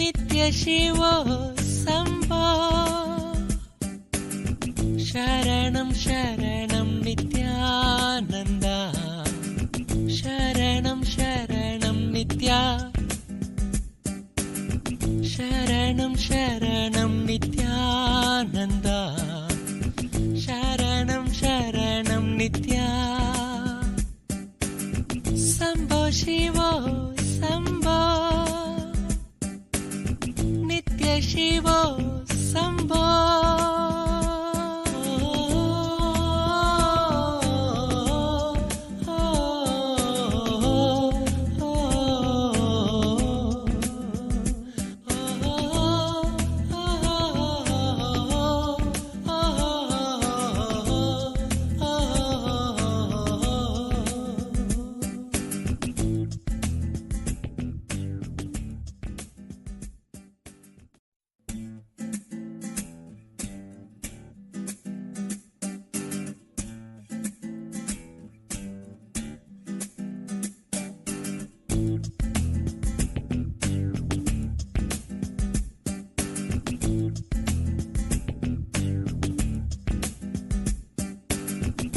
Nitya Shivo Sambho. Sharanam Sharanam Nithyananda. Sharanam Sharanam Nitya. Sharanam Sharanam Nithyananda. Sharanam Sharanam Nitya. Sambho Shivo Sambho. Nitya Shivo Sambho.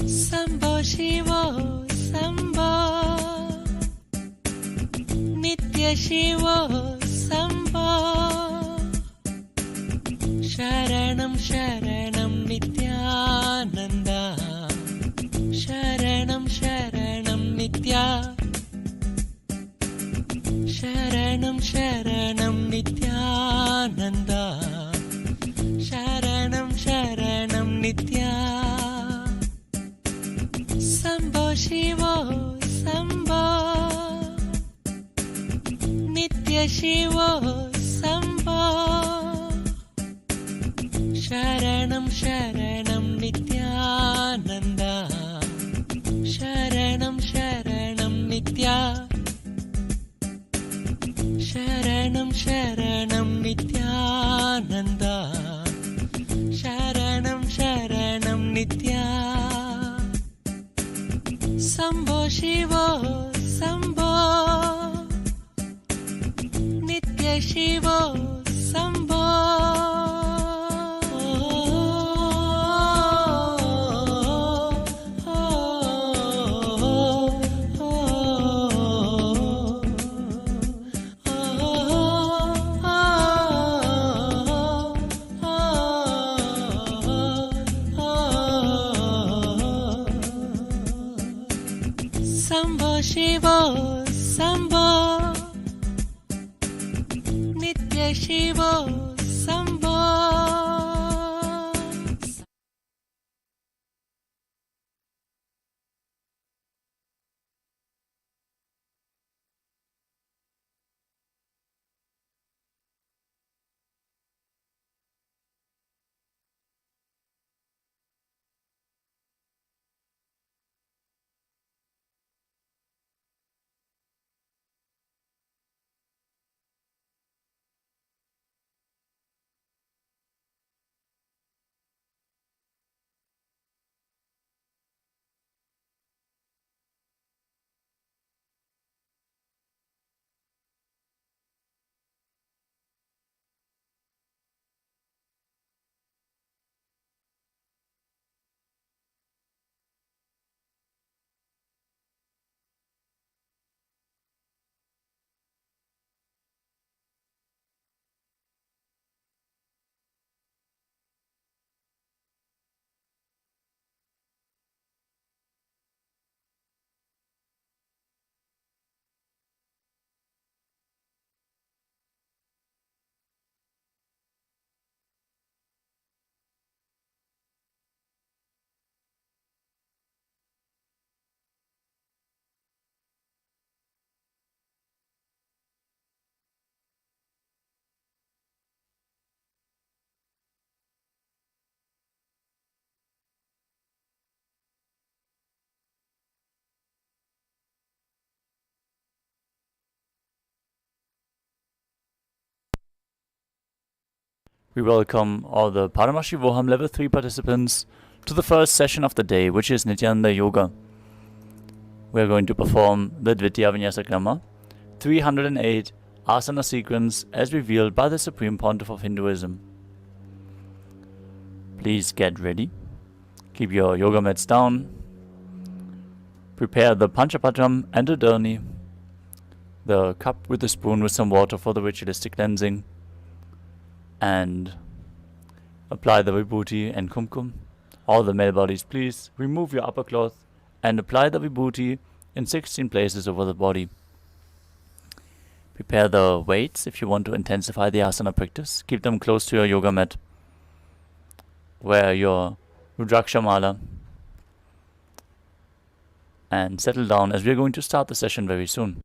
Sambho Shivo Sambho. Nitya Shivo Sambho. Sharanam Sharanam Nithyananda. Sharanam Sharanam Nitya. Sharanam Sharanam Nithyananda. Sharanam Sharanam Nitya. Sambho Shivo Sambho. Nitya Shivo Sambho. Sharanam Sharanam Nithyananda. Sharanam Sharanam Nitya. Sharanam Sharanam Nithyananda. Sharanam Sharanam Nitya. Sambho Shivo Sambho. Nitya Shivo Sambho. Sambho Shivo Sambho. Nitya Shivo Sambho. We welcome all the Paramashivoham Level 3 participants to the first session of the day, which is Nityananda Yoga. We are going to perform the Dvitiya Vinyasa Krama 308 asana sequence as revealed by the Supreme Pontiff of Hinduism. Please get ready. Keep your yoga mats down. Prepare the Panchapatam and the Dharni, the cup with the spoon with some water for the ritualistic cleansing, and apply the vibhuti and kumkum. All the male bodies, please remove your upper cloth and apply the vibhuti in 16 places over the body. Prepare the weights if you want to intensify the asana practice. Keep them close to your yoga mat. Wear your Rudraksha mala and settle down as we are going to start the session very soon.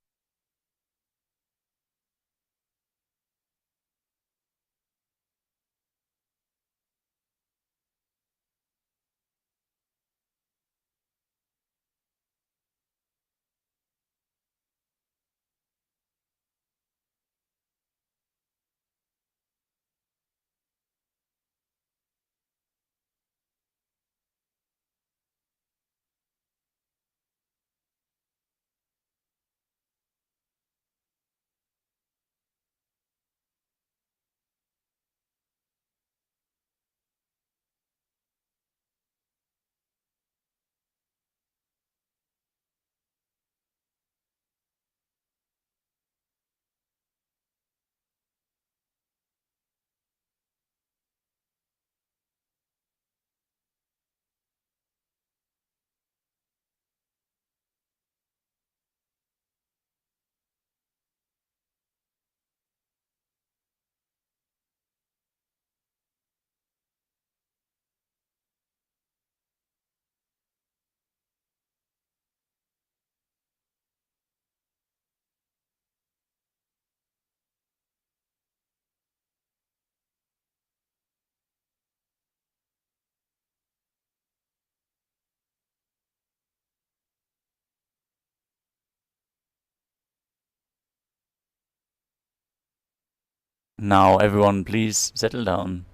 Now everyone please settle down.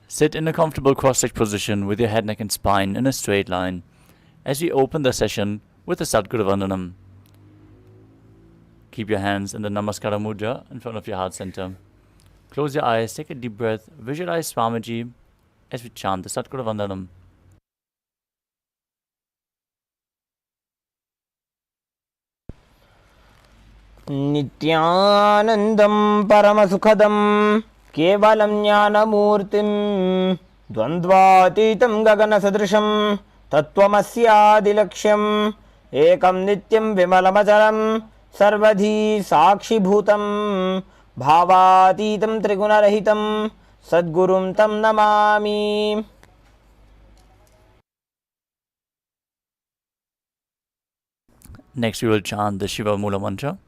Sit in a comfortable cross-legged position with your head, neck and spine in a straight line as we open the session with the Sadguru Vandanam. Keep your hands in the Namaskara Mudra in front of your heart center. Close your eyes, take a deep breath, visualize Swamiji as we chant the Sadguru Vandanam. Nithyanandam Paramasukhadam Kevalam Jnanamurtim Dvandvatitam Gagana Sadrisham Tattvamasyaadilaksham Ekam Nityam Vimalamacharam Sarvadhi Sakshi Bhutam Bhavatitam Trigunarahitam Sadgurum Tam Namami. Next we will chant the Shiva Mula Mantra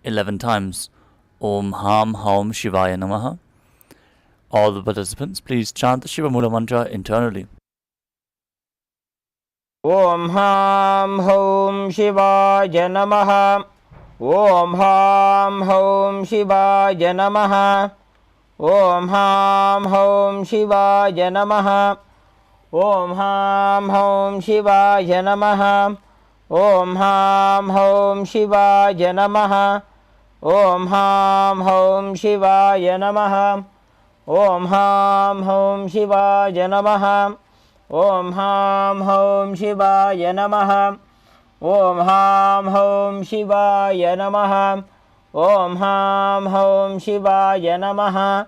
11 times. Om Ham Haum Shivaya Namaha. All the participants, please chant the Shiva Mula Mantra internally. Om Ham Haum Shivaya Namaha. Om Ham Haum Shivaya Namaha. Om Ham Haum Shivaya Namaha. Om Ham Haum Shivaya Namaha. Om Ham Haum Shivaya Namaha. Om Ham Haum Shivaya Namaha. Om Ham Haum Shivaya Namaha. Om Ham Haum Shivaya Namaha. Om Ham Haum Shivaya Namaha. Om Ham Haum Shivaya Namaha.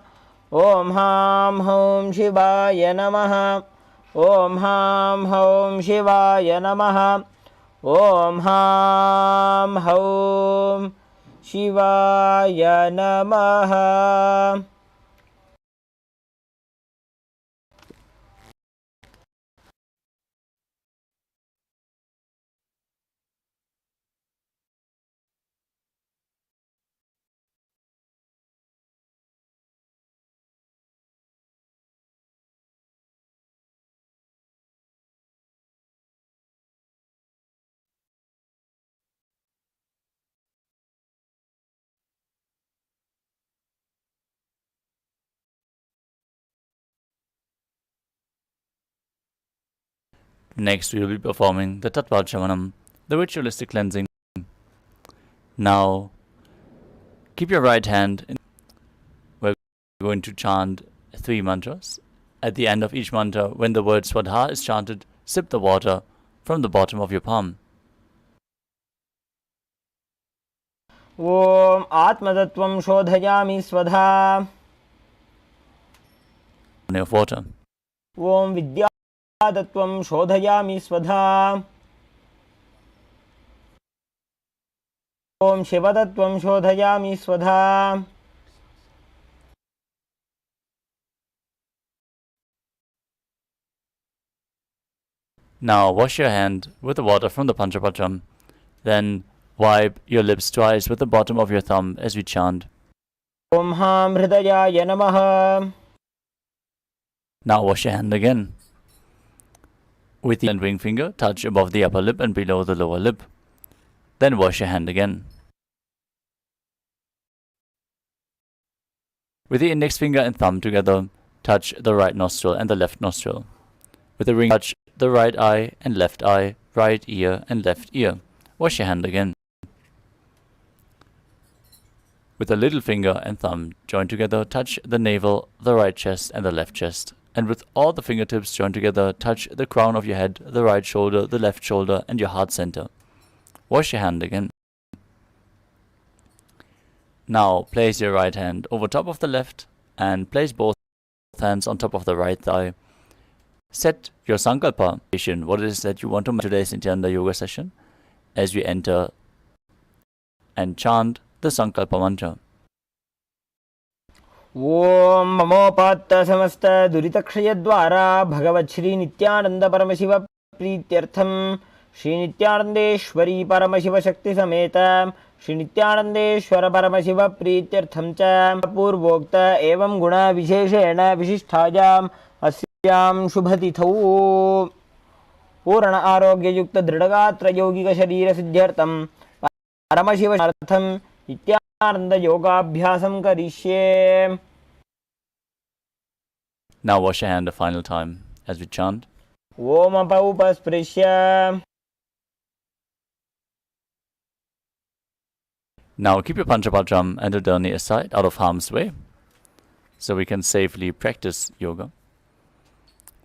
Om Ham Haum Shivaya Namaha. Om Ham Haum Shivaya Namaha. Om Ham Haum Shivaya Namaha. Next we will be performing the Tattvachamanam, the ritualistic cleansing. Now keep your right hand in. We're going to chant 3 mantras. At the end of each mantra, when the word Swadha is chanted, sip the water from the bottom of your palm. Om Atmatattvam Shodhayami Swadha. Of water. Om Vidyatattvam Shodhayami Swadha. Om Shivatattvam Shodhayami Swadha. Now wash your hand with the water from the Panchapatram. Then wipe your lips twice with the bottom of your thumb as we chant. Om Ham Hridayaya Namaha. Now wash your hand again. With the and ring finger, touch above the upper lip and below the lower lip. Then wash your hand again. With the index finger and thumb together, touch the right nostril and the left nostril. With the ring, touch the right eye and left eye, right ear and left ear. Wash your hand again. With the little finger and thumb joined together, touch the navel, the right chest and the left chest. And with all the fingertips joined together, touch the crown of your head, the right shoulder, the left shoulder and your heart center. Wash your hand again. Now place your right hand over top of the left and place both hands on top of the right thigh. Set your sankalpa, what it is that you want to make today's Nithyananda Yoga session, as we enter and chant the sankalpa mantra. Om Mamopatta Samasta Duritakshayadvara Bhagavat Shri Nithyananda Paramashiva Prityartham Shri Nithyanandeshwari Paramashiva Shakti Sameta Shri Nithyanandeshwara Paramashiva Prityartham Cha Purvokta Evam Guna Visheshena Vishisthayam Asyam Shubhatithau Purana Arogya Yukta Dridagatra Yogika Sharira Siddhyartham Paramashiva Shartham Nithyananda Yoga Abhyasam Karishye. Now wash your hand a final time as we chant. Om Apaupasprisya. Now keep your Panchapatram and Udani aside, out of harm's way, so we can safely practice yoga.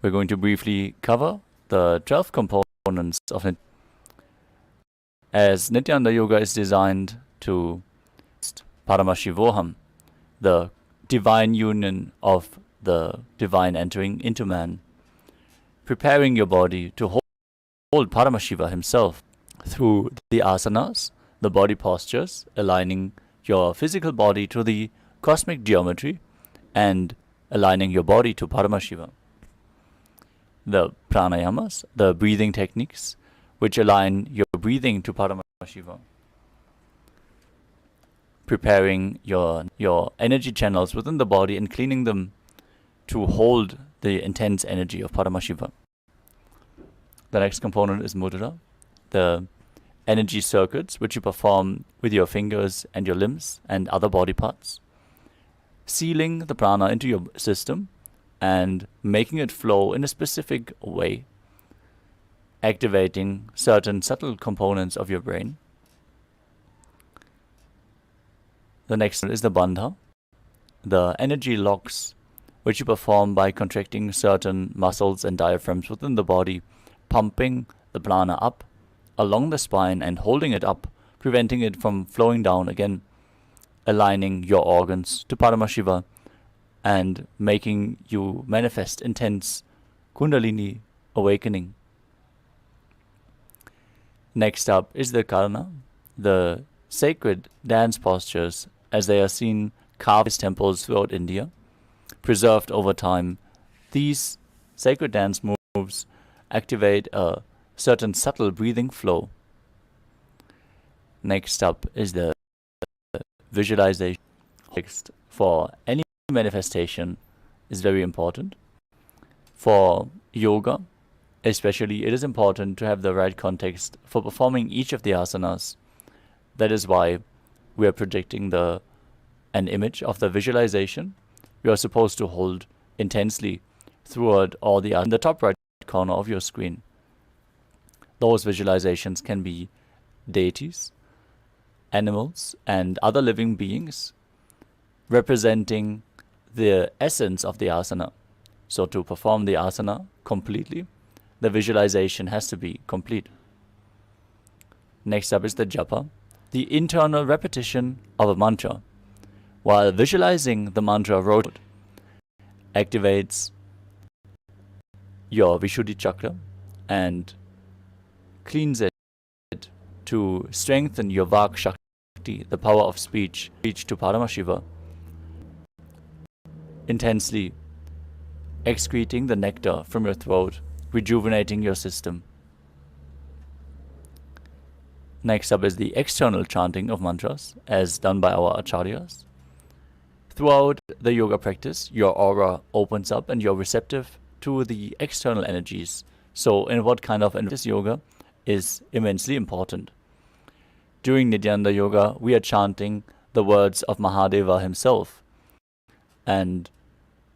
We're going to briefly cover the 12 components of it. As Nithyananda Yoga is designed to Paramashivoham, the divine union of the divine entering into man, preparing your body to hold Paramashiva himself through the asanas, the body postures, aligning your physical body to the cosmic geometry and aligning your body to Paramashiva. The pranayamas, the breathing techniques, which align your breathing to Paramashiva. Preparing your energy channels within the body and cleaning them to hold the intense energy of Paramashiva. The next component is mudra, the energy circuits which you perform with your fingers and your limbs and other body parts, sealing the prana into your system and making it flow in a specific way, activating certain subtle components of your brain. The next is the bandha, the energy locks which you perform by contracting certain muscles and diaphragms within the body, pumping the prana up along the spine and holding it up, preventing it from flowing down again, aligning your organs to Paramashiva and making you manifest intense Kundalini awakening. Next up is the karna, the sacred dance postures as they are seen carved in temples throughout India, preserved over time. These sacred dance moves activate a certain subtle breathing flow. Next up is the visualization. Text for any manifestation is very important. For yoga, especially, it is important to have the right context for performing each of the asanas. That is why we are projecting an image of the visualization you are supposed to hold intensely throughout all the in the top right corner of your screen. Those visualizations can be deities animals and other living beings, representing the essence of the asana. So to perform the asana completely, the visualization has to be complete. Next up is the japa, the internal repetition of a mantra. While visualizing the mantra wrote activates your Vishuddhi chakra and cleans it to strengthen your Vak Shakti, the power of speech to Paramashiva, intensely excreting the nectar from your throat, rejuvenating your system. Next up is the external chanting of mantras, as done by our acharyas. Throughout the yoga practice, your aura opens up and you're receptive to the external energies. So in what kind of this yoga is immensely important. During Nithyananda Yoga, we are chanting the words of Mahadeva himself and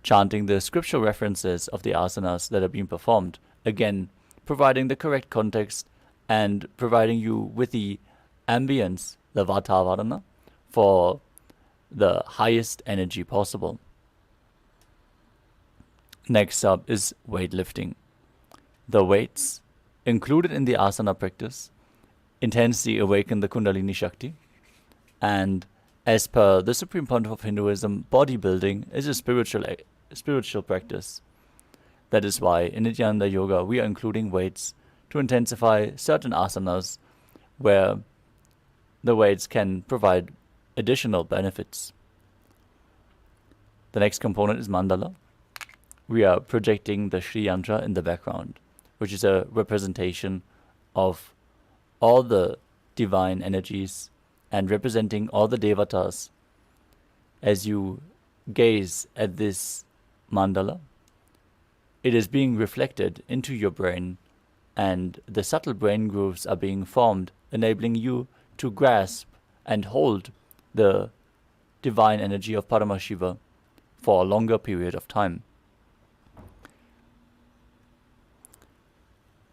chanting the scriptural references of the asanas that are being performed, again providing the correct context and providing you with the ambience, the vatavarana, for the highest energy possible. Next up is weightlifting. The weights included in the asana practice intensely awaken the Kundalini Shakti, and as per the Supreme Pontiff of Hinduism, bodybuilding is a spiritual practice. That is why in Nithyananda Yoga we are including weights to intensify certain asanas where the weights can provide additional benefits. The next component is mandala. We are projecting the Shri Yantra in the background, which is a representation of all the divine energies and representing all the devatas. As you gaze at this mandala, it is being reflected into your brain, and the subtle brain grooves are being formed, enabling you to grasp and hold the divine energy of Paramashiva for a longer period of time.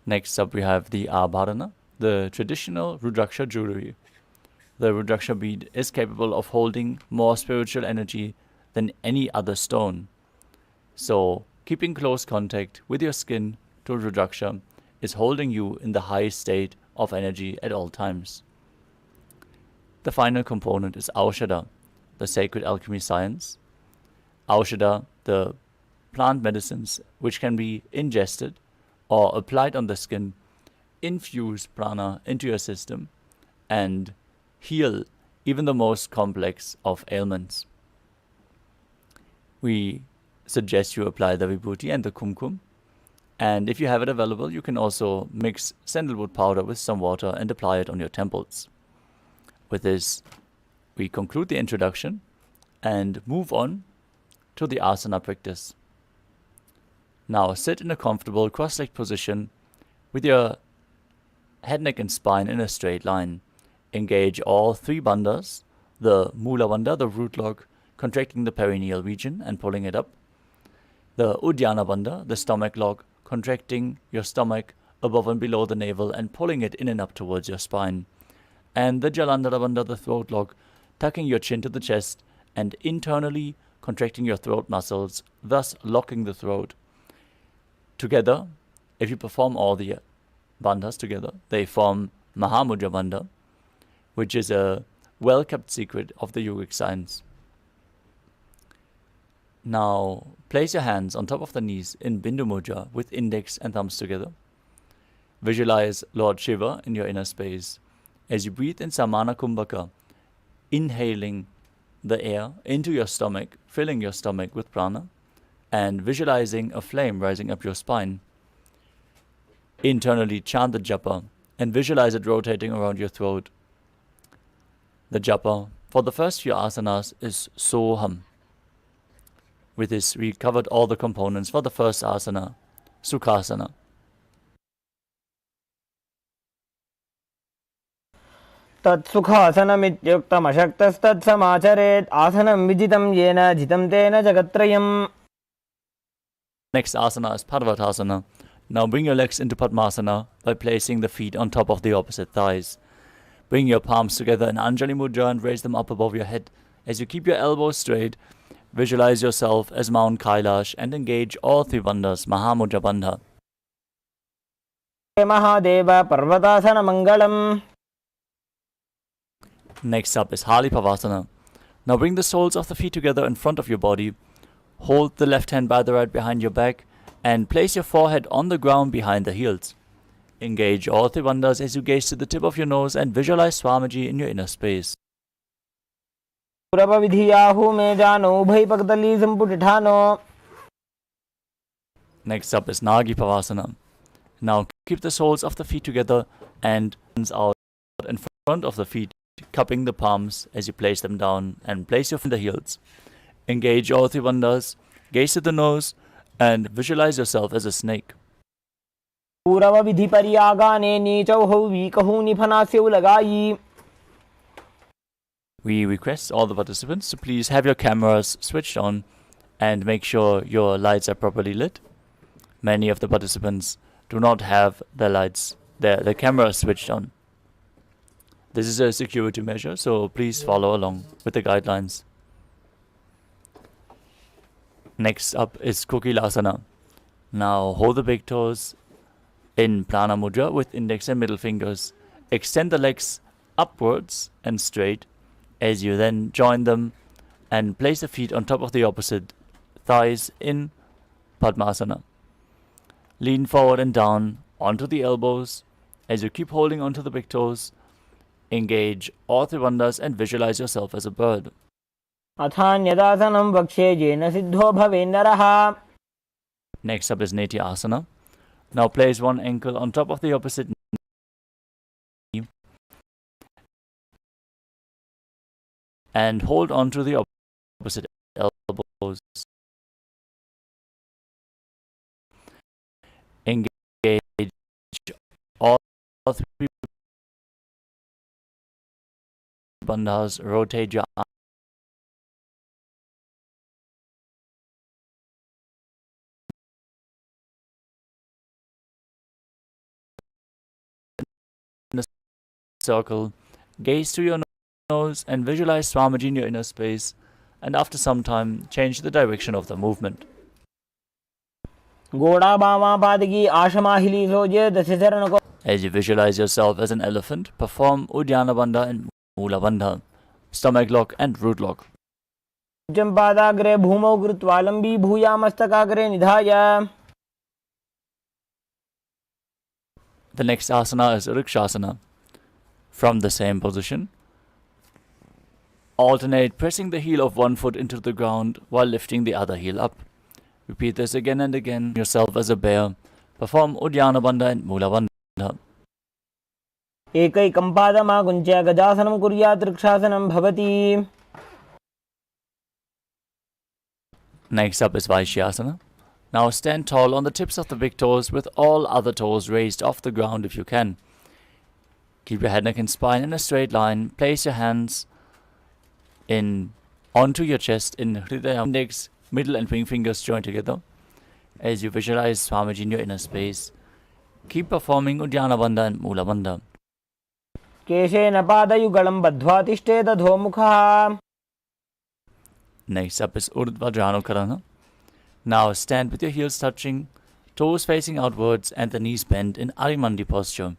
Next up we have the Abharana, the traditional Rudraksha jewelry. The Rudraksha bead is capable of holding more spiritual energy than any other stone. So keeping close contact with your skin to Rudraksha is holding you in the highest state of energy at all times. The final component is Aushadha, the sacred alchemy science. Aushadha, the plant medicines which can be ingested or applied on the skin, infuse prana into your system and heal even the most complex of ailments. We suggest you apply the vibhuti and the kumkum, and if you have it available, you can also mix sandalwood powder with some water and apply it on your temples. With this, we conclude the introduction and move on to the asana practice. Now sit in a comfortable cross-legged position with your head, neck and spine in a straight line. Engage all three bandhas, the Mula Bandha, the root lock, contracting the perineal region and pulling it up. The Uddiyana Bandha, the stomach lock, contracting your stomach above and below the navel and pulling it in and up towards your spine. And the Jalandhara Bandha, the throat lock, tucking your chin to the chest and internally contracting your throat muscles, thus locking the throat. Together, if you perform all the bandhas together, they form Mahamudra Bandha, which is a well-kept secret of the yogic science. Now, place your hands on top of the knees in Bindu Mudra with index and thumbs together. Visualize Lord Shiva in your inner space as you breathe in Samana Kumbhaka, inhaling the air into your stomach, filling your stomach with prana, and visualizing a flame rising up your spine. Internally chant the japa and visualize it rotating around your throat. The japa for the first few asanas is Soham. With this, we covered all the components for the first asana, Sukhasana. तत्सुखासनमित्युक्तमशक्तस्तत्समाचरेत् आसनं विजितं येन जितं तेन जगत्त्रयम्. Next asana is Parvatasana. Now bring your legs into Padmasana by placing the feet on top of the opposite thighs. Bring your palms together in Anjali Mudra and raise them up above your head. As you keep your elbows straight, visualize yourself as Mount Kailash and engage all three bandhas, Mahamudra Bandha. Mahadeva Parvatasana Mangalam. Next up is Halipavasana. Now bring the soles of the feet together in front of your body. Hold the left hand by the right behind your back and place your forehead on the ground behind the heels. Engage all three bandhas as you gaze to the tip of your nose and visualize Swamiji in your inner space. Next up is Nagipavasana. Now keep the soles of the feet together and hands out in front of the feet, cupping the palms as you place them down and place your feet in the heels. Engage all three bandhas, gaze to the nose and visualize yourself as a snake. We request all the participants to please have your cameras switched on and make sure your lights are properly lit. Many of the participants do not have their lights, their cameras switched on. This is a security measure, so please follow along with the guidelines. Next up is Kokilasana. Now hold the big toes in Prana Mudra with index and middle fingers. Extend the legs upwards and straight as you then join them and place the feet on top of the opposite thighs in Padmasana. Lean forward and down onto the elbows as you keep holding onto the big toes. Engage all three bandhas and visualize yourself as a bird. Next up is Neti Asana. Now place one ankle on top of the opposite knee and hold on to the opposite elbows. Engage all three bandhas. Rotate your arms in a circle. Gaze to your nose and visualize Swamiji in your inner space, and after some time change the direction of the movement. As you visualize yourself as an elephant, perform Uddiyana Bandha and Mula Bandha, stomach lock and root lock. The next asana is Rikshasana. From the same position, alternate pressing the heel of one foot into the ground while lifting the other heel up. Repeat this again and again. Yourself as a bear. Perform Uddiyana Bandha and Mula Bandha. Next up is Vaishyasana. Now stand tall on the tips of the big toes with all other toes raised off the ground if you can. Keep your head, neck and spine in a straight line. Place your hands onto your chest in Hridaya, index, middle and ring fingers joined together. As you visualize Swamiji in your inner space, keep performing Uddiyana Bandha and Mula Bandha. Next up is Urdhva Dhyanukarana. Now stand with your heels touching, toes facing outwards and the knees bent in Arimandi posture.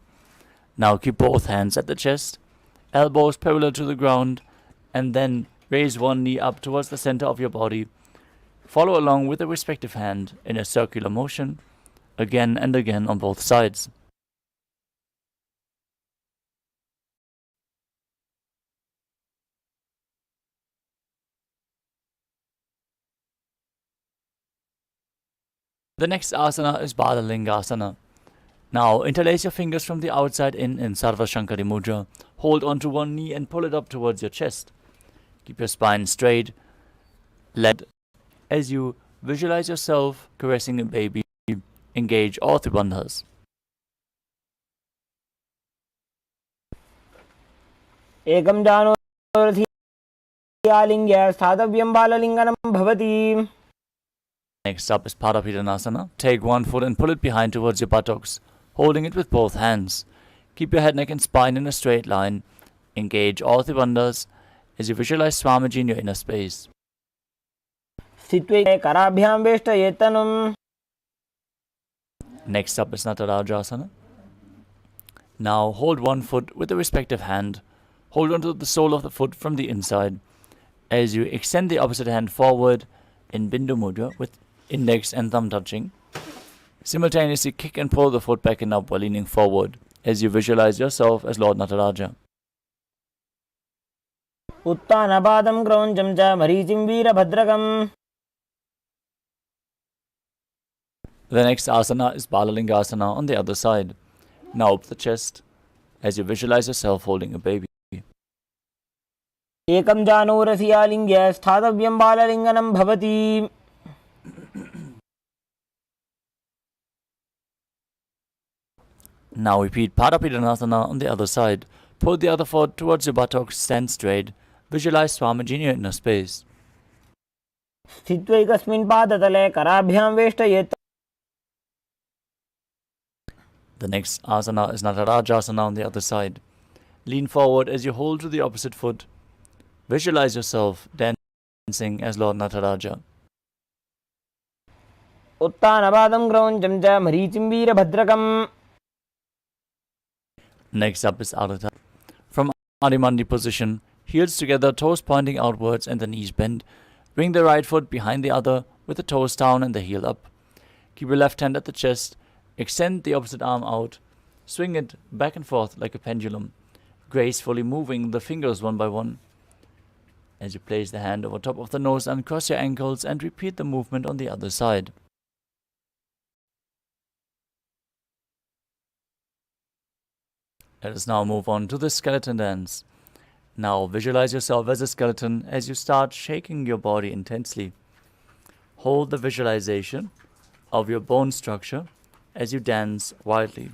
Now keep both hands at the chest, elbows parallel to the ground, and then raise one knee up towards the center of your body. Follow along with the respective hand in a circular motion, again and again on both sides. The next asana is Balalingasana. Now interlace your fingers from the outside in Sarva Shankari Mudra. Hold onto one knee and pull it up towards your chest. Keep your spine straight. As you visualize yourself caressing a baby, engage all three bandhas. Ekam jano Lingya Stadavyam Balalinganam Bhavati. Next up is Parapidanasana. Take one foot and pull it behind towards your buttocks, holding it with both hands. Keep your head, neck and spine in a straight line Engage all the bandhas as you visualize Swamiji in your inner space. Sthitva karabhyam veshtayetanum. Next up is Natarajasana. Now hold one foot with the respective hand. Hold onto the sole of the foot from the inside. As you extend the opposite hand forward in Bindu Mudra with index and thumb touching. Simultaneously kick and pull the foot back and up while leaning forward as you visualize yourself as Lord Nataraja. Uttanabadam krauncham cha maricim veerabhadrakam. The next asana is Balalingasana on the other side. Now up the chest as you visualize yourself holding a baby. Ekam janurasiyalingya sthadavyam balalinganam bhavati. Now repeat Padapidanasana on the other side. Pull the other foot towards your buttocks, stand straight. Visualize Swamiji in your inner space. Sthitvaikasmin padatale karabhyam veshtayetanum. The next asana is Natarajasana on the other side. Lean forward as you hold to the opposite foot. Visualize yourself dancing as Lord Nataraja. Uttanabadam krauncham cha maricim veerabhadrakam. Next up is Adhita. From Adimandi position, heels together, toes pointing outwards and the knees bent. Bring the right foot behind the other with the toes down and the heel up. Keep your left hand at the chest. Extend the opposite arm out. Swing it back and forth like a pendulum, gracefully moving the fingers one by one. As you place the hand over top of the nose, uncross your ankles and repeat the movement on the other side. Let us now move on to the skeleton dance. Now visualize yourself as a skeleton as you start shaking your body intensely. Hold the visualization of your bone structure as you dance wildly.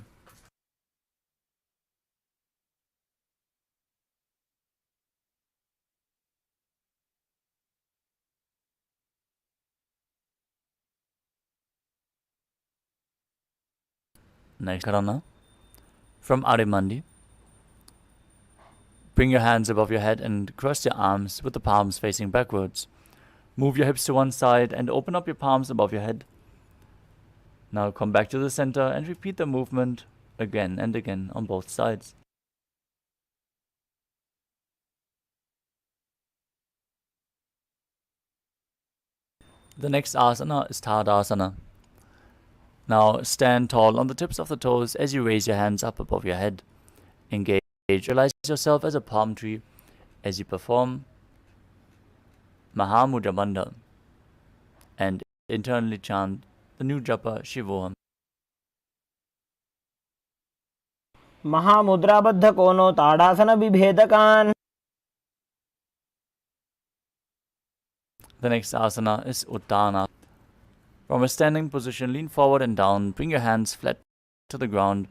Next Karana. From Adimandi, bring your hands above your head and cross your arms with the palms facing backwards. Move your hips to one side and open up your palms above your head. Now come back to the center and repeat the movement again and again on both sides. The next asana is Tadasana. Now stand tall on the tips of the toes as you raise your hands up above your head. Engage, visualize yourself as a palm tree as you perform Mahamudra Bandha and internally chant the new japa Shivoham. Mahamudra kono tadasana vibhedakan. The next asana is Uttana. From a standing position, lean forward and down. Bring your hands flat to the ground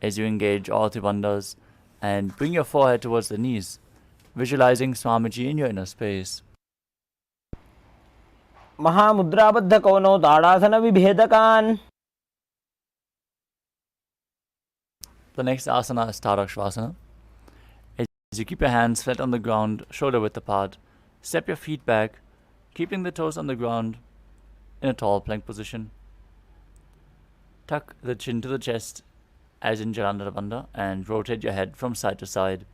as you engage all the bandhas and bring your forehead towards the knees, visualizing Swamiji in your inner space. Mahamudra kono tadasana vibhedakan. The next asana is Tarakshvasana. As you keep your hands flat on the ground, shoulder width apart, step your feet back, keeping the toes on the ground in a tall plank position. Tuck the chin to the chest as in Jalandhara Bandha and rotate your head from side to side.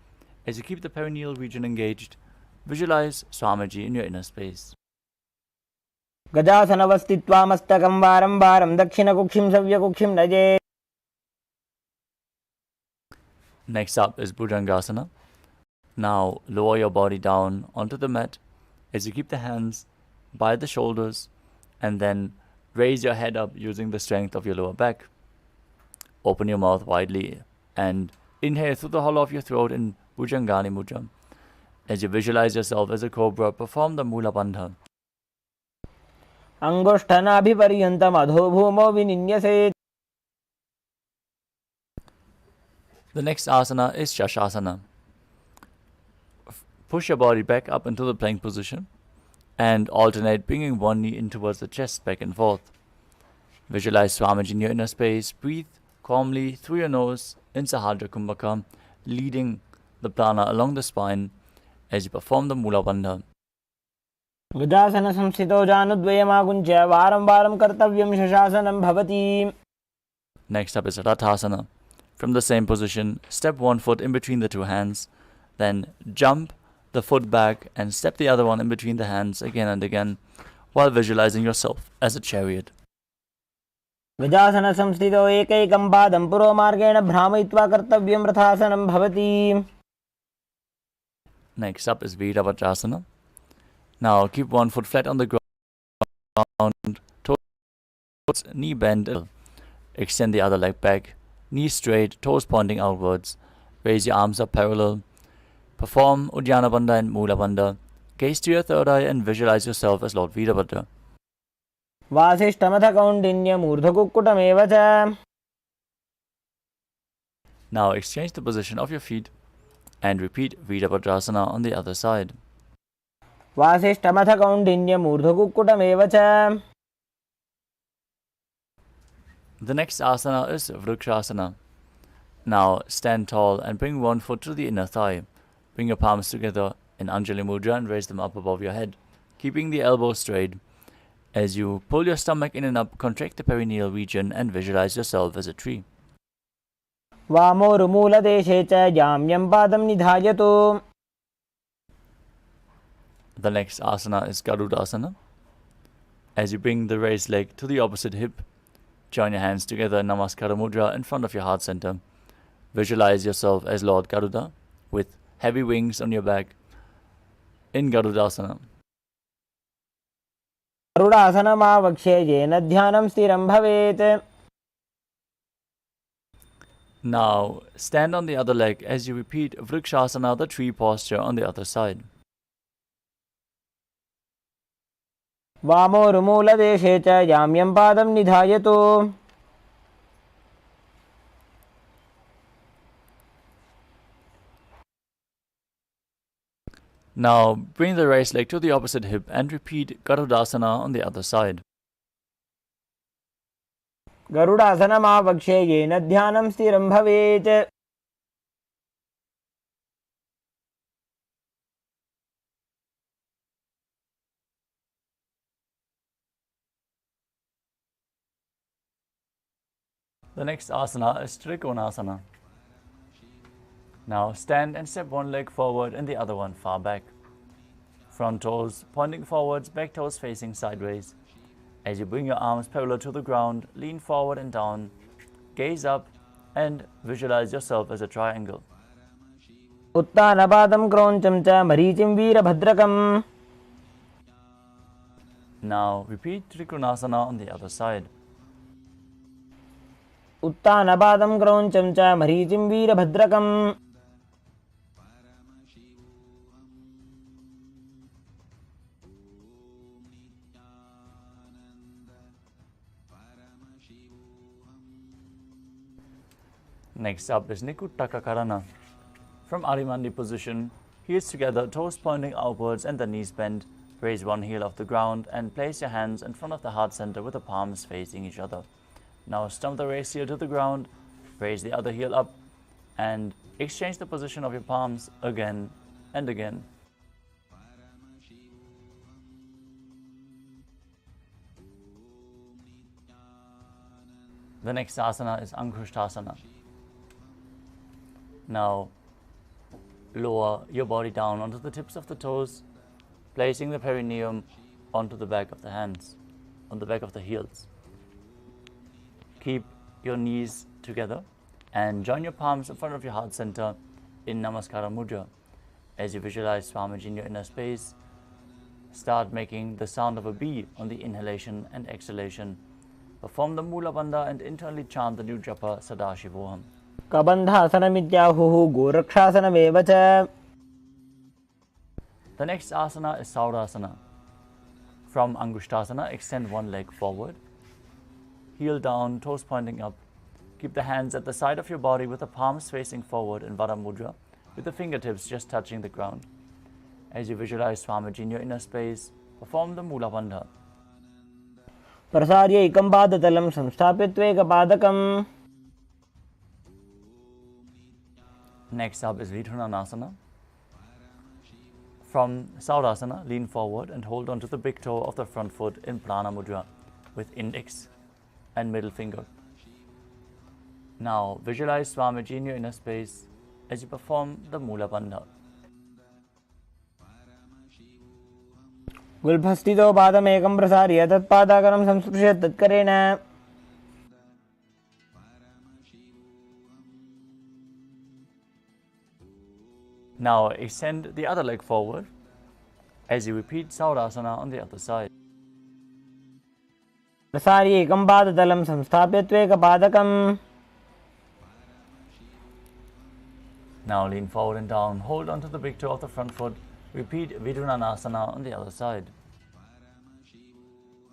As you keep the perineal region engaged, visualize Swamiji in your inner space. Gajasanavastitva mastakam varam varam dakshina kukshim savya kukshim naje. Next up is Bhujangasana. Now lower your body down onto the mat as you keep the hands by the shoulders and then raise your head up using the strength of your lower back. Open your mouth widely and inhale through the hollow of your throat in Bhujangani Mudra. As you visualize yourself as a cobra, perform the Mula Bandha. Angushthanabhiparyantam adho bhumo vininyase. The next asana is Shashasana. Push your body back up into the plank position and alternate bringing one knee in towards the chest back and forth. Visualize Swamiji in your inner space. Breathe calmly through your nose in Sahadra Kumbhaka, leading the prana along the spine as you perform the Mula Bandha. गजासन संस्थितो जानुद्वयमागुञ्च्य वारं वारं कर्तव्यं शशासनं भवति. Next up is Rathasana. From the same position, step one foot in between the two hands, then jump the foot back and step the other one in between the hands again and again, while visualizing yourself as a chariot. गजासन संस्थितो एकैकं पादं पुरोमार्गेण भ्रामयित्वा कर्तव्यं रथासनं भवति. Next up is Virabhadrasana. Now keep one foot flat on the ground, toes knee bend. Extend the other leg back, knees straight, toes pointing outwards. Raise your arms up parallel. Perform Uddiyana Bandha and Mula Bandha. Gaze to your third eye and visualize yourself as Lord Virabhadra. वासिष्ठमथ कौण्डिन्यम् ऊर्ध्वकुक्कुटमेव च. Now exchange the position of your feet and repeat Virabhadrasana on the other side. वासिष्ठमथ कौण्डिन्यम् ऊर्ध्वकुक्कुटमेव च. The next asana is Vrikshasana. Now stand tall and bring one foot to the inner thigh. Bring your palms together in Anjali Mudra and raise them up above your head, keeping the elbows straight. As you pull your stomach in and up, contract the perineal region and visualize yourself as a tree. वामोरुमूलदेशे च जाम्यं पादं निधायतु. The next asana is Garudasana. As you bring the raised leg to the opposite hip, join your hands together in Namaskara Mudra in front of your heart center. Visualize yourself as Lord Garuda with heavy wings on your back in Garudasana. गरुडासनमावक्ष्ये येन ध्यानं स्थिरं भवेत्. Now stand on the other leg as you repeat Vrikshasana, the tree posture, on the other side. वामोरुमूलदेशे च जाम्यं पादं निधायतु. Now bring the raised leg to the opposite hip and repeat Garudasana on the other side. गरुडासनमावक्ष्ये येन ध्यानं स्थिरं भवेत्. The next asana is Trikonasana. Now stand and step one leg forward and the other one far back. Front toes pointing forwards, back toes facing sideways. As you bring your arms parallel to the ground, lean forward and down, gaze up and visualize yourself as a triangle. उत्तानपादं क्रौञ्चं च मरीचिं वीरभद्रकम्. Now repeat Trikonasana on the other side. उत्तानपादं क्रौञ्चं च मरीचिं वीरभद्रकम्. Next up is Nikuttaka Karana. From Arimandi position, heels together, toes pointing outwards and the knees bent. Raise one heel off the ground and place your hands in front of the heart center with the palms facing each other. Now stump the raised heel to the ground, raise the other heel up and exchange the position of your palms again and again. The next asana is Ankushtasana. Now lower your body down onto the tips of the toes, placing the perineum onto the back of the hands, on the back of the heels. Keep your knees together and join your palms in front of your heart center in Namaskara Mudra. As you visualize Swamiji in your inner space, start making the sound of a bee on the inhalation and exhalation. Perform the Mula Bandha and internally chant the new japa Sadashivoham. कबन्धासनमित्याहुः गोरक्षासनमेव च. The next asana is Saurasana. From Angushtasana, extend one leg forward, heel down, toes pointing up. Keep the hands at the side of your body with the palms facing forward in Vara Mudra, with the fingertips just touching the ground. As you visualize Swamiji in your inner space, perform the Mula Bandha. प्रसार्य एकं पादतलं संस्थाप्य त्वेकपादकम्. Next up is Vidhunanasana. From Saudasana, lean forward and hold on to the big toe of the front foot in Prana Mudra with index and middle finger. Now visualize Swamiji in your inner space as you perform the Mula Bandha. गुल्फस्थितो पादमेकं प्रसार्य तत्पादाकरं संस्पृश्य तत्करेण Now extend the other leg forward as you repeat Saudasana on the other side. प्रसार्य एकं पादतलं संस्थाप्य त्वेकपादकम्. Now lean forward and down, hold on to the big toe of the front foot. Repeat Vidhunanasana on the other side.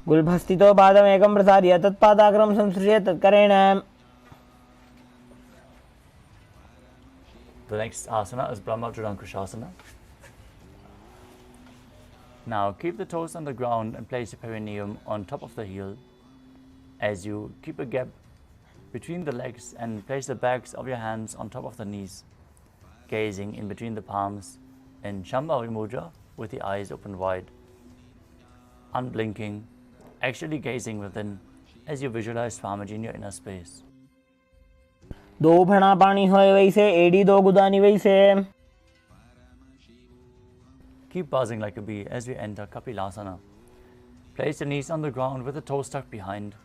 गुल्फस्थितो पादमेकं प्रसार्य तत्पादाकरं संस्पृश्य तत्करेण. The next asana is Brahma Judankushasana. Now keep the toes on the ground and place your perineum on top of the heel as you keep a gap between the legs and place the backs of your hands on top of the knees, gazing in between the palms in Shambhavi Mudra with the eyes open wide, unblinking, actually gazing within as you visualize Swamiji in your inner space. दो फणा पानी होए वैसे एड़ी दो गुदानी वैसे. Keep buzzing like a bee as we enter Kapilasana. Place the knees on the ground with the toes tucked behind,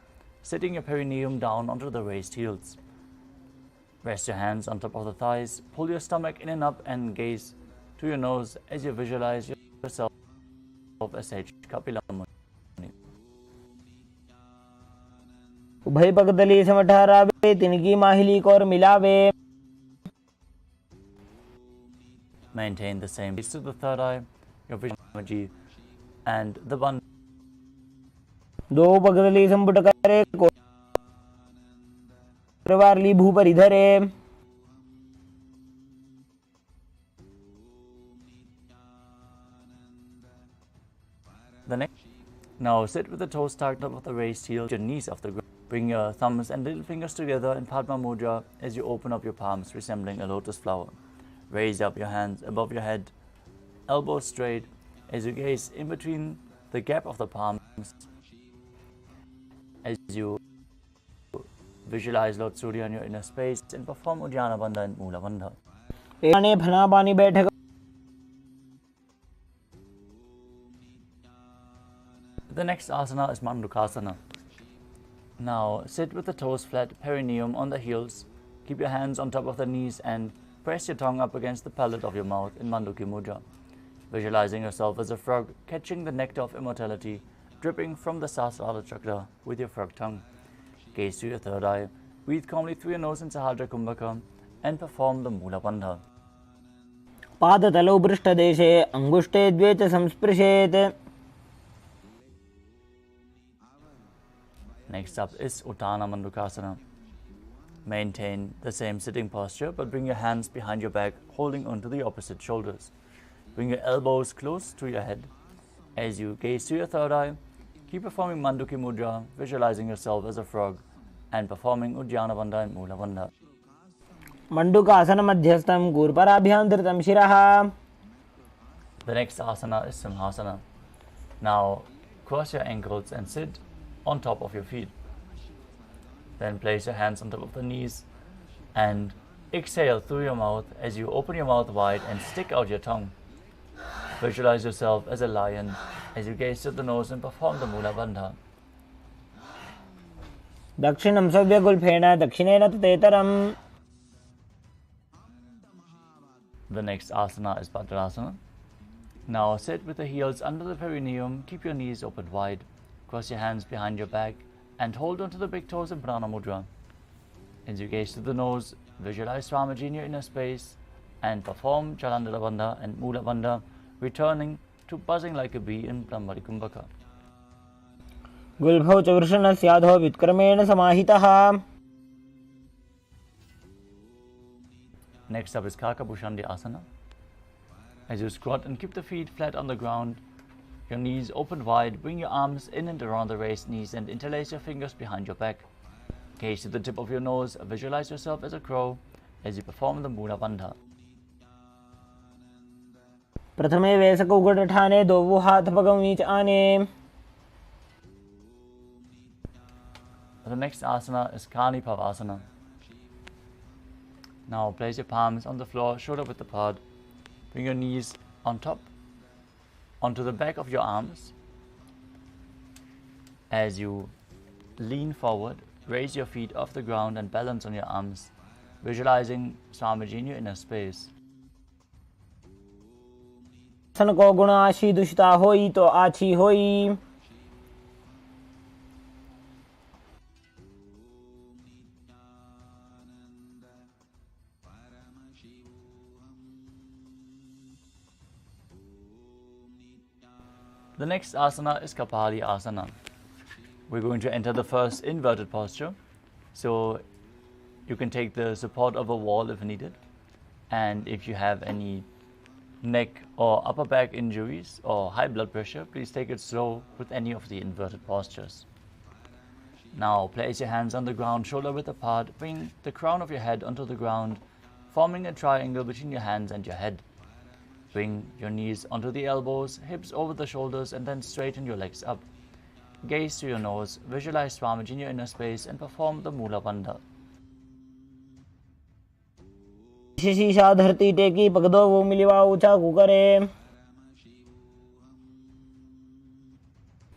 sitting your perineum down onto the raised heels. Rest your hands on top of the thighs, pull your stomach in and up and gaze to your nose as you visualize yourself as Sage Kapila Muni. उभय पगदली समठहरावे तिनकी माहिली को और मिलावे. Maintain the same gaze to the third eye, your vision energy, and the bandha. दो पगदली संपुट करे को वारली भूपरि धरे. The next. Now sit with the toes tucked up of the raised heels, your knees off the ground. Bring your thumbs and little fingers together in Padma Mudra as you open up your palms, resembling a lotus flower. Raise up your hands above your head, elbows straight, as you gaze in between the gap of the palms, as you visualize Lord Surya in your inner space and perform Uddiyana Bandha and Mula Bandha. एने फना पानी बैठक. The next asana is Mandukasana. Now sit with the toes flat, perineum on the heels. Keep your hands on top of the knees and press your tongue up against the palate of your mouth in Manduki Mudra. Visualizing yourself as a frog, catching the nectar of immortality, dripping from the Sahasrara chakra with your frog tongue. Gaze to your third eye, breathe calmly through your nose in Sahadra Kumbhaka and perform the Mula Bandha. पादतलौ पृष्ठदेशे अंगुष्टे द्वे च संस्पृशेत्. Next up is Uttana Mandukasana. Maintain the same sitting posture, but bring your hands behind your back, holding onto the opposite shoulders. Bring your elbows close to your head. As you gaze to your third eye, keep performing Manduki Mudra, visualizing yourself as a frog, and performing Uddiyana Bandha and Mula Bandha. मंडूकासन मध्यस्थं कूर्पराभ्यां धृतं शिरः. The next asana is Simhasana. Now cross your ankles and sit on top of your feet. Then place your hands on top of the knees and exhale through your mouth as you open your mouth wide and stick out your tongue. Visualize yourself as a lion as you gaze to the nose and perform the Mula Bandha. दक्षिणं सव्यगुल्फेन दक्षिणेन ततेतरम्. The next asana is Bhadrasana. Now sit with the heels under the perineum, keep your knees open wide, cross your hands behind your back and hold onto the big toes in Prana Mudra. As you gaze to the nose, visualize Swamiji in your inner space and perform Jalandhara Bandha and Mula Bandha, returning to buzzing like a bee in Brahmari Kumbhaka. गुल्फौ च वृषणस्याधो व्युत्क्रमेण समाहितः. Next up is Kakabhushandi Asana. As you squat and keep the feet flat on the ground, your knees open wide, bring your arms in and around the raised knees and interlace your fingers behind your back. Gaze to the tip of your nose, visualize yourself as a crow as you perform the Mula Bandha. प्रथमे वैसक उघड ठाणे दोवो हात पगवीच आने. The next asana is Kani Pavasana. Now place your palms on the floor, shoulder width apart. Bring your knees on top, onto the back of your arms. As you lean forward, raise your feet off the ground and balance on your arms, visualizing Swamiji in your inner space. सन को गुण आशी दुष्टा होई तो आछी होई. The next asana is Kapali Asana. We're going to enter the first inverted posture. So you can take the support of a wall if needed. And if you have any neck or upper back injuries or high blood pressure, please take it slow with any of the inverted postures. Now place your hands on the ground, shoulder width apart. Bring the crown of your head onto the ground, forming a triangle between your hands and your head. Bring your knees onto the elbows, hips over the shoulders, and then straighten your legs up. Gaze to your nose, visualize Swamiji in your inner space, and perform the Mula Bandha. शीशा धरती टेकी पगदो वो मिलिवा ऊंचा कुकरे.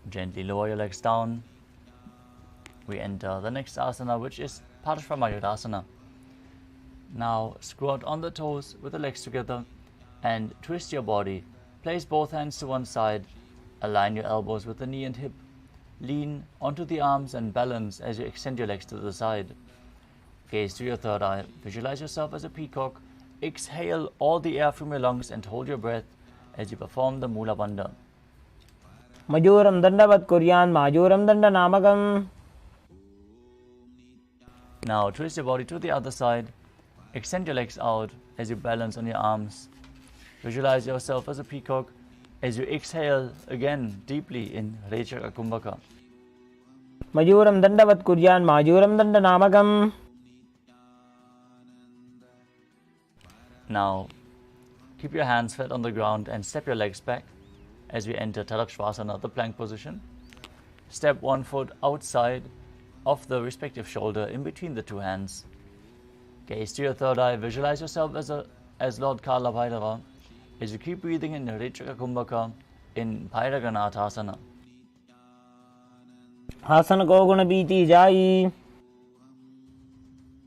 Gently lower your legs down. We enter the next asana, which is Paramashivoham. Now squat on the toes with the legs together and twist your body. Place both hands to one side. Align your elbows with the knee and hip. Lean onto the arms and balance as you extend your legs to the side. Gaze to your third eye. Visualize yourself as a peacock. Exhale all the air from your lungs and hold your breath as you perform the Mula Bandha. मजूरम दंडवत कुर्यान माजूरम दंड नामकम. Now twist your body to the other side. Extend your legs out as you balance on your arms. Visualize yourself as a peacock as you exhale again deeply in Rechaka Kumbhaka. मजूरम दंडवत कुर्यान माजूरम दंड नामकम. Now keep your hands flat on the ground and step your legs back as we enter Tadakshvasana, the plank position. Step one foot outside of the respective shoulder in between the two hands. Gaze to your third eye. Visualize yourself as Lord Kala Bhairava as you keep breathing in Rechaka Kumbhaka in Bhairaganathasana. आसन को गुण बीती जाई.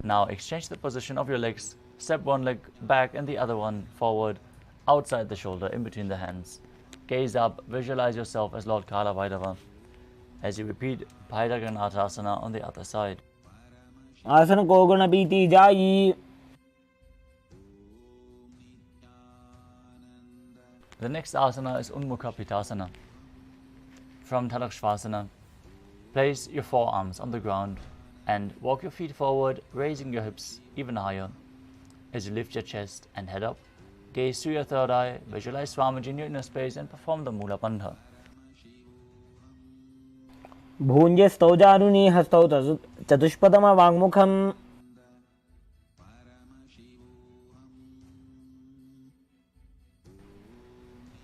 Now exchange the position of your legs. Step one leg back and the other one forward, outside the shoulder, in between the hands. Gaze up, visualize yourself as Lord Kala Bhairava as you repeat Bhairaganathasana on the other side. आसन को गुण बीती जाई. The next asana is Unmukha Pitasana. From Tadakshvasana, place your forearms on the ground and walk your feet forward, raising your hips even higher. As you lift your chest and head up, gaze to your third eye, visualize Swamiji in your inner space and perform the Mula Bandha. भूंजे स्तौजारुणी हस्तौ चतुष्पदम वाङ्मुखम.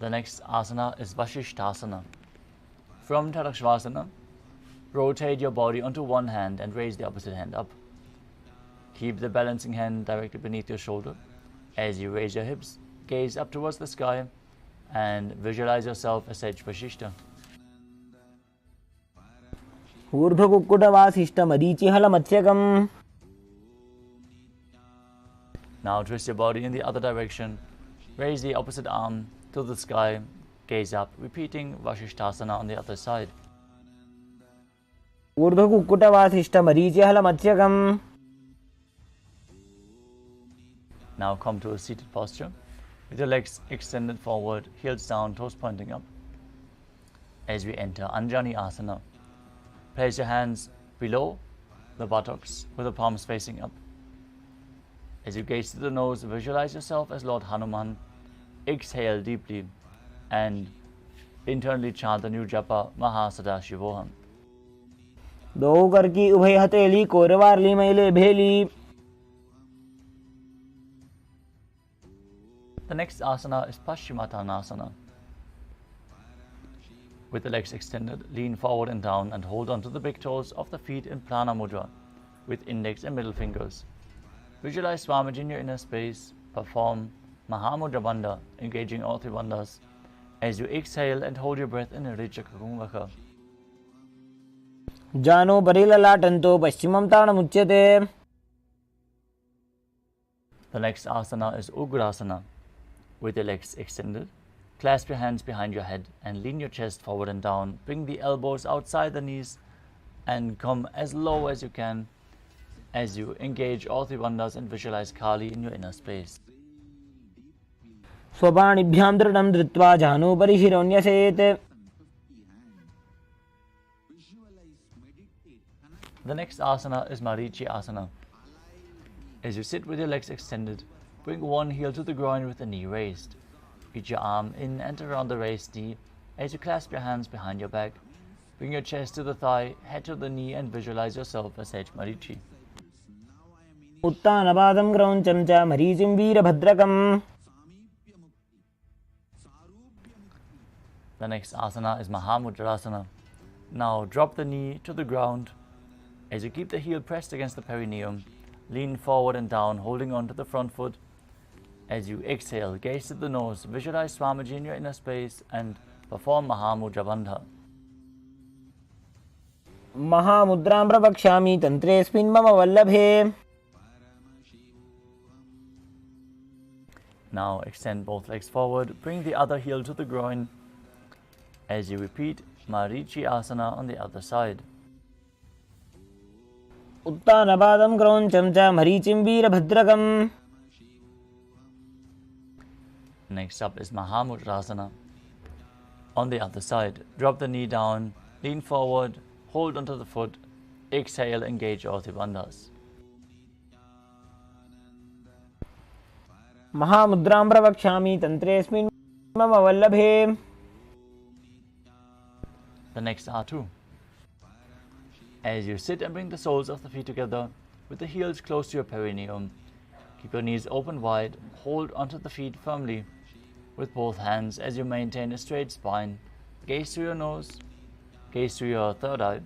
The next asana is Vashishthasana. From Tadakshvasana, rotate your body onto one hand and raise the opposite hand up. Keep the balancing hand directly beneath your shoulder. As you raise your hips, gaze up towards the sky and visualize yourself as Sage Vashishta. ऊर्ध्व कुक्कुट वासिष्ठ मरीचि हल मत्स्यकम. Now twist your body in the other direction. Raise the opposite arm to the sky. Gaze up, repeating Vashishthasana on the other side. ऊर्ध्व कुक्कुट वासिष्ठ मरीचि हल मत्स्यकम. Now come to a seated posture with your legs extended forward, heels down, toes pointing up. As we enter Anjani Asana, place your hands below the buttocks with the palms facing up. As you gaze to the nose, visualize yourself as Lord Hanuman. Exhale deeply and internally chant the new japa Mahasada-shivoham. दो कर की उभय हथेली कोरवारली मैले भेली. The next asana is Paschimottanasana. With the legs extended, lean forward and down and hold onto the big toes of the feet in Prana Mudra with index and middle fingers. Visualize Swamiji in your inner space. Perform Mahamudra Bandha, engaging all three bandhas as you exhale and hold your breath in Rijakakumvaka. जानो परिललाटन्तो पश्चिमं ताणमुच्यते. The next asana is Ugrasana. With your legs extended, clasp your hands behind your head and lean your chest forward and down. Bring the elbows outside the knees and come as low as you can as you engage all three bandhas and visualize Kali in your inner space. स्वपाणिभ्यां दृढं धृत्वा जानो परिशिरोऽन्यसेत्. The next asana is Marichi Asana. As you sit with your legs extended, bring one heel to the groin with the knee raised. Reach your arm in and around the raised knee as you clasp your hands behind your back. Bring your chest to the thigh, head to the knee and visualize yourself as Sage Marichi. उत्तानपादं क्रौञ्चं च मरीचिं वीरभद्रकम्. The next asana is Mahamudrasana. Now drop the knee to the ground. As you keep the heel pressed against the perineum, lean forward and down, holding on to the front foot. As you exhale, gaze to the nose, visualize Swamiji in your inner space and perform Mahamudra Bandha. महामुद्रां प्रवक्ष्यामि तन्त्रेऽस्मिन् मम वल्लभे. Now extend both legs forward, bring the other heel to the groin. As you repeat Marichi Asana on the other side. उत्तानपादं क्रौञ्चं च मरीचिं वीरभद्रकम्. Next up is Mahamudrasana. On the other side, drop the knee down, lean forward, hold onto the foot, exhale, engage all three bandhas. महामुद्रां प्रवक्ष्यामि तन्त्रेऽस्मिन् मम वल्लभे. The next are two. As you sit and bring the soles of the feet together with the heels close to your perineum, keep your knees open wide, hold onto the feet firmly with both hands as you maintain a straight spine. Gaze through your nose, gaze through your third eye,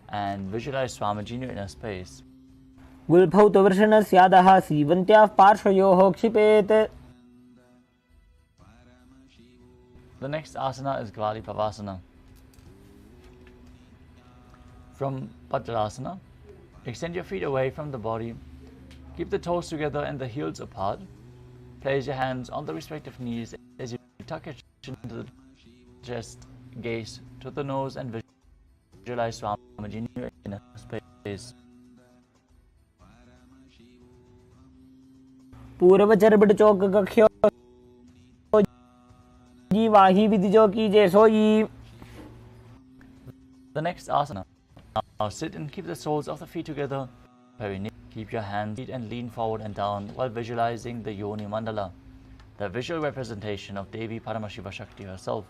and visualize Swamiji in your inner space. गुल्फौ तु वृषणस्यादः सीवन्त्याः पार्श्वयोः क्षिपेत्. The next asana is Gvali Pavasana. From Vajrasana, extend your feet away from the body. Keep the toes together and the heels apart. Place your hands on the respective knees as you tuck your chin into the chest, gaze to the nose and visualize Swamiji in your inner space. पूर्वचर्बिट चौक कख्यो जी वाही विधि जो कीजे सोई. The next asana. Now sit and keep the soles of the feet together. Keep your hands and lean forward and down while visualizing the Yoni Mandala, the visual representation of Devi Paramashiva Shakti herself.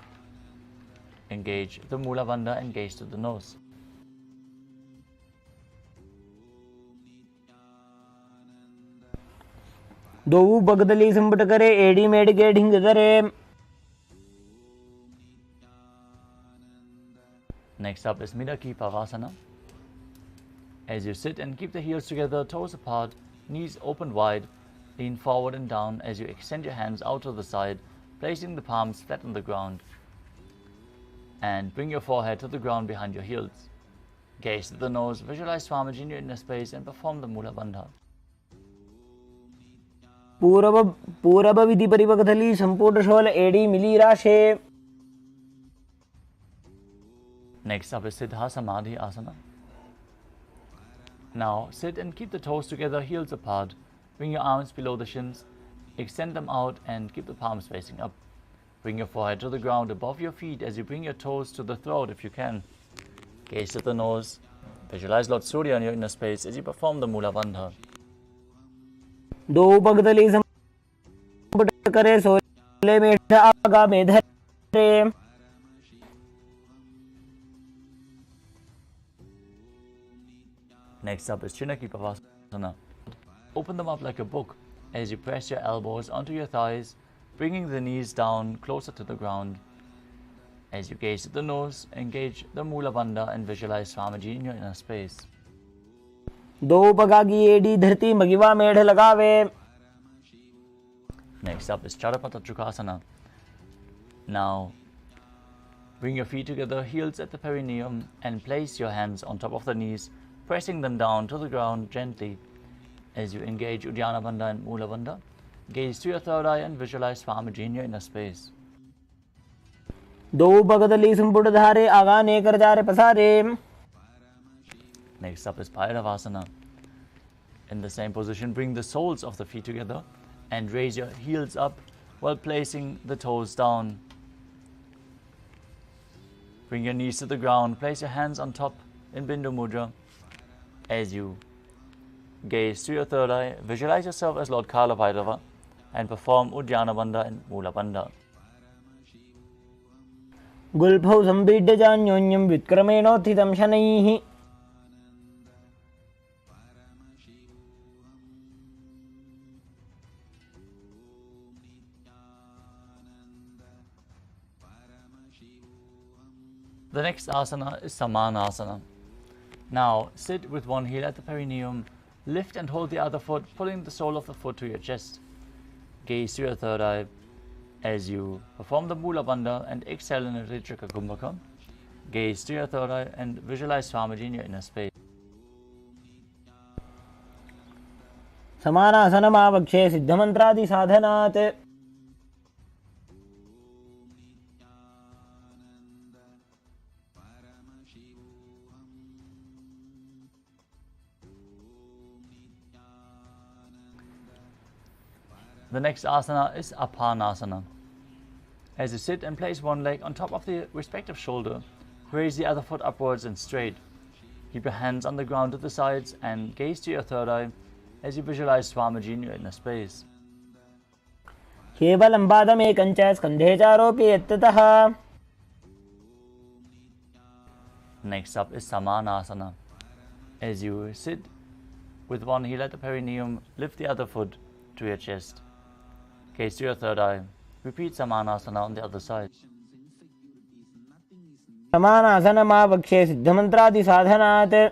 Engage the Mula Bandha and gaze to the nose. दो बगदली संबट करे AD made के ढिंग करे. Next up is Midaki Pavasana. As you sit and keep the heels together, toes apart, knees open wide, lean forward and down as you extend your hands out to the side, placing the palms flat on the ground. And bring your forehead to the ground behind your heels. Gaze at the nose, visualize Swamiji in your inner space and perform the Mula Bandha. पूरब विधि परिवकथली संपूर्ण शोल एडी मिली राशे. Next up is Siddha Samadhi Asana. Now sit and keep the toes together, heels apart. Bring your arms below the shins, extend them out and keep the palms facing up. Bring your forehead to the ground above your feet as you bring your toes to the throat if you can. Gaze at the nose. Visualize Lord Surya in your inner space as you perform the Mula Bandha. दो बगदली संबट करे सोले मेढ आगा में धरे. Next up is Chinaki Pavasana. Open them up like a book as you press your elbows onto your thighs, bringing the knees down closer to the ground. As you gaze at the nose, engage the Mula Bandha and visualize Swamiji in your inner space. दो पगागी AD धरती मगिवा मेढ़ लगावे. Next up is Charapata Trikonasana. Now, bring your feet together, heels at the perineum, and place your hands on top of the knees, pressing them down to the ground gently. As you engage Uddiyana Bandha and Mula Bandha, gaze to your third eye and visualize Swamiji in your inner space. दो पगदली संपुट धारे आगाने कर जा रे पसारे. Next up is Bhairavasana. In the same position, bring the soles of the feet together and raise your heels up while placing the toes down. Bring your knees to the ground, place your hands on top in Bindu Mudra. As you gaze to your third eye, visualize yourself as Lord Kala Bhairava and perform Uddiyana Bandha and Mula Bandha. गुल्फौ संपीड्य जान्योन्यं व्युत्क्रमेणोत्थितं शनैः. The next asana is Samanasana. Now, sit with one heel at the perineum, lift and hold the other foot, pulling the sole of the foot to your chest. Gaze to your third eye as you perform the Mula Bandha and exhale in a Ritrika Kumbhaka. Gaze to your third eye and visualize Swamiji in your inner space. समानासनमावक्षे सिद्धमन्त्रादि साधनात्. The next asana is Apanasana. As you sit and place one leg on top of the respective shoulder, raise the other foot upwards and straight. Keep your hands on the ground to the sides and gaze to your third eye as you visualize Swamiji in your inner space. केवलं पादमेकं च स्कन्धे चारोप्य यत्ततः. Next up is Samanasana. As you sit with one heel at the perineum, lift the other foot to your chest. Gaze to your third eye. Repeat Samanasana on the other side. समानासनमावक्षे सिद्धमन्त्रादि साधनात्.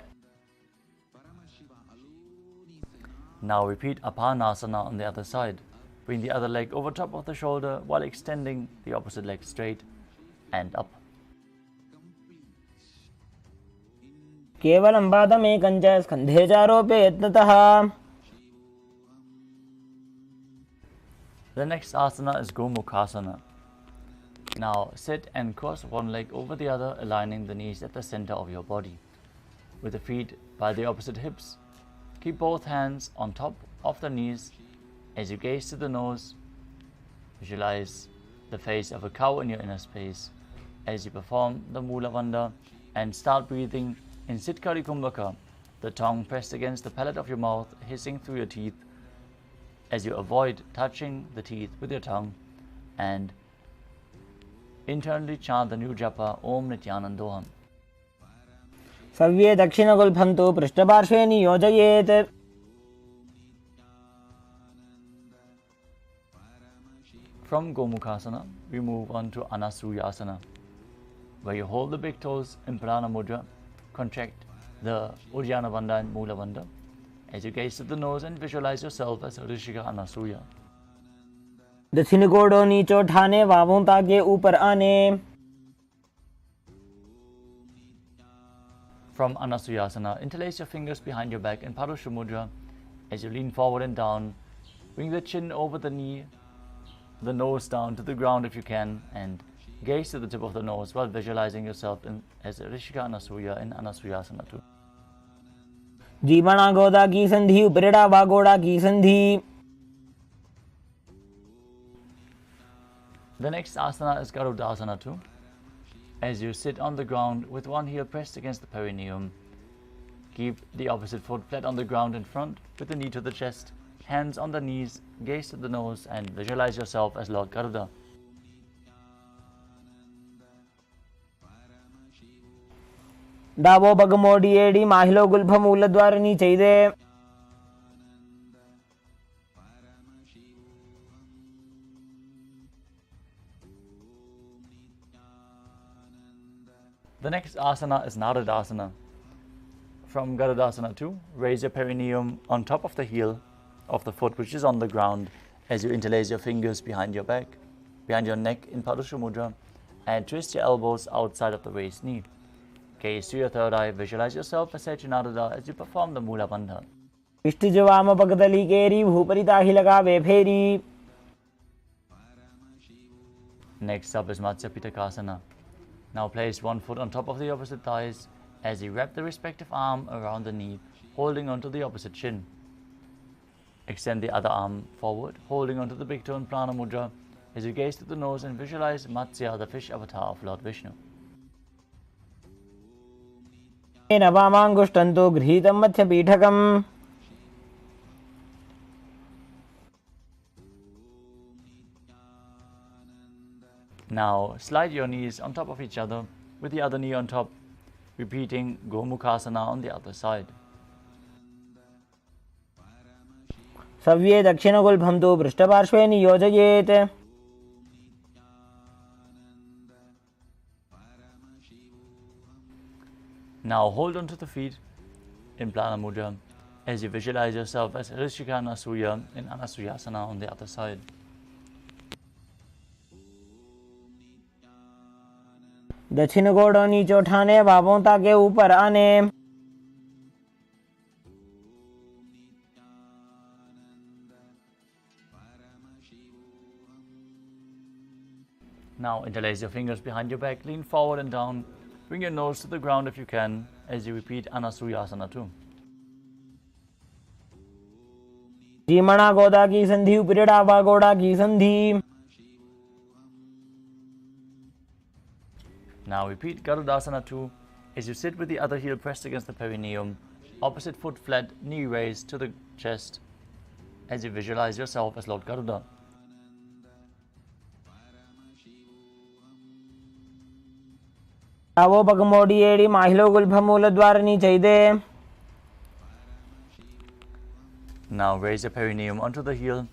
Now repeat Apanasana on the other side. Bring the other leg over top of the shoulder while extending the opposite leg straight and up. केवलं पादमेकं च स्कन्धे चारोप्य यत्नतः. The next asana is Gomukhasana. Now sit and cross one leg over the other, aligning the knees at the center of your body. With the feet by the opposite hips, keep both hands on top of the knees. As you gaze to the nose, visualize the face of a cow in your inner space. As you perform the Mula Bandha and start breathing in Sitkari Kumbhaka, the tongue pressed against the palate of your mouth, hissing through your teeth, as you avoid touching the teeth with your tongue, and internally chant the new japa Om Nithyanandoham. सव्ये दक्षिणगुल्फं तु पृष्ठपार्श्वे नियोजयेत्. From Gomukhasana, we move on to Anasuyasana, where you hold the big toes in Prana Mudra, contract the Uddiyana Bandha and Mula Bandha, as you gaze to the nose and visualize yourself as Rishika Anasuya. दक्षिण कोड़ो नीचो ठाने वावों ताके ऊपर आने. From Anasuyasana, interlace your fingers behind your back in Parusha Mudra. As you lean forward and down, bring the chin over the knee, the nose down to the ground if you can, and gaze to the tip of the nose while visualizing yourself as Rishika Anasuya in Anasuyasana too. जीवना गोदा की संधि उपरेड़ा वागोड़ा की संधि. The next asana is Garudasana too. As you sit on the ground with one heel pressed against the perineum, keep the opposite foot flat on the ground in front with the knee to the chest, hands on the knees, gaze to the nose and visualize yourself as Lord Garuda. डाबो बगमोडी एडी माहिलो गुल्फ मूलद्वार नीचैदे. The next asana is Naradasana. From Garudasana 2, raise your perineum on top of the heel of the foot which is on the ground as you interlace your fingers behind your back, behind your neck in Padusha Mudra, and twist your elbows outside of the waist knee. Gaze to your third eye, visualize yourself as Sechinadada as you perform the Mula Bandha. इष्टिज वाम पगदली केरी भूपरिताहि लगावे फेरी. Next up is Matsya Pitakasana. Now place one foot on top of the opposite thighs as you wrap the respective arm around the knee, holding onto the opposite shin. Extend the other arm forward, holding onto the big toe in Prana Mudra as you gaze to the nose and visualize Matsya, the fish avatar of Lord Vishnu. नवामाङ्गुष्टन्तो गृहीतं मत्स्यपीठकम्. Now slide your knees on top of each other with the other knee on top, repeating Gomukhasana on the other side. सव्ये दक्षिणगुल्भं तु पृष्ठपार्श्वे नियोजयेत्. Now hold onto the feet in Plana Mudra as you visualize yourself as Rishika Anasuya in Anasuyasana on the other side. दक्षिण गोड़ नीचे उठाने, बाहों ताके ऊपर आने. Now interlace your fingers behind your back, lean forward and down. Bring your nose to the ground if you can as you repeat Anasuyasana too. जीमणा गोदा की संधि उपरिडावा गोड़ा की संधि. Now repeat Garudasana 2 as you sit with the other heel pressed against the perineum, opposite foot flat, knee raised to the chest as you visualize yourself as Lord Garuda. आवो पगमोडी AD माहिलो गुल्भमूल द्वारनी चाहिए. Now raise your perineum onto the heel,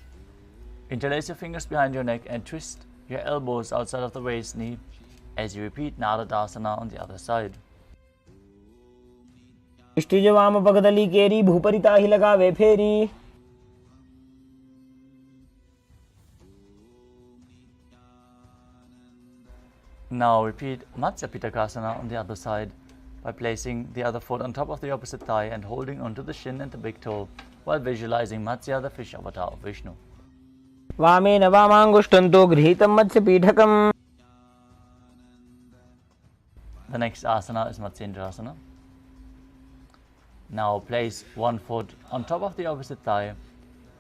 interlace your fingers behind your neck and twist your elbows outside of the waist knee as you repeat Naradasana on the other side. इष्टिज वाम पगदली केरी भूपरिताहि लगावे फेरी. Now repeat Matsya Pitakasana on the other side by placing the other foot on top of the opposite thigh and holding onto the shin and the big toe while visualizing Matsya, the fish avatar of Vishnu. वामेन वामाङ्गुष्टन्तो गृहीतं मत्स्यपीठकम्. The next asana is Matsyendrasana. Now place one foot on top of the opposite thigh,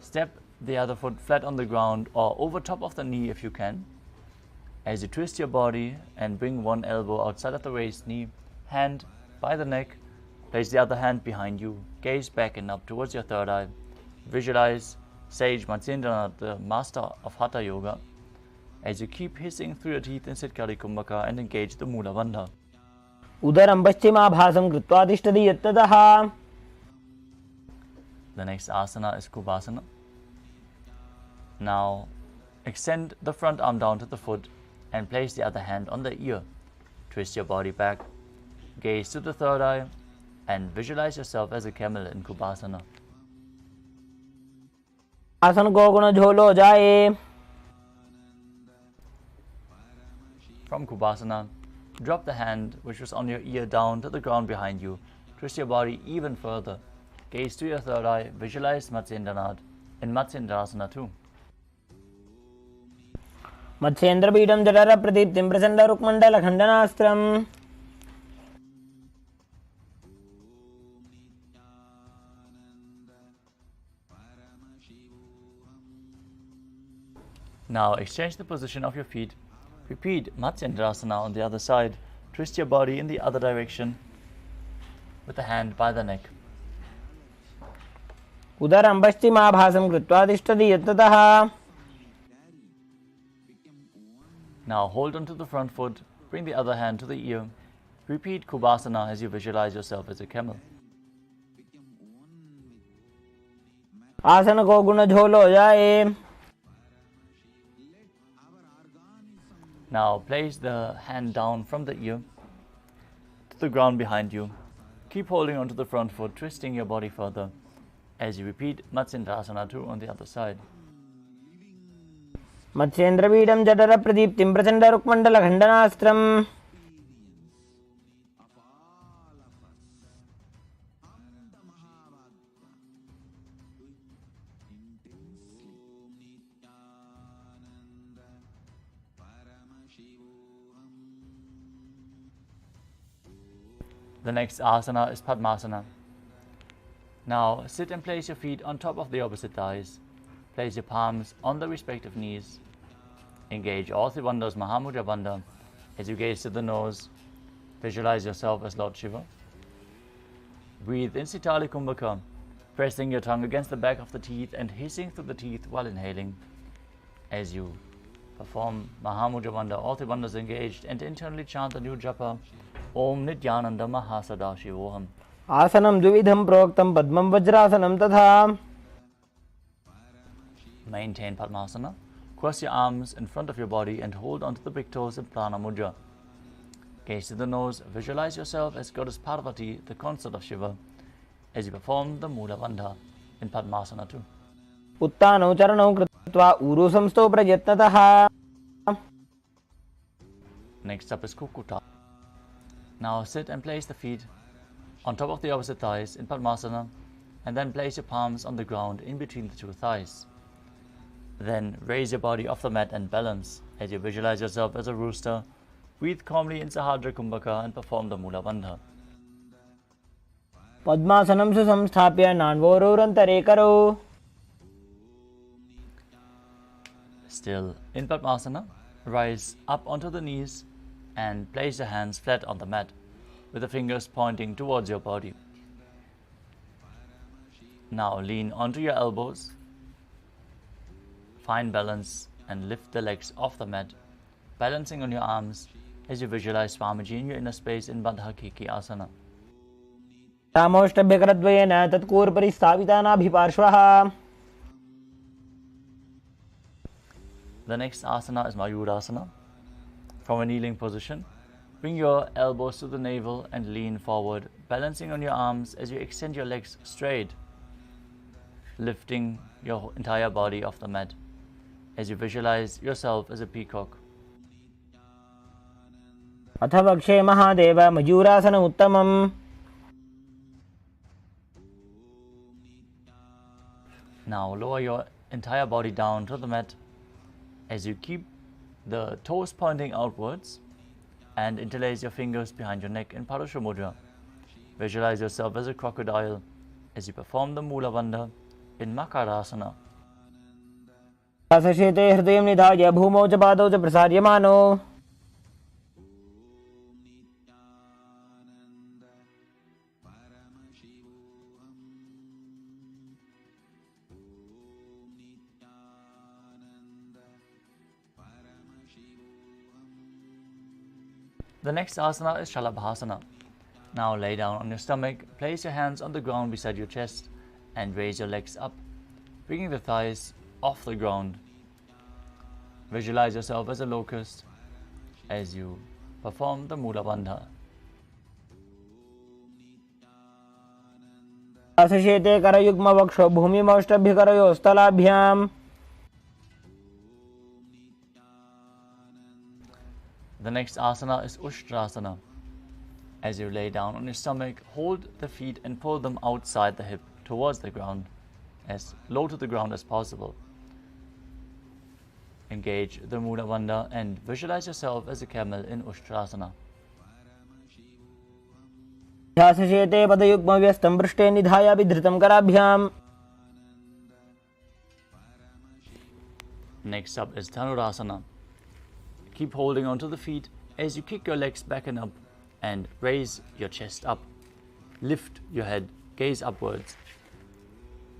step the other foot flat on the ground or over top of the knee if you can. As you twist your body and bring one elbow outside of the waist knee, hand by the neck, place the other hand behind you, gaze back and up towards your third eye. Visualize Sage Matsyendranath, the master of Hatha Yoga, as you keep hissing through your teeth in Sitkari Kumbhaka and engage the Mula Bandha. उदरं पश्चिमाभासं कृत्वा तिष्ठति यत्ततः. The next asana is Kubhasana. Now extend the front arm down to the foot and place the other hand on the ear. Twist your body back, gaze to the third eye, and visualize yourself as a camel in Kubhasana. आसन को गुण झोलो जाए. From Kubhasana, drop the hand which was on your ear down to the ground behind you. Twist your body even further. Gaze to your third eye, visualize Matsyendranath in Matsyendrasana 2. मत्स्येन्द्रपीठं जठर प्रदीप्तिं Prachanda रुक्मण्डल खण्डनास्त्रम्. Now exchange the position of your feet. Repeat Matsyendrasana on the other side. Twist your body in the other direction with the hand by the neck. उदरं पश्चिमाभासं कृत्वा तिष्ठति यत्ततः. Now hold onto the front foot, bring the other hand to the ear. Repeat Kubhasana as you visualize yourself as a camel. आसन को गुण झोलो जाए. Now place the hand down from the ear the ground behind you. Keep holding onto the front foot, twisting your body further as you repeat Matsyendrasana 2 on the other side. मत्स्येन्द्रवीडं जठर प्रदीप्तिं Prachanda रुक्मण्डल खण्डनास्त्रम् The next asana is Padmasana. Now sit and place your feet on top of the opposite thighs. Place your palms on the respective knees. Engage all three bandhas Mahamudra Bandha as you gaze to the nose. Visualize yourself as Lord Shiva. Breathe in Sitali Kumbhaka, pressing your tongue against the back of the teeth and hissing through the teeth while inhaling. As you perform Mahamudra Bandha, all three bandhas engaged, and internally chant the new japa Om Nithyananda Paramashivam. आसनं द्विविधं प्रोक्तं पद्मं वज्रासनं तथा. Maintain Padmasana. Cross your arms in front of your body and hold onto the big toes in Prana Mudra. Gaze to the nose. Visualize yourself as Goddess Parvati, the consort of Shiva, as you perform the Mula Bandha in Padmasana 2. उत्तानौ चरणौ कृत्वा ऊरू संस्थौ प्रयत्नतः. Next up is Kukuta. Now sit and place the feet on top of the opposite thighs in Padmasana, and then place your palms on the ground in between the two thighs. Then raise your body off the mat and balance as you visualize yourself as a rooster. Breathe calmly in Sahadra Kumbhaka and perform the Mula Bandha. पद्मासनं सुसंस्थाप्य नान्वोरोरन्तरे करौ. Still in Padmasana, rise up onto the knees and place your hands flat on the mat with the fingers pointing towards your body. Now lean onto your elbows, find balance and lift the legs off the mat, balancing on your arms as you visualize Swamiji in your inner space in Bandha Kiki Asana. रामोष्टभ्यकरद्वयेन तत्कूर्परिस्थापितानाभिपार्श्वः. The next asana is Mayurasana. From a kneeling position, bring your elbows to the navel and lean forward, balancing on your arms as you extend your legs straight, lifting your entire body off the mat as you visualize yourself as a peacock. अथ वक्षे महादेव मयूरासनम् उत्तमम्. Now lower your entire body down to the mat as you keep the toes pointing outwards and interlace your fingers behind your neck in Parusha Mudra. Visualize yourself as a crocodile as you perform the Mula Bandha in Makarasana. सशेते हृदयं निधाय भूमौ च पादौ च प्रसार्यमानो. The next asana is Shalabhasana. Now lay down on your stomach, place your hands on the ground beside your chest and raise your legs up, bringing the thighs off the ground. Visualize yourself as a locust as you perform the Mula Bandha. सशेते करयुग्मवक्षो भूमिमौष्टभ्यकरयोस्तलाभ्याम्. The next asana is Ushtrasana. As you lay down on your stomach, hold the feet and pull them outside the hip towards the ground, as low to the ground as possible. Engage the Mula Bandha and visualize yourself as a camel in Ushtrasana. सशेते पदयुग्मव्यस्तं पृष्ठे निधाय विधृतं कराभ्याम्. Next up is Dhanurasana. Keep holding onto the feet as you kick your legs back and up and raise your chest up. Lift your head, gaze upwards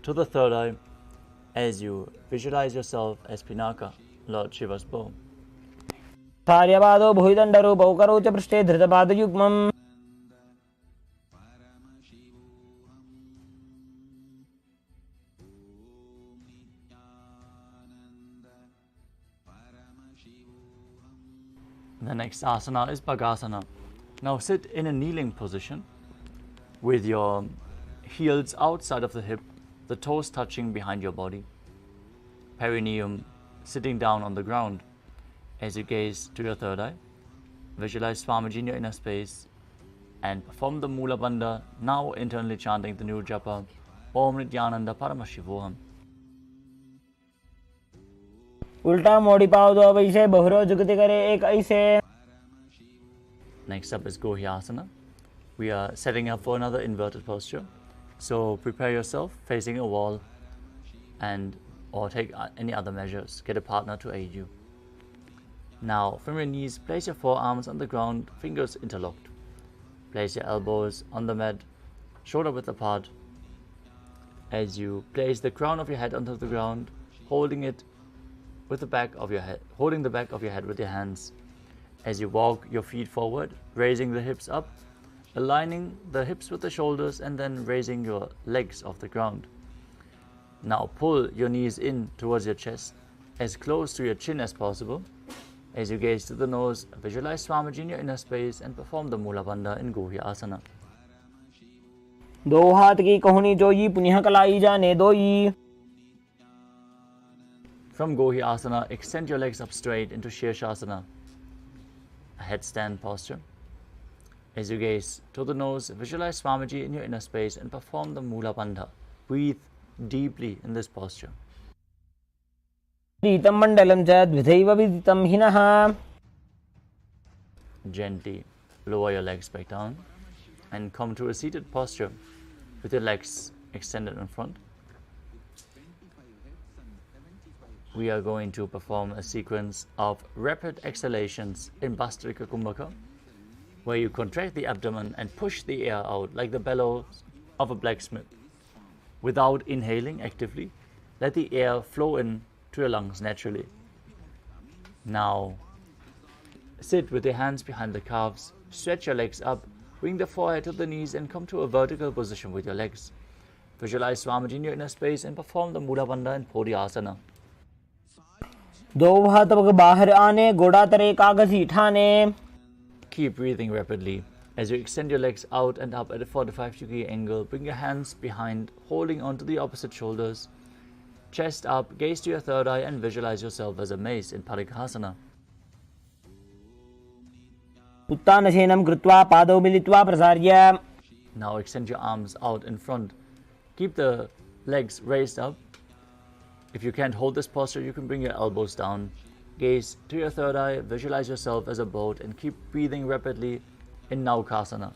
to the third eye as you visualize yourself as Pinaka, Lord Shiva's bow. सार्यपादौ भुविदण्डरूपौ करौ च पृष्ठे धृतपादयुग्मम्. The next asana is Bhagasana. Now sit in a kneeling position with your heels outside of the hip, the toes touching behind your body, perineum sitting down on the ground. As you gaze to your third eye, visualize Swamiji in your inner space and perform the Mula Bandha, now internally chanting the new japa, Om Nithyananda Paramashivoham. उल्टा मोड़ी पाव दो अब ऐसे बहुरो जुगति करे एक ऐसे. Next up is Gohyasana. We are setting up for another inverted posture. So prepare yourself facing a wall and or take any other measures. Get a partner to aid you. Now from your knees, place your forearms on the ground, fingers interlocked. Place your elbows on the mat, shoulder width apart. As you place the crown of your head onto the ground, holding the back of your head with your hands. As you walk your feet forward, raising the hips up, aligning the hips with the shoulders, and then raising your legs off the ground. Now pull your knees in towards your chest, as close to your chin as possible. As you gaze to the nose, visualize Swamiji in your inner space and perform the Mula Bandha in Gohyasana. दो हाथ की कोहनी जोई पुनः कलाई जाने दोई. From Gohyasana, extend your legs up straight into Shirshasana, a headstand posture. As you gaze to the nose, visualize Swamiji in your inner space and perform the Mula Bandha. Breathe deeply in this posture. Ditam mandalam cha dvidhaiva viditam hinah. Gently lower your legs back down and come to a seated posture with your legs extended in front. We are going to perform a sequence of rapid exhalations in Bastrika Kumbhaka, where you contract the abdomen and push the air out like the bellows of a blacksmith. Without inhaling actively, let the air flow in to your lungs naturally. Now, sit with your hands behind the calves, stretch your legs up, bring the forehead to the knees and come to a vertical position with your legs. Visualize Swamiji in your inner space and perform the Mula Bandha in Podhyasana. दो हाथ पग बाहर आने गोड़ा तरे कागजी ठाने. Keep breathing rapidly. As you extend your legs out and up at a 45-degree angle, bring your hands behind, holding onto the opposite shoulders. Chest up, gaze to your third eye and visualize yourself as a mace in Parighasana. उत्तानशयनं कृत्वा पादौ मिलित्वा प्रसार्य. Now extend your arms out in front. Keep the legs raised up. If you can't hold this posture, you can bring your elbows down. Gaze to your third eye, visualize yourself as a boat and keep breathing rapidly in Naukasana.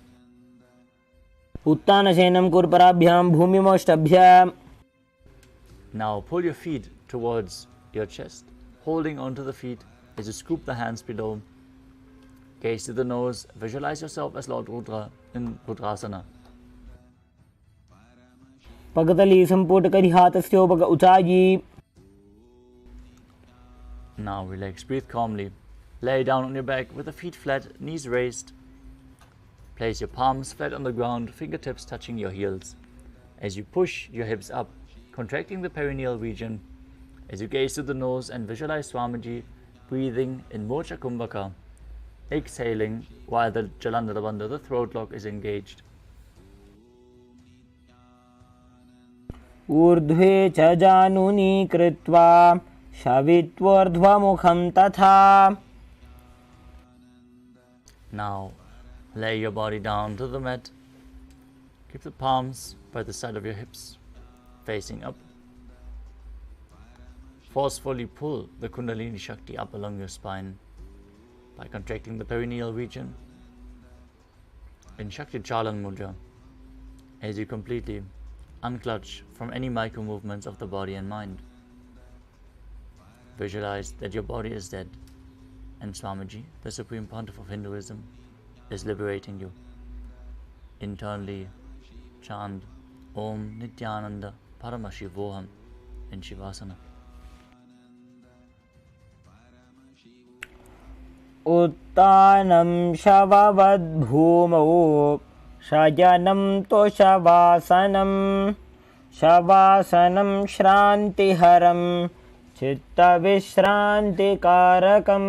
उत्तानशयनं कुर्पराभ्यां भूमिमोष्टभ्यां. Now pull your feet towards your chest, holding onto the feet as you scoop the hands below. Gaze to the nose, visualize yourself as Lord Rudra in Rudrasana. पगतली संपुट करी हाथस्यो पग ऊंचाई. Now relax, breathe calmly. Lay down on your back with the feet flat, knees raised. Place your palms flat on the ground, fingertips touching your heels. As you push your hips up, contracting the perineal region. As you gaze to the nose and visualize Swamiji breathing in Mocha Kumbhaka. Exhaling while the Jalandhara Bandha, the throat lock, is engaged. ऊर्ध्वे च जानुनी कृत्वा शवित्वोर्ध्वमुखं तथा. Now lay your body down to the mat. Keep the palms by the side of your hips, facing up. Forcefully pull the Kundalini Shakti up along your spine by contracting the perineal region in Shakti Chalan Mudra. As you completely unclutch from any micro movements of the body and mind. Visualize that your body is dead and Swamiji, the Supreme Pontiff of Hinduism, is liberating you. Internally chant Om Nithyananda Paramashivoham in Shivasana. उत्तानं शववद्भूमौ शयनं तोषवासनं. शवासनं श्रान्तिहरं चित्तविश्रान्तिकारकम्.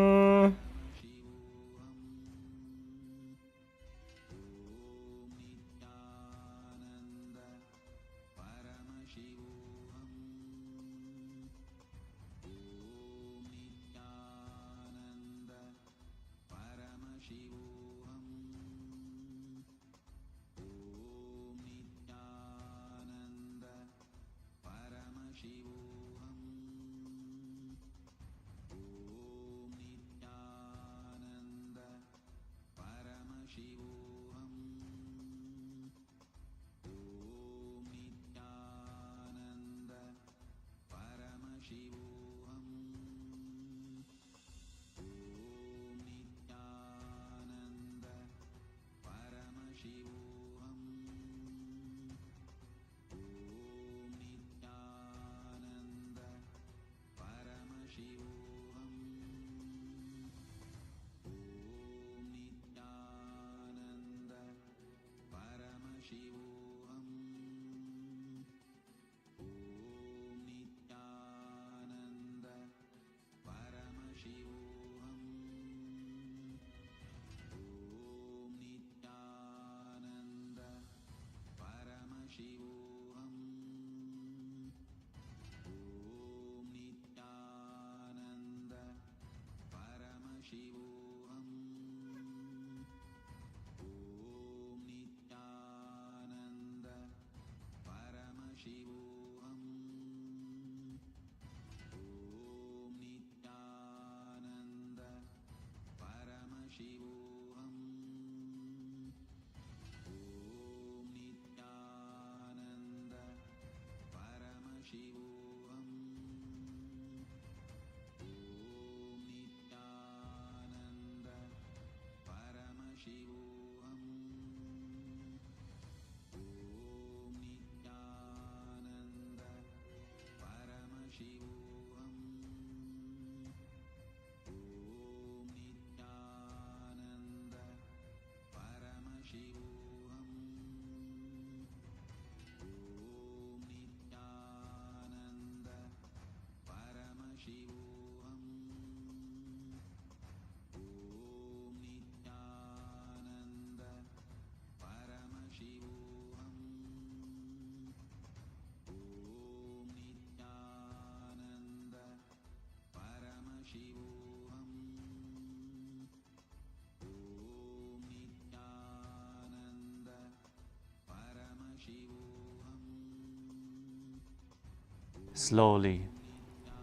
Slowly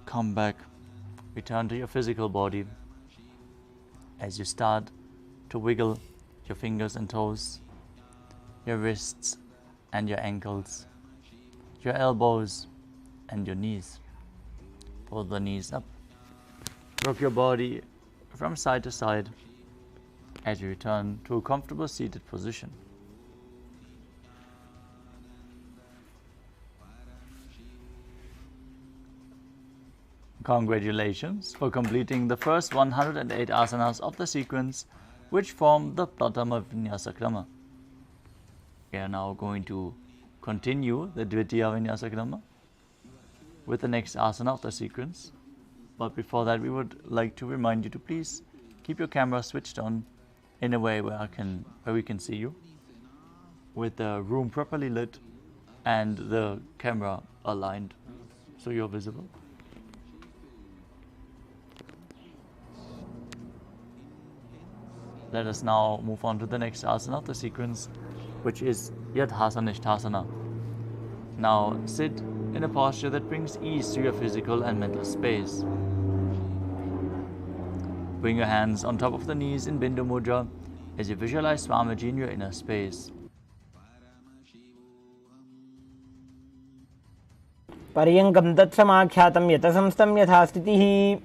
come back, return to your physical body as you start to wiggle your fingers and toes, your wrists and your ankles, your elbows and your knees. Pull the knees up, rock your body from side to side as you return to a comfortable seated position. Congratulations for completing the first 108 asanas of the sequence, which form the Pratama Vinyasa Krama. We are now going to continue the Dvitiya Vinyasa Krama with the next asana of the sequence. But before that, we would like to remind you to please keep your camera switched on in a way where we can see you, with the room properly lit and the camera aligned so you're visible. Let us now move on to the next asana of the sequence, which is Yadhasanishthasana. Now sit in a posture that brings ease to your physical and mental space. Bring your hands on top of the knees in Bindu Mudra as you visualize Swamiji in your inner space. पर्यङ्कं तत्समाख्यातं यतसंस्थं यथा स्थितिः.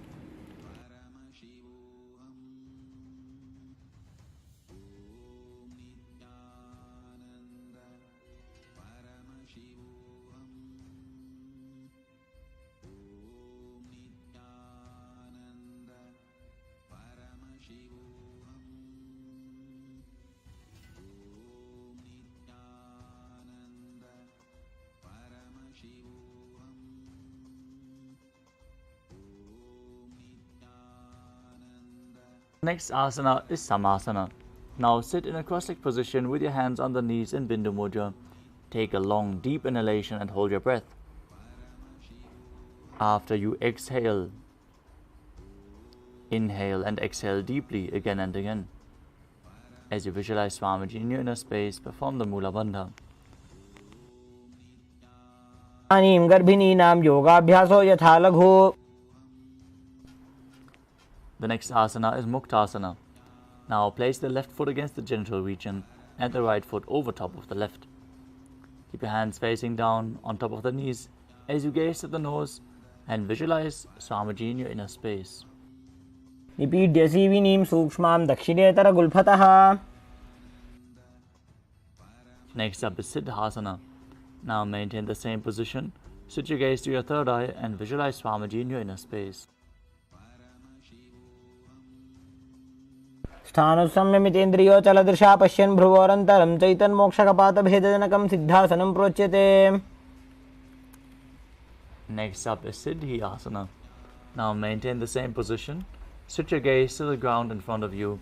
Next asana is Samasana. Now sit in a cross-legged position with your hands on the knees in Bindu Mudra. Take a long, deep inhalation and hold your breath. After you exhale, inhale and exhale deeply again and again. As you visualize Swamiji in your inner space, perform the Mula Bandha. इदानीं गर्भिणीनां योगाभ्यासो यथा लघु. The next asana is Muktasana. Now place the left foot against the genital region and the right foot over top of the left. Keep your hands facing down on top of the knees as you gaze at the nose and visualize Swamiji in your inner space. निपीड्य सीविनीं सूक्ष्मां दक्षिणेतरगुल्फतः. Next up is Siddhasana. Now maintain the same position. Sit your gaze to your third eye and visualize Swamiji in your inner space. स्थाणुसंयमितेन्द्रियोचलदृशा पश्यन् भ्रुवोरन्तरं चैतन्मोक्षकपातभेदजनकं सिद्धासनं प्रोच्यते. Next up is Siddhyasana. Now maintain the same position. Sit your gaze to the ground in front of you.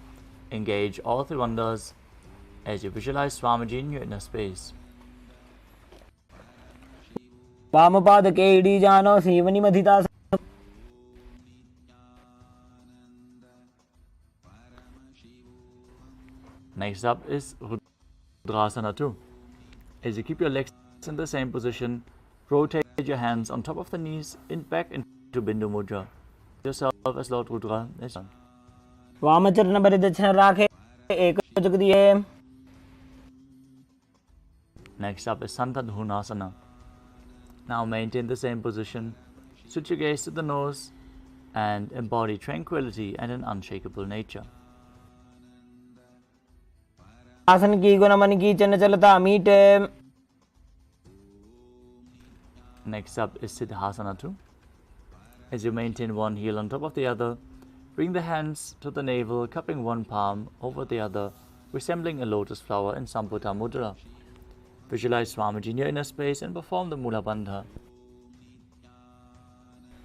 Engage all three wonders as you visualize Swamiji in your inner space. वामपादके इडीजानो सीवनिमधिता. Next up is Rudrasana 2. As you keep your legs in the same position, rotate your hands on top of the knees back into Bindu Mudra. Yourself as Lord Rudra is done. वामचरण परिदक्षिण राखे एकजुग दिए. Next up is Santadhunasana. Now maintain the same position. Switch your gaze to the nose and embody tranquility and an unshakable nature. आसन की गुण मन की चंचलता मीटे. Next up is Siddhasana 2. As you maintain one heel on top of the other, bring the hands to the navel, cupping one palm over the other, resembling a lotus flower in Samputa Mudra. Visualize Swamiji in your inner space and perform the Mula Bandha.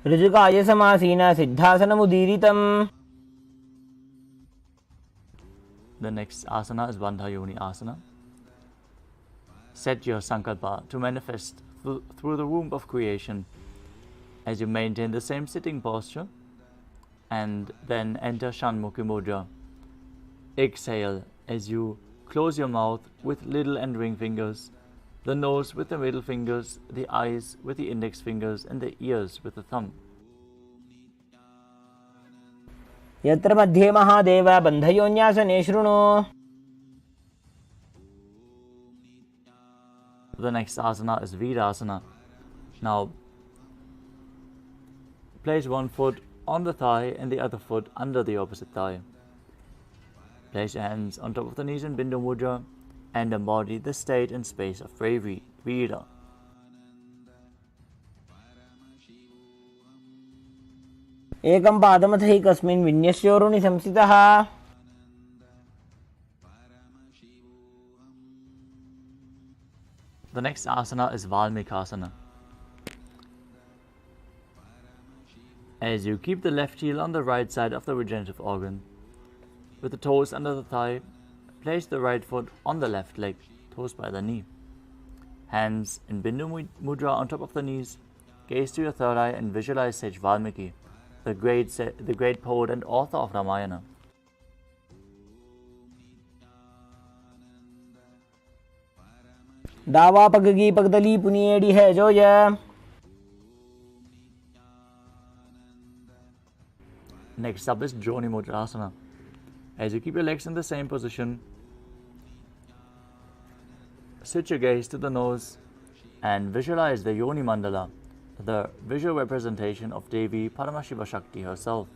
ऋजुकाय समासीन सिद्धासनमुदीरितम्. The next asana is Bandha Yoni Asana. Set your sankalpa to manifest through the womb of creation as you maintain the same sitting posture and then enter Shanmukhi Mudra. Exhale as you close your mouth with little and ring fingers, the nose with the middle fingers, the eyes with the index fingers, and the ears with the thumb. यत्र मध्ये महादेव बन्धयोन्यासने शृणु. The next asana is Virasana. Now, place one foot on the thigh and the other foot under the opposite thigh. Place your hands on top of the knees in Bindu Mudra and embody the state and space of bravery, Vira. एकं पादमथैकस्मिन् विन्यस्योरुणि संस्थितः. The next asana is Valmikasana. As you keep the left heel on the right side of the regenerative organ, with the toes under the thigh, place the right foot on the left leg, toes by the knee. Hands in Bindu Mudra on top of the knees, gaze to your third eye and visualize Sage Valmiki, the great poet and author of Ramayana. दावा पगगी पगदली पुनिएडी है जो ये. Next up is Joni Mudrasana. As you keep your legs in the same position, switch your gaze to the nose and visualize the Yoni Mandala, the visual representation of Devi Paramashiva Shakti herself.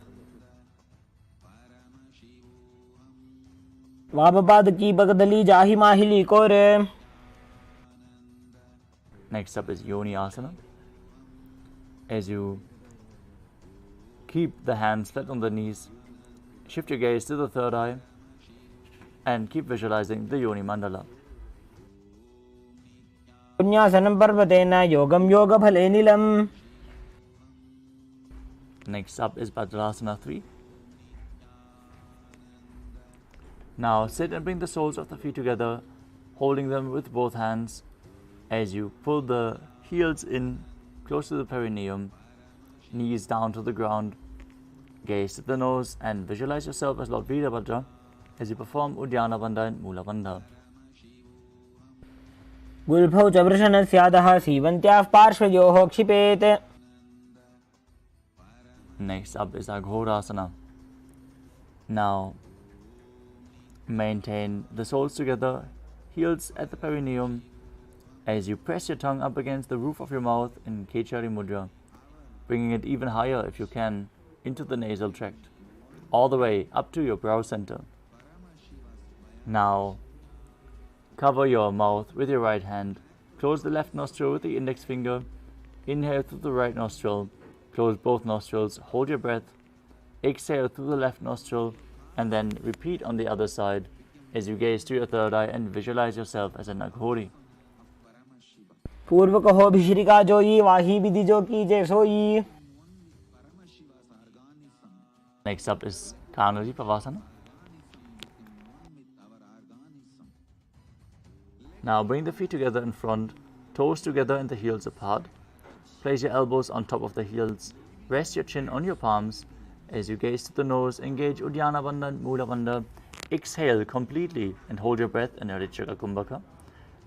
वामपाद की पगदली जाहि माहिली कोरे. Next up is Yoni Asana. As you keep the hands flat on the knees, shift your gaze to the third eye and keep visualizing the Yoni Mandala. पुण्यासनं पर्वतेन योगं योगफले नीलम्. Next up is Bhadrasana 3. Now sit and bring the soles of the feet together, holding them with both hands as you pull the heels in close to the perineum, knees down to the ground, gaze at the nose and visualize yourself as Lord Veerabhadra as you perform Uddiyana Bandha and Mula Bandha. गुल्फौ च वृषणस्यादः सीवन्त्याः पार्श्वयोः क्षिपेत्. Next up is Aghorasana. Now maintain the soles together, heels at the perineum, as you press your tongue up against the roof of your mouth in Kechari Mudra, bringing it even higher if you can into the nasal tract, all the way up to your brow center. Now cover your mouth with your right hand, close the left nostril with the index finger, inhale through the right nostril, close both nostrils, hold your breath, exhale through the left nostril, and then repeat on the other side as you gaze to your third eye and visualize yourself as an Aghori. पूर्व कहो भिश्रिका जोई वाही विधि जो की जय सोई. Next up is Kanari Pavasana. Now bring the feet together in front, toes together and the heels apart. Place your elbows on top of the heels. Rest your chin on your palms. As you gaze to the nose, engage Uddiyana Bandha and Mula Bandha. Exhale completely and hold your breath in Arichaka Kumbhaka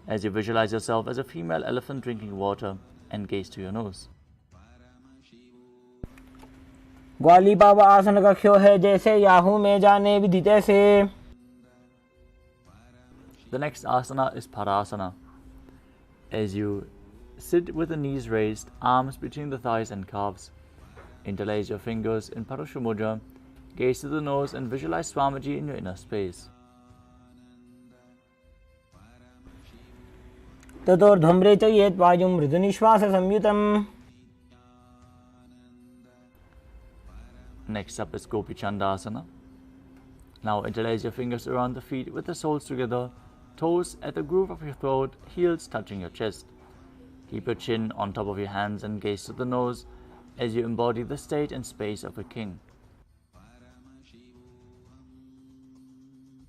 as you visualize yourself as a female elephant drinking water and gaze to your nose. ग्वाली बाबा आसन कख्यो है जैसे Yahoo में जाने विधि तैसे. The next asana is Parasana. As you Sit with the knees raised, arms between the thighs and calves. Interlace your fingers in Parashu Mudra. Gaze to the nose and visualize Swamiji in your inner space. ततोर्ध्वम्रे च येत् वायुं मृदुनिश्वाससंयुतम्. Next up is Gopi Chandasana. Now interlace your fingers around the feet with the soles together, toes at the groove of your throat, heels touching your chest. Keep your chin on top of your hands and gaze to the nose as you embody the state and space of a king.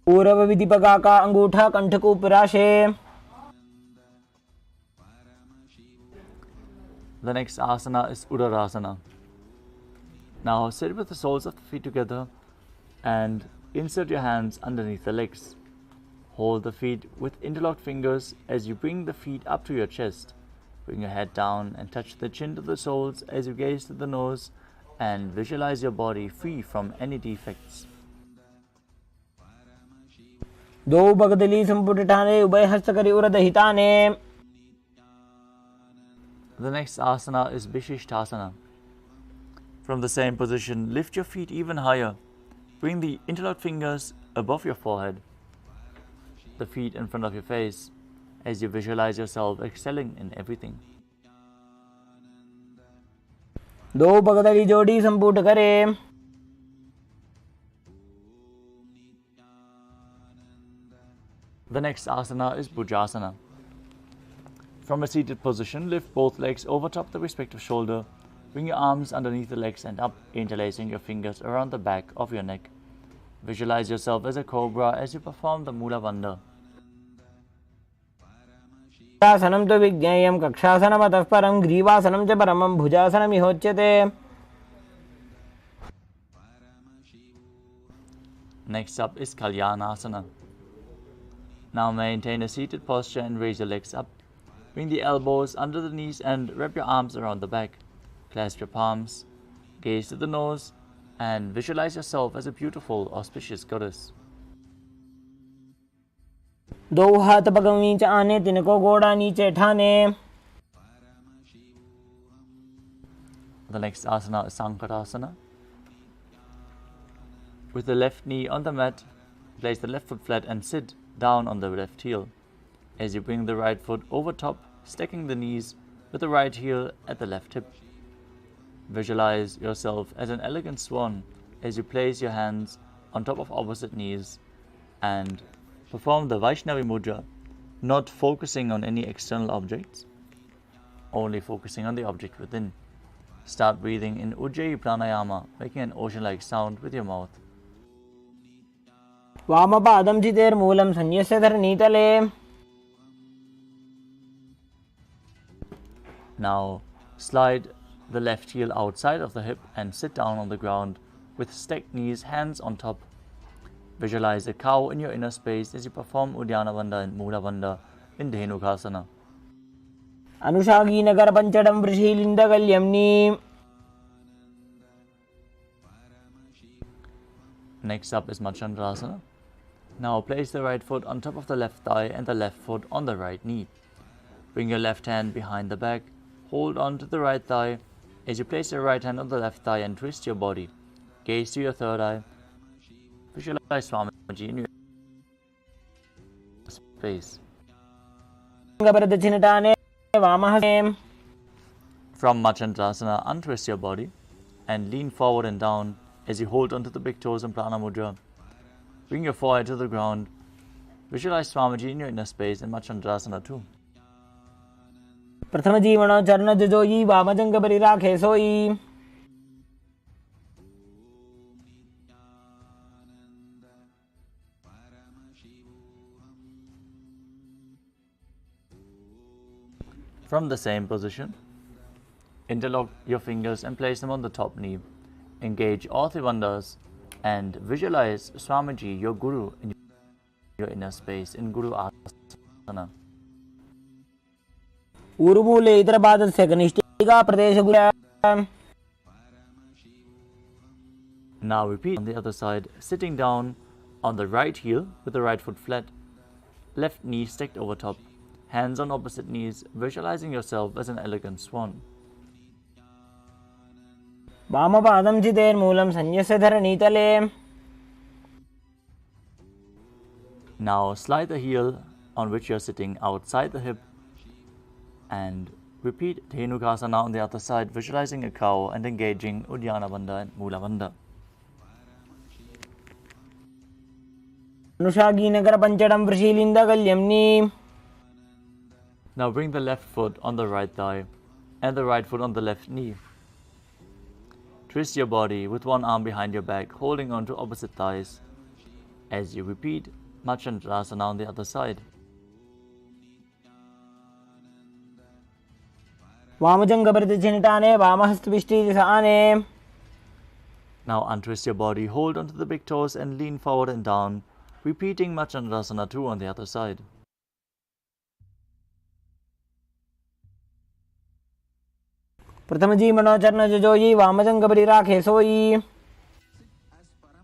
पूर्व विधिपगा का अंगूठा कंठ को उपराशे. The next asana is Uddarasana. Now sit with the soles of the feet together and insert your hands underneath the legs. Hold the feet with interlocked fingers as you bring the feet up to your chest. Bring your head down and touch the chin to the soles as you gaze to the nose and visualize your body free from any defects. दो बगदली संपुट ठाने उभय हस्त करी उरद हिताने. The next asana is Vishishtasana. From the same position, lift your feet even higher. Bring the interlocked fingers above your forehead, the feet in front of your face, as you visualize yourself excelling in everything. दो बगदली जोड़ी संपुट करे. The next asana is Bhujasana. From a seated position, lift both legs over top the respective shoulder. Bring your arms underneath the legs and up, interlacing your fingers around the back of your neck. Visualize yourself as a cobra as you perform the Mula Bandha. आसनं तो विज्ञेयं कक्षासनमतः परं ग्रीवासनं च परमं भुजासनमिहोच्यते. Next up is Kalyanasana. Now maintain a seated posture and raise your legs up. Bring the elbows under the knees and wrap your arms around the back. Clasp your palms, gaze to the nose, and visualize yourself as a beautiful, auspicious goddess. दो हाथ पगम नीचे आने, तिनको गोड़ा नीचे ठाने. The next asana is Sankarasana. With the left knee on the mat, place the left foot flat and sit down on the left heel. As you bring the right foot over top, stacking the knees with the right heel at the left hip. Visualize yourself as an elegant swan as you place your hands on top of opposite knees and perform the Vaishnavi Mudra, not focusing on any external objects, only focusing on the object within. Start breathing in Ujjayi Pranayama, making an ocean-like sound with your mouth. वामपादं चितेर्मूलं संन्यस्य धरणीतले. Now slide the left heel outside of the hip and sit down on the ground with stacked knees, hands on top. Visualize a cow in your inner space as you perform Udyana Bandha and Mula Bandha in Dhenukasana. अनुषागी Nagar पंचडं वृषीलिन्दगल्यम्नि. Next up is Machandrasana. Now place the right foot on top of the left thigh and the left foot on the right knee. Bring your left hand behind the back. Hold on to the right thigh as you place your right hand on the left thigh and twist your body. Gaze to your third eye. Visualize Swamiji in your space. From Machandrasana, untwist your body and lean forward and down as you hold onto the big toes in Prana Mudra. Bring your forehead to the ground. Visualize Swamiji in your inner space in Machandrasana too. प्रथम जीवनो चरण जोई वामजंग परिराखे सोई. From the same position, interlock your fingers and place them on the top knee. Engage all three bandhas and visualize Swamiji, your Guru, in your inner space in Guru Asana. ऊर्मूले इतरपादस्य कनिष्ठिका प्रदेशगुल्या. Now repeat on the other side, sitting down on the right heel with the right foot flat, left knee stacked over top, hands on opposite knees, visualizing yourself as an elegant swan. वामपादं चितेर्मूलं संन्यस्य धरणीतले. Now slide the heel on which you are sitting outside the hip and repeat Dhenukasana on the other side, visualizing a cow and engaging Uddiyana Bandha and Mula Bandha. अनुषागीनगर पंचडं वृषीलिन्दगल्यम्नि. Now bring the left foot on the right thigh and the right foot on the left knee. Twist your body with one arm behind your back, holding on to opposite thighs as you repeat Machandasana on the other side. वामजङ्घप्रतिचिनिटाने वामहस्तपिष्ठीदिशाने. Now untwist your body, hold onto the big toes and lean forward and down, repeating Machandasana 2 on the other side. प्रथमजी मनोचरण जजोयी वामजङ्घपरि राखे सोयी.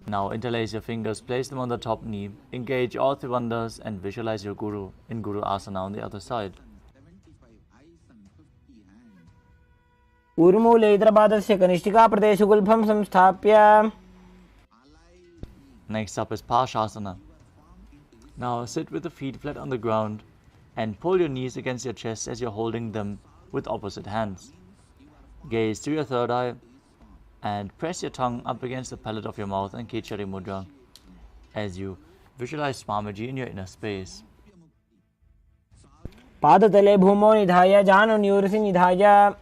Now interlace your fingers, place them on the top knee, engage all Tribandhas and visualize your Guru in Guru Asana on the other side. ऊर्मूले इतरपादस्य कनिष्ठिका प्रदेशगुल्फं संस्थाप्य. Next up is Parshasana. Now sit with the feet flat on the ground and pull your knees against your chest as you're holding them with opposite hands. Gaze to your third eye and press your tongue up against the palate of your mouth and Kichari Mudra as you visualize Swamiji in your inner space. पादतले भूमौ निधाय जानुन्यूरसि निधाय.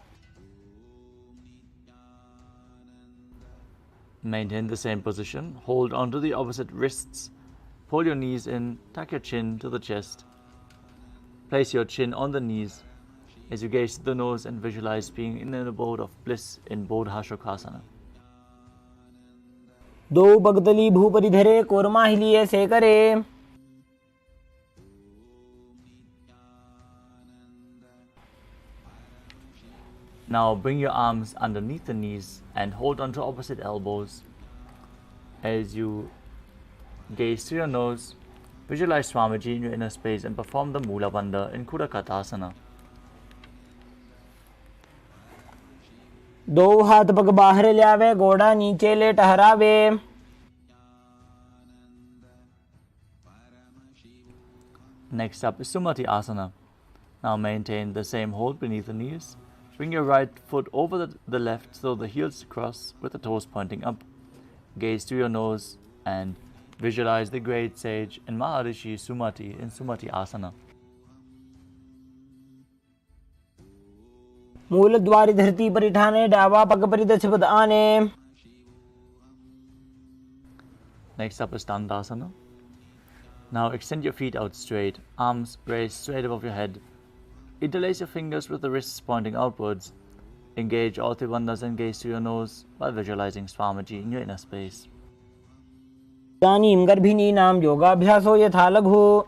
Maintain the same position, hold onto the opposite wrists, pull your knees in, tuck your chin to the chest. Place your chin on the knees as you gaze to the nose and visualize being in an abode of bliss in Bodhashokasana. दो बगदली भूपरिधरे कोरमाहिलिये सेकरे. Now bring your arms underneath the knees and hold onto opposite elbows. As you gaze through your nose, visualize Swamiji in your inner space and perform the Mula Bandha in Kudakatasana. दो हाथ पग बाहर ल्यावे गोड़ा नीचे ले टहरावे. Next up is Sumati Asana. Now maintain the same hold beneath the knees. Bring your right foot over the left so the heels cross with the toes pointing up. Gaze through your nose and visualize the great sage and Maharishi Sumati in Sumati Asana. मूलद्वारि धरती परिठाने डावा पग परिदक्षपद आने. Next up is Dandasana. Now extend your feet out straight, arms raised straight above your head. Interlace your fingers with the wrists pointing outwards. Engage all three bandhas and gaze to your nose while visualizing Swamiji in your inner space. इदानीं गर्भिणीनां योगाभ्यासो यथा लघु.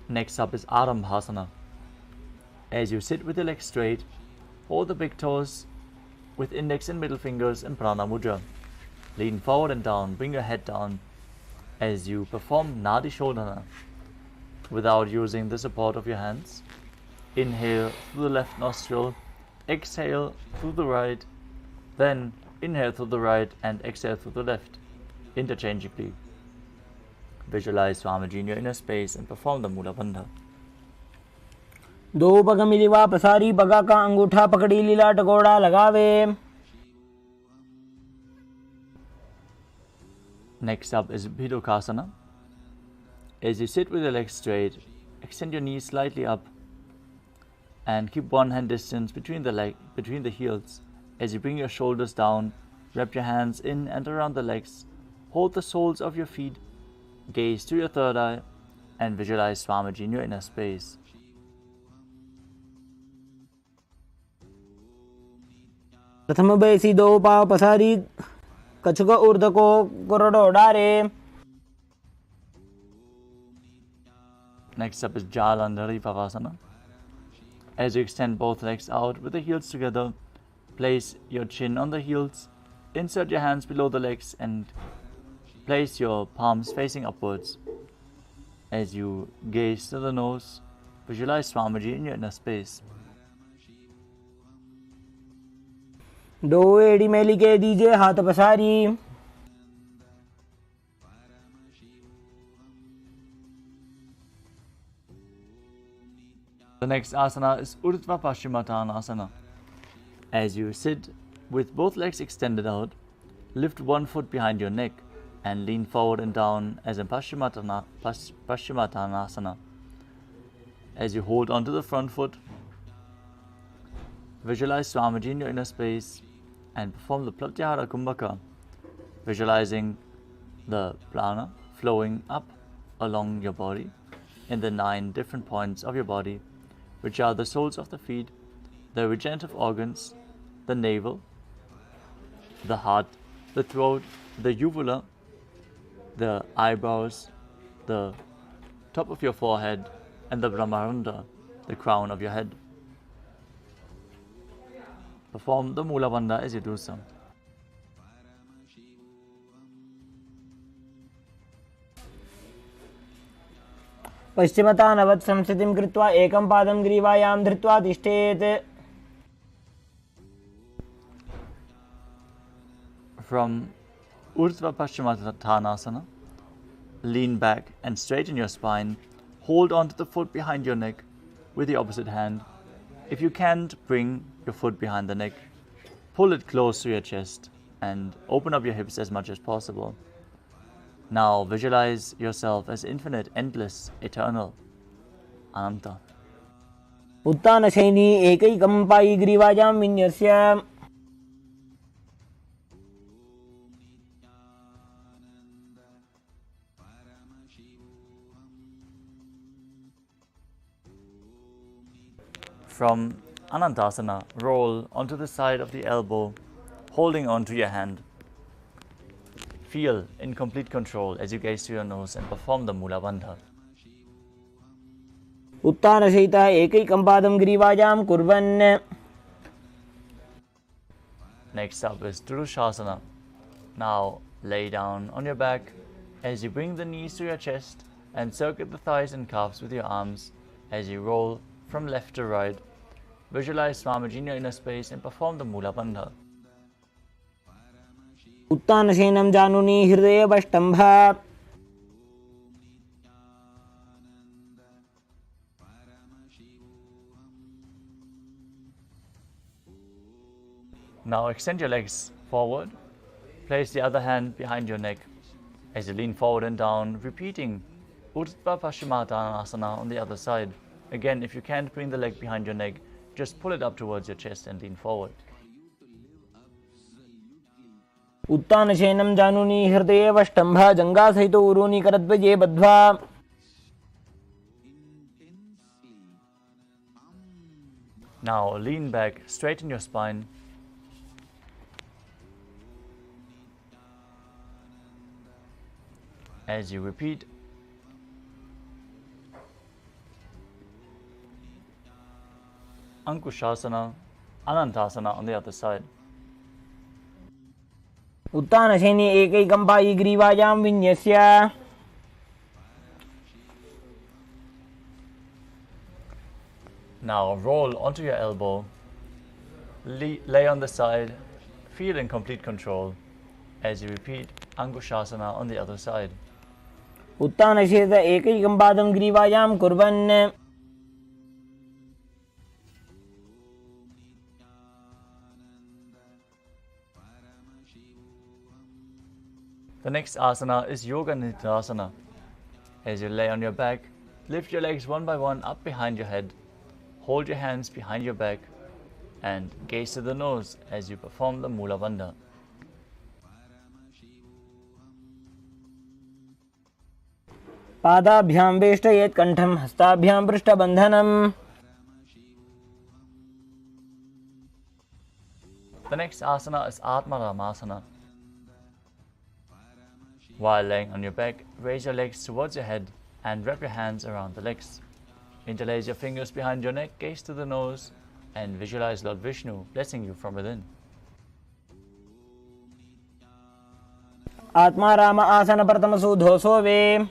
Next up is Arambhasana. As you sit with your legs straight, hold the big toes with index and middle fingers in Prana Mudra. Lean forward and down, bring your head down as you perform Nadi Shodhana without using the support of your hands. Inhale through the left nostril, exhale through the right, then inhale through the right and exhale through the left, interchangeably. Visualize Swamiji in your inner space and perform the Mula Bandha. दो पग मिलिवा पसारी पगा का अंगूठा पकड़ी लीला टकोड़ा लगावे. Next up is Bhidukasana. As you sit with your legs straight, extend your knees slightly up and keep one hand distance between the heels. As you bring your shoulders down, wrap your hands in and around the legs, hold the soles of your feet, gaze to your third eye and visualize Swamiji in your inner space. प्रथम बैसी दो पाव पसारी कछुक ऊर्ध को कोरडो डारे. Next up is Jalandhari Pavasana. As you extend both legs out with the heels together, place your chin on the heels, insert your hands below the legs and place your palms facing upwards. As you gaze to the nose, visualize Swamiji in your inner space. दो एड़ी में लिखे दीजिए हाथ पसारी. The next asana is Urdhva Paschimottanasana. As you sit with both legs extended out, lift one foot behind your neck and lean forward and down as in Paschimottanasana. As you hold onto the front foot, visualize Swamiji in your inner space and perform the Pratyahara Kumbhaka, visualizing the prana flowing up along your body in the 9 different points of your body, which are the soles of the feet, the regenerative organs, the navel, the heart, the throat, the uvula, the eyebrows, the top of your forehead, and the Brahmaranda, the crown of your head. Perform the Mula Bandha as you do so. पश्चिमतानवत् संस्थितिं कृत्वा एकं पादं ग्रीवायां धृत्वा तिष्ठेत्. From Urdhva Paschimottanasana, lean back and straighten your spine. Hold on to the foot behind your neck with the opposite hand. If you can't bring your foot behind the neck, pull it close to your chest and open up your hips as much as possible. Now visualize yourself as infinite, endless, eternal, Ananta. उत्तानशयनी एकैकं पायी ग्रीवायां विन्यस्य. From Anantasana, roll onto the side of the elbow, holding on to your hand. Feel in complete control as you gaze to your nose and perform the Mula Bandha. उत्तानशयितः एकैकं पादं ग्रीवायां कुर्वन्. Next up is Durushasana. Now lay down on your back as you bring the knees to your chest and circuit the thighs and calves with your arms as you roll from left to right. Visualize Swamiji in your inner space and perform the Mula Bandha. उत्तानशयनं जानुनी हृदयेऽवष्टम्भ. Now extend your legs forward. Place the other hand behind your neck as you lean forward and down, repeating Urdhva Paschimottanasana on the other side. Again, if you can't bring the leg behind your neck, just pull it up towards your chest and lean forward. उत्तानशयनं जानुनी हृदयेऽवष्टम्भ. जङ्घासहितो उरूनि करद्वये बद्ध्वा. Now lean back, straighten your spine. As you repeat Ankushasana, Anantasana on the other side. उत्तानशयनी एकैकं पायी ग्रीवायां विन्यस्य. Now roll onto your elbow, lay on the side, feel in complete control as you repeat Ankushasana on the other side. उत्तानशयितः एकैकं पादं ग्रीवायां कुर्वन्. The next asana is Yoga Nidasana. As you lay on your back, lift your legs one by one up behind your head. Hold your hands behind your back and gaze to the nose as you perform the Mula Bandha. पादाभ्यां वेष्टयेत् कण्ठं. हस्ताभ्यां पृष्ठबन्धनम्. The next asana is Atmaramasana. While laying on your back, raise your legs towards your head and wrap your hands around the legs. Interlace your fingers behind your neck, gaze to the nose, and visualize Lord Vishnu blessing you from within. आत्मा राम आसन प्रथम सुधो सोवे.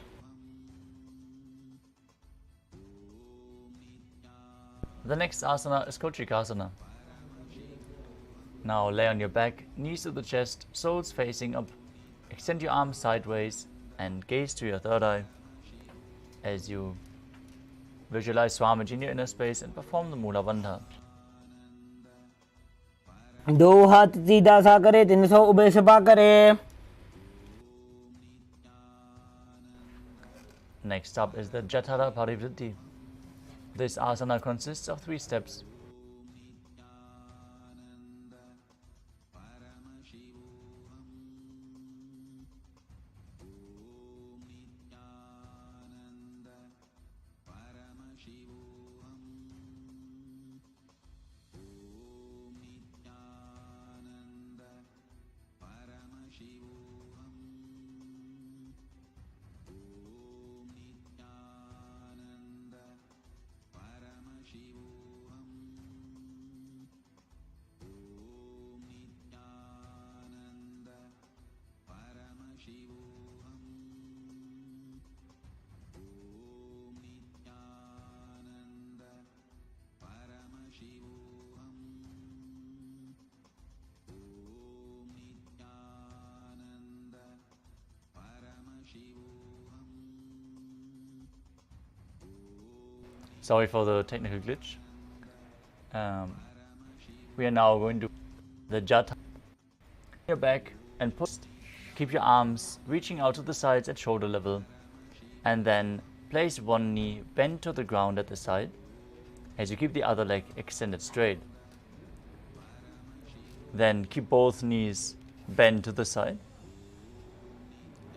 The next asana is Kochikasana. Now lay on your back, knees to the chest, soles facing up. Extend your arms sideways and gaze to your third eye as you visualize Swamiji in your inner space and perform the Mula Bandha. दो हाथ सीधा सा करे, 300 ube Sapa करे. Next up is the Jatara Parivritti. This asana consists of 3 steps. Sorry for the technical glitch. We are now going to the Jata. Your back and push. Keep your arms reaching out to the sides at shoulder level, and then place one knee bent to the ground at the side as you keep the other leg extended straight. Then keep both knees bent to the side,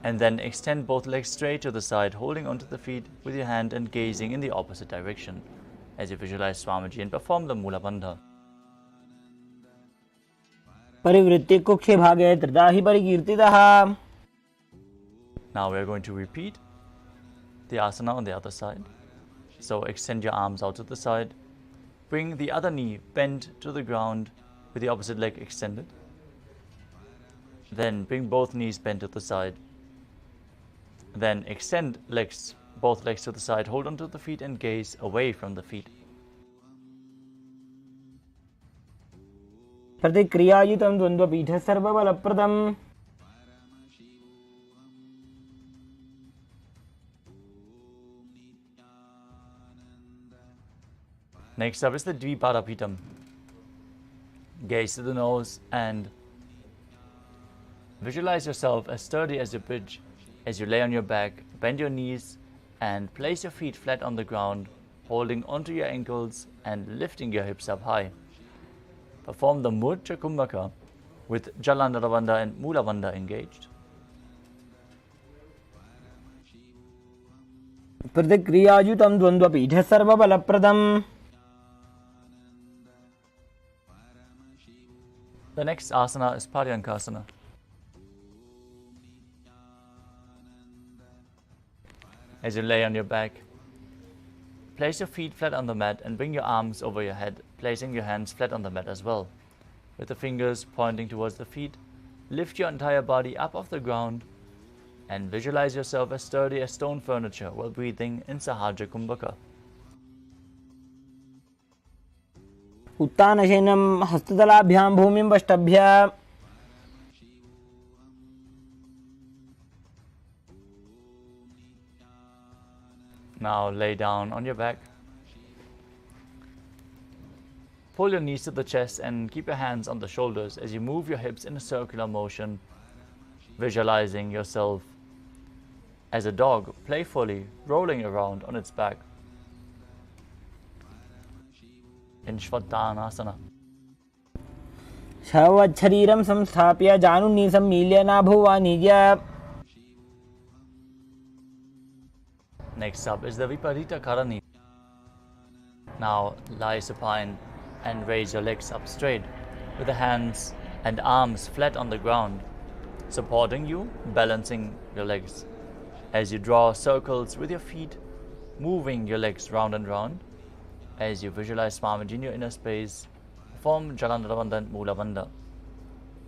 and then extend both legs straight to the side, holding onto the feet with your hand and gazing in the opposite direction as you visualize Swamiji and perform the Mula Bandha. परिवृत्ति कुक्षे भागे त्रिदाहि परिकीर्तितः. Now we are going to repeat the asana on the other side. So extend your arms out to the side, bring the other knee bent to the ground with the opposite leg extended. Then bring both knees bent to the side. Then extend both legs to the side, hold onto the feet and gaze away from the feet. प्रतिक्रियायुतं द्वन्द्वपीठ सर्वबलप्रदम्. Next up is the Dvipadapitam. Gaze to the nose and visualize yourself as sturdy as a bridge as you lay on your back, bend your knees and place your feet flat on the ground, holding onto your ankles and lifting your hips up high. Perform the Murcha Kumbhaka with Jalandhara Bandha and Mula Bandha engaged. प्रतिक्रियायुतं द्वन्द्वपीठ सर्वबलप्रदम्. The next asana is Paryankasana. As you lay on your back, place your feet flat on the mat and bring your arms over your head, placing your hands flat on the mat as well. With the fingers pointing towards the feet, lift your entire body up off the ground and visualize yourself as sturdy as stone furniture while breathing in Sahaja Kumbhaka. उत्तानशयनं हस्ततलाभ्यां भूमिं वष्टभ्य. Now lay down on your back. Pull your knees to the chest and keep your hands on the shoulders as you move your hips in a circular motion, visualizing yourself as a dog playfully rolling around on its back in Shvattanasana. शरीरं संस्थाप्य जानुनी सम्मील्य नाभुवानिज्य. Next up is the Viparita Karani. Now lie supine and raise your legs up straight with the hands and arms flat on the ground, supporting you, balancing your legs. As you draw circles with your feet, moving your legs round and round, as you visualize Swamiji in your inner space, perform Jalandhara Bandha and Mula Bandha.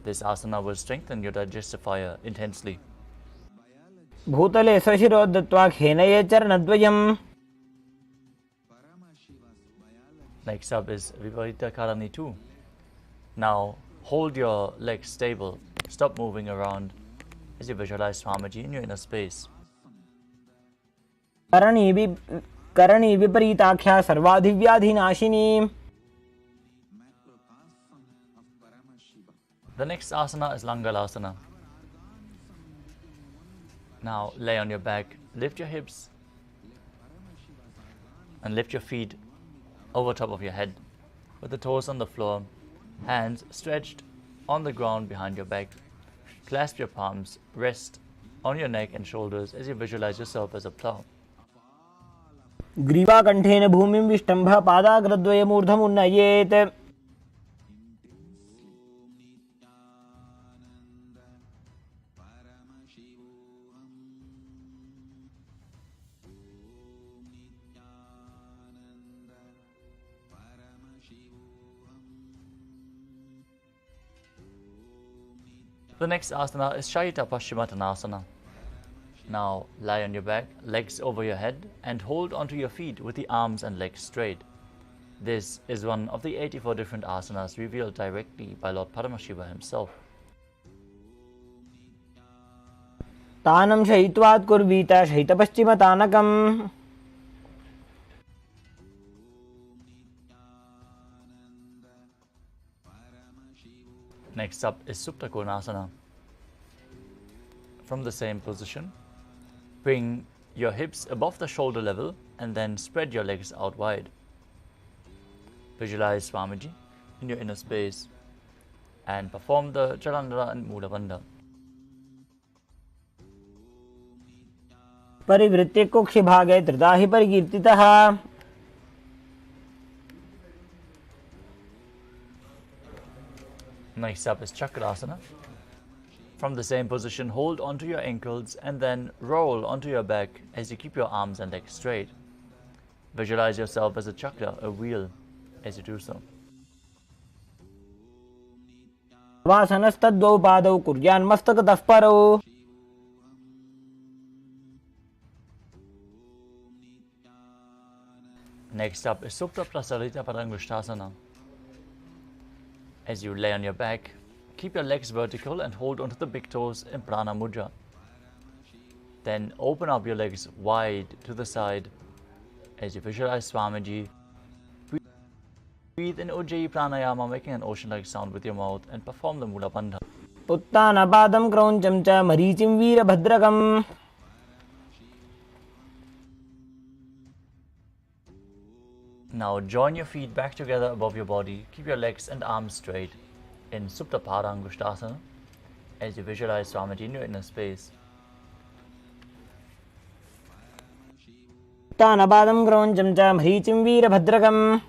This asana will strengthen your digestive fire intensely. भूतले स्वशिरो दत्त्वा खेनये चरणद्वयम्. Next up is Viparita Karani 2. Now hold your legs stable, stop moving around as you visualize Swamiji in your inner space. Karni विपरीताख्या सर्वाधिव्याधिनाशिनी. The next asana is Langalasana. Now lay on your back, lift your hips and lift your feet over top of your head with the toes on the floor, hands stretched on the ground behind your back. Clasp your palms, rest on your neck and shoulders as you visualize yourself as a plow. ग्रीवाकण्ठेन भूमिं विष्टम्भ पादाग्रद्वयमूर्धमुन्नयेत्. The next asana is Shayita Paschimottanasana. Now lie on your back, legs over your head, and hold onto your feet with the arms and legs straight. This is one of the 84 different asanas revealed directly by Lord Paramashiva himself. तानं शयित्वात् कुर्वीत शयितपश्चिमतानकम्. Next up is Supta Konasana. From the same position, bring your hips above the shoulder level and then spread your legs out wide. Visualize Swamiji in your inner space and perform the Jalandhara and Mula Bandha. परिवृत्य कुक्षिभागे त्रिदाहि परिकीर्तितः. Next up is Chakrasana. From the same position, hold onto your ankles and then roll onto your back as you keep your arms and legs straight. Visualize yourself as a chakra, a wheel, as you do so. वासनस्तद्वौ पादौ कुर्यान् मस्तकतः परौ. Next up is Supta Prasarita Padangushtasana. As you lay on your back, keep your legs vertical and hold onto the big toes in Prana Mudra. Then open up your legs wide to the side as you visualize Swamiji. Breathe in Ujjayi Pranayama, making an ocean-like sound with your mouth, and perform the Mula Bandha. उत्तानपादं क्रौञ्चं च मरीचिं वीरभद्रकम्. Now join your feet back together above your body. Keep your legs and arms straight in Supta Padangushtasana as you visualize Swamiji in your inner space. उत्तानपादं क्रौञ्चं च मरीचिं वीरभद्रकम्.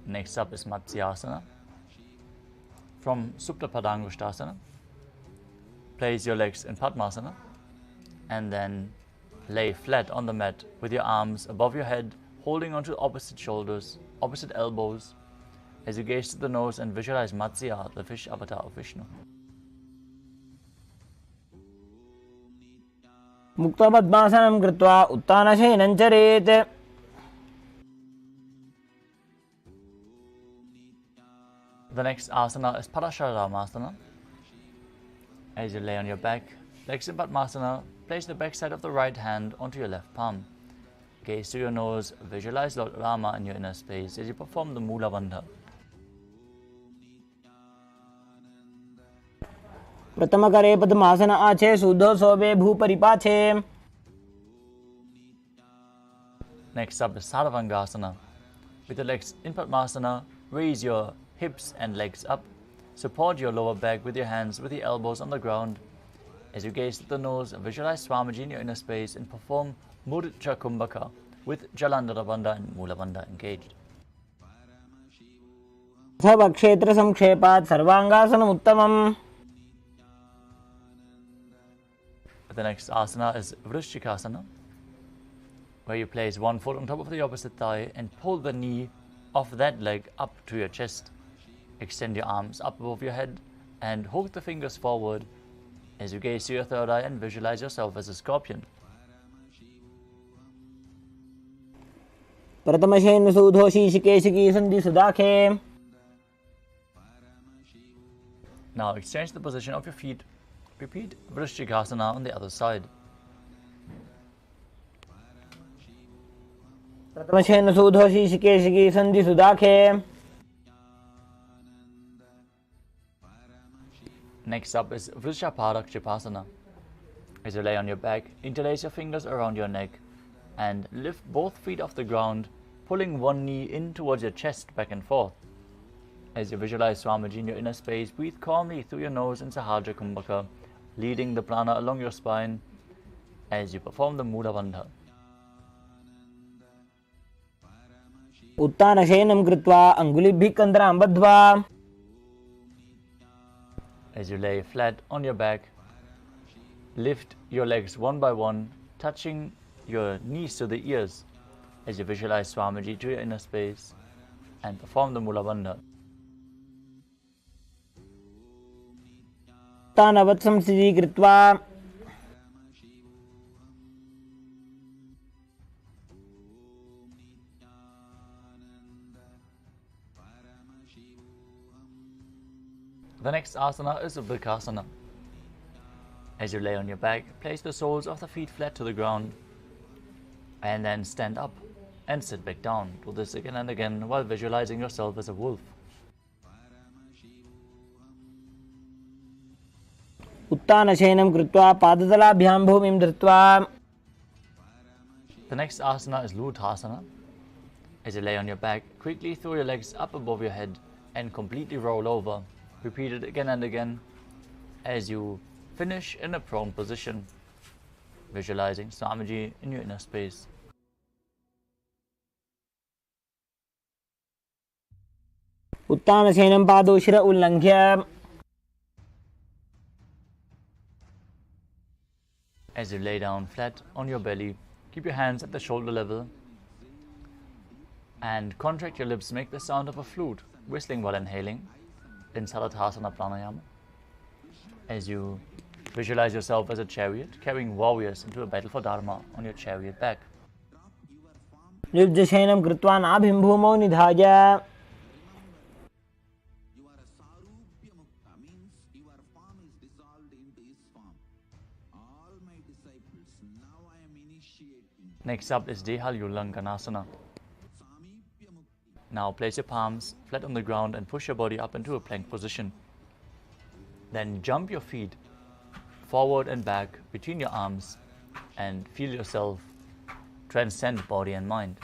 Next up is Matsyasana. From Supta Padangushtasana, place your legs in Padmasana and then lay flat on the mat with your arms above your head, holding onto opposite shoulders, opposite elbows, as you gaze to the nose and visualize Matsya, the fish avatar of Vishnu. मुक्तपद्मासनं कृत्वा उत्तानशयनं चरेत्. The next asana is Parasharamasana. As you lay on your back, legs in Padmasana, place the back side of the right hand onto your left palm. Gaze to your nose, visualize Lord Rama in your inner space as you perform the Mula Bandha. प्रथमकरे पद्मासन आछे शुद्धो सोबे भूपरिपाछे. Next up is Sarvangasana. With the legs in Padmasana, raise your hips and legs up. Support your lower back with your hands with the elbows on the ground. As you gaze at the nose, visualize Swamiji in your inner space and perform Murcha Kumbhaka with Jalandhara Bandha and Mula Bandha engaged. क्षेत्र संक्षेपात् सर्वांगासनम् उत्तमम्. The next asana is Vrishchikasana, where you place one foot on top of the opposite thigh and pull the knee of that leg up to your chest. Extend your arms up above your head and hook the fingers forward as you gaze to your third eye and visualize yourself as a scorpion. प्रथमशेन सूधोषी शिकेशिकी संधि सुदाखे. Now exchange the position of your feet. Repeat Vrishchikasana on the other side. प्रथमशेन सूधोषी शिकेशिकी संधि सुदाखे. Next up is Vrishaparakshitasana. As you lay on your back, interlace your fingers around your neck and lift both feet off the ground, pulling one knee in towards your chest back and forth. As you visualize Swamiji in your inner space, breathe calmly through your nose in Sahadra Kumbhaka, leading the prana along your spine as you perform the Mula Bandha. उत्तानशयनं कृत्वा अङ्गुलिभ्यः कन्द्रां बद्ध्वा. As you lay flat on your back, lift your legs one by one, touching your knees to the ears as you visualize Swamiji to your inner space and perform the Mula Bandha. उत्तानवत् संस्थितिः कृत्वा. The next asana is Vrikasana. As you lay on your back, place the soles of the feet flat to the ground and then stand up and sit back down. Do this again and again while visualizing yourself as a wolf. उत्तानशयनं कृत्वा पादतलाभ्यां भूमिं धृत्वा. The next asana is Luthasana. As you lay on your back, quickly throw your legs up above your head and completely roll over. Repeat it again and again as you finish in a prone position, visualizing Swamiji in your inner space. उत्तानशयनं पादौ शिर उल्लङ्घ्य. As you lay down flat on your belly, keep your hands at the shoulder level and contract your lips, make the sound of a flute, whistling while inhaling in Salathasana Pranayama. As you visualize yourself as a chariot, carrying warriors into a battle for Dharma on your chariot back. निर्जशयनं कृत्वा नाभिं भूमौ निधाय. Next up is Dehalyullankanasana. Now place your palms flat on the ground and push your body up into a plank position. Then jump your feet forward and back between your arms and feel yourself transcend body and mind.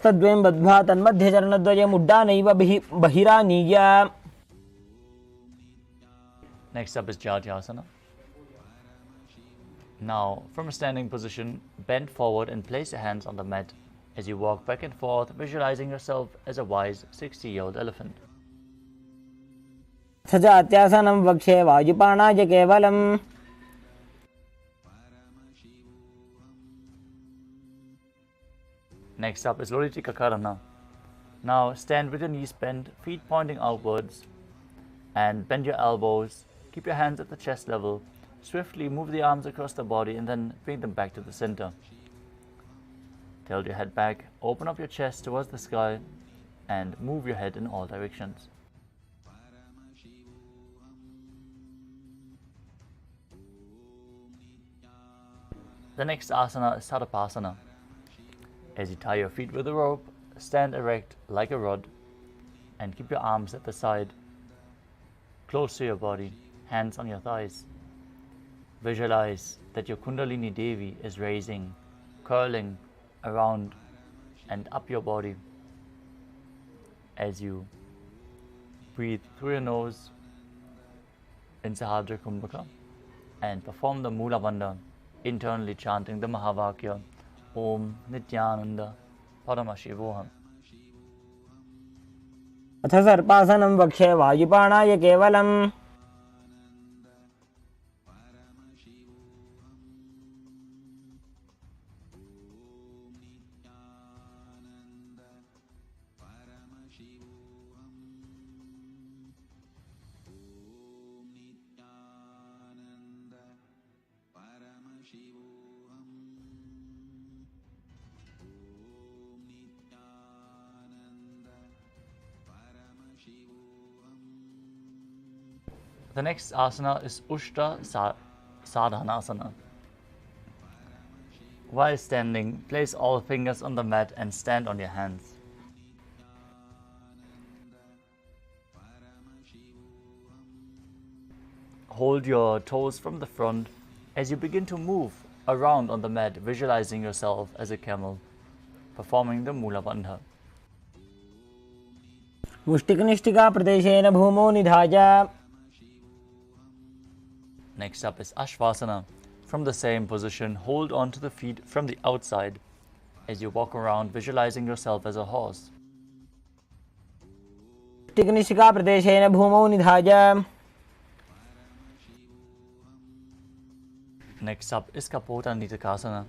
तद्वयं बद्ध्वा तन्मध्यचरणद्वयम् उड्डानैव बहिरानीय. Next up is Jatyasana. Now, from a standing position, bend forward and place your hands on the mat as you walk back and forth, visualizing yourself as a wise 60-year-old elephant. सजात्यासनं वक्ष्ये वायुपाणाय केवलम्. Next up is Loritika. Now stand with your knees bent, feet pointing outwards, and bend your elbows. Keep your hands at the chest level. Swiftly move the arms across the body and then bring them back to the center. Tilt your head back, open up your chest towards the sky, and move your head in all directions. The next asana is Tadapasana. As you tie your feet with a rope, stand erect like a rod and keep your arms at the side, close to your body, hands on your thighs. Visualize that your Kundalini Devi is raising, curling around and up your body as you breathe through your nose in Sahadra Kumbhaka and perform the Mula Bandha, internally chanting the Mahavakya, Om Nithyananda Paramashivoham. अथ सर्पासनं वक्ष्ये वायुपाणाय केवलम्. The next asana is Sadhanasana. While standing, place all fingers on the mat and stand on your hands. Hold your toes from the front as you begin to move around on the mat, visualizing yourself as a camel, performing the Mula Bandha. मुष्टिकनिष्ठिका प्रदेशेन भूमौ निधाय. Next up is Ashvasana. From the same position, hold on to the feet from the outside as you walk around, visualizing yourself as a horse. मुष्टिकनिष्ठिका प्रदेशेन भूमौ निधाय. Next up is Kapota Nitakasana.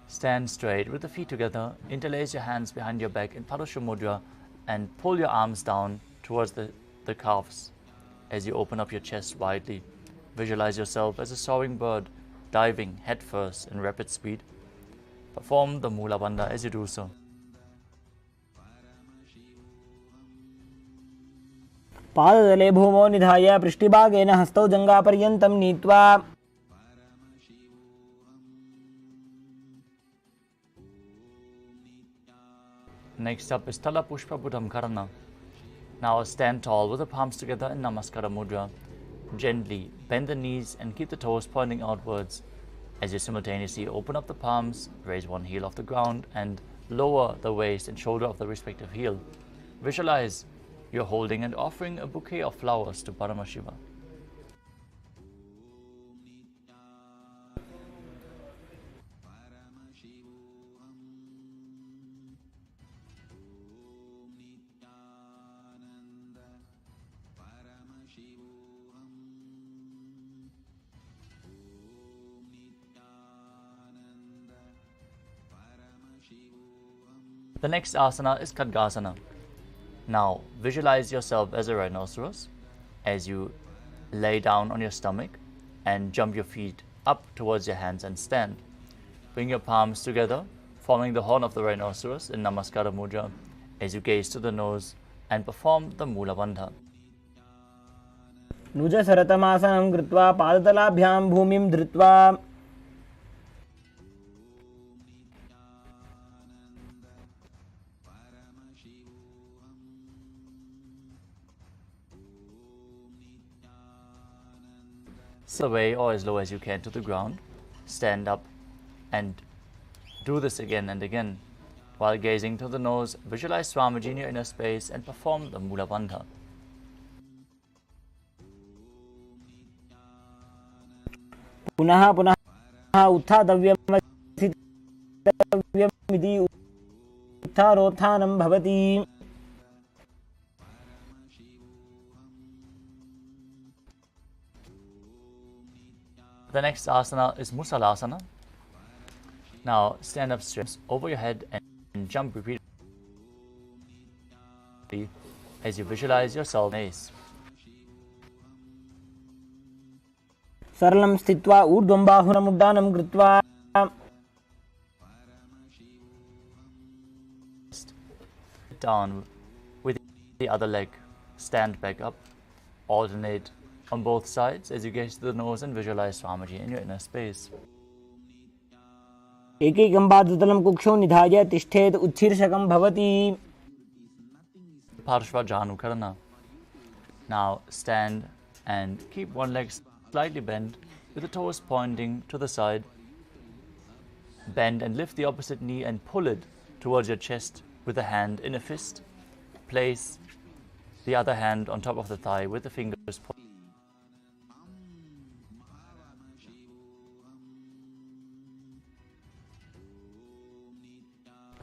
Stand straight with the feet together, interlace your hands behind your back in Padusha Mudra and pull your arms down towards the calves as you open up your chest widely. Visualize yourself as a soaring bird, diving headfirst in rapid speed. Perform the Mula Bandha as you do so. पादतले भूमौ निधाय पृष्ठभागेन हस्तौ जङ्घापर्यन्तं नीत्वा. Next up is Tala Pushpa Buddham Karana. Now stand tall with the palms together in Namaskara Mudra. Gently bend the knees and keep the toes pointing outwards as you simultaneously open up the palms, raise one heel off the ground and lower the waist and shoulder of the respective heel. Visualize you're holding and offering a bouquet of flowers to Paramashiva. The next asana is Khadgasana. Now visualize yourself as a rhinoceros as you lay down on your stomach and jump your feet up towards your hands and stand. Bring your palms together, forming the horn of the rhinoceros in Namaskara Mudra as you gaze to the nose and perform the Mula Bandha. नुजसरतमासनं कृत्वा पादतलाभ्यां भूमिं धृत्वा. Away or as low as you can to the ground. Stand up and do this again and again. While gazing to the nose, visualize Swamiji in your inner space and perform the Mula Bandha. पुनः पुनः उत्थातव्यम् इति उत्थारोत्थानं भवति. The next asana is Musalasana. Now stand up straight over your head and jump repeatedly as you visualize yourself in ace. सरलं स्थित्वा ऊर्ध्वं बाहुनमुड्डानं कृत्वा. Down with the other leg. Stand back up. Alternate on both sides as you gaze to the nose and visualize Swamiji in your inner space. एकैकं पादतलं कुक्षौ निधाय तिष्ठेत् उत्शीर्षकं भवति. Parshva Janu Karana. Now stand and keep one leg slightly bent with the toes pointing to the side. Bend and lift the opposite knee and pull it towards your chest with a hand in a fist. Place the other hand on top of the thigh with the fingers pointing.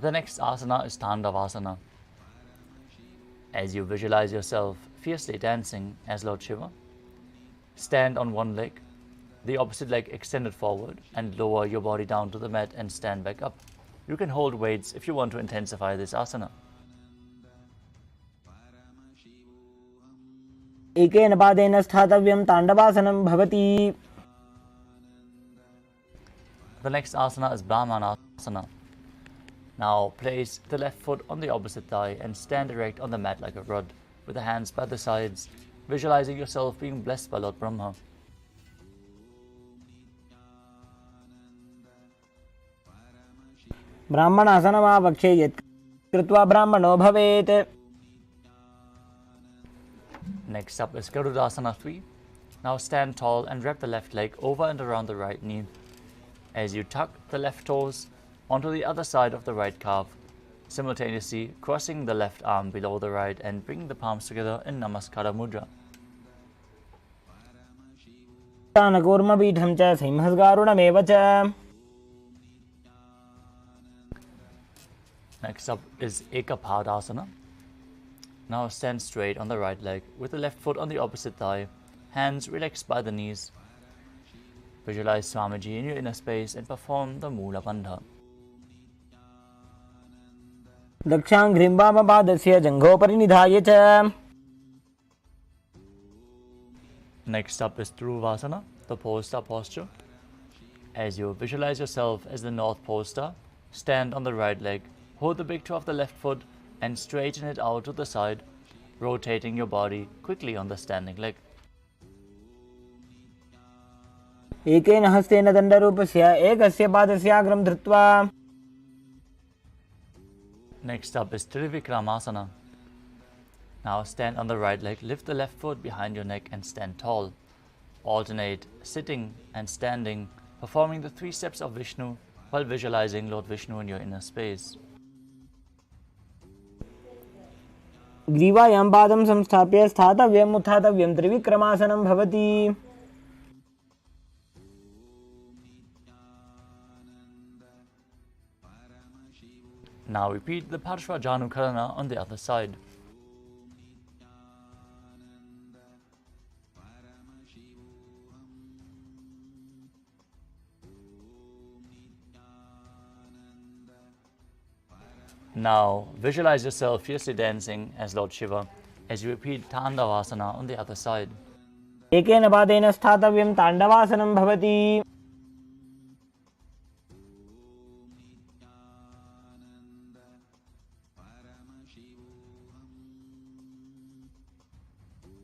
The next asana is Tandavasana. As you visualize yourself fiercely dancing as Lord Shiva, stand on one leg, the opposite leg extended forward, and lower your body down to the mat and stand back up. You can hold weights if you want to intensify this asana. एकेन पादेन स्थातव्यं ताण्डवासनं भवति. The next asana is Brahmanasana. Now place the left foot on the opposite thigh and stand erect on the mat like a rod with the hands by the sides, visualizing yourself being blessed by Lord Brahma. ब्राह्मणासनमावक्षे यत् कृत्वा ब्राह्मणो भवेत्. Next up is Garudasana 3. Now stand tall and wrap the left leg over and around the right knee. As you tuck the left toes onto the other side of the right calf, simultaneously crossing the left arm below the right and bring the palms together in Namaskara Mudra. कूर्मपीठं च सिंहस्गारुडमेव च. Next up is Ekapadasana. Now stand straight on the right leg with the left foot on the opposite thigh, hands relaxed by the knees. Visualize Swamiji in your inner space and perform the Mula Bandha. दक्षाङ्घ्रिं वामपादस्य जङ्घोपरि निधाय च. Next up is Dhruvasana, the pole star posture. As you visualize yourself as the North Pole Star, stand on the right leg, hold the big toe of the left foot and straighten it out to the side, rotating your body quickly on the standing leg. एकेन हस्तेन दण्डरूपस्य एकस्य पादस्याग्रं धृत्वा. Next up is Trivikramasana. Now stand on the right leg, lift the left foot behind your neck and stand tall. Alternate sitting and standing, performing the 3 steps of Vishnu while visualizing Lord Vishnu in your inner space. ग्रीवायां पादं संस्थाप्य स्थातव्यम् उत्थातव्यं त्रिविक्रमासनं भवति. Now repeat the Parshvajanukarana on the other side. Now visualize yourself fiercely dancing as Lord Shiva as you repeat Tandavasana on the other side. एकेन पादेन स्थातव्यं ताण्डवासनं भवति.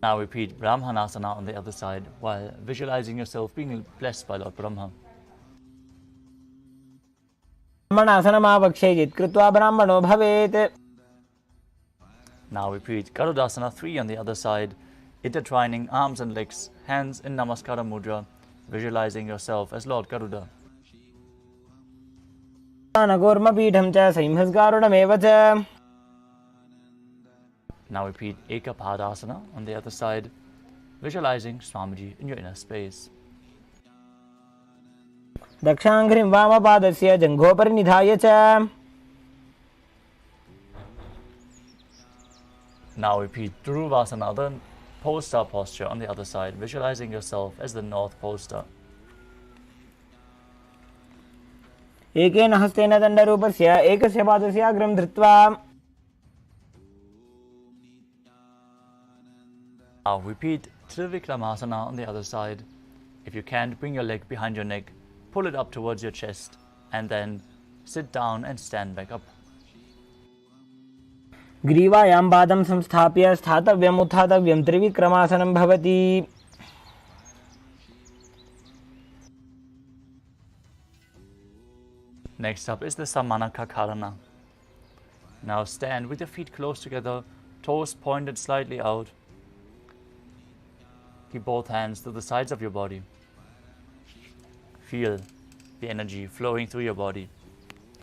Now repeat Brahmanasana on the other side while visualizing yourself being blessed by Lord Brahma. ब्राह्मणासनमावक्षे यत् कृत्वा ब्राह्मणो भवेत्. Now repeat Garudasana 3 on the other side, intertwining arms and legs, hands in Namaskara Mudra, visualizing yourself as Lord Garuda. कूर्मपीठं च सिंहस्गारुडमेव च. Now repeat Ekapadasana on the other side, visualizing Swamiji in your inner space. दक्षाङ्घ्रिं वामपादस्य जङ्घोपरि निधाय च. Now repeat Dhruvasana, the pole star posture on the other side, visualizing yourself as the North Pole Star. एकेन हस्तेन दण्डरूपस्य एकस्य पादस्याग्रं धृत्वा. Now repeat Trivikramasana on the other side. If you can't, bring your leg behind your neck, pull it up towards your chest, and then sit down and stand back up. ग्रीवायां पादं संस्थाप्य स्थातव्यम् उत्थातव्यं त्रिविक्रमासनं भवति. Next up is the Samanakakarana. Now stand with your feet close together, toes pointed slightly out. Keep both hands to the sides of your body. Feel the energy flowing through your body,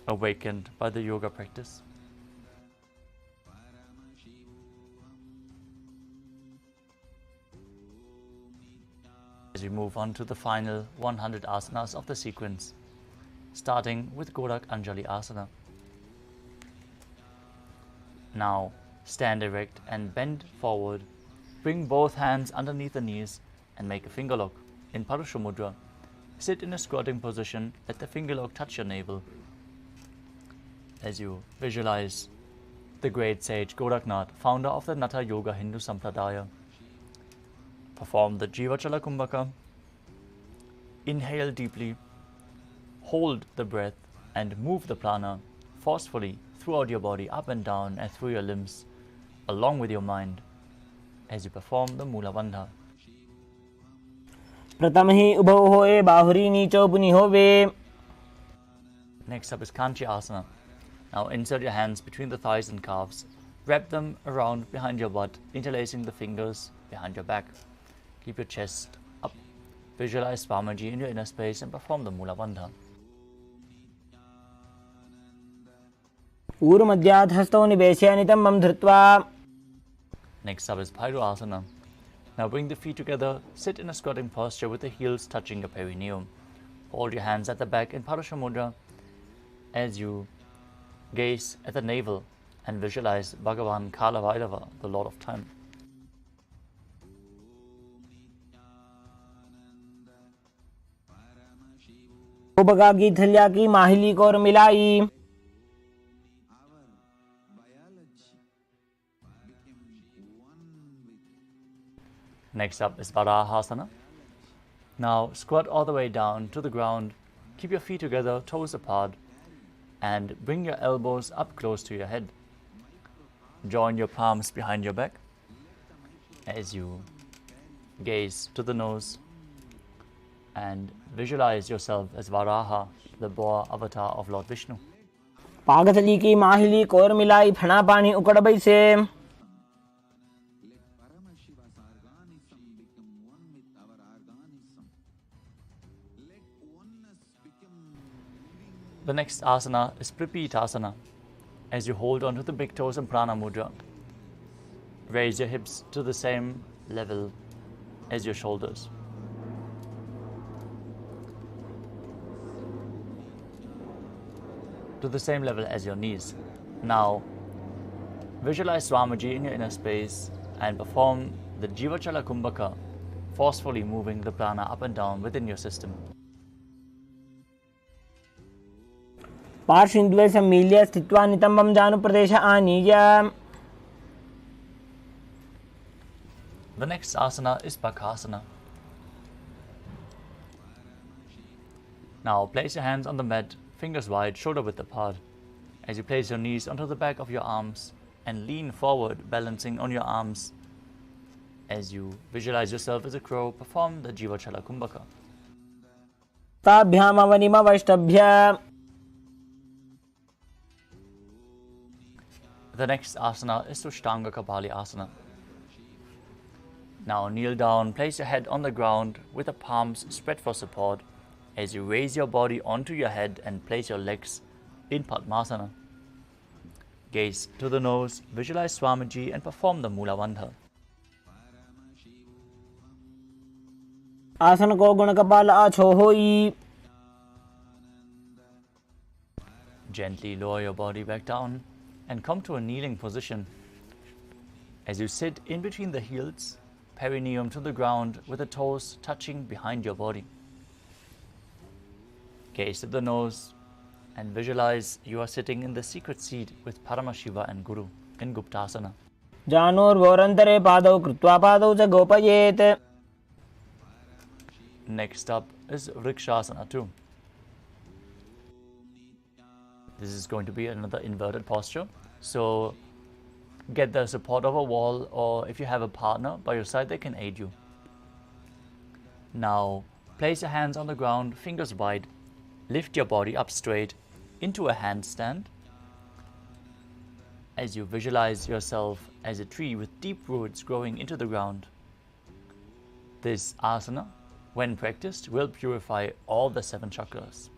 awakened by the yoga practice. As we move on to the final 100 asanas of the sequence, starting with Gorak Anjali Asana. Now stand erect and bend forward. Bring both hands underneath the knees and make a finger lock in Parusha Mudra. Sit in a squatting position, let the finger lock touch your navel. As you visualize the great sage Goraknath, founder of the Natha Yoga Hindu Sampradaya. Perform the Jivachala Kumbhaka. Inhale deeply, hold the breath and move the prana forcefully throughout your body, up and down and through your limbs, along with your mind. as you perform the Mula Bandha. प्रथम ही उभौ होए बाहुरी नीचो पुनि होवे. Next up is Kanchi Asana. Now insert your hands between the thighs and calves. Wrap them around behind your butt, interlacing the fingers behind your back. Keep your chest up. Visualize Swamiji in your inner space and perform the Mula Bandha. ऊर्मध्यात् हस्तौ निवेश्य नितम्बं धृत्वा. Next up is Bhairu Asana. Now bring the feet together, sit in a squatting posture with the heels touching your perineum. Hold your hands at the back in Parasha Mudra as you gaze at the navel and visualize Bhagavan Kala, the Lord of Time. बगा की थलिया की माहिली को और मिलाई. Next up is Varahasana. Now squat all the way down to the ground. Keep your feet together, toes apart, and bring your elbows up close to your head. Join your palms behind your back as you gaze to the nose and visualize yourself as Varaha, the boar avatar of Lord Vishnu. पागथली की माहिली को और मिलाई फना पानी उकड़ बैसे. The next asana is Pripitasana. As you hold on to the big toes in Prana Mudra, raise your hips to the same level as your shoulders. To the same level as your knees. Now, visualize Swamiji in your inner space and perform the Jivachala Kumbhaka, forcefully moving the prana up and down within your system. पार्श्विन्द्वे सम्मील्य स्थित्वा नितम्बं जानुप्रदेश आनीय. The next asana is Bakasana. Now place your hands on the mat, fingers wide, shoulder width apart. As you place your knees onto the back of your arms and lean forward, balancing on your arms. As you visualize yourself as a crow, perform the Jivachala Kumbhaka. ताभ्याम अवनिम वैष्टभ्य. The next asana is Sushtanga Kapali Asana. Now kneel down, place your head on the ground with the palms spread for support as you raise your body onto your head and place your legs in Padmasana. Gaze to the nose, visualize Swamiji and perform the Mula Bandha. आसन को गुण कपाल आछो होई. Gently lower your body back down and come to a kneeling position. As you sit in between the heels, perineum to the ground with the toes touching behind your body. Gaze at the nose and visualize you are sitting in the secret seat with Paramashiva and Guru in Guptasana. जानोर्वोरन्तरे पादौ कृत्वा पादौ च गोपयेत्. Next up is Vrikshasana 2. This is going to be another inverted posture. So get the support of a wall, or if you have a partner by your side, they can aid you. Now place your hands on the ground, fingers wide. Lift your body up straight into a handstand as you visualize yourself as a tree with deep roots growing into the ground. This asana, when practiced, will purify all the 7 chakras.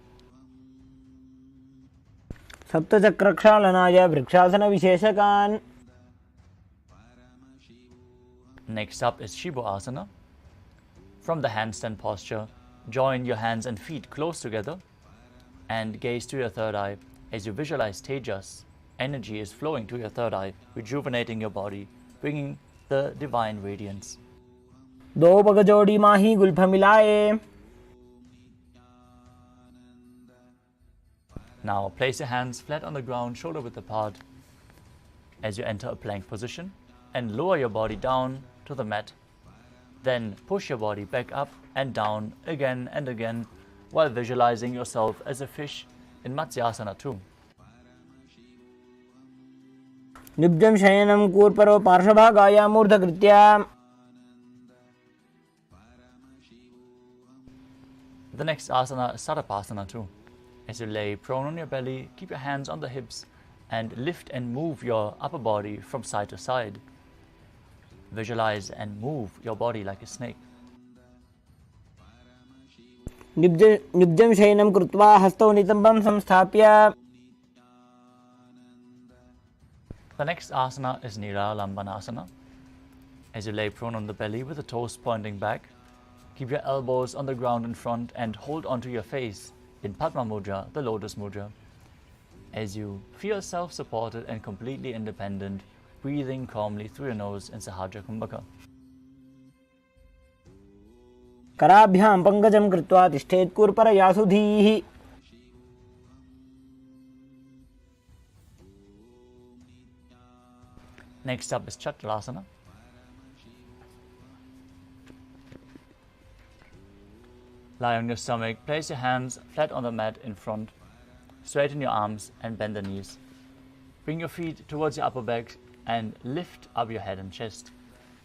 सप्तचक्रक्षालनाय vrikshasana विशेषकान्. Next up is Shibo Asana. From the handstand posture, join your hands and feet close together and gaze to your third eye as you visualize Tejas. Energy is flowing to your third eye, rejuvenating your body, bringing the divine radiance. दो पग जोड़ी माही Gulf मिलाए. Now place your hands flat on the ground, shoulder width apart as you enter a plank position and lower your body down to the mat. Then push your body back up and down again and again while visualizing yourself as a fish in Matsyasana 2. निब्जं शयनं कूर्परो पार्श्वभागायामूर्धकृत्य. The next asana is Sarapasana too. As you lay prone on your belly, keep your hands on the hips and lift and move your upper body from side to side. Visualize and move your body like a snake. निब्जं शयनं कृत्वा हस्तौ नितम्बं संस्थाप्य. The next asana is Niralambanasana. As you lay prone on the belly with the toes pointing back, keep your elbows on the ground in front and hold onto your face in Padma Mudra, the Lotus Mudra. As you feel self-supported and completely independent, breathing calmly through your nose in Sahaja Kumbhaka. कराभ्यां पङ्कजं कृत्वा तिष्ठेत् कूर्परयासुधीः. Next up is Chakrasana. Lie on your stomach, place your hands flat on the mat in front, straighten your arms and bend the knees. Bring your feet towards your upper back and lift up your head and chest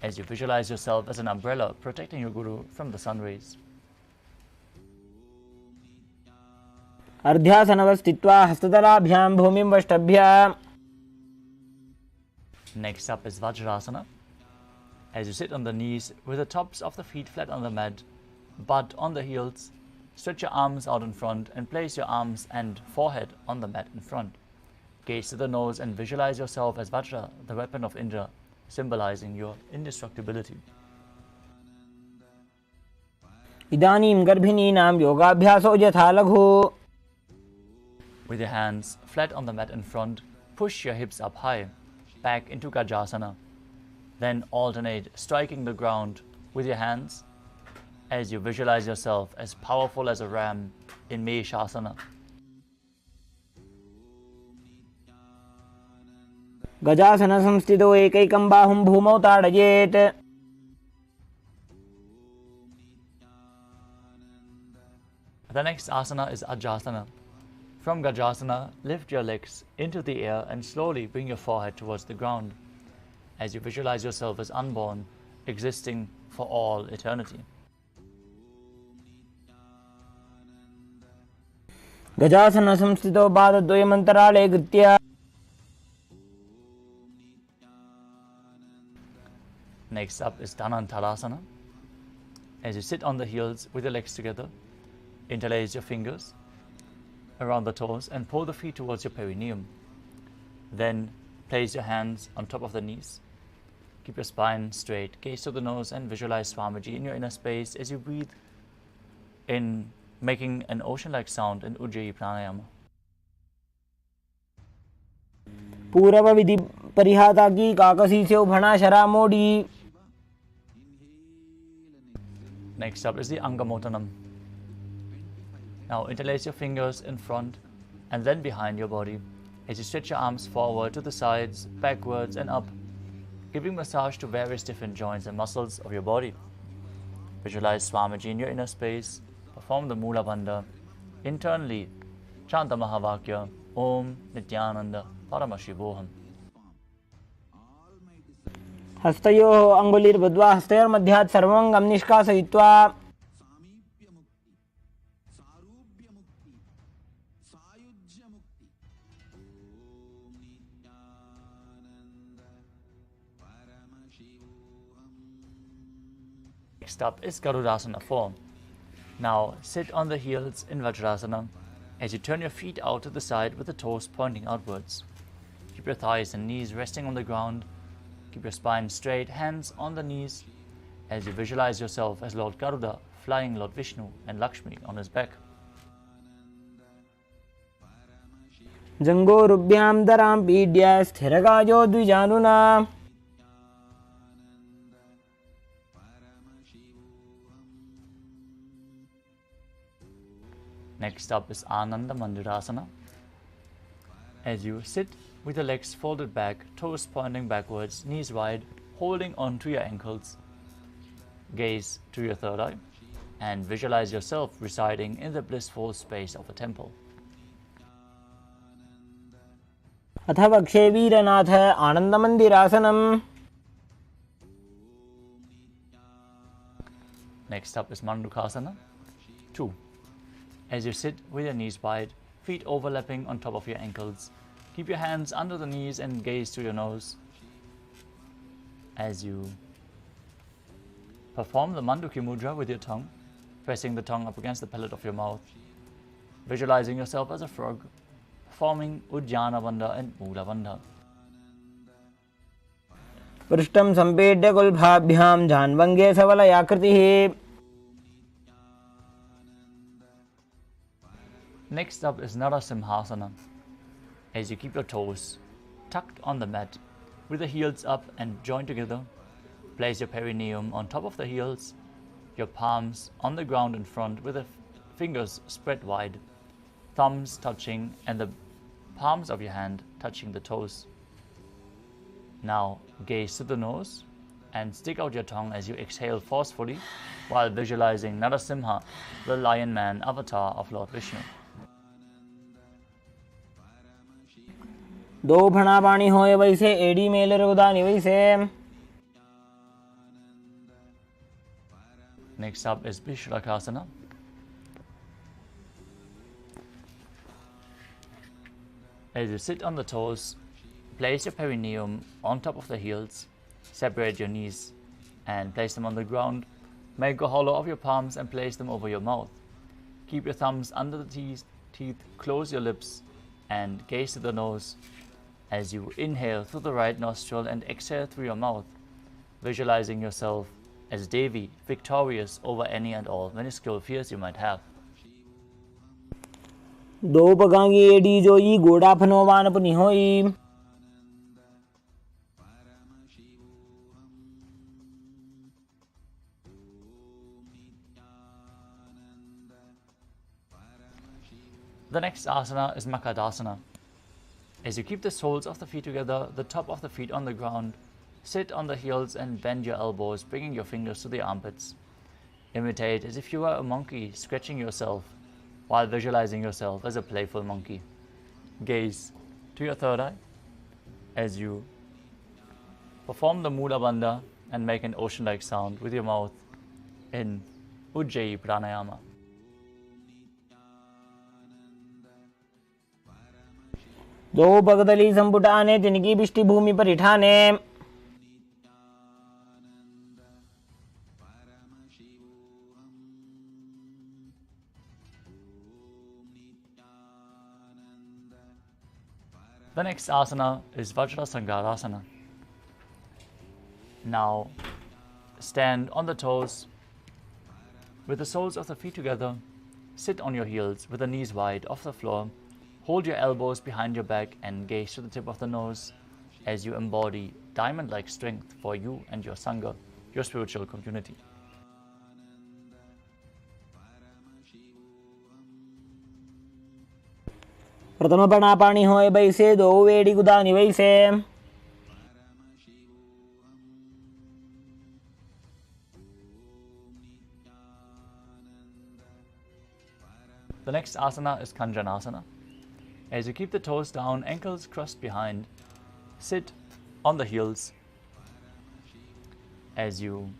as you visualize yourself as an umbrella protecting your Guru from the sun rays. अर्ध्यासनवस्थित्वा हस्ततलाभ्यां भूमिं वष्टभ्य. Next up is Vajrasana. As you sit on the knees with the tops of the feet flat on the mat, butt on the heels, stretch your arms out in front and place your arms and forehead on the mat in front. Gaze to the nose and visualize yourself as Vajra, the weapon of Indra, symbolizing your indestructibility. इदानीं गर्भिणीनां योगाभ्यासो यथा लघु. With your hands flat on the mat in front, push your hips up high, back into Gajasana. Then alternate striking the ground with your hands as you visualize yourself as powerful as a ram in Meshasana. गजासनसंस्थितो एकैकं बाहुं भूमौ ताडयेत्. The next asana is Ajasana. From Gajasana, lift your legs into the air and slowly bring your forehead towards the ground as you visualize yourself as unborn, existing for all eternity. गजासनसंस्थितो पादद्वयमन्तराळे कृत्य. Next up is Dhanantalasana. As you sit on the heels with your legs together, interlace your fingers around the toes and pull the feet towards your perineum. Then place your hands on top of the knees. Keep your spine straight, gaze to the nose and visualize Swamiji in your inner space as you breathe in, making an ocean-like sound in Ujjayi Pranayama. पूर्वविधि परिहाता की काकसी से उभना शरा मोड़ी. Next up is the Angamotanam. Now interlace your fingers in front and then behind your body as you stretch your arms forward to the sides, backwards and up, giving massage to various different joints and muscles of your body. Visualize Swamiji in your inner space, perform the Mula Bandha. Internally, chant the Mahavakya, Om Nithyananda Paramashivoham. हस्तयोः अङ्गुलिर्बद्ध्वा हस्तयोर्मध्यात् सर्वमङ्गं निष्कासयित्वा. Next up is Garudasana 4. Now sit on the heels in Vajrasana as you turn your feet out to the side with the toes pointing outwards. Keep your thighs and knees resting on the ground. Keep your spine straight, hands on the knees as you visualize yourself as Lord Garuda flying Lord Vishnu and Lakshmi on his back. जङ्गोरुभ्यां दरां पीड्य स्थिरकायो द्विजानुना. Next up is Ananda Mandirasana. As you sit with your legs folded back, toes pointing backwards, knees wide, holding on to your ankles, gaze to your third eye and visualize yourself residing in the blissful space of a temple. अथ वक्षे वीरनाथ आनन्दमन्दिरासनम्. Next up is Mandukasana 2. As you sit with your knees wide, feet overlapping on top of your ankles, keep your hands under the knees and gaze to your nose. As you perform the Manduki Mudra with your tongue, pressing the tongue up against the palate of your mouth, visualizing yourself as a frog, performing Ujjana Bandha and Mula Bandha. पृष्ठं सम्पेड्य कुल्भाभ्यां जान्वङ्गे सबलयाकृतिः. Next up is Narasimhasana. As you keep your toes tucked on the mat with the heels up and joined together, place your perineum on top of the heels, your palms on the ground in front with the fingers spread wide, thumbs touching and the palms of your hand touching the toes. Now gaze to the nose and stick out your tongue as you exhale forcefully while visualizing Narasimha, the lion man avatar of Lord Vishnu. दो फणा पाणी होय वैसे AD Mailer उदानी वैसे. Next up is Vishrakasana. As you sit on the toes, place your perineum on top of the heels, separate your knees and place them on the ground. Make a hollow of your palms and place them over your mouth. Keep your thumbs under the teeth, close your lips and gaze to the nose as you inhale through the right nostril and exhale through your mouth, visualizing yourself as Devi, victorious over any and all minuscule fears you might have. दो पगांगी AD जोई गोड़ा फनोवान अपनी होई. The next asana is Makadasana. As you keep the soles of the feet together, the top of the feet on the ground, sit on the heels and bend your elbows, bringing your fingers to the armpits. Imitate as if you were a monkey scratching yourself while visualizing yourself as a playful monkey. Gaze to your third eye as you perform the Mula Bandha and make an ocean-like sound with your mouth in Ujjayi Pranayama. दो पगदली संपुटाने तिनकी बिष्टि भूमि पर इठाने. The next asana is Vajrasangarasana. Now stand on the toes with the soles of the feet together. Sit on your heels with the knees wide off the floor. Hold your elbows behind your back and gaze to the tip of the nose as you embody diamond-like strength for you and your Sangha, your spiritual community. प्रथम पणा पाणी होय वैसे दो वेडी गुदानी वैसे. The next asana is Kanjanasana. As you keep the toes down, ankles crossed behind, sit on the heels. As you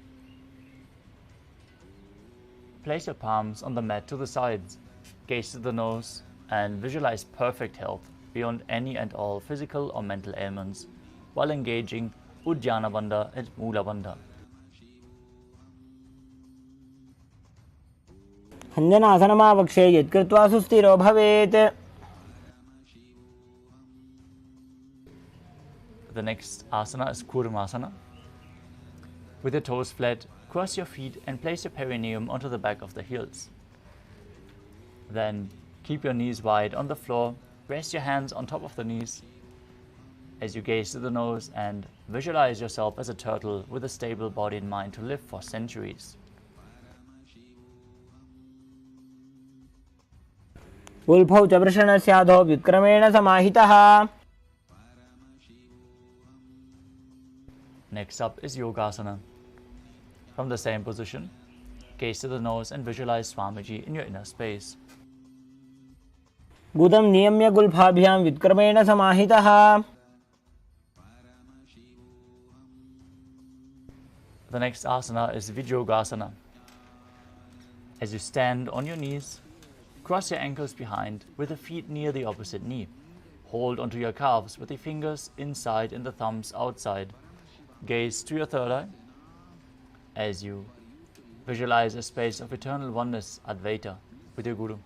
place your palms on the mat to the sides, gaze to the nose, and visualize perfect health beyond any and all physical or mental ailments while engaging Uddiyana Bandha and Mula Bandha. हञ्जनासनमावक्षे यत्कृत्वा सुस्थिरो भवेत्. The next asana is Kurmasana. With your toes flat, cross your feet and place your perineum onto the back of the heels. Then keep your knees wide on the floor, rest your hands on top of the knees as you gaze to the nose and visualize yourself as a turtle with a stable body and mind to live for centuries. उल्फौ च वृषणस्याधो विक्रमेण समाहितः. Next up is Yogasana. From the same position, gaze to the nose and visualize Swamiji in your inner space. गुदं नियम्य गुल्फाभ्यां व्युत्क्रमेण समाहितः। The next asana is Vijogasana. As you stand on your knees, cross your ankles behind with the feet near the opposite knee. Hold onto your calves with the fingers inside and the thumbs outside. Gaze to your third eye as you visualize a space of eternal oneness, Advaita, with your Guru.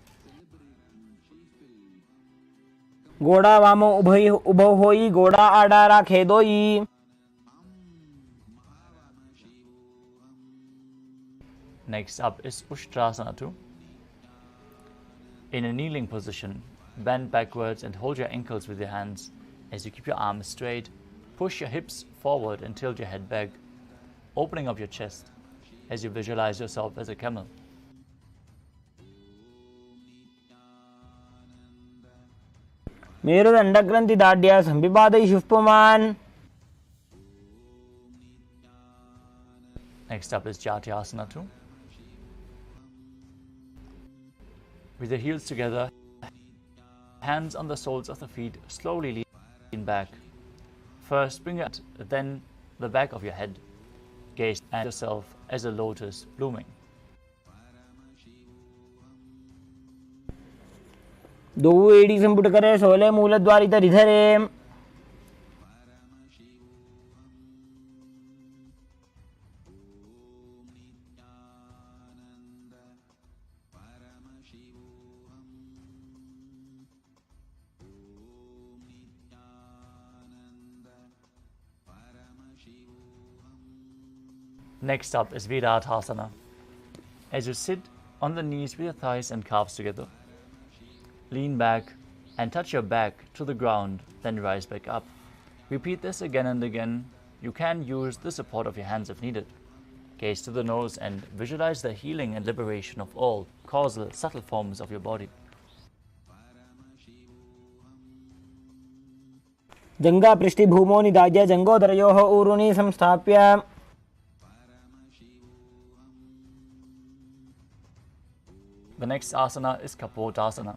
गोड़ा वामो उभौ होई, गोड़ा आड़ा राखे दोई। Next up is Ushtrasana 2. In a kneeling position, bend backwards and hold your ankles with your hands. As you keep your arms straight, push your hips forward and tilt your head back, opening up your chest as you visualize yourself as a camel. मेरुदण्डग्रन्थि दाढ्या संविपादयिषुः पुमान्। Next up is Jatyasana 2. With the heels together, hands on the soles of the feet, slowly lean back. First, bring it, then the back of your head. Gaze at yourself as a lotus blooming. दो एड़ी संपुट करे, सोले मूलद्वारि तरिधरे। Next up is Virathasana. As you sit on the knees with your thighs and calves together, lean back and touch your back to the ground, then rise back up. Repeat this again and again. You can use the support of your hands if needed. Gaze to the nose and visualize the healing and liberation of all causal, subtle forms of your body. जंगा पृष्ठभूमो निदाज्य जंगोदरयोः ऊरुनि संस्थाप्य। The next asana is Kapotasana.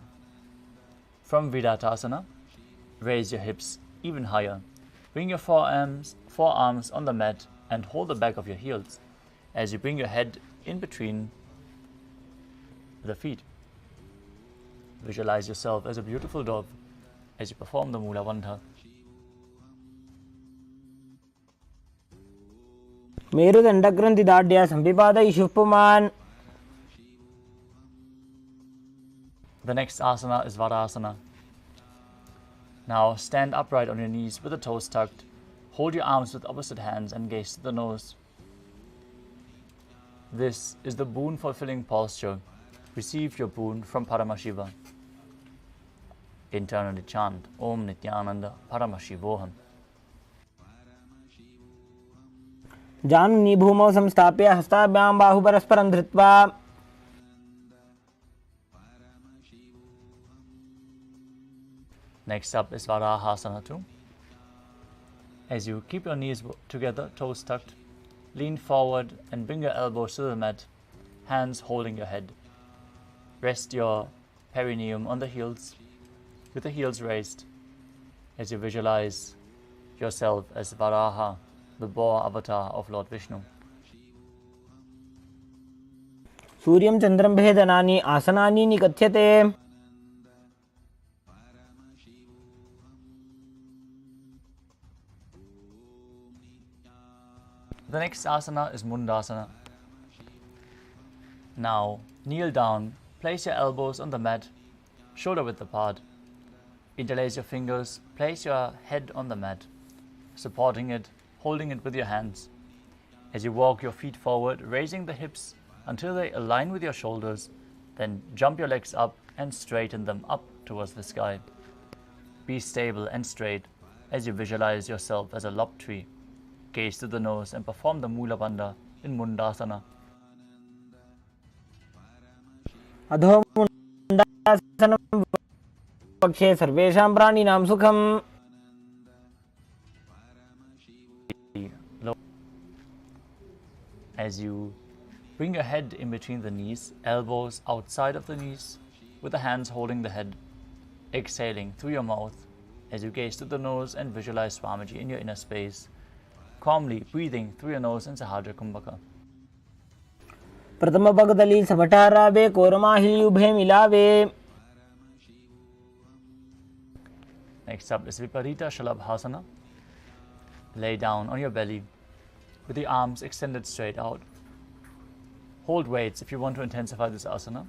From Vidatasana, raise your hips even higher. Bring your forearms on the mat and hold the back of your heels as you bring your head in between the feet. Visualize yourself as a beautiful dove as you perform the Mula Bandha. मेरुदण्डग्रन्थि दाढ्या संविपादयिषुः पुमान्। The next asana is Varasana. Now stand upright on your knees with the toes tucked. Hold your arms with opposite hands and gaze to the nose. This is the boon fulfilling posture. Receive your boon from Paramashivam. Internally chant Om Nithyananda Paramashivoham. जानुनी भूमौ संस्थाप्य हस्ताभ्यां बाहुपरस्परं धृत्वा। Next up is Varahasana 2. As you keep your knees together, toes tucked, lean forward and bring your elbows to the mat, hands holding your head. Rest your perineum on the heels, with the heels raised, as you visualize yourself as Varaha, the boar avatar of Lord Vishnu. सूर्यं चन्द्रं भेदनानि आसनानि निकथ्यते। The next asana is Mundasana. Now kneel down, place your elbows on the mat, shoulder width apart. Interlace your fingers, place your head on the mat, supporting it, holding it with your hands. As you walk your feet forward, raising the hips until they align with your shoulders, then jump your legs up and straighten them up towards the sky. Be stable and straight as you visualize yourself as a lopped tree. Gaze to the nose and perform the Mula Bandha in Mundasana. अधो मुण्डासनं पक्षे सर्वेषां प्राणिनां सुखम्। As you bring your head in between the knees, elbows outside of the knees, with the hands holding the head. exhaling through your mouth as you gaze to the nose and visualize Swamiji in your inner space, calmly breathing through your nose in Sahadra Kumbhaka. प्रथम पगदली समठारावे कोरमाहिली उभे मिलावे. Next up is Viparita Shalabhasana. Lay down on your belly with the arms extended straight out. Hold weights if you want to intensify this asana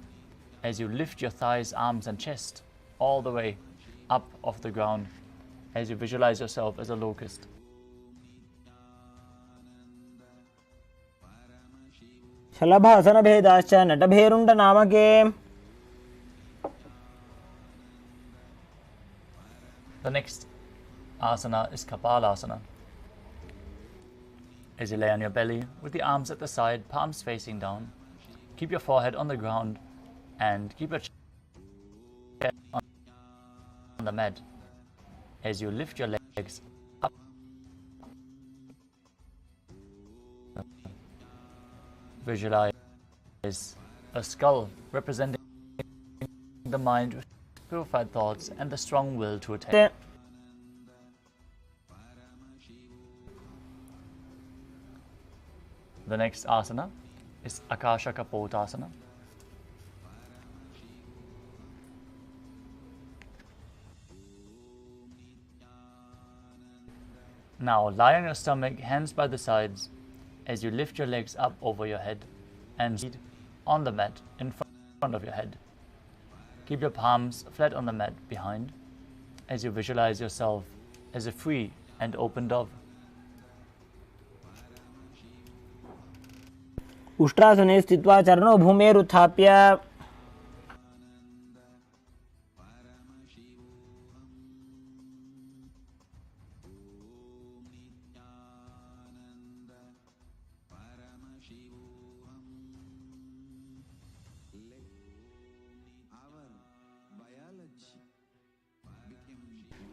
as you lift your thighs, arms and chest all the way up off the ground as you visualize yourself as a locust. शलभासन भेदाश्च नटभेरुण्ड नामके. The next asana is Kapalasana. As you lay on your belly with the arms at the side, palms facing down, keep your forehead on the ground and keep your chest on the mat as you lift your legs up. Visualize a skull representing the mind with purified thoughts and the strong will to attain. The next asana is Akasha Kapotasana. Now lie on your stomach, hands by the sides, as you lift your legs up over your head and feet on the mat in front of your head. Keep your palms flat on the mat behind as you visualize yourself as a free and open dove. उष्ट्रासने स्थित्वा चरणौ भूमेरुत्थाप्य.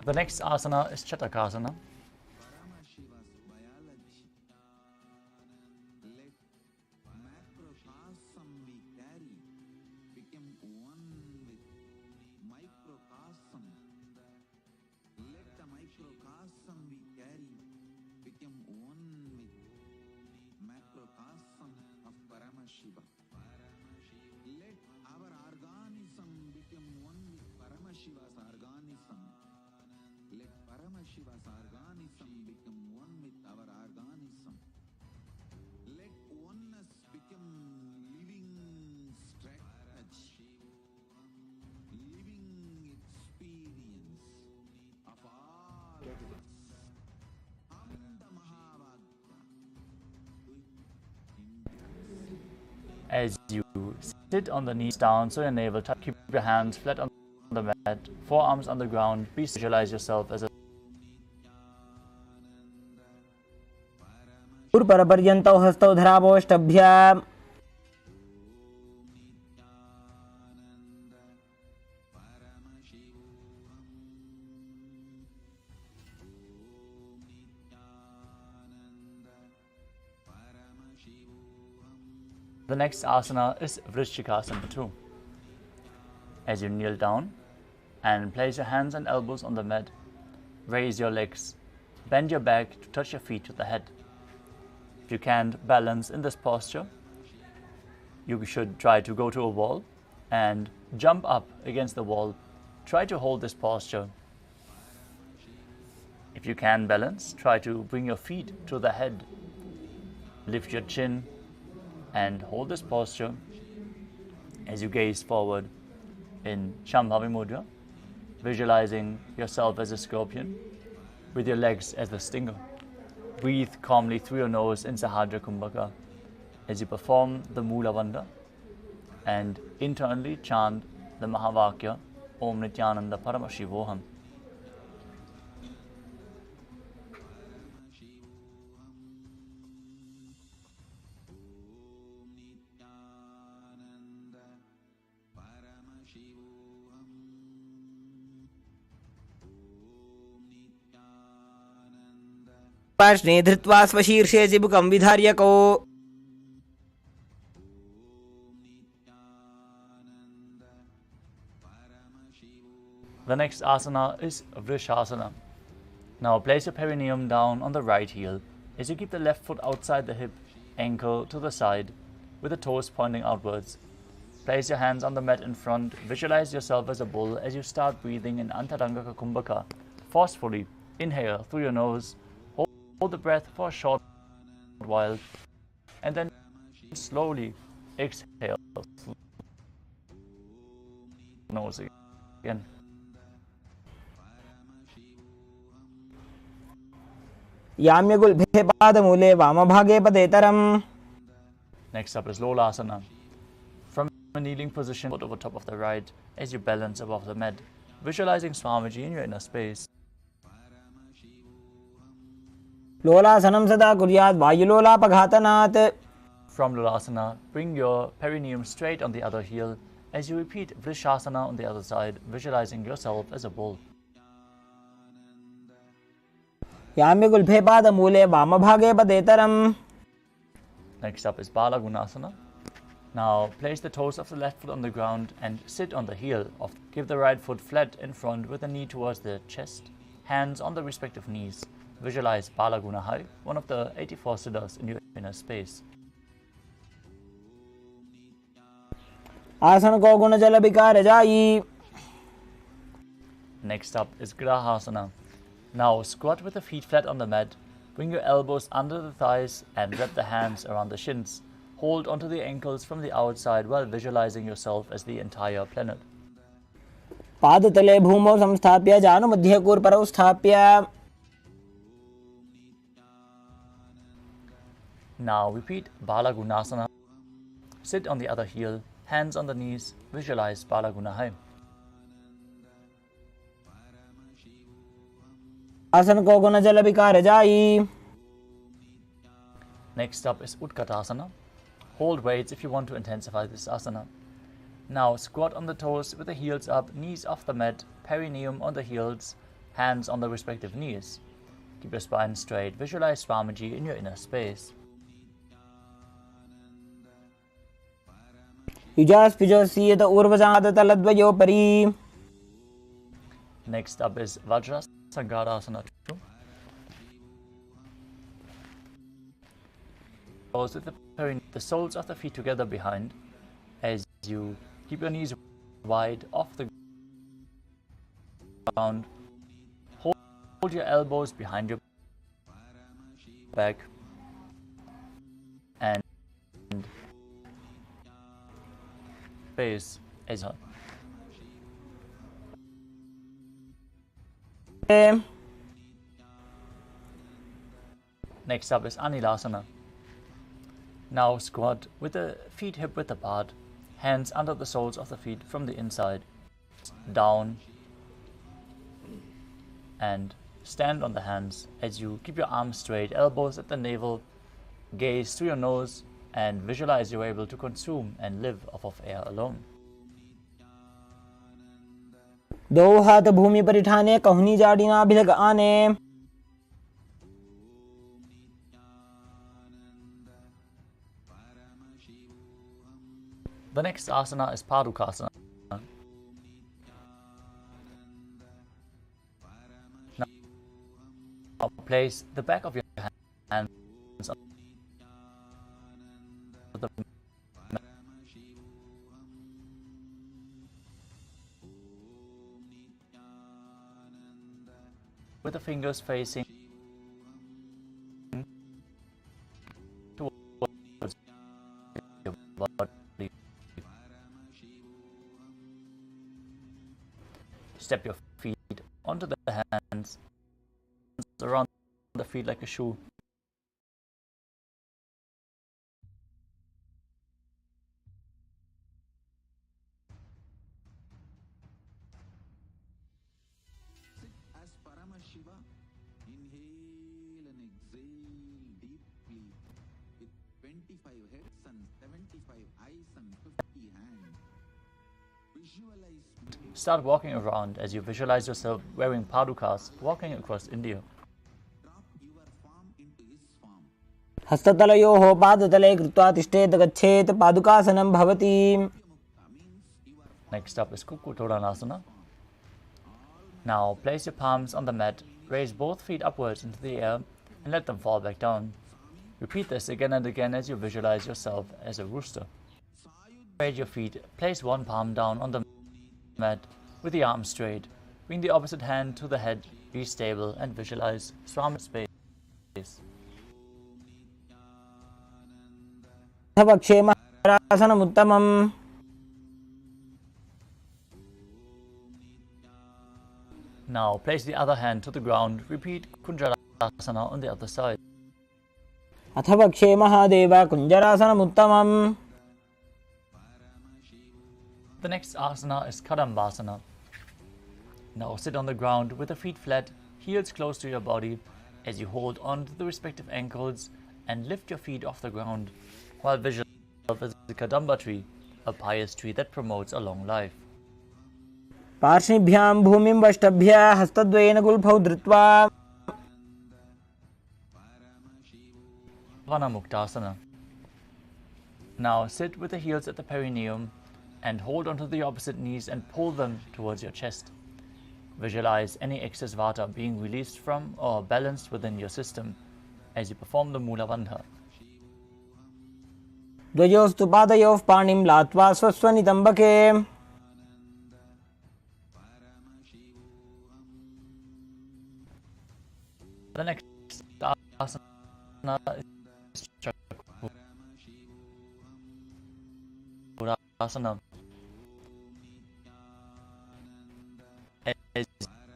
The next asana is Chatakasana. As you sit on the knees down so your navel touch, keep your hands flat on the mat, forearms on the ground, visualize yourself as a परपर्यन्तौ हस्तौ धरावोष्टभ्याम्. The next asana is Vrishchikasana 2. As you kneel down and place your hands and elbows on the mat, raise your legs, bend your back to touch your feet to the head. If you can't balance in this posture, you should try to go to a wall and jump up against the wall. Try to hold this posture. If you can balance, try to bring your feet to the head. Lift your chin and hold this posture as you gaze forward in Shambhavi Mudra, visualizing yourself as a scorpion with your legs as the stinger. Breathe calmly through your nose in Sahadra Kumbhaka as you perform the Mula Vanda and internally chant the Mahavakya Om Nithyananda Paramashivoham. पार्श्वे धृत्वा स्वशीर्षे चिबुकं विधार्यको. The next asana is Vrishasana. Now place your perineum down on the right heel as you keep the left foot outside the hip, ankle to the side, with the toes pointing outwards. Place your hands on the mat in front. Visualize yourself as a bull as you start breathing in Antaranga Kumbhaka. Forcefully inhale through your nose, hold the breath for a short while, and then slowly exhale through the nose again. याम्यगुल्भे पादमूले वामभागे पदेतरम्. Next up is Lolasana. From a kneeling position, foot over top of the right as you balance above the mat, visualizing Swamiji in your inner space. लोलासनं सदा कुर्यात् वायुलोलापघातनात्. From Lolasana, bring your perineum straight on the other heel as you repeat Vrishasana on the other side, visualizing yourself as a bull. याम्यगुल्भे पादमूले वामभागे पदेतरम्. Next up is Bala Gunasana. Now place the toes of the left foot on the ground and sit on the heel. Give the right foot flat in front with the knee towards the chest, hands on the respective knees. Visualize Bala Gunahai, one of the 84 siddhas in your inner space. आसन को गुण जल विकार जाई. Next up is Grahasana. Now squat with the feet flat on the mat. Bring your elbows under the thighs and wrap the hands around the shins. Hold onto the ankles from the outside while visualizing yourself as the entire planet. पादतले भूमौ संस्थाप्य जानुमध्यकूर्परौ स्थाप्य. Now repeat Bala Gunasana. Sit on the other heel, hands on the knees, visualize Bala Gunahai. आसन को गुण जल विकार जाई. Next up is Utkatasana. Hold weights if you want to intensify this asana. Now squat on the toes with the heels up, knees off the mat, perineum on the heels, hands on the respective knees. Keep your spine straight. Visualize Swamiji in your inner space. युजास्पिजोऽसीयत ऊर्वजाततलद्वयोपरि. Next up is Vajrasangarasana. With the soles of the feet together behind as you keep your knees wide off the ground. Hold your elbows behind your back and face as well. Next up is Anilasana. Now squat with the feet hip width apart, hands under the soles of the feet from the inside, down, and stand on the hands as you keep your arms straight, elbows at the navel, gaze through your nose, and visualize you're able to consume and live off of air alone. दो हाथ भूमि परिठाने कहुनी जाडिना भिलग आने. The next asana is Padukasana. Now place the back of your hands on the mat with the fingers facing towards your body. Step your feet onto the hands, around the feet like a shoe. Sit as Paramashiva. Inhale and exhale deeply with 25 heads and 75 eyes and 50 hands. Visualize. Start walking around as you visualize yourself wearing padukas, walking across India. Drop your palm into his palm. हस्ततलयोः पादतले कृत्वा तिष्ठेत गच्छेत पादुकासनं भवति. Next up is Kukutodanasana. Now place your palms on the mat, raise both feet upwards into the air and let them fall back down. Repeat this again and again as you visualize yourself as a rooster. Spread your feet, place one palm down on the mat with the arms straight. Bring the opposite hand to the head, be stable and visualize Swami space. पक्षे महारासनमुत्तमम्. Now place the other hand to the ground. Repeat Kunjarasana on the other side. अथ पक्षे Mahadev कुञ्जरासनमुत्तमम्. The next asana is Kadambasana. Now sit on the ground with the feet flat, heels close to your body as you hold on to the respective ankles and lift your feet off the ground while visualizing yourself as the Kadamba tree, a pious tree that promotes a long life. पार्श्निभ्यां भूमिं वष्टभ्य हस्तद्वयेन गुल्फौ धृत्वा. Vanamuktasana. Now sit with the heels at the perineum and hold onto the opposite knees and pull them towards your chest. Visualize any excess vata being released from or balanced within your system as you perform the Mula Bandha. द्वयोस्तु पादयोः पाणिं लात्वा स्वस्वनितम्बके. The next asana is Chakrasana. As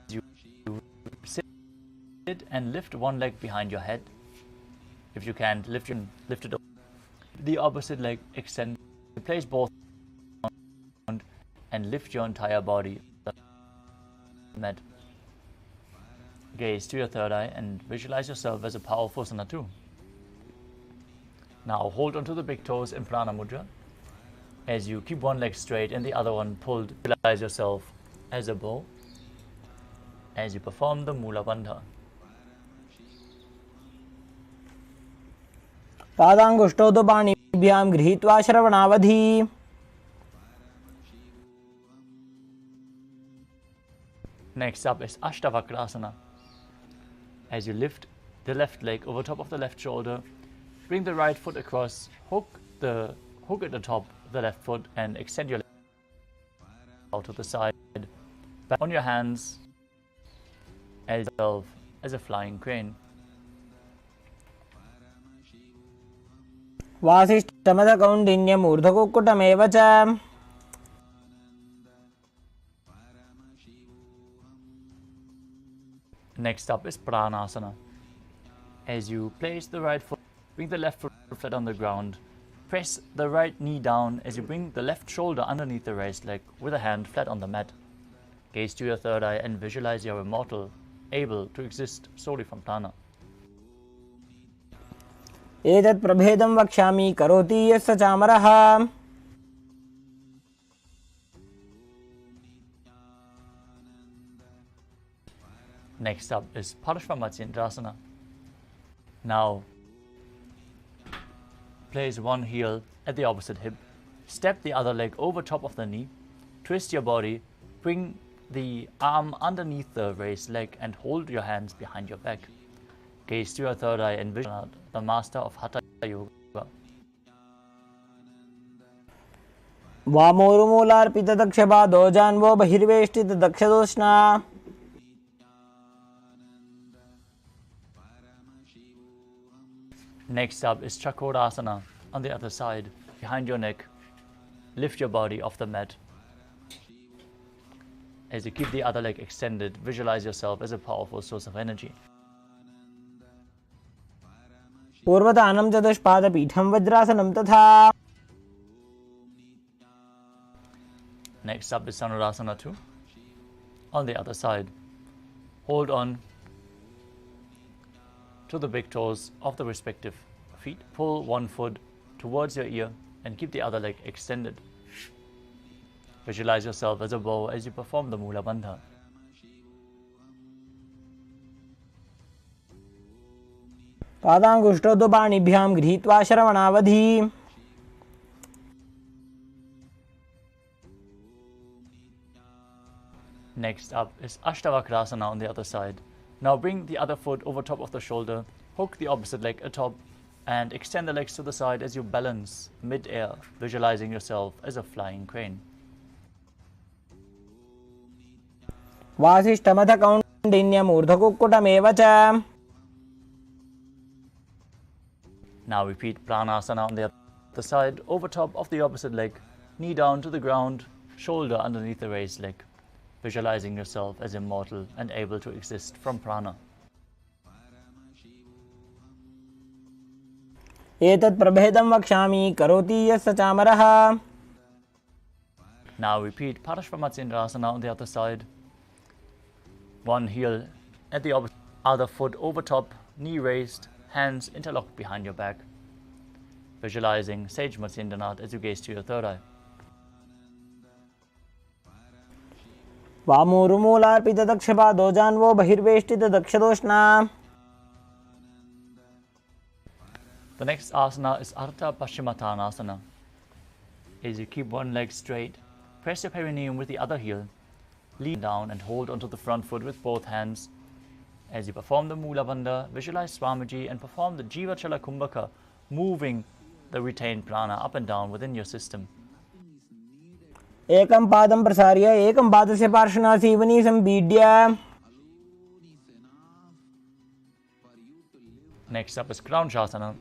you sit and lift one leg behind your head. If you can't, lift it up. The opposite leg extend. Place both and lift your entire body. Mat. Gaze to your third eye and visualize yourself as a powerful Sanatu. Now hold onto the big toes in Prana Mudra. As you keep one leg straight and the other one pulled, visualize yourself as a bow as you perform the Mula Bandha. पादाङ्गुष्ठौ तु पाणिभ्यां गृहीत्वा श्रवणावधि. Next up is Ashtavakrasana. As you lift the left leg over top of the left shoulder, bring the right foot across, hook at the top of the left foot and extend your leg out to the side. Back on your hands as a flying crane. वासिष्ठमदकौण्डिन्यम् ऊर्ध्वकुक्कुटमेव च. Next up is Pranasana. As you place the right foot, bring the left foot flat on the ground. Press the right knee down as you bring the left shoulder underneath the raised leg with a hand flat on the mat. Gaze to your third eye and visualize you're immortal, able to exist solely from prana. एतत् प्रभेदं वक्ष्यामि करोति यस्य चामरः. Next up is Parashvamatsyendrasana. Now, place one heel at the opposite hip, step the other leg over top of the knee, twist your body, bring the arm underneath the raised leg and hold your hands behind your back. Gaze to your third eye and visualize the master of Hatha Yoga. वामोरुमूलार्पितदक्षपादो जान्वो बहिर्वेष्टितदक्षदोष्णा. Next up is Chakorasana on the other side, behind your neck. Lift your body off the mat. As you keep the other leg extended, visualize yourself as a powerful source of energy. पूर्वतानं चतुष्पादपीठं वज्रासनं तथा. Next up is Sanurasana 2 on the other side. Hold on to the big toes of the respective feet. Pull one foot towards your ear and keep the other leg extended. Visualize yourself as a bow as you perform the Mula Bandha. पादाङ्गुष्ठौ तु पाणिभ्यां गृहीत्वा श्रवणावधि. Next up is Ashtavakrasana on the other side. Now bring the other foot over top of the shoulder, hook the opposite leg atop, and extend the legs to the side as you balance mid-air, visualizing yourself as a flying crane. वासिष्ठमथ कौण्डिन्यमूर्धकुक्कुटमेव च. Now repeat Pranasana on the other side, over top of the opposite leg, knee down to the ground, shoulder underneath the raised leg, visualizing yourself as immortal and able to exist from prana. एतत् प्रभेदं वक्ष्यामि करोति यस्य चामरः. Now repeat Parashvamatsindrasana on the other side. One heel at the other foot over top, knee raised, hands interlocked behind your back, visualizing Sage Matsyendranath as you gaze to your third eye. वामोरुमूलार्पितदक्षपादो जान्वो बहिर्वेष्टितदक्षदोष्णा. The next asana is Ardha Paschimottanasana. As you keep one leg straight, press your perineum with the other heel, lean down and hold onto the front foot with both hands. As you perform the Mula Bandha, visualize Swamiji and perform the Jiva Chala Kumbhaka, moving the retained prana up and down within your system. एकं पादं प्रसार्य एकं पादस्य पार्श्वना Seoni सम्पीड्य. Next up is Kraunchasana.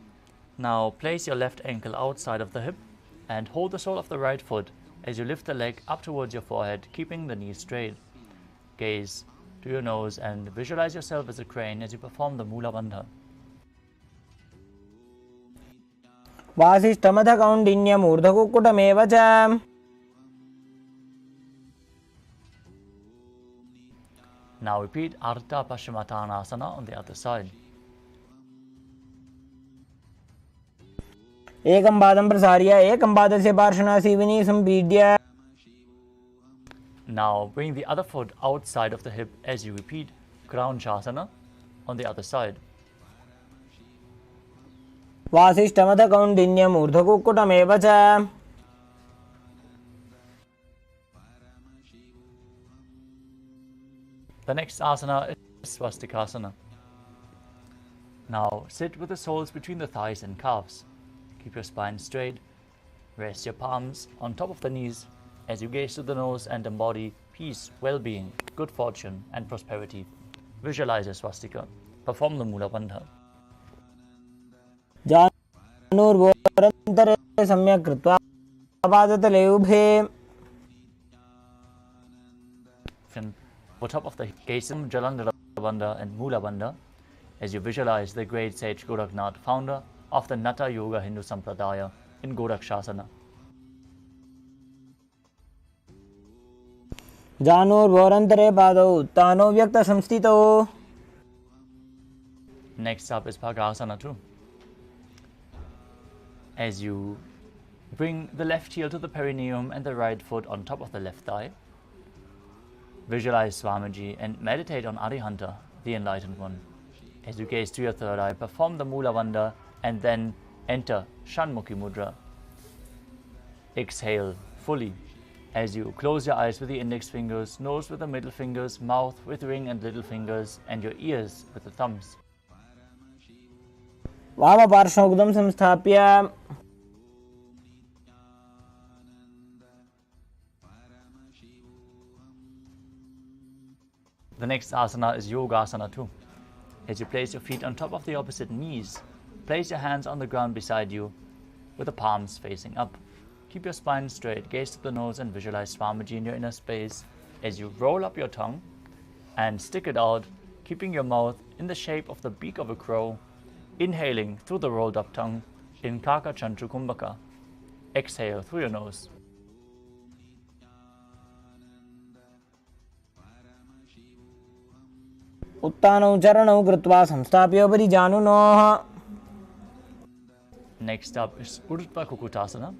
Now place your left ankle outside of the hip and hold the sole of the right foot as you lift the leg up towards your forehead, keeping the knees straight. Gaze to your nose and visualize yourself as a crane as you perform the Mula Bandha. वासिष्ठमथ कौण्डिन्यमूर्धकुक्कुटमेव च. Now repeat Ardha Paschimottanasana on the other side. एकं पादं प्रसार्य एकं पादस्य पार्श्वना Seoni सम्पीड्य. Now bring the other foot outside of the hip as you repeat Kraunchasana on the other side. वासिष्ठमथ कौण्डिन्यमूर्धकुक्कुटमेव च. The next asana is Swastikasana. Now sit with the soles between the thighs and calves. Keep your spine straight. Rest your palms on top of the knees as you gaze to the nose and embody peace, well-being, good fortune and prosperity. Visualize a swastika. Perform the Mula Bandha. जानुर्वोरन्तरे सम्यक् कृत्वा पादतले उभे. For top of the Kesam, Jalandhara Bandha and Mula Bandha as you visualize the great sage Goraknath, founder of the Natha Yoga Hindu Sampradaya in Gorakshasana. जानुर्वोरन्तरे पादौ उत्तानो व्यक्तसंस्थितौ. Next up is Bhagasana too. As you bring the left heel to the perineum and the right foot on top of the left thigh, visualize Swamiji and meditate on Arihanta, the enlightened one. As you gaze to your third eye, perform the Mula Bandha and then enter Shanmukhi Mudra. Exhale fully as you close your eyes with the index fingers, nose with the middle fingers, mouth with ring and little fingers, and your ears with the thumbs. वामपार्श्वमुदं संस्थाप्य. The next asana is Yogasana too. As you place your feet on top of the opposite knees, place your hands on the ground beside you with the palms facing up. Keep your spine straight, gaze to the nose and visualize Swamiji in your inner space as you roll up your tongue and stick it out, keeping your mouth in the shape of the beak of a crow, inhaling through the rolled up tongue in Kaka Chanchu Kumbhaka. Exhale through your nose. उत्तानौ चरणौ कृत्वा संस्थाप्योपरि जानुनोः. Next up is Urdhva Kukutasana.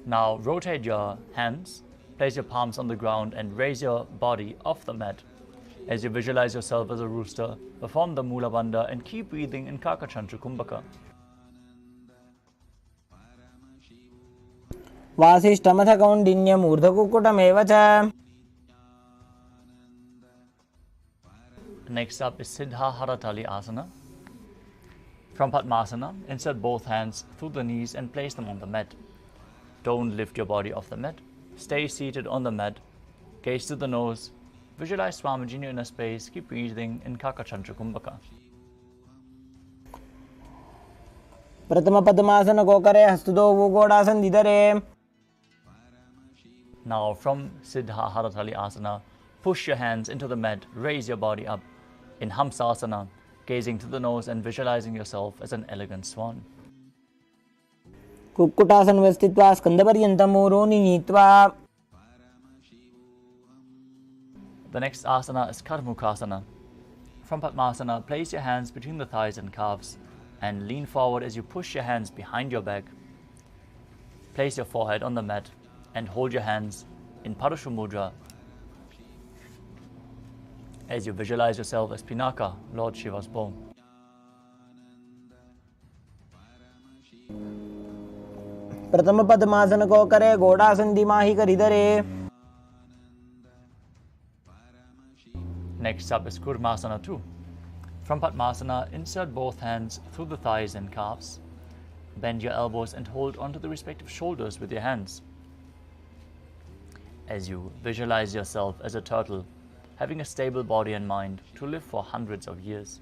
Now rotate your hands, place your palms on the ground and raise your body off the mat. As you visualize yourself as a rooster, perform the Mula Bandha and keep breathing in Kakachantra Kumbhaka. वासिष्ठमथ कौण्डिन्यमूर्धकुक्कुटमेव च. Next up is Siddha Haratali Asana. From Padmasana, insert both hands through the knees and place them on the mat. Don't lift your body off the mat. Stay seated on the mat. Gaze to the nose. Visualize Swamiji in your inner space. Keep breathing in Kakachantra Kumbhaka. प्रथम पद्मासन को करे हस्तदो वो गोड़ासन दिधरे. Now from Siddha Haratali Asana, push your hands into the mat, raise your body up in Hamsasana, gazing to the nose and visualizing yourself as an elegant swan. Kukkutasana में स्थित्वा स्कंदपर्यन्तं ऊरोनि नीत्वा. The next asana is Karmukhasana. From Padmasana, place your hands between the thighs and calves and lean forward as you push your hands behind your back. Place your forehead on the mat and hold your hands in Parashu Mudra as you visualize yourself as Pinaka, Lord Shiva's bow. प्रथम पद्मासन को करे Ghodasan दिमाही करिधरे. Next up is Kurmasana 2. From Padmasana, insert both hands through the thighs and calves. Bend your elbows and hold onto the respective shoulders with your hands. As you visualize yourself as a turtle, having a stable body and mind to live for hundreds of years.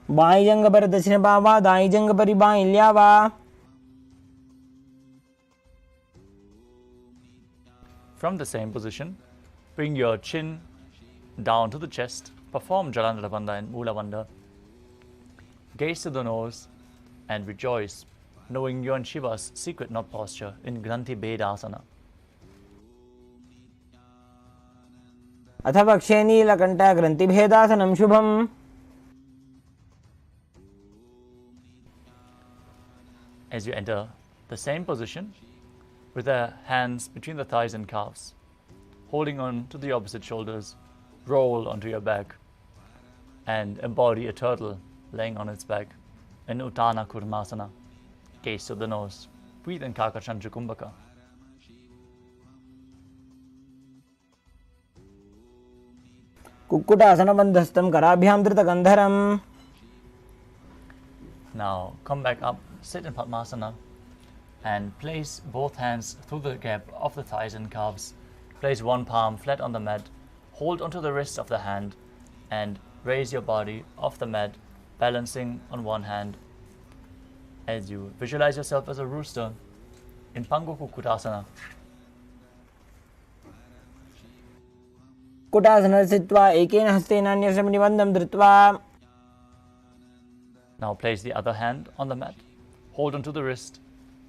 By जंग पर दक्षिण बावा दाई जंग पर by ल्यावा. From the same position, bring your chin down to the chest, perform Jalandhara Bandha and Mula Bandha. Gaze to the nose and rejoice, knowing you're in Shiva's secret knot posture in Granthi Bedasana. अथ वक्षे नीलकण्ठ ग्रन्थिभेदासनं शुभम्. As you enter the same position, with the hands between the thighs and calves, holding on to the opposite shoulders, roll onto your back and embody a turtle laying on its back in Uttana Kurmasana. Gaze to the nose. Breathe in Kakachantra Kumbhaka. कुक्कुटासनबन्धस्थं कराभ्यां धृतगन्धरम्. Now come back up, sit in Padmasana and place both hands through the gap of the thighs and calves. Place one palm flat on the mat, hold onto the wrist of the hand and raise your body off the mat, balancing on one hand as you visualize yourself as a rooster in Pangu Kukkutasana. कुक्कुटासने स्थित्वा एकेन हस्तेन अन्यस्य निबन्धं धृत्वा. Now place the other hand on the mat, hold onto the wrist,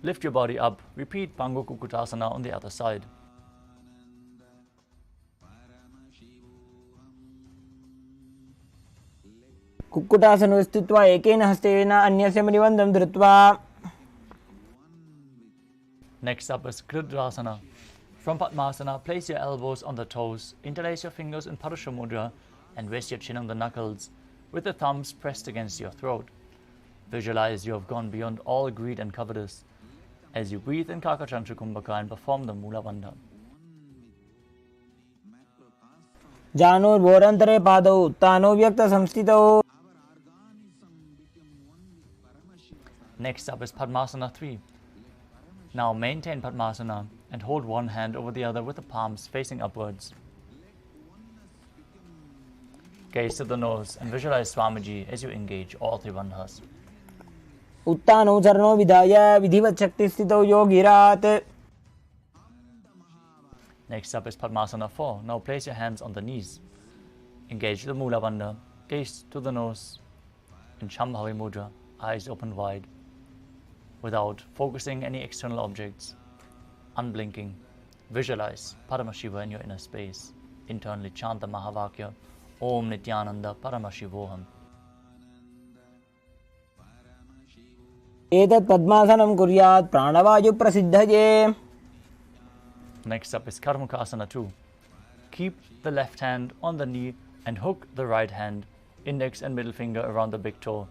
lift your body up, repeat Pangu Kukkutasana on the other side. कुक्कुटासने स्थित्वा एकेन हस्तेन अन्यस्य निबन्धं धृत्वा. Next up is Kridrasana. From Padmasana, place your elbows on the toes, interlace your fingers in Parashu Mudra and rest your chin on the knuckles with the thumbs pressed against your throat. Visualize you have gone beyond all greed and covetous as you breathe in Kakachantra Kumbhaka and perform the Mula Bandha. जानोर्भोरन्तरे पादौ उत्तानो व्यक्तसंस्थितौ. Next up is Padmasana 3. Now maintain Padmasana and hold one hand over the other with the palms facing upwards. Gaze to the nose and visualize Swamiji as you engage all three bandhas. उत्तानौ चरणौ विधाय विधिवत् शक्तिस्थितौ योगिरात्. Next up is Padmasana 4. Now place your hands on the knees. Engage the Mula Bandha. Gaze to the nose in Shambhavi Mudra, eyes open wide, without focusing any external objects. Unblinking, visualize Paramashiva in your inner space. Internally chant the Mahavakya, Om Nithyananda Paramashivoham. एतत् पद्मासनं कुर्यात् प्राणवायु प्रसिद्धये. Next up is Karmukhasana 2. Keep the left hand on the knee and hook the right hand, index and middle finger around the big toe.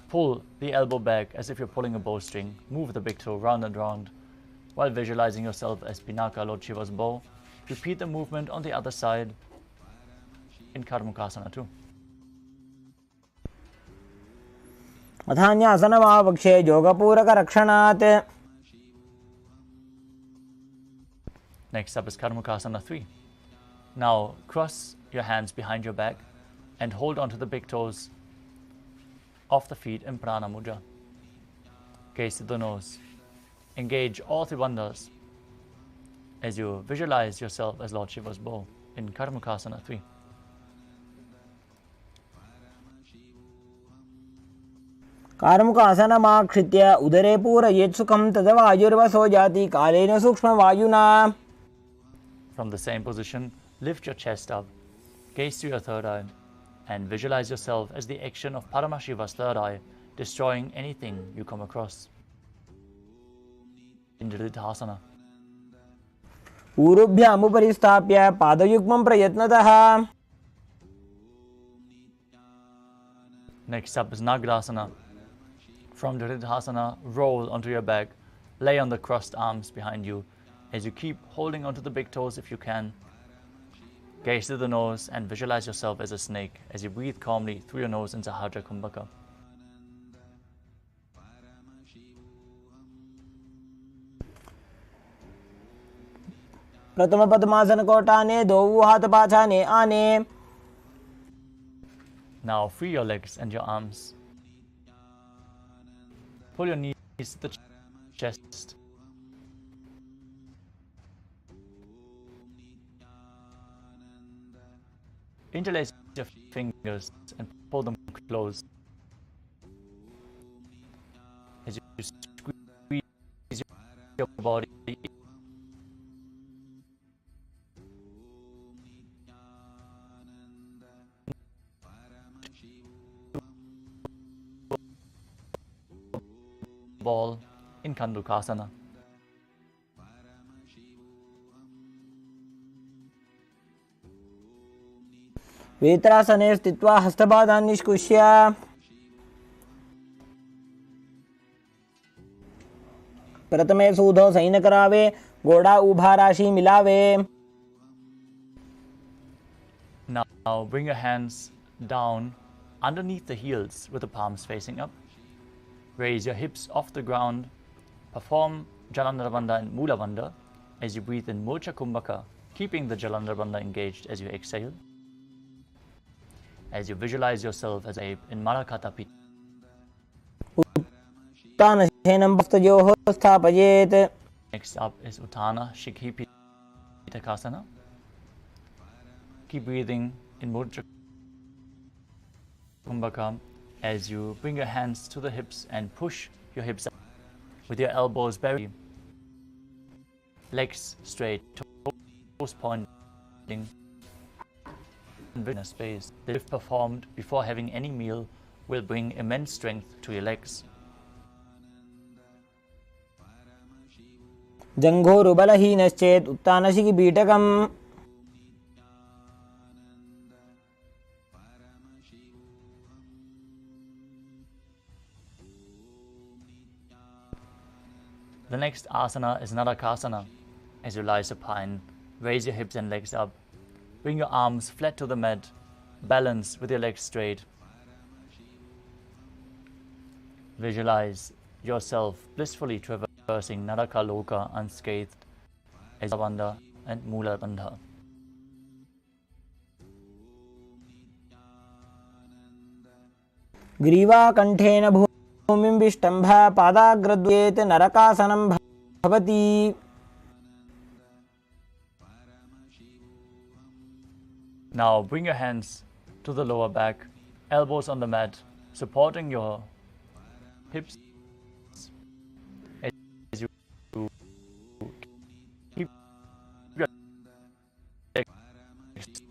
Pull the elbow back as if you're pulling a bowstring. Move the big toe round and round while visualizing yourself as Pinaka, Lord Shiva's bow, Repeat the movement on the other side in Karmukasana too. अथान्यासनमावक्षे योगपूरकरक्षणात्. Next up is Karmukasana 3. Now cross your hands behind your back and hold onto the big toes of the feet in Prana Mudra. Gaze to the nose. Engage all three bandhas as you visualize yourself as Lord Shiva's bow in Karmukasana 3. कार्मुकासनमाक्षित्य उदरे पूरयेत् सुखं तदवायुर्वसो जाति कालेन सूक्ष्मवायुना. From the same position, lift your chest up, gaze to your third eye, and visualize yourself as the action of Paramashiva's third eye, destroying anything you come across. In Dridhasana. ऊरुभ्यामुपरि स्थाप्य पादयुग्मं प्रयत्नतः. Next up is Nagrasana. From Dridhasana, roll onto your back, lay on the crossed arms behind you as you keep holding onto the big toes if you can. Gaze to the nose and visualize yourself as a snake as you breathe calmly through your nose in Sahajra Kumbhaka. प्रथम पद्मासन कोटाने दो हाथ पाछाने आने. Now free your legs and your arms. Pull your knees to the chest. Interlace your fingers and pull them close. As you squeeze your body ball in Kandukasana. वेत्रासने स्थित्वा हस्तपादान् निष्कुष्य. प्रथमे सूधो San करावे घोड़ा उभा राशि मिलावे. Now bring your hands down underneath the heels with the palms facing up. Raise your hips off the ground. Perform Jalandhara Bandha and Mula Bandha as you breathe in Mocha Kumbhaka, keeping the Jalandhara Bandha engaged as you exhale. As you visualize yourself as a in Marakata Pita. उत्तानशयनं भक्तयोः स्थापयेत्. Next up is Uttana Shikhi Pitakasana. Keep breathing in Mudra Kumbhaka as you bring your hands to the hips and push your hips up with your elbows buried, legs straight, toes pointing, in a space. If performed before having any meal will bring immense strength to your legs. जङ्घोरुबलहीनश्चेत् उत्तानशिखि बीटकम्. The next asana is Narakasana. As you lie supine, raise your hips and legs up. Bring your arms flat to the mat. Balance with your legs straight. Visualize yourself blissfully traversing Naraka Loka unscathed as Bandha and Mula Bandha. ग्रीवाकण्ठेन भूमिं विष्टम्भ पादाग्रद्वेत् नरकासनं भवति. Now bring your hands to the lower back, elbows on the mat, supporting your hips as you keep your legs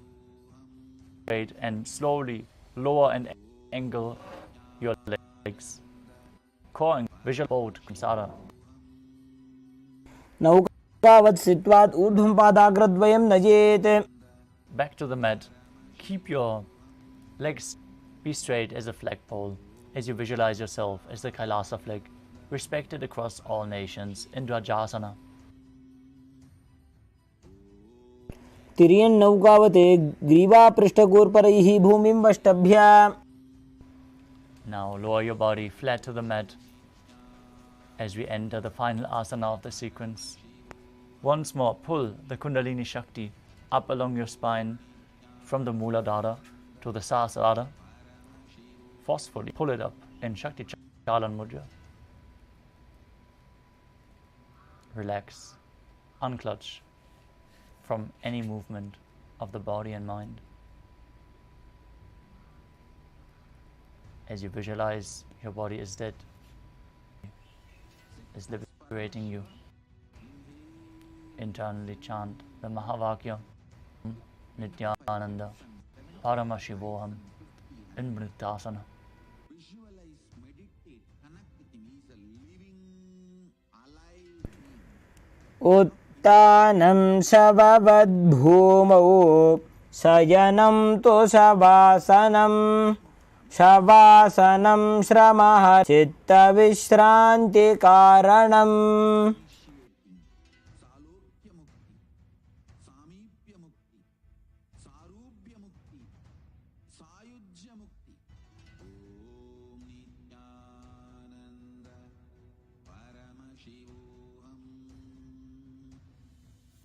straight and slowly lower and angle your legs. Core and visual boat samsara. नौकावत् स्थित्वात् ऊर्ध्वं पादाग्रद्वयं नयेत्. Back to the mat. Keep your legs be straight as a flagpole as you visualize yourself as the Kailasa flag, respected across all nations in Dvajasana. तिर्यन्नौकावते ग्रीवापृष्ठगोर्परैः भूमिं वष्टभ्य. Now lower your body flat to the mat as we enter the final asana of the sequence. Once more, pull the Kundalini Shakti up along your spine from the Mooladhara to the Sahasrara. Forcefully pull it up in Shakti Chalan Mudra. Relax, unclutch from any movement of the body and mind. As you visualize your body is dead, is liberating you. Internally chant the Mahavakya Nithyananda Paramashivoham in Mrittasana. Visualize, meditate, connect with him. He is a living, alive being. उत्तानं शववद्भूमौ शयनं तु शवासनं शवासनं श्रमः चित्तविश्रान्तिकारणम्. सालोक्य मुक्ति, सामीप्य मुक्ति, सारूप्य मुक्ति, सायुज्य मुक्ति. ओम नित्यानंद परमशिवोहम.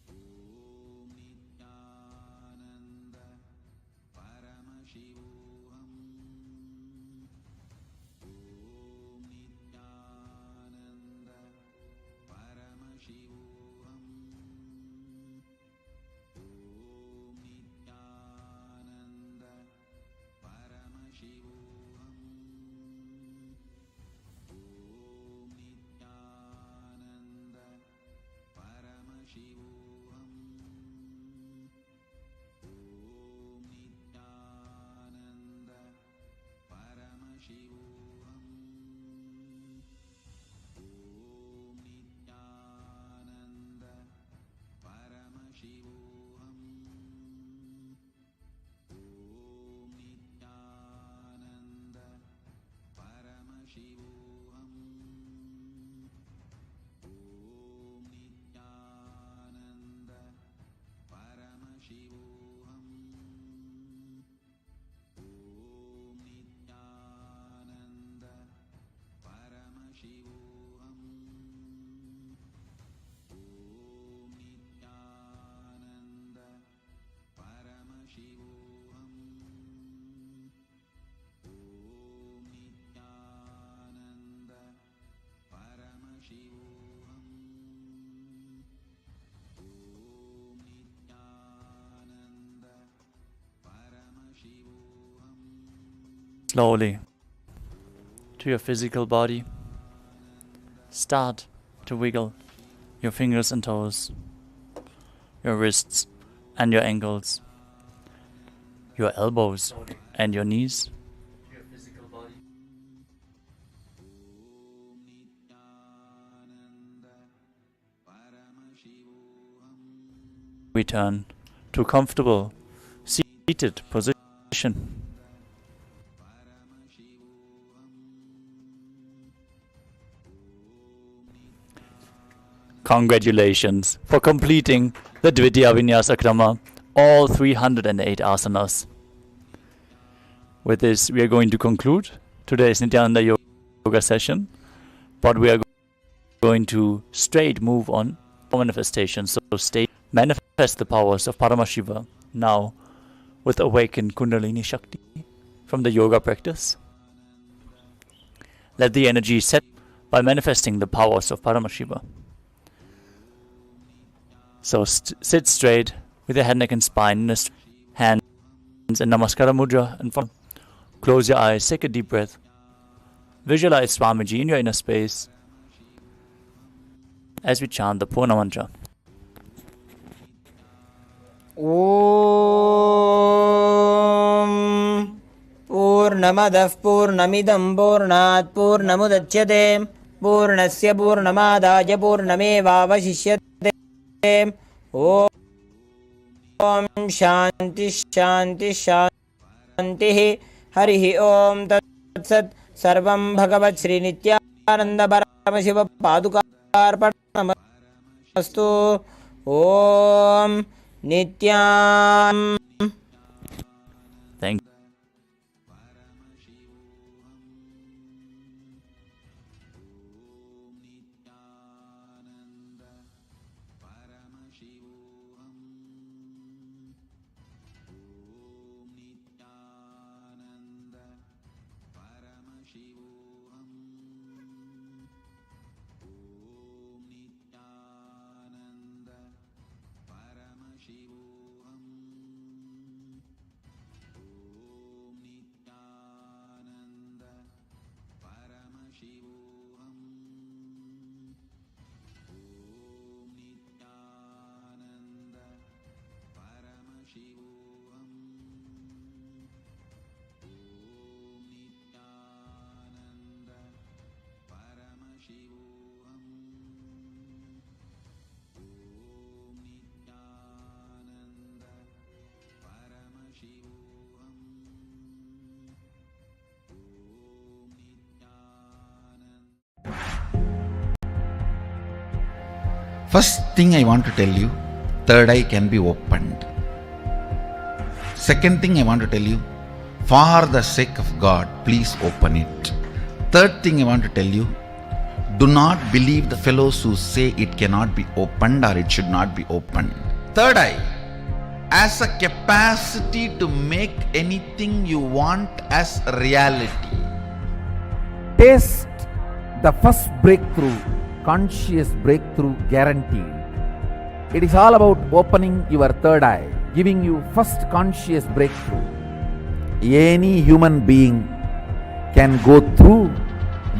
ओम नित्यानंद परमशिवोहम. ओम नित्यानंद परमशिवोहम. ओम नित्यानंद परमशिवोहम. ओम नित्यानंद परमशिवोहम. ओम नित्यानंद परमशिवोहम. ओम नित्यानंद परमशिवोहम. ओम नित्यानंद परमशिवोहम. ओम नित्यानंद परमशिवोहम. ओम नित्यानंद परमशिवोहम. ओम नित्यानंद परमशिवोहम. ओम नित्यानंद परमशिवोहम. ओम Nityanand परमशिवोहम. Slowly to your physical body, start to wiggle your fingers and toes, your wrists and your ankles, your elbows and your knees. Om Nityanand परमशिवोहम. Return to comfortable seated position. Congratulations for completing the Dvitiya Vinyasa Krama, all 308 asanas. With this, we are going to conclude today's Nithyananda Yoga session, but we are going to straight move on for manifestation. So stay, manifest the powers of Paramashiva now with Awaken Kundalini Shakti from the yoga practice. Let the energy set by manifesting the powers of Paramashiva. So sit straight with your head, neck and spine, hands in Namaskara Mudra and close your eyes, take a deep breath. Visualize Swamiji in your inner space as we chant the Purna Mantra. ॐ पूर्णमदः पूर्णमिदं पूर्णात् पूर्णमुदच्यते पूर्णस्य पूर्णमादाय पूर्णमेवावशिष्यते. ॐ शान्ति शान्ति शान्तिः. हरिः ॐ तत्सत्. सर्वं भगवत् श्री नित्यानंद परमशिव पादुकार्पणमस्तु. ॐ Nithyananda Thank Paramashivoham. Om Nithyananda Paramashivoham. Om Nithyananda Paramashivoham. Om Nithyananda Paramashivoham. Om Nithyananda Paramashivoham. Om Nithyananda Paramashivoham. Om Nithyananda Paramashivoham. Om Nithyananda. First thing I want to tell you, third eye can be opened. Second thing I want to tell you, for the sake of God, please open it. Third thing I want to tell you, do not believe the fellows who say it cannot be opened or it should not be opened. Third eye has a capacity to make anything you want as reality. Taste the first breakthrough, conscious breakthrough guaranteed. It is all about opening your third eye, giving you first conscious breakthrough. Any human being can go through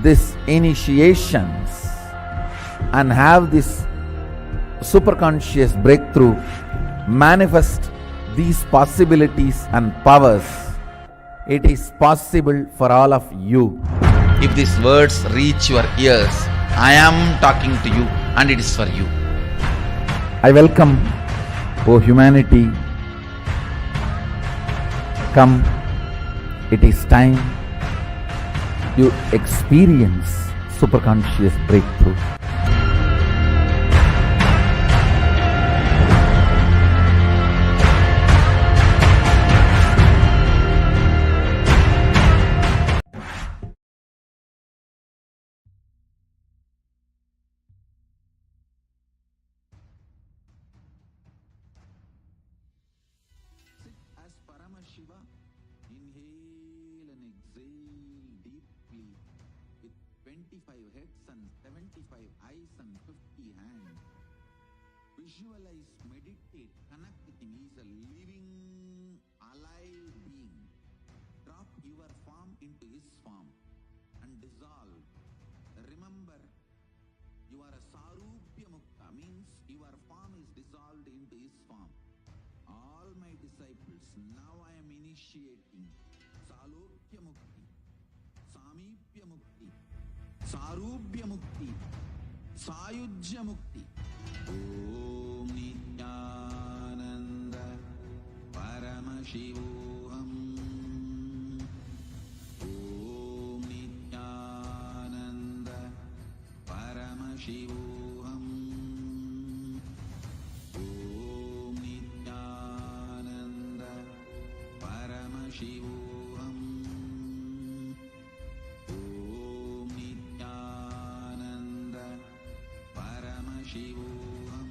these initiations and have this superconscious breakthrough, manifest these possibilities and powers. It is possible for all of you. If these words reach your ears, I am talking to you and it is for you. I welcome, O humanity, come, it is time you experience superconscious breakthrough. Sit as Paramashiva. Inhale and exhale deeply with 25 heads and 75 eyes and 50 hands. Visualize, meditate, connect with him. He is a living, alive being. Drop your form into his form and dissolve. Remember, you are a Sarupya Mukta, means your form is dissolved into his form. All my disciples, now I am initiating Salokya Mukti, Samipya Mukti, Sarupya Mukti, Sayujya Mukti. Om Nithyananda Paramashivoham. Om Nithyananda Paramashivoham. Om Nithyananda Paramashivoham. Om Nithyananda Paramashivoham.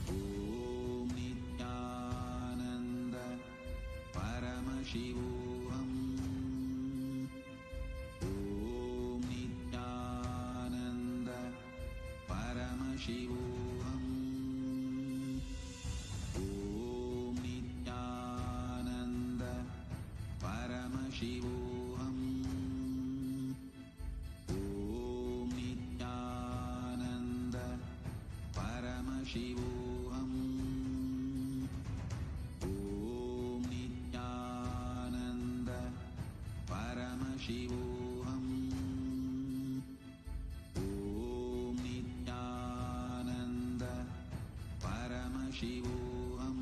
Om Nithyananda Paramashivoham. Om Nithyananda Paramashivoham. Om Nithyananda Paramashivoham. Om Nithyananda Paramashivoham. Om Nithyananda Paramashivoham. Om Nithyananda Paramashivoham.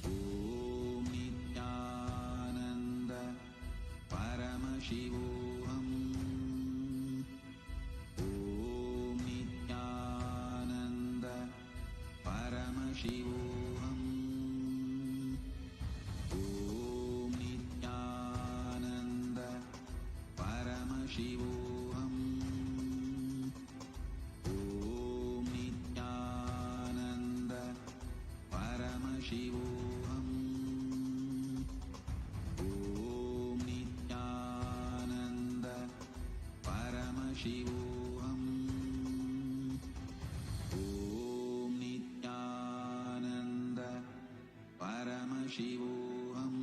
Om Nithyananda Paramashivoham. Om Nithyananda Paramashivoham. Om Nithyananda Paramashivoham. Om Nithyananda Paramashivoham. Om Nithyananda Paramashivoham.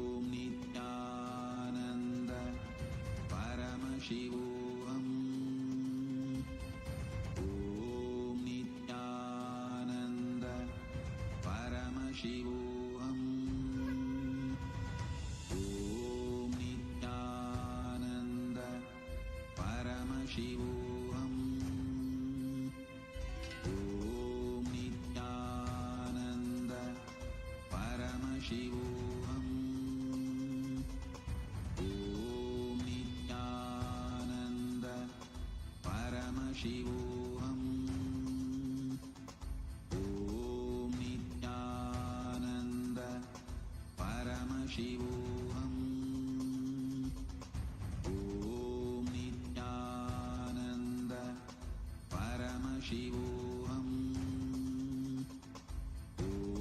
Om Nithyananda Paramashivoham. Om Nithyananda Paramashivoham. Om Nithyananda Paramashivoham. Om Nithyananda Paramashivoham. Om Nithyananda Paramashivoham. Om Nithyananda Paramashivoham. Om Nithyananda Paramashivoham.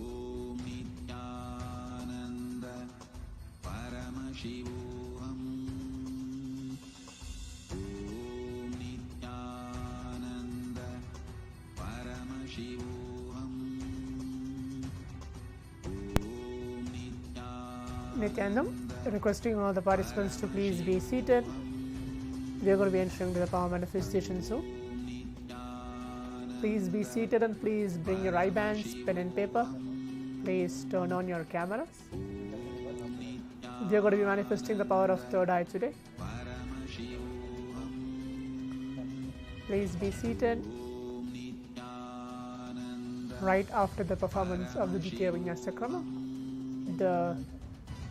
Om Nithyananda Paramashivoham. Om Nithyananda Paramashivoham. Om Nithyanandam, requesting all the participants to please be seated. We are going to be entering to the power manifestation zone. Please be seated and please bring your eye bands, pen and paper. Please turn on your cameras. We are going to be manifesting the power of third eye today. Please be seated. Right after the performance of the Ditya Vinyasa Krama, the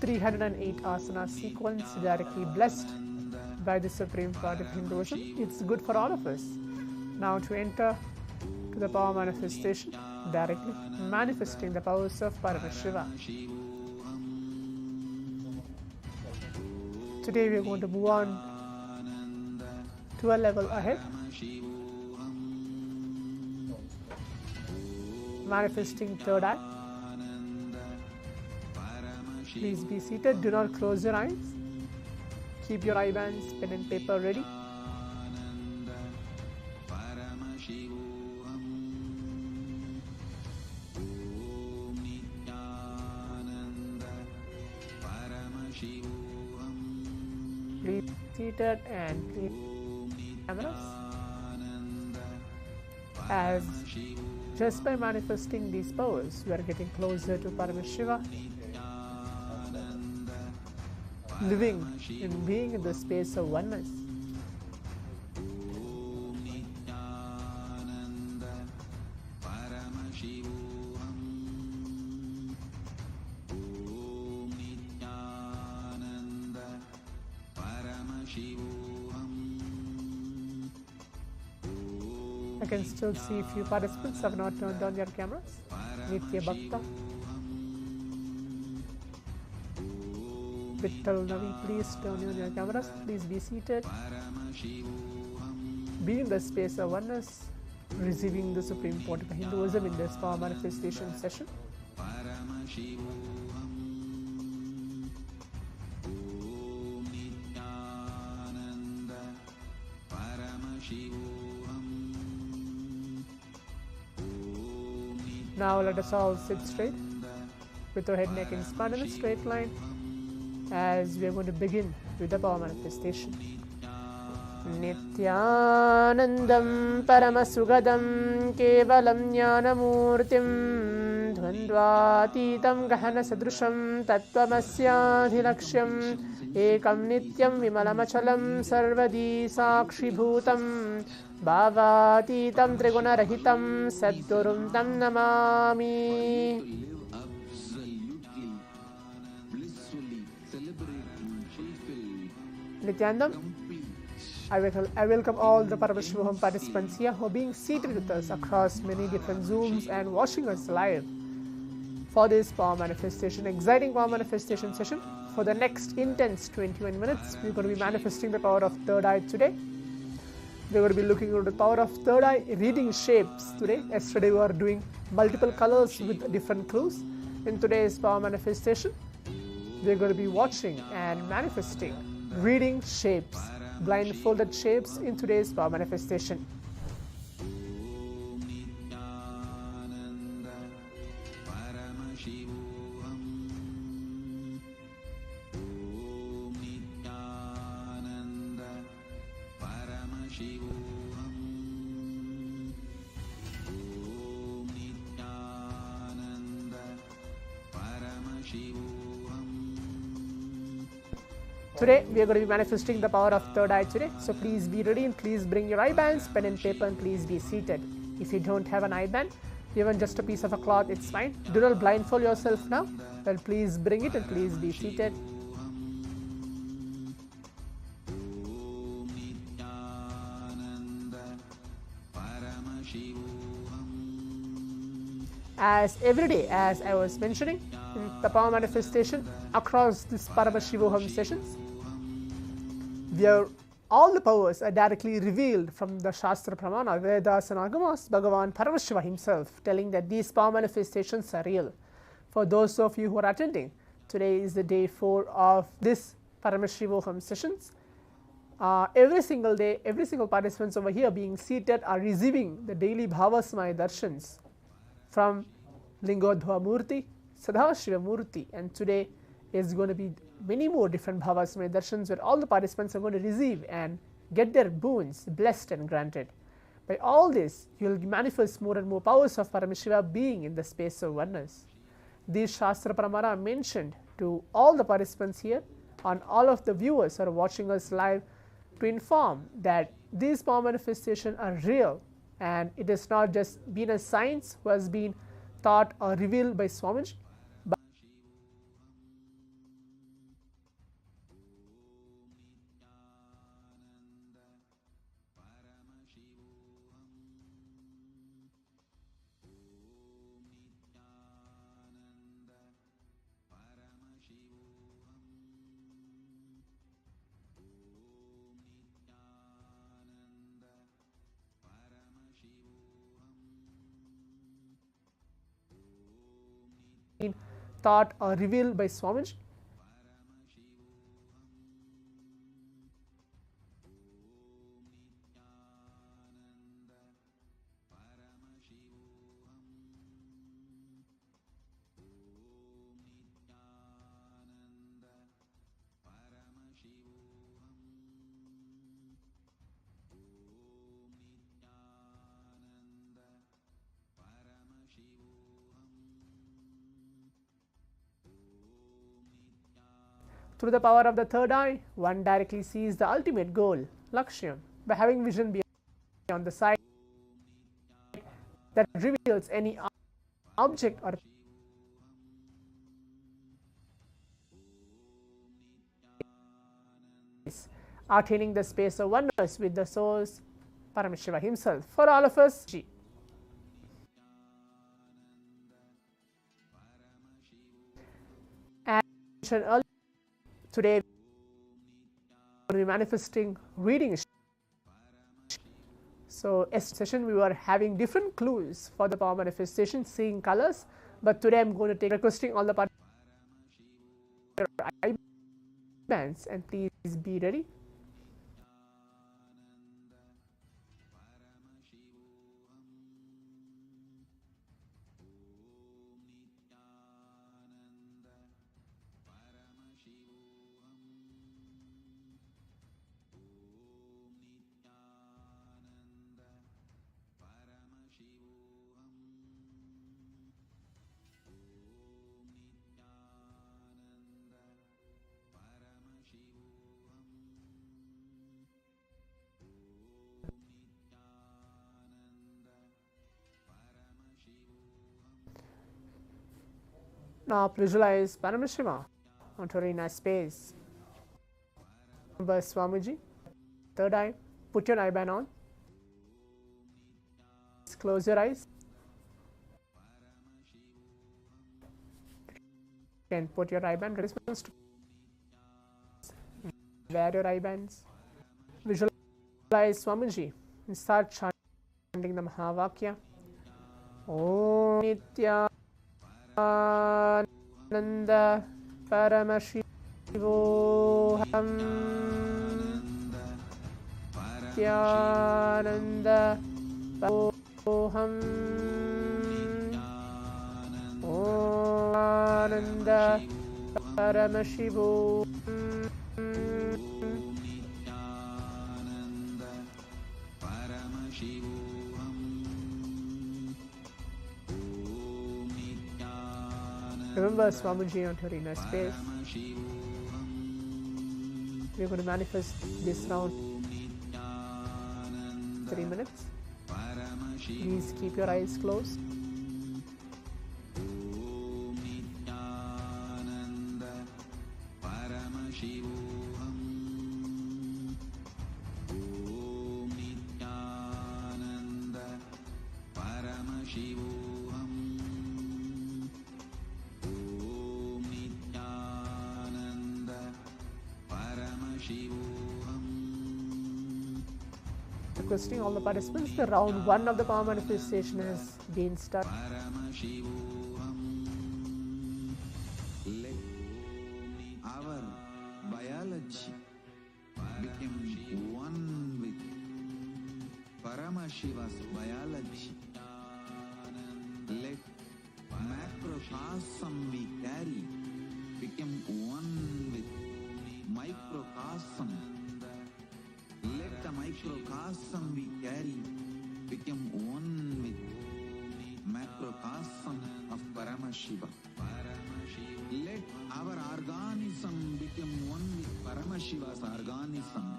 308 asana sequence directly blessed by the Supreme Pontiff of Hinduism. It's good for all of us. Now to enter to the power manifestation, directly manifesting the powers of Paramashivam. Today we are going to move on to a level ahead, manifesting third eye. Please be seated. Do not close your eyes. Keep your eye bands, pen and paper ready. Please be seated and please cameras. As just by manifesting these powers, we are getting closer to Paramashiva, living and being in the space of oneness. I can still see a few participants have not turned on their cameras. Nitya Bhakta, Vittal Navi, please turn on your cameras. Please be seated. Be in the space of oneness, receiving the Supreme Pontiff of Hinduism in this power manifestation session. Now let us all sit straight with our head, neck and spine in a straight line as we are going to begin with the power manifestation. Nithyanandam Paramasugadam Kevalam Jnanamurtim Dvandvatitam Gahana Sadrusham Tattvamasyaadhilaksham Ekam Nityam Vimalamachalam Sarvadi Sakshi Bhutam Bhavatitam Trigunarahitam Sadgurum Tam Namami. Nithyanandam, I welcome all the Paramashivoham participants here who are being seated with us across many different Zooms and watching us live for this power manifestation, exciting power manifestation session For the next intense 21 minutes, we're going to be manifesting the power of third eye today. We're going to be looking at the power of third eye, reading shapes today. Yesterday we were doing multiple colors with different clues. In today's power manifestation, we're going to be watching and manifesting, reading shapes, blindfolded shapes in today's power manifestation. Today we are going to be manifesting the power of third eye today. So please be ready and please bring your eye bands, pen and paper, and please be seated. If you don't have an eye band, even just a piece of a cloth, it's fine. Do not blindfold yourself now. Well, please bring it and please be seated. As every day, as I was mentioning in the power manifestation across this Paramashivoham sessions, where all the powers are directly revealed from the Shastra Pramana, Vedas and Agamas, Bhagavan Paramashivam himself telling that these power manifestations are real. For those of you who are attending, today is the day 4 of this Paramashivoham sessions. Every single day, every single participants over here being seated are receiving the daily Bhavasmaya darshans from Lingodhva Murti, Sadashiva Murti, and today is going to be many more different Bhavasmaya darshans where all the participants are going to receive and get their boons blessed and granted. By all this, you will manifest more and more powers of Paramashiva being in the space of oneness. These Shastra Pramana are mentioned to all the participants here and all of the viewers who are watching us live to inform that these power manifestations are real, and it has not just been a science who has been taught or revealed by Swamiji, but taught or revealed by Swamiji. Through the power of the third eye, one directly sees the ultimate goal, Lakshyam, by having vision beyond the sight that reveals any object or attaining the space of oneness with the source, Paramashiva himself. For all of us, as mentioned earlier, today we will be manifesting reading. So, in session we were having different clues for the power manifestation, seeing colors, but today I am going to take requesting all the participants eye bands and please be ready. Now visualize Paramashiva onto arena space. Remember Swamiji, third eye, put your eye band on. Close your eyes. You can put your eye band response to wear your eye bands. Visualize Swamiji and start chanting the Mahavakya. Om Nithyananda Paramashivoham. Nithyananda Paramashivoham. Om Ananda Paramashivoham. Remember Swamiji on your inner space. We're going to manifest this round 3 minutes. Please keep your eyes closed. Requesting all the participants, the round 1 of the power manifestation has been started. Let our biology become one with Paramashiva's biology. Let macrocosm we carry become one with microcosm. Let the microcosm we carry become one with macrocosm of Paramashiva. Let our organism become one with Paramashiva's organism.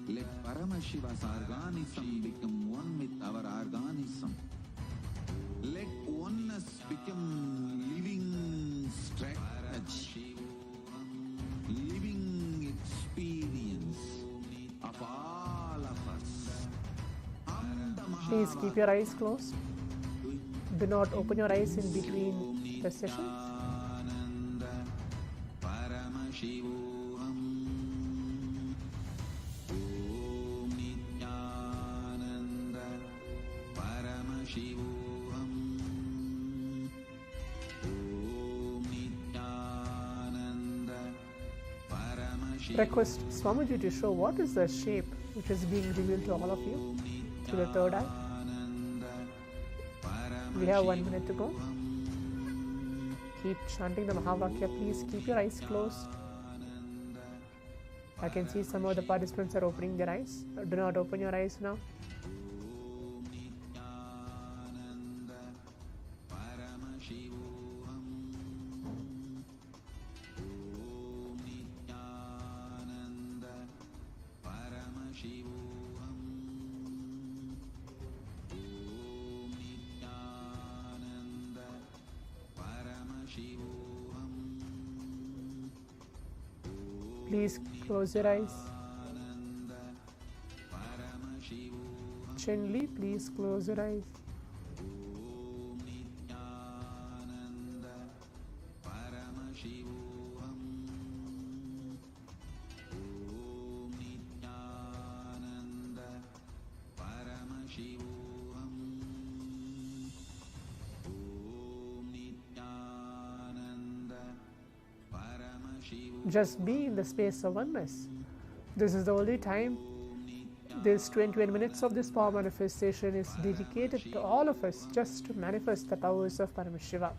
Let Paramashiva's organism become one with our organism. Let oneness become living strategy, living experience of all of us. Please keep your eyes closed. Do not open your eyes in between the sessions. Paramashivoham. Om Nithyananda Paramashivoham. Om Nithyananda Paramashivoham. Request Swamiji to show what is the shape which is being revealed to all of you through the third eye. We have 1 minute to go. Keep chanting the Mahavakya. Please keep your eyes closed. I can see some of the participants are opening their eyes. Do not open your eyes now. Please close your eyes. Chinli, please close your eyes. Just be in the space of oneness. This is the only time. This 21 minutes of this power manifestation is dedicated to all of us just to manifest the powers of Paramashiva.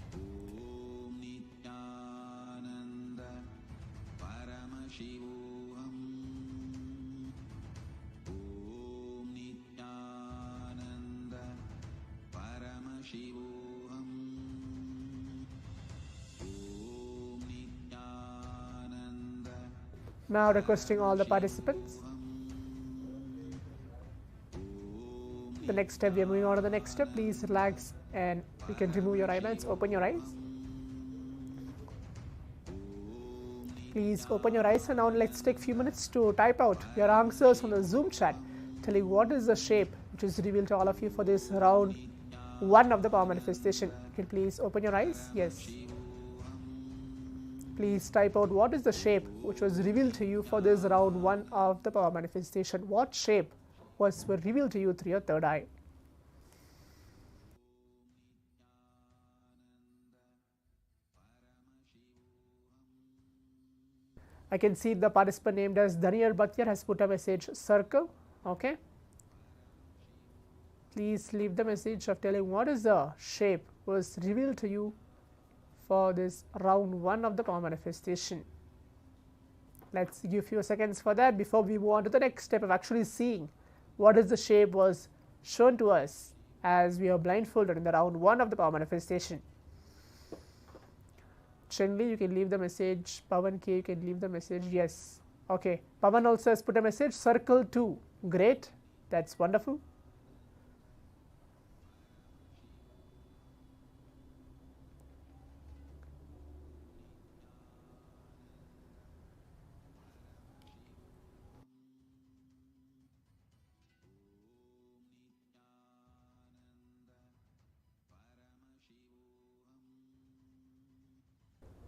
Now requesting all the participants. The next step, we are moving on to the next step. Please relax and you can remove your eye bands. Open your eyes. Please open your eyes and now let's take a few minutes to type out your answers on the Zoom chat. Telling what is the shape which is revealed to all of you for this round 1 of the power manifestation. You can please open your eyes. Yes. Please type out what is the shape which was revealed to you for this round 1 of the power manifestation. What shape was revealed to you through your third eye? I can see the participant named as Daniel Bhatyar has put a message circle. Okay. Please leave the message of telling what is the shape was revealed to you for this round 1 of the power manifestation. Let's give few seconds for that before we move on to the next step of actually seeing what is the shape was shown to us as we are blindfolded in the round 1 of the power manifestation. Chenli, you can leave the message. Pavan K, you can leave the message. Yes. Okay. Pavan also has put a message. Circle 2. Great. That's wonderful.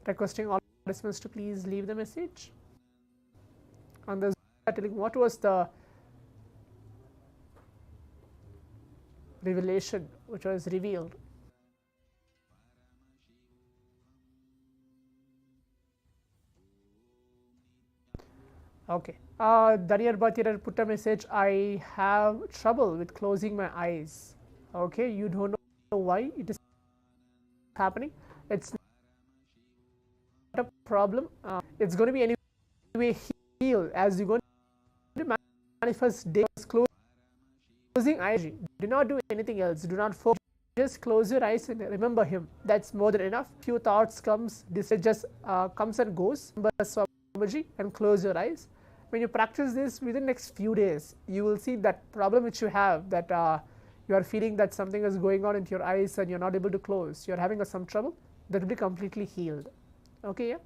Requesting all participants to please leave the message. On the telling what was the revelation which was revealed. Okay. Daniel Bhatir put a message. I have trouble with closing my eyes. Okay. You don't know why it is happening. It's a problem. It's going to be anyway healed as you're going to manifest days. Closing eyes. Do not do anything else. Do not focus. Just close your eyes and remember him. That's more than enough. Few thoughts comes. This just comes and goes. Remember Swamiji and close your eyes. When you practice this within the next few days, you will see that problem which you have, that you are feeling that something is going on into your eyes and you're not able to close. You're having some trouble. That will be completely healed. Okay, yeah,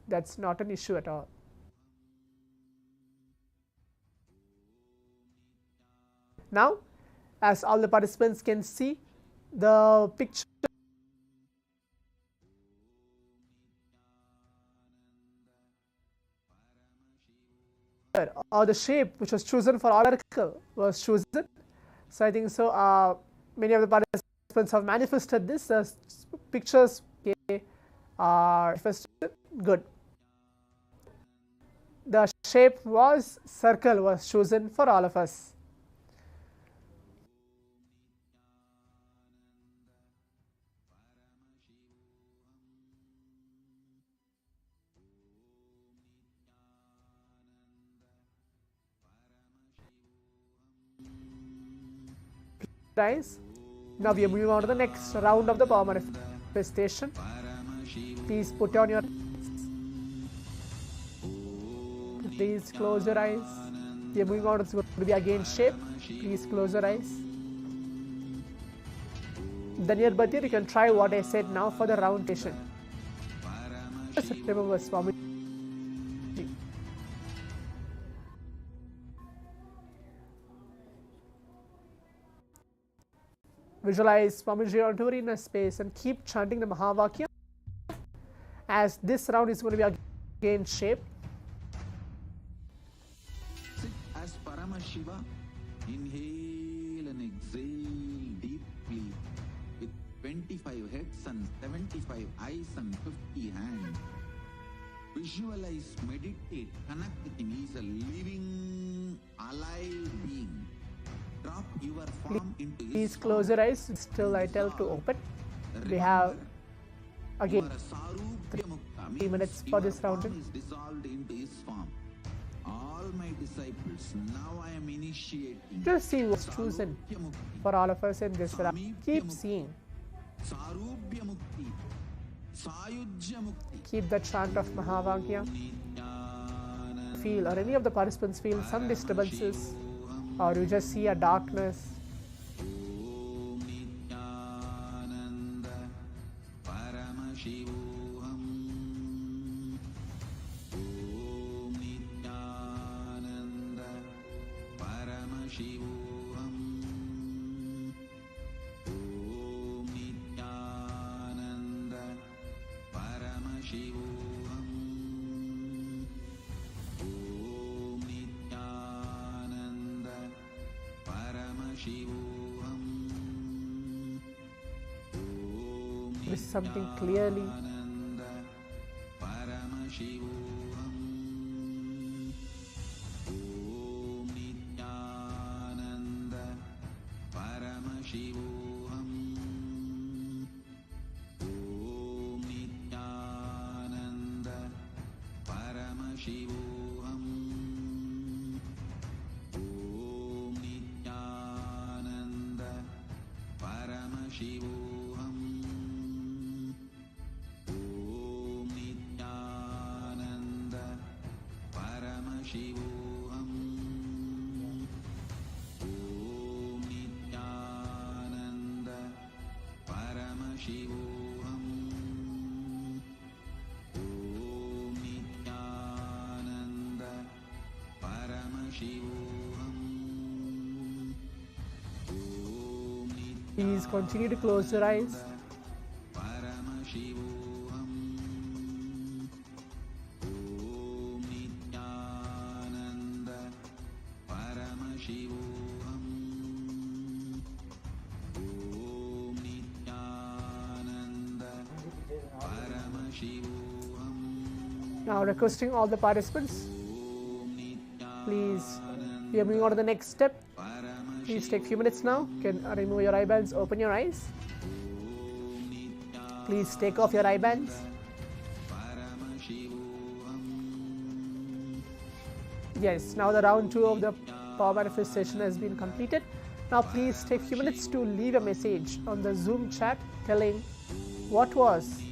that's not an issue at all. Now, as all the participants can see, the picture or the shape which was chosen for all circle was chosen. So I think so. Many of the participants have manifested this as pictures. Are first good. The shape was circle was chosen for all of us. Guys, now we are moving on to the next round of the power manifestation. Please put on your. Please close your eyes. We are moving on. It's going to be again shape. Please close your eyes. Daniel Bhatir, you can try what I said now for the round station. Just remember Swami. Visualize Swamiji onto your inner space and keep chanting the Mahavakya. As this round is going to be again shape. Sit as Paramashiva. Inhale and exhale deeply with 25 heads and 75 eyes and 50 hands. Visualize, meditate, connect with him. He is a living, alive being. Drop your form into his Please close your eyes. Still I tell to open. We have again 3 minutes for this round. Is dissolved into his form. All my disciples, now I am initiating. Just see what's chosen for all of us in this round. Keep seeing. Keep the chant of Mahavakya. Feel, or any of the participants feel some disturbances, or you just see a darkness. Paramashivoham. Om Nithyananda Paramashivoham. Om Nithyananda Paramashivoham. With something clearly. Paramashivoham. Om Nithyananda Paramashivoham. Om Nithyananda Paramashivoham. Om Nithyananda Paramashivoham. Om Nithyananda Paramashivoham. Om Nithyananda Paramashivoham. Om Nithyananda Paramashivoham. Please continue to close your eyes. Paramashivoham. Om Nithyananda Paramashivoham. Om Nithyananda Paramashivoham. Now requesting all the participants, please we are moving on to the next step. Please take a few minutes now. You can remove your eye bands, open your eyes. Please take off your eye bands. Yes, now the round 2 of the power manifestation has been completed. Now please take a few minutes to leave a message on the Zoom chat telling what was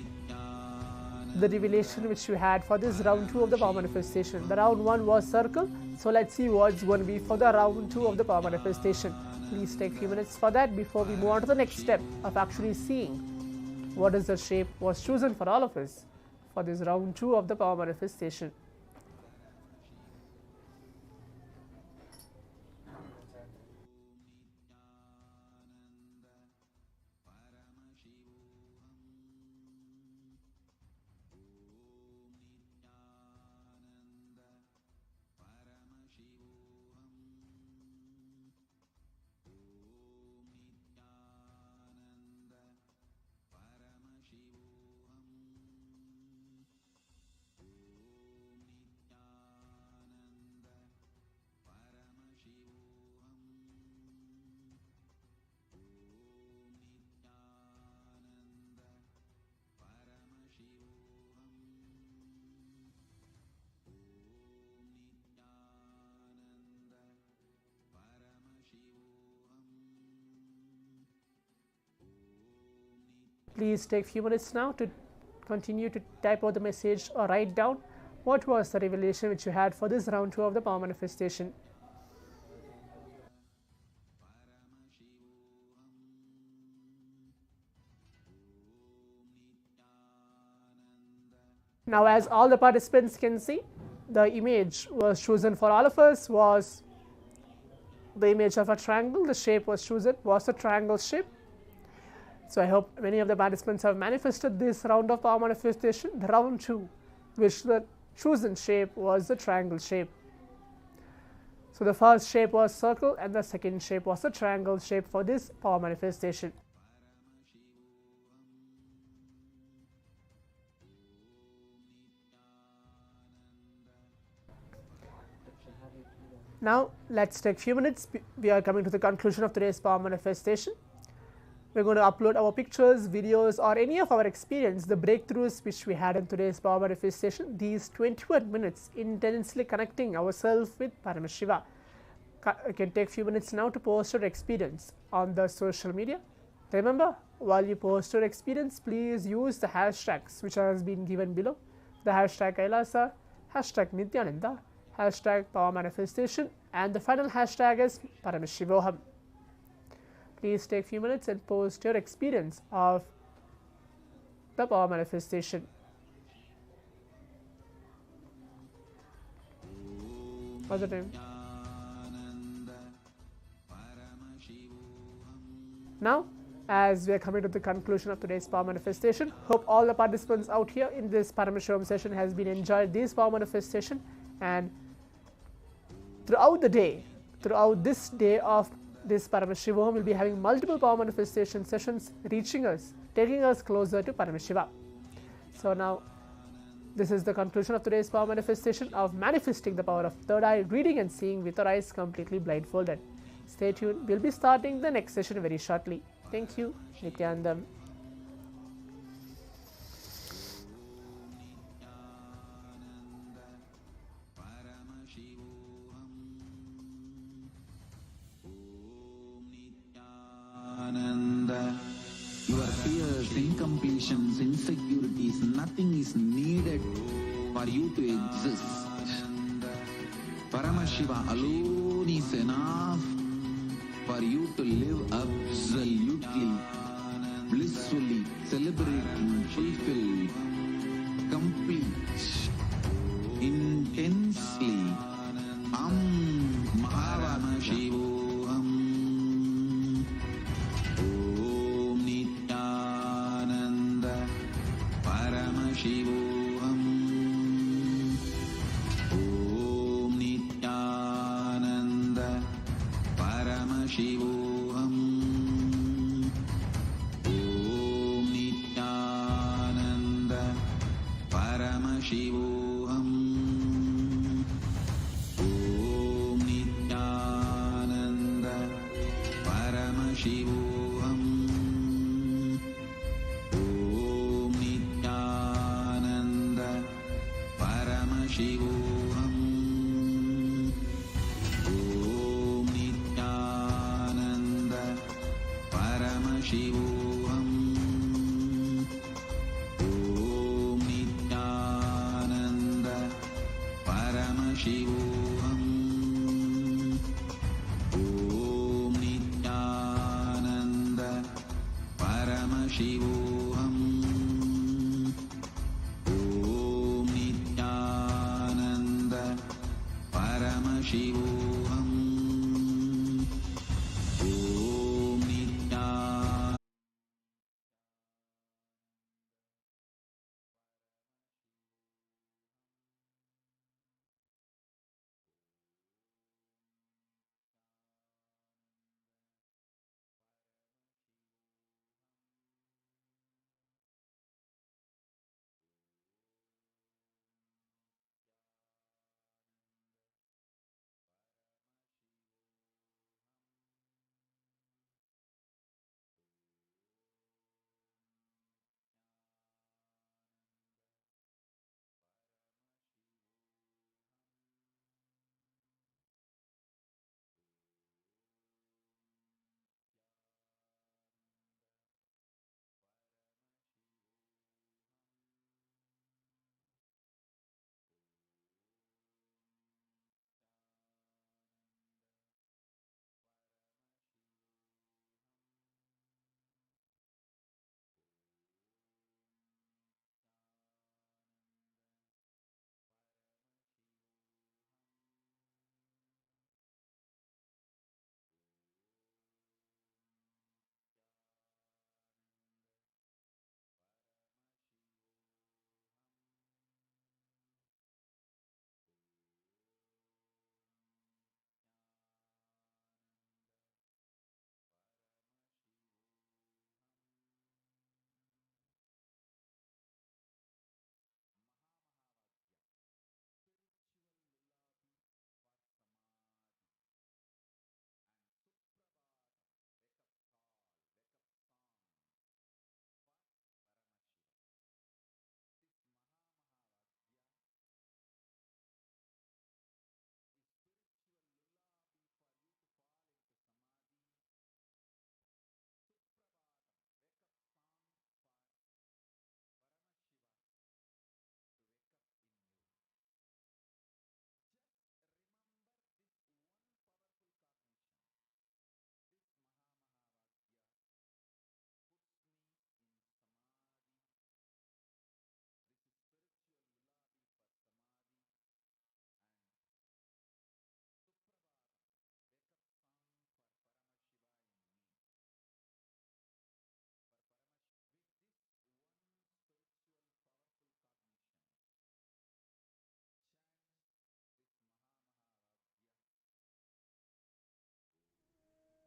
the revelation which you had for this round 2 of the power manifestation. The round 1 was circle, so let's see what's going to be for the round 2 of the power manifestation. Please take a few minutes for that before we move on to the next step of actually seeing what is the shape was chosen for all of us for this round 2 of the power manifestation. Please take a few minutes now to continue to type out the message or write down what was the revelation which you had for this round 2 of the power manifestation. Now, as all the participants can see, the image was chosen for all of us was the image of a triangle. The shape was chosen was a triangle shape. So I hope many of the participants have manifested this round of power manifestation. The round 2, which the chosen shape was the triangle shape. So the first shape was circle and the second shape was the triangle shape for this power manifestation. Now let's take a few minutes. We are coming to the conclusion of today's power manifestation. We're going to upload our pictures, videos, or any of our experience, the breakthroughs which we had in today's power manifestation, these 21 minutes intensely connecting ourselves with Paramashiva. You can take a few minutes now to post your experience on the social media. Remember, while you post your experience, please use the hashtags which has been given below. The hashtag Kailasa, hashtag Nithyananda, hashtag power manifestation, and the final hashtag is Paramashivoham. Please take a few minutes and post your experience of the power manifestation. What's the time? Now, as we are coming to the conclusion of today's power manifestation, hope all the participants out here in this Paramashivam session has been enjoyed this power manifestation, and throughout the day, throughout this day of this Paramashivoham will be having multiple power manifestation sessions, reaching us, taking us closer to Paramashiva. So now, this is the conclusion of today's power manifestation of manifesting the power of third eye, reading and seeing with our eyes completely blindfolded. Stay tuned. We'll be starting the next session very shortly. Thank you. Nithyanandam. Your fears, incompletions, insecurities, nothing is needed for you to exist. Paramashiva alone is enough for you to live absolutely, blissfully, celebrating, fulfilled, complete, intensely. Paramashivoham. Om Nithyananda Paramashivoham. Om Nithyananda Paramashivoham. Om Nithyananda Paramashivoham. Om Nithyananda Paramashivoham. Om Nithyananda Paramashivoham. Om Nithyananda Paramashivoham. Om Nithyananda Paramashivoham. Om Nithyananda Paramashivoham. Om Nithyananda Paramashivoham. Om Nithyananda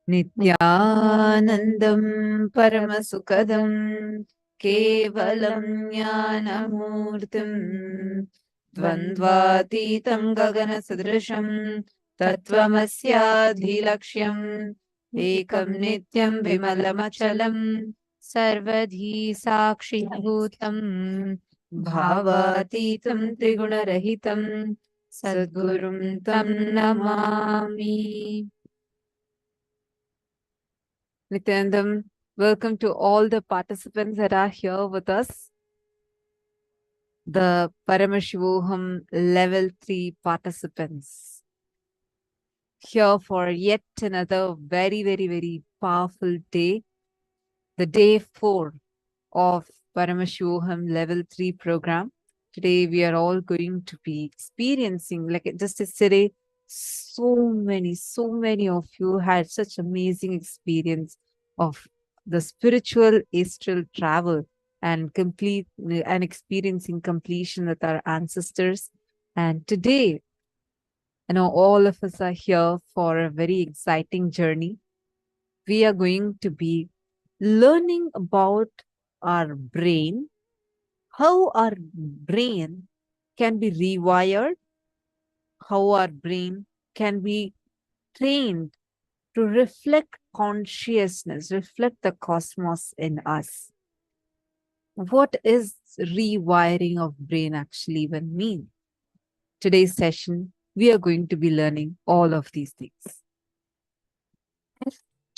नित्यानन्दं परमसुखदं केवलं ज्ञानमूर्तिं द्वन्द्वातीतं गगनसदृशं तत्त्वमस्याधिलक्ष्यम् एकं नित्यं विमलमचलं सर्वधी साक्षिभूतं भावातीतं त्रिगुणरहितं सद्गुरुं तं Namami. Nityanandam, welcome to all the participants that are here with us. The Paramashivoham level 3 participants here for yet another very, very, very powerful day. The day 4 of Paramashivoham level 3 program. Today we are all going to be experiencing, like just yesterday, so many of you had such amazing experience of the spiritual astral travel and experiencing completion with our ancestors. And today, all of us are here for a very exciting journey. We are going to be learning about our brain, how our brain can be rewired, how our brain can be trained to reflect consciousness, reflect the cosmos in us. What is rewiring of brain actually even mean? Today's session, we are going to be learning all of these things.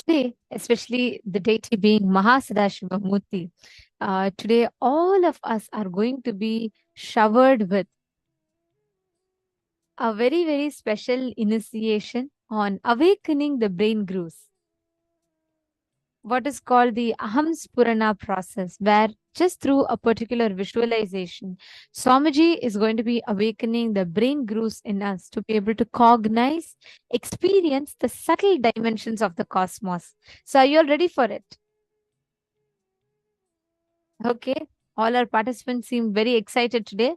Today, especially the deity being Mahasadashiva Murti, today all of us are going to be showered with a very, very special initiation on awakening the brain grooves. What is called the Aham Spurana process, where just through a particular visualization, Swamiji is going to be awakening the brain grooves in us to be able to cognize, experience the subtle dimensions of the cosmos. So are you all ready for it? Okay, all our participants seem very excited today.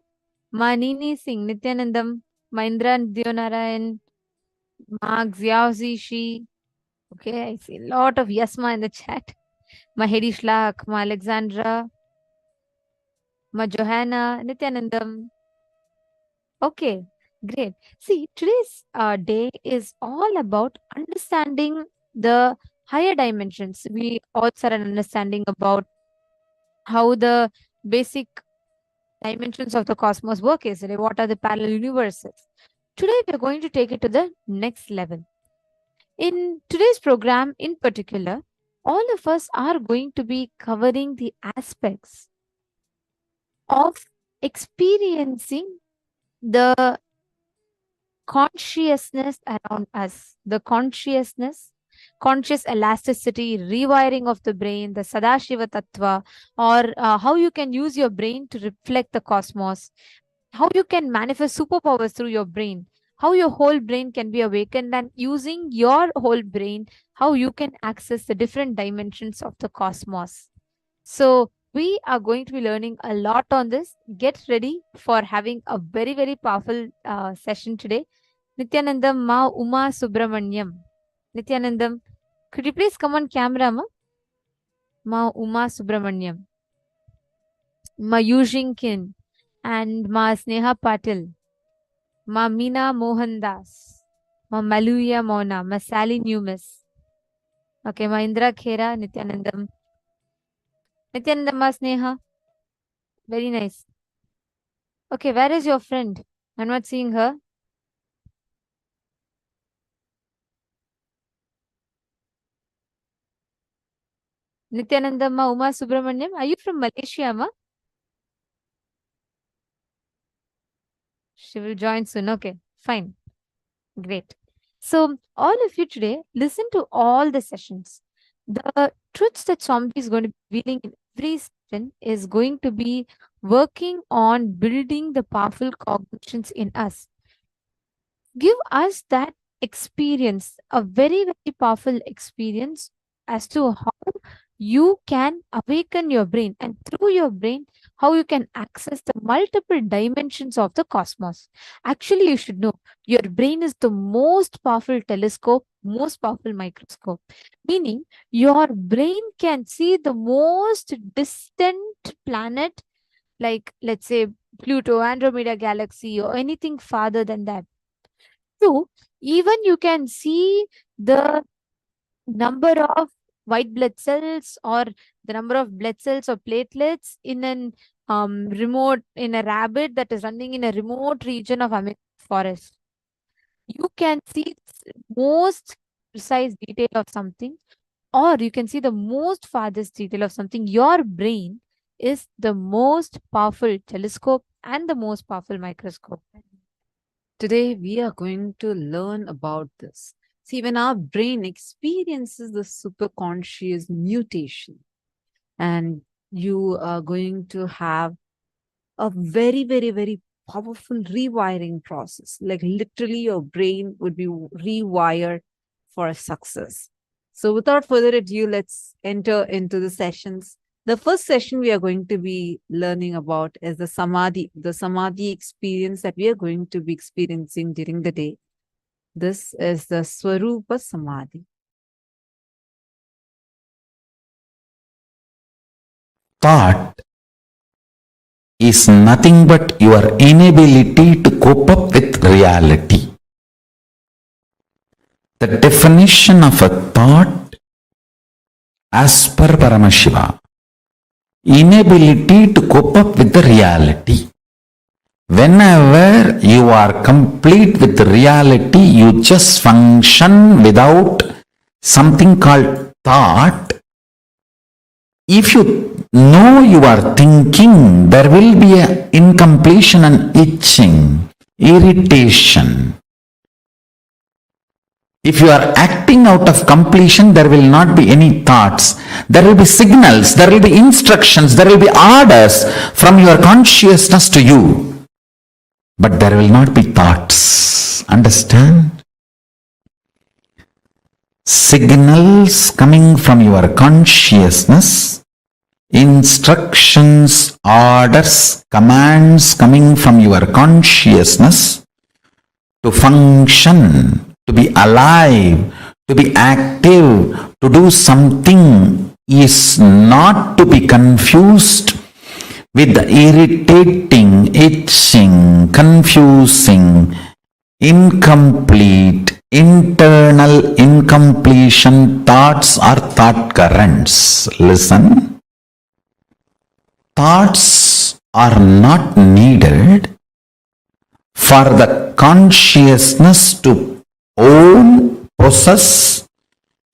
Ma Nini Singh, Nithyanandam, Ma Indra Dionarayan, Ma Xiaozishi. Okay, I see a lot of Yasma in the chat. Ma Hedi Shlak, Ma Alexandra, Ma Johanna, Nithyanandam. Okay, great. See, today's day is all about understanding the higher dimensions. We also are an understanding about how the basic dimensions of the cosmos work yesterday. What are the parallel universes? Today, we're going to take it to the next level. In today's program, in particular, all of us are going to be covering the aspects of experiencing the consciousness around us, the consciousness, conscious elasticity, rewiring of the brain, the Sadashiva Tattva, or how you can use your brain to reflect the cosmos, how you can manifest superpowers through your brain, how your whole brain can be awakened, and using your whole brain, how you can access the different dimensions of the cosmos. So we are going to be learning a lot on this. Get ready for having a very, very powerful session today. Nithyanandam Ma Uma Subramanyam. Nithyanandam, could you please come on camera, Ma? Ma Uma Subramanyam. Ma Yujinkin and Ma Sneha Patil. Ma Meena Mohandas. Ma Maluya Mona. Ma Sally Newmas. Okay, Ma Indra Khera, Nithyanandam. Nithyanandam Ma Sneha. Very nice. Okay, where is your friend? I'm not seeing her. Nithyananda Ma Uma Subramanyam, are you from Malaysia, Ma? She will join soon. Okay, fine. Great. So, all of you today, listen to all the sessions. The truths that Swamiji is going to be revealing in every session is going to be working on building the powerful cognitions in us. Give us that experience, a very, very powerful experience as to how you can awaken your brain, and through your brain, how you can access the multiple dimensions of the cosmos. Actually, you should know your brain is the most powerful telescope, most powerful microscope, meaning your brain can see the most distant planet, like let's say Pluto, Andromeda galaxy, or anything farther than that. So, even you can see the number of white blood cells or the number of blood cells or platelets in an in a rabbit that is running in a remote region of Amazon forest. You can see most precise detail of something, or you can see the most farthest detail of something. Your brain is the most powerful telescope and the most powerful microscope. Today, we are going to learn about this. See, when our brain experiences the superconscious mutation, and you are going to have a very, very, very powerful rewiring process. Like literally, your brain would be rewired for a success. So, without further ado, let's enter into the sessions. The first session we are going to be learning about is the samadhi experience that we are going to be experiencing during the day. This is the Swarupa Samadhi. Thought is nothing but your inability to cope up with reality. The definition of a thought as per Paramashiva, inability to cope up with the reality. Whenever you are complete with the reality, you just function without something called thought. If you know you are thinking, there will be an incompletion and itching, irritation. If you are acting out of completion, there will not be any thoughts. There will be signals, there will be instructions, there will be orders from your consciousness to you. But there will not be thoughts. Understand? Signals coming from your consciousness, instructions, orders, commands coming from your consciousness to function, to be alive, to be active, to do something is not to be confused with the irritating, itching, confusing, incomplete, internal incompletion thoughts or thought currents. Listen. Thoughts are not needed for the consciousness to own, possess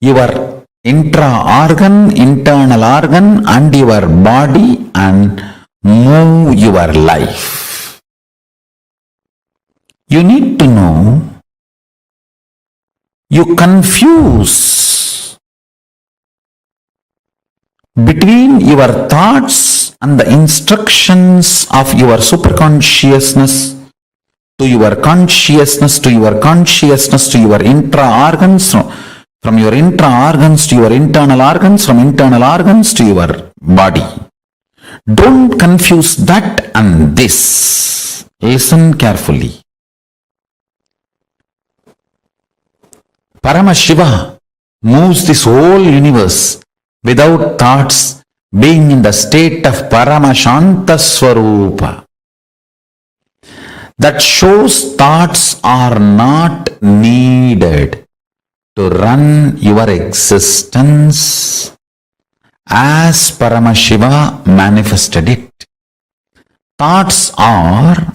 your intra-organ, internal organ and your body and move your life. You need to know, you confuse between your thoughts and the instructions of your superconsciousness to your consciousness, to your consciousness, to your intra-organs, from your intra-organs to your internal organs, from internal organs to your body. Don't confuse that and this. Listen carefully. Paramashiva moves this whole universe without thoughts, being in the state of Paramashanta Swarupa. That shows thoughts are not needed to run your existence as Paramashiva manifested it. Thoughts are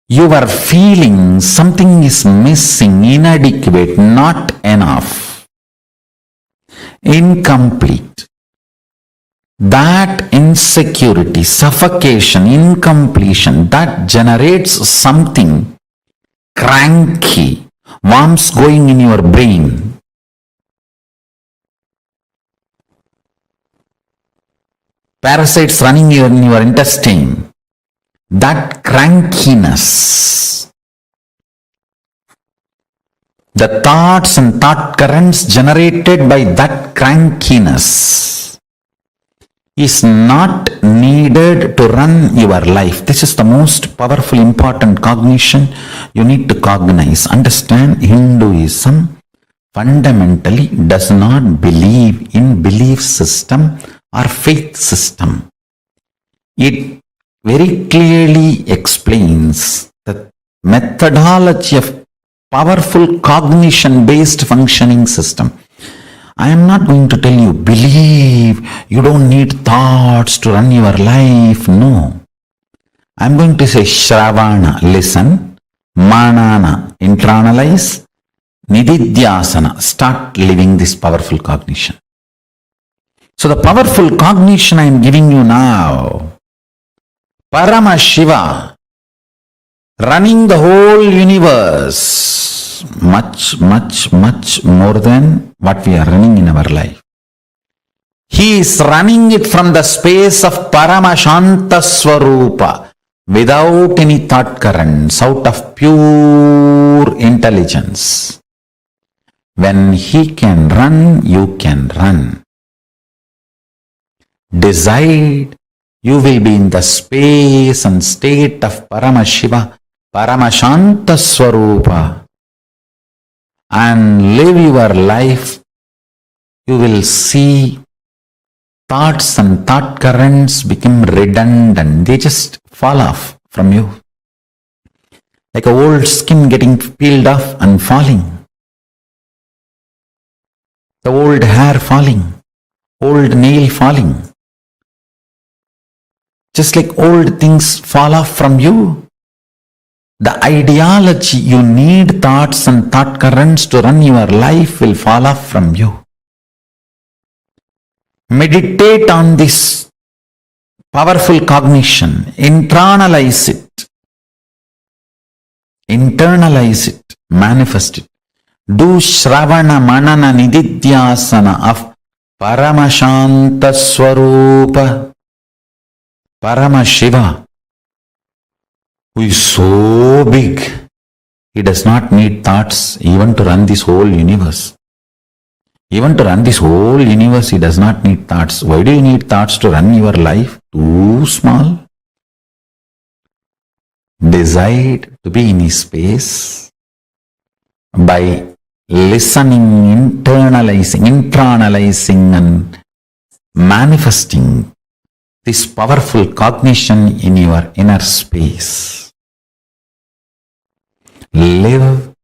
your feeling something is missing, inadequate, not enough, incomplete. That insecurity, suffocation, incompletion, that generates something cranky, worms going in your brain. Parasites running in your intestine. That crankiness. The thoughts and thought currents generated by that crankiness. is not needed to run your life. This is the most powerful, important cognition you need to cognize. Understand, Hinduism fundamentally does not believe in belief system or faith system. It very clearly explains the methodology of powerful cognition-based functioning system. I am not going to tell you, believe, you don't need thoughts to run your life. No. I am going to say, Shravana, listen, Manana, internalize, Nididhyasana, start living this powerful cognition. So the powerful cognition I am giving you now, Paramashiva, running the whole universe, much more than what we are running in our life. He is running it from the space of Paramashanta Swarupa, without any thought currents, out of pure intelligence. When he can run, you can run. Decide, you will be in the space and state of Paramashiva, Paramashanta Swarupa, and live your life. You will see thoughts and thought currents become redundant. They just fall off from you. Like an old skin getting peeled off and falling. The old hair falling. Old nail falling. Just like old things fall off from you. The ideology you need thoughts and thought currents to run your life will fall off from you. Meditate on this powerful cognition. Internalize it. Internalize it. Manifest it. Do Shravana Manana Nididhyasana of Paramashanta Swarupa. Paramashiva, who is so big, he does not need thoughts even to run this whole universe. Even to run this whole universe, he does not need thoughts. Why do you need thoughts to run your life? Too small. Decide to be in his space by listening, internalizing and manifesting this powerful cognition in your inner space. Live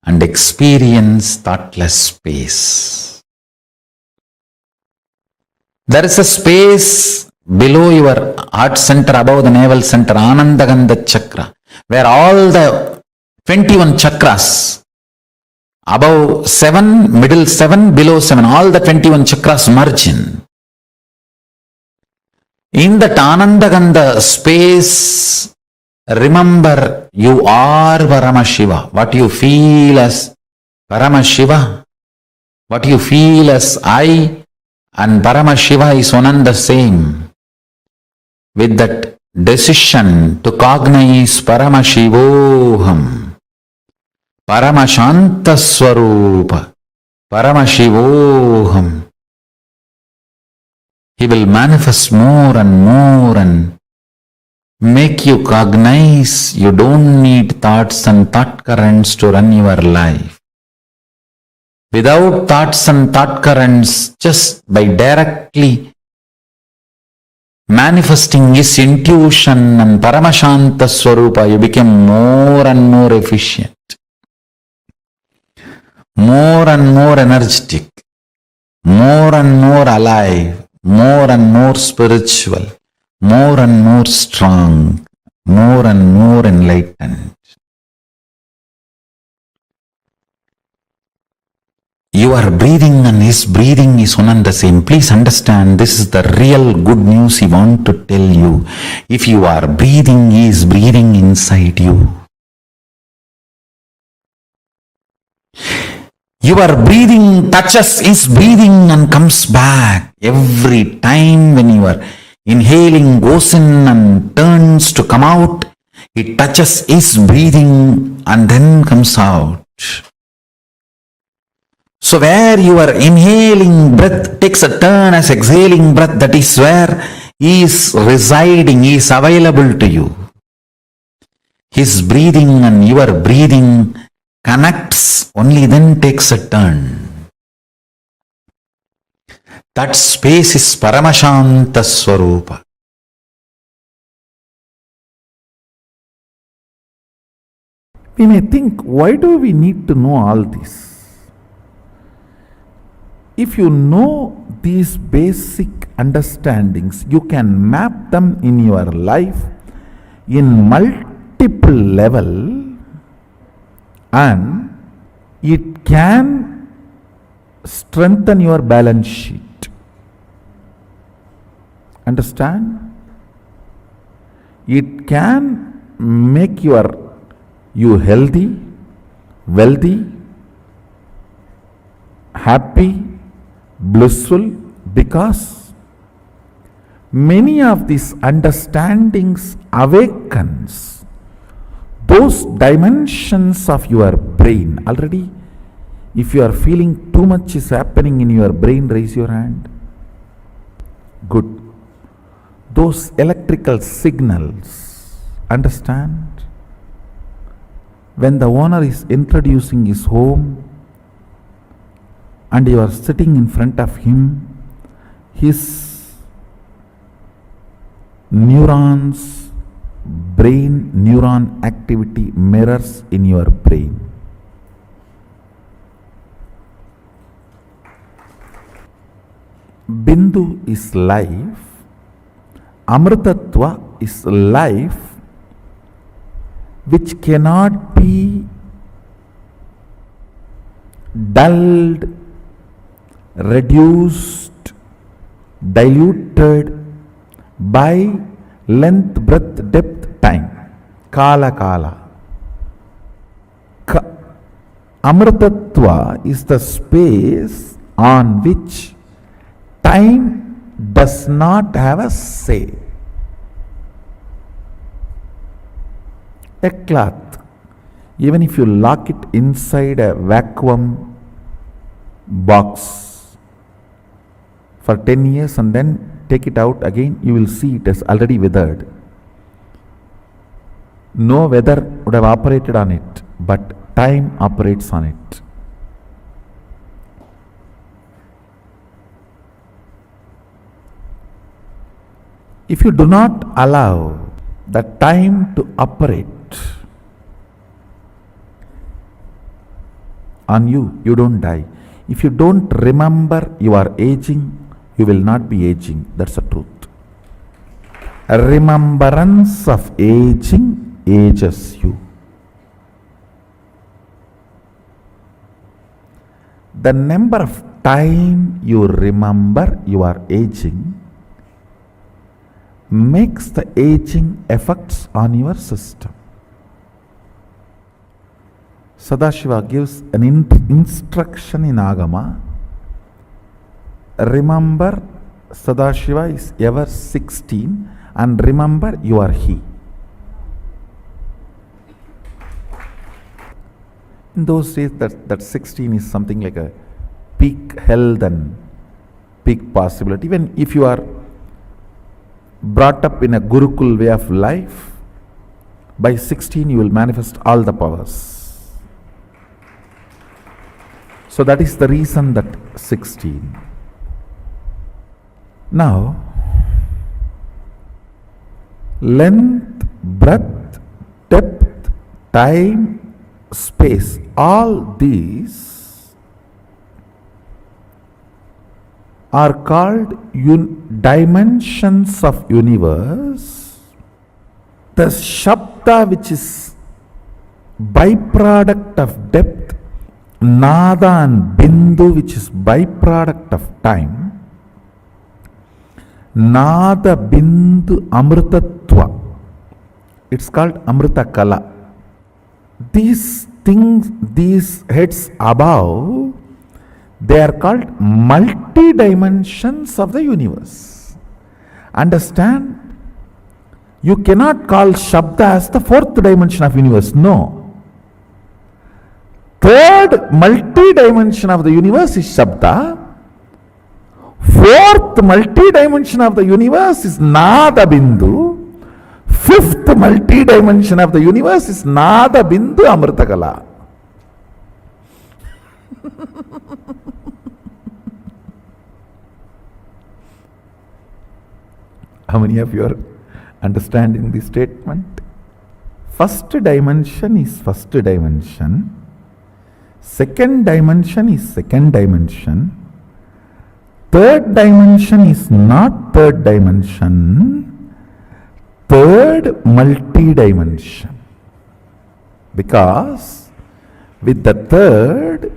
and experience thoughtless space. There is a space below your heart center, above the navel center, Anandagandha chakra, where all the 21 chakras, above 7, middle 7, below 7, all the 21 chakras merge in. In that Anandagandha space, remember you are Paramashiva. What you feel as Paramashiva, what you feel as I and Paramashiva is one and the same. With that decision to cognize Paramashivoham, Paramashanta Swarupa, Paramashivoham, he will manifest more and make you cognize you don't need thoughts and thought currents to run your life. Without thoughts and thought currents, just by directly manifesting his intuition and Paramashanta Swarupa, you become more and more efficient, more and more energetic, more and more alive, more and more spiritual, more and more strong, more and more enlightened. Your breathing and his breathing is one and the same. Please understand, this is the real good news he wants to tell you. If you are breathing, he is breathing inside you. Your breathing touches his breathing and comes back. Every time when your inhaling goes in and turns to come out, it touches his breathing and then comes out. So where your inhaling breath takes a turn as exhaling breath, that is where He is residing, He is available to you. His breathing and your breathing connects, only then takes a turn. That space is Paramashanta Swarupa. We may think, why do we need to know all this? If you know these basic understandings, you can map them in your life in multiple level, and it can strengthen your balance sheet. Understand? It can make you healthy, wealthy, happy, blissful, because many of these understandings awakens those dimensions of your brain. Already, if you are feeling too much is happening in your brain, raise your hand. Good. Those electrical signals, understand? When the owner is introducing his home and you are sitting in front of him, his neurons, brain neuron activity mirrors in your brain. Bindu is life, Amritattva is life which cannot be dulled, reduced, diluted by length, breadth, depth, time. Kala. Amritattva is the space on which time does not have a say. A cloth, even if you lock it inside a vacuum box for 10 years and then take it out again, you will see it has already withered. No weather would have operated on it, but time operates on it. If you do not allow the time to operate on you, you don't die. If you don't remember you are aging, you will not be aging. That's the truth. A remembrance of aging ages you. The number of time you remember you are aging makes the aging effects on your system. Sadashiva gives an instruction in Agama. Remember, Sadashiva is ever 16, and remember you are he. In those days, that 16 is something like a peak health and peak possibility. Even if you are brought up in a Gurukul way of life, by 16 you will manifest all the powers. So that is the reason that 16. Now, length, breadth, depth, time, space, all these are called dimensions of universe. The Shabda, which is byproduct of depth, Nada and Bindu, which is byproduct of time, Nada, Bindu, Amritattva, it's called Amrita Kala. These things, these heads above, they are called multi-dimensions of the universe. Understand? You cannot call Shabda as the fourth dimension of universe. No. Third multi-dimension of the universe is Shabda. Fourth multi-dimension of the universe is Nada Bindu. Fifth multi-dimension of the universe is Nada Bindu Amritakala. How many of you are understanding this statement? First dimension is first dimension. Second dimension is second dimension. Third dimension is not third dimension. Third multi-dimension. Because with the third,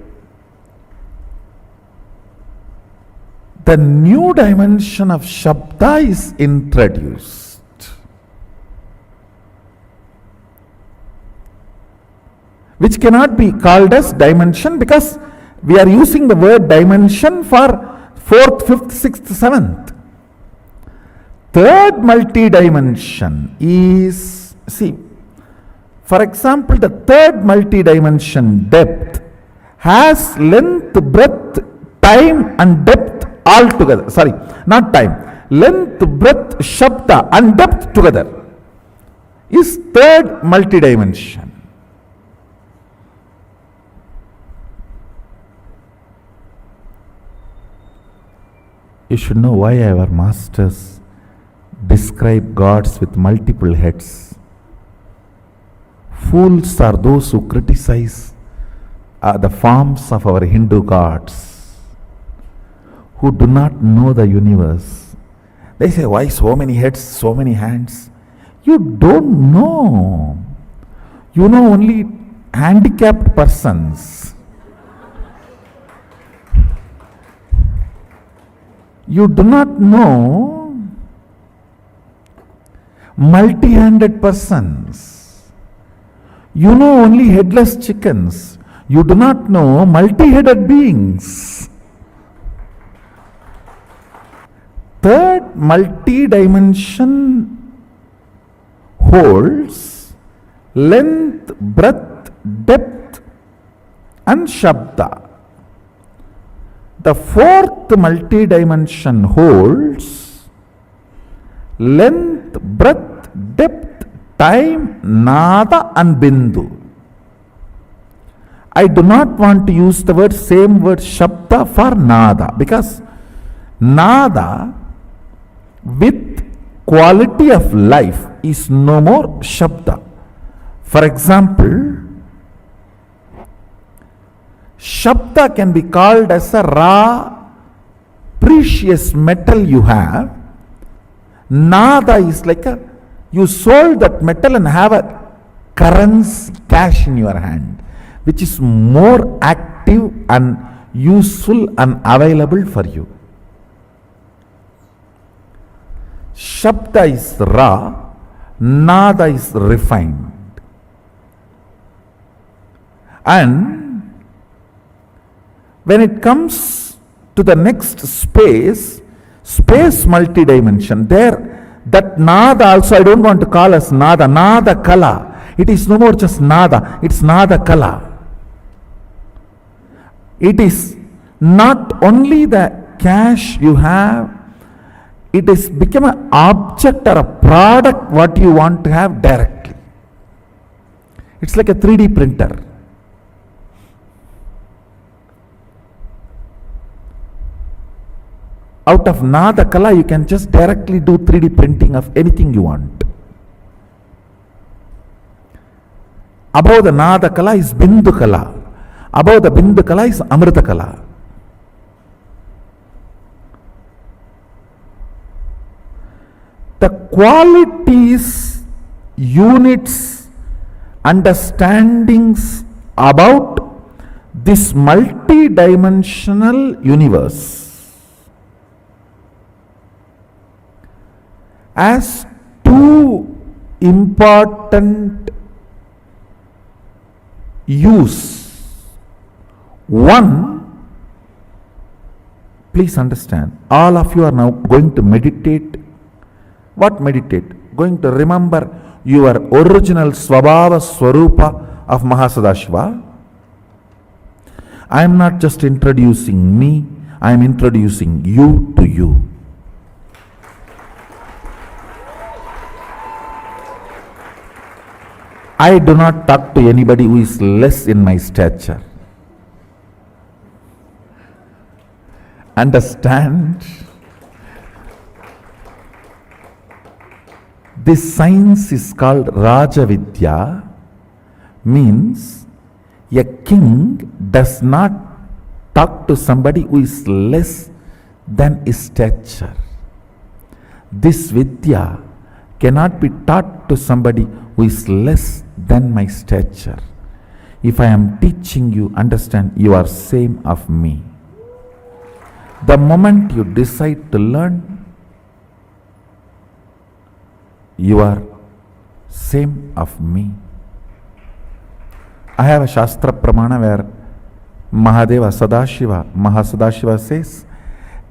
the new dimension of Shabda is introduced. Which cannot be called as dimension because we are using the word dimension for fourth, fifth, sixth, seventh. Third multi-dimension is, see, for example, the third multi-dimension depth has length, breadth, time and depth all together. Sorry, not time. Length, breadth, Shabda and depth together is third multi-dimension. You should know why our masters describe gods with multiple heads. Fools are those who criticize the forms of our Hindu gods, who do not know the universe. They say, why so many heads, so many hands? You don't know. You know only handicapped persons. You do not know multi-handed persons. You know only headless chickens. You do not know multi-headed beings. Third multi-dimension holds length, breadth, depth and Shabda. The fourth multi-dimension holds length, breadth, depth, time, Nada and Bindu. I do not want to use the same word Shabda for Nada, because Nada with quality of life is no more Shabda. For example, Shabda can be called as a raw, precious metal you have. Nada is like you sold that metal and have a currency, cash in your hand, which is more active and useful and available for you. Shabda is raw, Nada is refined. And when it comes to the next space multi-dimension, there that Nada also I don't want to call as Nada, Nada Kala. It is no more just Nada, it's Nada Kala. It is not only the cash you have, it has become an object or a product what you want to have directly. It's like a 3D printer. Out of Nada Kala, you can just directly do 3D printing of anything you want. Above the Nada Kala is Bindu Kala. Above the Bindu Kala is Amrita Kala. The qualities, units, understandings about this multi-dimensional universe as two important use. One, please understand, all of you are now going to meditate. What meditate? Going to remember your original Swabhava Swarupa of Mahasadashiva. I am not just introducing me, I am introducing you to you. I do not talk to anybody who is less in my stature. Understand? This science is called Rajavidya, means a king does not talk to somebody who is less than his stature. This Vidya cannot be taught to somebody who is less than my stature. If I am teaching you, understand, you are same of me. The moment you decide to learn, you are same of me. I have a Shastra Pramana where Mahadeva Sadashiva, Mahasadashiva says,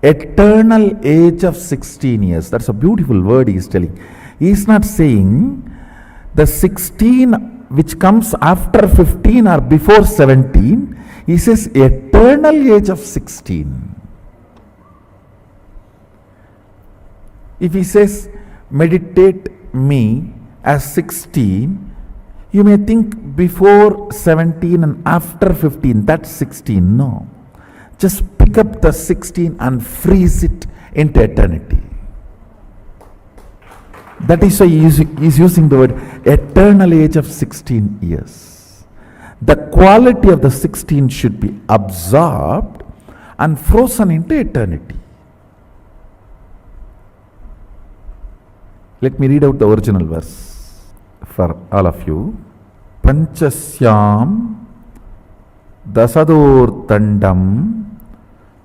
eternal age of 16 years. That's a beautiful word he is telling. He is not saying the 16 which comes after 15 or before 17. He says eternal age of 16. If he says meditate me as 16, you may think before 17 and after 15, that's 16. No. Just pick up the 16 and freeze it into eternity. That is why he is using the word eternal age of 16 years. The quality of the 16 should be absorbed and frozen into eternity. Let me read out the original verse for all of you. Panchasyam dasadur tandam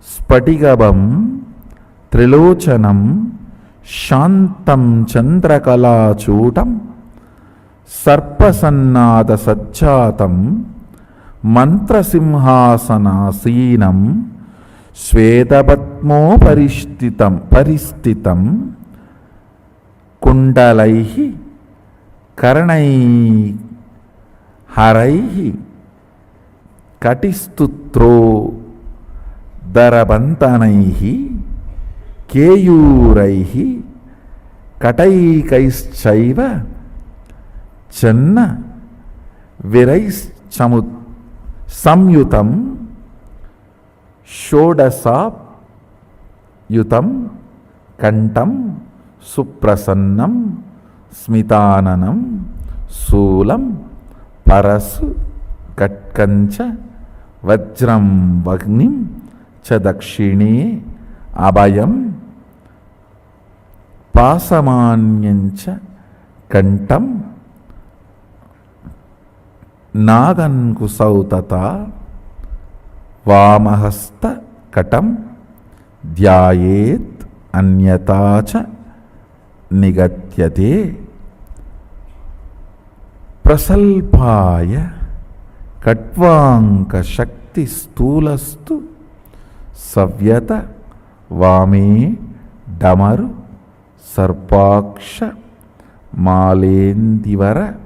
spatigabam trilochanam shantam chandrakala chutam sarpasannada sajjatam mantrasimhasanasinam swetabatmo paristitam kundalaihi karanai haraihi katistutro darabantanaihi keyuraihi kataikaishchaiva channa virais samyutam shodasap yutam kantam suprasannam smitananam sulam parasu katkancha vajram vagnim cha dakshine abhayam pasamanyancha kantam nagankusautata vamahasta katam dhyayet anyatacha nigatyate prasalpaya katvanka shakti stulastu savyata vame damaru sarpaksha malendivara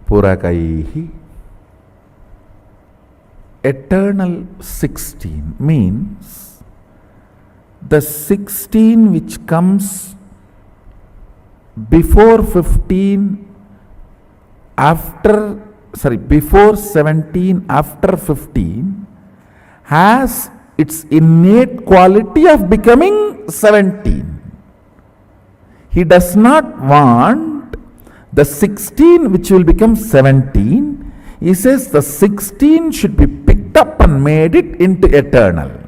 purakaihi. Eternal 16 means the 16 which comes before 15, before 17, after 15 has its innate quality of becoming 17. He does not want the 16 which will become 17. He says the 16 should be picked up and made it into eternal.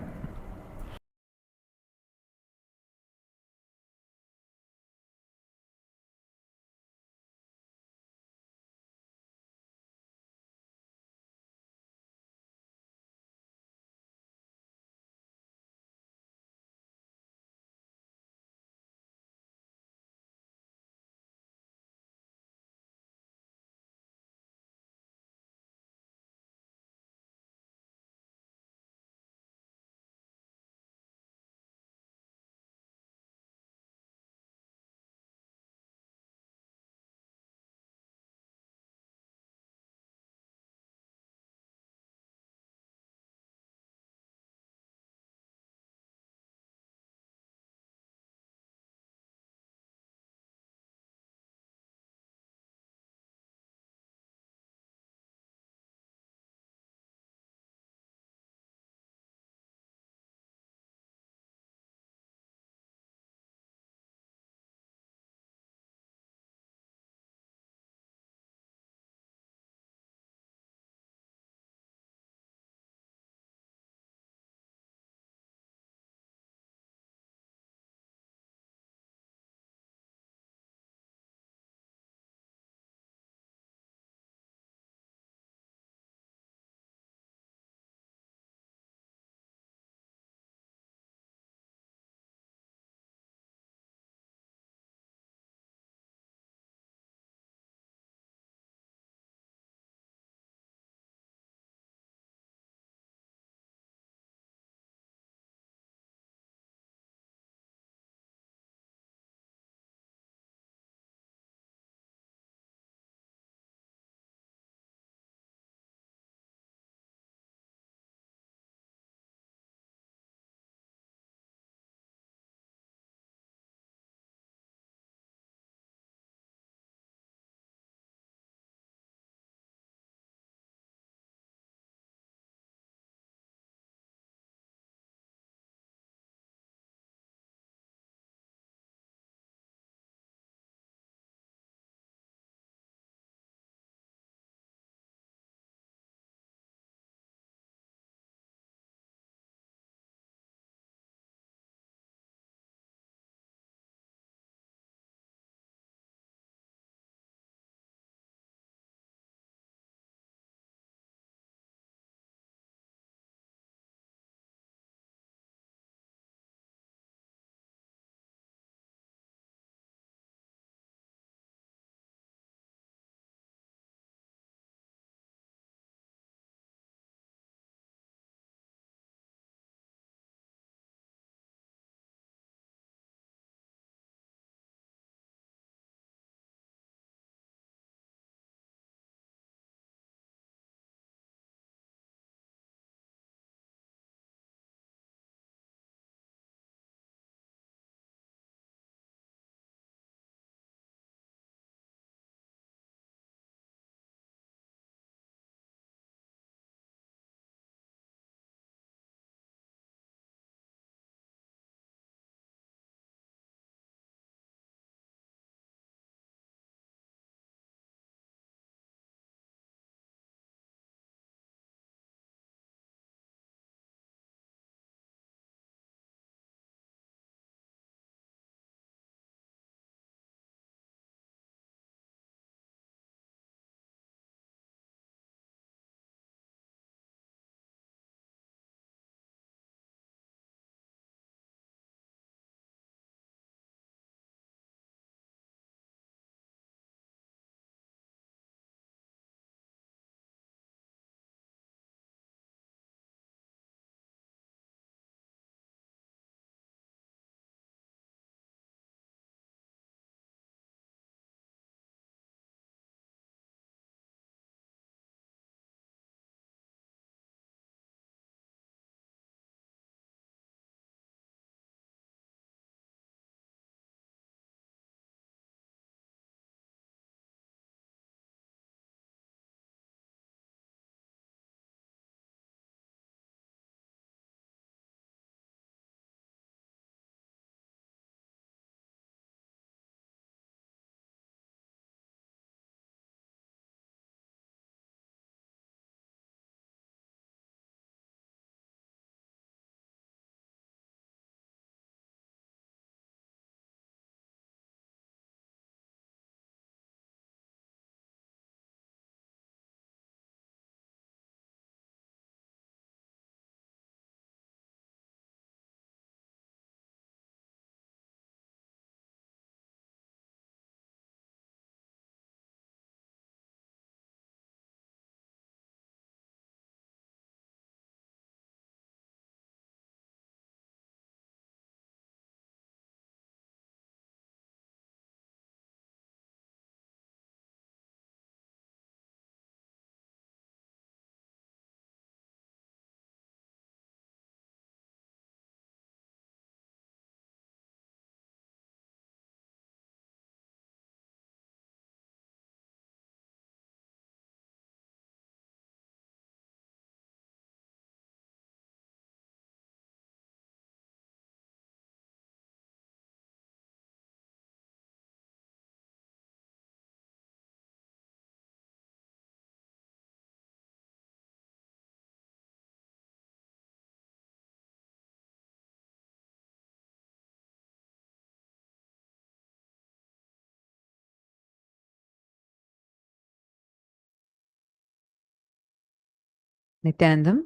Nithyanandam?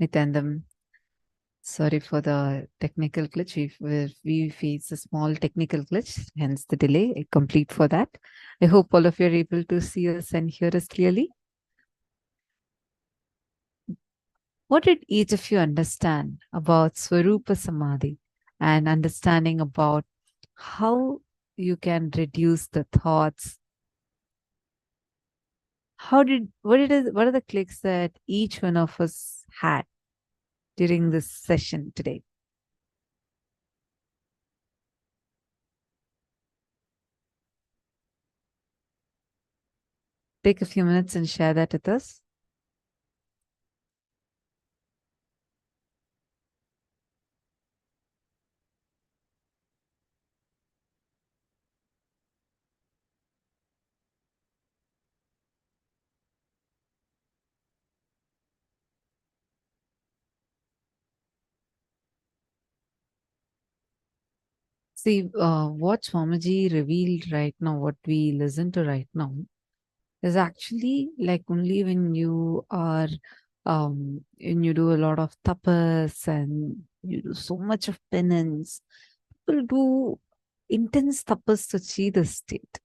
Nithyanandam, sorry for the technical glitch. We face a small technical glitch, hence the delay. Complete for that. I hope all of you are able to see us and hear us clearly. What did each of you understand about Swarupa Samadhi and understanding about how you can reduce the thoughts? What are the clicks that each one of us had during this session today? Take a few minutes and share that with us. See, what Swamiji revealed right now, what we listen to right now, is actually like only when you are, when you do a lot of tapas and you do so much of penance, people do intense tapas to achieve the state.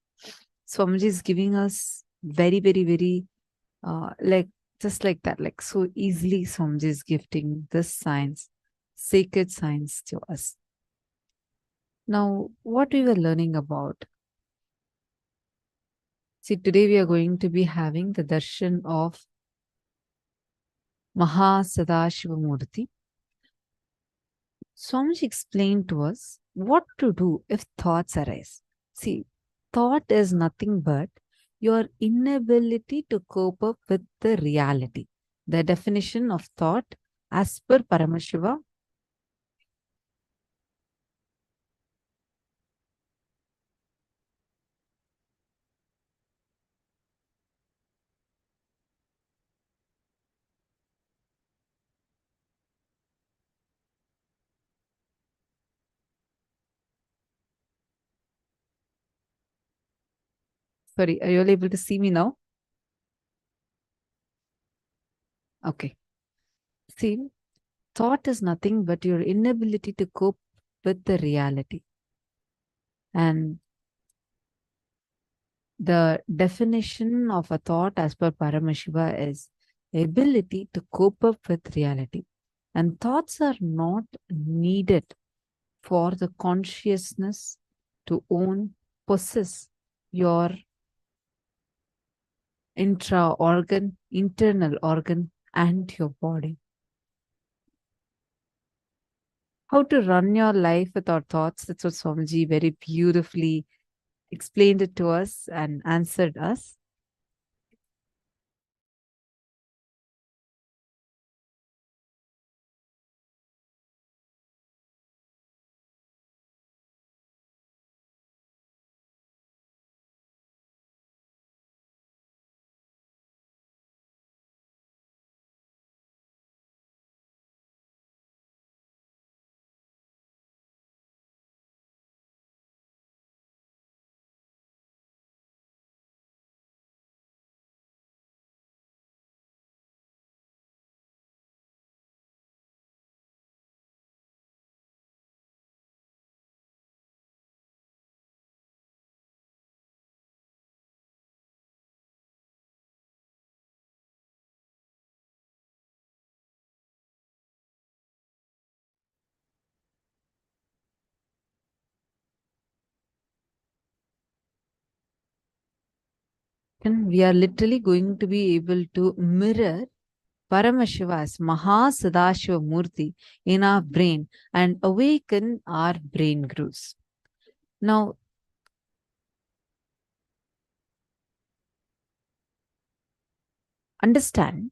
Swamiji is giving us very, very, very, like just like that, like so easily Swamiji is gifting this science, sacred science to us. Now, what we were learning about. See, today we are going to be having the darshan of Sadashivamurti. Swamiji explained to us what to do if thoughts arise. See, thought is nothing but your inability to cope up with the reality. The definition of thought as per Paramashiva. Sorry, are you all able to see me now? Okay. See, thought is nothing but your inability to cope with the reality. And the definition of a thought as per Paramashiva is ability to cope up with reality. And thoughts are not needed for the consciousness to possess your internal organ and your body. How to run your life without thoughts, that's what Swamiji very beautifully explained it to us and answered us. And we are literally going to be able to mirror Paramashiva's Sadashiva Murti in our brain and awaken our brain grooves. Now, understand,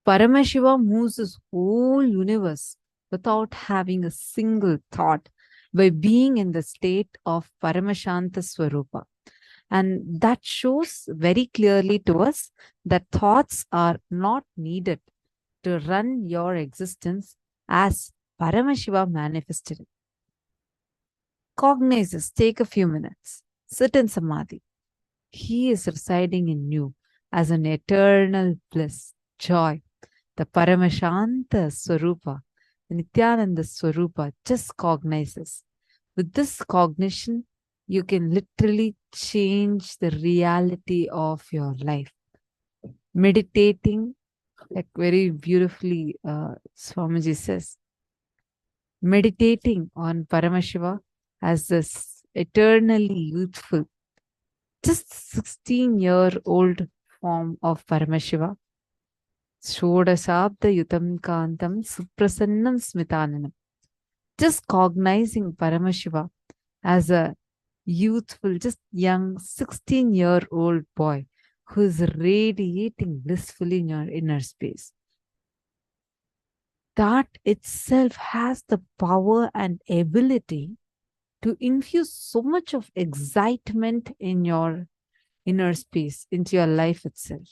Paramashiva moves his whole universe without having a single thought by being in the state of Paramashanta Swarupa. And that shows very clearly to us that thoughts are not needed to run your existence as Paramashiva manifested it. Cognize this, take a few minutes, sit in Samadhi. He is residing in you. as an eternal bliss, joy, the Paramashanta Swarupa, the Nithyananda Swarupa just cognizes. With this cognition, you can literally change the reality of your life. Meditating, like very beautifully Swamiji says, meditating on Paramashiva as this eternally youthful, just 16-year-old form of Paramashiva. Shodasabda yutam kantam suprasannam smitananam. Just cognizing Paramashiva as a youthful, just young 16-year-old boy who is radiating blissfully in your inner space. That itself has the power and ability to infuse so much of excitement in your inner space, into your life itself.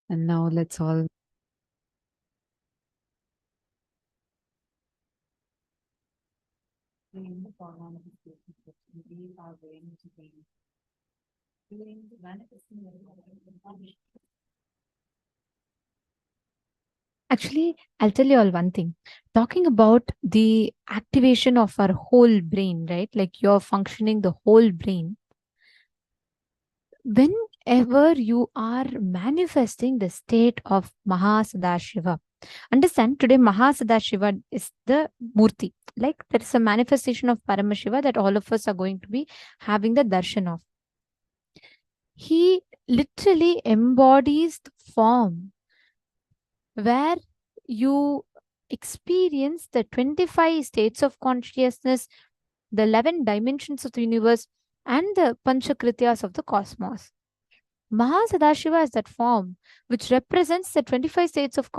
And now let's all Actually, I'll tell you all one thing. Talking about the activation of our whole brain, right? Like you're functioning the whole brain. Whenever you are manifesting the state of Mahasadashiva, understand today Mahasadashiva is the Murti. Like there is a manifestation of Paramashiva that all of us are going to be having the darshan of. He literally embodies the form where you experience the 25 states of consciousness, the 11 dimensions of the universe, and the Panchakrityas of the cosmos. Mahasadashiva is that form which represents the 25 states of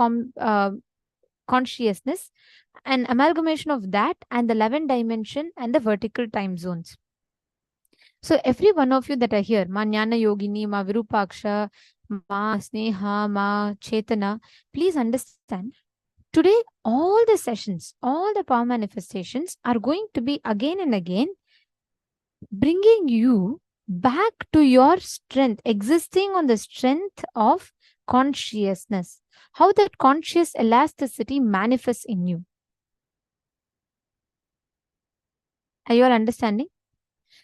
consciousness, an amalgamation of that and the 11 dimension and the vertical time zones. So every one of you that are here, Ma Jnana Yogini, Ma Virupaksha, Ma Sneha, Ma Chetana, please understand, today all the sessions, all the power manifestations are going to be again and again bringing you back to your strength, existing on the strength of consciousness, how that conscious elasticity manifests in you. Are you all understanding?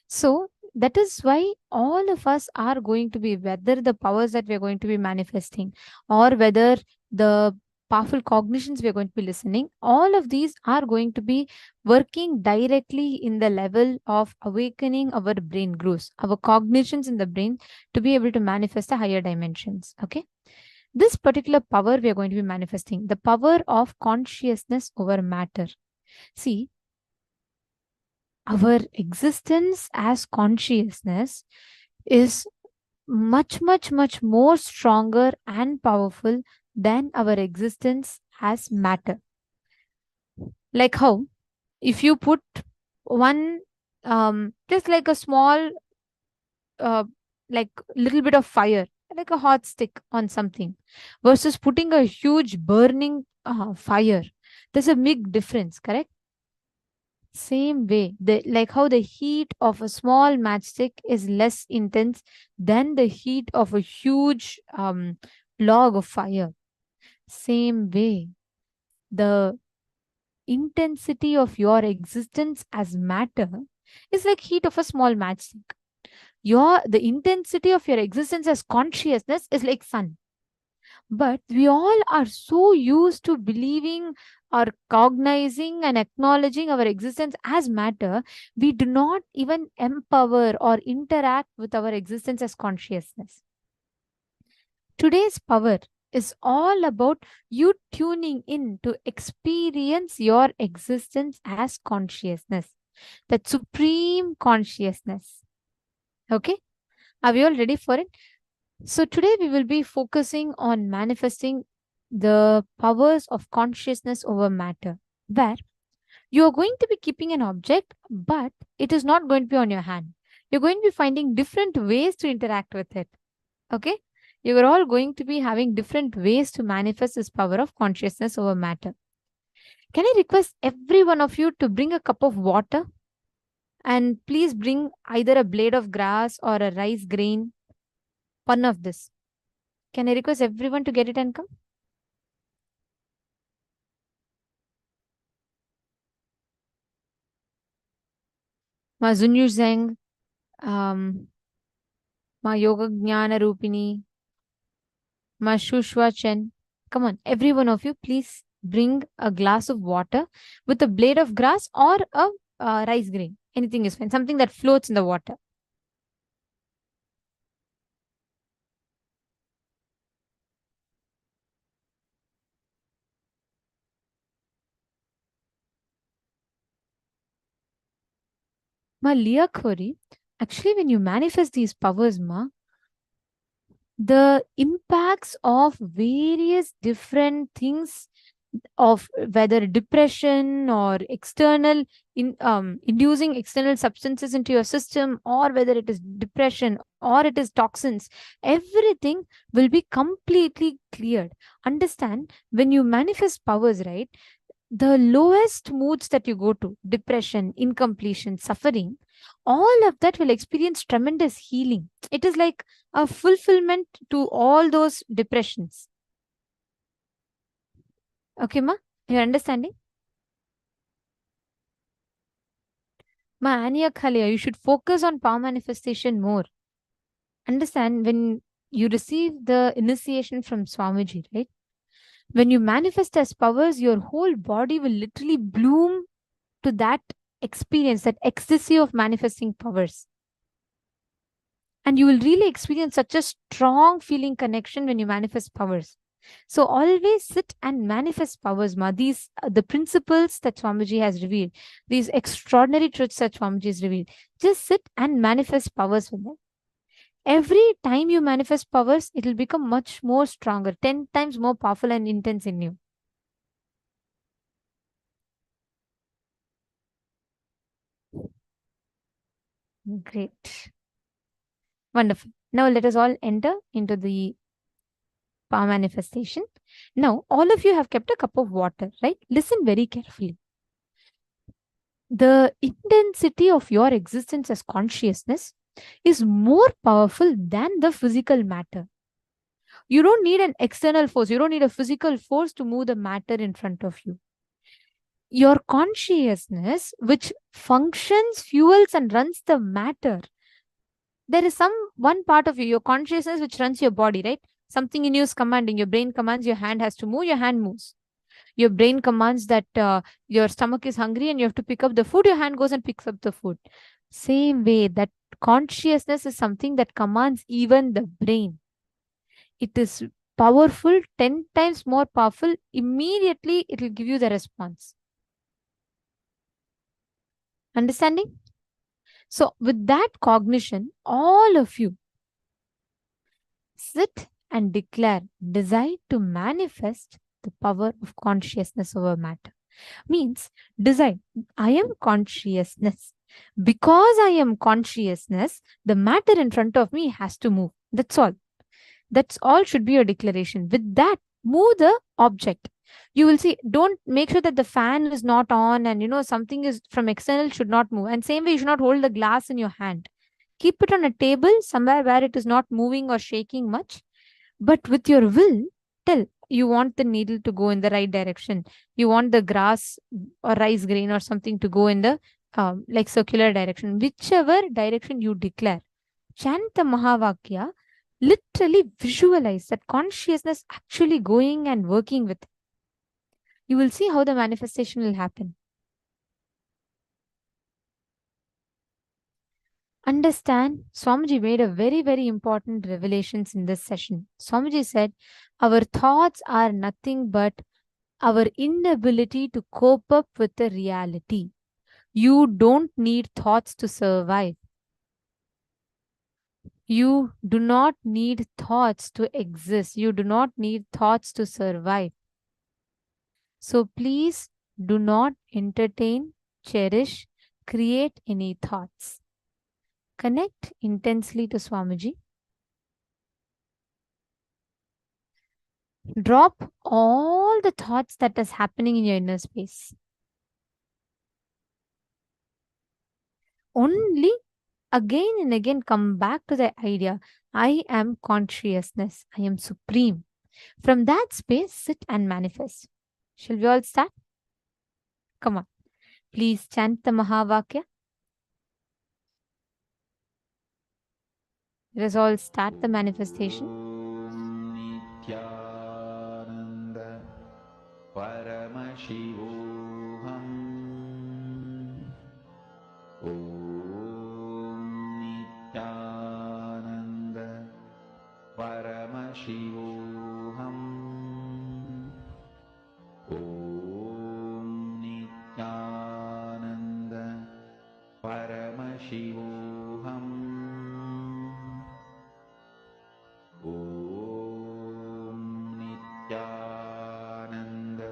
So that is why all of us are going to be, whether the powers that we are going to be manifesting or whether the powerful cognitions we are going to be listening, all of these are going to be working directly in the level of awakening our brain grooves, our cognitions in the brain to be able to manifest the higher dimensions. Okay. This particular power we are going to be manifesting, the power of consciousness over matter. See, our existence as consciousness is much, much, much more stronger and powerful than our existence as matter. Like how, if you put one, just like a small, like little bit of fire, like a hot stick on something, versus putting a huge burning fire, there's a big difference, correct? Same way, like how the heat of a small matchstick is less intense than the heat of a huge log of fire. Same way, the intensity of your existence as matter is like heat of a small matchstick. The intensity of your existence as consciousness is like sun. But we all are so used to believing or cognizing and acknowledging our existence as matter, we do not even empower or interact with our existence as consciousness. Today's power is all about you tuning in to experience your existence as consciousness, that supreme consciousness. Okay? Are we all ready for it? So today we will be focusing on manifesting the powers of consciousness over matter, where you are going to be keeping an object, but it is not going to be on your hand. You're going to be finding different ways to interact with it. Okay? You are all going to be having different ways to manifest this power of consciousness over matter. Can I request every one of you to bring a cup of water? And please bring either a blade of grass or a rice grain. One of this. Can I request everyone to get it and come? Ma Zunyu Zeng, Ma Yoga Jnana Rupini, Ma Shushwa Chen. Come on, every one of you, please bring a glass of water with a blade of grass or a rice grain. Anything is fine. Something that floats in the water. Ma Liya Khori, actually when you manifest these powers, Ma, the impacts of various different things of whether depression or inducing external substances into your system, or whether it is depression or it is toxins, everything will be completely cleared. Understand, when you manifest powers, right, the lowest moods that you go to, depression, incompletion, suffering, all of that will experience tremendous healing. It is like a fulfillment to all those depressions. Okay, ma? You're understanding? Ma, Anya Khalia, you should focus on power manifestation more. Understand, when you receive the initiation from Swamiji, right? When you manifest as powers, your whole body will literally bloom to that experience, that ecstasy of manifesting powers. And you will really experience such a strong feeling connection when you manifest powers. So always sit and manifest powers, ma. These the principles that Swamiji has revealed, these extraordinary truths that Swamiji has revealed. Just sit and manifest powers with them. Every time you manifest powers, it will become much more stronger, 10 times more powerful and intense in you. Great. Wonderful. Now let us all enter into the power manifestation. Now, all of you have kept a cup of water, right? Listen very carefully. The intensity of your existence as consciousness is more powerful than the physical matter. You don't need an external force. You don't need a physical force to move the matter in front of you. Your consciousness, which functions, fuels, and runs the matter. There is one part of you, your consciousness, which runs your body, right? Something in you is commanding. Your brain commands your hand has to move, your hand moves. Your brain commands that your stomach is hungry and you have to pick up the food, your hand goes and picks up the food. Same way, that consciousness is something that commands even the brain. It is powerful, 10 times more powerful. Immediately, it will give you the response. Understanding? So, with that cognition, all of you sit and declare, decide to manifest the power of consciousness over matter. Means, decide, I am consciousness. Because I am consciousness, the matter in front of me has to move. That's all. That's all should be your declaration. With that, move the object. You will see, don't make sure that the fan is not on and something is from external should not move. And same way, you should not hold the glass in your hand. Keep it on a table somewhere where it is not moving or shaking much. But with your will, tell you want the needle to go in the right direction. You want the grass or rice grain or something to go in the like circular direction. Whichever direction you declare. Chant the Mahavakya. Literally visualize that consciousness actually going and working with it. You will see how the manifestation will happen. Understand, Swamiji made a very, very important revelations in this session. Swamiji said, our thoughts are nothing but our inability to cope up with the reality. You don't need thoughts to survive. You do not need thoughts to exist. You do not need thoughts to survive. So please do not entertain, cherish, create any thoughts. Connect intensely to Swamiji. Drop all the thoughts that is happening in your inner space. Only again and again come back to the idea, I am consciousness, I am supreme. From that space, sit and manifest. Shall we all start? Come on. Please chant the Mahavakya. Let us all start the manifestation. Nithyananda Paramashivoham. Om Nithyananda Paramashivoham. Om Nithyananda Paramashivoham. Om Nithyananda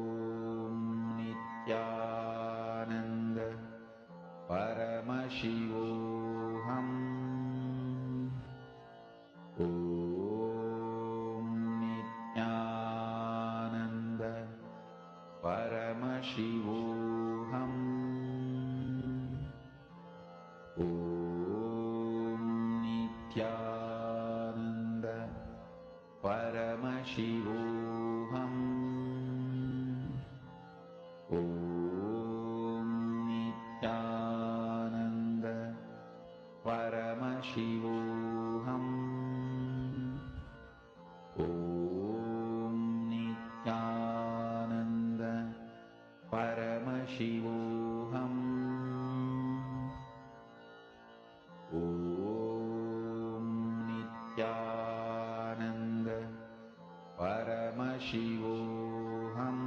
Paramashivoham.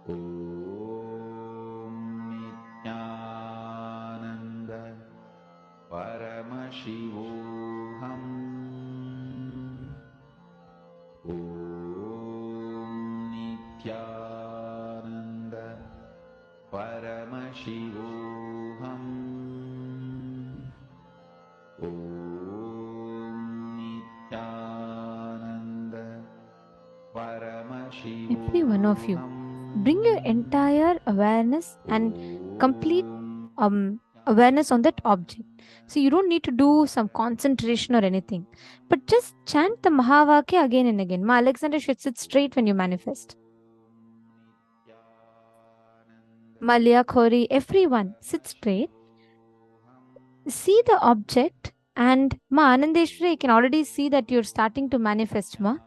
Om Nithyananda Paramashivoham. Om Nithyananda Paramashivoham. Om Nithyananda Paramashivoham. Every one of you, bring your entire awareness and complete awareness on that object. So you don't need to do some concentration or anything, but just chant the Mahavakya again and again. Ma Alexander should sit straight when you manifest. Malia Khori, everyone, sit straight. See the object, and Ma Anandeshwari, I can already see that you're starting to manifest, Ma.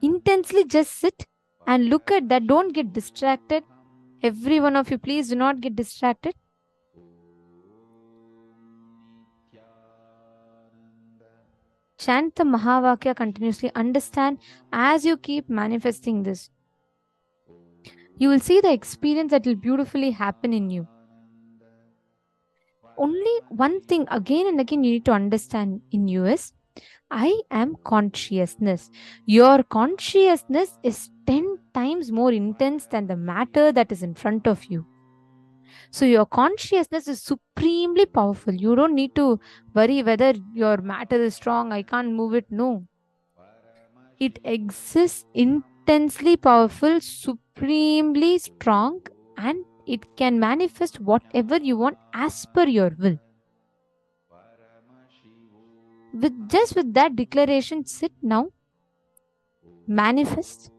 Intensely just sit and look at that. Don't get distracted. Every one of you, please do not get distracted. Chant the Mahavakya continuously. Understand as you keep manifesting this, you will see the experience that will beautifully happen in you. Only one thing again and again you need to understand in you is, I am consciousness. Your consciousness is 10 times more intense than the matter that is in front of you. So your consciousness is supremely powerful. You don't need to worry whether your matter is strong, I can't move it. No. It exists intensely powerful, supremely strong, and it can manifest whatever you want as per your will. With that declaration, sit now, manifest.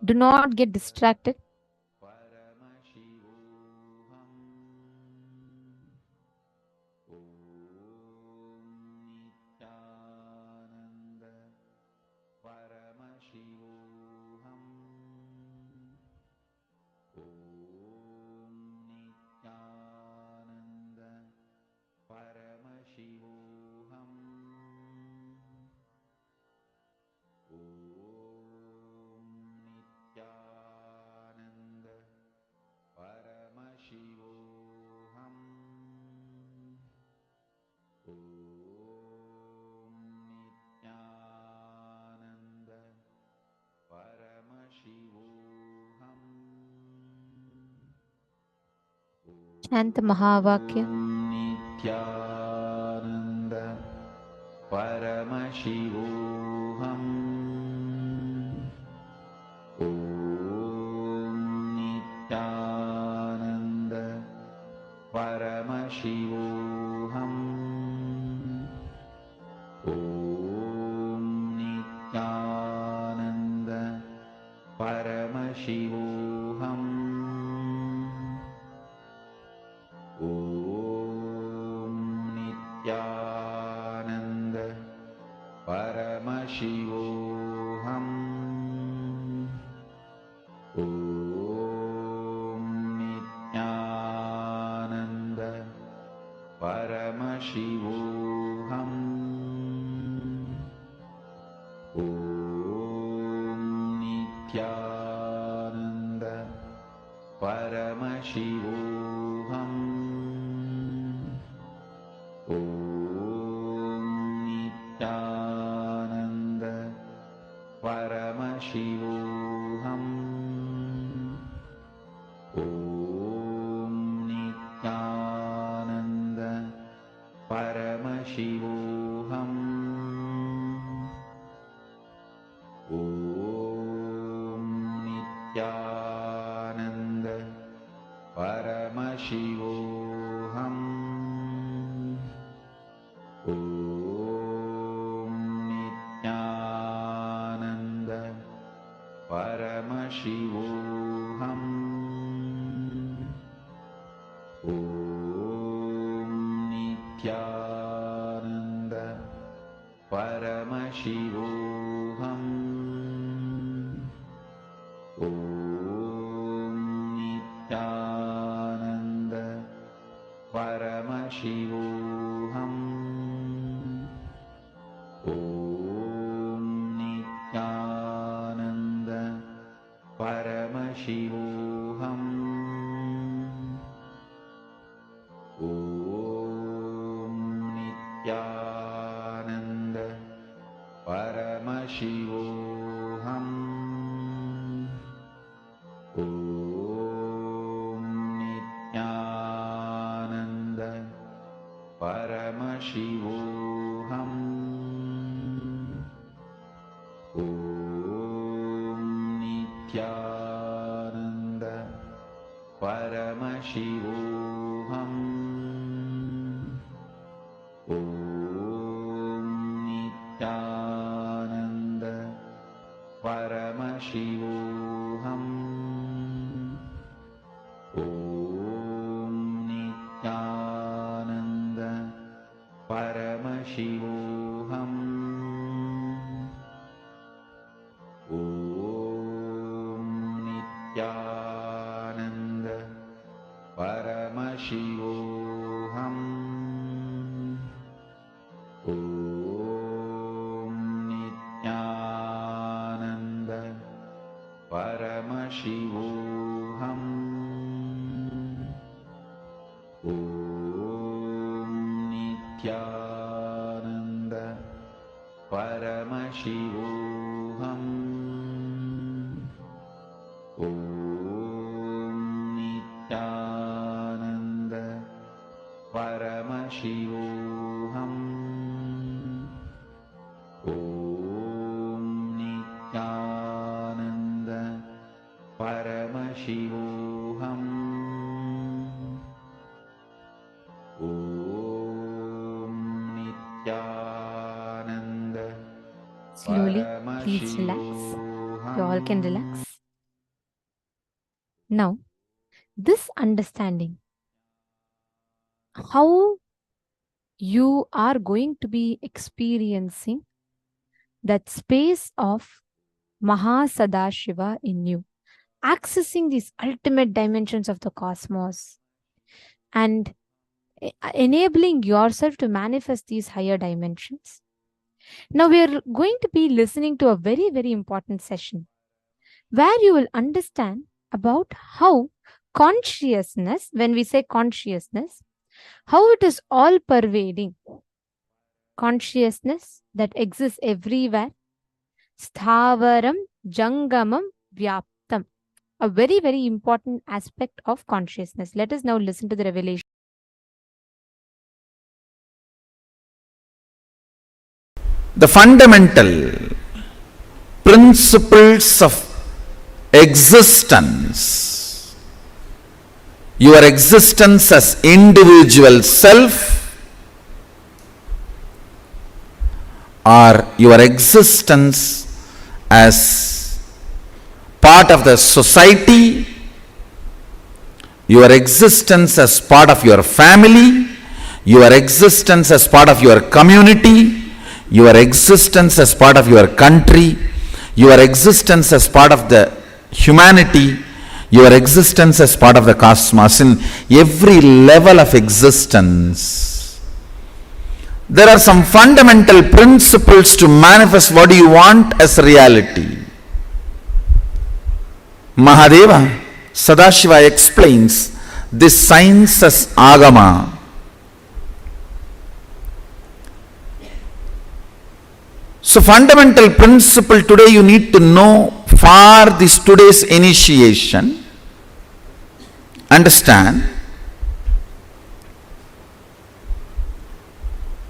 Do not get distracted. Chant the Mahavakya. Nithyananda Paramashivoham. Om Nithyananda Paramashivoham. Om Nithyananda Paramashivoham. Om Nithyananda Paramashivoham. Om Nithyananda Paramashivoham. Om Nithyananda Paramashivoham. Om Nithyananda Paramashivoham. Om Nithyananda Paramashivoham. Om Nithyananda Paramashivoham. Om Nithyananda Paramashivoham. Om Nithyananda Paramashivoham. Om Nithyananda Paramashivoham. Paramashivoham. Om Nithyananda Paramashivoham. Om Nithyananda Paramashivoham. Om Nithyananda Paramashivoham. Om Nithyananda Paramashivoham. Om Nithyananda Paramashivoham. Om Nithyananda Paramashivoham. Om Nithyananda Paramashivoham. Om Nithyananda Paramashivoham. Om Nithyananda Paramashivoham. Om Nithyananda Slowly, please relax. You all can relax. Now, this understanding how you are going to be experiencing that space of Mahasadashiva in you, accessing these ultimate dimensions of the cosmos and enabling yourself to manifest these higher dimensions. Now we are going to be listening to a very, very important session where you will understand about how consciousness, when we say consciousness, how it is all pervading. Consciousness that exists everywhere. Sthavaram Jangamam Vyaptam. A very, very important aspect of consciousness. Let us now listen to the revelation. The fundamental principles of existence, your existence as individual self, or your existence as part of the society, your existence as part of your family, your existence as part of your community, your existence as part of your country, your existence as part of the humanity, your existence as part of the cosmos. In every level of existence, there are some fundamental principles to manifest what you want as reality. Mahadeva, Sadashiva explains this science as Agama. So fundamental principle today you need to know for this today's initiation. Understand.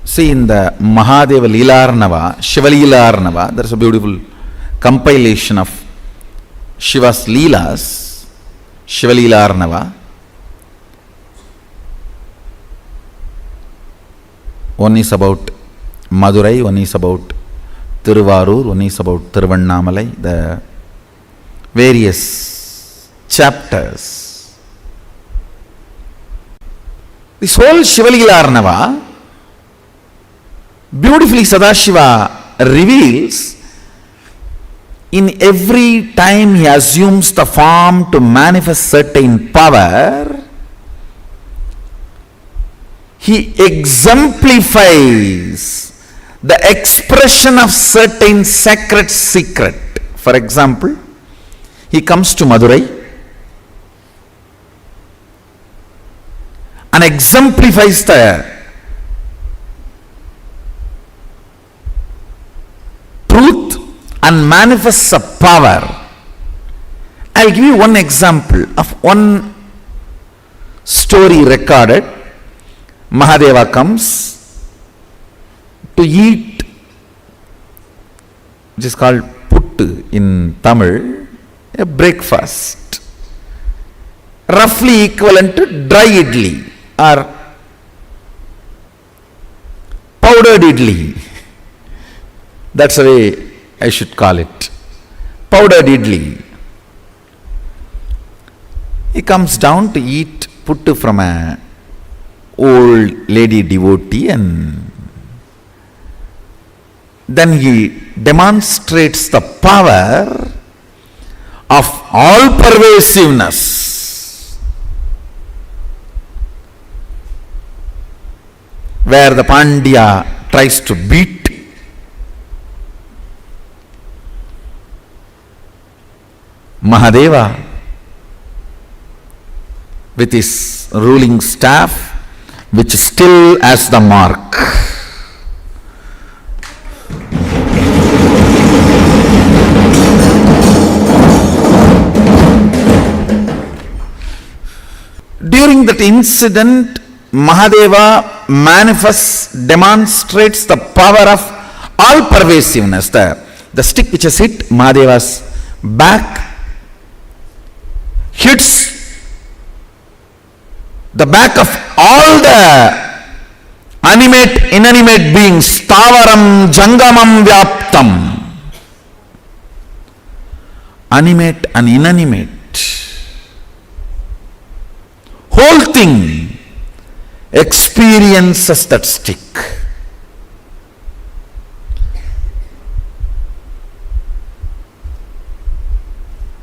See, in the Mahadeva Leelarnava, Shiva Leelarnava, there is a beautiful compilation of Shiva's Leelas, Shiva Leelarnava. One is about Madurai, one is about Tiruvarur, one is about Tiruvannamalai, the various chapters. This whole Shiva Leelarnava, beautifully Sadashiva reveals, in every time he assumes the form to manifest certain power, he exemplifies the expression of certain sacred secret. For example, he comes to Madurai and exemplifies the truth and manifests a power. I'll give you one example of one story recorded. Mahadeva comes to eat, which is called puttu in Tamil, a breakfast, roughly equivalent to dry idli or powdered idli. That's the way I should call it. Powdered idli. He comes down to eat puttu from a old lady devotee, and then he demonstrates the power of all pervasiveness, where the Pandya tries to beat, Mahadeva with his ruling staff, which still has the mark. During that incident, Mahadeva manifests, demonstrates the power of all pervasiveness. The stick which has hit Mahadeva's back hits the back of all the animate, inanimate beings. Stavaram jangamam vyaptam. Animate and inanimate. Whole thing experiences that stick.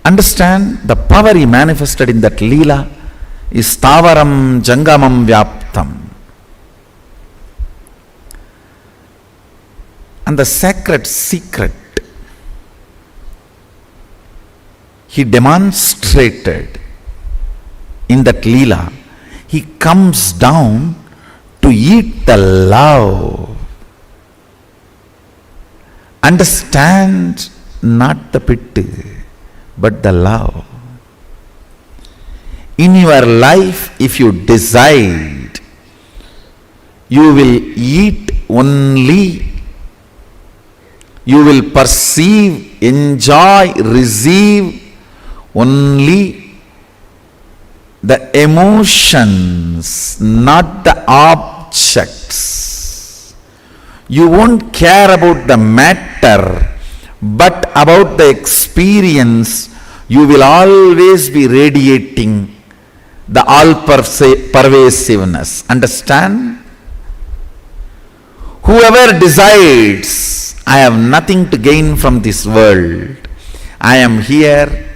Understand the power he manifested in that Leela is Stavaram Jangamam Vyaptam. And the sacred secret he demonstrated in that Leela. He comes down to eat the love. Understand, not the pity, but the love. In your life, if you decide, you will eat only, you will perceive, enjoy, receive only the emotions, not the objects. You won't care about the matter, but about the experience. You will always be radiating the all pervasiveness. Understand? Whoever decides, I have nothing to gain from this world, I am here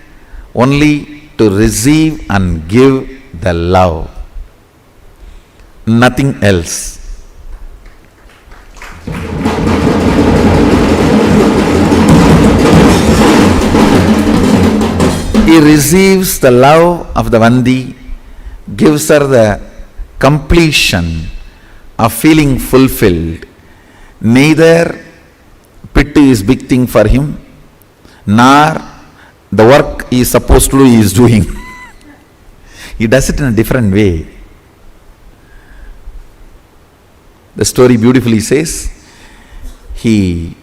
only to receive and give the love, nothing else. He receives the love of the Vandi, gives her the completion of feeling fulfilled. Neither pity is big thing for him, nor the work he is supposed to do, he is doing. He does it in a different way. The story beautifully says, he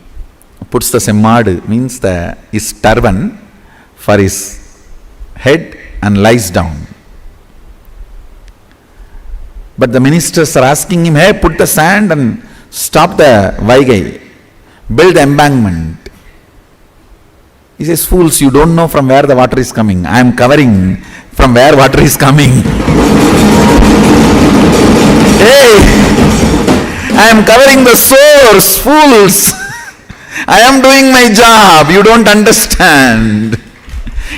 puts the semmad, means his turban, for his head and lies down. But the ministers are asking him, hey, put the sand and stop the Vaigai, build the embankment. He says, fools, you don't know from where the water is coming. I am covering from where water is coming. Hey, I am covering the source, fools. I am doing my job. You don't understand.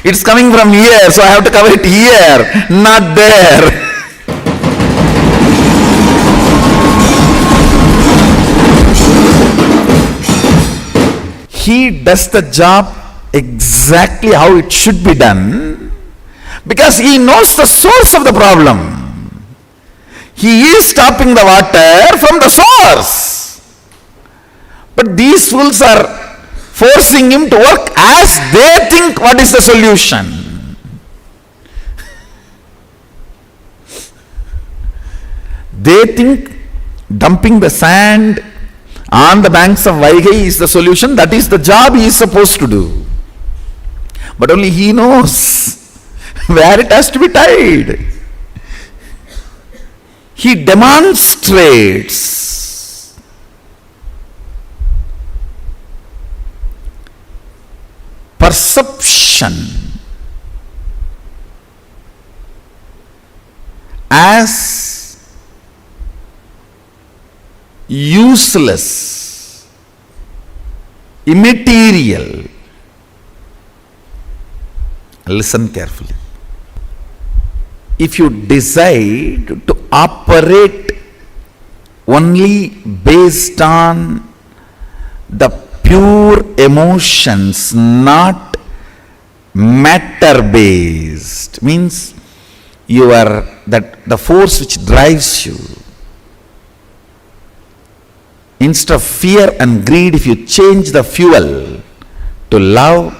It's coming from here, so I have to cover it here, not there. He does the job exactly how it should be done, because he knows the source of the problem. He is stopping the water from the source. But these fools are forcing him to work as they think what is the solution. They think dumping the sand on the banks of Vaigai is the solution. That is the job he is supposed to do. But only he knows where it has to be tied. He demonstrates perception as useless, immaterial. Listen carefully. If you decide to operate only based on the pure emotions, not matter based, means you are the force which drives you. Instead of fear and greed, if you change the fuel to love,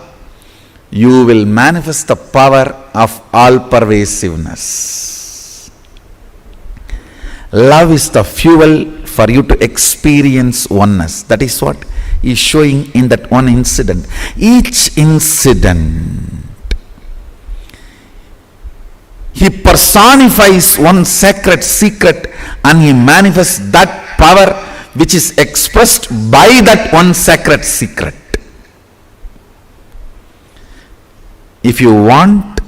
you will manifest the power of all-pervasiveness. Love is the fuel for you to experience oneness. That is what he is showing in that one incident. Each incident, he personifies one sacred secret and he manifests that power which is expressed by that one sacred secret. If you want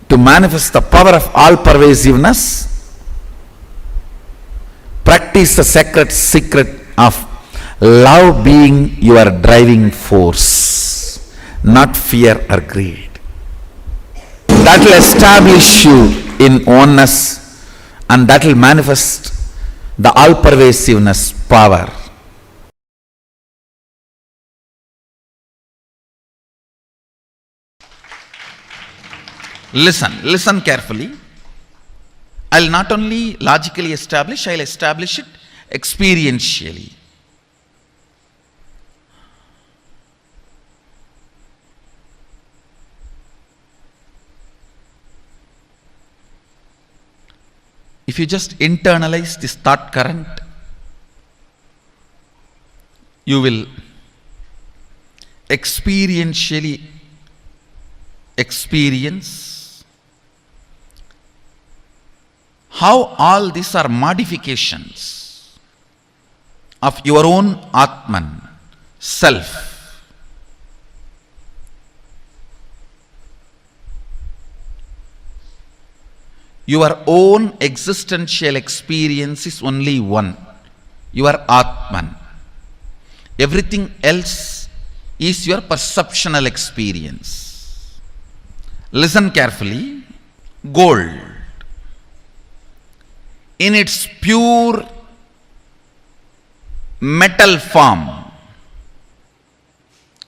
to manifest the power of all-pervasiveness, practice the sacred secret of love being your driving force, not fear or greed. That will establish you in oneness and that will manifest the all-pervasiveness power. Listen carefully. I'll not only logically establish, I'll establish it experientially. If you just internalize this thought current, you will experientially experience how all these are modifications of your own Atman, self. Your own existential experience is only one, your Atman. Everything else is your perceptual experience. Listen carefully. Gold, in its pure metal form,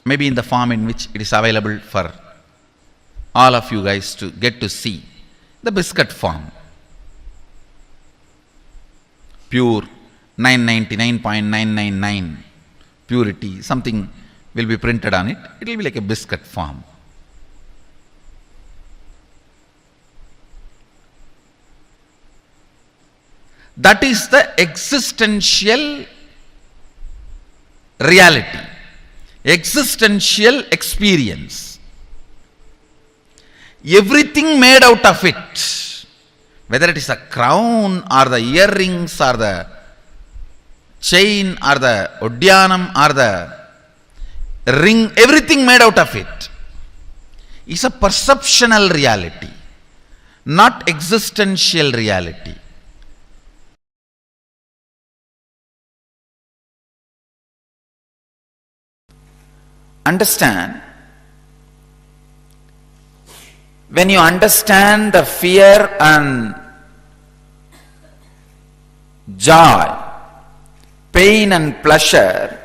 maybe in the form in which it is available for all of you guys to get to see, the biscuit form, pure 999.999 purity, something will be printed on it, it will be like a biscuit form. That is the existential reality, existential experience. Everything made out of it, whether it is a crown or the earrings or the chain or the udyanam or the ring, everything made out of it is a perceptual reality, not existential reality. Understand, when you understand the fear and joy, pain and pleasure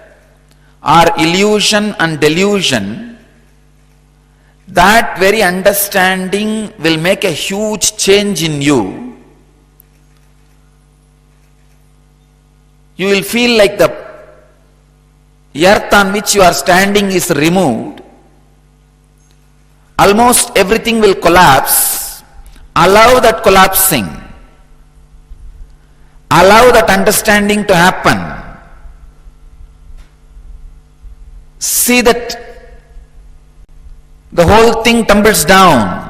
are illusion and delusion, that very understanding will make a huge change in you. You will feel like the earth on which you are standing is removed, almost everything will collapse. Allow that collapsing. Allow that understanding to happen. See that the whole thing tumbles down.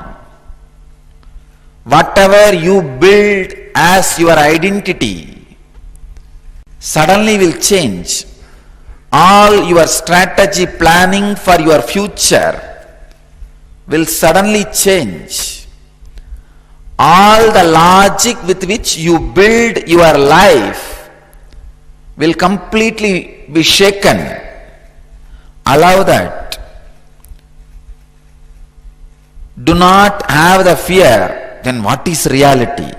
Whatever you build as your identity suddenly will change. All your strategy planning for your future will suddenly change. All the logic with which you build your life will completely be shaken. Allow that. Do not have the fear. Then what is reality?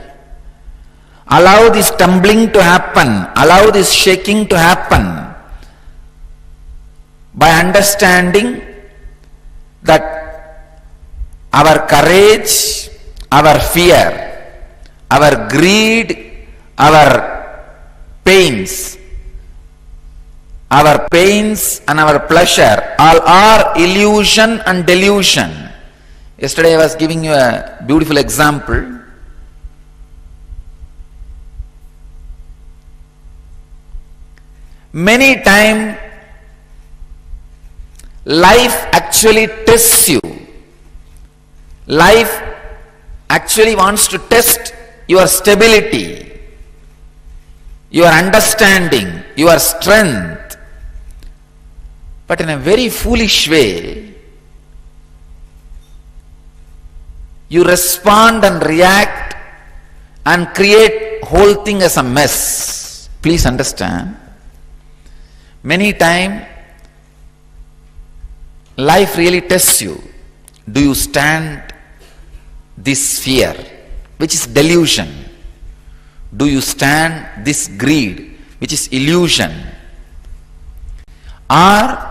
Allow this tumbling to happen. Allow this shaking to happen. By understanding that our courage, our fear, our greed, our pains and our pleasure all are illusion and delusion. Yesterday I was giving you a beautiful example. Many times life actually tests you. Life actually wants to test your stability, your understanding, your strength. But in a very foolish way, you respond and react and create whole thing as a mess. Please understand. Many times life really tests you. Do you stand this fear, which is delusion? Do you stand this greed, which is illusion? Or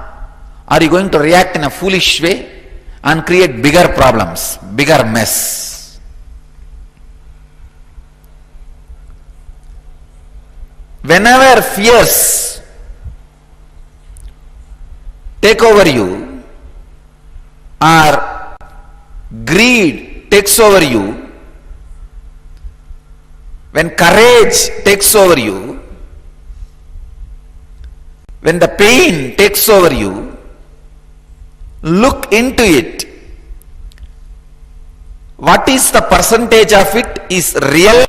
are you going to react in a foolish way and create bigger problems, bigger mess? Whenever fears take over you, or greed takes over you, when courage takes over you, when the pain takes over you, look into it. What is the percentage of it is real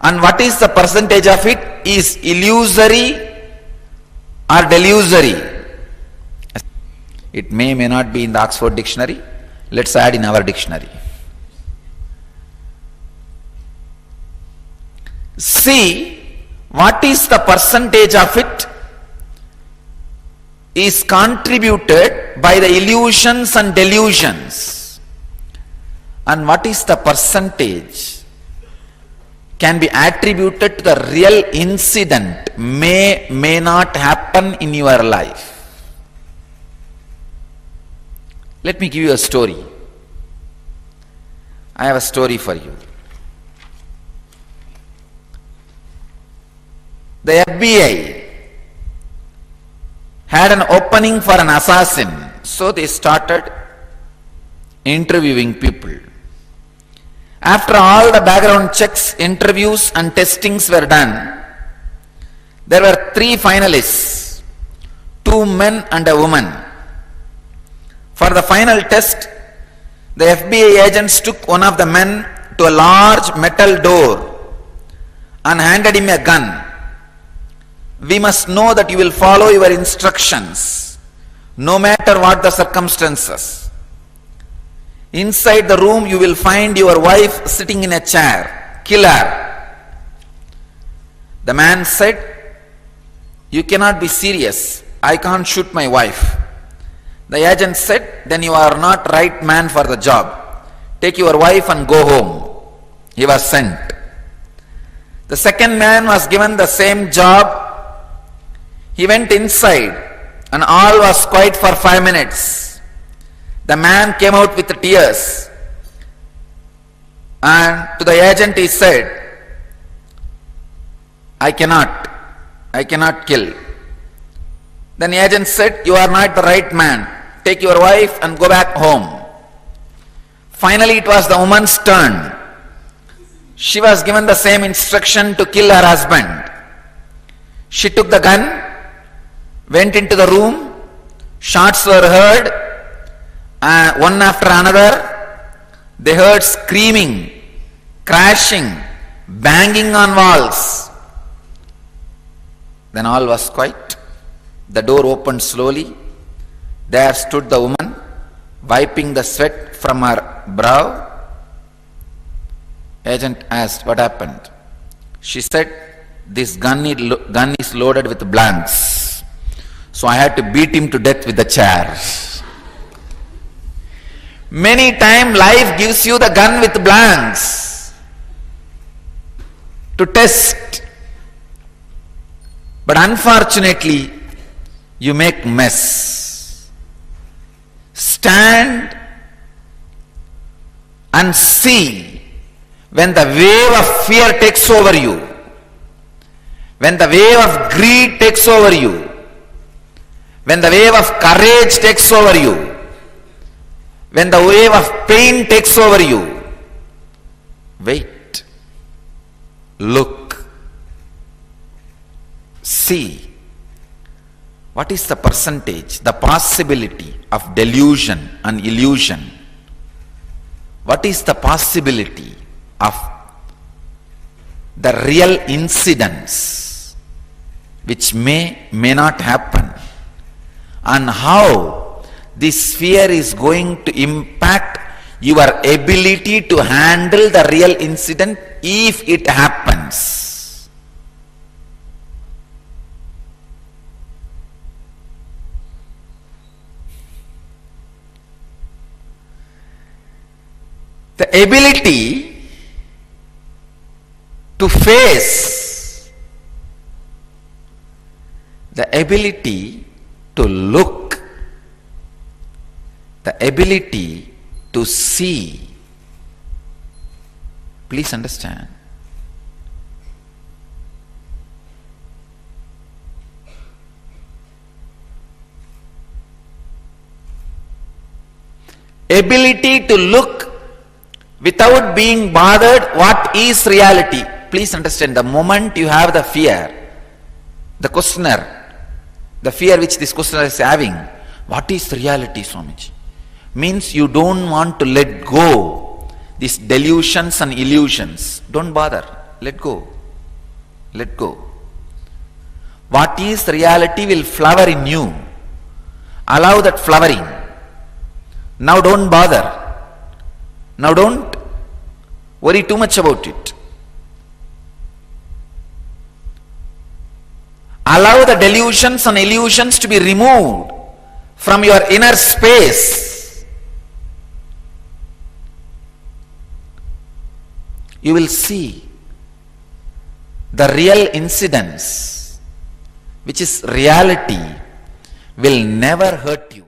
and what is the percentage of it is illusory or delusory? It may not be in the Oxford dictionary. Let's add in our dictionary. See what is the percentage of it is contributed by the illusions and delusions, and what is the percentage can be attributed to the real incident may not happen in your life. Let me give you a story. I have a story for you. The FBI had an opening for an assassin, so they started interviewing people. After all the background checks, interviews and testings were done, there were 3 finalists, 2 men and a woman. For the final test, the FBI agents took one of the men to a large metal door and handed him a gun. We must know that you will follow your instructions, no matter what the circumstances. Inside the room, you will find your wife sitting in a chair. Kill her. The man said, "You cannot be serious. I can't shoot my wife." The agent said, "Then you are not right man for the job. Take your wife and go home." He was sent. The second man was given the same job. He went inside and all was quiet for 5 minutes. The man came out with tears and to the agent he said, I cannot kill. Then the agent said, "You are not the right man. Take your wife and go back home." Finally, it was the woman's turn. She was given the same instruction to kill her husband. She took the gun, went into the room, shots were heard, one after another. They heard screaming, crashing, banging on walls. Then all was quiet. The door opened slowly. There stood the woman, wiping the sweat from her brow. Agent asked, "What happened?" She said, "This gun is loaded with blanks. So I had to beat him to death with the chair." Many times life gives you the gun with blanks to test. But unfortunately, you make mess. Stand and see when the wave of fear takes over you, when the wave of greed takes over you, when the wave of courage takes over you, when the wave of pain takes over you. Wait, look, see. What is the percentage, the possibility of delusion and illusion? What is the possibility of the real incidents which may not happen? And how this fear is going to impact your ability to handle the real incident if it happens? The ability to face, the ability to look, the ability to see. Please understand. Ability to look without being bothered what is reality. Please understand, the moment you have the fear, the questioner, the fear which this questioner is having, what is reality, Swamiji? Means you don't want to let go these delusions and illusions. Don't bother. Let go. Let go. What is reality will flower in you. Allow that flowering. Now don't bother. Now don't worry too much about it. Allow the delusions and illusions to be removed from your inner space. You will see the real incidents, which is reality, will never hurt you.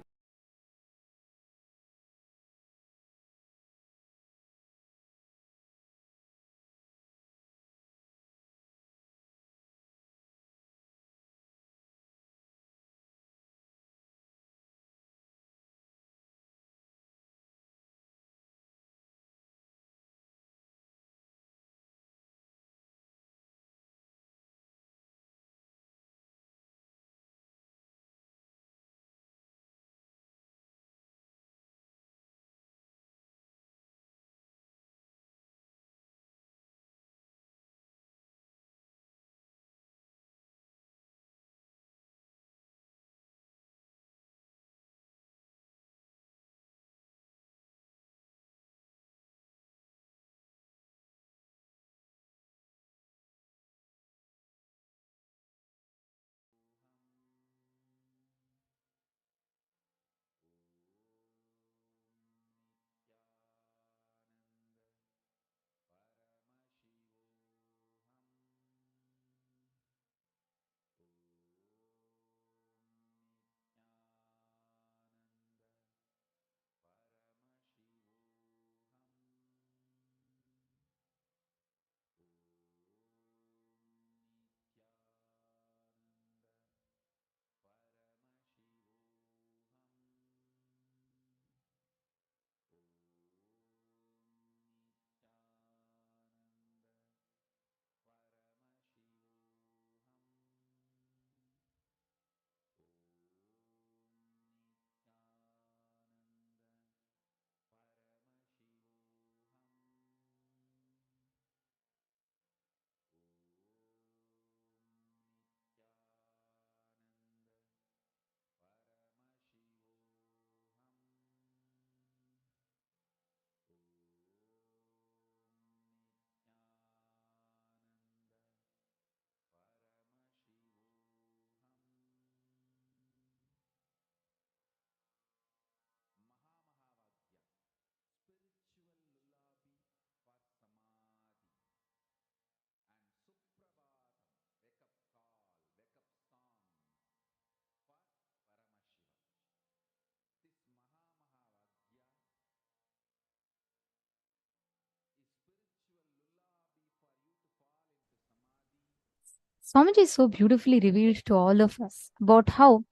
Swamiji so beautifully revealed to all of us about how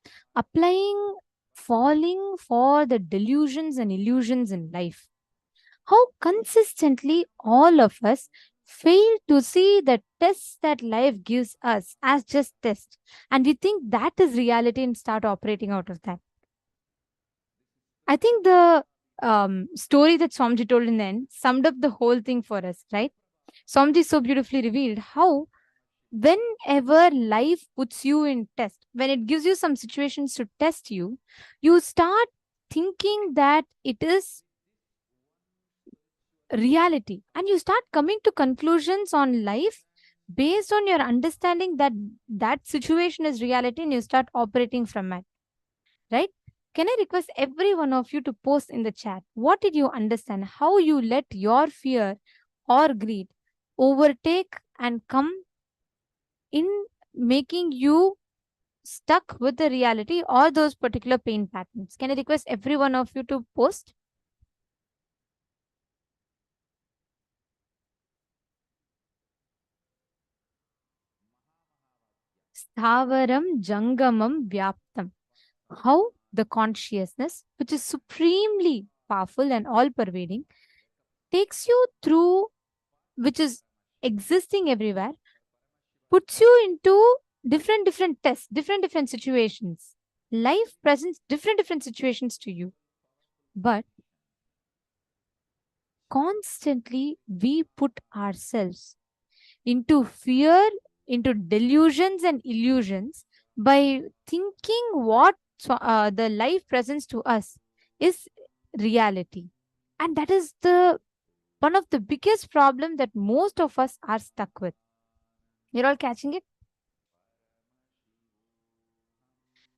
falling for the delusions and illusions in life, how consistently all of us fail to see the tests that life gives us as just tests, and we think that is reality and start operating out of that. I think the story that Swamiji told in the end summed up the whole thing for us, right? Swamiji so beautifully revealed how whenever life puts you in test, when it gives you some situations to test you, you start thinking that it is reality, and you start coming to conclusions on life based on your understanding that that situation is reality, and you start operating from it, right? Can I request every one of you to post in the chat, what did you understand, how you let your fear or greed overtake and come in, making you stuck with the reality or those particular pain patterns? Can I request every one of you to post? Sthavaram Jangamam Vyaptam. How the consciousness, which is supremely powerful and all pervading, takes you through, which is existing everywhere, puts you into different tests, different situations. Life presents different situations to you. But constantly we put ourselves into fear, into delusions and illusions by thinking what the life presents to us is reality. And that is the one of the biggest problem that most of us are stuck with. You're all catching it?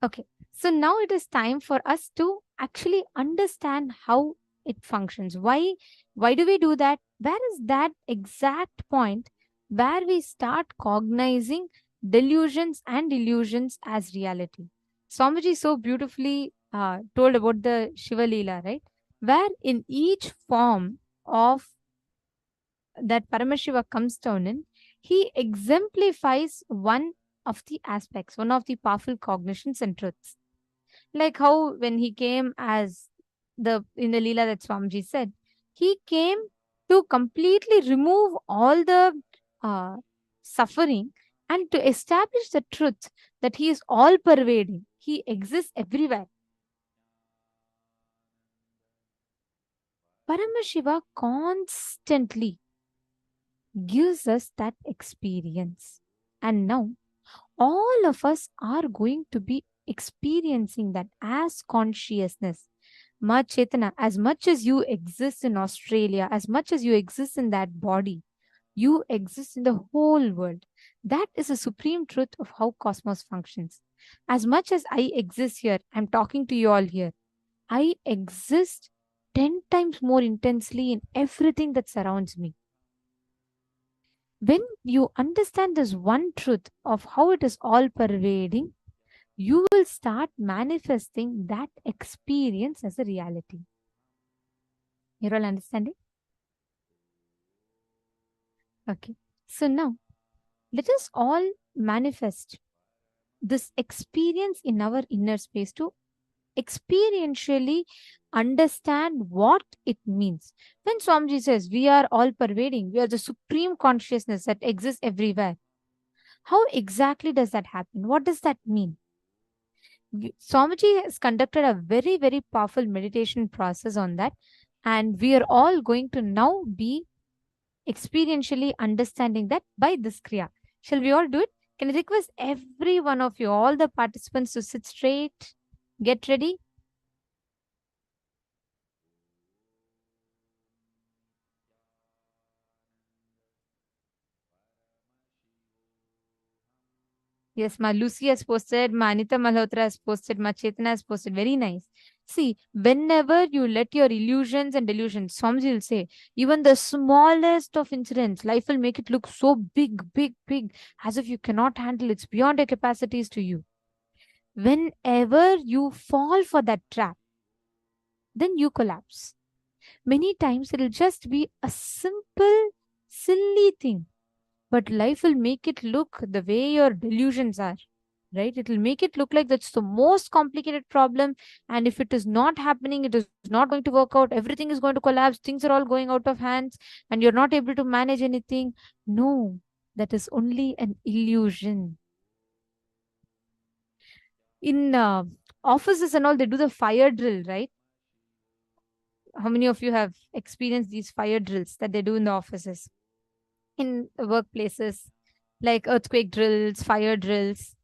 Okay. So now it is time for us to actually understand how it functions. Why do we do that? Where is that exact point where we start cognizing delusions and illusions as reality? Swamiji so beautifully told about the Shiva Leela, right? Where in each form of that Paramashiva comes down in, he exemplifies one of the aspects, one of the powerful cognitions and truths. Like how when he came as the in the Leela that Swamiji said, he came to completely remove all the uh, suffering and to establish the truth that he is all pervading. He exists everywhere. Paramashiva constantly gives us that experience. And now all of us are going to be experiencing that as consciousness. Ma Chetana, as much as you exist in Australia, as much as you exist in that body, you exist in the whole world. That is the supreme truth of how cosmos functions. As much as I exist here, I'm talking to you all here, I exist 10 times more intensely in everything that surrounds me. When you understand this one truth of how it is all pervading, you will start manifesting that experience as a reality. You're all understanding? Okay. So now, let us all manifest this experience in our inner space to experientially understand what it means. When Swamiji says we are all pervading, we are the supreme consciousness that exists everywhere. How exactly does that happen? What does that mean? Swamiji has conducted a very powerful meditation process on that. And we are all going to now be experientially understanding that by this Kriya. Shall we all do it? Can I request every one of you, all the participants, to sit straight, get ready? Yes, Ma Lucy has posted, Ma Anita Malhotra has posted, Ma Chetana has posted. Very nice. See, whenever you let your illusions and delusions, Swamiji will say, even the smallest of incidents, life will make it look so big, as if you cannot handle it. It's beyond your capacities to you. Whenever you fall for that trap, then you collapse. Many times it'll just be a simple, silly thing. but life will make it look the way your delusions are, right? It will make it look like that's the most complicated problem. And if it is not happening, it is not going to work out. Everything is going to collapse. Things are all going out of hands and you're not able to manage anything. No, that is only an illusion. In offices and all, they do the fire drill, right? How many of you have experienced these fire drills that they do in the offices, in workplaces, like earthquake drills, fire drills?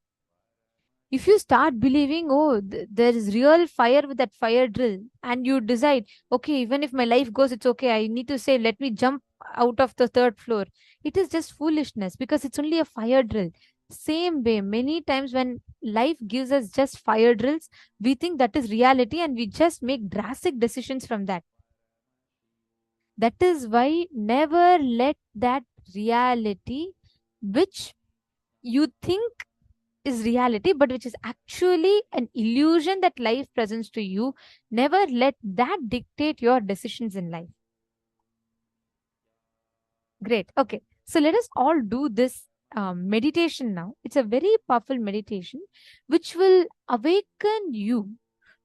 If you start believing, oh, there is real fire with that fire drill, and you decide, okay, even if my life goes, it's okay, I need to say, let me jump out of the third floor, it is just foolishness, because it's only a fire drill. Same way, many times when life gives us just fire drills, we think that is reality and we just make drastic decisions from that. That is why never let that reality, which you think is reality, but which is actually an illusion that life presents to you, never let that dictate your decisions in life. Great. Okay. So let us all do this meditation now. It's a very powerful meditation which will awaken you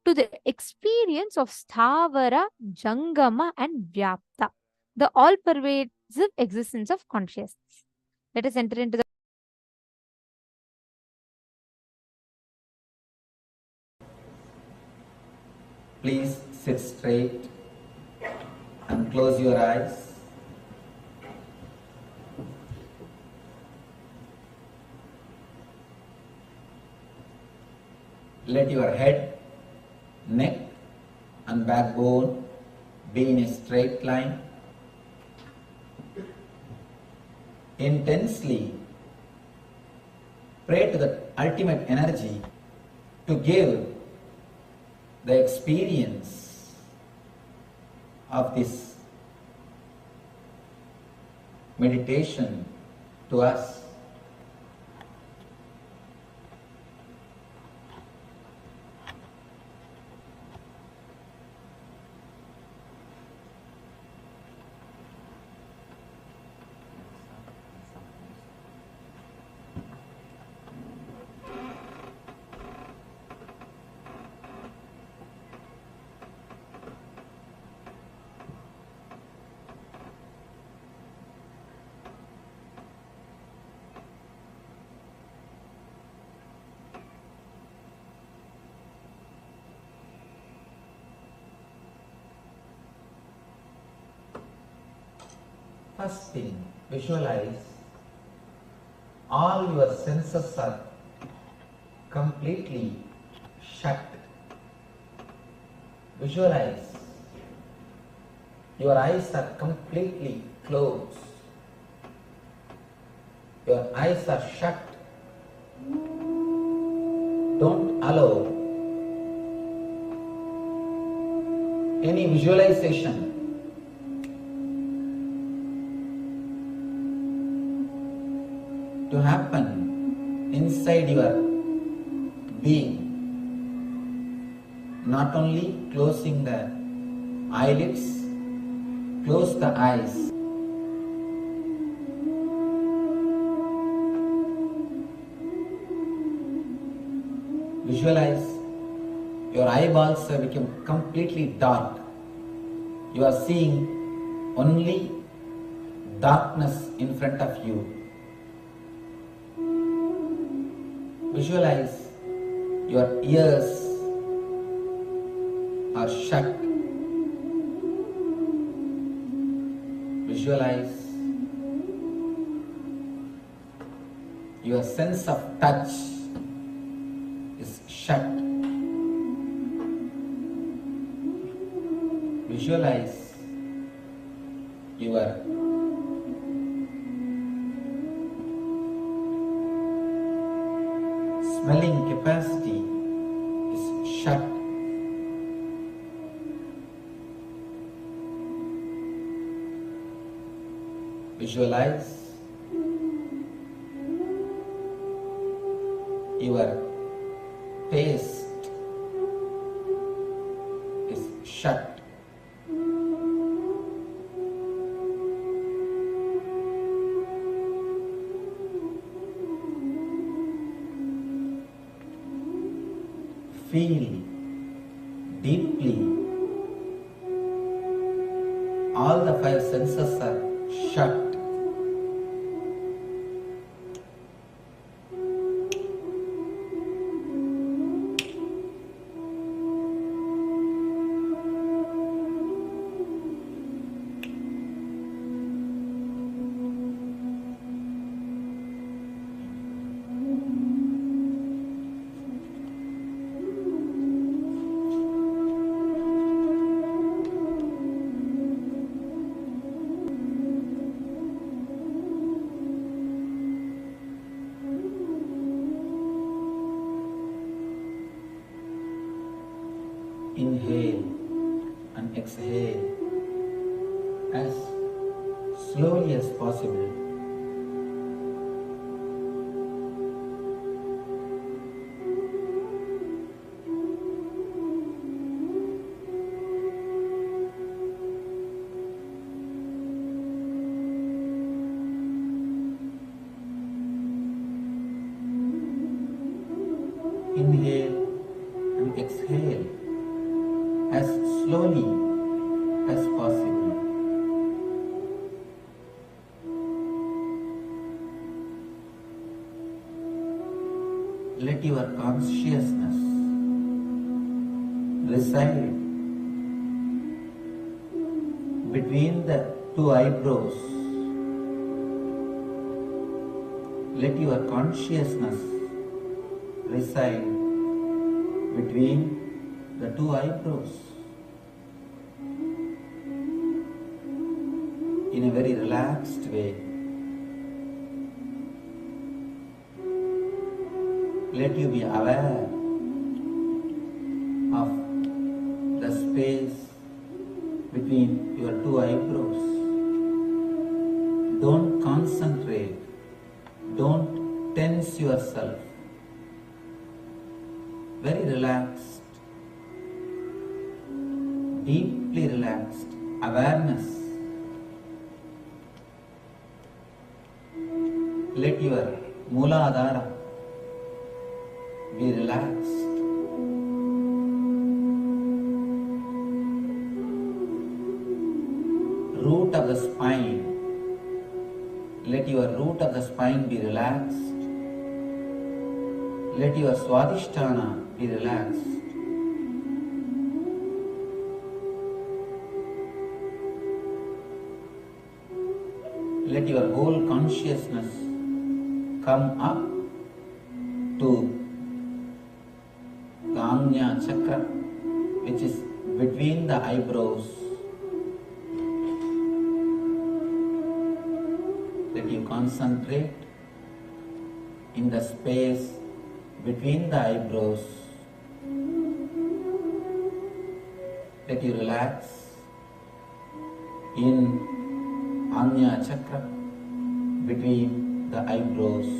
to the experience of Sthavara, Jangama, and Vyapta, the all-pervasive existence of consciousness. Let us enter into the Please sit straight and close your eyes. Let your head, neck and backbone be in a straight line. Intensely pray to the ultimate energy to give the experience of this meditation to us. First thing, visualize all your senses are completely shut. Visualize your eyes are completely closed. Your eyes are shut. Don't allow any visualization to happen inside your being. Not only closing the eyelids, close the eyes. Visualize your eyeballs have become completely dark. You are seeing only darkness in front of you. Visualize your ears are shut. Visualize your sense of touch is shut. Visualize your smelling capacity is shut. Visualize your taste is shut. feel deeply. All the five senses are shut. Inhale and exhale as slowly as possible. Inhale and exhale as slowly as possible. Let your consciousness reside between the two eyebrows. Let your consciousness reside between the two eyebrows in a very relaxed way. Let you be aware of the space between your two eyebrows. Don't concentrate, don't tense yourself. Very relaxed, deeply relaxed awareness. Let your Mooladhara be relaxed. Root of the spine. Let your root of the spine be relaxed. Let your Swadhisthana be relaxed. Let your whole consciousness come up to the Ajna chakra, which is between the eyebrows. Let you concentrate in the space between the eyebrows. Let you relax in Ajna chakra between the eyebrows.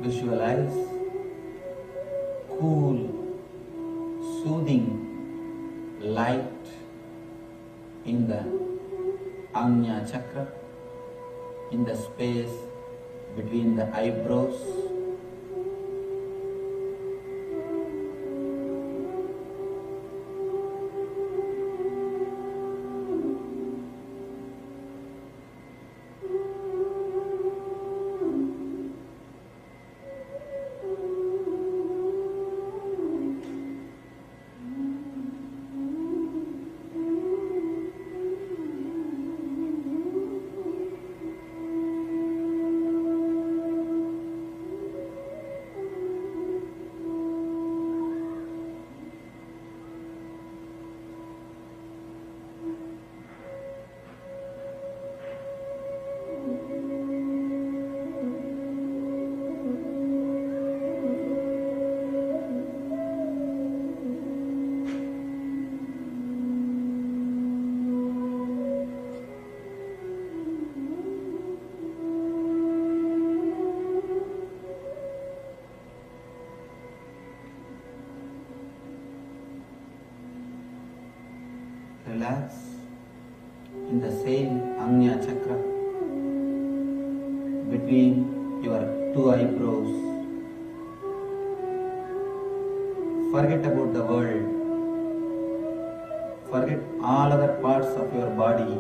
Visualize cool, soothing light in the Ajna chakra, in the space between the eyebrows. Relax in the same Agnya Chakra between your two eyebrows. Forget about the world. Forget all other parts of your body.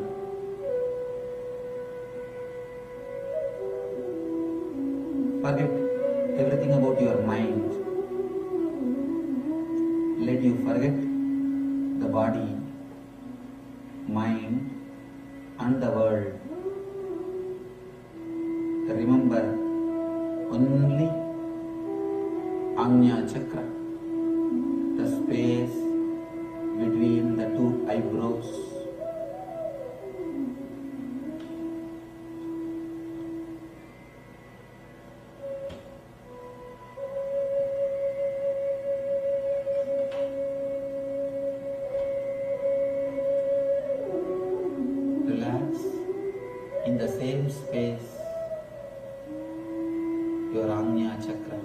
Forget everything about your mind. Let you forget the body, mind and the world. Remember only Agnya Chakra, the space between the two eyebrows. Relax in the same space, your Agnya Chakra.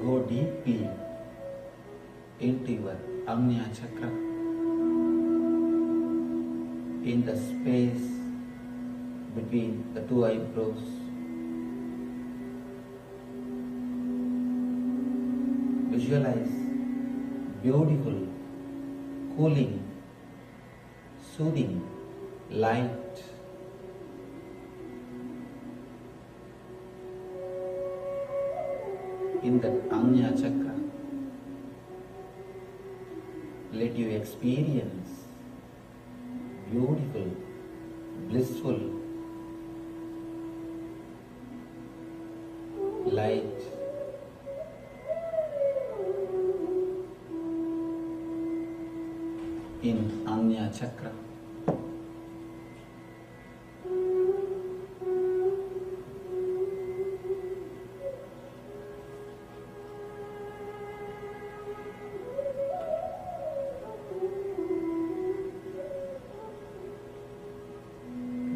Go deeply into your Agnya Chakra, in the space between the two eyebrows. Visualize beautiful, cooling, soothing light. In that Agnya Chakra, let you experience beautiful, blissful light. In Agnya Chakra.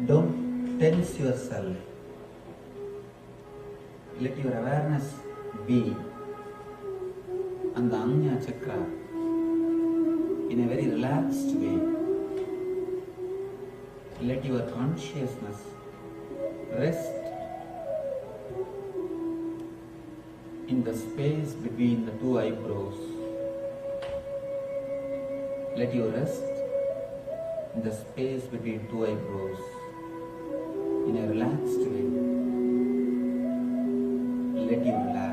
Don't tense yourself. Let your awareness be on the Agnya Chakra in a very relaxed way. Let your consciousness rest in the space between the two eyebrows. Let you rest in the space between two eyebrows in a relaxed way. Let you relax.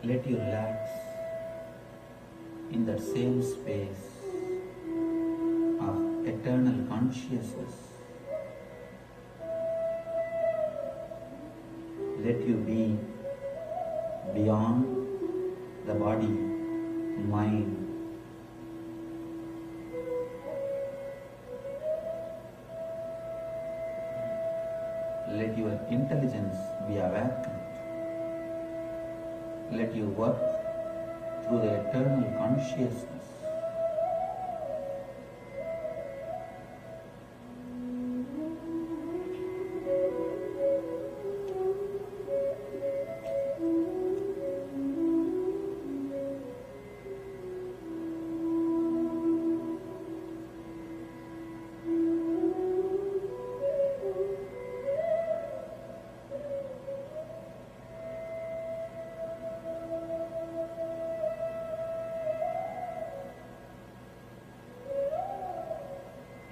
Let you relax in that same space of eternal consciousness Let you be beyond the body, mind. Let your intelligence be awakened. Let you work through the eternal consciousness.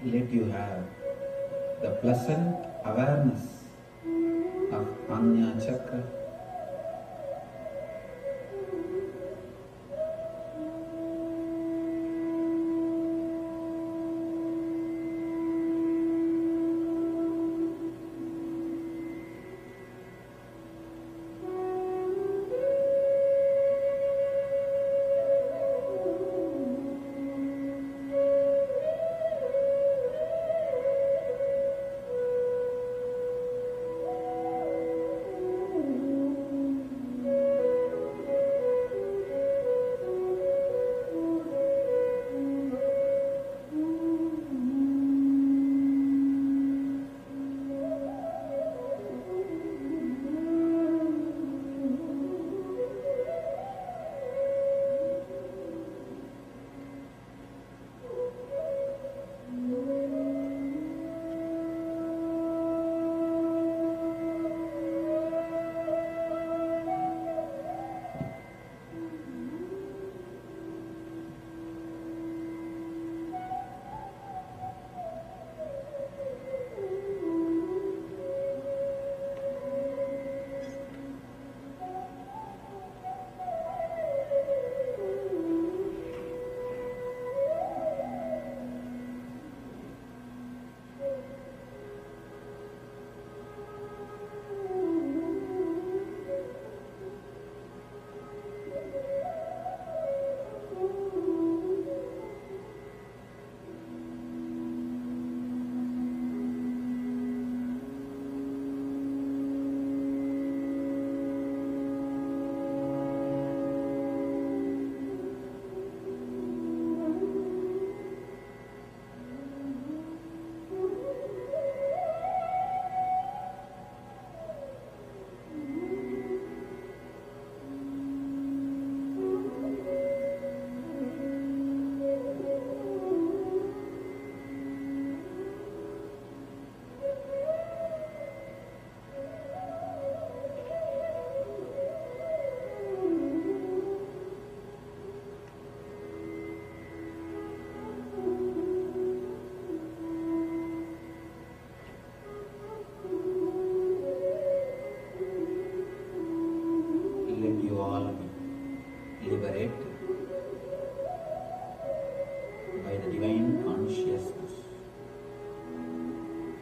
Let you have the pleasant awareness of Anya Chakra.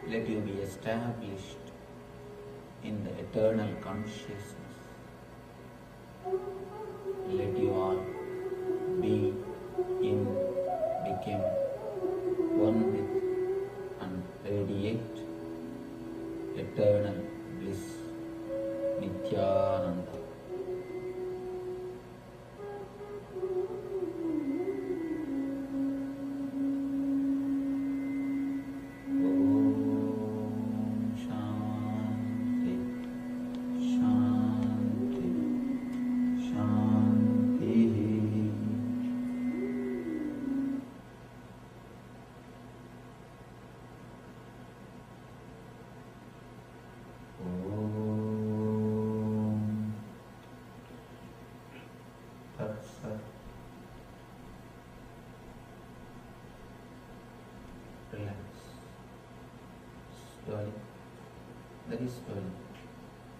Let you be established in the eternal consciousness. Let you all be in, become one with and radiate eternal bliss, Nithyananda. Relax. Slowly, very slowly,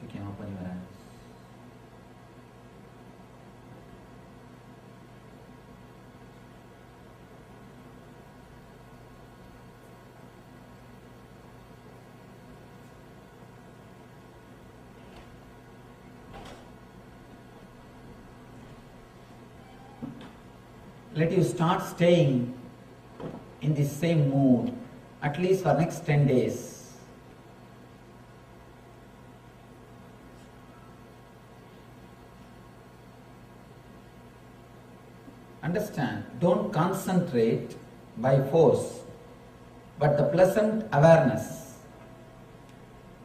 you can open your eyes. let you start staying in the same mood at least for next 10 days. Understand, don't concentrate by force, but the pleasant awareness.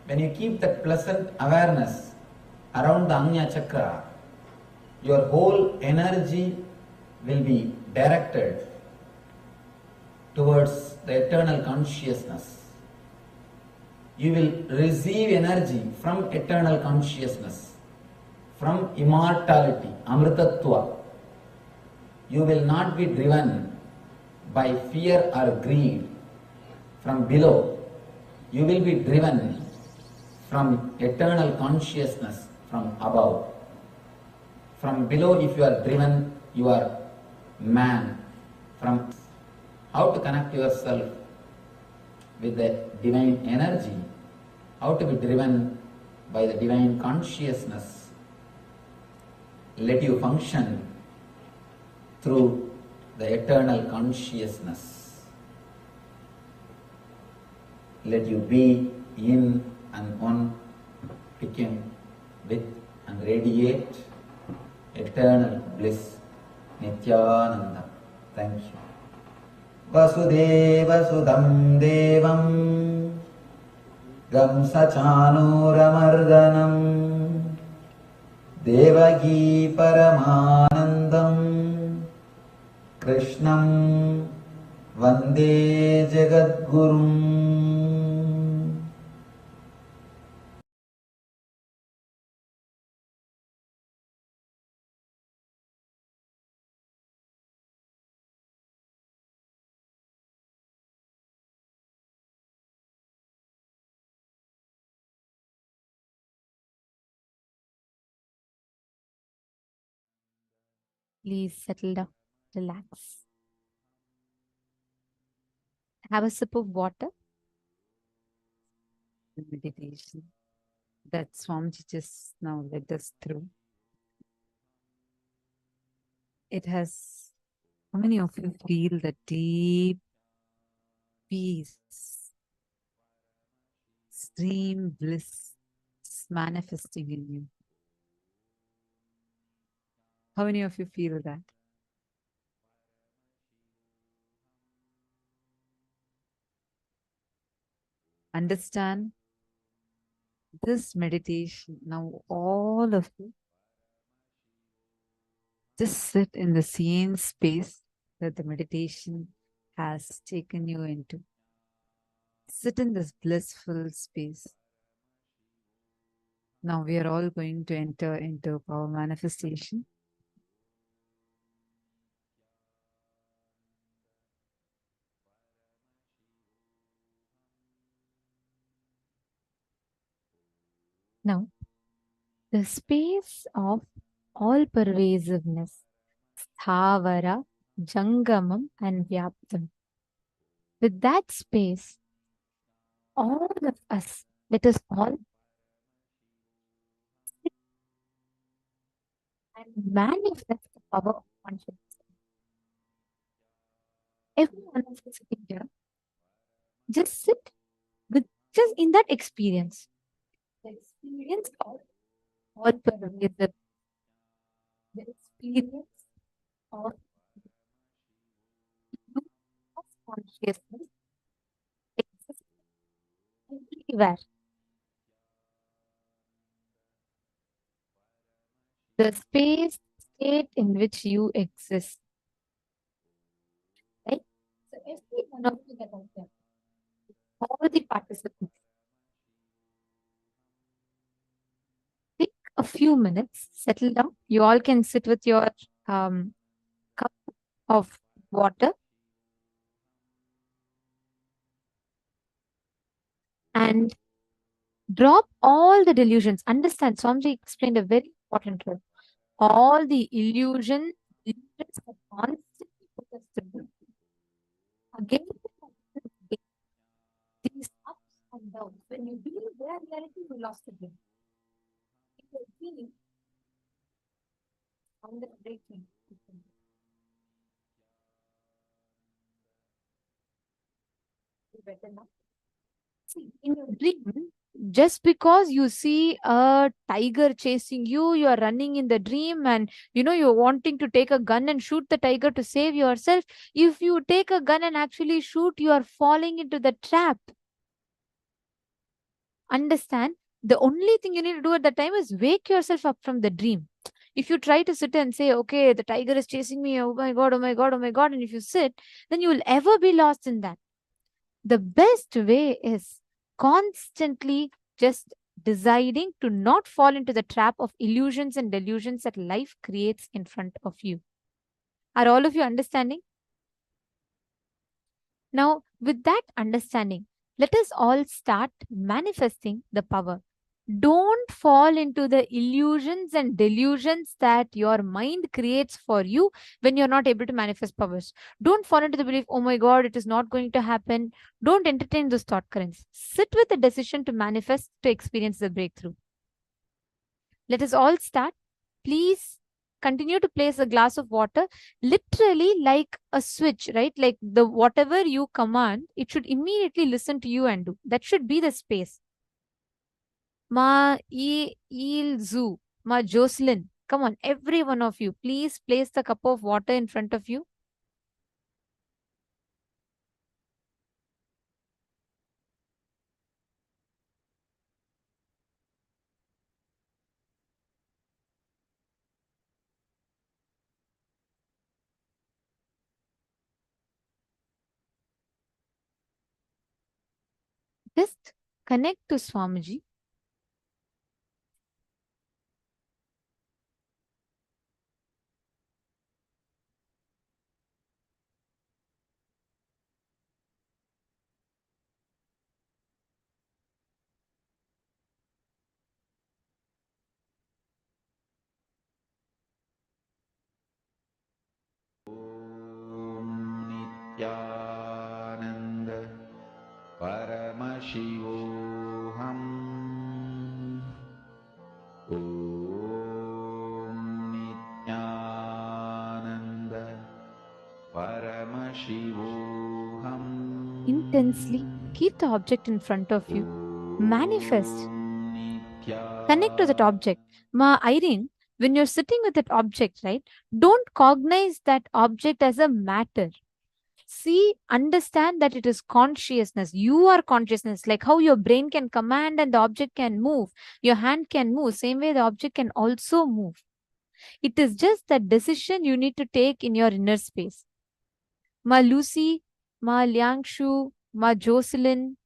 When you keep that pleasant awareness around the Anya Chakra, your whole energy will be directed towards the eternal consciousness. You will receive energy from eternal consciousness, from immortality, Amritatva. You will not be driven by fear or greed from below. You will be driven from eternal consciousness from above. From below, if you are driven, you are man. From how to connect yourself with the divine energy, how to be driven by the divine consciousness. Let you function through the eternal consciousness. Let you be in and one, become with and radiate eternal bliss. Nithyananda. Thank you. Vasudeva Sudam Devam Gamsachanuramardanam Devagi Paramanandam Krishnam Vande Jagadgurum. Please settle down, relax. Have a sip of water. Meditation that Swamiji just now led us through. It has, how many of you feel the deep peace, extreme bliss manifesting in you? How many of you feel that? Understand this meditation. Now all of you just sit in the same space that the meditation has taken you into. Sit in this blissful space. Now we are all going to enter into power manifestation. Now, the space of all pervasiveness, Sthavara, Jangamam, and Vyaptam. With that space, all of us, let us all sit and manifest the power of consciousness. Every one of us sitting here, just sit with just in that experience. The experience of all pervasive, the experience of consciousness exists everywhere. The space, state in which you exist. Right? So every one of you that are there, all the participants, take a few minutes, settle down. You all can sit with your cup of water and drop all the delusions. Understand, Swamiji explained a very important word. All the illusions that constantly put us to blame. Again, these ups and downs. When you believe their reality, you lost the game. If you believe on the breaking, better now. See, in your dream, just because you see a tiger chasing you, you are running in the dream, and you're wanting to take a gun and shoot the tiger to save yourself. If you take a gun and actually shoot, you are falling into the trap. Understand? The only thing you need to do at that time is wake yourself up from the dream. If you try to sit and say, okay, the tiger is chasing me, oh my God, oh my God, oh my God, and if you sit, then you will ever be lost in that. The best way is constantly just deciding to not fall into the trap of illusions and delusions that life creates in front of you. Are all of you understanding? Now, with that understanding, let us all start manifesting the power. Don't fall into the illusions and delusions that your mind creates for you when you're not able to manifest powers. Don't fall into the belief, oh my God, it is not going to happen. Don't entertain those thought currents. Sit with the decision to manifest, to experience the breakthrough. Let us all start. Please continue to place a glass of water, literally like a switch, right? Like the whatever you command, it should immediately listen to you and do. That should be the space. Ma Ilzu, Ma Jocelyn, come on, every one of you, please place the cup of water in front of you. Just connect to Swamiji. Nithyananda Paramashivoham. Om Nithyananda Paramashivoham. Intensely keep the object in front of you. Manifest. Connect to that object. Ma Irene, when you're sitting with that object, right? Don't cognize that object as a matter. See, understand that it is consciousness. You are consciousness, like how your brain can command and the object can move. Your hand can move. Same way the object can also move. It is just that decision you need to take in your inner space. Ma Lucy, Ma Liangshu, Ma Jocelyn,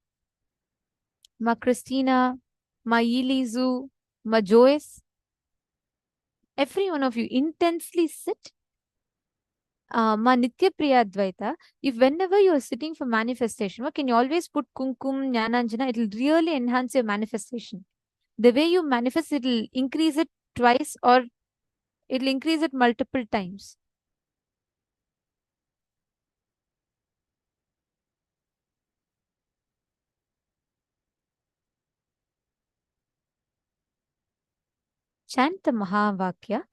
Ma Christina, Ma Yilizu, Ma Joyce. Every one of you intensely sit. Ma Nitya Priya Advaita, if whenever you are sitting for manifestation, can you always put Kumkum, Jnananjana? It will really enhance your manifestation. The way you manifest, it will increase it twice or it will increase it multiple times. Chant the Mahavakya.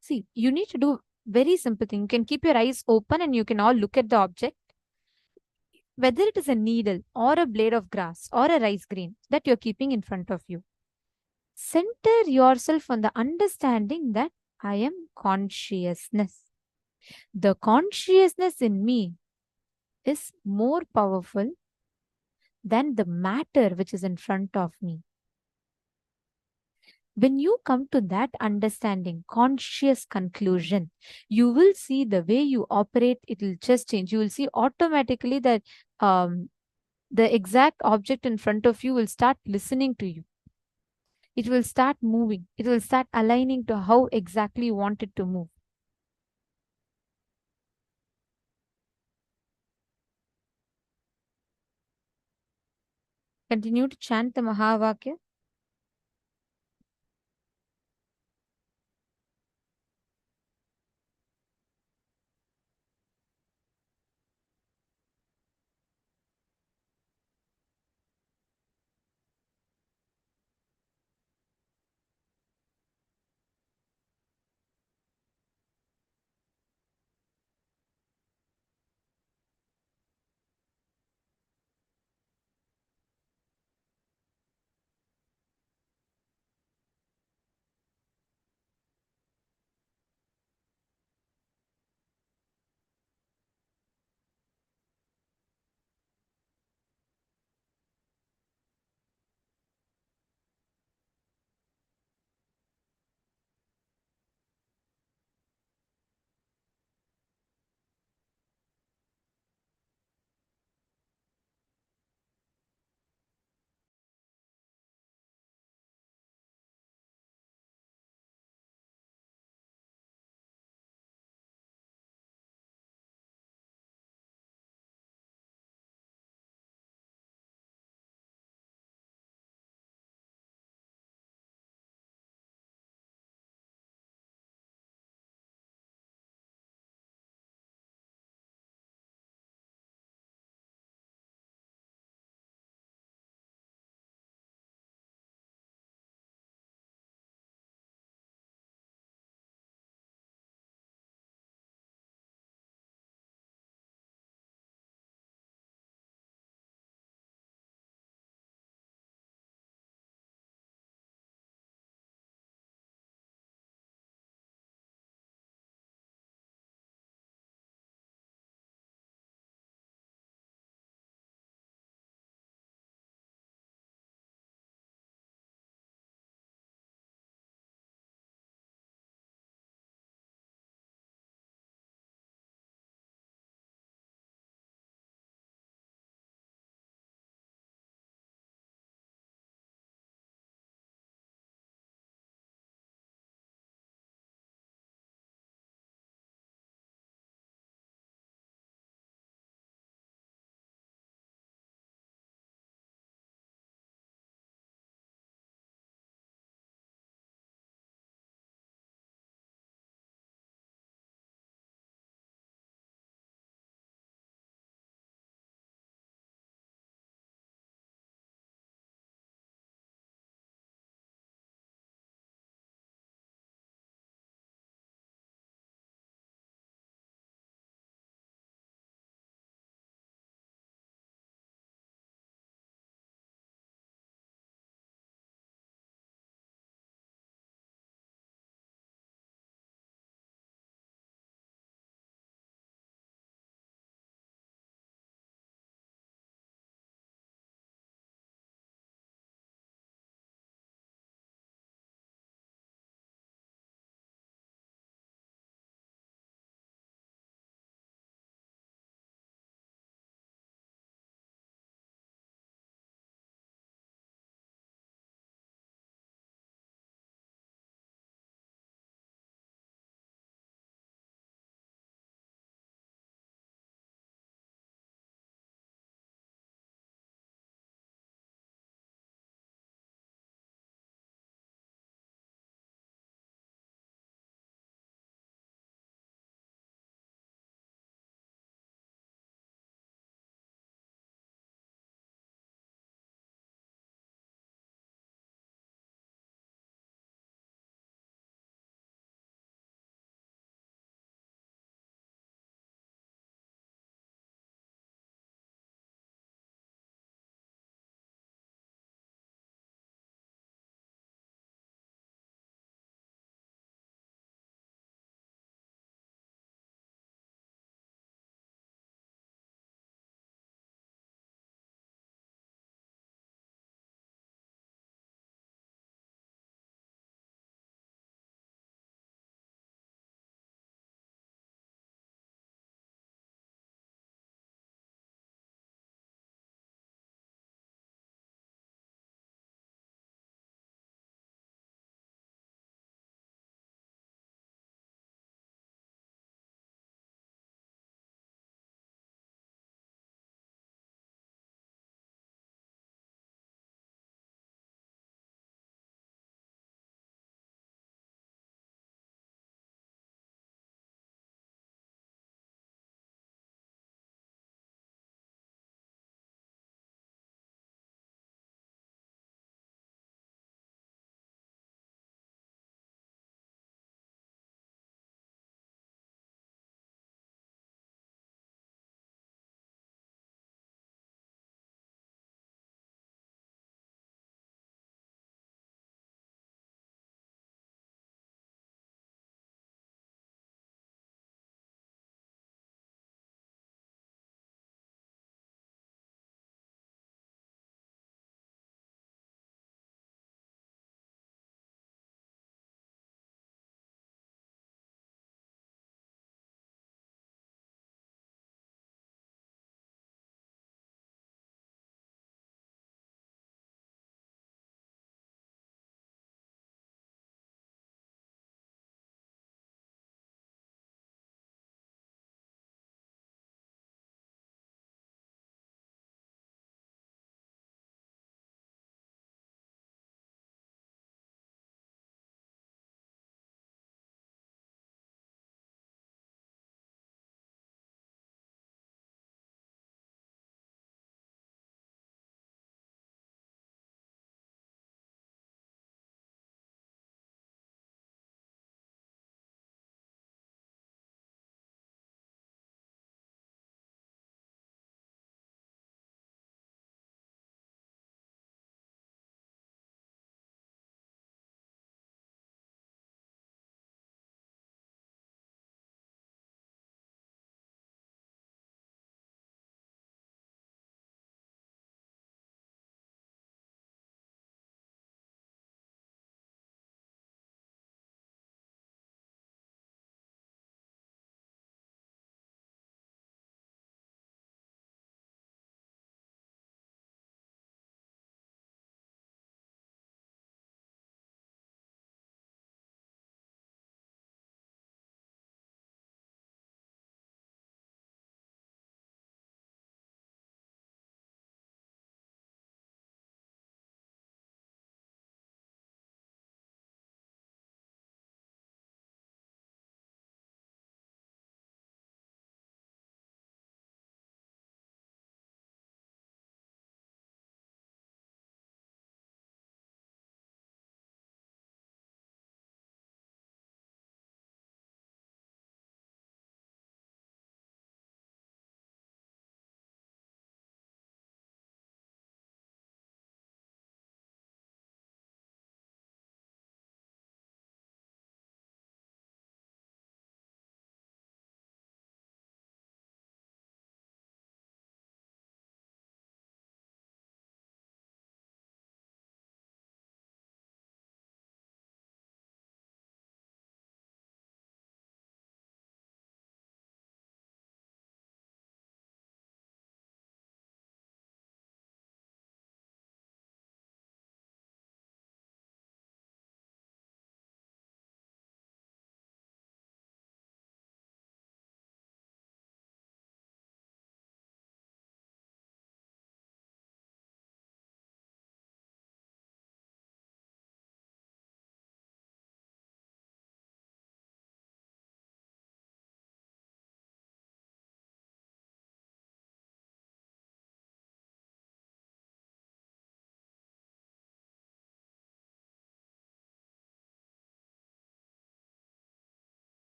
See, you need to do very simple thing. You can keep your eyes open and you can all look at the object. Whether it is a needle or a blade of grass or a rice grain that you're keeping in front of you. Center yourself on the understanding that I am consciousness. The consciousness in me is more powerful than the matter which is in front of me. When you come to that understanding, conscious conclusion, you will see the way you operate, it will just change. You will see automatically that the exact object in front of you will start listening to you. It will start moving. It will start aligning to how exactly you want it to move. Continue to chant the Mahavakya.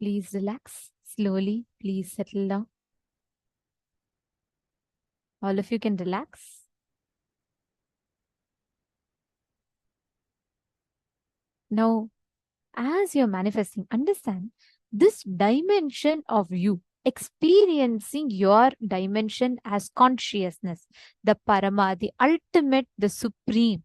Please relax slowly. Please settle down. All of you can relax. Now, as you're manifesting, understand this dimension of you, experiencing your dimension as consciousness, the Parama, the ultimate, the supreme.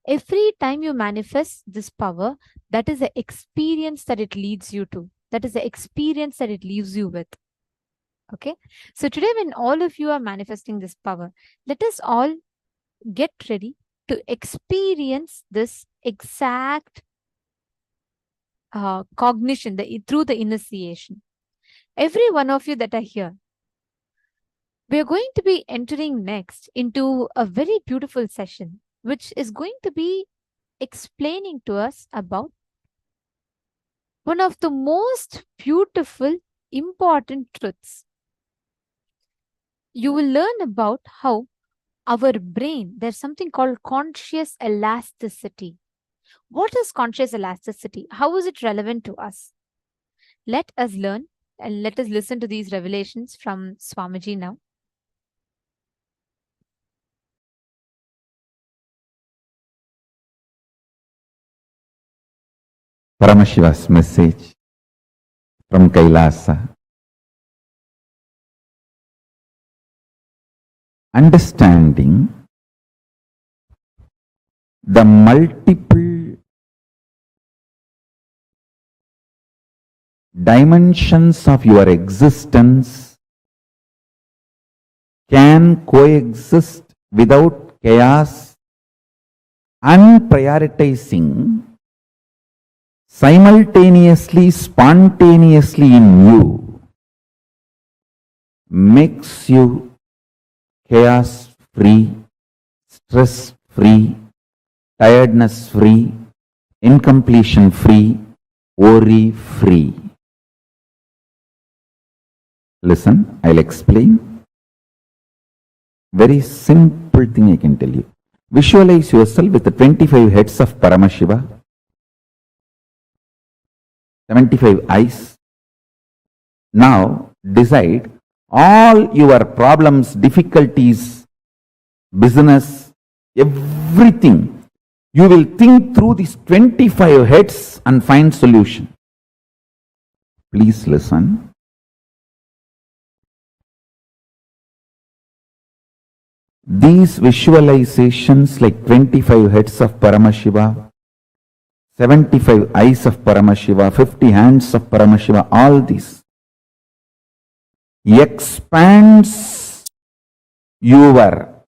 Every time you manifest this power, that is the experience that it leads you to. That is the experience that it leaves you with. Okay. So today, when all of you are manifesting this power, let us all get ready to experience this exact cognition through the initiation. Every one of you that are here, we are going to be entering next into a very beautiful session, which is going to be explaining to us about one of the most beautiful, important truths. You will learn about how our brain, there's something called conscious elasticity. What is conscious elasticity? How is it relevant to us? Let us learn and let us listen to these revelations from Swamiji now. Paramashiva's message from Kailasa. Understanding the multiple dimensions of your existence can coexist without chaos and prioritizing simultaneously, spontaneously in you makes you chaos free, stress free, tiredness free, incompletion free, worry free. Listen, I'll explain. Very simple thing I can tell you. Visualize yourself with the 25 heads of Paramashiva, 75 eyes. Now decide all your problems, difficulties, business, everything. You will think through these 25 heads and find solution. Please listen. These visualizations like 25 heads of Paramashiva, 75 eyes of Paramashiva, 50 hands of Paramashiva, all these expands your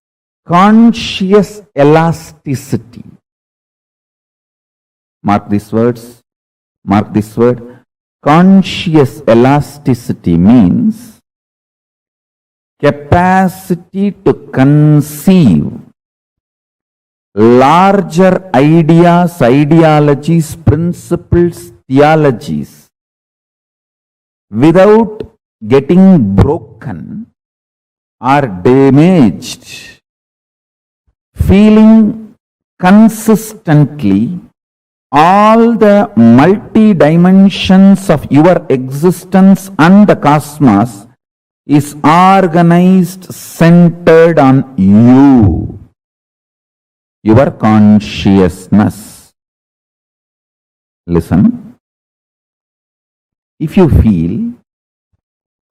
conscious elasticity. Mark these words. Mark this word. Conscious elasticity means capacity to conceive larger ideas, ideologies, principles, theologies without getting broken or damaged, feeling consistently all the multi-dimensions of your existence and the cosmos is organized, centered on you, your consciousness. Listen. If you feel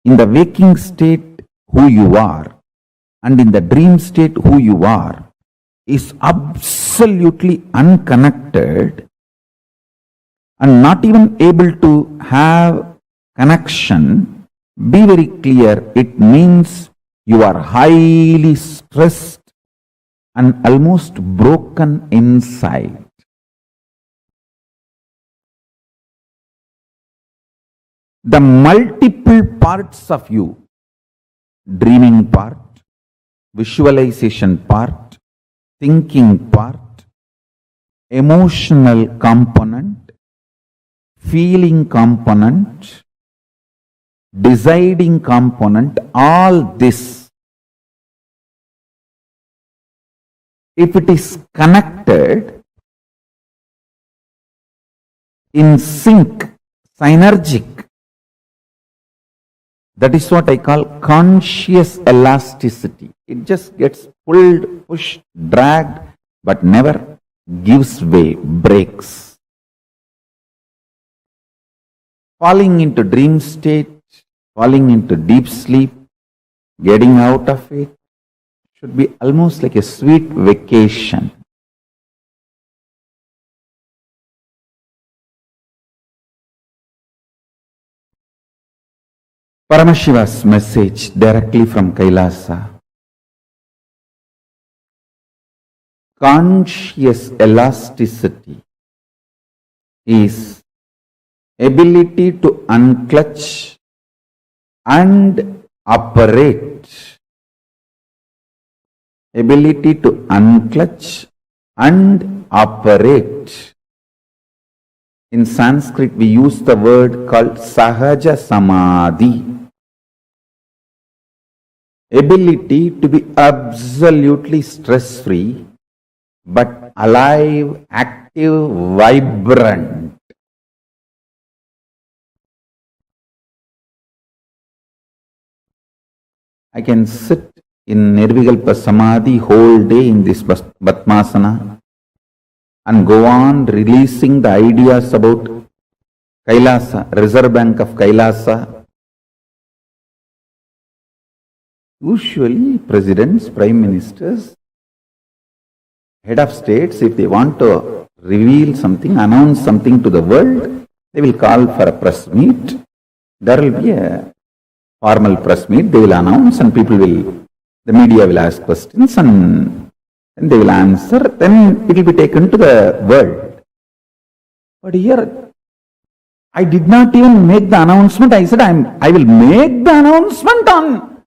in the waking state who you are and in the dream state who you are is absolutely unconnected and not even able to have connection, be very clear, it means you are highly stressed and almost broken inside. The multiple parts of you, dreaming part, visualization part, thinking part, emotional component, feeling component, deciding component, all this, if it is connected in sync synergic. That is what I call conscious elasticity. It just gets pulled, pushed, dragged, but never gives way, breaks. Falling into dream state, falling into deep sleep, getting out of it should be almost like a sweet vacation. Paramashiva's message directly from Kailasa. Conscious elasticity is ability to unclutch and operate. Ability to unclutch and operate. In Sanskrit, we use the word called Sahaja Samadhi. Ability to be absolutely stress-free, but alive, active, vibrant. I can sit in Nirvikalpa Samadhi whole day in this Batmasana and go on releasing the ideas about Kailasa, Reserve Bank of Kailasa. Usually presidents, prime ministers, head of states, if they want to reveal something, announce something to the world, they will call for a press meet. There will be a formal press meet, they will announce and the media will ask questions and they will answer, then it will be taken to the world. But here, I did not even make the announcement. I said, I will make the announcement on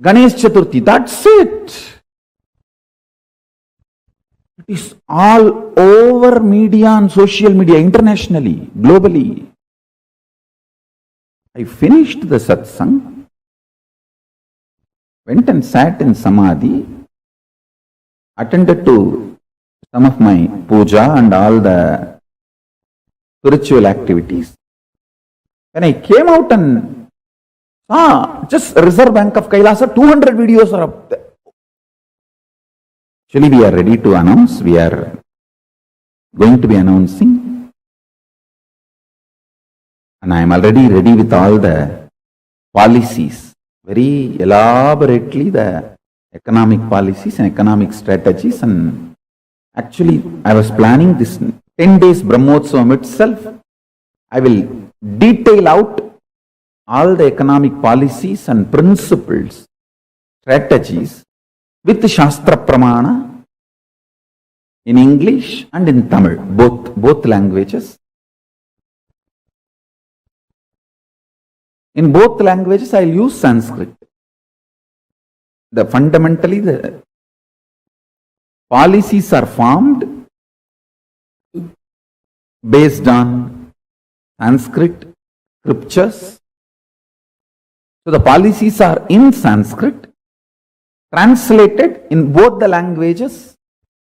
Ganesh Chaturthi. That's it. It is all over media and social media, internationally, globally. I finished the satsang, went and sat in Samadhi, attended to some of my puja and all the spiritual activities. When I came out and saw just Reserve Bank of Kailasa, 200 videos are up there. Actually, we are ready to announce, we are going to be announcing. And I am already ready with all the policies, very elaborately the economic policies and economic strategies. And actually, I was planning this 10 days Brahmotsavam itself. I will detail out all the economic policies and principles, strategies with Shastra Pramana in English and in Tamil, both languages. In both languages, I will use Sanskrit. Fundamentally, the policies are formed based on Sanskrit scriptures. So the policies are in Sanskrit, translated in both the languages,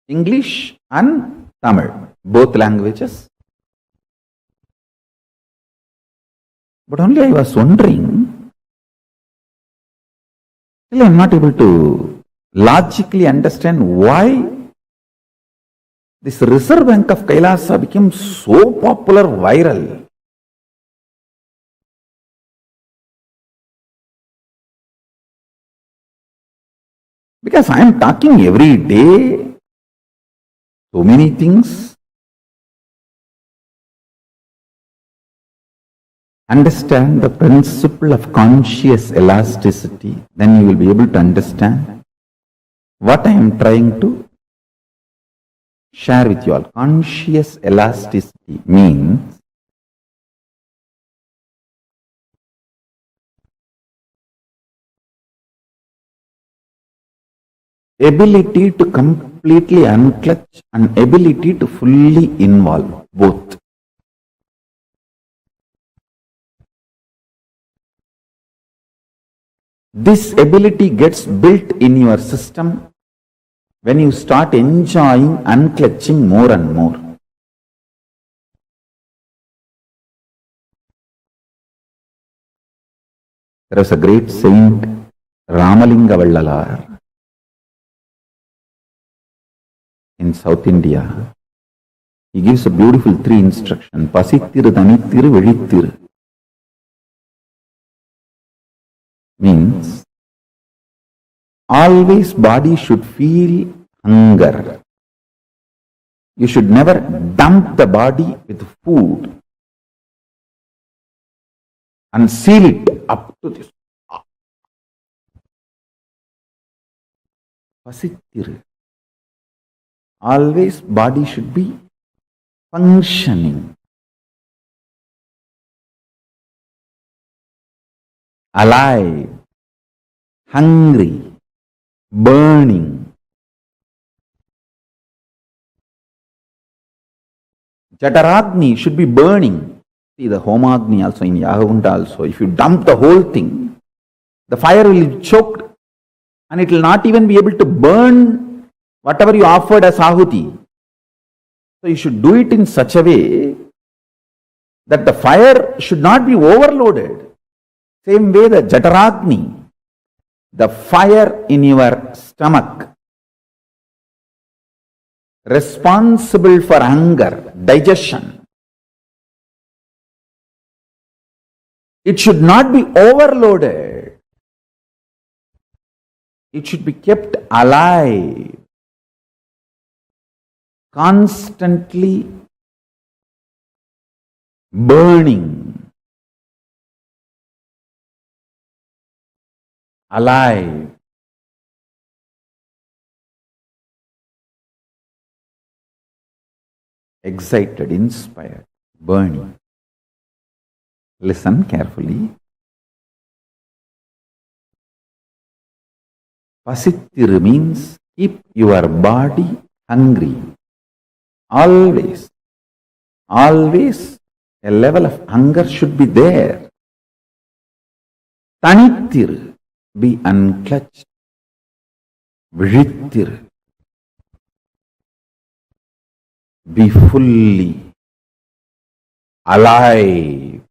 English and Tamil, both languages. But only I was wondering, still I am not able to logically understand why this Reserve Bank of Kailasa became so popular, viral. Because I am talking every day, so many things. Understand the principle of conscious elasticity, then you will be able to understand what I am trying to share with you all. Conscious elasticity means ability to completely unclutch and ability to fully involve, both. This ability gets built in your system when you start enjoying unclutching more and more. There was a great saint, Ramalinga Vallalar, in South India. He gives a beautiful 3 instruction. Pasittiru, Thanittiru, Velittiru. Means, always body should feel hunger. You should never dump the body with food and seal it up to this. Pasittiru. Always body should be functioning, alive, hungry, burning. Jataragni should be burning. See the Homagni also in Yahavunda also. If you dump the whole thing, the fire will be choked and it will not even be able to burn whatever you offered as ahuti. So you should do it in such a way that the fire should not be overloaded. Same way the Jataragni, the fire in your stomach, responsible for hunger, digestion. It should not be overloaded. It should be kept alive, constantly burning, alive. Excited, inspired, burning. Listen carefully. Pasittiru means keep your body hungry. Always, always a level of hunger should be there. Tanittiru, be unclutched. Vizhittiru, be fully alive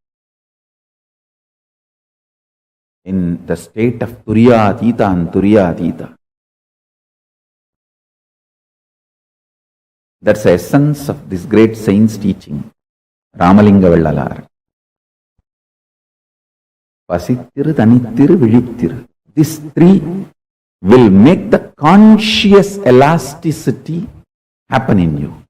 in the state of Turiyatita and Turiyatita. That's the essence of this great saint's teaching, Ramalinga Vallalar. Pasittiru, Thanittiru, Vizhittiru. These 3 will make the conscious elasticity happen in you.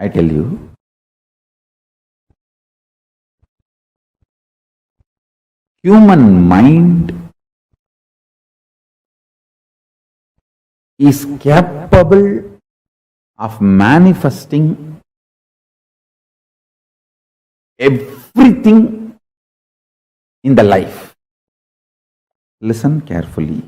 I tell you, human mind is capable of manifesting everything in the life. Listen carefully.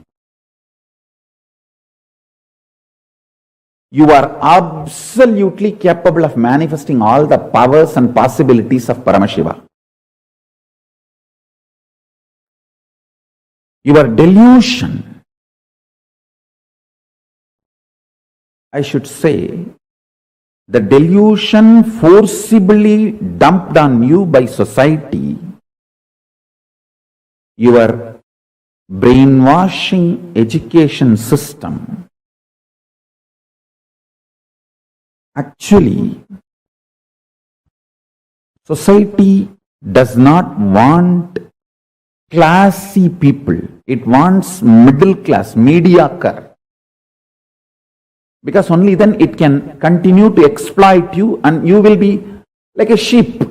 You are absolutely capable of manifesting all the powers and possibilities of Paramashiva. Your delusion, I should say, the delusion forcibly dumped on you by society, your brainwashing education system, actually, society does not want classy people. It wants middle class, mediocre. Because only then it can continue to exploit you and you will be like a sheep.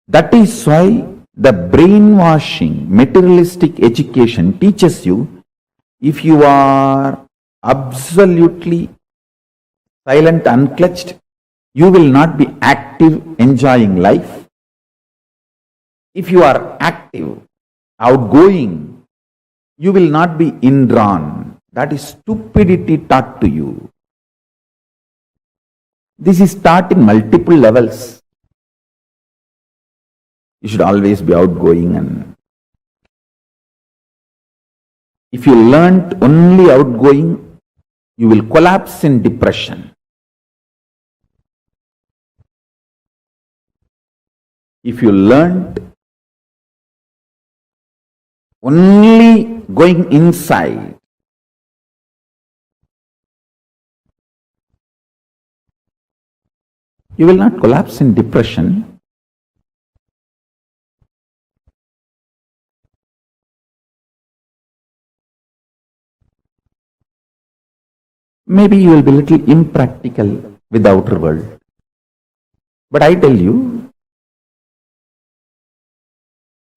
That is why the brainwashing, materialistic education teaches you, if you are absolutely silent, unclutched, you will not be active, enjoying life. If you are active, outgoing, you will not be indrawn. That is stupidity taught to you. This is taught in multiple levels. You should always be outgoing, and if you learnt only outgoing, you will collapse in depression. If you learnt only going inside, you will not collapse in depression. Maybe you will be a little impractical with the outer world. But I tell you,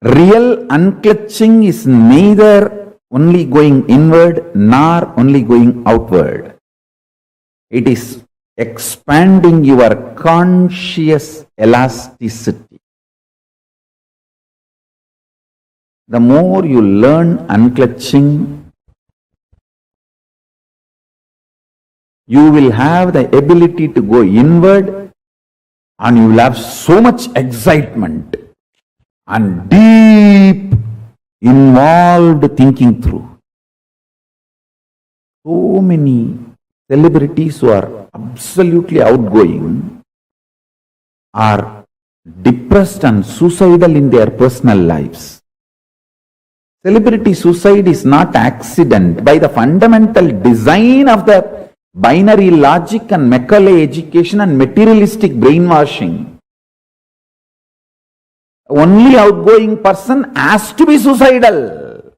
real unclutching is neither only going inward nor only going outward. It is expanding your conscious elasticity. The more you learn unclutching, you will have the ability to go inward, and you will have so much excitement and deep involved thinking through. So many celebrities who are absolutely outgoing are depressed and suicidal in their personal lives. Celebrity suicide is not accident. By the fundamental design of the binary logic and Macaulay education and materialistic brainwashing, only outgoing person has to be suicidal.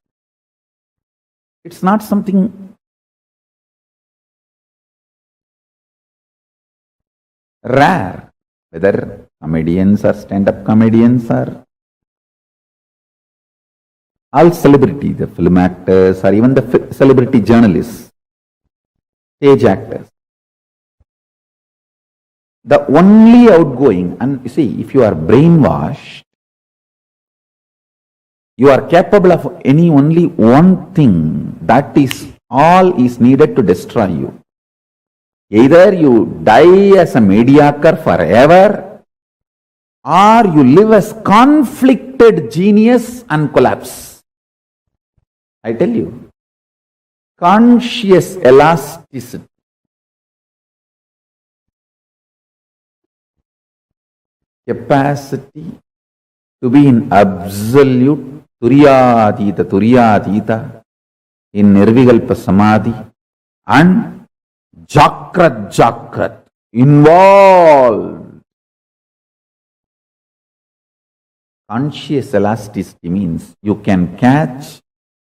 It's not something rare. Whether comedians or stand-up comedians or all celebrities, the film actors or even the celebrity journalists, stage actors. The only outgoing, and you see, if you are brainwashed, you are capable of only one thing. That is all is needed to destroy you. Either you die as a mediocre forever, or you live as conflicted genius and collapse. I tell you, conscious elasticity, capacity to be in absolute Turyadita, in Nirvikalpa Samadhi, and Jakrat, involved. Conscious elasticity means you can catch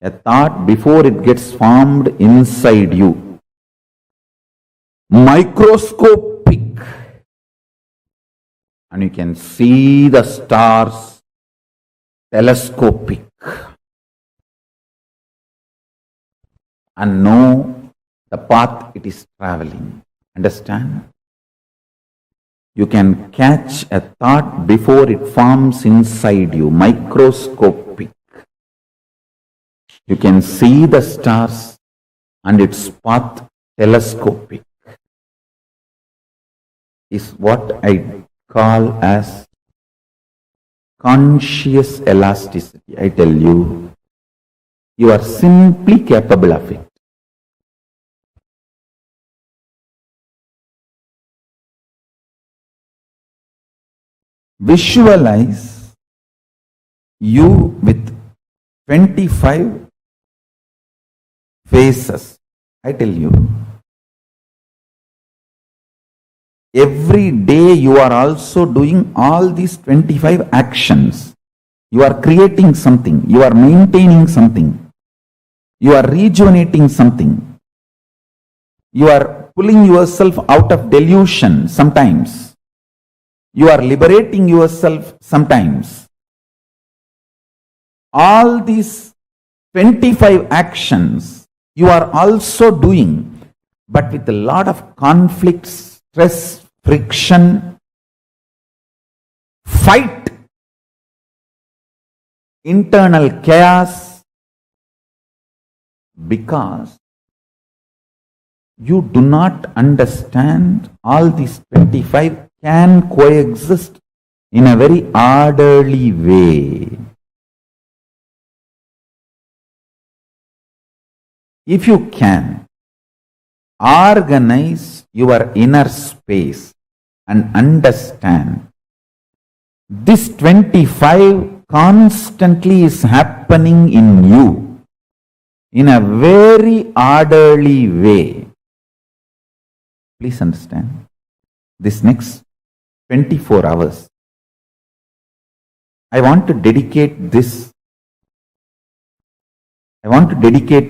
a thought before it gets formed inside you. Microscopic. And you can see the stars telescopic. And know the path it is traveling. Understand? You can catch a thought before it forms inside you. Microscopic. You can see the stars and its path telescopic. Is what I call as conscious elasticity. I tell you, you are simply capable of it. Visualize you with 25 faces. I tell you, every day you are also doing all these 25 actions. You are creating something, you are maintaining something, you are rejuvenating something, you are pulling yourself out of delusion sometimes. You are liberating yourself sometimes. All these 25 actions you are also doing, but with a lot of conflict, stress, friction, fight, internal chaos, because You do not understand all these 25 can coexist in a very orderly way. If you can organize your inner space and understand this 25 constantly is happening in you in a very orderly way. Please understand, this next 24 hours, I want to dedicate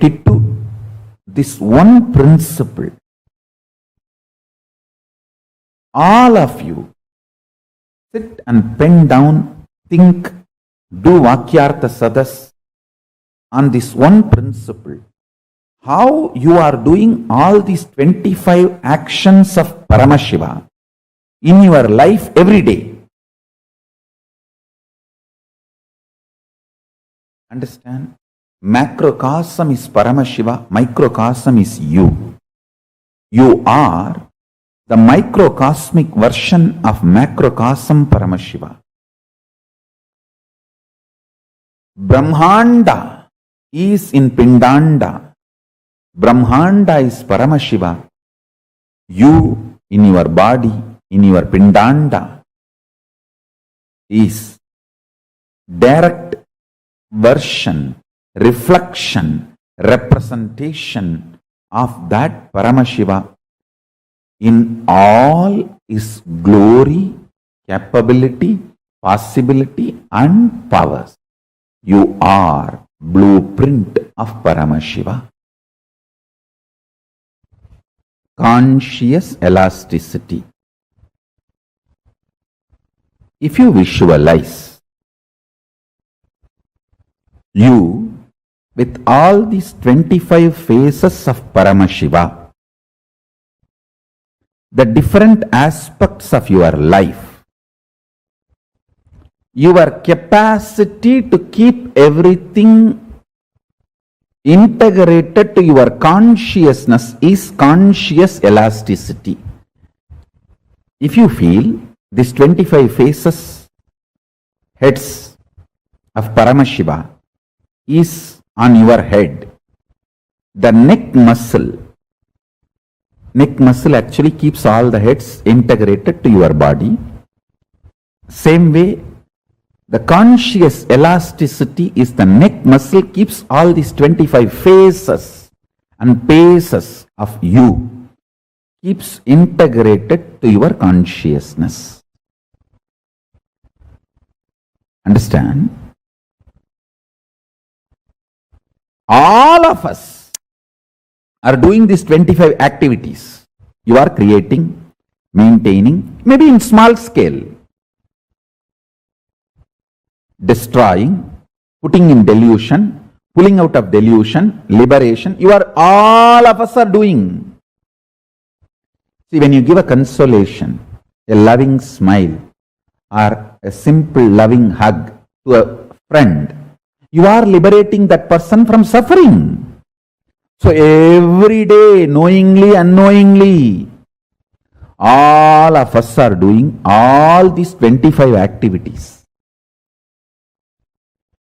it to this one principle. All of you sit and pen down, think, do Vakyartha Sadas on this one principle. How you are doing all these 25 actions of Paramashiva in your life every day. Understand? Macrocosm is Paramashiva, microcosm is you. You are the microcosmic version of macrocosm Paramashiva. Brahmanda is in Pindanda. Brahmanda is Paramashiva. You in your body, in your Pindanda, is direct version, reflection, representation of that Paramashiva in all its glory, capability, possibility and powers. You are blueprint of Paramashiva. Conscious elasticity. If you visualize you with all these 25 phases of Paramashiva, the different aspects of your life, your capacity to keep everything integrated to your consciousness is conscious elasticity. If you feel these 25 phases, heads of Paramashiva is on your head, the neck muscle actually keeps all the heads integrated to your body. Same way, the conscious elasticity is the neck muscle keeps all these 25 phases and paces of you, keeps integrated to your consciousness. Understand? All of us are doing these 25 activities. You are creating, maintaining, maybe in small scale, destroying, putting in delusion, pulling out of delusion, liberation. All of us are doing. See, when you give a consolation, a loving smile, or a simple loving hug to a friend, you are liberating that person from suffering. So every day, knowingly, unknowingly, all of us are doing all these 25 activities.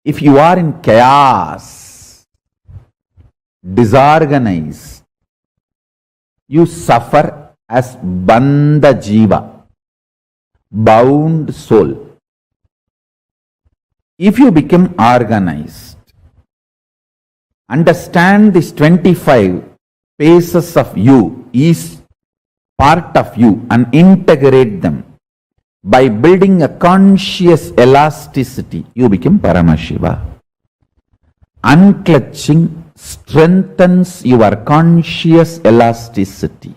If you are in chaos, disorganized, you suffer as Bandha Jiva, bound soul. If you become organized, understand this 25 phases of you is part of you and integrate them. By building a conscious elasticity, you become Paramashiva. Unclutching strengthens your conscious elasticity.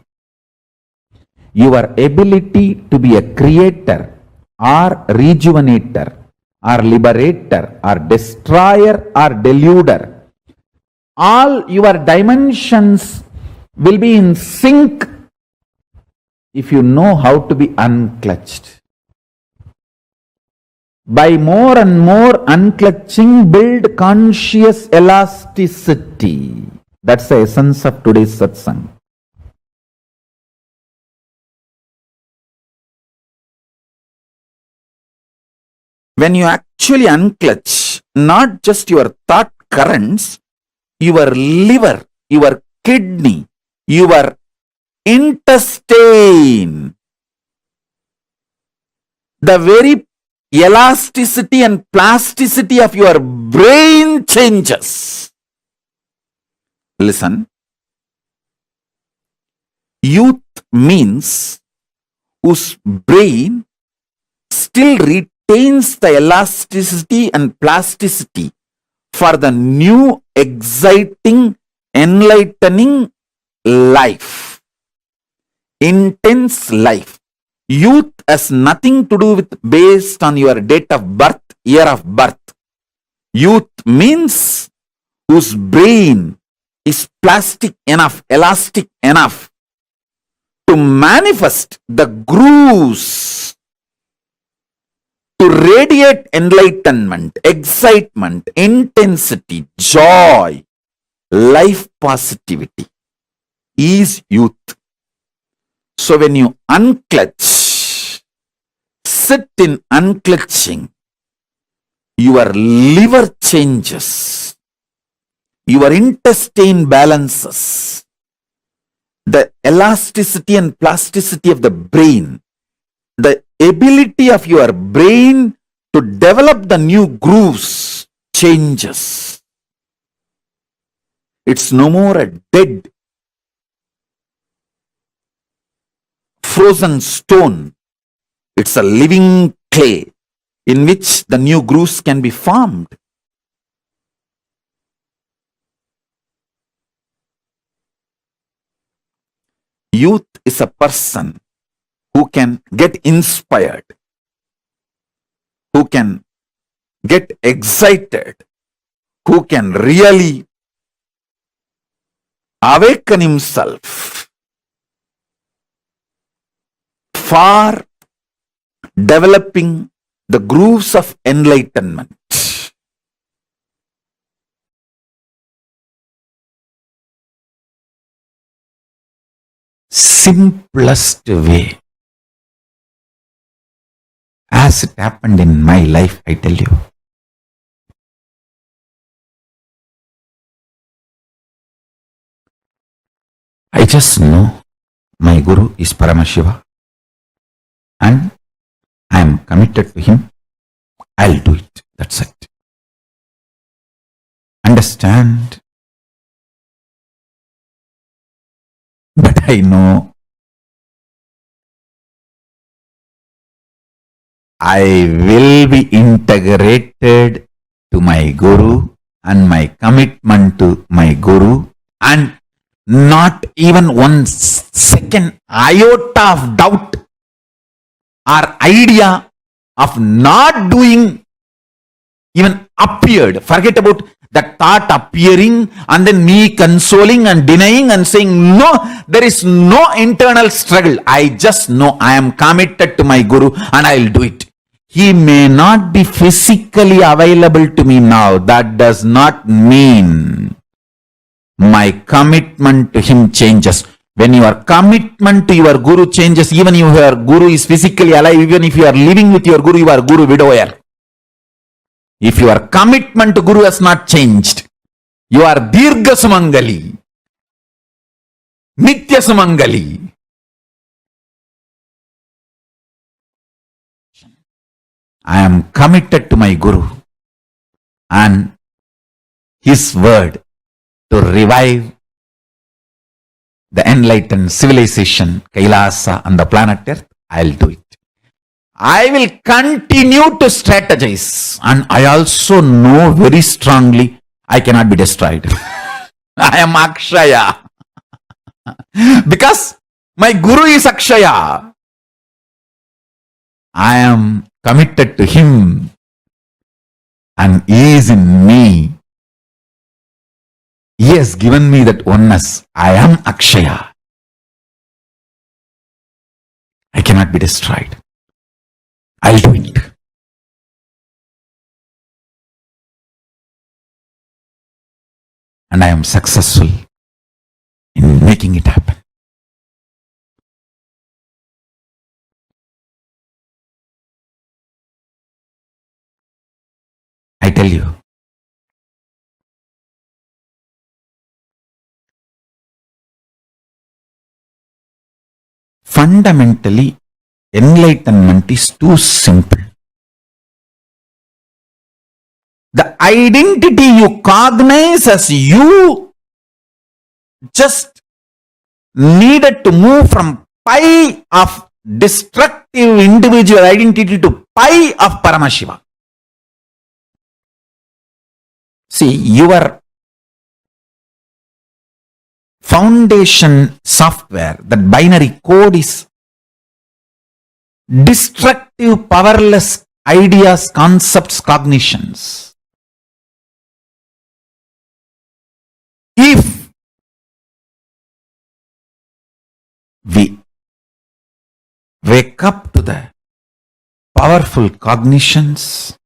Your ability to be a creator or rejuvenator or liberator or destroyer or deluder, all your dimensions will be in sync if you know how to be unclutched. By more and more unclutching, build conscious elasticity. That's the essence of today's satsang. when you actually unclutch not just your thought currents, your liver, your kidney, your intestine, the very elasticity and plasticity of your brain changes. Listen, youth means whose brain still retains the elasticity and plasticity for the new, exciting, enlightening life, intense life. Youth has nothing to do with based on your date of birth, year of birth. Youth means whose brain is plastic enough, elastic enough to manifest the grooves, to radiate enlightenment, excitement, intensity, joy, life positivity is youth. So when you unclutch, sit in unclutching, your liver changes, your intestine balances, the elasticity and plasticity of the brain, the ability of your brain to develop the new grooves changes. It's no more a dead, frozen stone. It's a living clay in which the new grooves can be formed. Youth is a person who can get inspired, who can get excited, who can really awaken himself for developing the grooves of enlightenment. Simplest way, as it happened in my life, I tell you. I just know my Guru is Paramashiva and I am committed to him. I'll do it. That's it. Understand? But I know I will be integrated to my Guru and my commitment to my Guru, and not even one second iota of doubt or idea of not doing even appeared. Forget about that thought appearing and then me consoling and denying and saying no. There is no internal struggle. I just know I am committed to my Guru and I will do it. He may not be physically available to me now. That does not mean my commitment to him changes. When your commitment to your Guru changes, even if your Guru is physically alive, even if you are living with your Guru, you are Guru widower. If your commitment to Guru has not changed, you are Dirgha Sumangali, Nitya Sumangali. I am committed to my Guru and his word to revive the enlightened civilization, Kailasa on the planet Earth. I'll do it. I will continue to strategize, and I also know very strongly I cannot be destroyed. I am Akshaya. Because my Guru is Akshaya. I am committed to him and he is in me. He has given me that oneness. I am Akshaya. I cannot be destroyed. I'll do it. And I am successful in making it happen. you, fundamentally, enlightenment is too simple. The identity you cognize as you just needed to move from pi of destructive individual identity to pi of Paramashiva. See, your foundation software, that binary code is destructive, powerless ideas, concepts, cognitions. If we wake up to the powerful cognitions,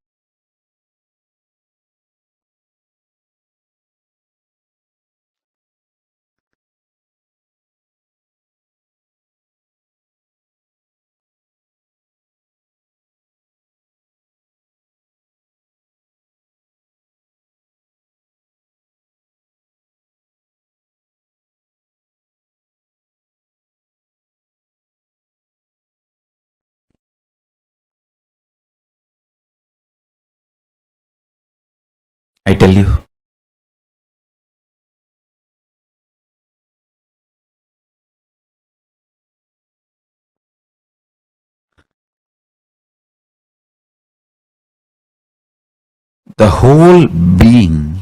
I tell you, the whole being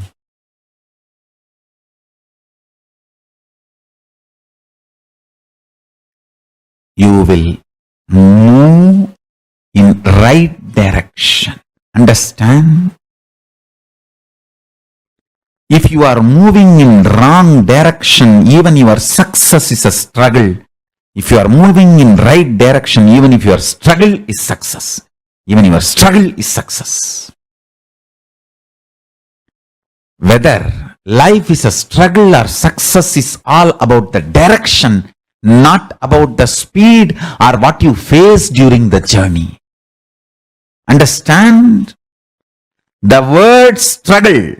you will move in right direction. Understand? If you are moving in wrong direction, even your success is a struggle. If you are moving in right direction, even if your struggle is success, even your struggle is success. Whether life is a struggle or success is all about the direction, not about the speed or what you face during the journey. Understand? The word struggle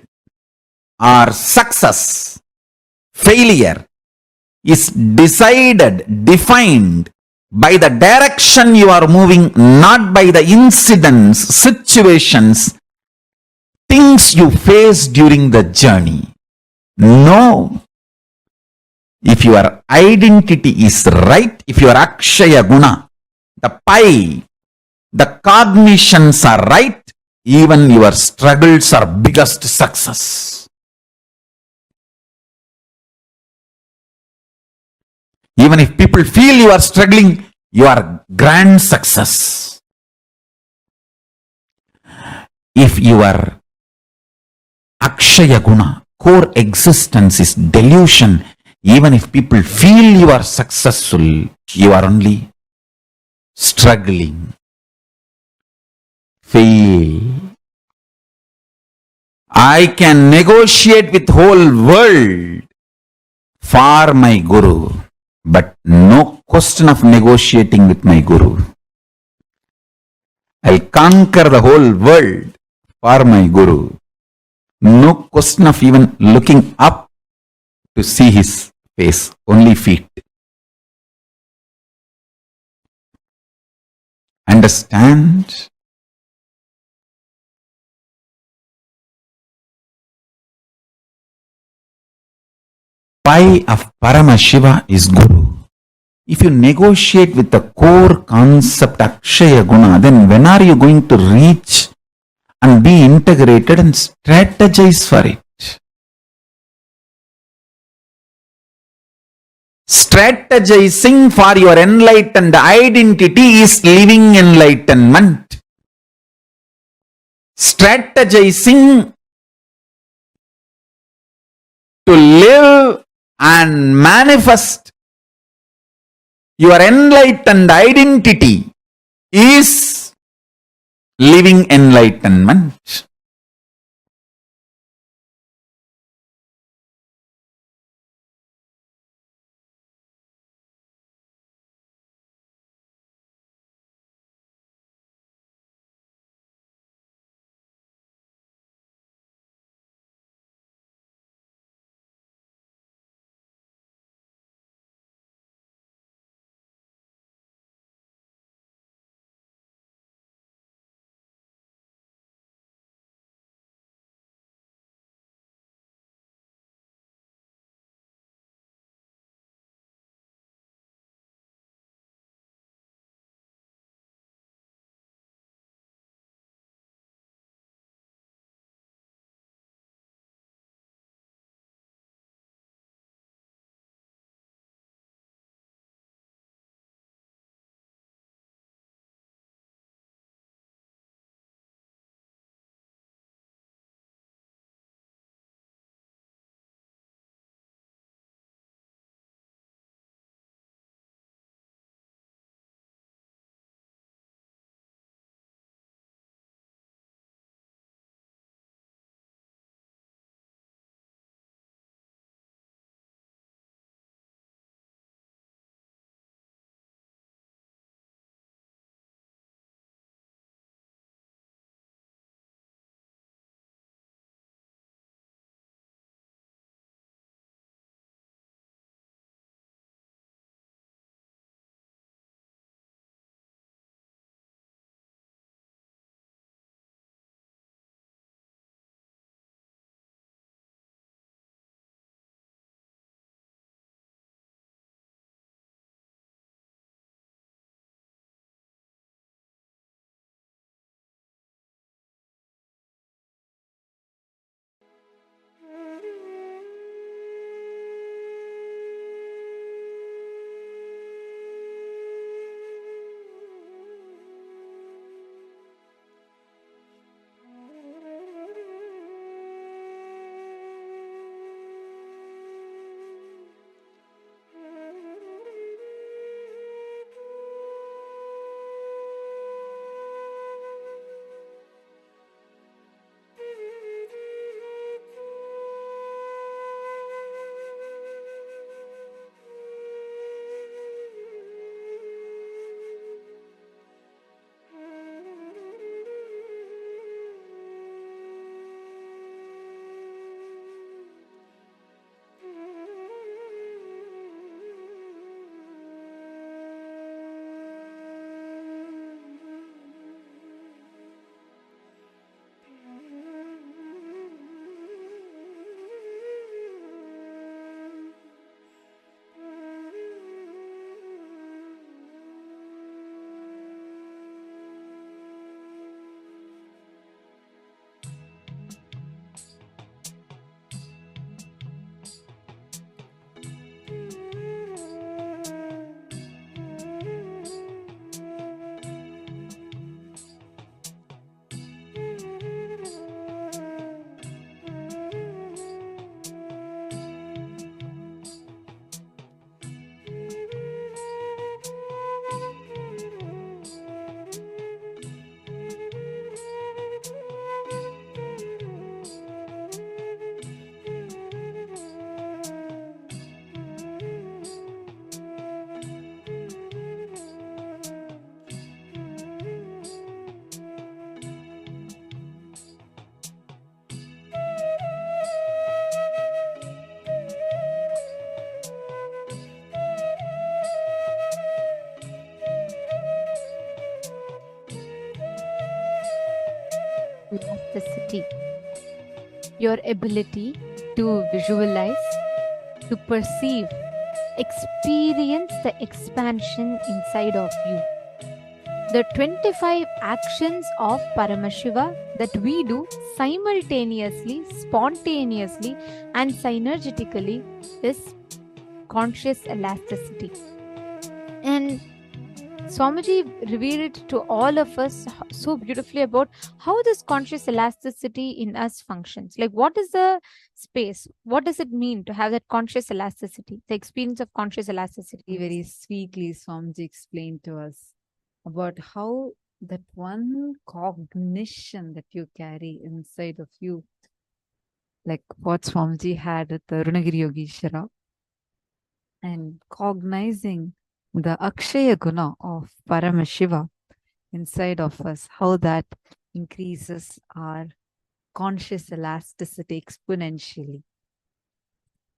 or success, failure is defined by the direction you are moving, not by the incidents, situations, things you face during the journey. No. If your identity is right, if your Akshaya Guna, the pi, the cognitions are right, even your struggles are biggest success. Even if people feel you are struggling, you are grand success. If your Akshaya Guna, core existence is delusion, even if people feel you are successful, you are only struggling. Fail. I can negotiate with whole world for my Guru, but no question of negotiating with my Guru. I'll conquer the whole world for my Guru. No question of even looking up to see his face, only feet. Understand? Pi of Paramashiva is Guru. If you negotiate with the core concept Akshaya Guna, then when are you going to reach and be integrated and strategize for it? Strategizing for your enlightened identity is living enlightenment. Strategizing to live and manifest your enlightened identity is living enlightenment. elasticity, your ability to visualize, to perceive, experience the expansion inside of you. The 25 actions of Paramashiva that we do simultaneously, spontaneously, and synergetically is conscious elasticity. And Swamiji revealed to all of us so beautifully about how this conscious elasticity in us functions. Like, what is the space? What does it mean to have that conscious elasticity, the experience of conscious elasticity? Very sweetly, Swamiji explained to us about how that one cognition that you carry inside of you, like what Swamiji had at the Runagiri Yogeshwara, and cognizing the Akshaya Guna of Paramashiva inside of us, how that increases our conscious elasticity exponentially.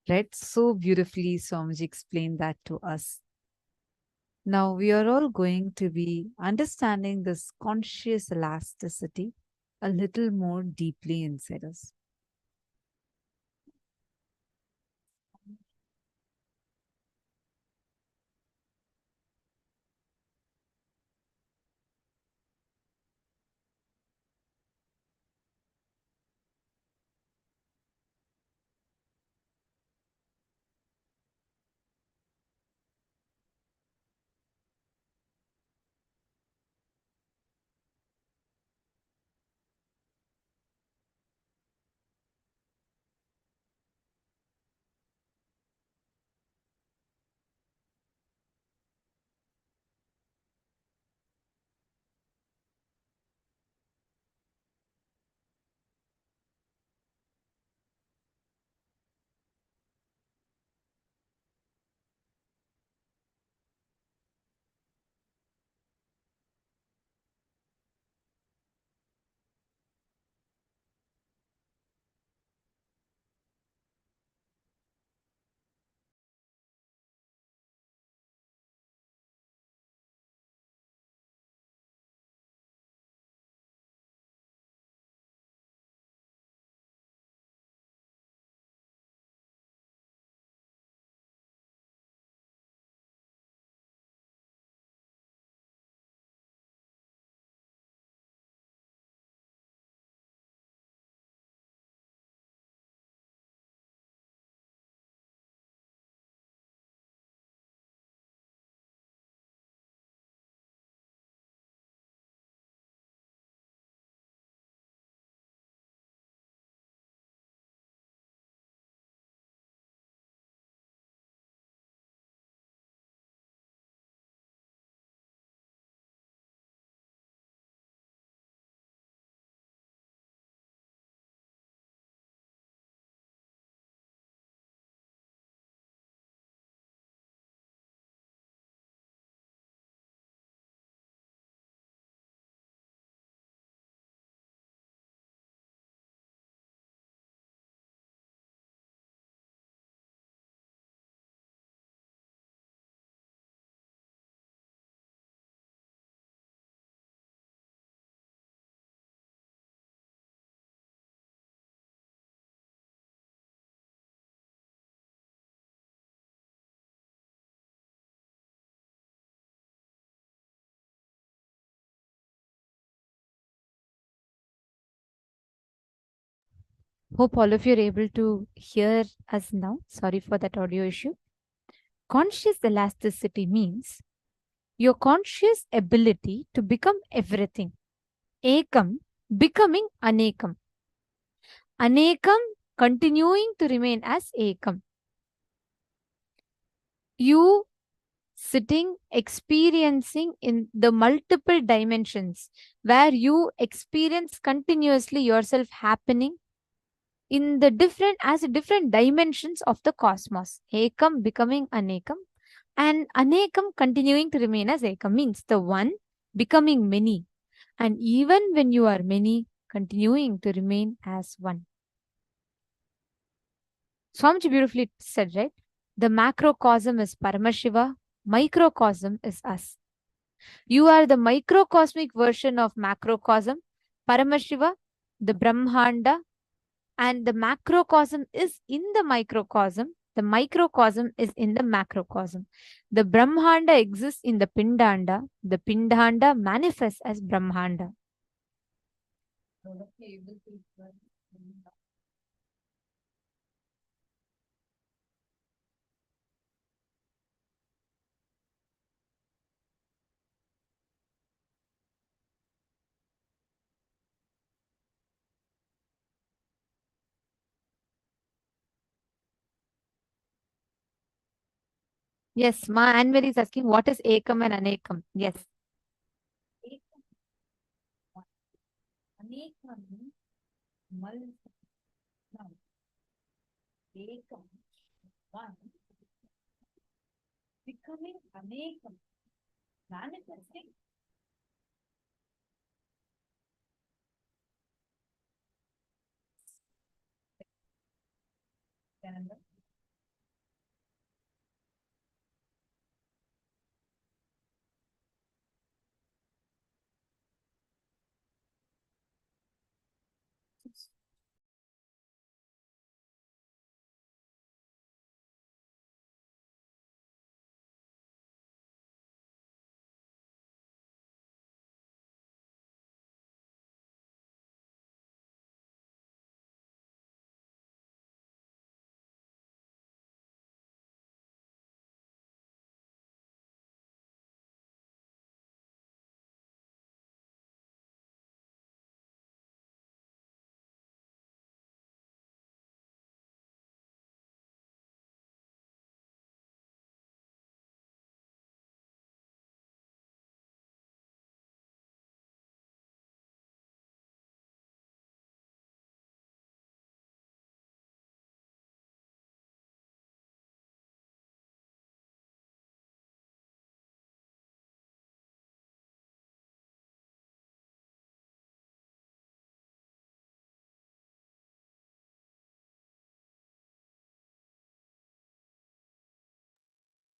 Right? So beautifully, Swamiji explained that to us. Now we are all going to be understanding this conscious elasticity a little more deeply inside us. Hope all of you are able to hear us now. Sorry for that audio issue. Conscious elasticity means your conscious ability to become everything. Ekam becoming anekam. Anekam continuing to remain as ekam. You sitting, experiencing in the multiple dimensions where you experience continuously yourself happening in the different dimensions of the cosmos. Ekam becoming anekam, and anekam continuing to remain as ekam means the one becoming many, and even when you are many, continuing to remain as one. Swamiji beautifully said, right? The macrocosm is Paramashiva, microcosm is us. You are the microcosmic version of macrocosm. Paramashiva the Brahmanda, and the macrocosm is in the microcosm. The microcosm is in the macrocosm. The Brahmanda exists in the Pindanda. The Pindanda manifests as Brahmanda. Yes, Ma Anvali is asking what is Ekam and Anekam. Yes. Anekam means multiple. Now, Ekam, one, becoming Anekam, manifesting.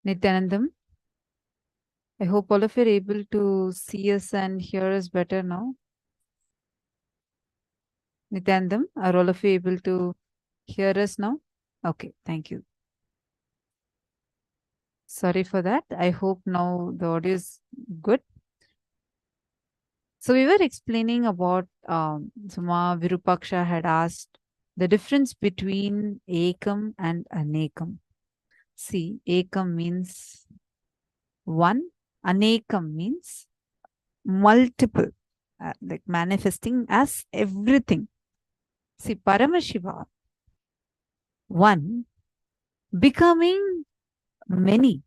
Nityanandam, I hope all of you are able to see us and hear us better now. Nityanandam, are all of you able to hear us now? Okay, thank you. Sorry for that. I hope now the audio is good. So we were explaining about Suma Virupaksha had asked the difference between Ekam and Anekam. See, Ekam means one, Anekam means multiple, like manifesting as everything. See, Paramashiva, one, becoming many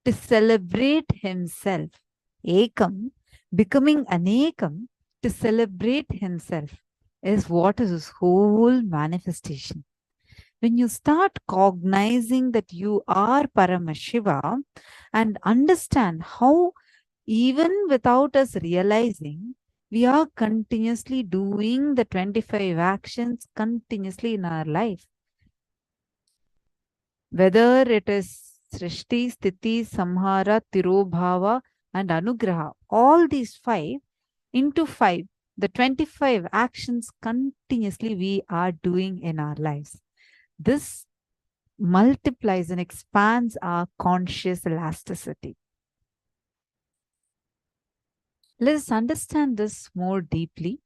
to celebrate himself. Ekam, becoming Anekam to celebrate himself is what is his whole manifestation. When you start cognizing that you are Paramashiva and understand how even without us realizing, we are continuously doing the 25 actions continuously in our life. Whether it is Srishti, Sthiti, Samhara, Tirobhava, and Anugraha, all these 5 into 5, the 25 actions continuously we are doing in our lives. This multiplies and expands our conscious elasticity. Let us understand this more deeply.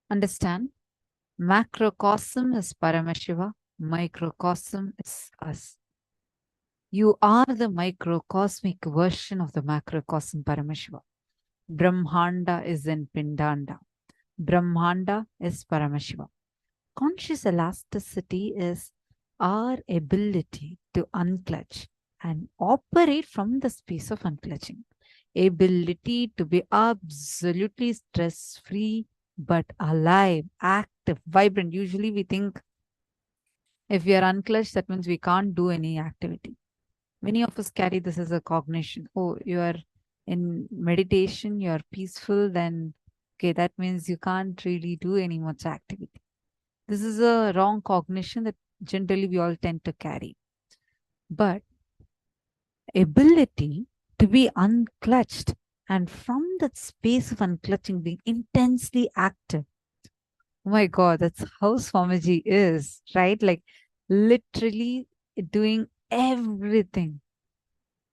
Understand, macrocosm is Paramashiva, microcosm is us. You are the microcosmic version of the macrocosm Paramashiva. Brahmanda is in Pindanda. Brahmanda is Paramashiva. Conscious elasticity is our ability to unclutch and operate from the space of unclutching. Ability to be absolutely stress-free but alive, active, vibrant. Usually we think if we are unclutched, that means we can't do any activity. Many of us carry this as a cognition. Oh, you are in meditation, you are peaceful, then okay, that means you can't really do any much activity. This is a wrong cognition that generally we all tend to carry. But ability to be unclutched, and from that space of unclutching, being intensely active. Oh my God, that's how Swamiji is, right? Like literally doing everything,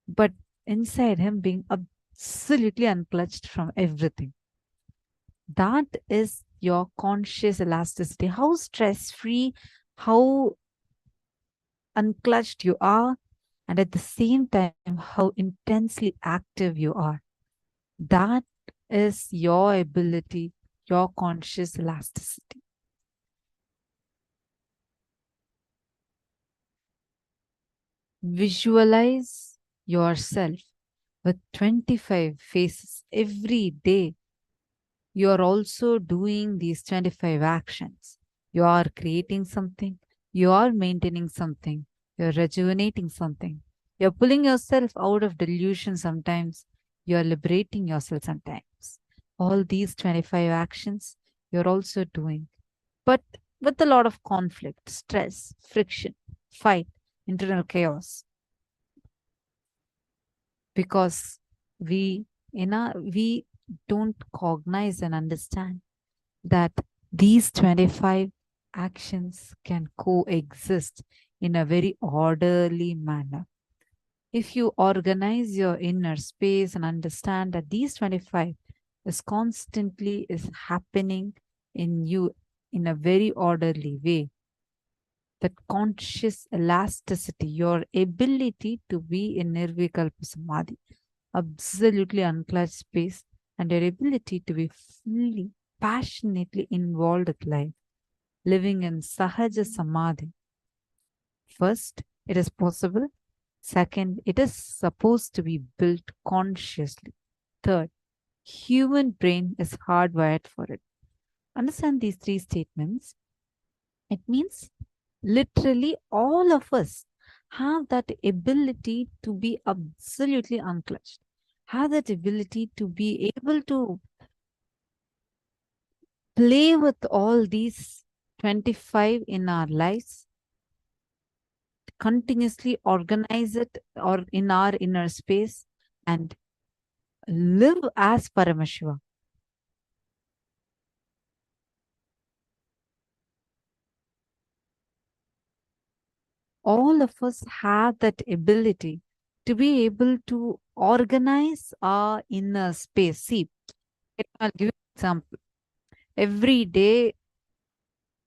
but inside him being absolutely unclutched from everything. That is your conscious elasticity. How stress free, how unclutched you are, and at the same time, how intensely active you are. That is your ability, your conscious elasticity. Visualize yourself with 25 faces every day. You are also doing these 25 actions. You are creating something, you are maintaining something, you're rejuvenating something. You're pulling yourself out of delusion sometimes, you're liberating yourself sometimes. All these 25 actions you're also doing, but with a lot of conflict, stress, friction, fight, internal chaos. Because we don't cognize and understand that these 25 actions can coexist in a very orderly manner. If you organize your inner space and understand that these 25 is happening in you in a very orderly way, that conscious elasticity, your ability to be in nirvikalpa samadhi, absolutely unclutched space, and your ability to be fully, passionately involved with life, living in sahaja samadhi. First, it is possible. Second, it is supposed to be built consciously. Third, human brain is hardwired for it. Understand these three statements. It means literally all of us have that ability to be absolutely unclutched, have that ability to be able to play with all these 25 in our lives, continuously organize it or in our inner space and live as Paramashiva. All of us have that ability to be able to organize our inner space. See, I'll give you an example. Every day,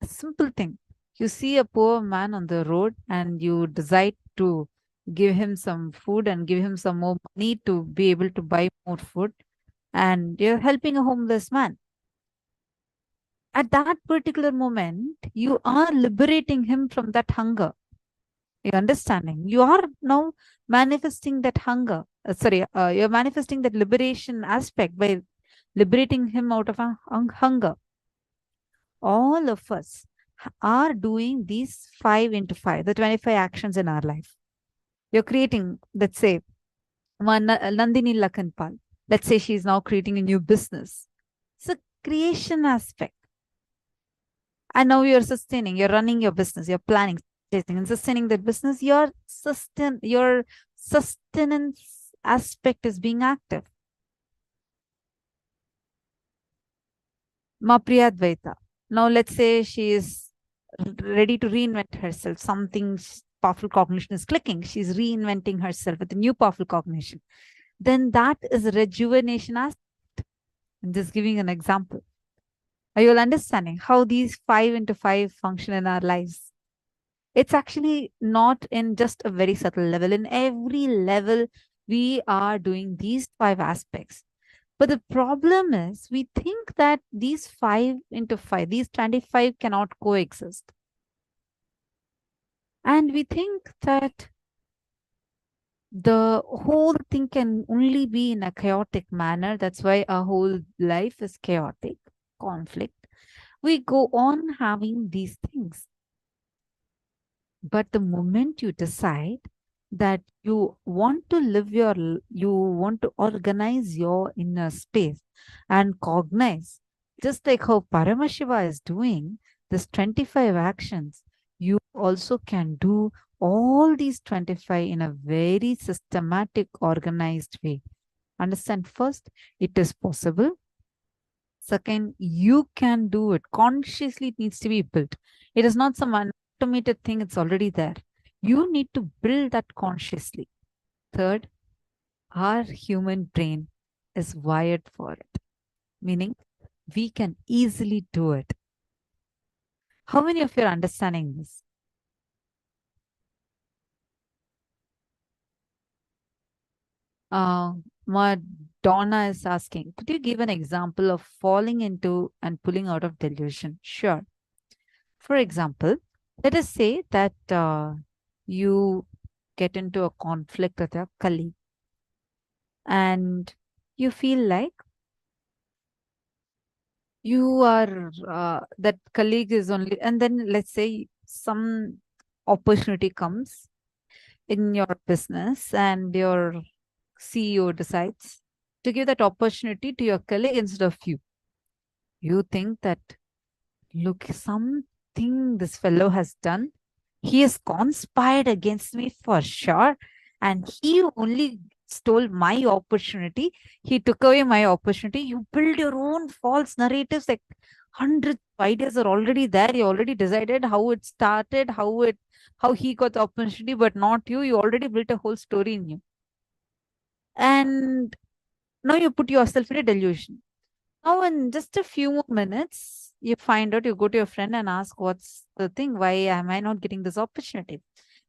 a simple thing. You see a poor man on the road and you decide to give him some food and give him some more money to be able to buy more food, and you're helping a homeless man. At that particular moment, you are liberating him from that hunger. You're understanding? You are now manifesting that hunger. You're manifesting that liberation aspect by liberating him out of hunger. All of us are doing these 5 into 5, the 25 actions in our life. You're creating, let's say, Nandini Lakanpal. Let's say she's now creating a new business. It's a creation aspect. And now you're sustaining, you're running your business, you're planning, and sustaining that business. Your sustenance aspect is being active. Mapriyadvaita. Now let's say she is ready to reinvent herself. Something powerful cognition is clicking. She's reinventing herself with a new powerful cognition. Then that is rejuvenation aspect. I'm just giving an example. Are you all understanding how these 5 into 5 function in our lives? It's actually not in just a very subtle level. In every level, we are doing these 5 aspects. But the problem is, we think that these 5 into 5, these 25 cannot coexist. And we think that the whole thing can only be in a chaotic manner. That's why our whole life is chaotic, conflict. We go on having these things. But the moment you decide that you want to live you want to organize your inner space and cognize, just like how Paramashiva is doing this 25 actions, you also can do all these 25 in a very systematic, organized way. Understand? First, it is possible. Second, you can do it. Consciously, it needs to be built. It is not some automated thing, it's already there. You need to build that consciously. Third, our human brain is wired for it, meaning we can easily do it. How many of you are understanding this? Madonna is asking, could you give an example of falling into and pulling out of delusion? Sure. For example, let us say that you get into a conflict with your colleague and you feel like you are, that colleague is only, and then let's say some opportunity comes in your business and your CEO decides to give that opportunity to your colleague instead of you. You think that, look, something this fellow has done. He has conspired against me for sure. And he only stole my opportunity. He took away my opportunity. You build your own false narratives, like hundreds of ideas are already there. You already decided how it started, how he got the opportunity, but not you. You already built a whole story in you. And now you put yourself in a delusion. Now, in just a few more minutes, you find out, you go to your friend and ask, what's the thing? Why am I not getting this opportunity?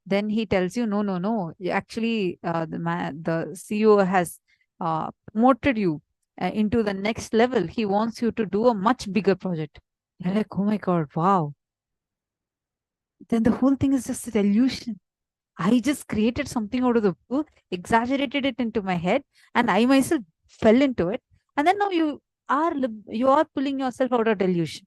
Then he tells you, no, no, no. Actually, the CEO has promoted you into the next level. He wants you to do a much bigger project. You're like, oh my God, wow. Then the whole thing is just an illusion. I just created something out of the blue, exaggerated it into my head, and I myself fell into it. And then now you are pulling yourself out of delusion.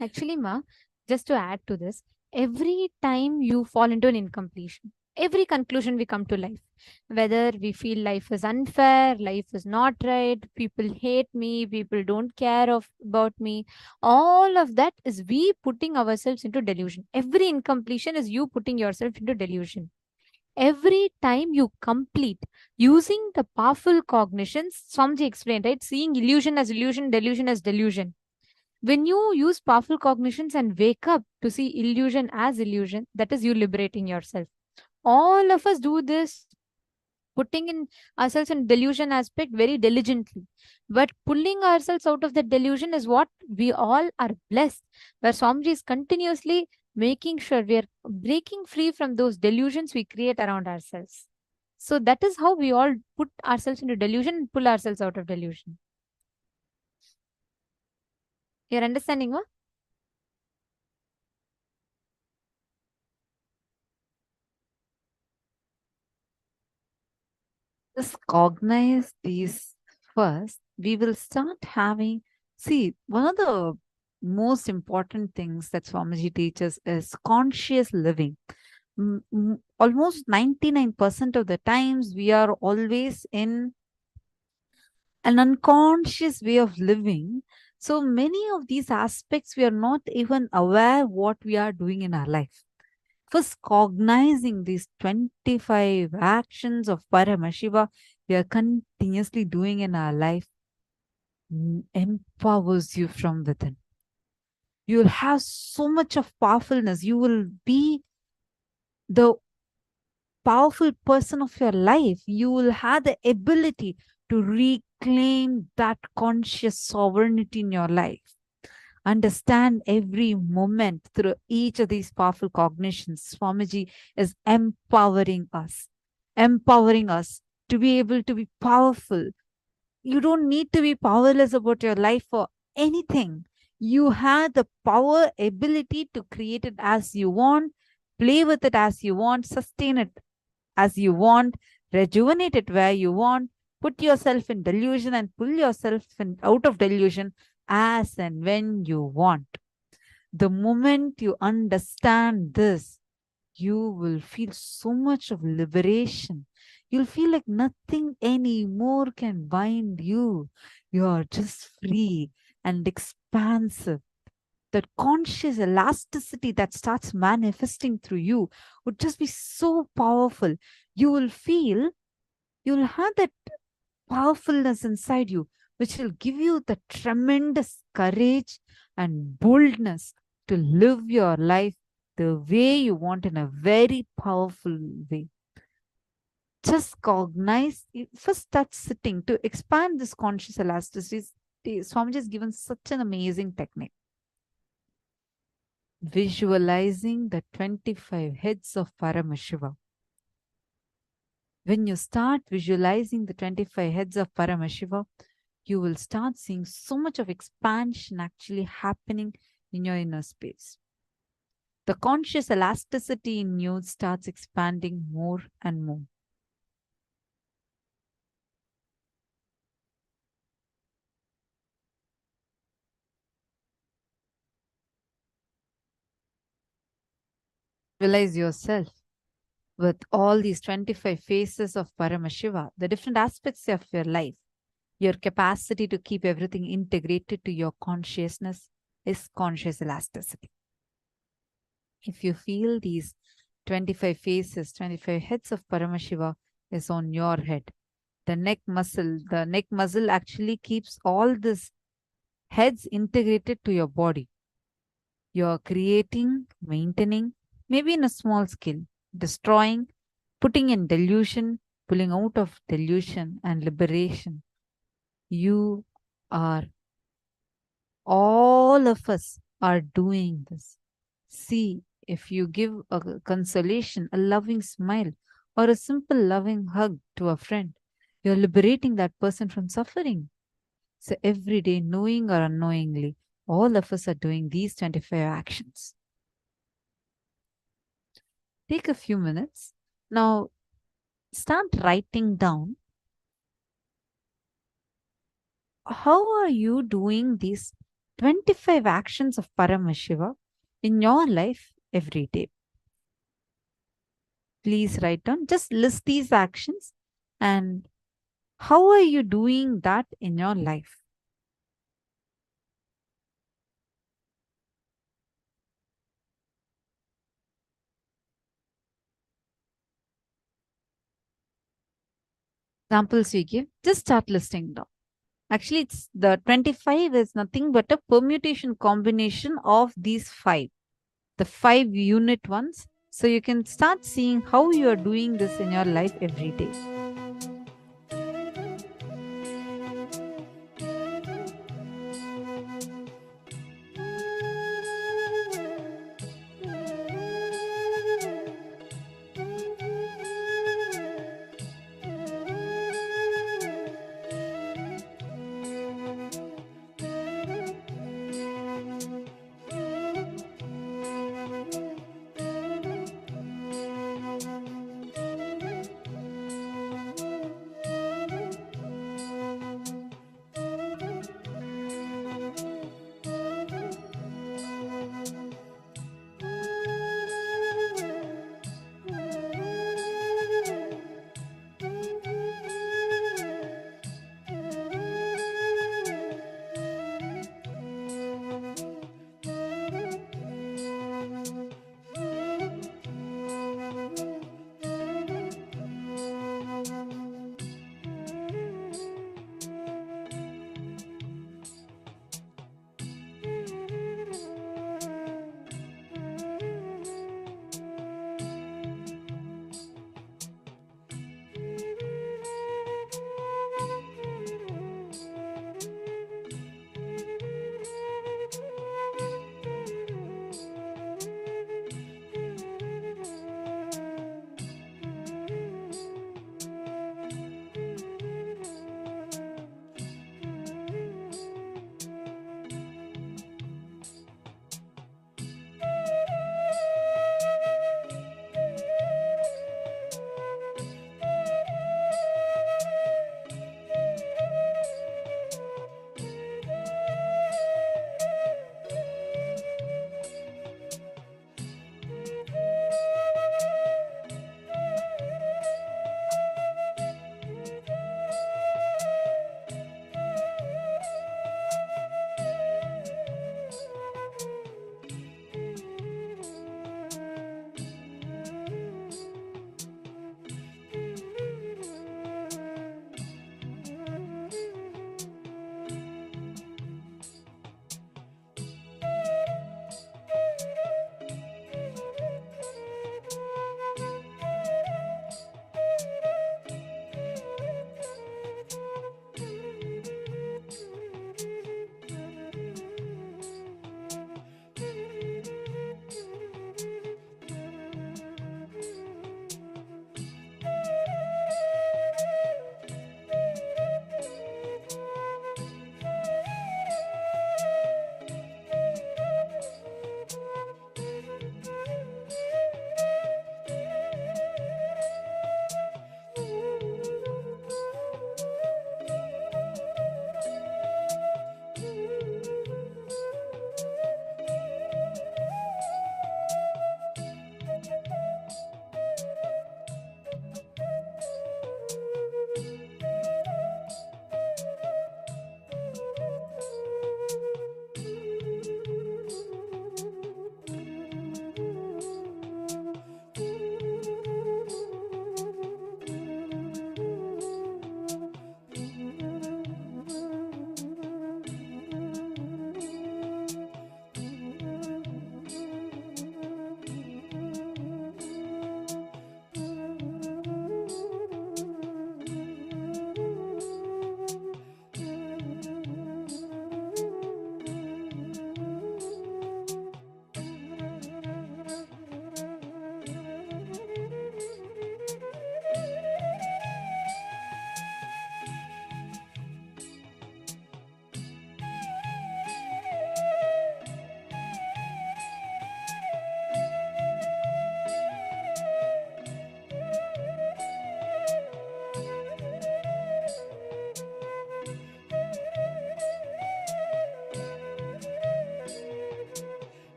Actually, Ma, just to add to this, every time you fall into an incompletion, every conclusion we come to life, whether we feel life is unfair, life is not right, people hate me, people don't care about me, all of that is we putting ourselves into delusion. Every incompletion is you putting yourself into delusion. Every time you complete using the powerful cognitions, Swamiji explained, right? Seeing illusion as illusion, delusion as delusion. When you use powerful cognitions and wake up to see illusion as illusion, that is you liberating yourself. All of us do this, putting in ourselves in delusion aspect very diligently. But pulling ourselves out of the delusion is what we all are blessed, where Swamiji is continuously making sure we are breaking free from those delusions we create around ourselves. So that is how we all put ourselves into delusion and pull ourselves out of delusion. You're understanding, what? Just cognize these first. We will start having, see, one of the most important things that Swamiji teaches is conscious living. Almost 99% of the times we are always in an unconscious way of living. So many of these aspects, we are not even aware what we are doing in our life. First, cognizing these 25 actions of Paramashiva we are continuously doing in our life empowers you from within. You will have so much of powerfulness. You will be the powerful person of your life. You will have the ability to reclaim that conscious sovereignty in your life. Understand every moment through each of these powerful cognitions. Swamiji is empowering us to be able to be powerful. You don't need to be powerless about your life for anything. You have the power, ability to create it as you want, play with it as you want, sustain it as you want, rejuvenate it where you want, put yourself in delusion and pull yourself out of delusion as and when you want. The moment you understand this, you will feel so much of liberation. You'll feel like nothing anymore can bind you. You are just free and expansive. That conscious elasticity that starts manifesting through you would just be so powerful. You will feel, you'll have that powerfulness inside you, which will give you the tremendous courage and boldness to live your life the way you want in a very powerful way. Just cognize, first start sitting to expand this conscious elasticity. Swamiji has given such an amazing technique. Visualizing the 25 heads of Paramashiva. When you start visualizing the 25 heads of Paramashiva, you will start seeing so much of expansion actually happening in your inner space. The conscious elasticity in you starts expanding more and more. Visualize yourself with all these 25 faces of Paramashiva, the different aspects of your life. Your capacity to keep everything integrated to your consciousness is conscious elasticity. If you feel these 25 faces, 25 heads of Paramashiva is on your head, the neck muscle actually keeps all these heads integrated to your body. You're creating, maintaining, maybe in a small scale, destroying, putting in delusion, pulling out of delusion and liberation. You are, all of us are doing this. See, if you give a consolation, a loving smile, or a simple loving hug to a friend, you're liberating that person from suffering. So every day, knowing or unknowingly, all of us are doing these 25 actions. Take a few minutes. Now, start writing down how are you doing these 25 actions of Paramashiva in your life every day. Please write down, just list these actions and how are you doing that in your life. Examples we give, just start listing down. Actually, it's the 25 is nothing but a permutation combination of these 5, the 5 unit ones. So you can start seeing how you are doing this in your life every day.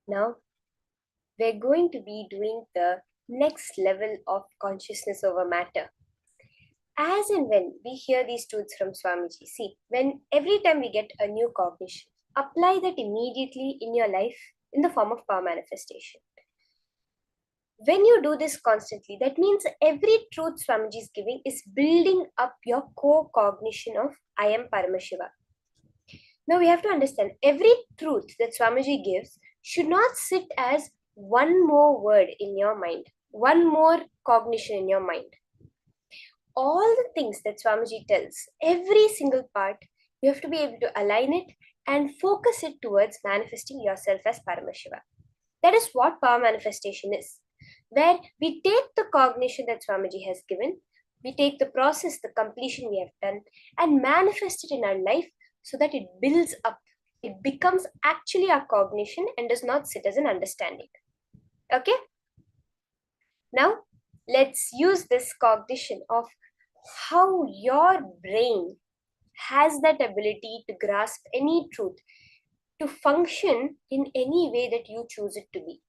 Now, we're going to be doing the next level of consciousness over matter. As and when we hear these truths from Swamiji, see, when every time we get a new cognition, apply that immediately in your life in the form of power manifestation. When you do this constantly, that means every truth Swamiji is giving is building up your core cognition of I am Paramashiva. Now we have to understand every truth that Swamiji gives should not sit as one more word in your mind, one more cognition in your mind. All the things that Swamiji tells, every single part, you have to be able to align it and focus it towards manifesting yourself as Paramashiva. That is what power manifestation is, where we take the cognition that Swamiji has given, we take the process, the completion we have done, and manifest it in our life so that it builds up. It becomes actually our cognition and does not sit as an understanding. Okay? Now, let's use this cognition of how your brain has that ability to grasp any truth, to function in any way that you choose it to be.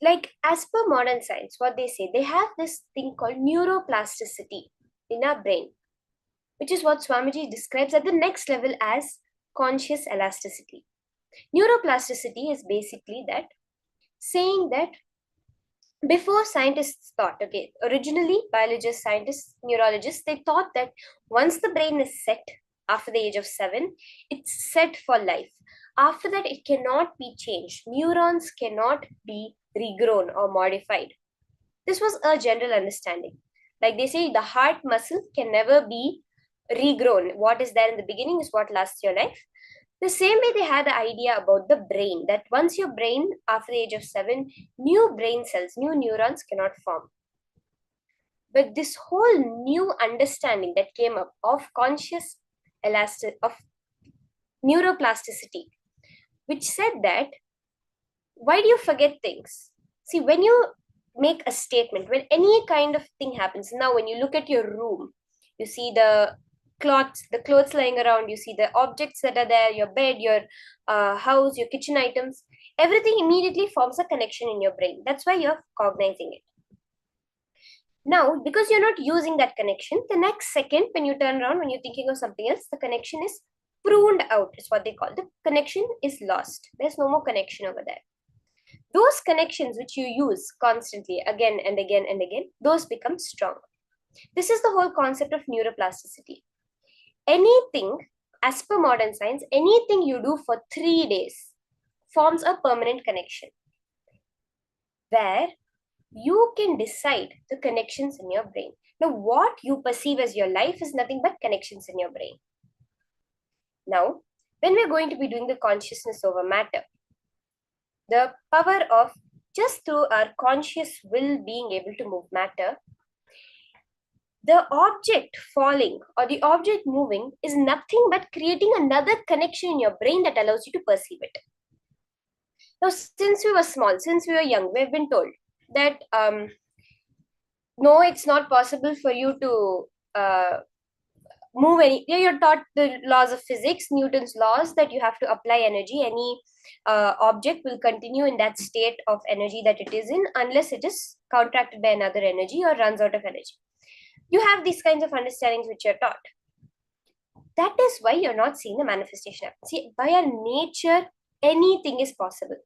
Like, as per modern science, what they say, they have this thing called neuroplasticity in our brain, which is what Swamiji describes at the next level as conscious elasticity. Neuroplasticity is basically that, saying that before scientists thought, okay, originally biologists, scientists, neurologists, they thought that once the brain is set after the age of 7, it's set for life. After that, it cannot be changed. Neurons cannot be regrown or modified. This was a general understanding. Like they say, the heart muscle can never be regrown. What is there in the beginning is what lasts your life. The same way they had the idea about the brain, that once your brain, after the age of 7, new brain cells, new neurons cannot form. But this whole new understanding that came up of conscious of neuroplasticity, which said that, why do you forget things? See, when you make a statement, when any kind of thing happens, now when you look at your room, you see the clothes lying around, you see the objects that are there, your bed, your house, your kitchen items, everything immediately forms a connection in your brain. That's why you're cognizing it. Now, because you're not using that connection, the next second when you turn around, when you're thinking of something else, the connection is pruned out, is what they call. The connection is lost. There's no more connection over there. Those connections which you use constantly again and again and again, those become strong. This is the whole concept of neuroplasticity. Anything, as per modern science, anything you do for 3 days forms a permanent connection, where you can decide the connections in your brain. Now, what you perceive as your life is nothing but connections in your brain. Now, when we're going to be doing the consciousness over matter, the power of just through our conscious will being able to move matter, the object falling or the object moving is nothing but creating another connection in your brain that allows you to perceive it. Now, since we were small, since we were young, we've been told that no, it's not possible for you to move any. You're taught the laws of physics, Newton's laws, that you have to apply energy. Any object will continue in that state of energy that it is in unless it is contracted by another energy or runs out of energy. You have these kinds of understandings which you're taught. That is why you're not seeing the manifestation. See, by our nature, anything is possible.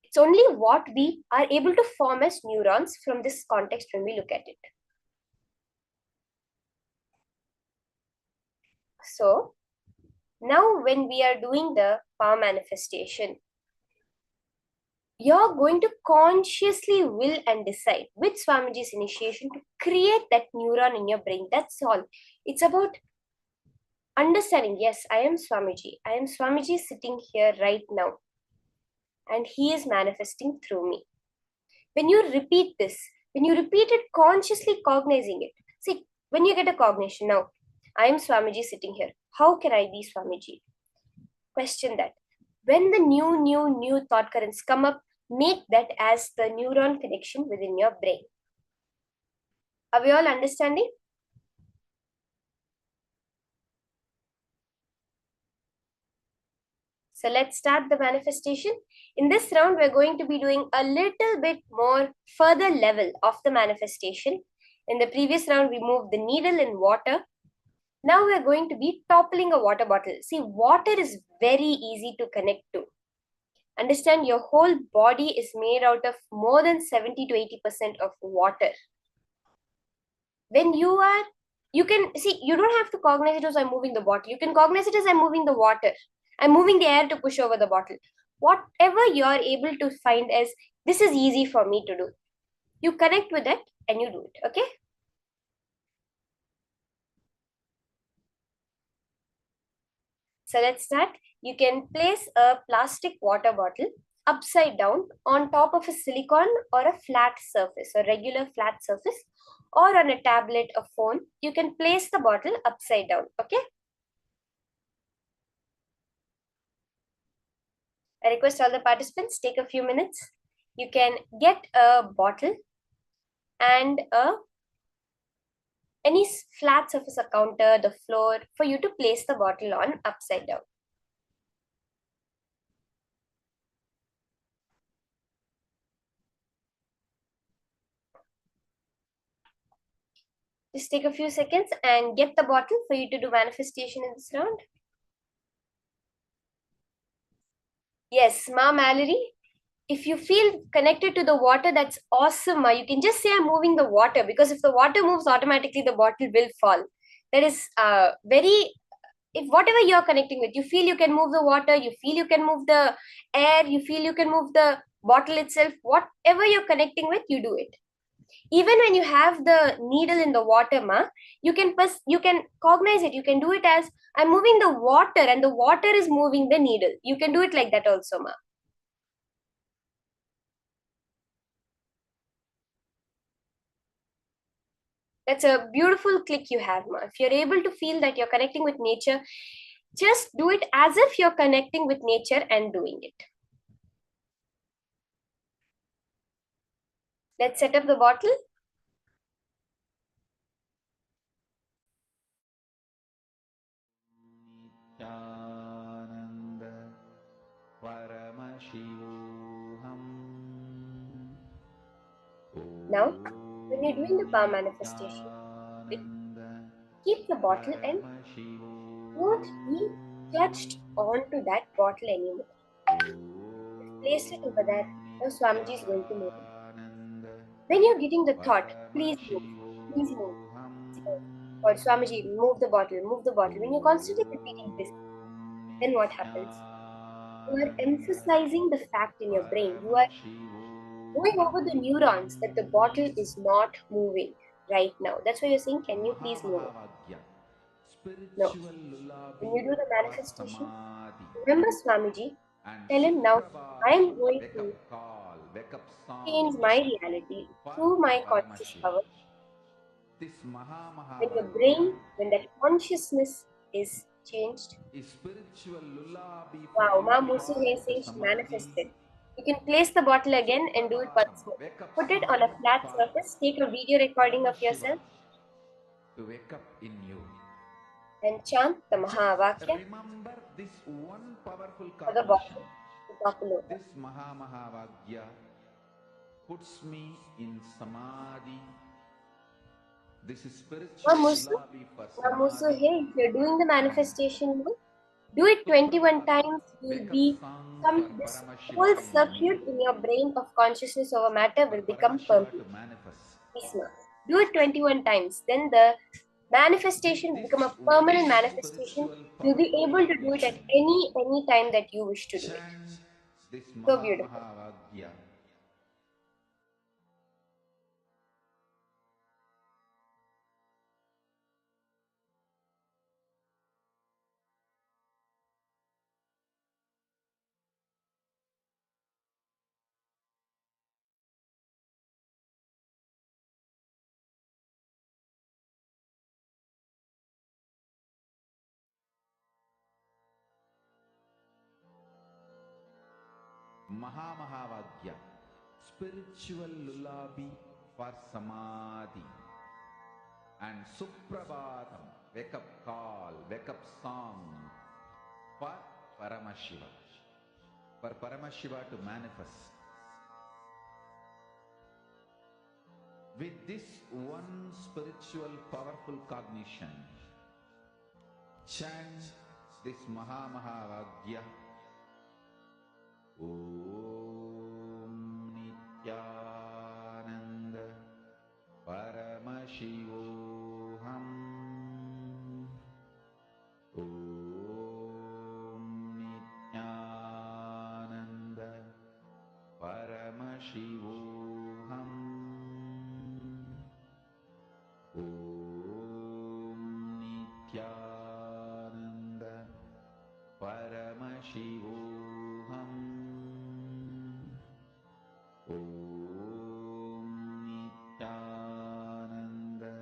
It's only what we are able to form as neurons from this context when we look at it. So, now when we are doing the power manifestation, you're going to consciously will and decide with Swamiji's initiation to create that neuron in your brain. That's all. It's about understanding, yes, I am Swamiji. I am Swamiji sitting here right now. And he is manifesting through me. When you repeat this, when you repeat it consciously cognizing it, see, when you get a cognition, now, I am Swamiji sitting here. How can I be Swamiji? Question that. When the new thought currents come up, make that as the neuron connection within your brain. Are we all understanding? So let's start the manifestation. In this round, we're going to be doing a little bit more further level of the manifestation. In the previous round, we moved the needle in water. Now we're going to be toppling a water bottle. See, water is very easy to connect to. Understand, your whole body is made out of more than 70 to 80% of water. When you can see, you don't have to cognize it as I'm moving the bottle. You can cognize it as I'm moving the water. I'm moving the air to push over the bottle. Whatever you're able to find as, this is easy for me to do. You connect with it and you do it, okay? So let's start. You can place a plastic water bottle upside down on top of a silicone or a flat surface, a regular flat surface, or on a tablet or phone. You can place the bottle upside down, okay? I request all the participants take a few minutes. You can get a bottle and any flat surface, a counter, the floor, for you to place the bottle on upside down. Just take a few seconds and get the bottle for you to do manifestation in this round. Yes, Ma Mallory, if you feel connected to the water, that's awesome. Ma. You can just say I'm moving the water, because if the water moves, automatically the bottle will fall. That is if whatever you're connecting with, you feel you can move the water, you feel you can move the air, you feel you can move the bottle itself, whatever you're connecting with, you do it. Even when you have the needle in the water, ma, you can cognize it. You can do it as I'm moving the water and the water is moving the needle. You can do it like that also, ma. That's a beautiful click you have, ma. If you're able to feel that you're connecting with nature, just do it as if you're connecting with nature and doing it. Let's set up the bottle. Nithyananda Paramashivoham. Now, when you're doing the power manifestation, keep the bottle and don't be clutched onto that bottle anymore. Place it over there. Now Swamiji is going to move it. When you're getting the thought, please move, please move. Or Swamiji, move the bottle, move the bottle. When you're constantly repeating this, then what happens? You are emphasizing the fact in your brain. You are going over the neurons that the bottle is not moving right now. That's why you're saying, can you please move it? No. When you do the manifestation, remember Swamiji, tell him now, I am going to change my reality through my conscious power. this When your Mahamahavagyya brain, when that consciousness is changed, is spiritual lullaby for wow, you Ma to Musu fall He into says samadhi. manifested. You can place the bottle again and do it once more. Wake up Put it on a song flat for surface, take a video recording of Paramashiva yourself to wake up in you. and chant the Just Mahavakya remember this one powerful for the cognition. bottle to topple over. This Mahamahavagyya puts me in samadhi. This is spiritual lullaby for Namusu, samadhi. hey, if you're doing the manifestation, do it 21 times. You'll Wake up be song come for this whole Paramashiva in me. circuit in your brain of consciousness over matter For will become Paramashiva to complete. manifest. Do it 21 times. Then the manifestation will With become a this permanent one manifestation. spiritual You'll be powerful able to do it at cognition, any time that you wish to do it. chant this So beautiful. Mahamahavagyya. Mahamahavagyya, spiritual lullaby for samadhi. And Suprabhatam, wake up call, wake up song for Paramashiva. For Paramashiva to manifest. With this one spiritual powerful cognition, chant this Mahamahavagyya. Om Nithyananda Paramashivoham. Om Nithyananda Paramashivoham. Om Nithyananda Paramashivoham. Om Nithyananda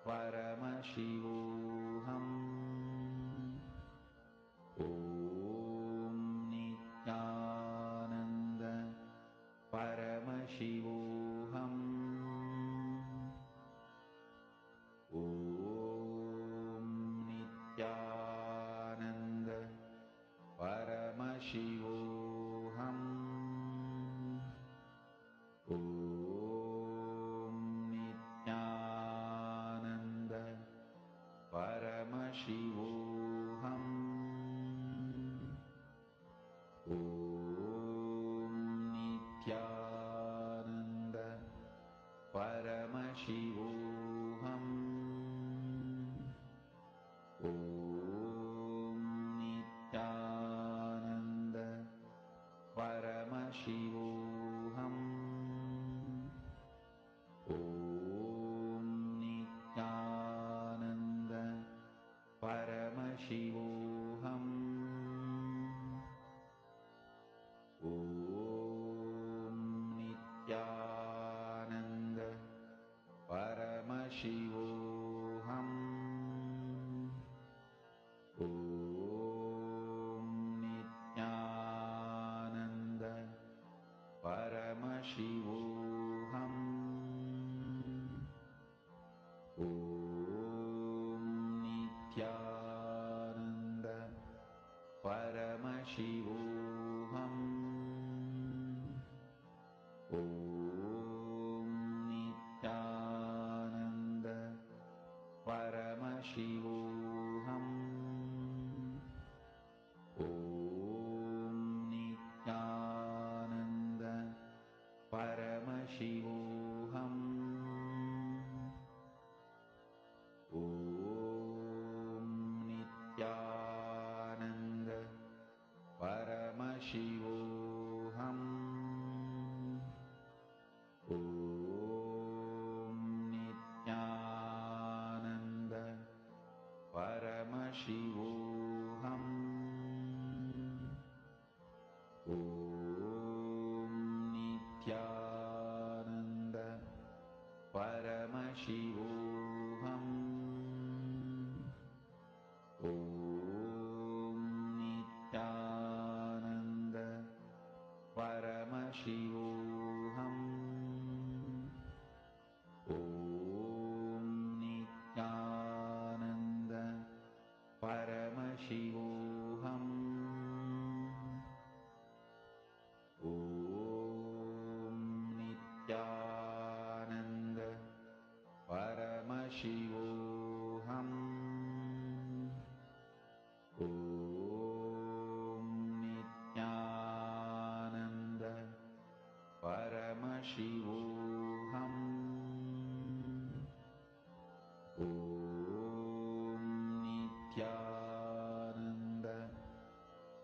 Paramashivoham. Om Nithyananda Paramashivoham. Om Nithyananda Paramashivoham. Om Nithyananda Paramashivoham. Om Nithyananda Paramashivoham. Om Nithyananda Paramashivoham. Om Nithyananda Paramashivoham. Om Nithyananda Paramashivoham. Om Nithyananda Paramashivoham. Om Nithyananda Paramashivoham. Om Nithyananda Paramashivoham. Om Nithyananda Paramashivoham. Om Nithyananda Paramashivoham.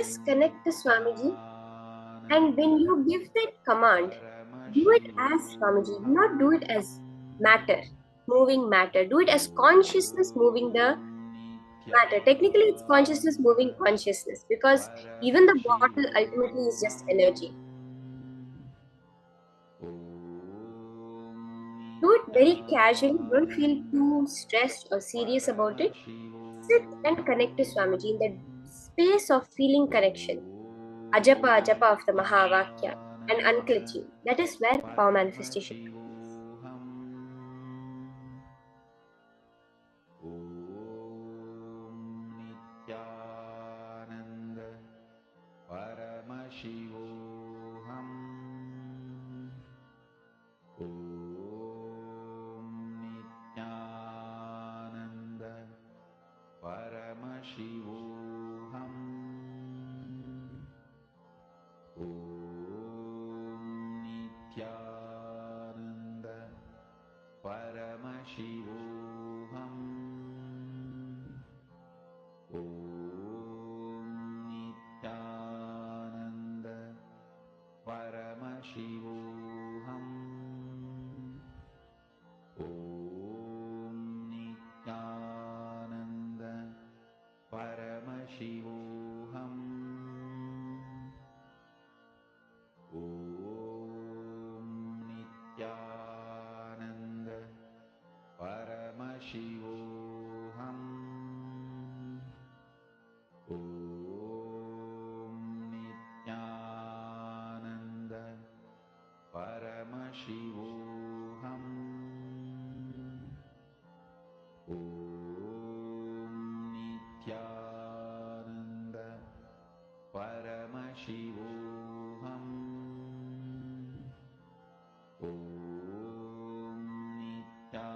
just connect to Swamiji, and when you give that command, do it as Swamiji, do not do it as matter, moving matter. Do it as consciousness moving the matter. Technically, it's consciousness moving consciousness, because even the bottle ultimately is just energy. Do it very casually, don't feel too stressed or serious about it. Sit and connect to Swamiji in that space of feeling connection. Ajapa, ajapa of the Mahavakya and unclenching. That is where power manifestation happens. Nityananda Paramashivoham. Nityananda Paramashivoham. Nityananda Paramashivoham. Nityananda Paramashivoham. Nityananda Paramashivoham. Nityananda Paramashivoham. Nityananda Paramashivoham. Nityananda Paramashivoham.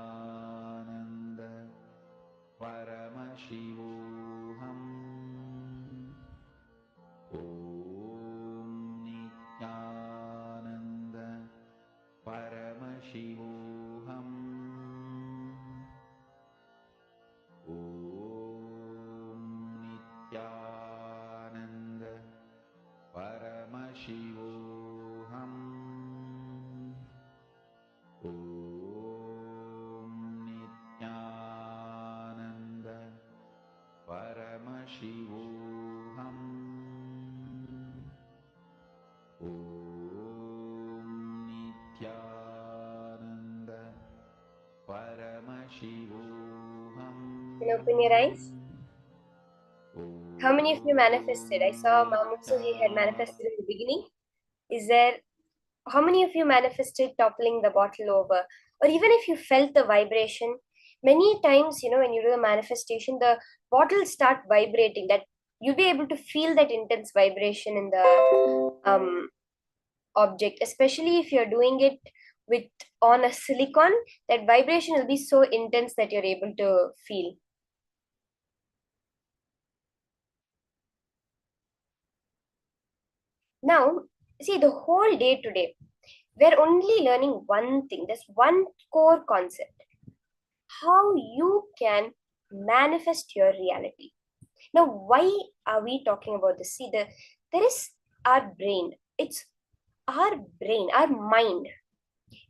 Nityananda Paramashivoham. Nityananda Paramashivoham. Nityananda Paramashivoham. Nityananda Paramashivoham. Nityananda Paramashivoham. Can you open your eyes? How many of you manifested? I saw Mamutsu, he had manifested in the beginning. How many of you manifested toppling the bottle over? Or even if you felt the vibration, many times, when you do the manifestation, the bottle start vibrating, that you'll be able to feel that intense vibration in the object, especially if you're doing it on a silicon. That vibration will be so intense that you're able to feel. Now, see, the whole day today, we're only learning one thing. There's one core concept: how you can manifest your reality. Now, why are we talking about this? See, there is our brain. It's our brain, our mind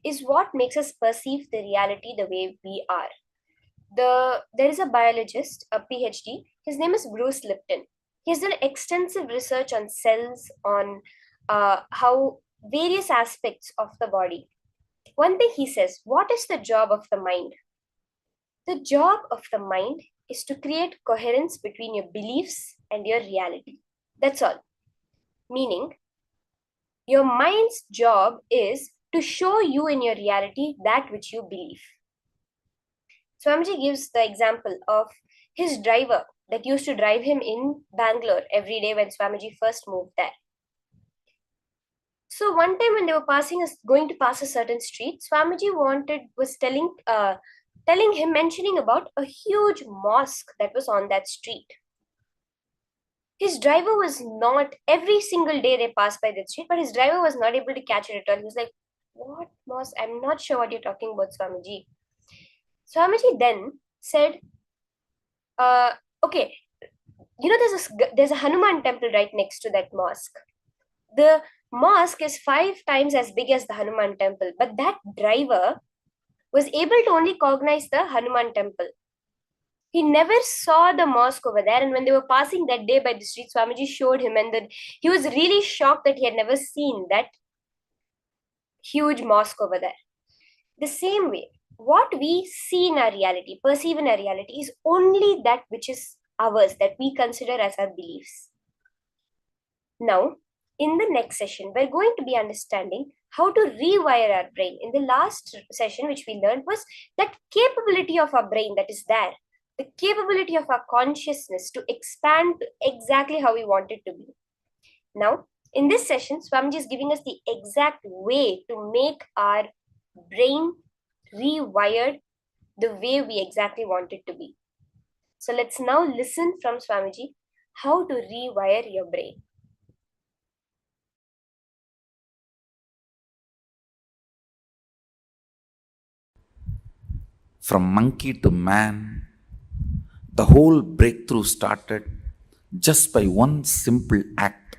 is what makes us perceive the reality the way we are. There is a biologist, a PhD. His name is Bruce Lipton. He has done extensive research on cells, on how various aspects of the body. One thing he says: what is the job of the mind? The job of the mind is to create coherence between your beliefs and your reality. That's all. Meaning, your mind's job is to show you in your reality that which you believe. Swamiji gives the example of his driver that used to drive him in Bangalore every day when Swamiji first moved there. So one time when they were going to pass a certain street, Swamiji was telling him, mentioning about a huge mosque that was on that street. His driver was not, every single day they passed by that street, but his driver was not able to catch it at all. He was like, what mosque? I'm not sure what you're talking about, Swamiji. Swamiji then said, okay, there's a Hanuman temple right next to that mosque. The mosque is 5 times as big as the Hanuman temple, but that driver was able to only cognize the Hanuman temple. He never saw the mosque over there, and when they were passing that day by the street, Swamiji showed him, and then he was really shocked that he had never seen that huge mosque over there. The same way, what we see in our reality, perceive in our reality, is only that which is ours, that we consider as our beliefs. Now, in the next session, we're going to be understanding how to rewire our brain. In the last session, which we learned, was that capability of our brain that is there, the capability of our consciousness to expand to exactly how we want it to be. Now, in this session, Swamiji is giving us the exact way to make our brain rewired the way we exactly want it to be. So let's now listen from Swamiji how to rewire your brain. From monkey to man, the whole breakthrough started just by one simple act.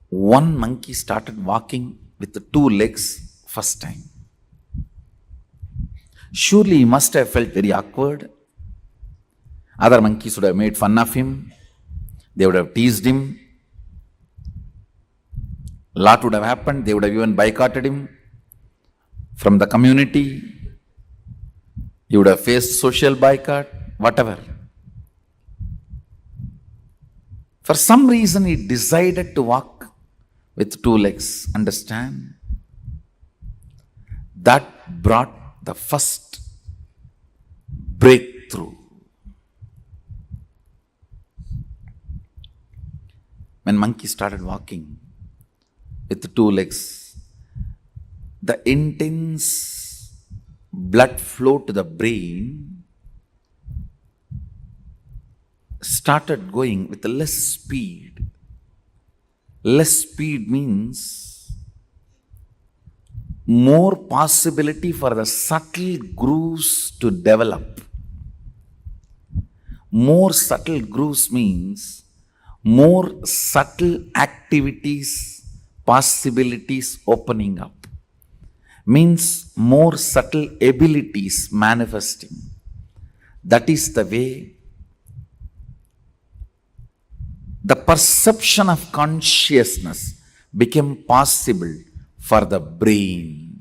One monkey started walking with the 2 legs first time. Surely he must have felt very awkward. Other monkeys would have made fun of him. They would have teased him. A lot would have happened. They would have even boycotted him from the community. He would have faced social boycott, whatever. For some reason, he decided to walk with 2 legs. Understand? That brought the first breakthrough. When monkey started walking with the 2 legs, the intense blood flow to the brain started going with less speed. Less speed means more possibility for the subtle grooves to develop. More subtle grooves means more subtle activities, possibilities opening up. Means more subtle abilities manifesting. That is the way the perception of consciousness became possible for the brain.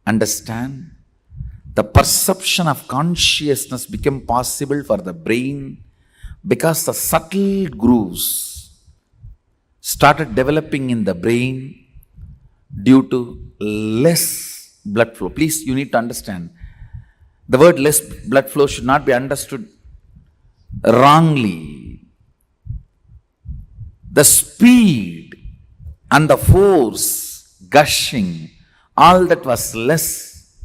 Understand? The perception of consciousness became possible for the brain because the subtle grooves started developing in the brain due to less blood flow. Please, you need to understand, the word less blood flow should not be understood wrongly. The speed and the force gushing, all that was less,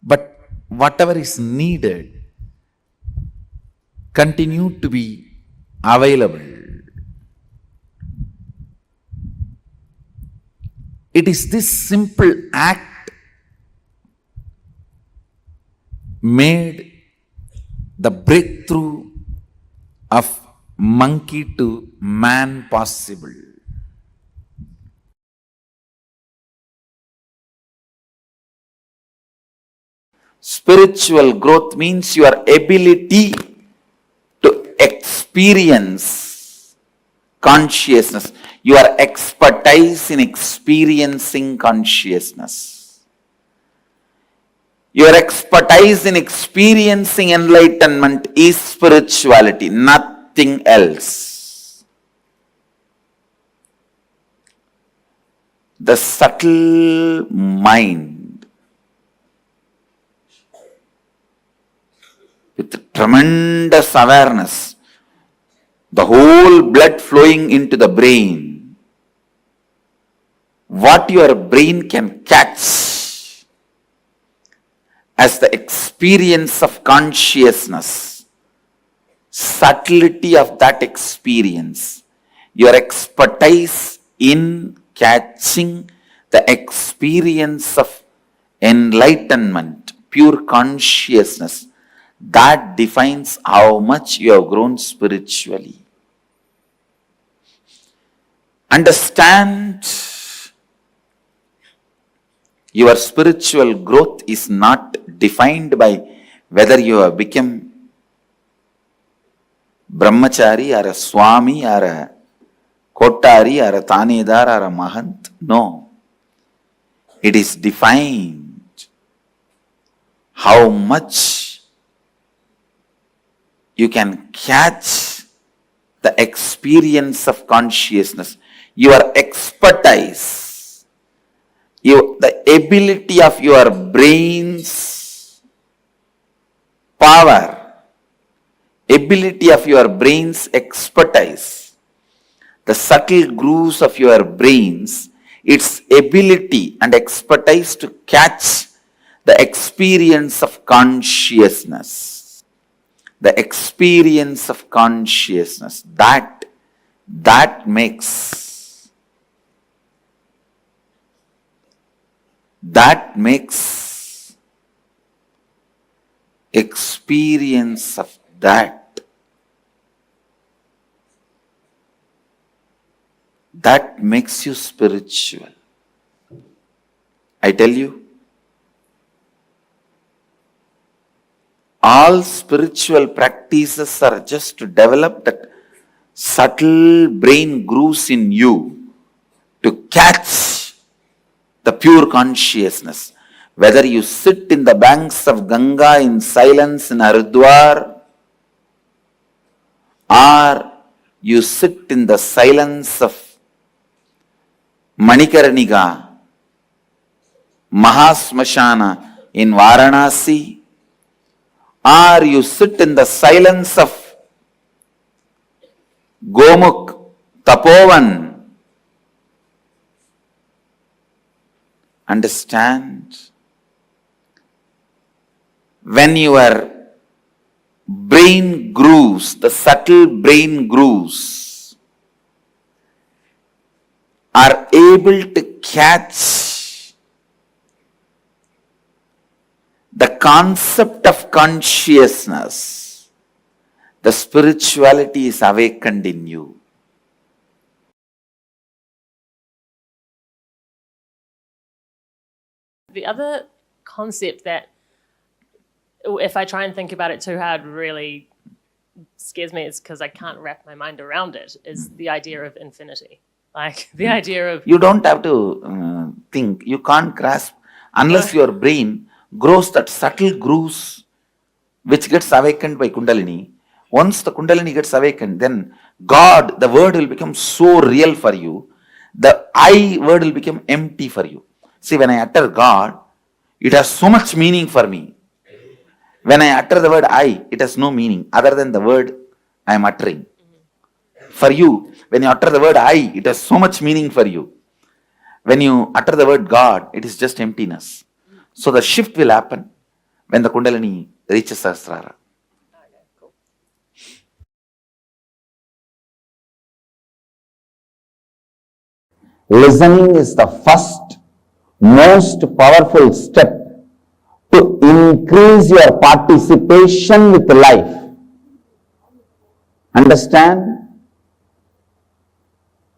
but whatever is needed continued to be available. It is this simple act made the breakthrough of monkey to man possible. Spiritual growth means your ability to experience consciousness, your expertise in experiencing consciousness. Your expertise in experiencing enlightenment is spirituality, nothing else. The subtle mind with tremendous awareness, the whole blood flowing into the brain, what your brain can catch as the experience of consciousness, subtlety of that experience, your expertise in catching the experience of enlightenment, pure consciousness, That defines how much you have grown spiritually. Understand, your spiritual growth is not defined by whether you have become brahmachari or a swami or a kotari or a tanedar or a mahant. No. It is defined how much you can catch the experience of consciousness, your expertise, the ability of your brain's power, ability of your brain's expertise, the subtle grooves of your brains, its ability and expertise to catch the experience of consciousness. The experience of consciousness, that makes experience of that makes you spiritual. I tell you, all spiritual practices are just to develop that subtle brain grooves in you to catch the pure consciousness. Whether you sit in the banks of Ganga in silence in Haridwar, or you sit in the silence of Manikarnika, Mahasmashana in Varanasi, or you sit in the silence of Gomukh, Tapovan. Understand, when your brain grooves, the subtle brain grooves, are able to catch the concept of consciousness, the spirituality is awakened in you. The other concept that, if I try and think about it too hard, really scares me, is because I can't wrap my mind around it, is the idea of infinity. Like the idea of... You don't have to think, you can't grasp unless your brain grows that subtle grooves which gets awakened by Kundalini. Once the Kundalini gets awakened, then God, the word will become so real for you. The I word will become empty for you. See, when I utter God, it has so much meaning for me. When I utter the word I, it has no meaning other than the word I am uttering. For you, when you utter the word I, it has so much meaning for you. When you utter the word God, it is just emptiness. So the shift will happen when the Kundalini reaches Sahasrara. Listening is the first, most powerful step to increase your participation with life. Understand?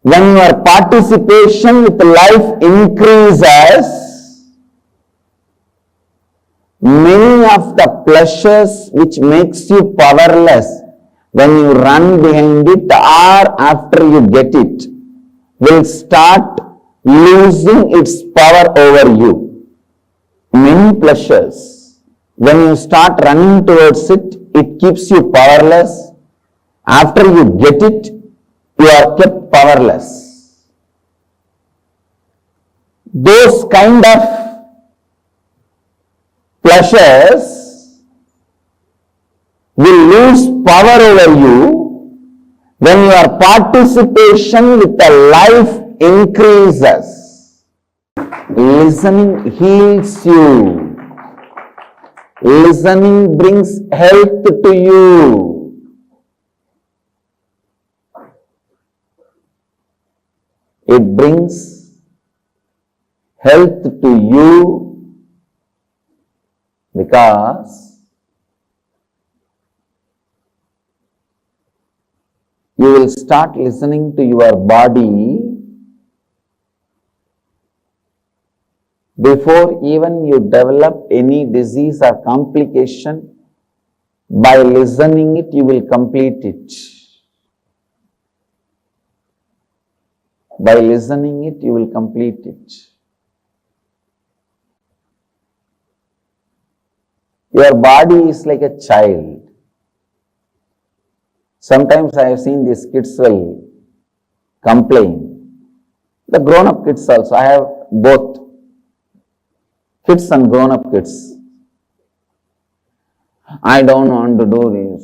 When your participation with life increases, many of the pleasures which makes you powerless when you run behind it or after you get it will start losing its power over you. Many pleasures, when you start running towards it, it keeps you powerless. After you get it, you are kept powerless. Those kind of pleasures will lose power over you when your participation with the life increases. Listening heals you. Listening brings health to you. It brings health to you because you will start listening to your body before even you develop any disease or complication. By listening it, you will complete it. By listening it, you will complete it. Your body is like a child. Sometimes I have seen these kids will complain. The grown-up kids also. I have both kids and grown-up kids. I don't want to do this.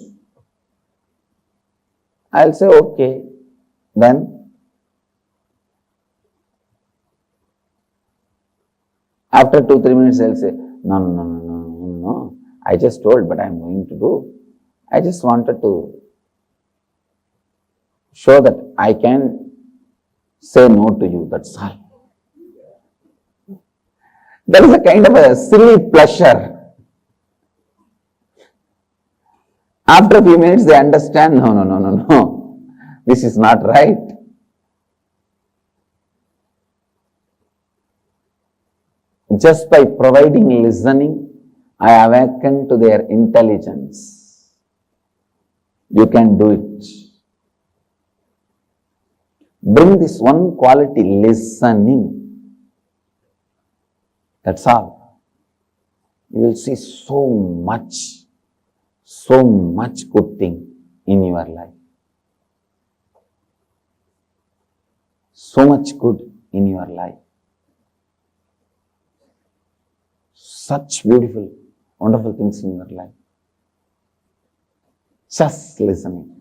I'll say, okay, then after 2-3 minutes I'll say, no, I just told, but I'm going to do. I just wanted to show that I can say no to you, that's all. There is a kind of a silly pleasure. After a few minutes they understand, no, this is not right. Just by providing listening, I awaken to their intelligence. You can do it. Bring this one quality, listening. That's all. You will see so much good thing in your life. So much good in your life. Such beautiful, wonderful things in your life. Just listening.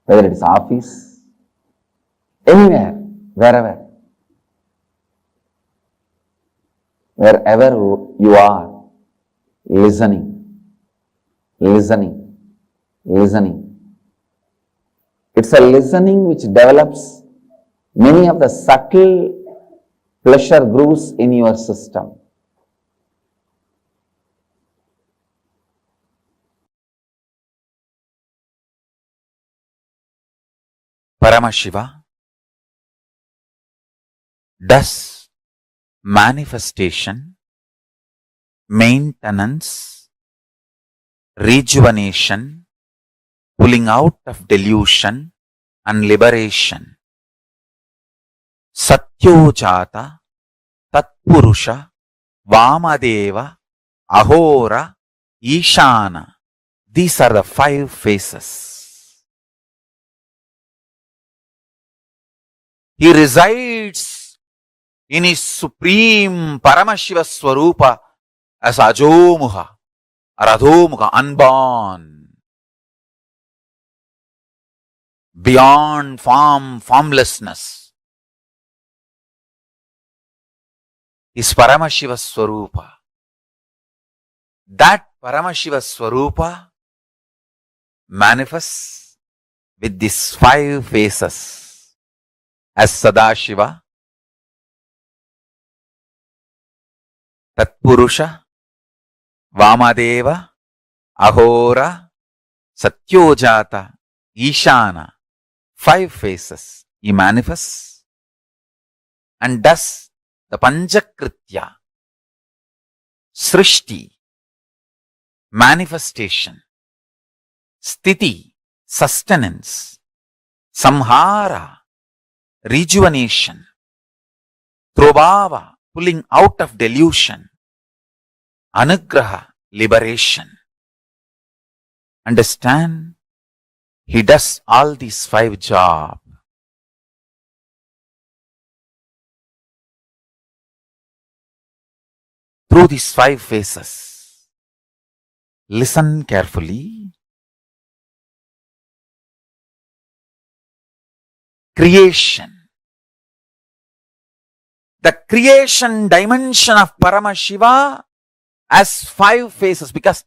Whether it is office, anywhere, wherever you are, listening. It's a listening which develops many of the subtle pleasure grooves in your system. Paramashiva does manifestation, maintenance, rejuvenation, pulling out of delusion and liberation. Satyojata, Tatpurusha, Vamadeva, Ahora, Ishana. These are the 5 phases. He resides in his Supreme Paramashiva Swarupa as Ajomuha or Adhomuha, unborn. Beyond form, formlessness is Paramashiva Swarupa. That Paramashiva Swarupa manifests with these 5 phases as Sadashiva, Tatpurusha, Vamadeva, Ahora, Satyojata, Ishana. 5 phases he manifests and does the Panchakritya, Srishti, manifestation, Sthiti, sustenance, Samhara, rejuvenation, Trobhava, pulling out of delusion, Anugraha, liberation. Understand? He does all these 5 jobs. Through these 5 phases, listen carefully. Creation. The creation dimension of Paramashiva has 5 phases because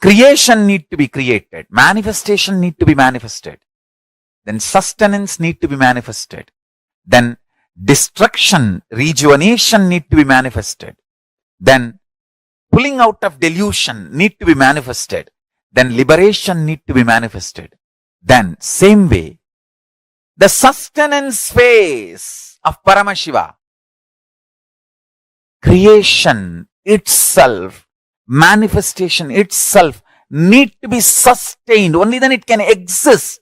creation need to be created, manifestation need to be manifested, then sustenance need to be manifested, then destruction, rejuvenation need to be manifested, then pulling out of delusion need to be manifested. Then liberation need to be manifested. Then same way, the sustenance phase of Paramashiva, creation itself, manifestation itself need to be sustained. Only then it can exist.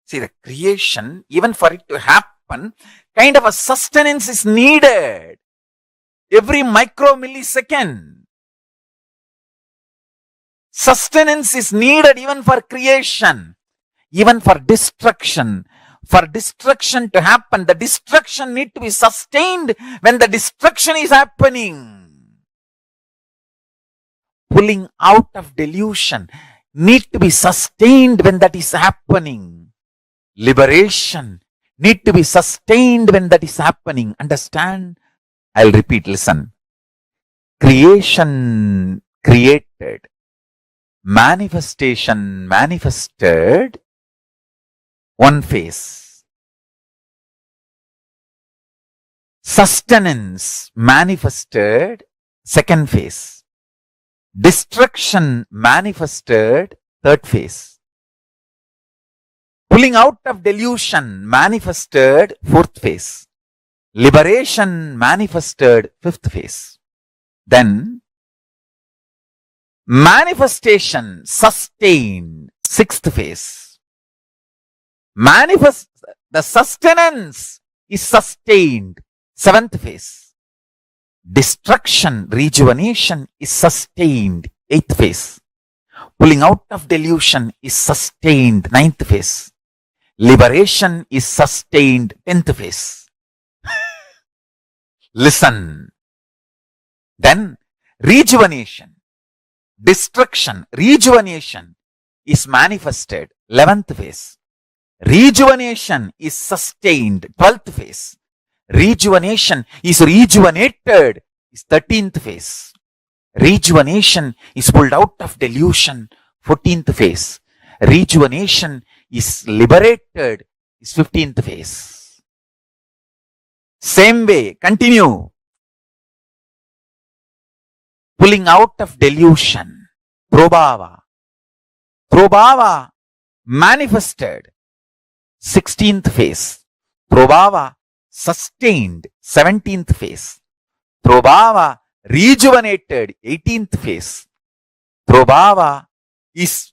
See, the creation, even for it to happen, kind of a sustenance is needed. Every micro millisecond. Sustenance is needed even for creation, even for destruction. For destruction to happen, the destruction need to be sustained when the destruction is happening. Pulling out of delusion need to be sustained when that is happening. Liberation need to be sustained when that is happening. Understand? I'll repeat, listen. Creation created. Manifestation manifested. One phase. Sustenance manifested. Second phase. Destruction manifested. Third phase. Pulling out of delusion manifested. Fourth phase. Liberation manifested. Fifth phase. Then manifestation sustained. Sixth phase. The sustenance is sustained. Seventh phase. Destruction, rejuvenation is sustained. Eighth phase. Pulling out of delusion is sustained. Ninth phase. Liberation is sustained. 10th phase. Listen. Then rejuvenation, destruction, rejuvenation is manifested. 11th phase. Rejuvenation is sustained. 12th phase. Rejuvenation is rejuvenated. Is 13th phase. Rejuvenation is pulled out of delusion. 14th phase. Rejuvenation is liberated. Is 15th phase. Same way, continue. Pulling out of delusion. Prabhava. Prabhava manifested. 16th phase. Prabhava sustained. 17th phase. Prabhava rejuvenated. 18th phase. Prabhava is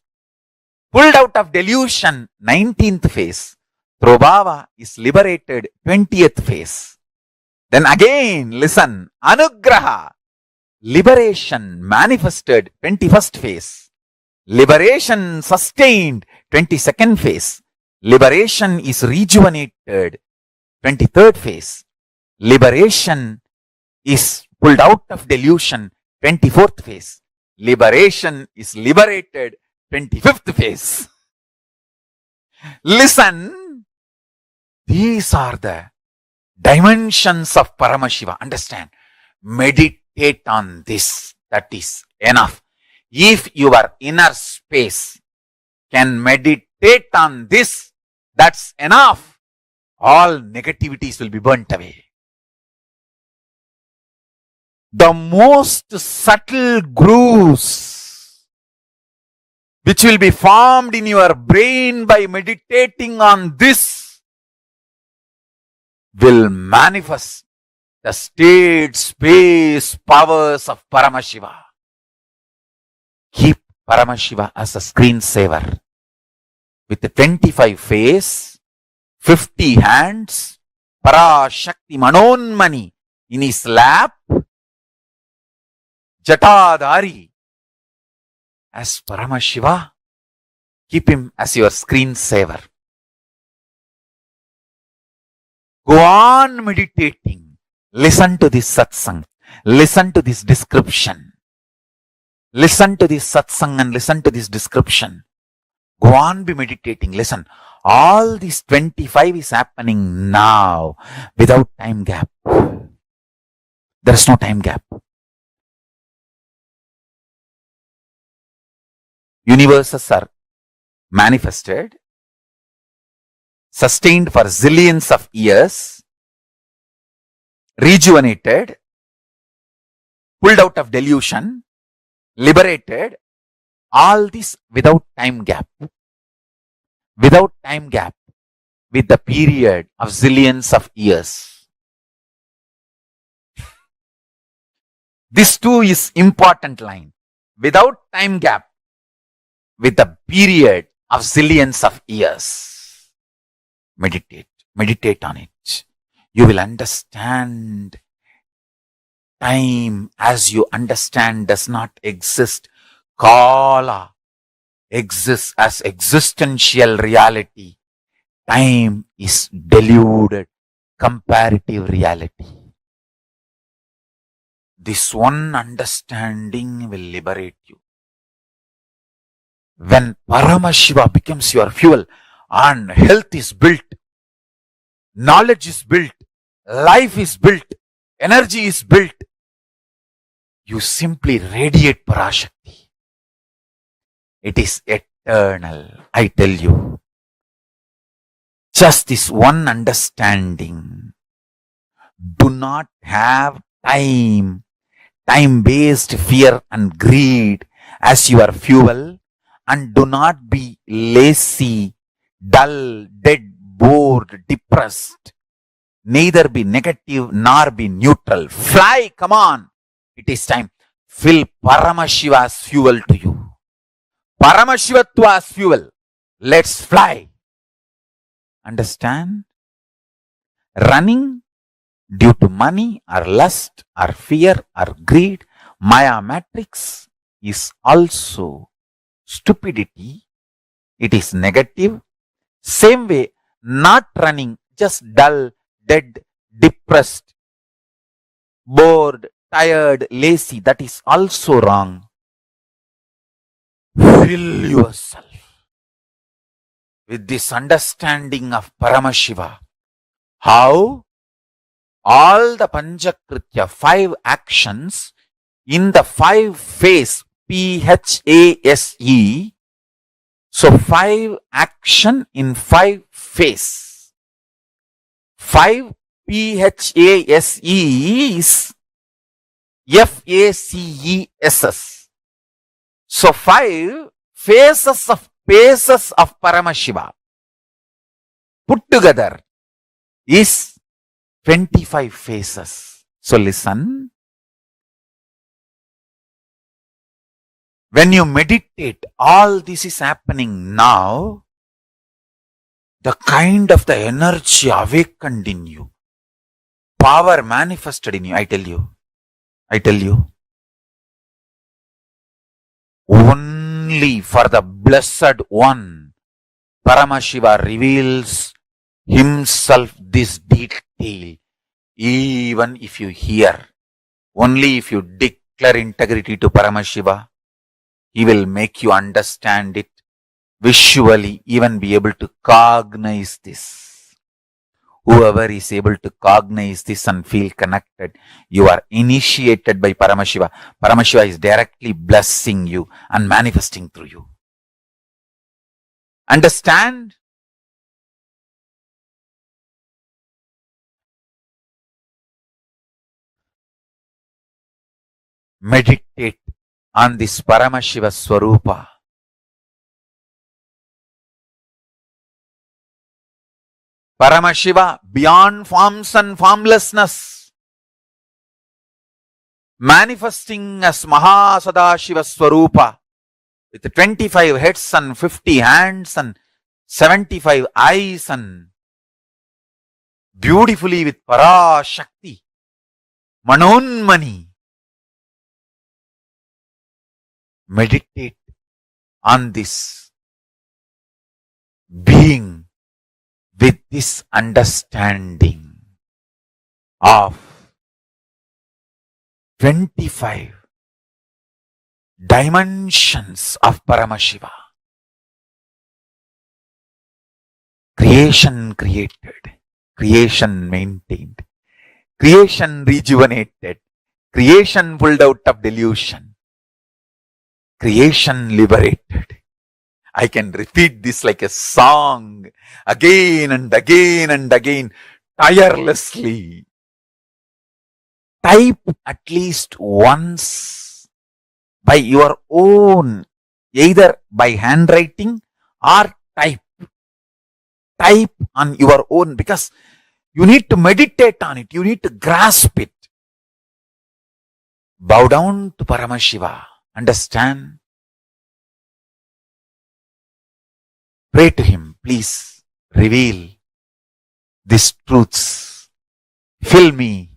pulled out of delusion. 19th phase. Prabhava is liberated. 20th phase. Then again, listen. Anugraha. Liberation manifested. 21st phase. Liberation sustained. 22nd phase. Liberation is rejuvenated. 23rd phase. Liberation is pulled out of delusion. 24th phase. Liberation is liberated. 25th phase. Listen. These are the dimensions of Paramashiva. Understand? Meditate on this. That is enough. If your inner space can meditate on this, that's enough. All negativities will be burnt away. The most subtle grooves which will be formed in your brain by meditating on this will manifest the state, space, powers of Paramashiva. Keep Paramashiva as a screensaver. With the 25 face, 50 hands, Parashakti Manonmani in his lap, Jatadhari as Paramashiva. Keep him as your screensaver. Go on meditating. Listen to this satsang. Listen to this description. Listen to this satsang and listen to this description. Go on be meditating. Listen. All these 25 is happening now without time gap. There is no time gap. Universes are manifested, sustained for zillions of years, rejuvenated, pulled out of delusion, liberated, all this without time gap. Without time gap, with the period of zillions of years. This too is important line. Without time gap, with the period of zillions of years. Meditate on it. You will understand time as you understand does not exist. Kala exists as existential reality. Time is deluded comparative reality. This one understanding will liberate you. When Paramashiva becomes your fuel and health is built, knowledge is built, life is built, energy is built, you simply radiate Parashakti. It is eternal, I tell you. Just this one understanding. Do not have time-based fear and greed as your fuel, and do not be lazy, dull, dead, bored, depressed. Neither be negative nor be neutral. Fly, come on. It is time. Fill Paramashiva's fuel to you. Paramashivatva's fuel. Let's fly. Understand? Running due to money or lust or fear or greed, Maya matrix, is also stupidity. It is negative. Same way, not running, just dull, dead, depressed, bored, tired, lazy, that is also wrong. Fill yourself with this understanding of Paramashiva. How? All the Panchakritya, 5 actions in the 5 phase, PHASE. So 5 action in 5 phase. 5 PHASE is FACESS. So 5 phases of Paramashiva put together is 25 phases. So listen. When you meditate, all this is happening now. The kind of the energy awakened in you, power manifested in you, I tell you. Only for the Blessed One, Paramashiva reveals himself this detail. Even if you hear, only if you declare integrity to Paramashiva, he will make you understand it visually, even be able to cognize this. Whoever is able to cognize this and feel connected, you are initiated by Paramashiva. Paramashiva is directly blessing you and manifesting through you. Understand? Meditate on this Paramashiva Swarupa. Paramashiva beyond forms and formlessness, manifesting as Mahasadashiva Swarupa with 25 heads and 50 hands and 75 eyes, and beautifully with Parashakti, Manonmani. Meditate on this being with this understanding of 25 dimensions of Paramashiva. Creation created, creation maintained, creation rejuvenated, creation pulled out of delusion, creation liberated. I can repeat this like a song again and again and again, tirelessly. type at least once by your own, either by handwriting or type on your own, because you need to meditate on it, you need to grasp it. Bow down to Paramashiva, understand, pray to him, please reveal these truths, fill me,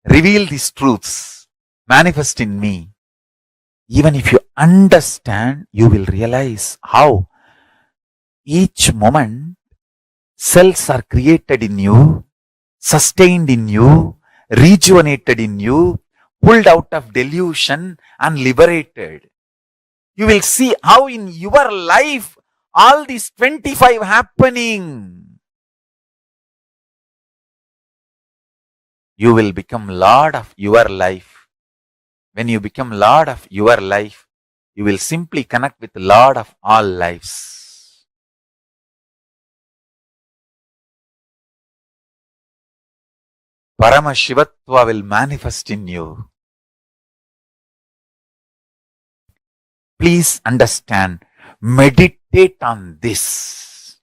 reveal these truths, manifest in me. Even if you understand, you will realize how each moment cells are created in you, sustained in you, rejuvenated in you, pulled out of delusion and liberated. You will see how in your life all these 25 happening. You will become Lord of your life. When you become Lord of your life, you will simply connect with the Lord of all lives. Paramashivatva will manifest in you. Please understand, meditate on this.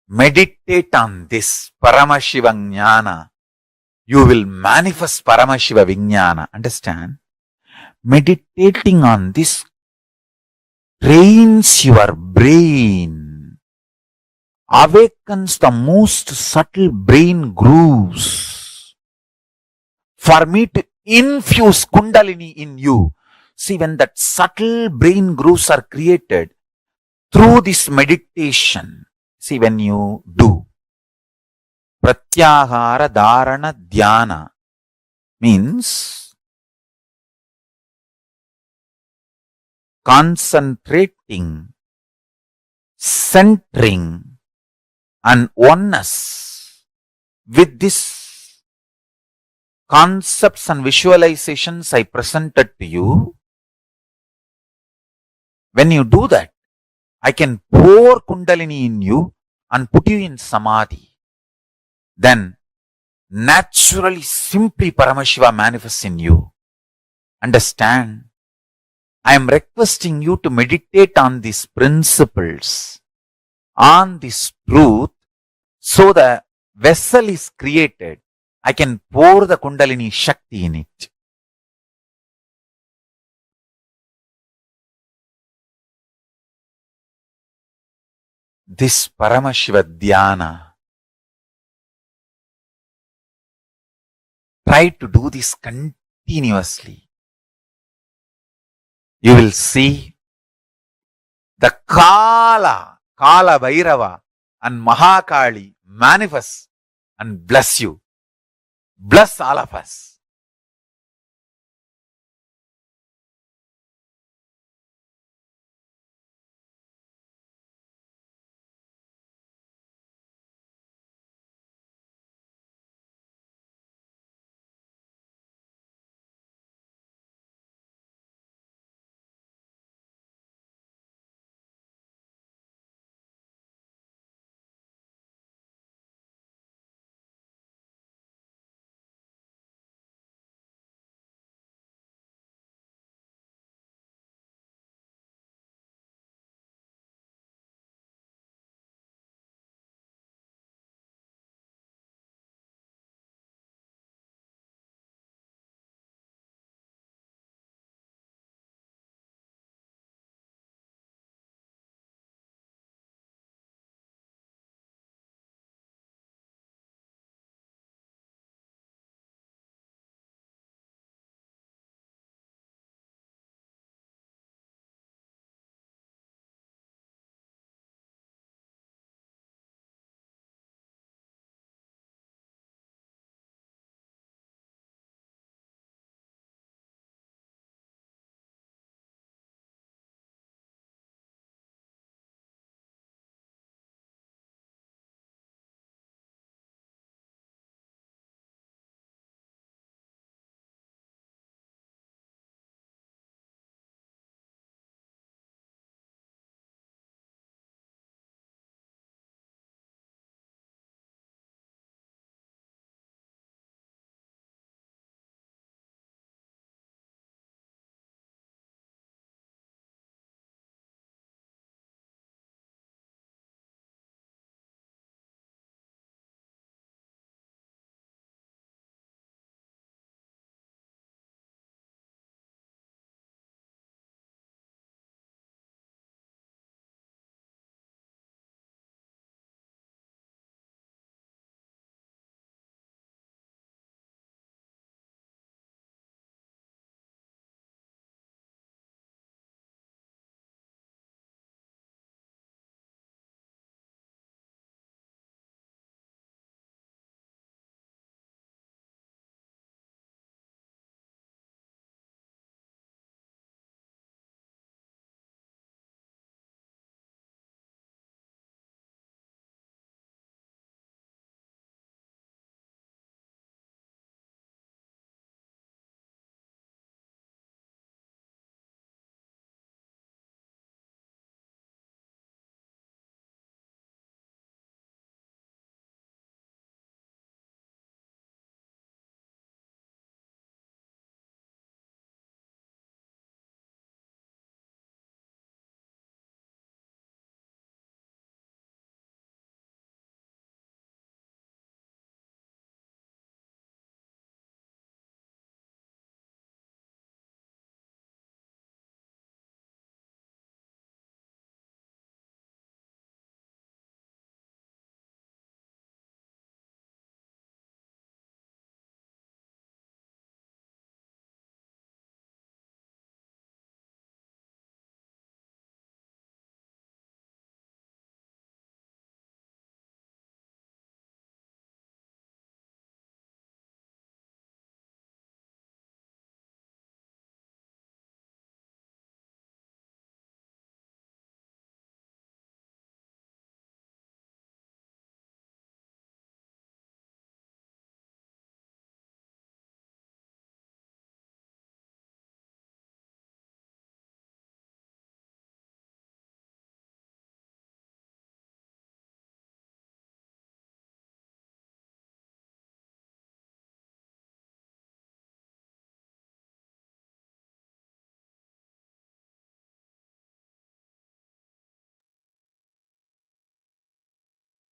Meditate on this Paramashiva Jnana. You will manifest Paramashiva Vijnana. Understand? Meditating on this trains your brain, awakens the most subtle brain grooves for me to infuse Kundalini in you. See, when that subtle brain grooves are created through this meditation, see, when you do Pratyahara Dharana Dhyana, means concentrating, centering, and oneness with these concepts and visualizations I presented to you. When you do that, I can pour Kundalini in you and put you in Samadhi. Then naturally, simply Paramashiva manifests in you. Understand? I am requesting you to meditate on these principles, on this truth, so the vessel is created. I can pour the Kundalini Shakti in it. This Paramashiva Dhyana, try to do this continuously. You will see the Kala Bhairava and Mahakali manifest and bless you. Bless all of us.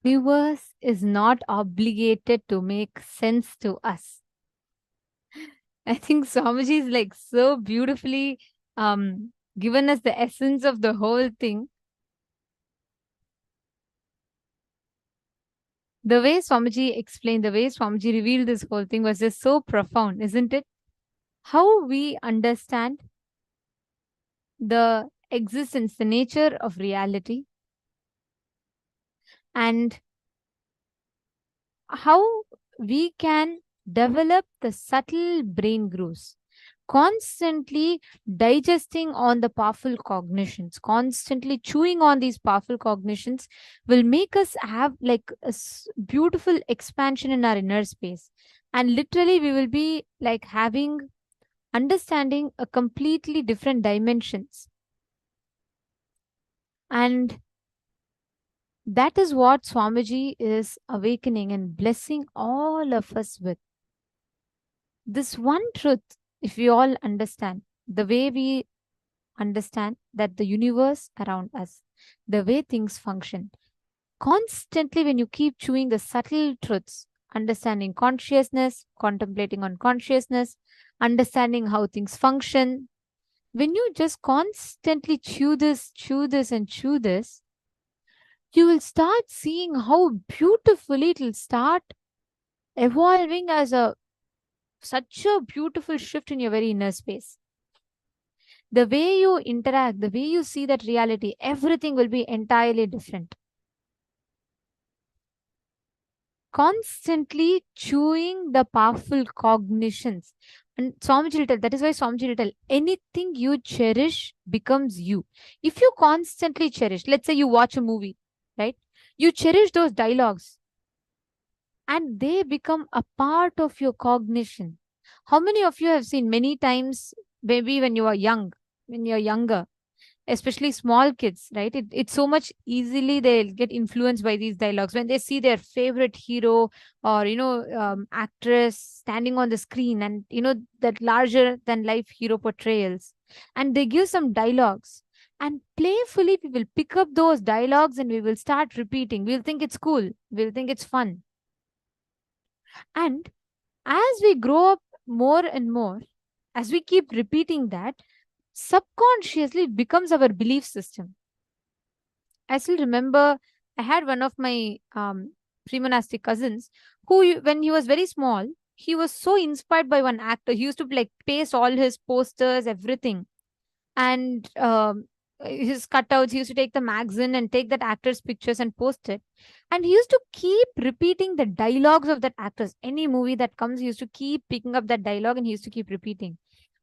Universe is not obligated to make sense to us. I think Swamiji is like so beautifully given us the essence of the whole thing. The way Swamiji explained, the way Swamiji revealed this whole thing was just so profound, isn't it? How we understand the existence, the nature of reality, and how we can develop the subtle brain grooves, constantly digesting on the powerful cognitions, constantly chewing on these powerful cognitions will make us have like a beautiful expansion in our inner space. And literally, we will be like having understanding a completely different dimensions. And that is what Swamiji is awakening and blessing all of us with. This one truth, if we all understand, the way we understand that the universe around us, the way things function, constantly when you keep chewing the subtle truths, understanding consciousness, contemplating on consciousness, understanding how things function, when you just constantly chew this, and chew this, you will start seeing how beautifully it will start evolving as such a beautiful shift in your very inner space. The way you interact, the way you see that reality, everything will be entirely different. Constantly chewing the powerful cognitions. And Swamiji will tell, that is why Swamiji will tell, anything you cherish becomes you. If you constantly cherish, let's say you watch a movie, right? You cherish those dialogues and they become a part of your cognition. How many of you have seen many times, maybe when you are young, when you're younger, especially small kids, right? It's so much easily they'll get influenced by these dialogues when they see their favorite hero or actress standing on the screen, and that larger than life hero portrayals, and they give some dialogues, and playfully we will pick up those dialogues and we will start repeating. We'll think it's cool, we'll think it's fun. And as we grow up more and more, as we keep repeating that, subconsciously it becomes our belief system. I still remember I had one of my pre-monastic cousins who, when he was very small, he was so inspired by one actor. He used to like paste all his posters, everything, and his cutouts. He used to take the magazine and take that actor's pictures and post it. And he used to keep repeating the dialogues of that actors. Any movie that comes, he used to keep picking up that dialogue and he used to keep repeating.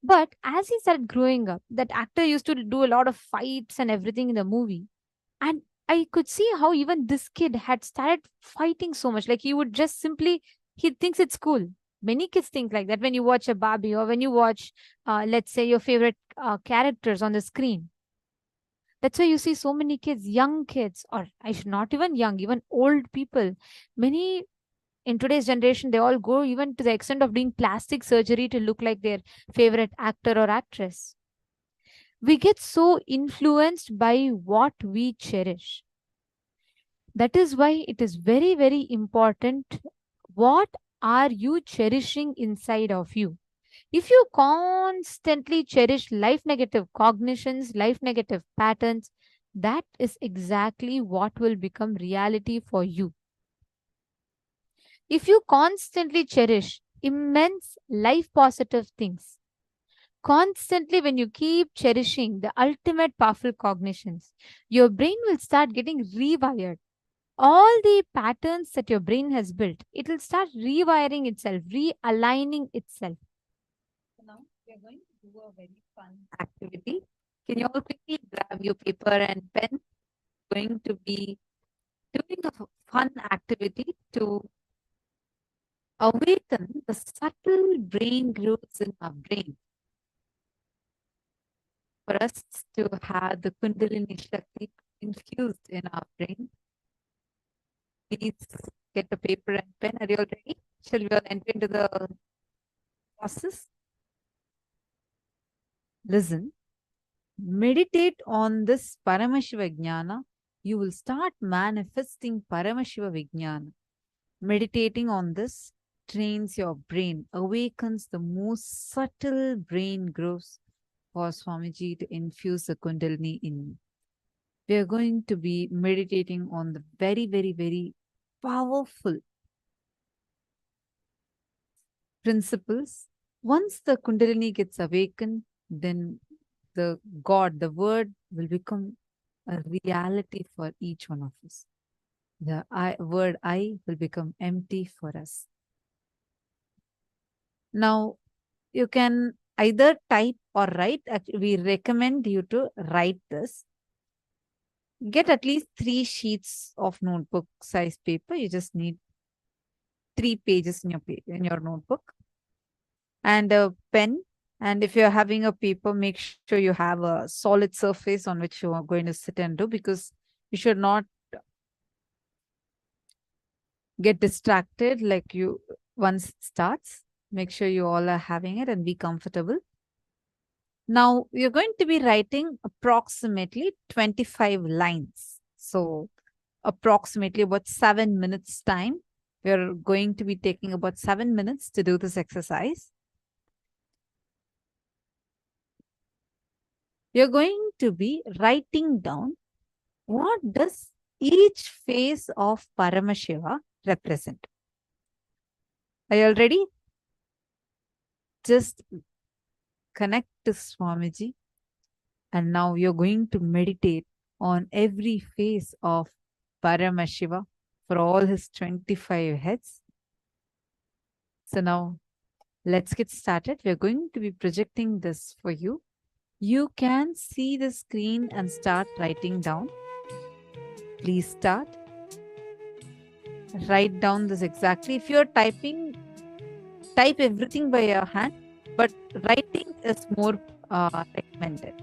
But as he started growing up, that actor used to do a lot of fights and everything in the movie. And I could see how even this kid had started fighting so much. Like he would just simply, he thinks it's cool. Many kids think like that when you watch a Barbie or when you watch, let's say, your favorite characters on the screen. That's why you see so many kids, young kids, or I should not even young, even old people. Many in today's generation, they all go even to the extent of doing plastic surgery to look like their favorite actor or actress. We get so influenced by what we cherish. That is why it is very, very important. What are you cherishing inside of you? If you constantly cherish life negative cognitions, life negative patterns, that is exactly what will become reality for you. If you constantly cherish immense life positive things, constantly when you keep cherishing the ultimate powerful cognitions, your brain will start getting rewired. All the patterns that your brain has built, it will start rewiring itself, realigning itself. So now we are going to do a very fun activity. Can you all quickly grab your paper and pen? Going to be doing a fun activity to awaken the subtle brain grooves in our brain. For us to have the Kundalini Shakti infused in our brain. Please get a paper and pen. Are you all ready? Shall we all enter into the process? Listen, meditate on this Paramashiva Jnana you will start manifesting Paramashiva Vijnana. Meditating on this trains your brain, awakens the most subtle brain growths for Swamiji to infuse the Kundalini in you. We are going to be meditating on the very, very, very powerful principles. Once the Kundalini gets awakened, then the God, the word will become a reality for each one of us. The word I will become empty for us. Now, you can either type or write. We recommend you to write this. Get at least 3 sheets of notebook size paper. You just need 3 pages in your notebook and a pen. And if you're having a paper, make sure you have a solid surface on which you are going to sit and do, because you should not get distracted like you once it starts. Make sure you all are having it and be comfortable. Now, you're going to be writing approximately 25 lines. So, approximately about 7 minutes time. We're going to be taking about 7 minutes to do this exercise. You're going to be writing down what does each face of Paramashiva represent. Are you all ready? Just connect to Swamiji. And now you're going to meditate on every face of Paramashiva for all his 25 heads. So now let's get started. We're going to be projecting this for you. You can see the screen and start writing down. Please start. Write down this exactly. If you're typing, type everything by your hand, but writing is more recommended.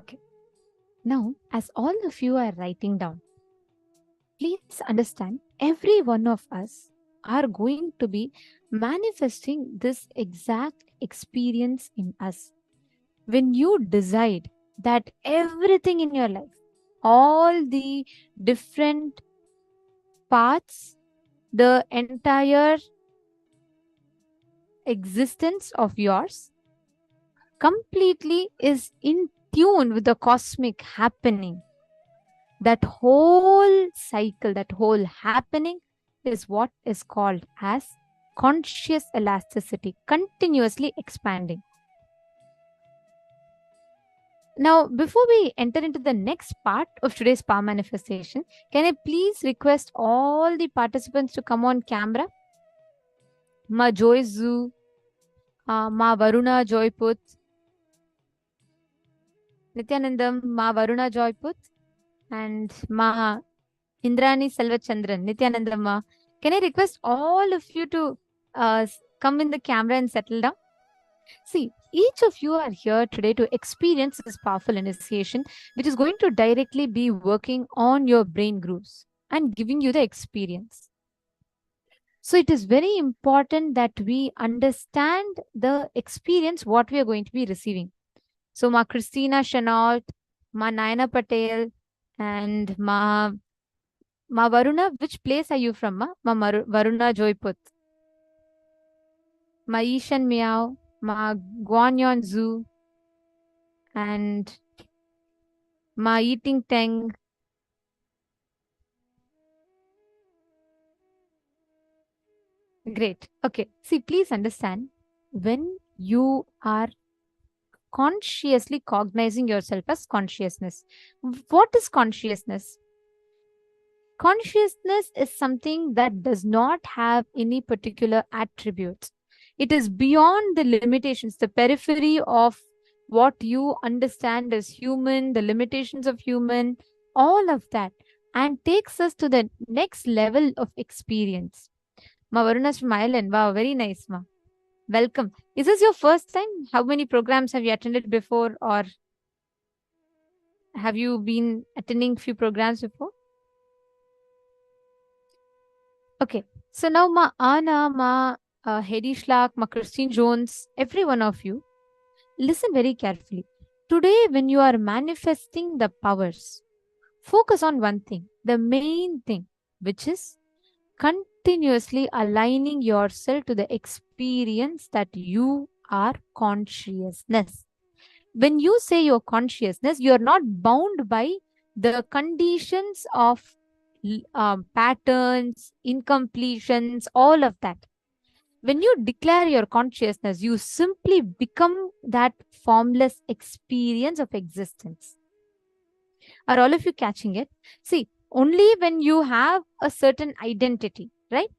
Okay. Now, as all of you are writing down, please understand every one of us are going to be manifesting this exact experience in us. When you decide that everything in your life, all the different parts, the entire existence of yours completely is in tune with the cosmic happening, that whole cycle, that whole happening is what is called as conscious elasticity, continuously expanding. Now, before we enter into the next part of today's power manifestation, can I please request all the participants to come on camera? Ma Joyzu, Ma Varuna Joyput, Nithyanandam, Ma Varuna Joyput, and Ma Indrani Selvachandran, Nithyanandamma. Can I request all of you to come in the camera and settle down? See, each of you are here today to experience this powerful initiation, which is going to directly be working on your brain grooves and giving you the experience. So it is very important that we understand the experience, what we are going to be receiving. So Ma Christina Chenault, Ma Nayana Patel, and Ma Varuna, which place are you from, Ma Varuna Joyput? Ma Ishan Miao, Ma Guanyon Zhu, and Ma Eating Teng. Great. Okay. See, please understand, when you are consciously cognizing yourself as consciousness, what is consciousness? Consciousness is something that does not have any particular attributes. It is beyond the limitations, the periphery of what you understand as human, the limitations of human, all of that, and takes us to the next level of experience. Ma Varuna's from Ireland. Wow, very nice, Ma. Welcome. Is this your first time? How many programs have you attended before, or have you been attending few programs before? Okay, so now Ma Anna, Ma Hedy Schlack, Ma Christine Jones, every one of you, listen very carefully. Today, when you are manifesting the powers, focus on one thing, the main thing, which is continuously aligning yourself to the experience that you are consciousness. When you say your consciousness, you are not bound by the conditions of patterns, incompletions, all of that. When you declare your consciousness, you simply become that formless experience of existence. Are all of you catching it? See, only when you have a certain identity, right?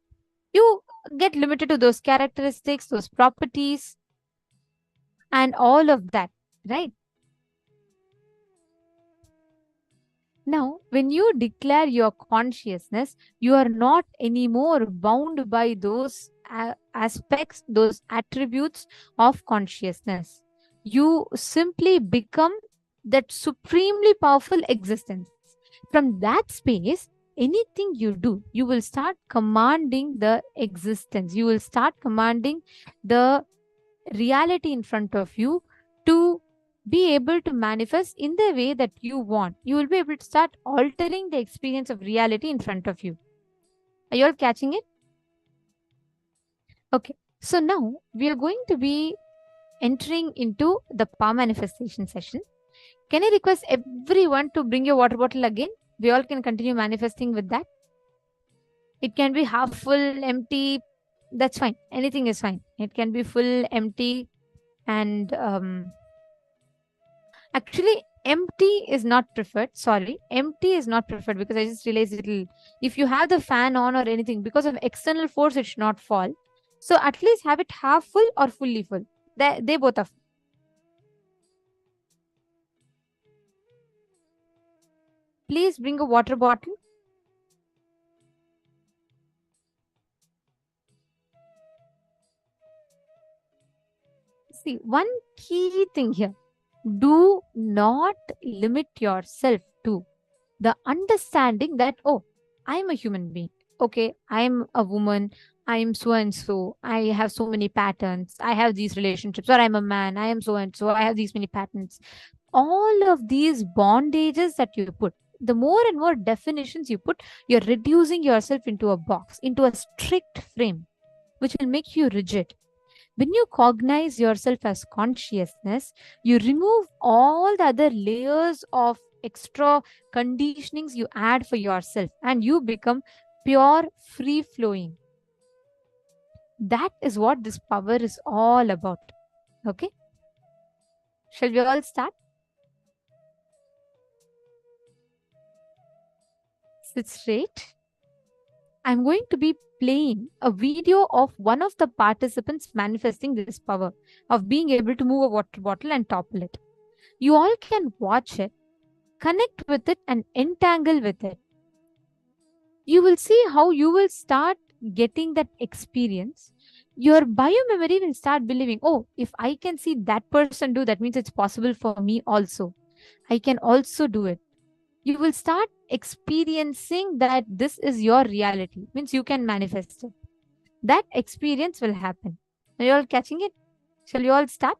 You get limited to those characteristics, those properties, and all of that, right? Now, when you declare your consciousness, you are not anymore bound by those aspects, those attributes of consciousness. You simply become that supremely powerful existence. From that space, anything you do, you will start commanding the existence. You will start commanding the reality in front of you to be able to manifest in the way that you want. You will be able to start altering the experience of reality in front of you. Are you all catching it? Okay. So now we are going to be entering into the power manifestation session. Can I request everyone to bring your water bottle again? We all can continue manifesting with that. It can be half full, empty. That's fine. Anything is fine. It can be full, empty, and actually, empty is not preferred. Sorry, empty is not preferred because I just realized if you have the fan on or anything, because of external force, it should not fall. So at least have it half full or fully full. They both are full. Please bring a water bottle. See, one key thing here. Do not limit yourself to the understanding that, oh, I am a human being. Okay, I am a woman. I am so and so. I have so many patterns. I have these relationships. Or I'm a man. I am so and so. I have these many patterns. All of these bondages that you put, the more and more definitions you put, you're reducing yourself into a box, into a strict frame, which will make you rigid. When you cognize yourself as consciousness, you remove all the other layers of extra conditionings you add for yourself and you become pure, free flowing. That is what this power is all about. Okay? Shall we all start? Sit straight. I'm going to be playing a video of one of the participants manifesting this power of being able to move a water bottle and topple it. You all can watch it, connect with it, and entangle with it. You will see how you will start getting that experience. Your biomemory will start believing, oh, if I can see that person do, that means it's possible for me also. I can also do it. You will start experiencing that this is your reality, means you can manifest it. That experience will happen. Are you all catching it? Shall you all start?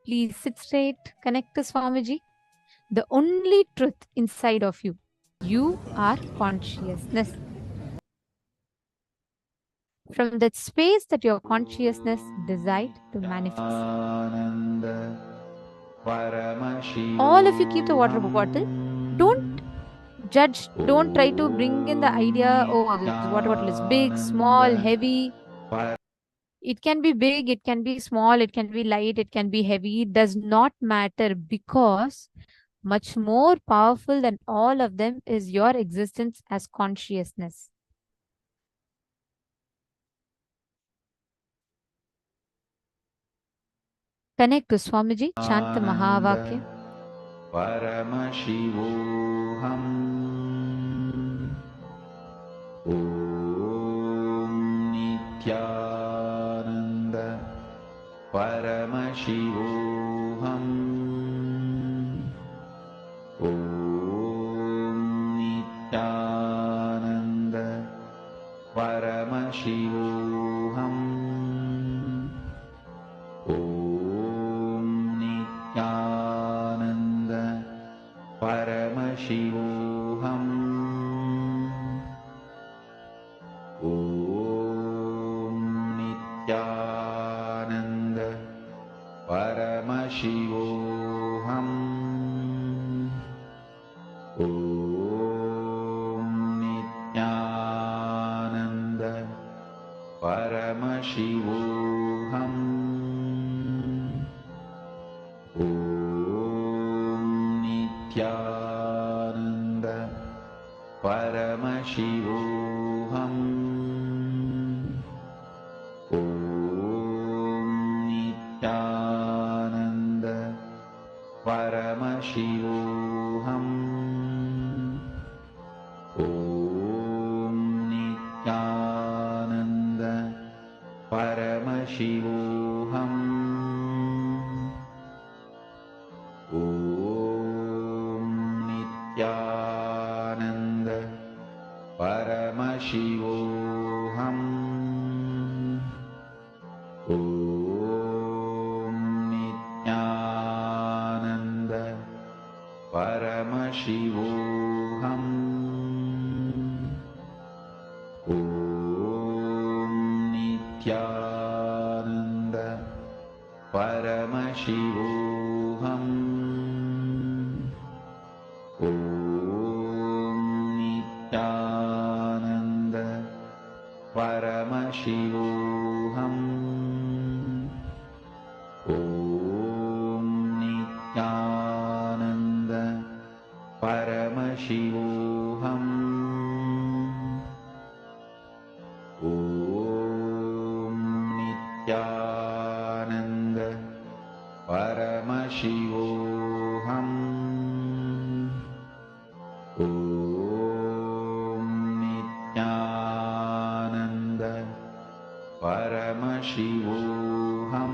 Please sit straight, connect to Swamiji. The only truth inside of you. You are consciousness. From that space that your consciousness desired to manifest. All of you keep the water bottle. Don't judge, don't try to bring in the idea, oh, this water bottle is big, small, heavy. It can be big, it can be small, it can be light, it can be heavy. It does not matter, because much more powerful than all of them is your existence as consciousness. Connect to Swamiji, chant the Mahavakya. Paramashivoham. Om Nithyananda Paramashivoham. Om Nithyananda Paramashivoham. Om Nithyananda Paramashivoham. Om Nithyananda Paramashivoham. Om Nithyananda Paramashivoham. Om Nithyananda Paramashivoham. Om Nithyananda Paramashivoham. Om Nithyananda Paramashivoham. Om Nithyananda Paramashivoham. Om Nithyananda Paramashivoham. Om Nithyananda Paramashivoham. Om Nithyananda Paramashivoham. Om Nithyananda Paramashivoham. Om Nithyananda Paramashivoham. Om Nithyananda Paramashivoham.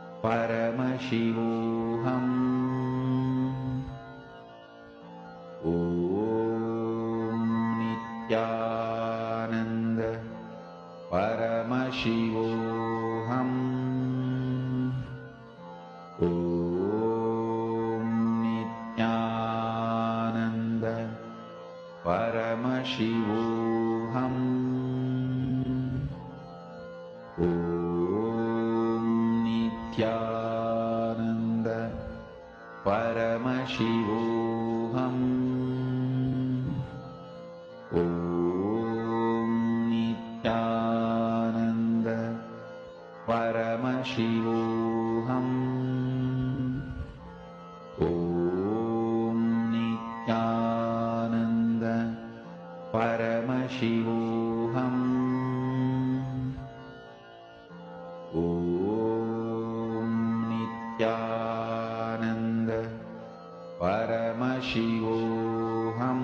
Paramashivoham. Om Nithyananda Paramashivoham. Om Nithyananda Paramashivoham. Om Nithyananda Paramashivoham. Om Nithyananda Paramashivoham. Om Nithyananda Paramashivoham. Om Nithyananda Paramashivoham.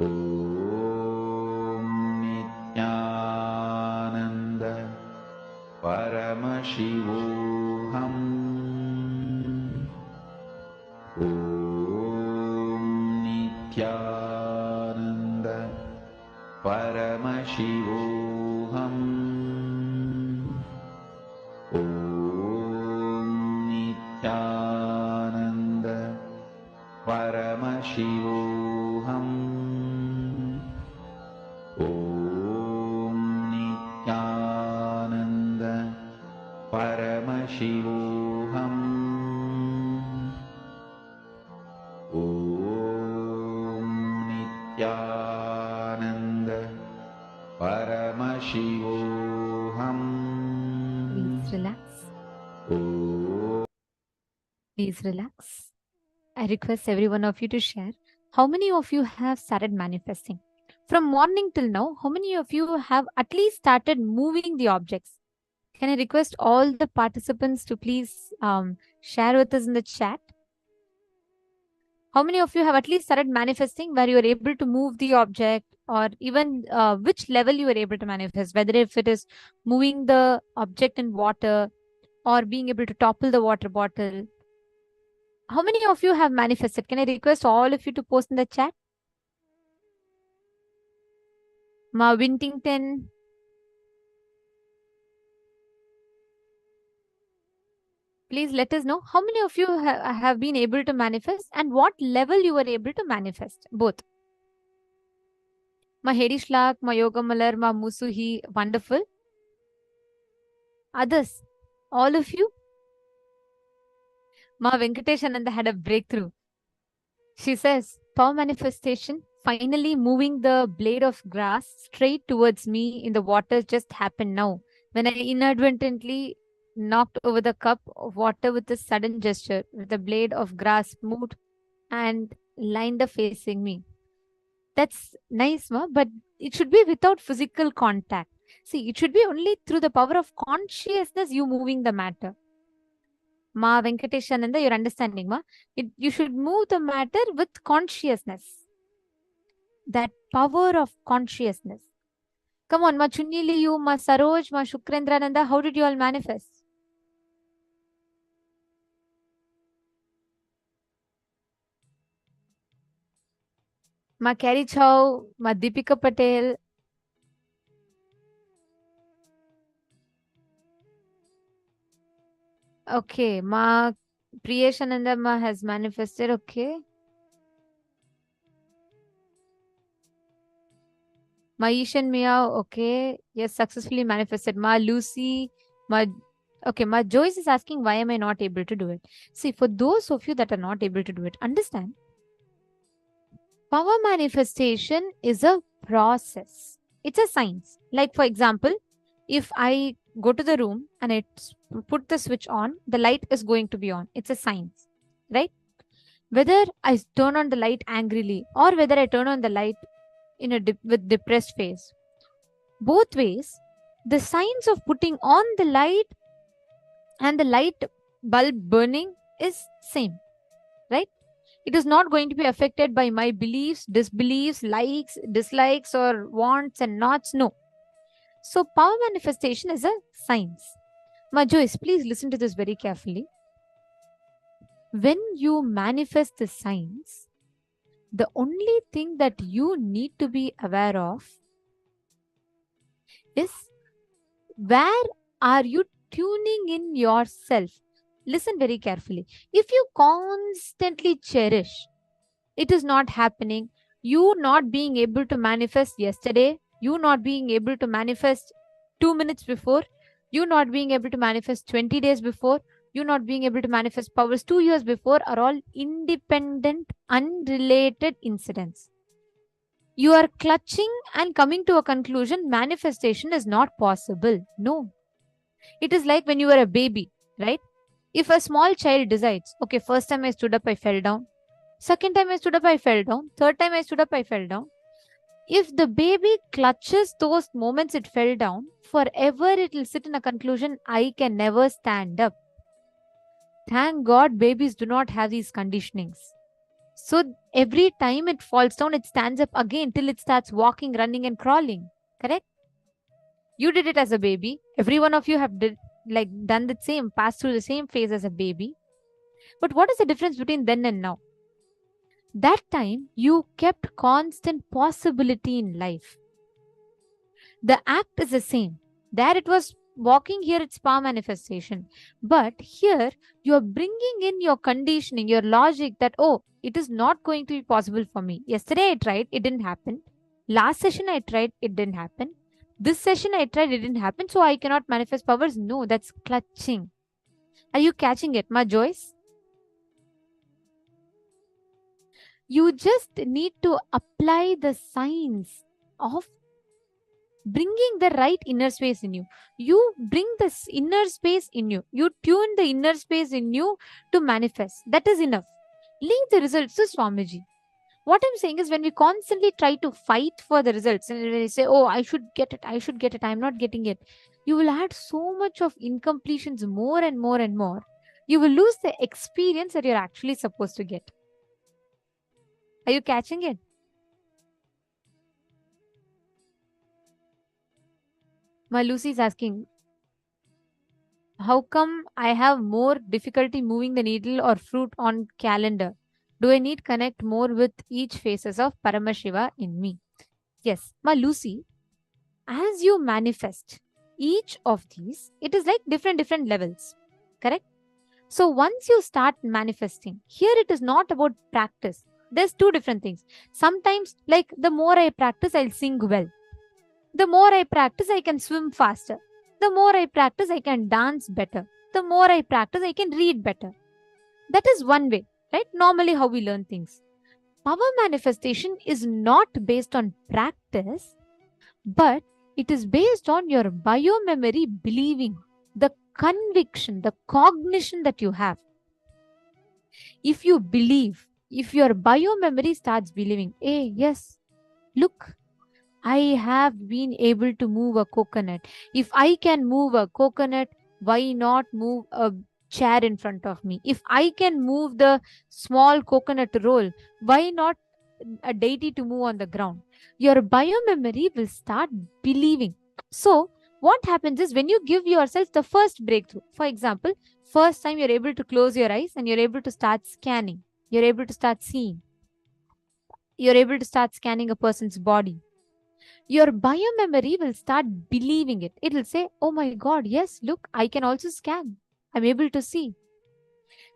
Om Nithyananda Paramashivoham. Om Nithyananda Paramashivoham. Om Nithyananda Paramashivoham. Om Nithyananda Paramashivoham. Om Nithyananda Paramashivoham. Please relax. Om Please relax. I request every one of you to share how many of you have started manifesting. From morning till now, how many of you have at least started moving the objects? Can I request all the participants to please share with us in the chat? How many of you have at least started manifesting where you are able to move the object, or even which level you are able to manifest, whether if it is moving the object in water or being able to topple the water bottle? How many of you have manifested? Can I request all of you to post in the chat? Ma Wintington. Please let us know how many of you have been able to manifest and what level you were able to manifest. Both. Ma Hedi Shlak, Ma Yoga Malar, Ma Musuhi. Wonderful. Others, all of you. Ma Venkatesh Ananda had a breakthrough. She says, power manifestation, finally moving the blade of grass straight towards me in the water just happened now, when I inadvertently knocked over the cup of water with a sudden gesture, with the blade of grass moved and lined up facing me. That's nice, ma, but it should be without physical contact. See, it should be only through the power of consciousness you moving the matter. Ma Venkateshananda, you're understanding, ma? You should move the matter with consciousness. That power of consciousness. Come on, ma Chunnili, you, ma Saroj, ma Shukrendrananda, how did you all manifest? Ma Carrie Chow, ma Deepika Patel. Okay, ma Priyeshananda ma has manifested, okay. Ma Ishan Mia, okay. Yes, successfully manifested. Ma Lucy, ma... Okay, ma Joyce is asking, why am I not able to do it? See, for those of you that are not able to do it, understand. Power manifestation is a process. It's a science. Like, for example, if I go to the room and I put the switch on, the light is going to be on. It's a science, right? Whether I turn on the light angrily or whether I turn on the light in a with depressed face, both ways, the science of putting on the light and the light bulb burning is same, right? It is not going to be affected by my beliefs, disbeliefs, likes, dislikes, or wants and nots. No. So power manifestation is a science. Ma Joyce, please listen to this very carefully. When you manifest the signs, the only thing that you need to be aware of is where are you tuning in yourself. Listen very carefully. If you constantly cherish, it is not happening, you not being able to manifest yesterday, you not being able to manifest 2 minutes before, you not being able to manifest 20 days before, you not being able to manifest powers 2 years before, are all independent, unrelated incidents. You are clutching and coming to a conclusion manifestation is not possible. No. It is like when you were a baby, right? If a small child decides, okay, first time I stood up, I fell down. Second time I stood up, I fell down. Third time I stood up, I fell down. If the baby clutches those moments it fell down, forever it will sit in a conclusion, I can never stand up. Thank God babies do not have these conditionings. So every time it falls down, it stands up again till it starts walking, running and crawling. Correct? You did it as a baby. Every one of you have done the same, passed through the same phase as a baby. But what is the difference between then and now? That time you kept constant possibility in life. The act is the same. There it was walking, here it's power manifestation. But here you are bringing in your conditioning, your logic that, oh, it is not going to be possible for me. Yesterday I tried, it didn't happen. Last session I tried, it didn't happen. This session I tried, it didn't happen. So I cannot manifest powers. No, that's clutching. Are you catching it, Ma Joyce? You just need to apply the science of bringing the right inner space in you. You bring this inner space in you. You tune the inner space in you to manifest. That is enough. Leave the results to Swamiji. What I'm saying is when we constantly try to fight for the results and when we say, oh, I should get it, I'm not getting it, you will add so much of incompletions more and more and more. You will lose the experience that you're actually supposed to get. Are you catching it? My Lucy is asking, how come I have more difficulty moving the needle or fruit on calendar? Do I need connect more with each phases of Paramashiva in me? Yes, Ma Lucy, as you manifest each of these, it is like different levels, correct? So once you start manifesting, here it is not about practice. There's two different things. Sometimes, like the more I practice, I'll sing well. The more I practice, I can swim faster. The more I practice, I can dance better. The more I practice, I can read better. That is one way, right? Normally how we learn things. Power manifestation is not based on practice, but it is based on your biomemory believing, the conviction, the cognition that you have. If you believe, if your biomemory starts believing, hey, yes, look, I have been able to move a coconut. If I can move a coconut, why not move a chair in front of me? If I can move the small coconut roll, why not a deity to move on the ground? Your biomemory will start believing. So what happens is when you give yourself the first breakthrough, for example, first time you're able to close your eyes and you're able to start scanning, you're able to start seeing, you're able to start scanning a person's body. Your biomemory will start believing it. It will say, oh my God, yes, look, I can also scan. I'm able to see.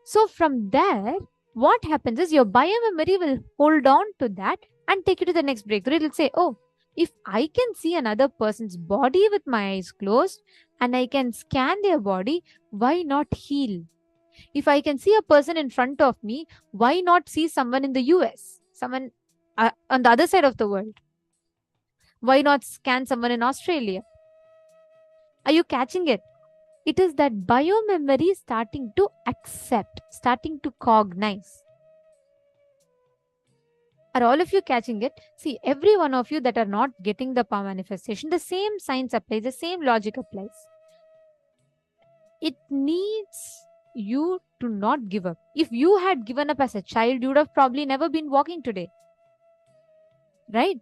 So from there, what happens is your biomemory will hold on to that and take you to the next breakthrough. It will say, oh, if I can see another person's body with my eyes closed and I can scan their body, why not heal? If I can see a person in front of me, why not see someone in the US, someone on the other side of the world? Why not scan someone in Australia? Are you catching it? It is that biomemory starting to accept, starting to cognize. Are all of you catching it? See, every one of you that are not getting the power manifestation, the same science applies, the same logic applies. It needs you to not give up. If you had given up as a child, you would have probably never been walking today. Right?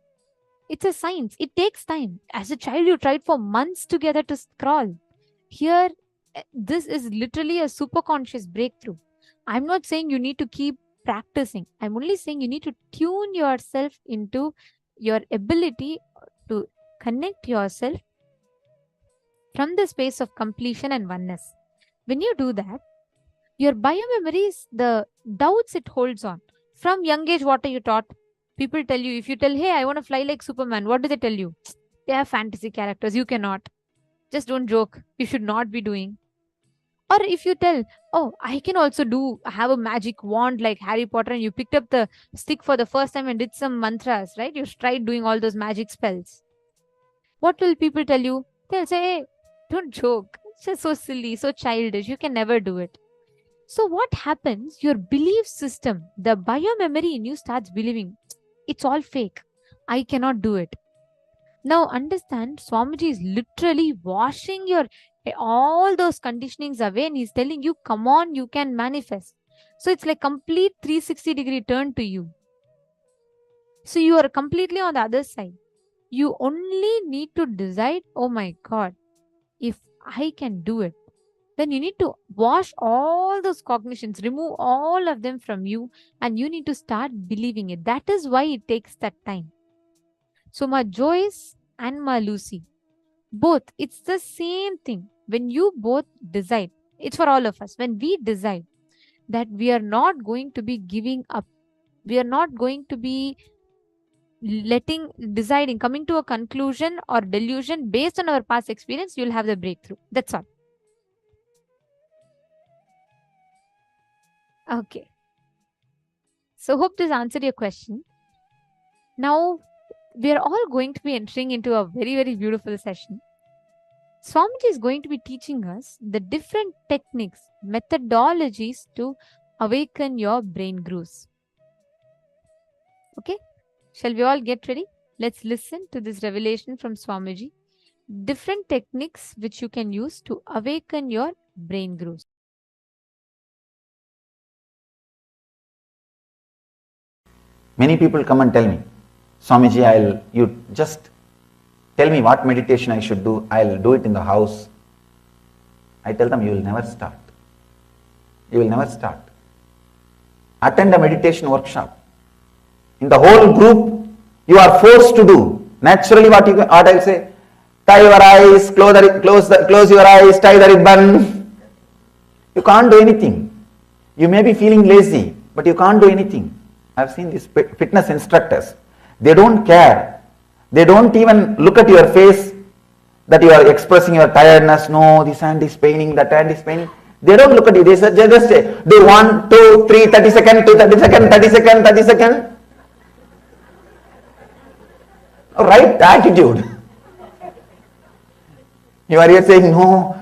It's a science. It takes time. As a child, you tried for months together to crawl. Here, this is literally a super conscious breakthrough. I'm not saying you need to keep practicing. I'm only saying you need to tune yourself into your ability to connect yourself from the space of completion and oneness. When you do that, your biomemories, the doubts it holds on. From young age, what are you taught? People tell you, if you tell, hey, I want to fly like Superman, what do they tell you? They have fantasy characters. You cannot. Just don't joke. You should not be doing. Or if you tell, oh, I can also have a magic wand like Harry Potter, and you picked up the stick for the first time and did some mantras, right? You tried doing all those magic spells. What will people tell you? They'll say, hey, don't joke. It's just so silly, so childish. You can never do it. So what happens? Your belief system, the biomemory in you starts believing it's all fake. I cannot do it. Now understand, Swamiji is literally washing all those conditionings away, and he's telling you, come on, you can manifest. So it's like complete 360-degree turn to you. So you are completely on the other side. You only need to decide, oh my God, if I can do it, then you need to wash all those cognitions, remove all of them from you, and you need to start believing it. That is why it takes that time. So Ma Joyce and Ma Lucy, both, it's the same thing. When you both decide, it's for all of us, when we decide that we are not going to be giving up, we are not going to be deciding, coming to a conclusion or delusion based on our past experience, you'll have the breakthrough. That's all. Okay. So hope this answered your question. Now, we are all going to be entering into a very, very beautiful session. Swamiji is going to be teaching us the different techniques, methodologies to awaken your brain grooves. Okay? Shall we all get ready? Let's listen to this revelation from Swamiji. Different techniques which you can use to awaken your brain grooves. Many people come and tell me, Swamiji, you just tell me what meditation I should do. I'll do it in the house. I tell them, you will never start. You will never start. Attend a meditation workshop. In the whole group, you are forced to do. Naturally, what I'll say, tie your eyes, close your eyes, tie the ribbon. You can't do anything. You may be feeling lazy, but you can't do anything. I've seen these fitness instructors. They don't care. They don't even look at your face that you are expressing your tiredness. No, this hand is paining, that hand is paining. They don't look at you. They just say, do 1, 2, 3, 30 seconds, 2, 30 seconds, 30 seconds, 30 seconds. Right attitude. You are here saying, no.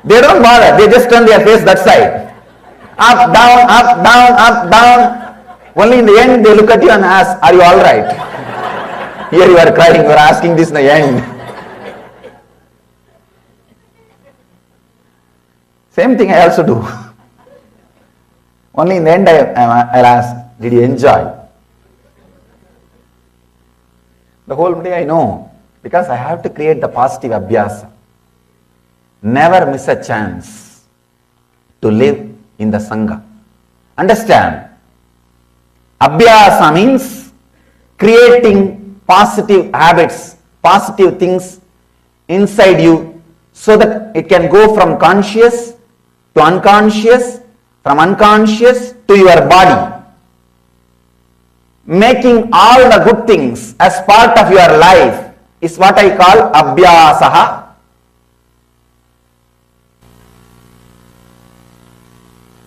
They don't bother. They just turn their face that side. Up, down, up, down, up, down. Only in the end they look at you and ask, are you all right? Here you are crying, you are asking this in the end. Same thing I also do. Only in the end I'll ask, did you enjoy? The whole day I know, because I have to create the positive abhyasa. Never miss a chance to live in the Sangha. Understand? Abhyasa means creating positive habits, positive things inside you so that it can go from conscious to unconscious, from unconscious to your body. Making all the good things as part of your life is what I call abhyasaha.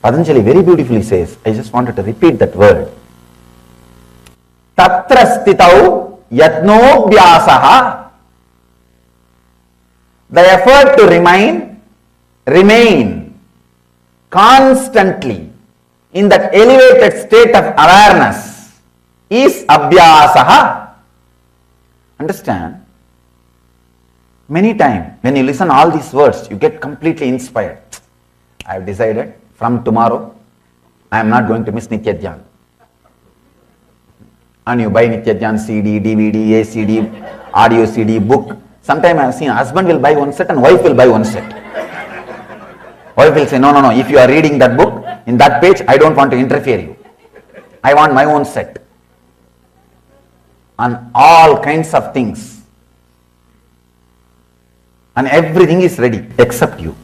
Patanjali very beautifully says, I just wanted to repeat that word. Tatra stitau yatnobhyasaha. The effort to remain constantly in that elevated state of awareness is abhyasaha. Understand? Many times when you listen all these words, you get completely inspired. I have decided from tomorrow, I am not going to miss Nitya Dhyan. And you buy Nitya Dhyan CD, DVD, ACD, audio CD, book, Sometimes I have seen husband will buy one set and wife will buy one set. Wife will say, no, if you are reading that book, in that page, I don't want to interfere you. I want my own set. On all kinds of things. And everything is ready, except you.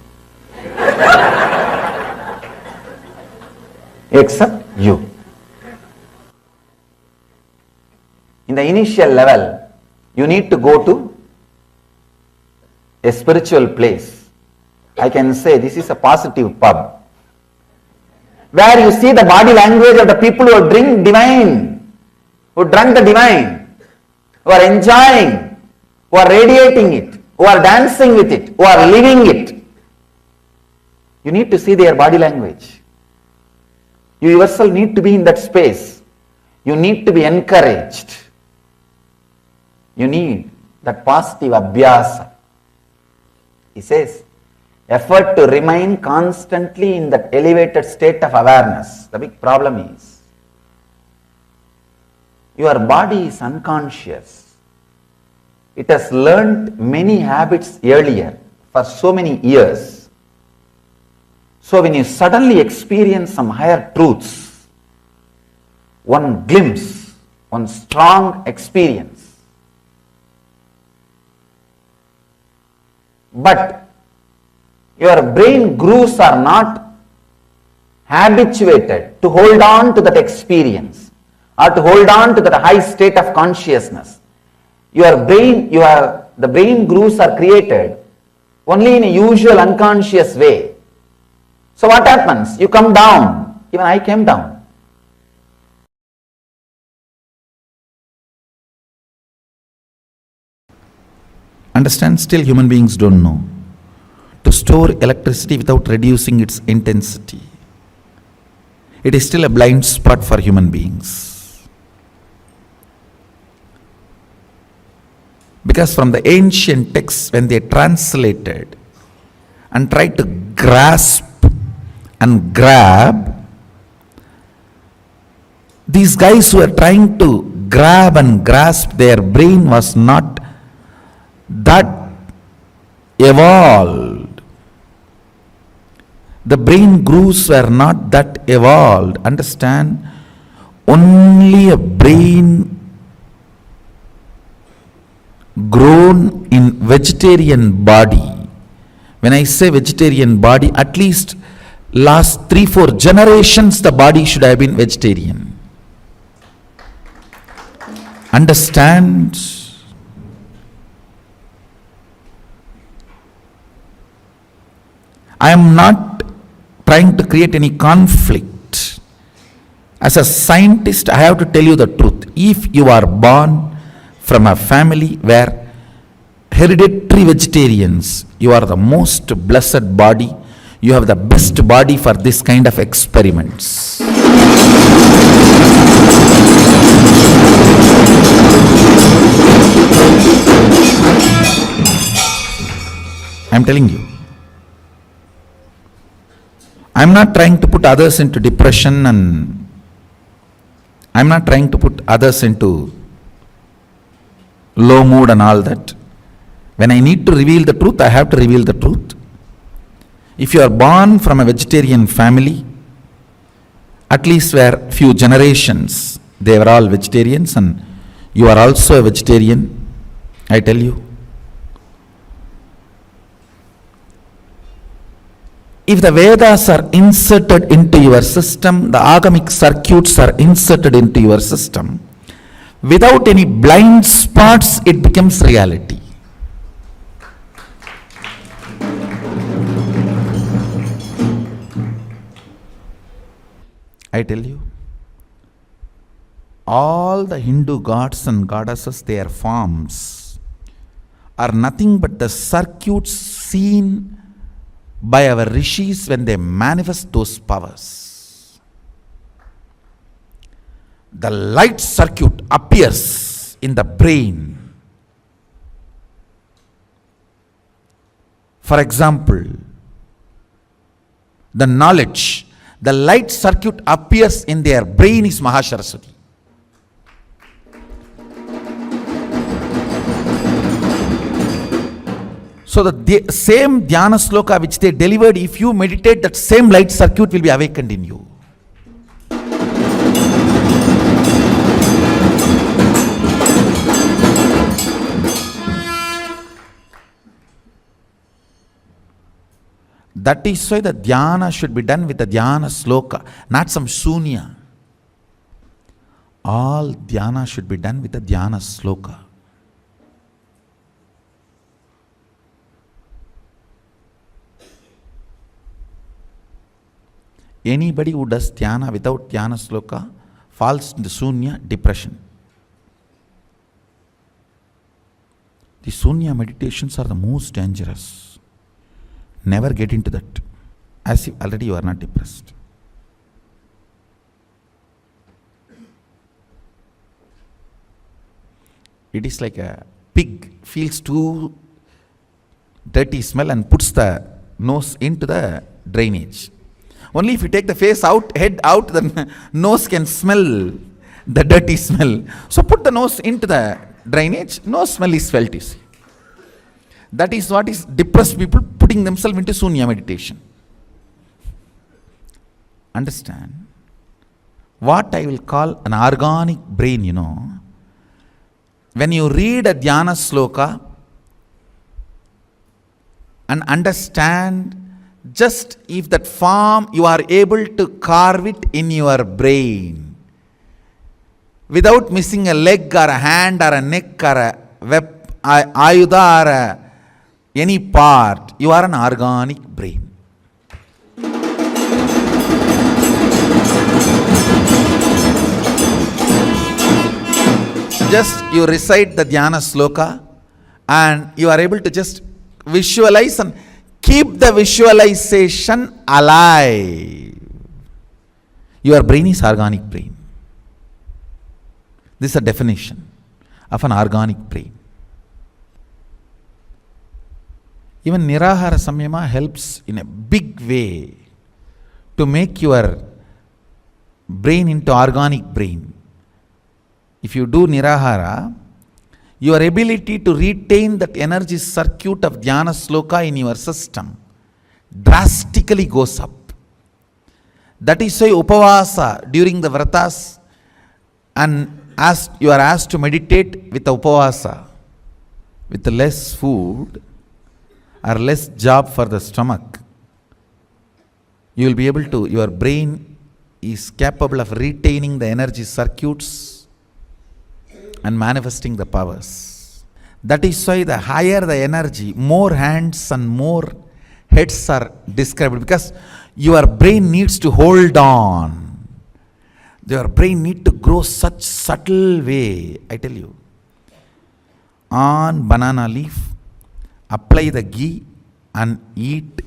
Except you. In the initial level, you need to go to a spiritual place. I can say this is a positive pub, where you see the body language of the people who drink divine, who drank the divine, who are enjoying, who are radiating it, who are dancing with it, who are living it. You need to see their body language. You yourself need to be in that space. You need to be encouraged. You need that positive abhyasa. He says, effort to remain constantly in that elevated state of awareness. The big problem is, your body is unconscious. It has learned many habits earlier for so many years. So when you suddenly experience some higher truths, one glimpse, one strong experience, but your brain grooves are not habituated to hold on to that experience or to hold on to that high state of consciousness. The brain grooves are created only in a usual unconscious way. So what happens? You come down. Even I came down. Understand, still human beings don't know. To store electricity without reducing its intensity, it is still a blind spot for human beings. Because from the ancient texts, when they translated and tried to grasp and grab, these guys who were trying to grab and grasp, their brain was not that evolved. The brain grooves were not that evolved. Understand? Only a brain grown in vegetarian body. When I say vegetarian body, at least last 3-4 generations the body should have been vegetarian. Understand? I am not trying to create any conflict. As a scientist, I have to tell you the truth. If you are born from a family where hereditary vegetarians, you are the most blessed body. You have the best body for this kind of experiments. I am telling you. I am not trying to put others into depression, and I am not trying to put others into low mood and all that. When I need to reveal the truth, I have to reveal the truth. If you are born from a vegetarian family, at least where few generations they were all vegetarians, and you are also a vegetarian, I tell you, if the Vedas are inserted into your system, the agamic circuits are inserted into your system, without any blind spots, it becomes reality. I tell you, all the Hindu gods and goddesses, their forms are nothing but the circuits seen by our rishis when they manifest those powers. The light circuit appears in the brain. For example, the knowledge, the light circuit appears in their brain is Mahasaraswati. So the same dhyana sloka which they delivered, if you meditate, that same light circuit will be awakened in you. That is why the dhyana should be done with the dhyana sloka, not some shunya. All dhyana should be done with the dhyana sloka. Anybody who does dhyana without dhyana sloka falls into shunya, depression. The shunya meditations are the most dangerous. Never get into that, as if already you are not depressed. It is like a pig feels too dirty smell and puts the nose into the drainage. Only if you take the face out, head out, the nose can smell the dirty smell. So put the nose into the drainage, no smell is felt, you see. That is what is depressed people putting themselves into shunya meditation. Understand? What I will call an organic brain, when you read a dhyana sloka and understand, just if that form you are able to carve it in your brain without missing a leg or a hand or a neck or a ayuda or any part, you are an organic brain. Just you recite the dhyana sloka and you are able to just visualize and keep the visualization alive. Your brain is organic brain. This is a definition of an organic brain. Even Nirahara Samyama helps in a big way to make your brain into organic brain. If you do Nirahara, your ability to retain that energy circuit of dhyana sloka in your system drastically goes up. That is why upavasa during the vratas, and as you are asked to meditate with upavasa, with less food or less job for the stomach, you will be able to, your brain is capable of retaining the energy circuits and manifesting the powers. That is why the higher the energy, more hands and more heads are described, because your brain needs to hold on. Your brain needs to grow such subtle way, I tell you. On banana leaf, apply the ghee and eat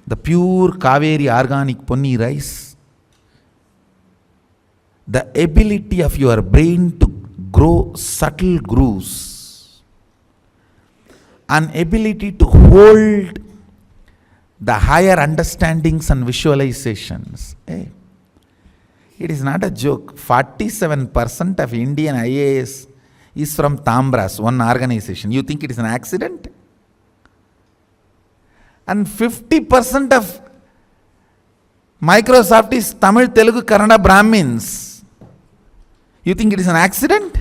the pure Kaveri organic ponni rice. The ability of your brain to grow subtle grooves, an ability to hold the higher understandings and visualizations. It is not a joke. 47% of Indian IAS is from Tambras, one organization. You think it is an accident? And 50% of Microsoft is Tamil, Telugu, Kannada Brahmins. You think it is an accident?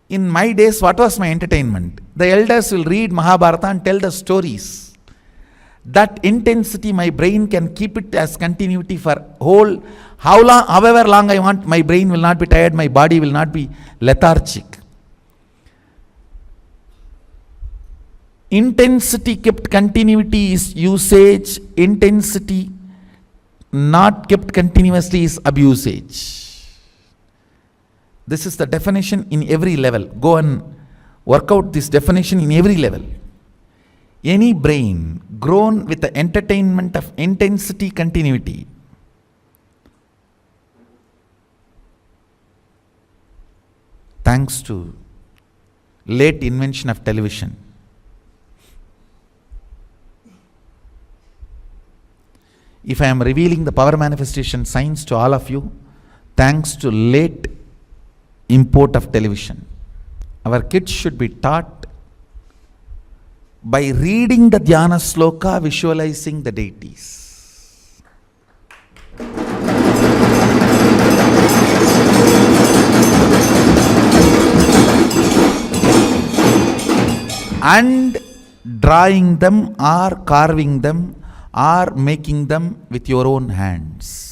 In my days, what was my entertainment? The elders will read Mahabharata and tell the stories. That intensity, my brain can keep it as continuity for whole, however long I want. My brain will not be tired, my body will not be lethargic. Intensity kept continuity is usage, intensity not kept continuously is abusage. This is the definition in every level. Go and work out this definition in every level. Any brain grown with the entertainment of intensity continuity thanks to late invention of television. If I am revealing the power manifestation science to all of you, thanks to late import of television. Our kids should be taught by reading the Dhyana Sloka, visualizing the deities. And drawing them or carving them or making them with your own hands.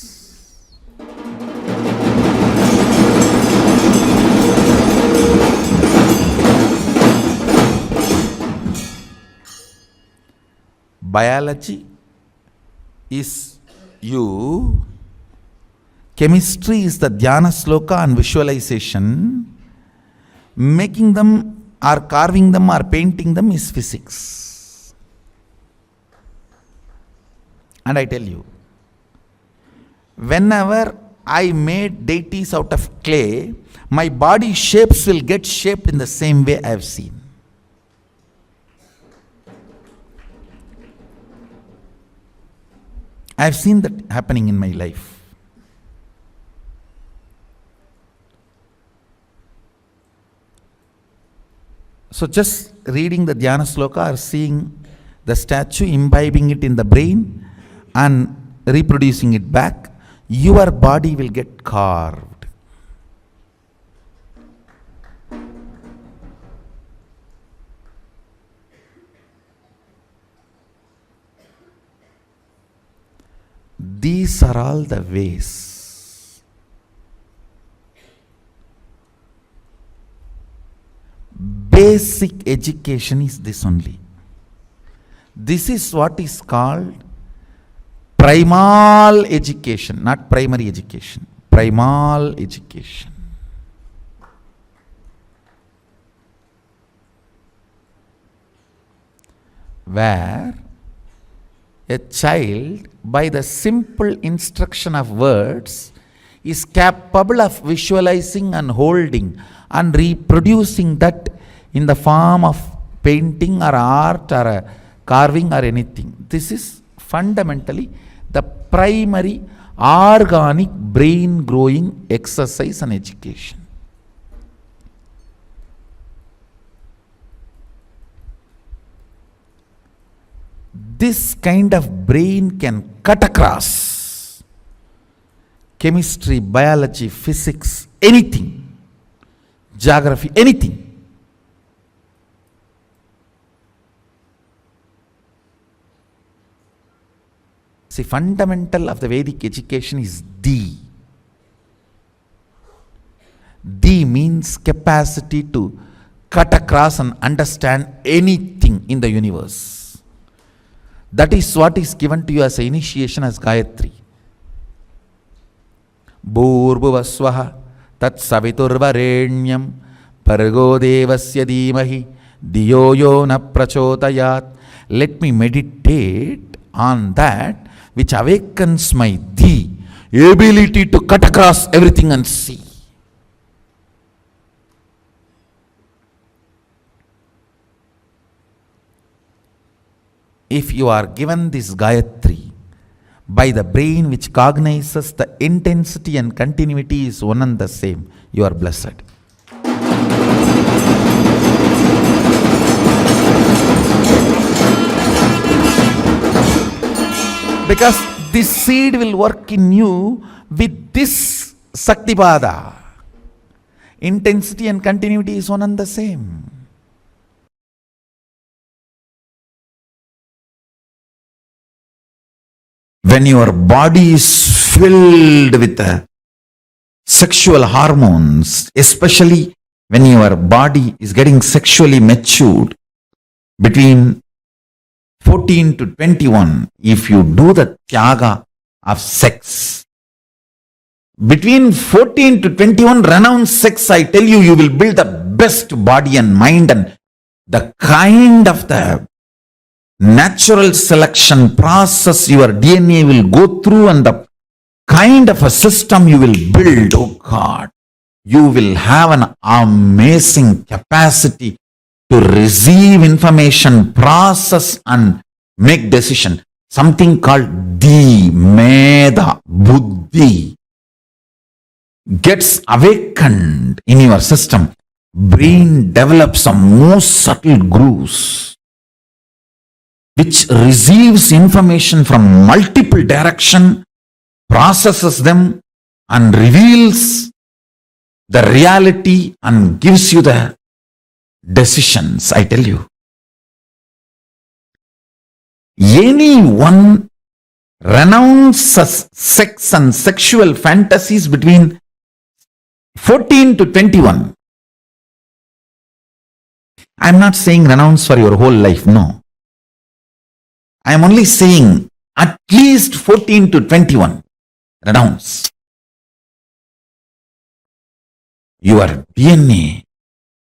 Biology is you, chemistry is the Dhyana Sloka and visualization, making them or carving them or painting them is physics. And I tell you, whenever I made deities out of clay, my body shapes will get shaped in the same way I have seen. I have seen that happening in my life. So just reading the Dhyana Sloka or seeing the statue, imbibing it in the brain and reproducing it back, your body will get carved. These are all the ways. Basic education is this only. This is what is called primal education, not primary education. Primal education. Where a child, by the simple instruction of words, is capable of visualizing and holding and reproducing that in the form of painting or art or a carving or anything. This is fundamentally the primary organic brain growing exercise and education. This kind of brain can cut across chemistry, biology, physics, anything. Geography, anything. See, fundamental of the Vedic education is D. D means capacity to cut across and understand anything in the universe. That is what is given to you as an initiation as Gayatri. Bhurbhuvasvaha tat saviturvarenyam pargo devasya dhimahi diyo yo na prachodayat. Let me meditate on that which awakens my Dhi, ability to cut across everything and see. If you are given this Gayatri by the brain which cognizes the intensity and continuity is one and the same, you are blessed. Because this seed will work in you with this Saktipada. Intensity and continuity is one and the same. When your body is filled with sexual hormones, especially when your body is getting sexually matured between 14 to 21, if you do the tyaga of sex, between 14 to 21, renounce sex, I tell you, you will build the best body and mind, and the kind of the natural selection process your DNA will go through and the kind of a system you will build, oh God, you will have an amazing capacity to receive information, process and make decision. Something called Di, Meda, Buddhi. gets awakened in your system, brain develops some most subtle grooves which receives information from multiple direction, processes them and reveals the reality and gives you the decisions. I tell you, anyone renounces sex and sexual fantasies between 14 to 21. I am not saying renounce for your whole life, no. I am only saying at least 14 to 21. Renounce. Your DNA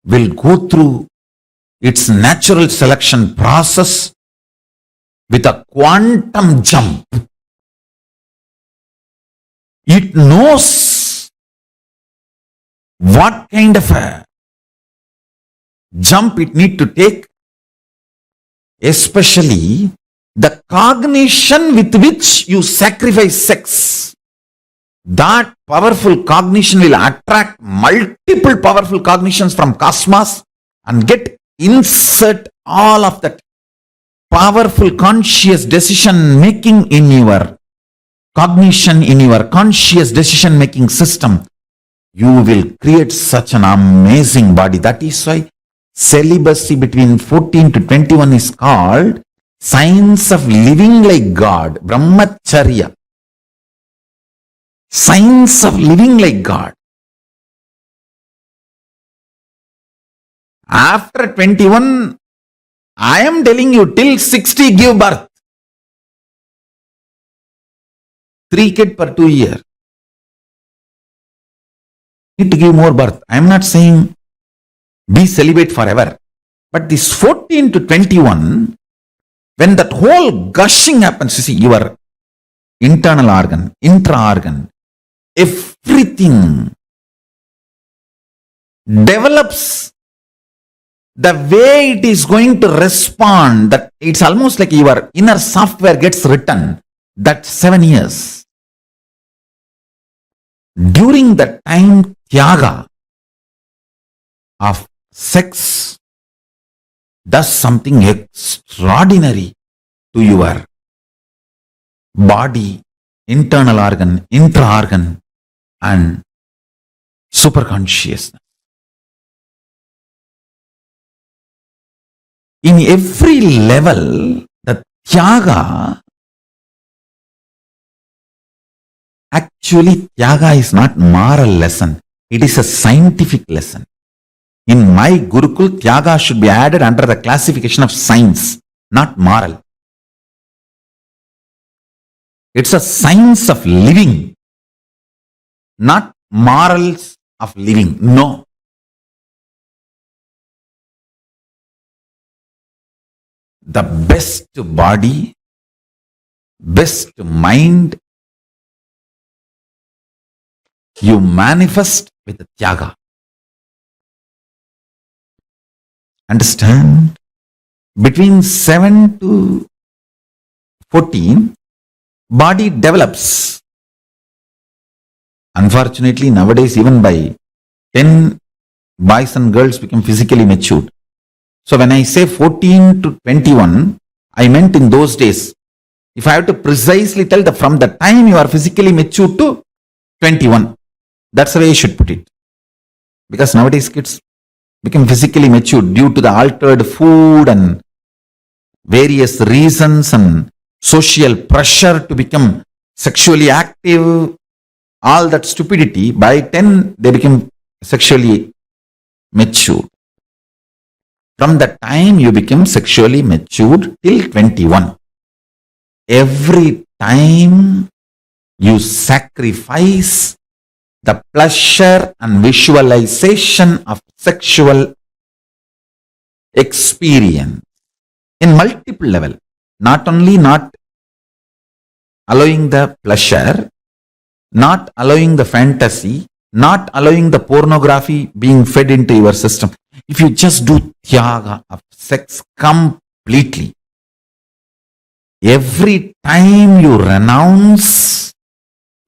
will go through its natural selection process with a quantum jump. It knows what kind of a jump it need to take, especially the cognition with which you sacrifice sex. That powerful cognition will attract multiple powerful cognitions from cosmos and insert all of that powerful conscious decision making in your cognition, in your conscious decision making system. You will create such an amazing body. That is why celibacy between 14 to 21 is called science of living like God, Brahmacharya. Science of living like God. After 21, I am telling you, till 60 give birth. 3 kids per 2 years. Need to give more birth. I am not saying be celibate forever. But this 14 to 21, when that whole gushing happens, you see, your internal organ, intra-organ, everything develops the way it is going to respond. That it's almost like your inner software gets written. That 7 years. During the time, Tyaga of sex does something extraordinary to your body, internal organ, intra-organ, and superconsciousness. In every level, the Tyaga, actually Tyaga is not moral lesson. It is a scientific lesson. In my Gurukul, Tyaga should be added under the classification of science, not moral. It's a science of living, not morals of living. No. The best body, best mind, you manifest with Tyaga. Understand? Between 7 to 14, body develops. Unfortunately, nowadays, even by 10, boys and girls become physically matured. So when I say 14 to 21, I meant in those days. If I have to precisely tell from the time you are physically matured to 21, that's the way you should put it. Because nowadays kids become physically matured due to the altered food and various reasons and social pressure to become sexually active, all that stupidity. By 10, they become sexually mature. From the time you become sexually matured till 21, every time you sacrifice the pleasure and visualization of sexual experience in multiple level. Not only not allowing the pleasure, not allowing the fantasy, not allowing the pornography being fed into your system. If you just do Tyaga of sex completely, every time you renounce,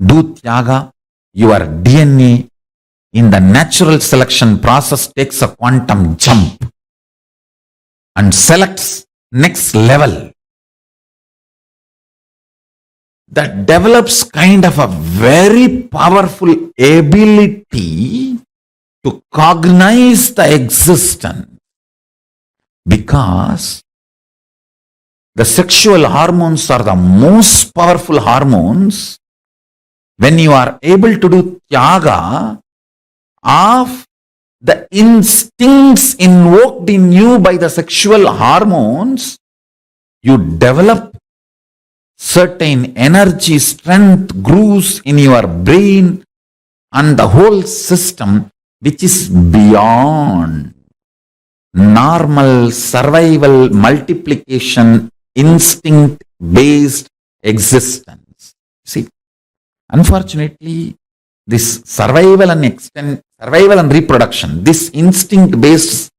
do Tyaga, your DNA in the natural selection process takes a quantum jump and selects next level. That develops kind of a very powerful ability to cognize the existence, because the sexual hormones are the most powerful hormones. When you are able to do tyaga of the instincts invoked in you by the sexual hormones, you develop certain energy, strength, grooves in your brain and the whole system, which is beyond normal survival, multiplication, instinct based existence. See, unfortunately, this survival and reproduction, this instinct based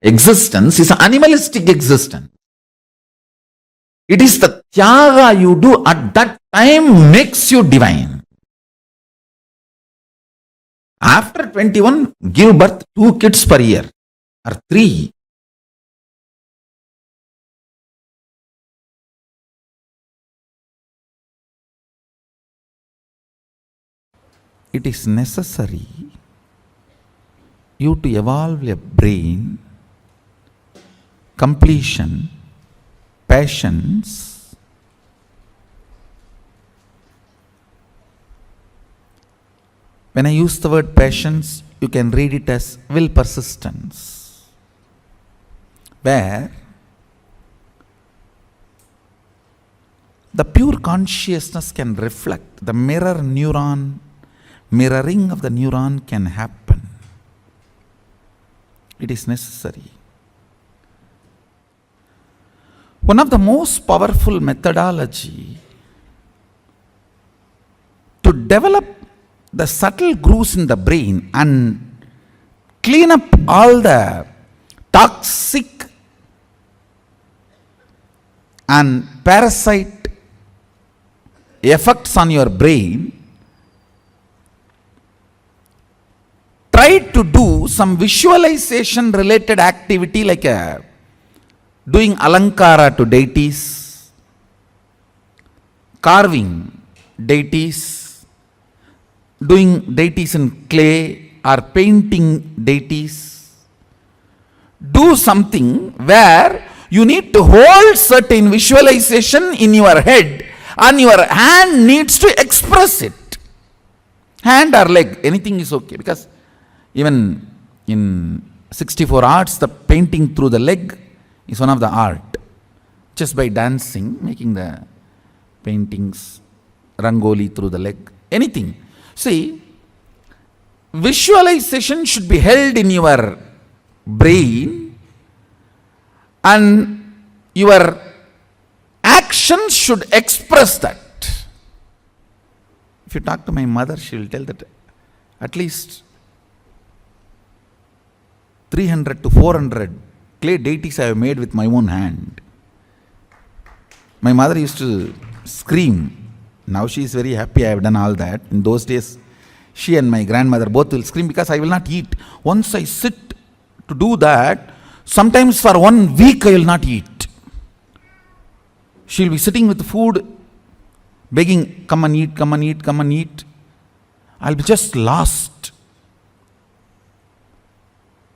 existence is an animalistic existence. It is the tyaga you do at that time makes you divine. After 21, give birth 2 kids per year or 3. It is necessary you to evolve a brain, completion, patience, when I use the word patience, you can read it as will persistence, where the pure consciousness can reflect, the mirroring of the neuron can happen. It is necessary. One of the most powerful methodology to develop the subtle grooves in the brain and clean up all the toxic and parasite effects on your brain, try to do some visualization related activity like doing alankara to deities, carving deities, doing deities in clay or painting deities. Do something where you need to hold certain visualization in your head and your hand needs to express it. Hand or leg, anything is okay, because even in 64 arts, the painting through the leg is one of the art. Just by dancing, making the paintings, rangoli through the leg, anything. See, visualization should be held in your brain and your actions should express that. If you talk to my mother, she will tell that at least 300 to 400 clay deities I have made with my own hand. My mother used to scream. Now she is very happy I have done all that. In those days, she and my grandmother both will scream because I will not eat. Once I sit to do that, sometimes for 1 week I will not eat. She will be sitting with food, begging, come and eat, come and eat, come and eat. I will be just lost.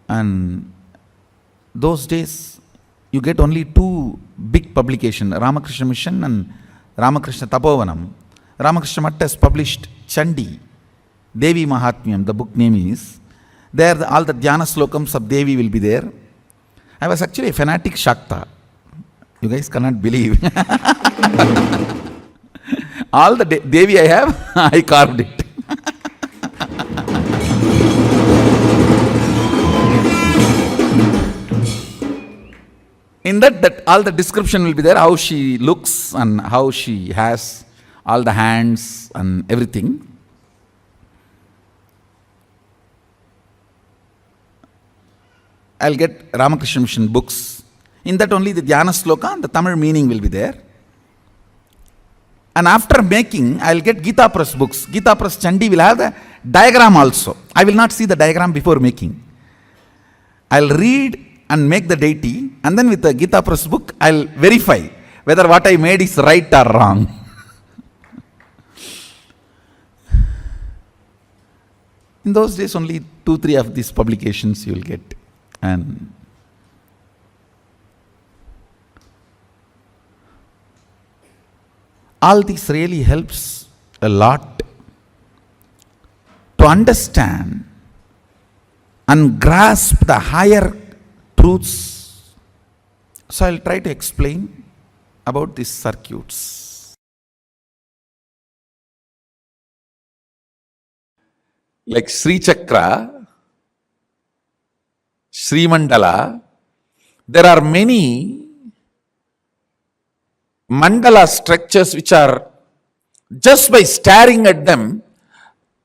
And those days, you get only 2 big publications, Ramakrishna Mission and Ramakrishna Tapovanam. Ramakrishna Matta has published Chandi, Devi Mahatmyam, the book name is. There all the Dhyana slokams of Devi will be there. I was actually a fanatic Shakta. You guys cannot believe. All the Devi I have, I carved it. In that all the description will be there, how she looks and how she has all the hands and everything. I'll get Ramakrishna Mission books. In that only the Dhyana sloka and the Tamil meaning will be there. And after making, I'll get Gita Press books. Gita Press Chandi will have the diagram also. I will not see the diagram before making. I'll read and make the deity, and then with the Gita Press book, I'll verify whether what I made is right or wrong. In those days, only 2-3 of these publications you will get. And all this really helps a lot to understand and grasp the higher truths. So I'll try to explain about these circuits. Like Sri Chakra, Sri Mandala, there are many mandala structures which are, just by staring at them,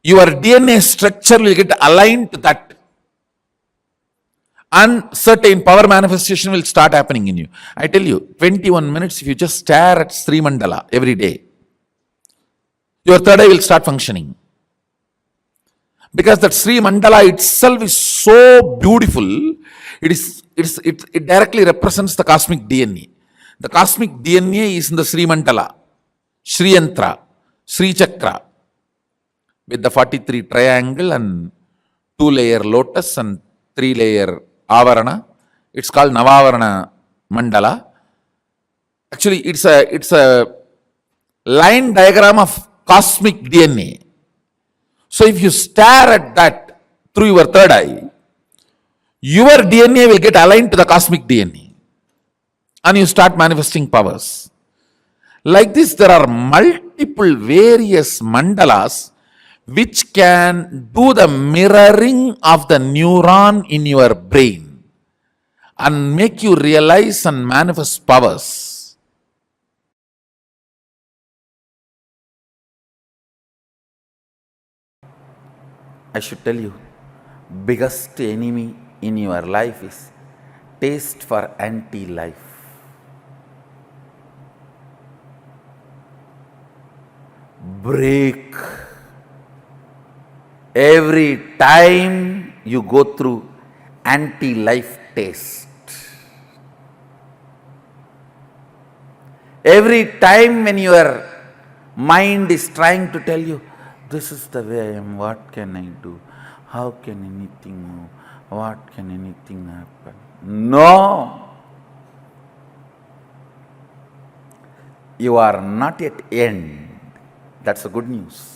your DNA structure will get aligned to that. And certain power manifestation will start happening in you. I tell you, 21 minutes, if you just stare at Sri Mandala every day, your third eye will start functioning. Because that Sri Mandala itself is so beautiful, it directly represents the cosmic DNA. The cosmic DNA is in the Sri Mandala, Sri Yantra, Sri Chakra, with the 43 triangle and 2-layer lotus and 3-layer avarana. It's called Navavarana Mandala. Actually, it's a line diagram of cosmic DNA. So if you stare at that through your third eye, your DNA will get aligned to the cosmic DNA. And you start manifesting powers. Like this, there are multiple various mandalas which can do the mirroring of the neuron in your brain and make you realize and manifest powers. I should tell you, biggest enemy in your life is taste for anti-life. Break. Every time you go through anti-life taste. Every time when your mind is trying to tell you, this is the way I am, what can I do? How can anything move? What can anything happen? No! You are not yet end. That's the good news.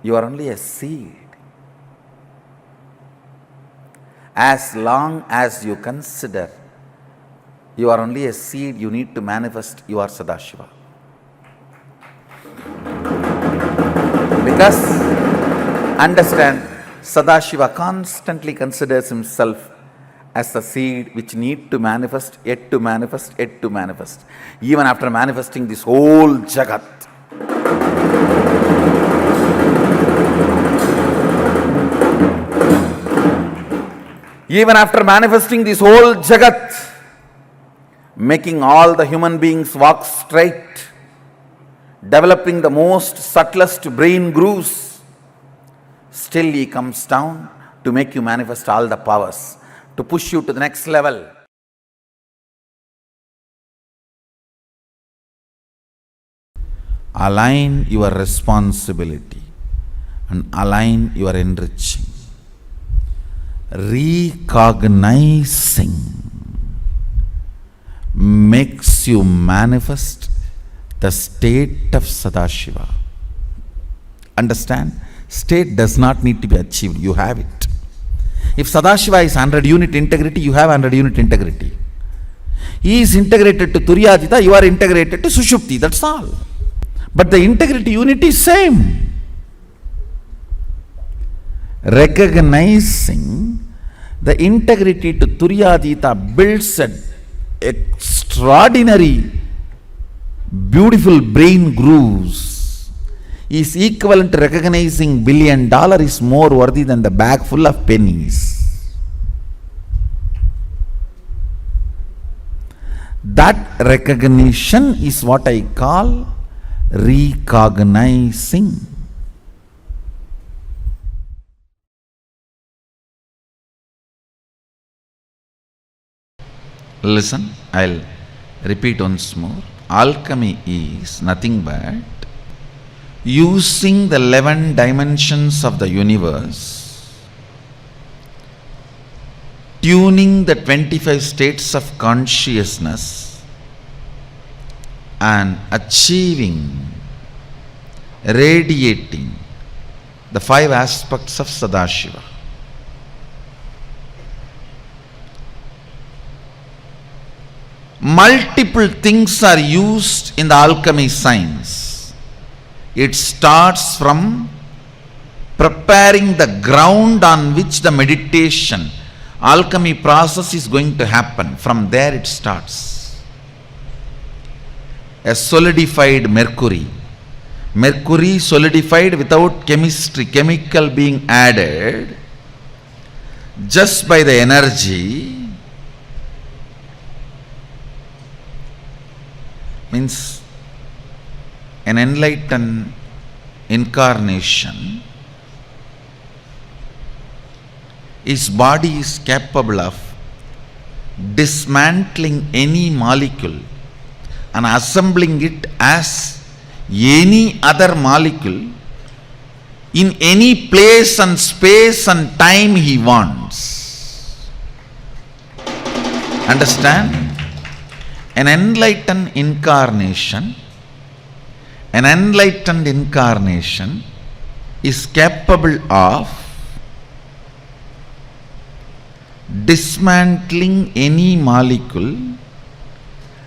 You are only a seed. As long as you consider you are only a seed, you need to manifest your Sadashiva. Because, understand, Sadashiva constantly considers himself as the seed which need to manifest, yet to manifest, yet to manifest. Even after manifesting this whole Jagat. Even after manifesting this whole Jagat, making all the human beings walk straight, developing the most subtlest brain grooves, still he comes down to make you manifest all the powers, to push you to the next level. Align your responsibility and align your enriching. Recognizing makes you manifest the state of Sadashiva. Understand? State does not need to be achieved. You have it. If Sadashiva is 100 unit integrity, you have 100 unit integrity. He is integrated to Turyajita, you are integrated to Sushupti. That's all. But the integrity unit is same. Recognizing the integrity to Turyajita builds an extraordinary, beautiful brain grooves. Is equivalent to recognizing $1 billion is more worthy than the bag full of pennies. That recognition is what I call recognizing. Listen, I'll repeat once more. Alchemy is nothing but using the 11 dimensions of the universe, tuning the 25 states of consciousness, and achieving, radiating the 5 aspects of Sadashiva. Multiple things are used in the alchemy science. It starts from preparing the ground on which the meditation, alchemy process is going to happen. From there it starts. A solidified mercury. Mercury solidified without chemistry, chemical being added, just by the energy, means an enlightened incarnation, his body is capable of dismantling any molecule and assembling it as any other molecule in any place and space and time he wants. Understand? An enlightened incarnation is capable of dismantling any molecule,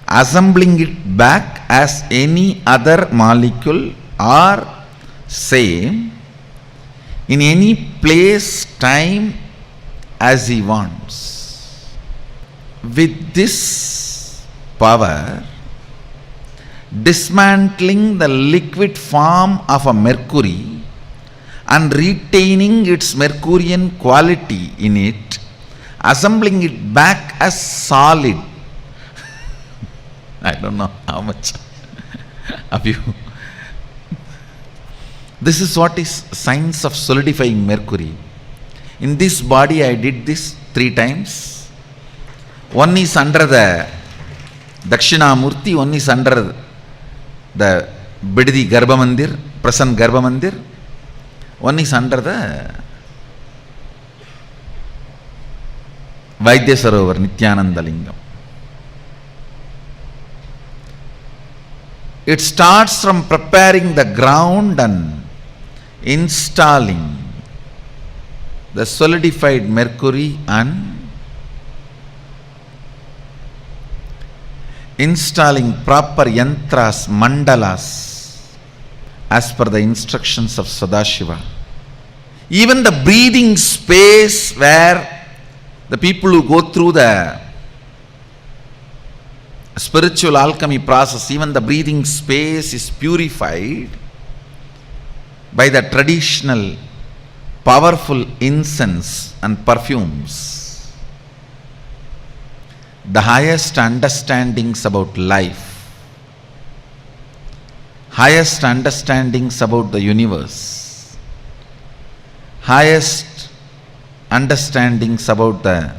assembling it back as any other molecule or same in any place, time as he wants. With this power, dismantling the liquid form of a mercury and retaining its Mercurian quality in it, assembling it back as solid. I don't know how much of you. This is what is science of solidifying mercury. In this body I did this 3 times. One is under the Dakshinamurti, one is under the Bididi Garbha Mandir, present Garbha Mandir, one is under the Vaidya Sarovar, Nithyananda Lingam. It starts from preparing the ground and installing the solidified mercury and installing proper yantras, mandalas as per the instructions of Sadashiva. Even the breathing space where the people who go through the spiritual alchemy process, even the breathing space is purified by the traditional powerful incense and perfumes. The highest understandings about life, highest understandings about the universe, highest understandings about the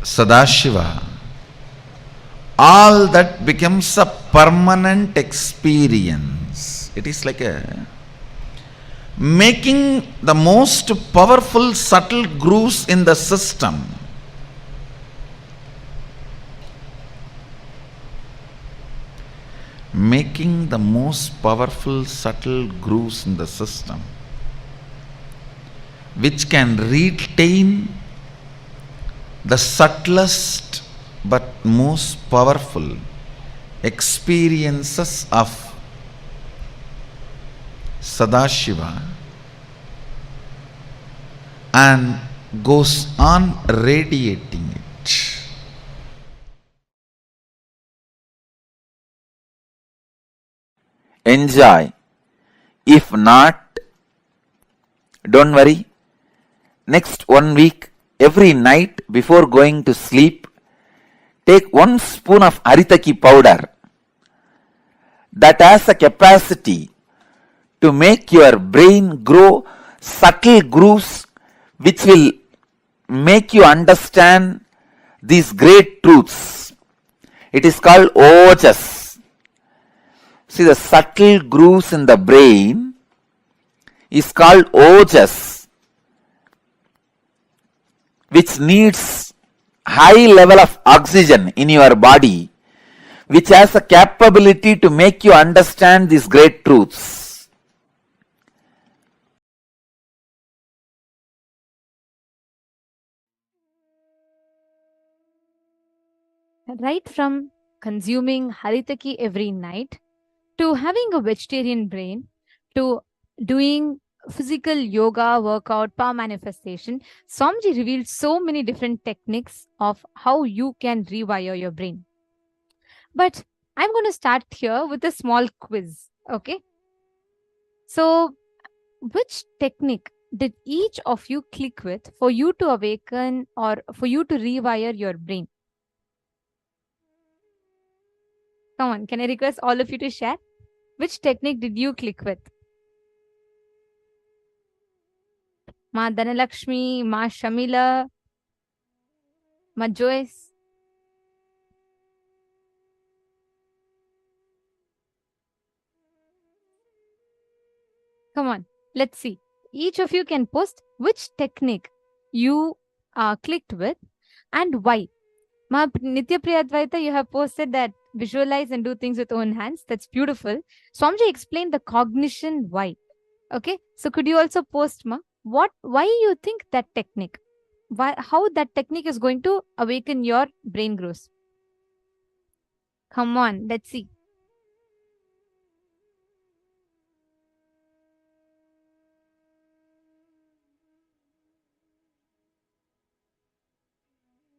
Sadashiva, all that becomes a permanent experience. It is like making the most powerful subtle grooves in the system. Making the most powerful subtle grooves in the system, which can retain the subtlest but most powerful experiences of Sadashiva and goes on radiating it. Enjoy. If not, don't worry. Next 1 week, every night before going to sleep, Take 1 spoon of haritaki powder that has a capacity to make your brain grow subtle grooves which will make you understand these great truths. It is called ojas. See, the subtle grooves in the brain is called ojas, which needs high level of oxygen in your body, which has a capability to make you understand these great truths. Right from consuming haritaki every night, to having a vegetarian brain, to doing physical yoga, workout, power manifestation, Swamiji revealed so many different techniques of how you can rewire your brain. But I'm going to start here with a small quiz. Okay. So, which technique did each of you click with for you to awaken or for you to rewire your brain? Come on, can I request all of you to share? Which technique did you click with? Ma Dhanalakshmi, Ma Shamila, Ma Joyce. Come on, let's see. Each of you can post which technique you clicked with and why. Ma Nitya Priyadvaita, you have posted that visualize and do things with own hands. That's beautiful. Swamiji explained the cognition why. Okay, so could you also post, Ma, why you think that technique? How that technique is going to awaken your brain growth? Come on, let's see.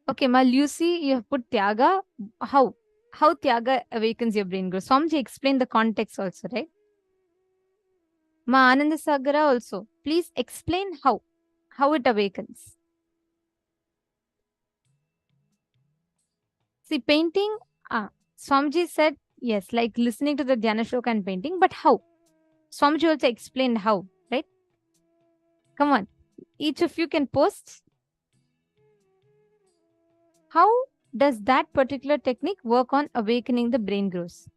Okay, Ma Lucy, you have put Tyaga. How Tyaga awakens your brain growth? Swamiji explain the context also, right? Ma Ananda Sagara also. Please explain how it awakens. See, painting, Swamiji said, yes, like listening to the Dhyana Shloka and painting, but how? Swamiji also explained how, right? Come on, each of you can post. How does that particular technique work on awakening the brain growth?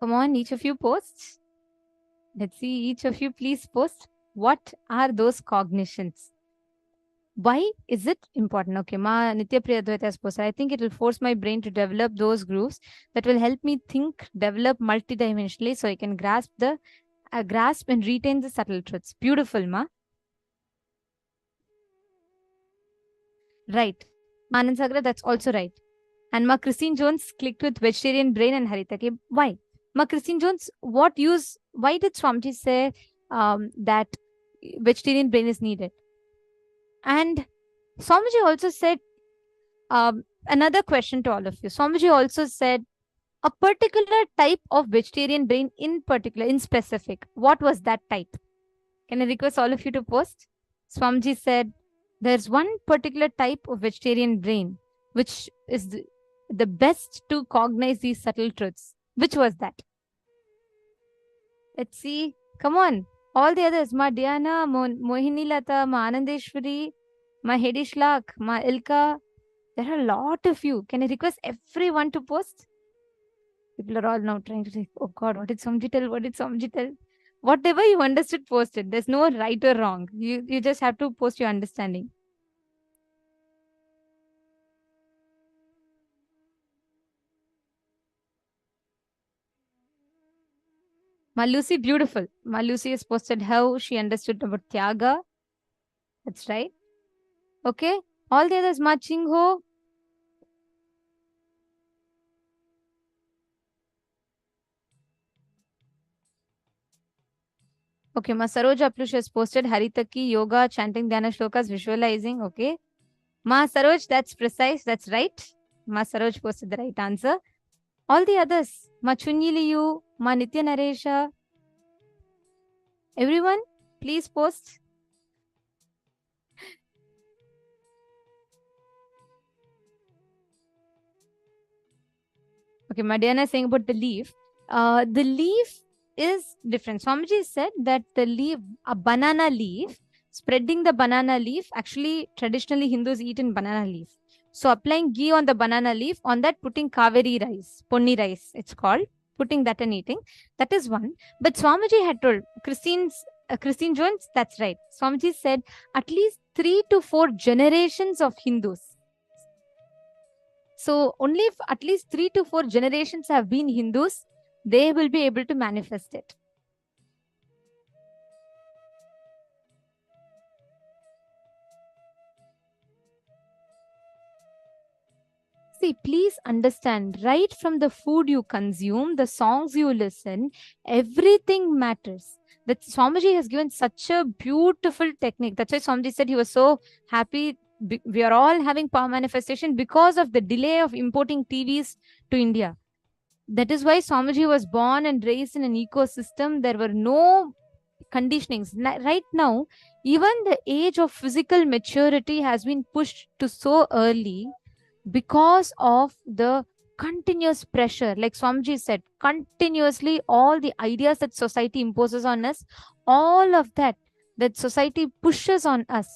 Come on, each of you post. Let's see, each of you please post. What are those cognitions? Why is it important? Okay, Ma Nitya Priyadvaita has posted. I think it will force my brain to develop those grooves that will help me think, develop multidimensionally so I can grasp and retain the subtle truths. Beautiful, Ma. Right. Anand Sagra, that's also right. And Ma Christine Jones clicked with vegetarian brain and Haritaki. Why? Ma Christine Jones, why did Swamiji say that vegetarian brain is needed? And Swamiji also said another question to all of you. Swamiji also said a particular type of vegetarian brain in specific. What was that type? Can I request all of you to post? Swamiji said there's one particular type of vegetarian brain which is the best to cognize these subtle truths. Which was that? Let's see. Come on. All the others, Ma Diana, Mohini Lata, Ma Anandeshwari, Ma Hedishlak, Ma Ilka. There are a lot of you. Can I request everyone to post? People are all now trying to say, oh God, what did Swamiji tell? What did Swamiji tell? Whatever you understood, post it. There's no right or wrong. You just have to post your understanding. Malusi, beautiful. Malusi has posted how she understood about Tyaga. That's right. Okay. All the others, Ma Chingho. Okay, Ma Saroj Aplush has posted Haritaki, yoga, chanting Dhyana shlokas, visualizing. Okay. Ma Saroj, that's precise. That's right. Ma Saroj posted the right answer. All the others, Ma Chunyiliyu, Ma Nitya Naresha. Everyone, please post. Okay, Madhyana is saying about the leaf. The leaf is different. Swamiji said that the leaf, a banana leaf, spreading the banana leaf, actually traditionally Hindus eat in banana leaf. So applying ghee on the banana leaf, on that putting kaveri rice, ponni rice, it's called, putting that and eating. That is one. But Swamiji had told, Christine Jones, that's right. Swamiji said at least 3 to 4 generations of Hindus. So only if at least 3 to 4 generations have been Hindus, they will be able to manifest it. See, please understand, right from the food you consume, the songs you listen, everything matters. That Swamiji has given such a beautiful technique. That's why Swamiji said he was so happy. We are all having power manifestation because of the delay of importing TVs to India. That is why Swamiji was born and raised in an ecosystem. There were no conditionings. Right now, even the age of physical maturity has been pushed to so early because of the continuous pressure. Like Swamiji said, continuously all the ideas that society imposes on us, all of that society pushes on us,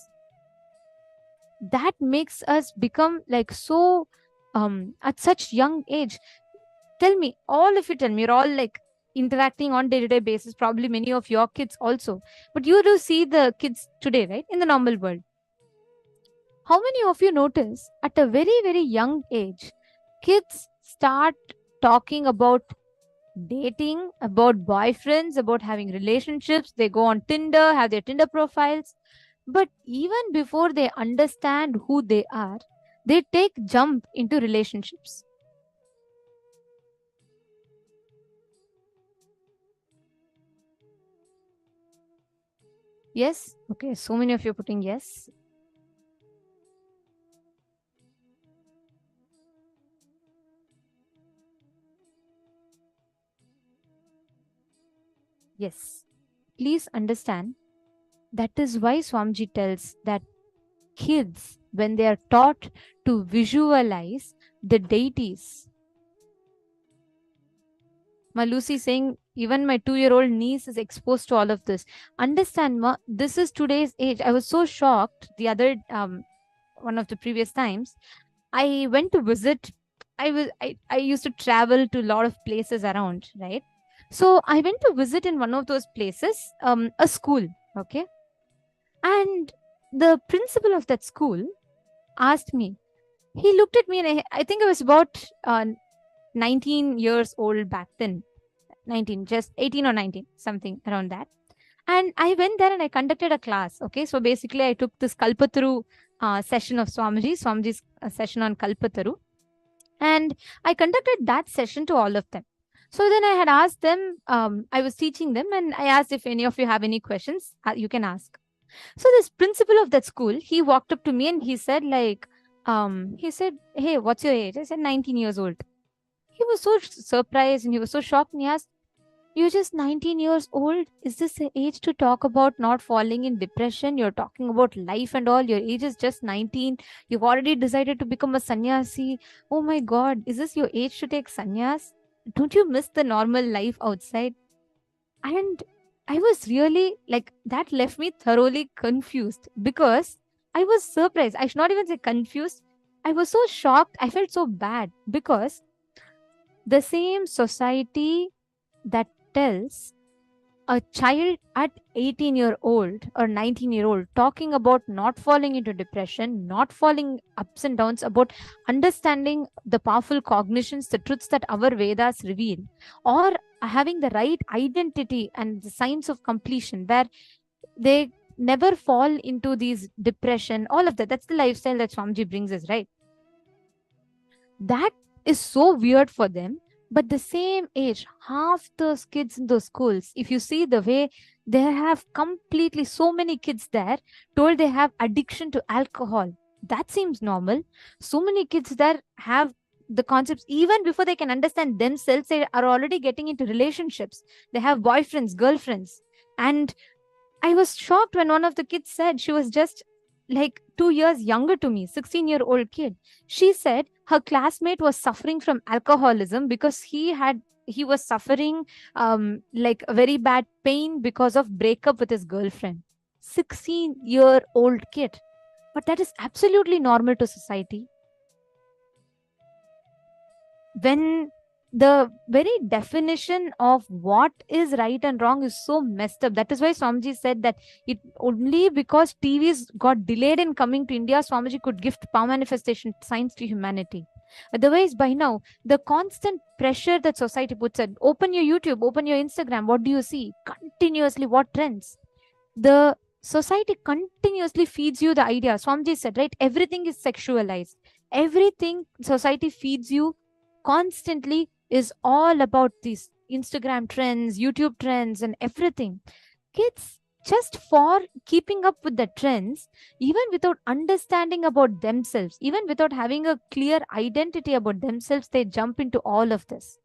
that makes us become like so at such young age. Tell me, all of you tell me, you're all like interacting on day-to-day basis, probably many of your kids also. But you do see the kids today, right? In the normal world. How many of you notice at a very, very young age, kids start talking about dating, about boyfriends, about having relationships. They go on Tinder, have their Tinder profiles. But even before they understand who they are, they take jump into relationships. Yes? Okay, so many of you are putting yes. Yes. Please understand, that is why Swamiji tells that kids, when they are taught to visualize the deities. My Lucy saying, even my 2-year-old niece is exposed to all of this. Understand, Ma, this is today's age. I was so shocked the other, one of the previous times. I went to visit, I used to travel to a lot of places around, right? So I went to visit in one of those places, a school, okay? And the principal of that school asked me, he looked at me and I think I was about 19 years old back then. 19, just 18 or 19, something around that. And I went there and I conducted a class. Okay, so basically I took this Kalpataru session of Swamiji's session on Kalpataru. And I conducted that session to all of them. So then I had asked them, I was teaching them and I asked if any of you have any questions, you can ask. So this principal of that school, he walked up to me and he said like, hey, what's your age? I said 19 years old. He was so surprised and he was so shocked and he asked, you're just 19 years old? Is this the age to talk about not falling in depression? You're talking about life and all. Your age is just 19. You've already decided to become a sannyasi. Oh my God, is this your age to take sannyas? Don't you miss the normal life outside? And I was really like, that left me thoroughly confused, because I was surprised. I should not even say confused. I was so shocked. I felt so bad, because the same society that tells a child at 18-year-old or 19-year-old talking about not falling into depression, not falling ups and downs, about understanding the powerful cognitions, the truths that our Vedas reveal, or having the right identity and the signs of completion, where they never fall into these depression, all of that. That's the lifestyle that Swamiji brings us, right? That is so weird for them. But the same age, half those kids in those schools, if you see the way they have completely, so many kids there told they have addiction to alcohol. That seems normal. So many kids there have the concepts, even before they can understand themselves, they are already getting into relationships. They have boyfriends, girlfriends. And I was shocked when one of the kids said, she was just like 2 years younger to me, 16-year-old kid. She said her classmate was suffering from alcoholism because he was suffering like a very bad pain because of breakup with his girlfriend. 16-year-old kid. But that is absolutely normal to society. When the very definition of what is right and wrong is so messed up. That is why Swamiji said that it only because TVs got delayed in coming to India, Swamiji could gift power manifestation science to humanity. Otherwise, by now, the constant pressure that society puts at, open your YouTube, open your Instagram, what do you see? Continuously, what trends? The society continuously feeds you the idea. Swamiji said, right? Everything is sexualized. Everything society feeds you constantly is all about these Instagram trends, YouTube trends, and everything. Kids, just for keeping up with the trends, even without understanding about themselves, even without having a clear identity about themselves, they jump into all of this.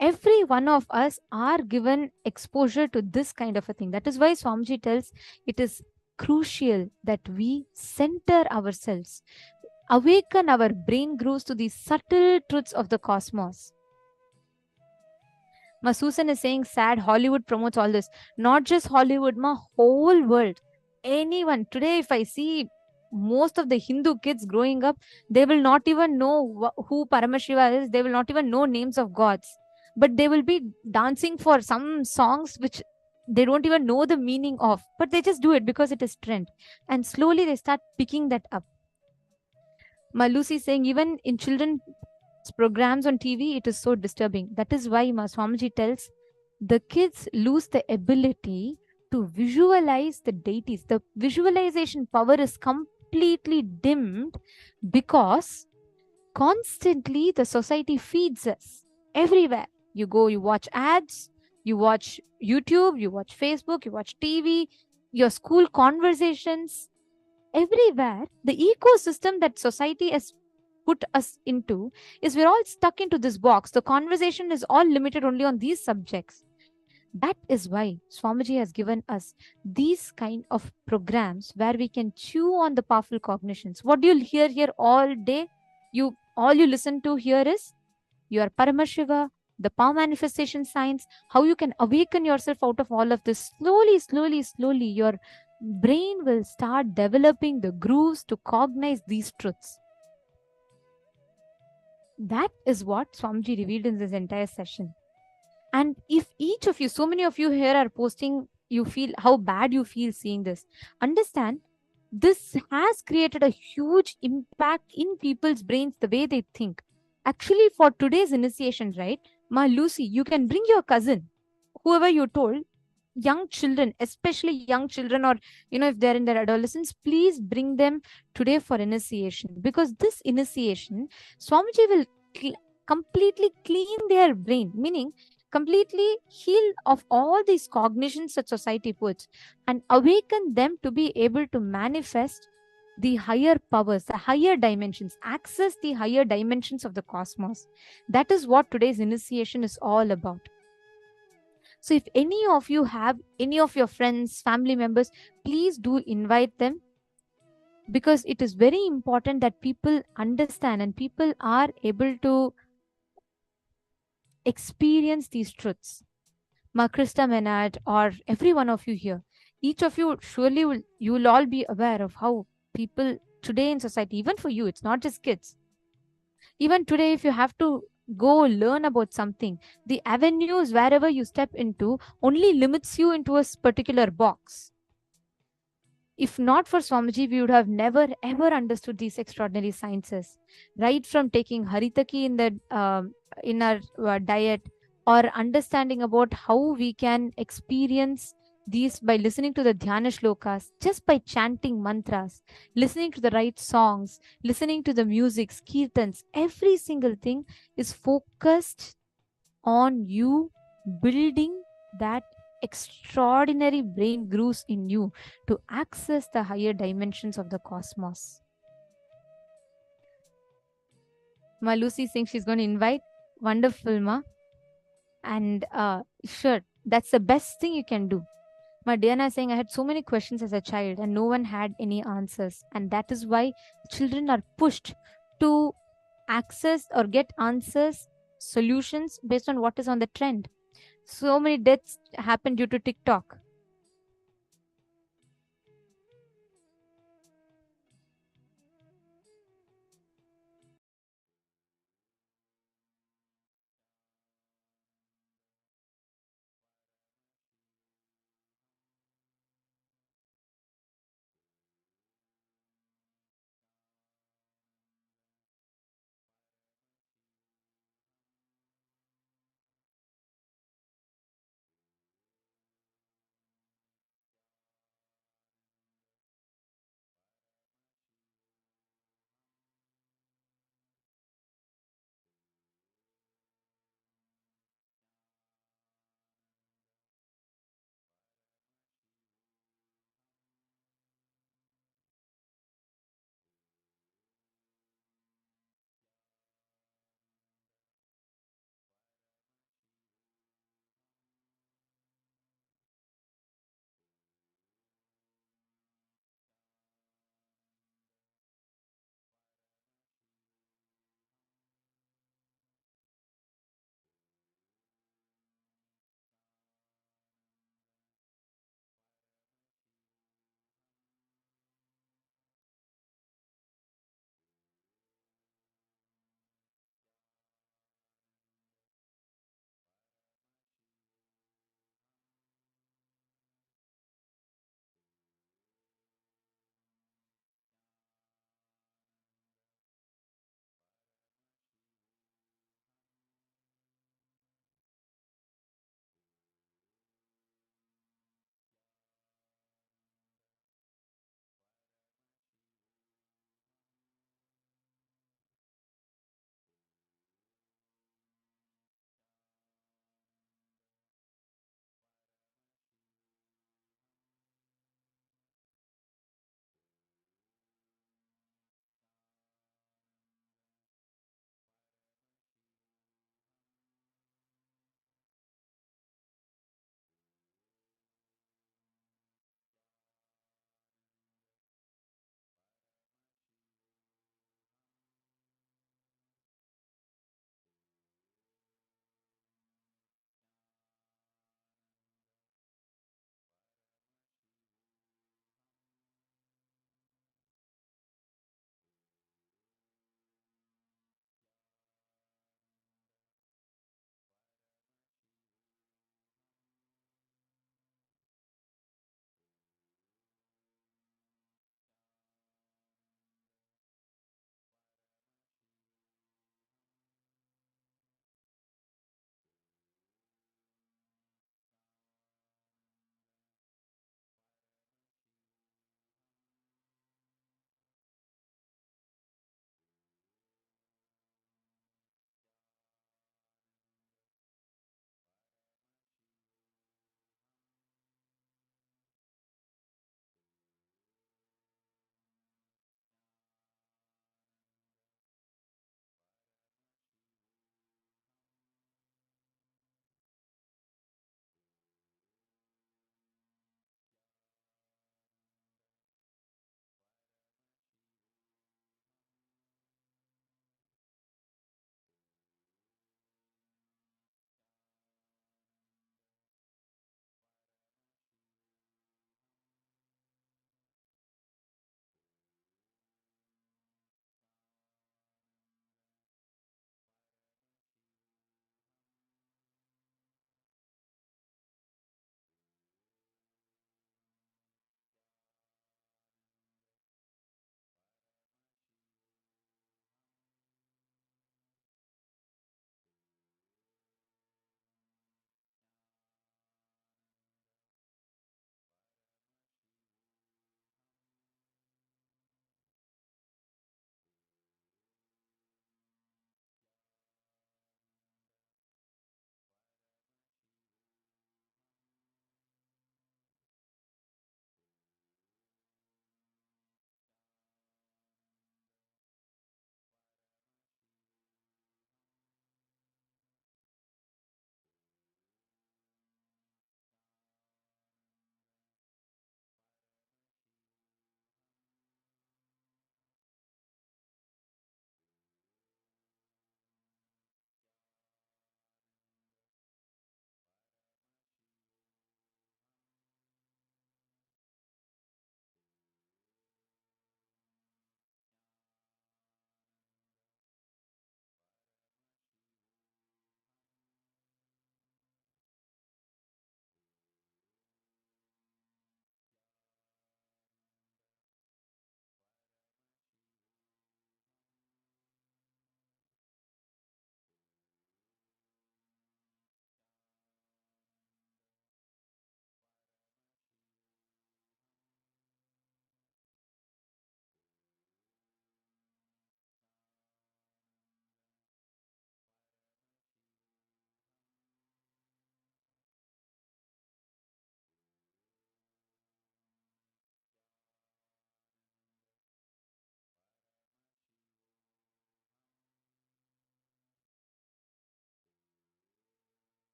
Every one of us are given exposure to this kind of a thing. That is why Swamiji tells it is crucial that we center ourselves, awaken our brain grooves to the subtle truths of the cosmos. Ma Susan is saying sad Hollywood promotes all this. Not just Hollywood, ma whole world. Anyone. Today, if I see most of the Hindu kids growing up, they will not even know who Paramashiva is. They will not even know names of gods. But they will be dancing for some songs which they don't even know the meaning of. But they just do it because it is trend. And slowly they start picking that up. Ma Lucy saying even in children's programs on TV, it is so disturbing. That is why Ma Swamiji tells the kids lose the ability to visualize the deities. The visualization power is completely dimmed because constantly the society feeds us everywhere. You go, you watch ads, you watch YouTube, you watch Facebook, you watch TV, your school conversations. Everywhere, the ecosystem that society has put us into is we're all stuck into this box. The conversation is all limited only on these subjects. That is why Swamiji has given us these kind of programs where we can chew on the powerful cognitions. What do you hear here all day? All you listen to here is your Paramashiva, the power manifestation science, how you can awaken yourself out of all of this. Slowly, slowly, slowly, your brain will start developing the grooves to cognize these truths. That is what Swamiji revealed in this entire session. And if each of you, so many of you here are posting, you feel how bad you feel seeing this. Understand, this has created a huge impact in people's brains, the way they think. Actually, for today's initiation, right, Ma Lucy, you can bring your cousin, whoever you told, young children, especially young children, or if they're in their adolescence, please bring them today for initiation, because this initiation, Swamiji will completely clean their brain, meaning completely heal of all these cognitions that society puts and awaken them to be able to manifest the higher powers, the higher dimensions, access the higher dimensions of the cosmos. That is what today's initiation is all about. So if any of you have any of your friends, family members, please do invite them, because it is very important that people understand and people are able to experience these truths. Ma Krista Menard, or every one of you here, each of you surely you will all be aware of how people today in society, even for you, it's not just kids. Even today, if you have to go learn about something, the avenues wherever you step into only limits you into a particular box. If not for Swamiji, we would have never ever understood these extraordinary sciences. Right from taking haritaki in our diet, or understanding about how we can experience these by listening to the dhyana shlokas, just by chanting mantras, listening to the right songs, listening to the music, kirtans, every single thing is focused on you building that extraordinary brain grooves in you to access the higher dimensions of the cosmos. Ma Lucy saying she's going to invite. Wonderful, Ma. And sure, that's the best thing you can do. Ma Diana saying, I had so many questions as a child and no one had any answers. And that is why children are pushed to access or get answers, solutions based on what is on the trend. So many deaths happen due to TikTok.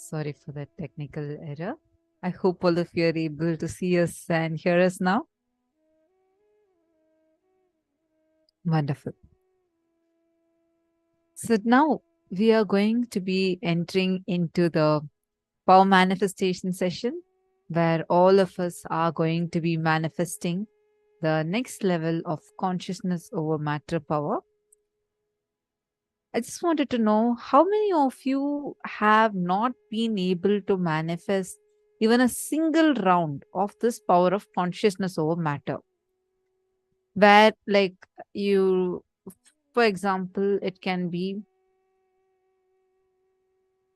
Sorry for that technical error. I hope all of you are able to see us and hear us now. Wonderful. So now we are going to be entering into the power manifestation session where all of us are going to be manifesting the next level of consciousness over matter power. I just wanted to know how many of you have not been able to manifest even a single round of this power of consciousness over matter. Where, like, you, for example, it can be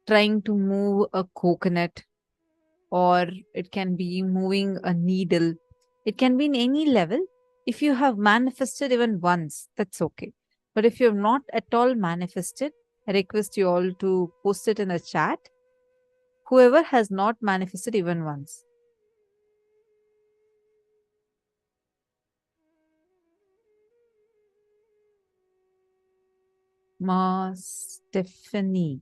trying to move a coconut, or it can be moving a needle. It can be in any level. If you have manifested even once, that's okay. But if you have not at all manifested, I request you all to post it in the chat. Whoever has not manifested even once. Ma Stephanie.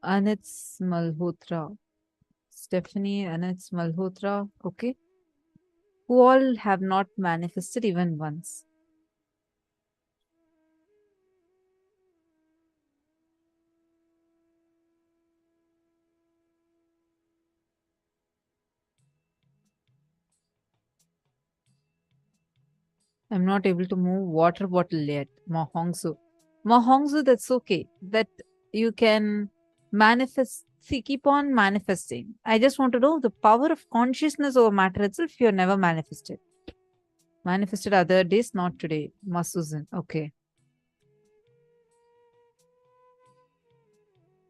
Anits Malhotra. Stephanie, Anits Malhotra. Okay. Who all have not manifested even once. I'm not able to move water bottle yet. Mahongsu. Mahongsu, that's okay. That you can manifest. See, keep on manifesting. I just want to know the power of consciousness over matter itself. You have never manifested. Manifested other days, not today. Masusan. Okay.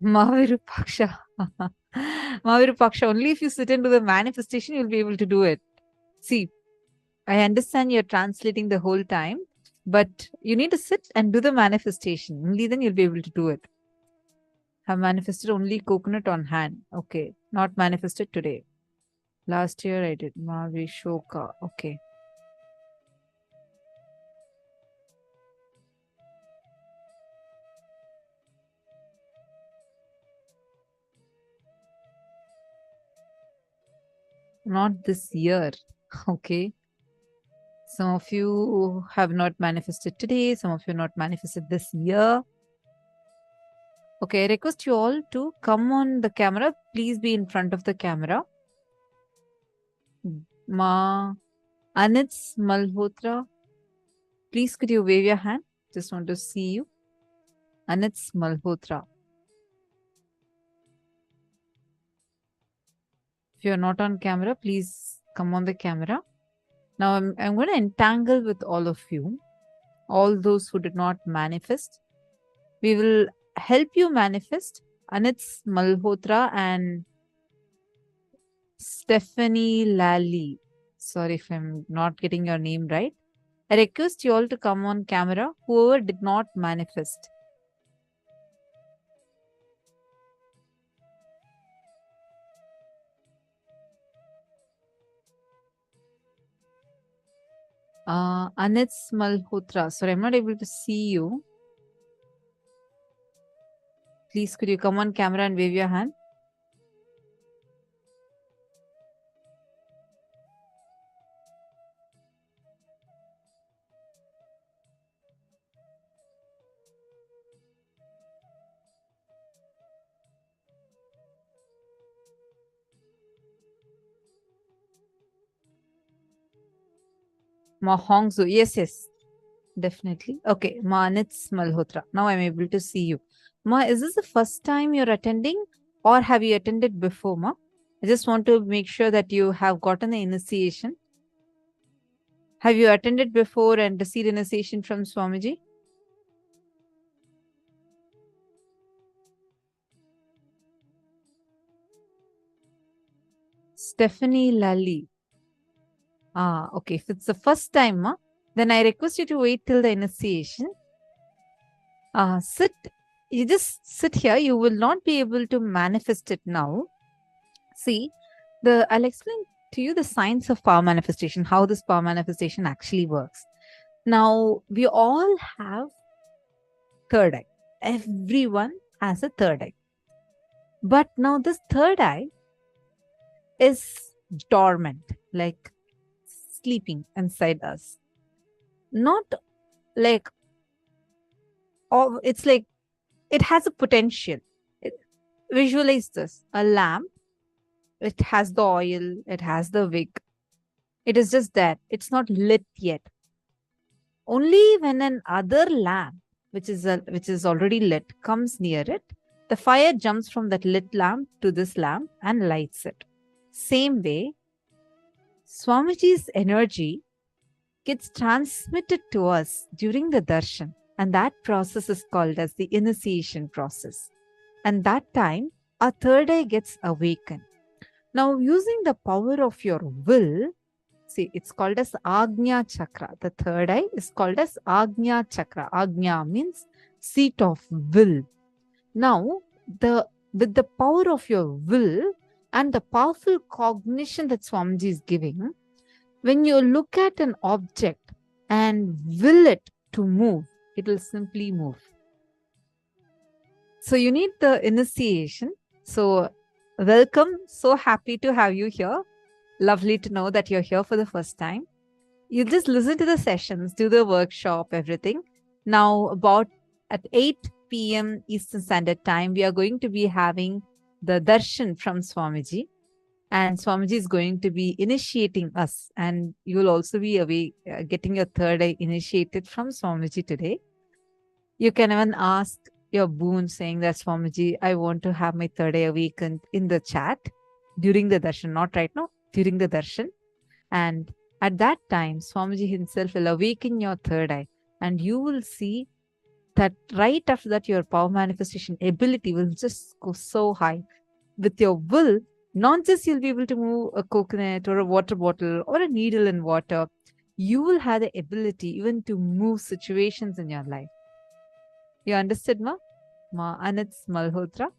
Mavirupaksha. Mavirupaksha. Only if you sit into the manifestation, you'll be able to do it. See, I understand you're translating the whole time, but you need to sit and do the manifestation. Only then you'll be able to do it. Have manifested only coconut on hand. Okay. Not manifested today. Last year I did. Mavishoka. Okay. Not this year. Okay. Some of you have not manifested today. Some of you not manifested this year. Okay, I request you all to come on the camera. Please be in front of the camera. Ma Anits Malhotra. Please could you wave your hand? Just want to see you. Anits Malhotra. If you are not on camera, please come on the camera. Now I'm going to entangle with all of you, all those who did not manifest. We will help you manifest. Anits Malhotra and Stephanie Lally. Sorry if I'm not getting your name right. I request you all to come on camera, whoever did not manifest. Anits Malhotra. Sorry, I'm not able to see you. Please, could you come on camera and wave your hand? Mahongsu. Yes. Definitely. Okay. Ma Anits Malhotra. Now I'm able to see you. Ma, is this the first time you're attending or have you attended before, Ma? I just want to make sure that you have gotten the initiation. Have you attended before and received initiation from Swamiji? Stephanie Lally. Okay. If it's the first time, Ma, then I request you to wait till the initiation. Sit. You just sit here. You will not be able to manifest it now. See, I'll explain to you the science of power manifestation, how this power manifestation actually works. Now, we all have third eye. Everyone has a third eye. But now this third eye is dormant, like sleeping inside us. Not like, it's like it has a potential. Visualize this, a lamp. It has the oil, it has the wick. It is just that it's not lit yet. Only when an other lamp, which is already lit, comes near it, the fire jumps from that lit lamp to this lamp and lights it. Same way, Swamiji's energy gets transmitted to us during the darshan, and that process is called as the initiation process. And that time, our third eye gets awakened. Now, using the power of your will, see, it's called as Agnya Chakra. The third eye is called as Agnya Chakra. Agnya means seat of will. Now, with the power of your will and the powerful cognition that Swamiji is giving, when you look at an object and will it to move, it will simply move. So you need the initiation. So welcome. So happy to have you here. Lovely to know that you're here for the first time. You just listen to the sessions, do the workshop, everything. Now, about at 8 p.m. Eastern Standard Time, we are going to be having the darshan from Swamiji. And Swamiji is going to be initiating us. And you will also be getting your third eye initiated from Swamiji today. You can even ask your boon saying that, Swamiji, I want to have my third eye awakened, in the chat during the darshan, not right now, during the darshan. And at that time, Swamiji himself will awaken your third eye, and you will see that right after that, your power manifestation ability will just go so high. With your will, not just you'll be able to move a coconut or a water bottle or a needle in water, you will have the ability even to move situations in your life. You understood, Ma? Ma Anits Malhotra?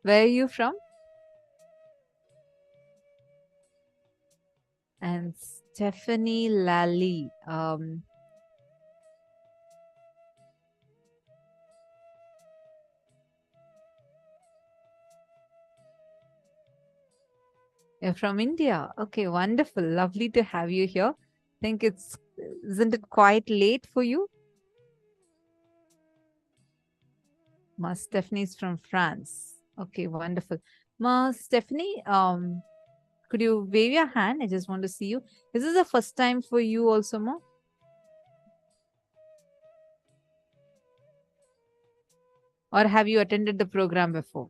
Where are you from? And Stephanie Lally. You're from India. Okay, wonderful. Lovely to have you here. Isn't it quite late for you? Ma Stephanie is from France. Okay, wonderful. Ma Stephanie, could you wave your hand? I just want to see you. Is this the first time for you also, Ma? Or have you attended the program before?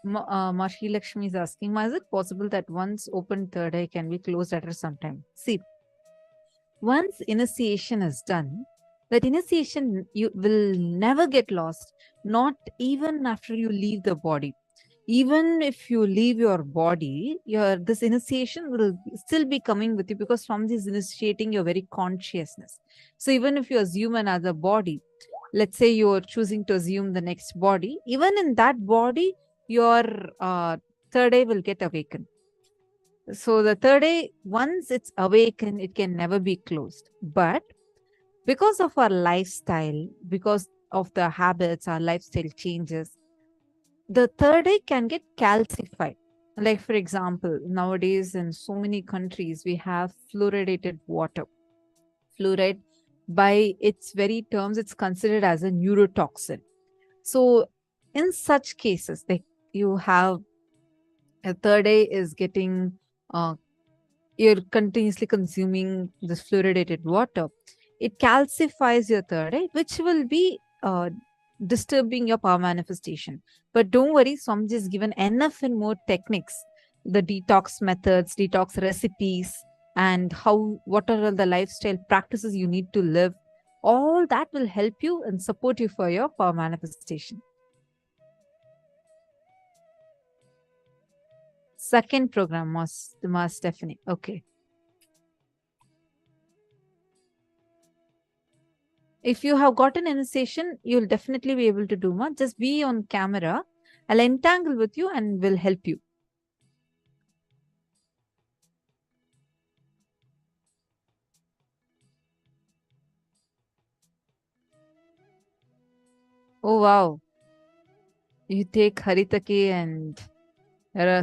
Mashi Lakshmi is asking, Ma, is it possible that once open third eye can be closed at some time? See, once initiation is done, that initiation you will never get lost, not even after you leave the body. Even if you leave your body, this initiation will still be coming with you, because Swamiji is initiating your very consciousness. So even if you assume another body, let's say you're choosing to assume the next body, even in that body, your third eye will get awakened. So the third eye, once it's awakened, it can never be closed. But because of our lifestyle, because of the habits, our lifestyle changes, the third eye can get calcified. Like, for example, nowadays in so many countries, we have fluoridated water. Fluoride, by its very terms, it's considered as a neurotoxin. So in such cases, like you have a third eye is getting, you're continuously consuming this fluoridated water, it calcifies your third eye, which will be disturbing your power manifestation. But don't worry, Swamiji has given enough and more techniques, the detox methods, detox recipes, and what are all the lifestyle practices you need to live. All that will help you and support you for your power manifestation. Second program, Ma Stephanie. Okay. If you have got an initiation, you'll definitely be able to do, Ma. Just be on camera. I'll entangle with you and will help you. Oh, wow. You take Haritaki and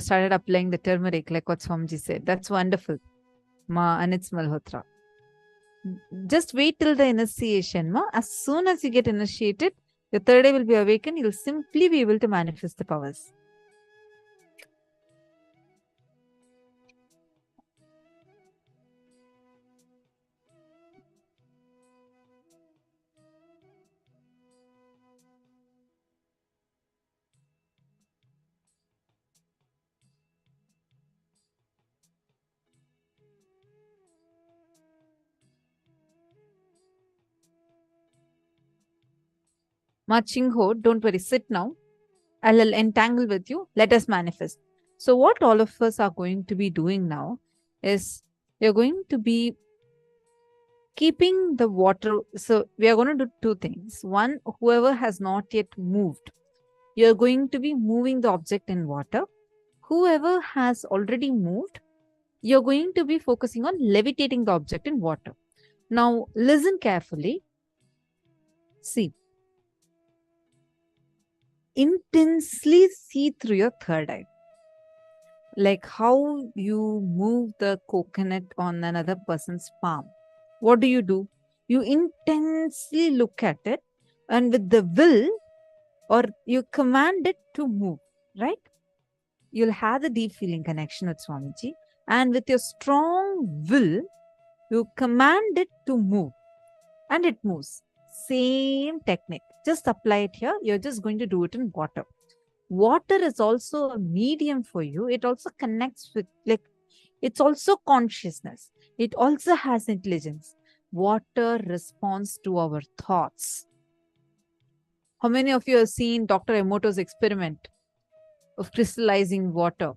started applying the turmeric, like what Swamiji said. That's wonderful. Ma Anits Malhotra. Just wait till the initiation, Ma. As soon as you get initiated, the third eye will be awakened. You'll simply be able to manifest the powers. Ma Chingho, don't worry, sit now. I'll entangle with you. Let us manifest. So what all of us are going to be doing now is we're going to be keeping the water. So we are going to do two things. One, whoever has not yet moved, you're going to be moving the object in water. Whoever has already moved, you're going to be focusing on levitating the object in water. Now listen carefully. See. Intensely see through your third eye. Like how you move the coconut on another person's palm. What do? You intensely look at it and with the will, or you command it to move, right? You'll have the deep feeling connection with Swamiji, and with your strong will, you command it to move and it moves. Same technique. Just apply it here. You're just going to do it in water. Water is also a medium for you. It also connects with, like, it's also consciousness. It also has intelligence. Water responds to our thoughts. How many of you have seen Dr. Emoto's experiment of crystallizing water?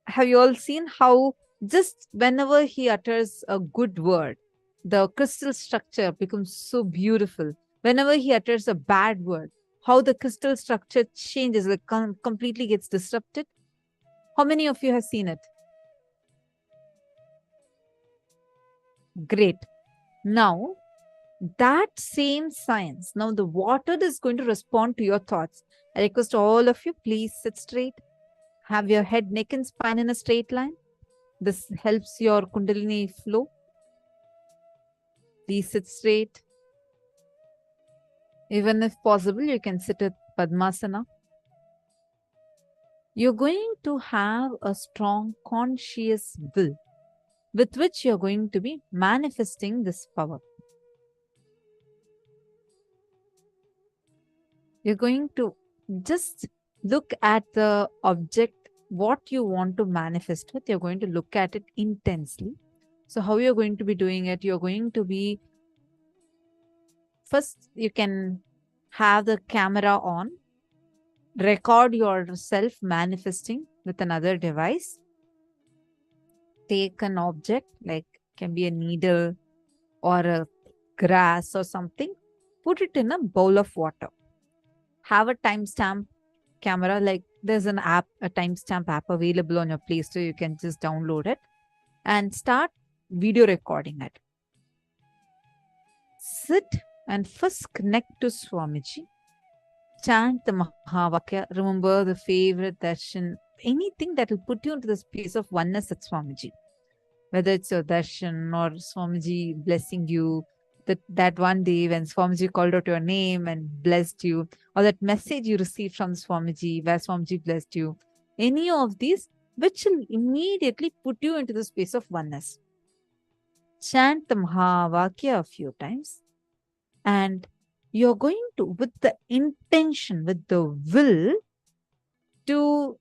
Have you all seen how just whenever he utters a good word, the crystal structure becomes so beautiful. Whenever he utters a bad word, how the crystal structure changes, like completely gets disrupted? How many of you have seen it? Great. Now, that same science, now the water is going to respond to your thoughts. I request all of you, please sit straight. Have your head, neck and spine in a straight line. This helps your Kundalini flow. Please sit straight. Even if possible, you can sit at Padmasana. You're going to have a strong conscious will with which you're going to be manifesting this power. You're going to just look at the object, what you want to manifest with. You're going to look at it intensely. So how you're going to be doing it, you're going to be, first you can have the camera on, record yourself manifesting with another device. Take an object, like can be a needle or a grass or something, put it in a bowl of water. Have a timestamp camera, like there's an app, a timestamp app available on your Play Store. You can just download it and start video recording it. Sit and first connect to Swamiji. Chant the Mahavakya. Remember the favorite darshan, anything that will put you into the space of oneness at Swamiji. Whether it's your darshan or Swamiji blessing you, that one day when Swamiji called out your name and blessed you, or that message you received from Swamiji where Swamiji blessed you, any of these which will immediately put you into the space of oneness. Chant the Mahavakya a few times, and you're going to, with the intention, with the will to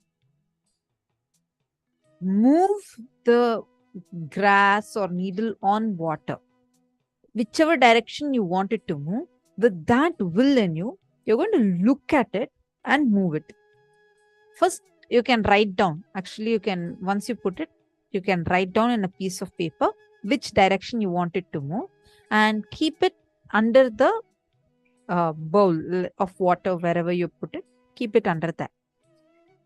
move the grass or needle on water. Whichever direction you want it to move, with that will in you, you're going to look at it and move it. First, you can write down. Actually, you can, once you put it, you can write down in a piece of paper which direction you want it to move and keep it under the bowl of water, wherever you put it. Keep it under that.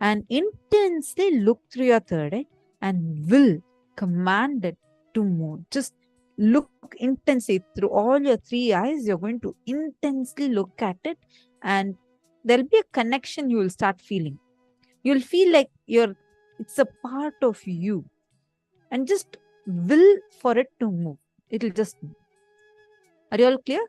And intensely look through your third eye and will command it to move. Just look intensely through all your three eyes. You're going to intensely look at it, and there'll be a connection you will start feeling. You'll feel like it's a part of you, and just will for it to move. It'll just move. Are you all clear?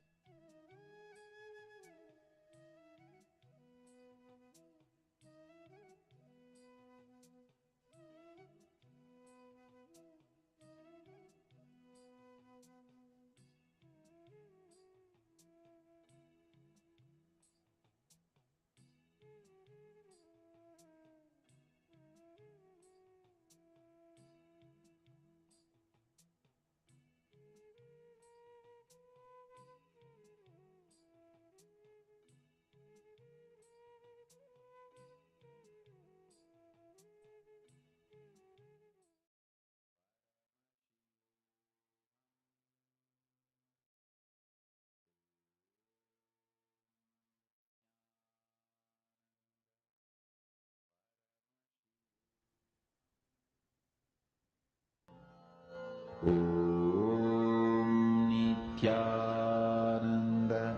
Nithyananda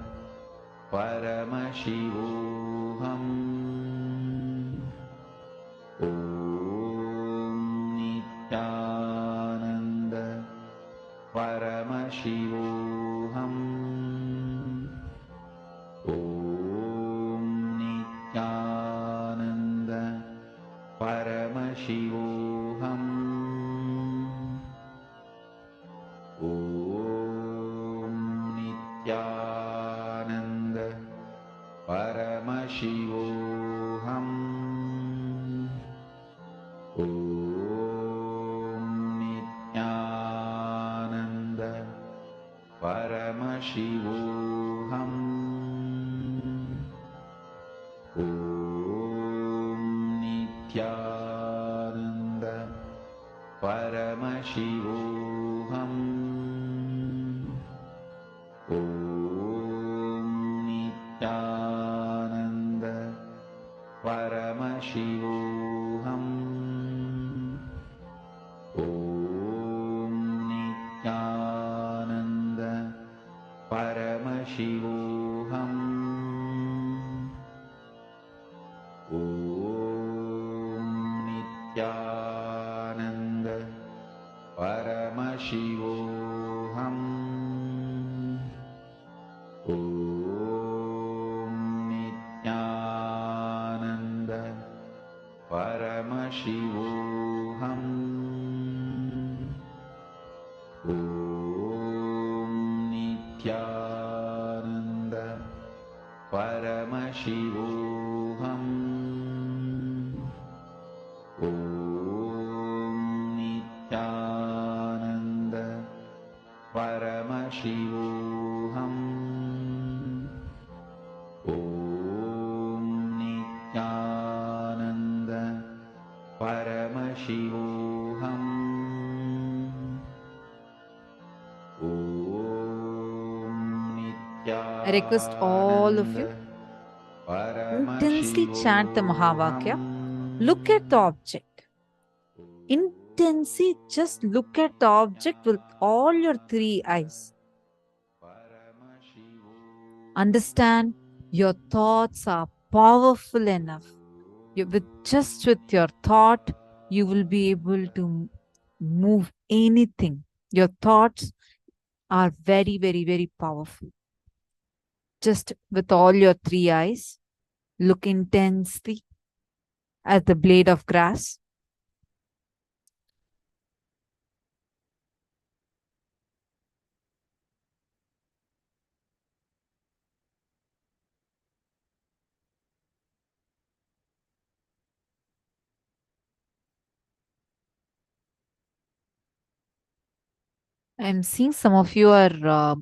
Paramashivoham. Om Nithyananda Paramashivoham. Om Nithyananda Paramashivoham. Om Nithyananda Paramashivoham. Om Nithyananda Paramashivoham. Om Nithyananda Paramashivoham. Om Nithyananda Paramashivoham. Om Nithyananda Paramashivoham. Om Nithyananda Paramashivoham. Om Nithyananda Paramashivoham. Om Nithyananda Paramashivoham. Om Nithyananda Paramashivoham. Om Nithyananda Paramashivoham. Om I request all of you intensely chant the Mahavakya. Look at the object. Intensely just look at the object with all your three eyes. Understand your thoughts are powerful enough. With your thought, you will be able to move anything. Your thoughts are very, very, very powerful. Just with all your three eyes, look intensely at the blade of grass. I'm seeing some of you are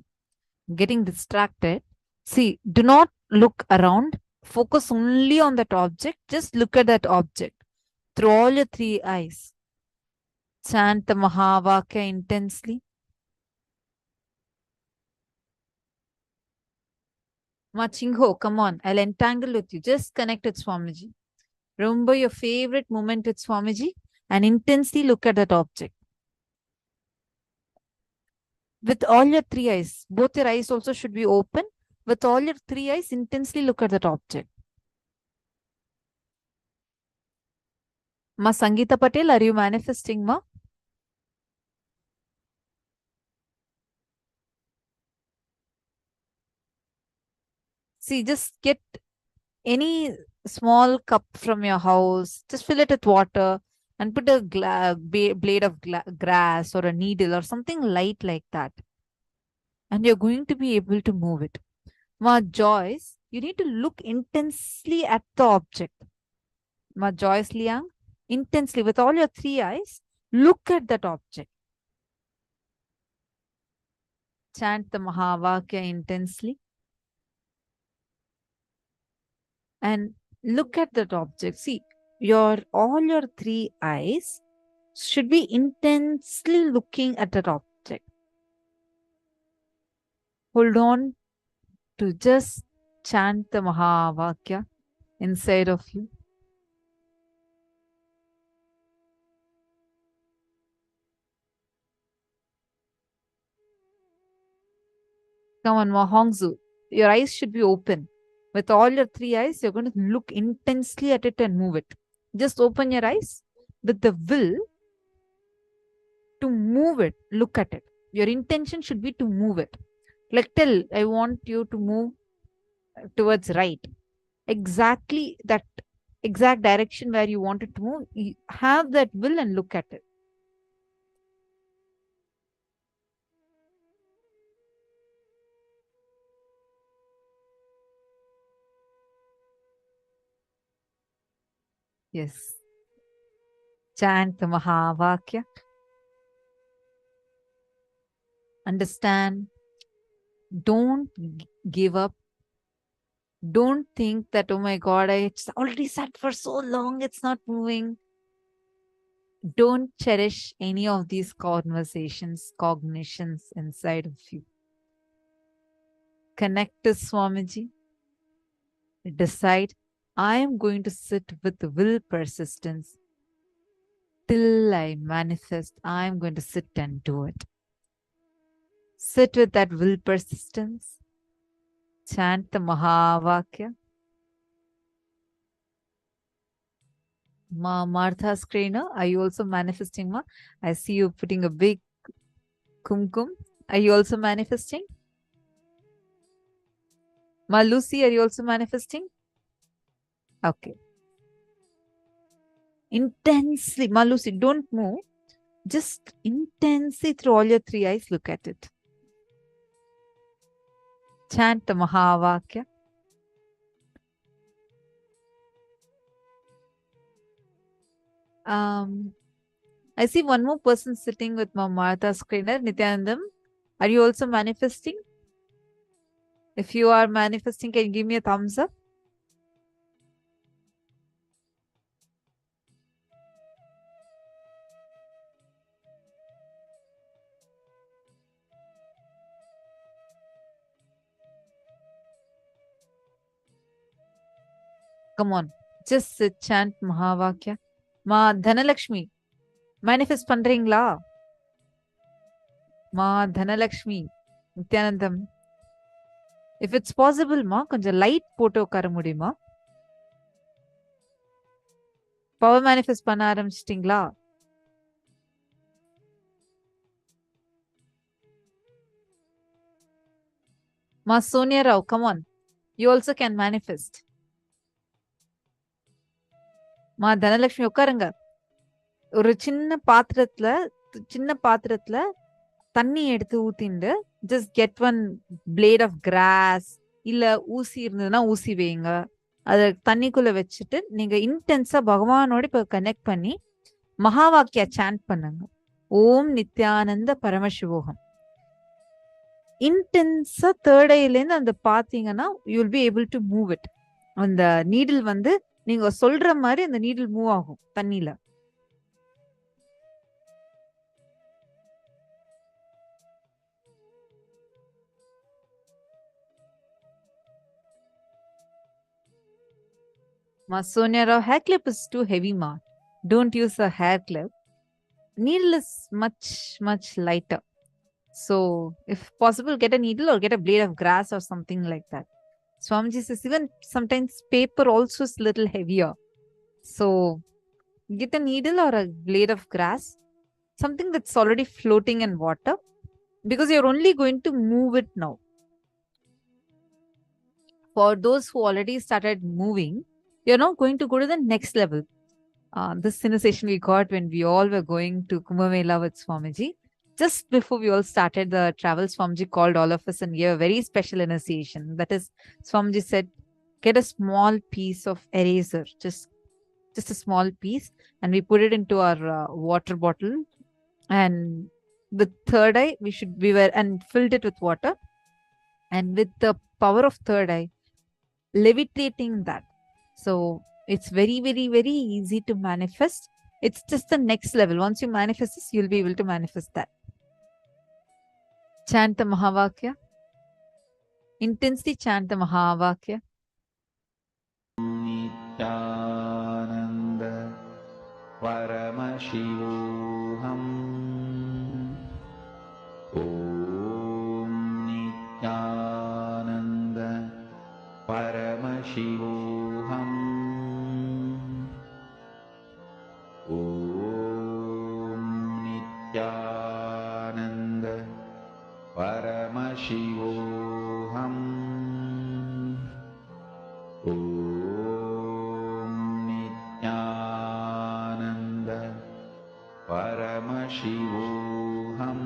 getting distracted. See, do not look around. Focus only on that object. Just look at that object through all your three eyes. Chant the Mahavakya intensely. Machingho, come on, I'll entangle with you. Just connect with Swamiji. Remember your favorite moment with Swamiji and intensely look at that object. With all your three eyes, both your eyes also should be open. With all your three eyes, intensely look at that object. Ma Sangeeta Patel, are you manifesting, ma? See, just get any small cup from your house, just fill it with water and put a blade of grass or a needle or something light like that. And you're going to be able to move it. Ma Joyce, you need to look intensely at the object. Ma Joyce Liang, intensely with all your three eyes, look at that object. Chant the Mahavakya intensely. And look at that object. See, all your three eyes should be intensely looking at that object. Hold on to just chant the Mahavakya inside of you. Come on, Mahongzu. Your eyes should be open. With all your three eyes, you're going to look intensely at it and move it. Just open your eyes with the will to move it. Look at it. Your intention should be to move it. Like tell, I want you to move towards right. Exactly that exact direction where you want it to move. You have that will and look at it. Yes. Chant the Mahavakya. Understand. Don't give up. Don't think that, oh my God, it's already sat for so long, it's not moving. Don't cherish any of these conversations, cognitions inside of you. Connect to Swamiji. Decide, I am going to sit with will persistence till I manifest. I am going to sit and do it. Sit with that will persistence. Chant the Mahavakya. Ma Martha Screener, are you also manifesting, ma? I see you putting a big kumkum. Are you also manifesting? Ma Lucy, are you also manifesting? Okay. Intensely, Ma Lucy, don't move. Just intensely through all your three eyes, look at it. Chant the Mahavakya. I see one more person sitting with Ma Martha Screener. Nithyanandam, are you also manifesting? If you are manifesting, can you give me a thumbs up? Come on, just sit, chant Mahavakya. Ma Dhanalakshmi, manifest pandringla. Ma Dhanalakshmi, Nithyanandam. If it's possible, ma, konja light photo ukara mudiyuma? Power manifest panna arambichtingla? Ma Sonia Rao, come on. You also can manifest. Ma Dhanalakshmi உட்காருங்க. ஒரு சின்ன பாத்திரத்துல தண்ணி எடுத்து ஊத்திண்டு just get one blade of grass இல்ல ஊசி இருந்ததுன்னா ஊசி வைங்க. அதை தண்ணிக்குள்ள வச்சுட்டு நீங்க இன்டென்ஸா பகவானோட இப்ப கனெக்ட் பண்ணி மகாவாக்கியா சாண்ட் பண்ணுங்க. ஓம் நித்யானந்த பரமசிவோகம். இன்டென்ஸா தேர்ட் ஐல இருந்து அந்த பாத்தீங்கன்னா you will be able to move it. அந்த நீடில் வந்து நீங்க சொல்ற மாதிரி அந்த நீடில் மூவ் ஆகும் தண்ணியில. Ma Sonia Rao, hair clip is too heavy, ma. Don't use a hair clip. Needle is much lighter. So if possible, get a needle or get a blade of grass or something like that. Swamiji says even sometimes paper also is little heavier. So get a needle or a blade of grass, something that's already floating in water, because you're only going to move it now. For those who already started moving, you're now going to go to the next level. This initiation we got when we all were going to Kumbh Mela with Swamiji. Just before we all started the travel, Swamiji called all of us and gave a very special initiation. That is, Swamiji said, get a small piece of eraser, just a small piece, and we put it into our water bottle, and the third eye and filled it with water, and with the power of third eye, levitating that. So it's very easy to manifest. It's just the next level. Once you manifest this, you'll be able to manifest that. Chant the Mahavakya. Intensely chant the Mahavakya. Nithyananda Paramashivoham. Om Nithyananda Paramashivoham. Om Nithyananda Paramashivoham. Om Nithyananda Paramashivoham.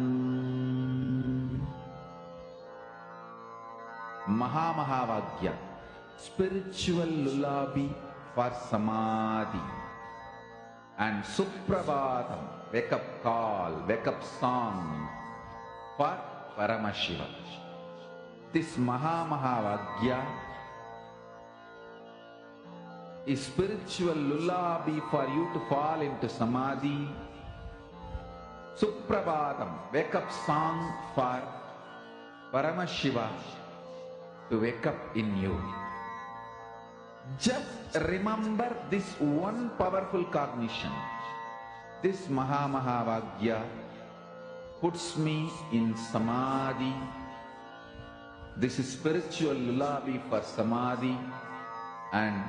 Mahavakya, spiritual lullaby for samadhi, and Suprabhatam, wake up call, wake up song for Paramashiva. This Mahavakya is spiritual lullaby for you to fall into samadhi. Suprabhatam, wake up song for Paramashiva to wake up in you. Just remember this one powerful cognition. This Mahavakya puts me in samadhi. This is spiritual lullaby for samadhi, and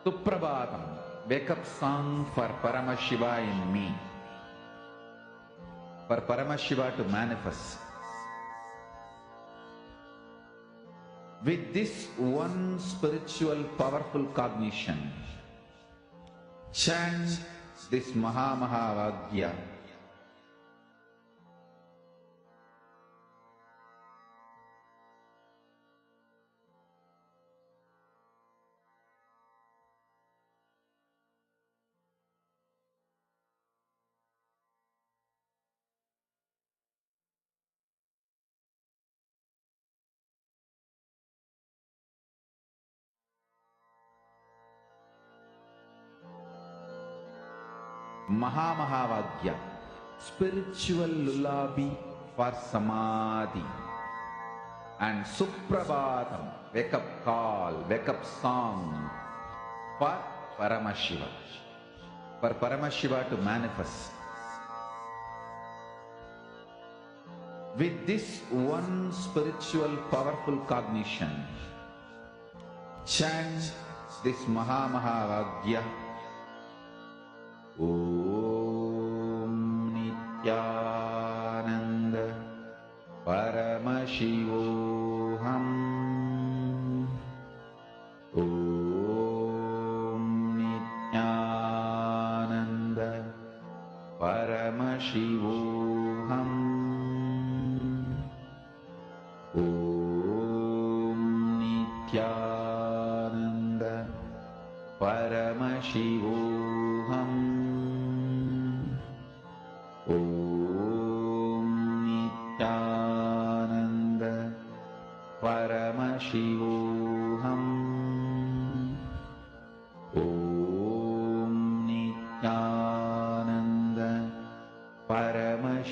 Suprabhatam, wake up song for Paramashiva in me, for Paramashiva to manifest. With this one spiritual powerful cognition, chant this Mahavakya. Mahavakya, spiritual lullaby for samadhi, and Suprabhatam, wake up call, wake up song for Paramashiva, for Paramashiva to manifest. With this one spiritual powerful cognition, chant this Mahavakya. Om Nithyananda Paramashivoham. Om Nithyananda Paramashivoham. Om Nithyananda Paramashivoham. Om Nithyananda Paramashivoham.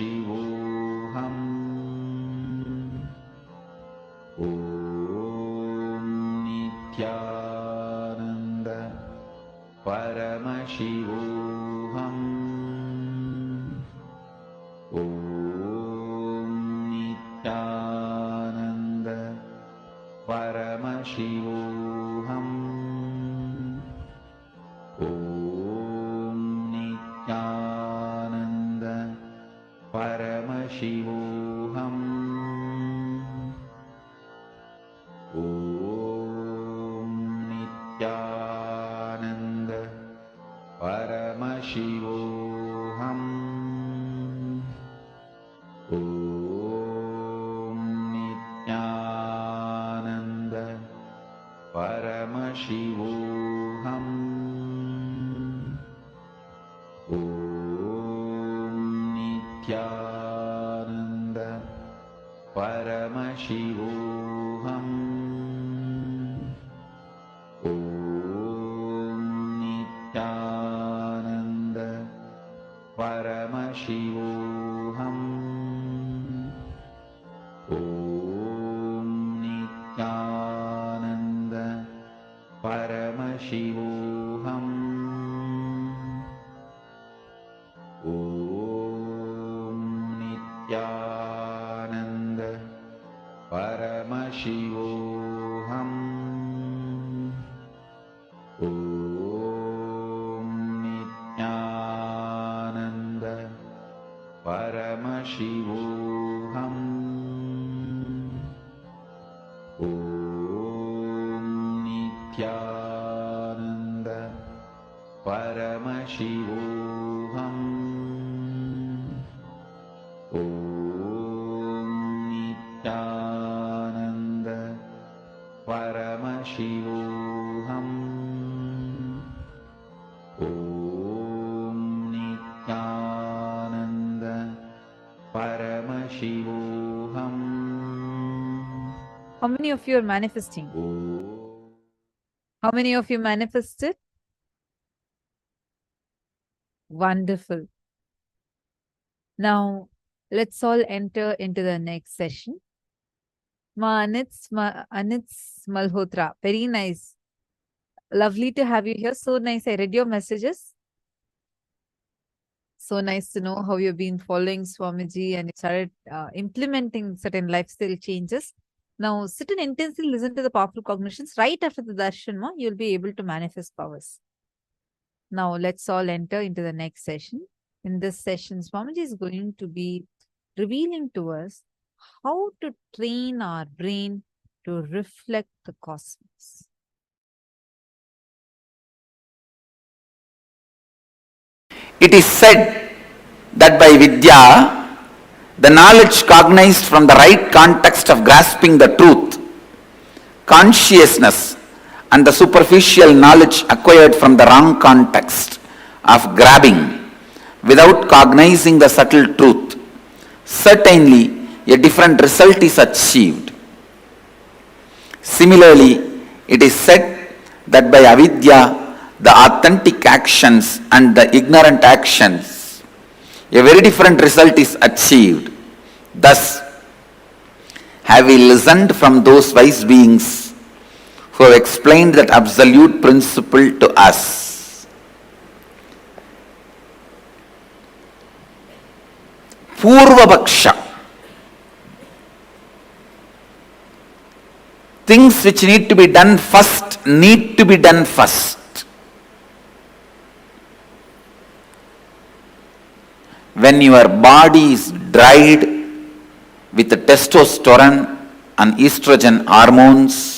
Paramashivoham. Om Nithyananda Paramashivoham. Om Nithyananda Paramashivoham. Om Nithyananda Paramashivoham. Om Nithyananda Paramashivoham. Om Nithyananda Paramashivoham. Om Nithyananda Paramashivoham. Om Nithyananda Paramashivoham. Om Nithyananda Paramashivoham. Om Nithyananda Paramashivoham. Om Nithyananda Paramashivoham. Om Nithyananda Paramashivoham. Om Nithyananda Paramashivoham. Om Nithyananda Paramashivoham. How many of you are manifesting? How many of you manifested? Wonderful. Now, let's all enter into the next session. Anits Malhotra, very nice. Lovely to have you here. So nice. I read your messages. So nice to know how you've been following Swamiji and you started implementing certain lifestyle changes. Now, sit and intensely listen to the powerful cognitions. Right after the darshan, you'll be able to manifest powers. Now, let's all enter into the next session. In this session, Swamiji is going to be revealing to us how to train our brain to reflect the cosmos. It is said that by Vidya, the knowledge cognized from the right context of grasping the truth, consciousness, and the superficial knowledge acquired from the wrong context of grabbing without cognizing the subtle truth, certainly a different result is achieved. Similarly, it is said that by avidya, the authentic actions and the ignorant actions, a very different result is achieved. Thus, have we listened from those wise beings who have explained that absolute principle to us. Purvapaksha. Things which need to be done first need to be done first. When your body is dried with the testosterone and estrogen hormones,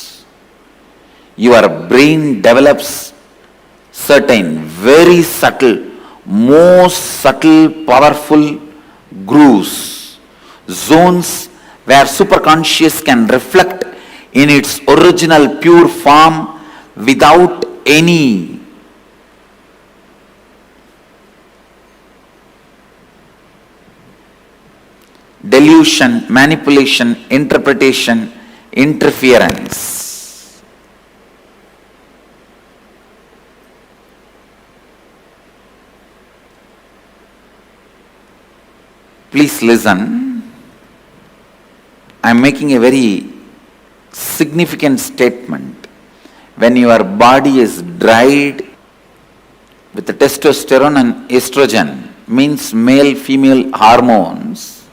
your brain develops certain very subtle, most subtle, powerful grooves, zones where superconscious can reflect in its original pure form without any delusion, manipulation, interpretation, interference. Please listen. I am making a very significant statement. When your body is dried with the testosterone and estrogen, means male female hormones,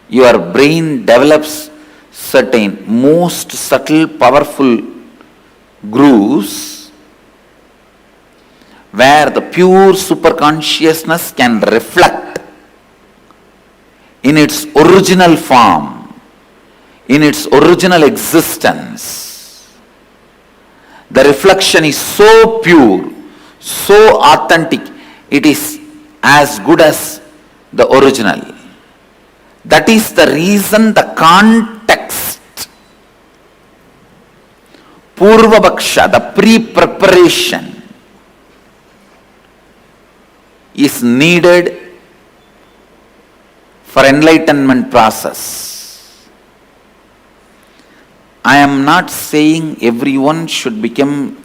your brain develops certain most subtle powerful grooves where the pure superconsciousness can reflect in its original form, in its original existence. The reflection is so pure, so authentic, it is as good as the original. That is the reason the context, Purva Bhaksha, the pre-preparation, is needed for enlightenment process. I am not saying everyone should become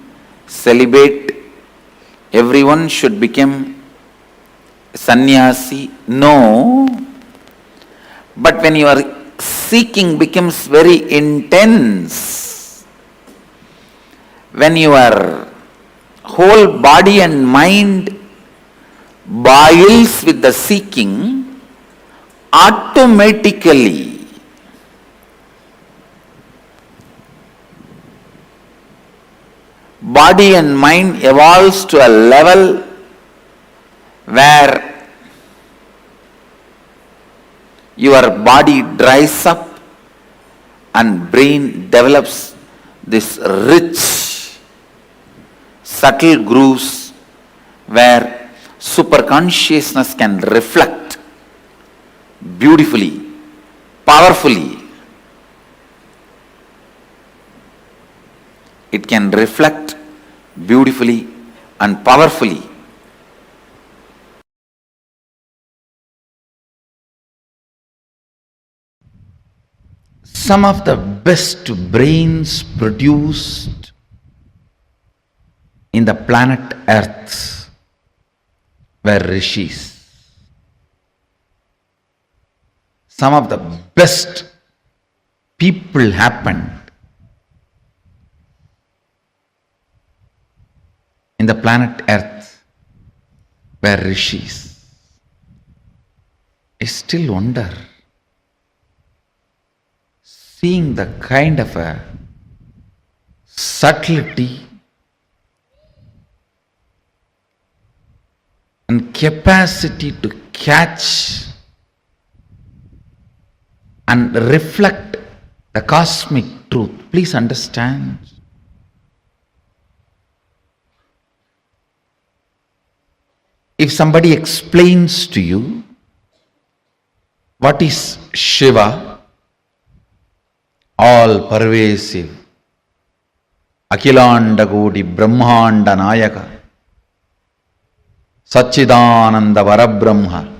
celibate, everyone should become sannyasi. No. But when your seeking becomes very intense, when your whole body and mind boils with the seeking, automatically body and mind evolves to a level where your body dries up and brain develops this rich, subtle grooves where superconsciousness can reflect beautifully, powerfully. It can reflect beautifully and powerfully. Some of the best brains produced in the planet Earth were rishis. Some of the best people happened in the planet Earth were rishis. I still wonder, seeing the kind of a subtlety and capacity to catch and reflect the cosmic truth. Please understand. If somebody explains to you what is Shiva, all pervasive, Akhilanda Kodi Brahmanda Nayaka, Satchidananda Varabrahma,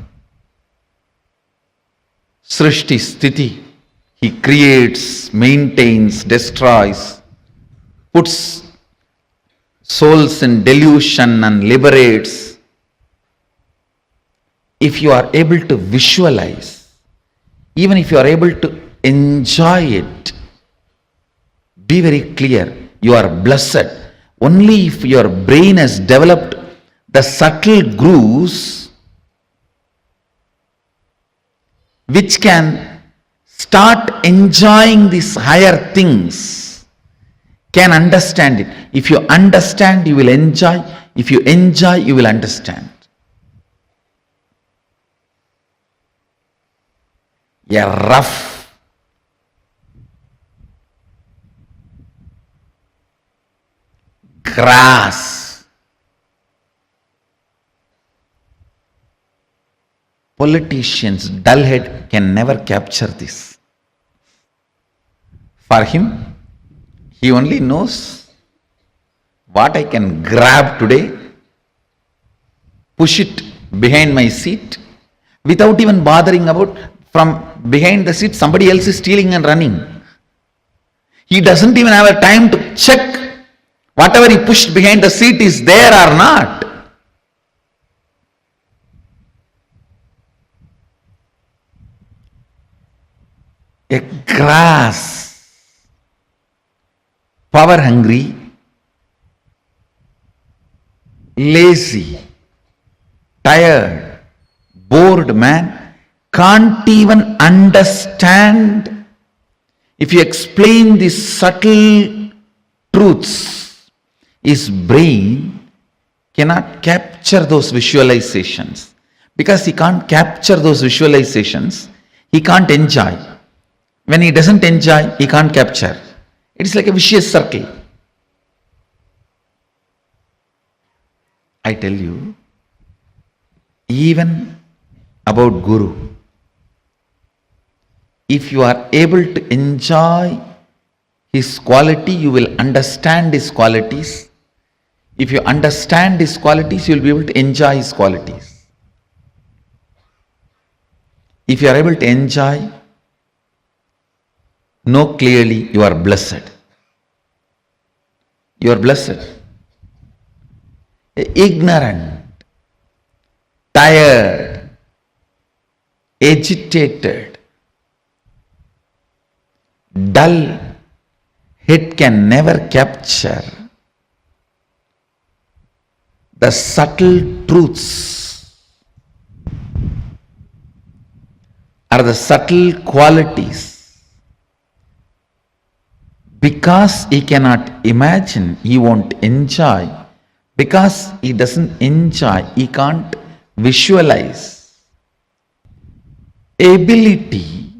Srishti Sthiti, he creates, maintains, destroys, puts souls in delusion and liberates. If you are able to visualize, even if you are able to enjoy it, be very clear, you are blessed. Only if your brain has developed the subtle grooves which can start enjoying these higher things, can understand it. If you understand, you will enjoy. If you enjoy, you will understand. A rough, grass, politicians, dull head can never capture this. For him, he only knows what I can grab today, push it behind my seat, without even bothering about from behind the seat somebody else is stealing and running. He doesn't even have a time to check whatever he pushed behind the seat is there or not. crass, power hungry, lazy, tired, bored man can't even understand. If you explain these subtle truths, his brain cannot capture those visualizations. Because he can't capture those visualizations, he can't enjoy. When he doesn't enjoy, he can't capture. It is like a vicious circle. I tell you, even about Guru, if you are able to enjoy his quality, you will understand his qualities. If you understand his qualities, you will be able to enjoy his qualities. If you are able to enjoy, know clearly you are blessed. You are blessed. Ignorant, tired, agitated, dull head can never capture the subtle truths or the subtle qualities. Because he cannot imagine, he won't enjoy. Because he doesn't enjoy, he can't visualize. Ability,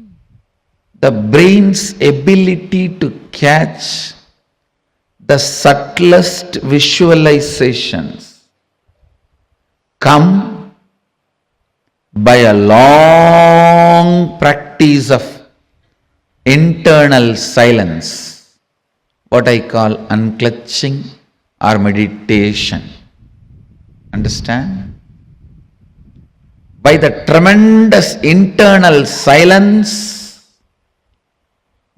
the brain's ability to catch the subtlest visualizations come by a long practice of internal silence, what I call unclutching or meditation. Understand? By the tremendous internal silence,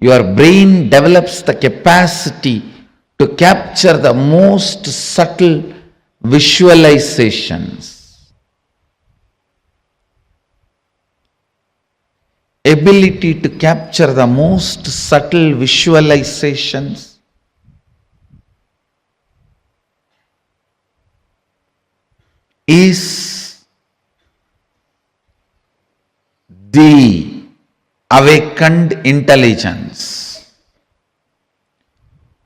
your brain develops the capacity to capture the most subtle visualizations. Ability to capture the most subtle visualizations is the awakened intelligence.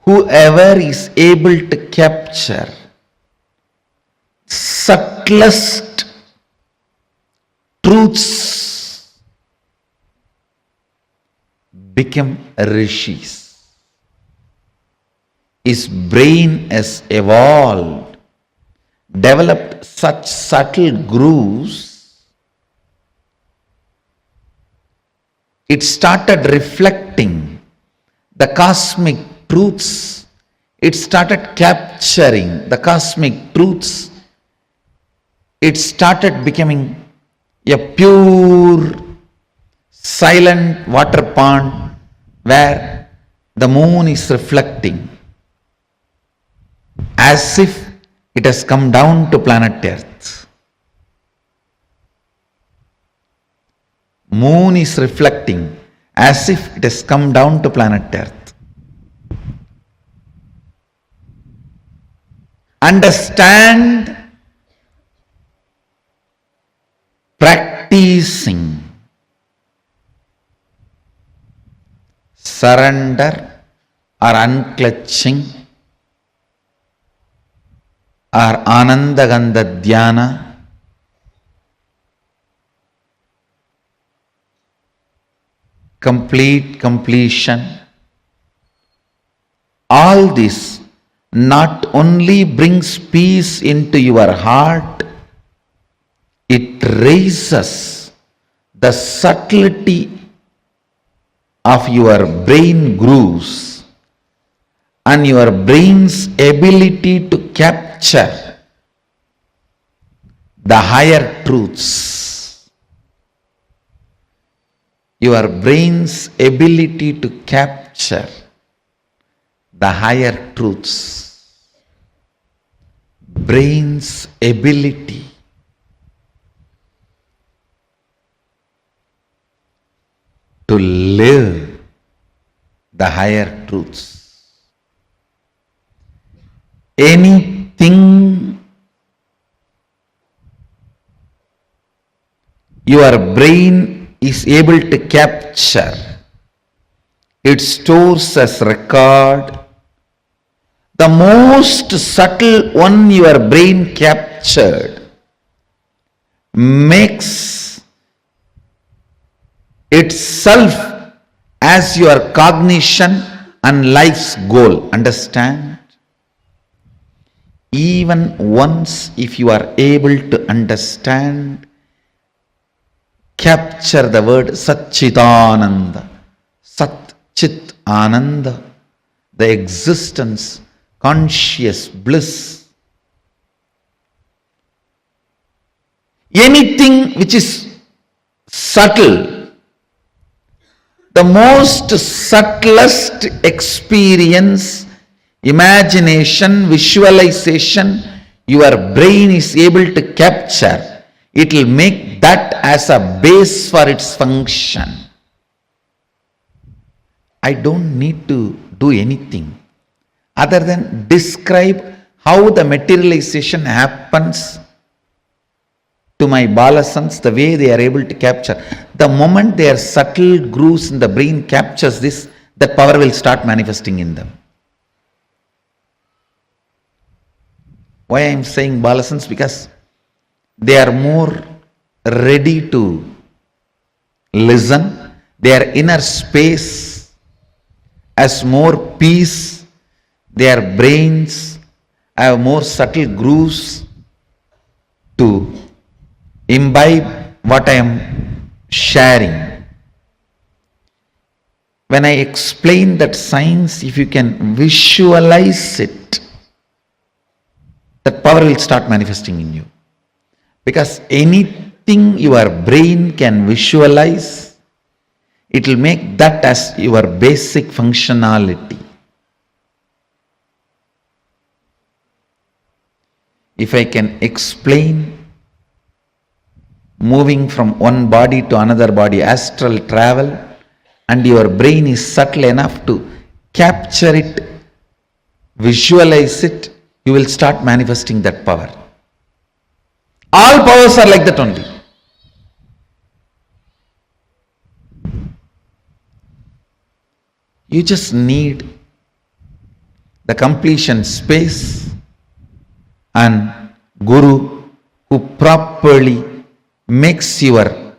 Whoever is able to capture subtlest truths become rishis. His brain has evolved, developed such subtle grooves. It started reflecting the cosmic truths. It started capturing the cosmic truths. It started becoming a pure, silent water pond where the moon is reflecting as if it has come down to planet Earth. Moon is reflecting as if it has come down to planet Earth. Understand, practicing surrender or unclutching or Anandagandha Dhyana, complete completion. All this not only brings peace into your heart, it raises the subtlety of your brain grooves and your brain's ability to capture the higher truths. Your brain's ability to capture the higher truths. Brain's ability to live the higher truths. Anything your brain is able to capture, it stores as record. The most subtle one your brain captured makes itself as your cognition and life's goal. Understand? Even once, if you are able to understand, capture the word Satchitananda, Sat Chit Ananda, the existence, conscious bliss. Anything which is subtle, the most subtlest experience, imagination, visualization, your brain is able to capture, it will make that as a base for its function. I don't need to do anything other than describe how the materialization happens to my balasans, the way they are able to capture. The moment their subtle grooves in the brain captures this, that power will start manifesting in them. Why I am saying balasans? Because they are more ready to listen. Their inner space has more peace. Their brains have more subtle grooves to imbibe what I am sharing. When I explain that science, if you can visualize it, that power will start manifesting in you. Because anything your brain can visualize, it will make that as your basic functionality. If I can explain moving from one body to another body, astral travel, and your brain is subtle enough to capture it, visualize it, you will start manifesting that power. All powers are like that only. You just need the completion space and Guru who properly makes your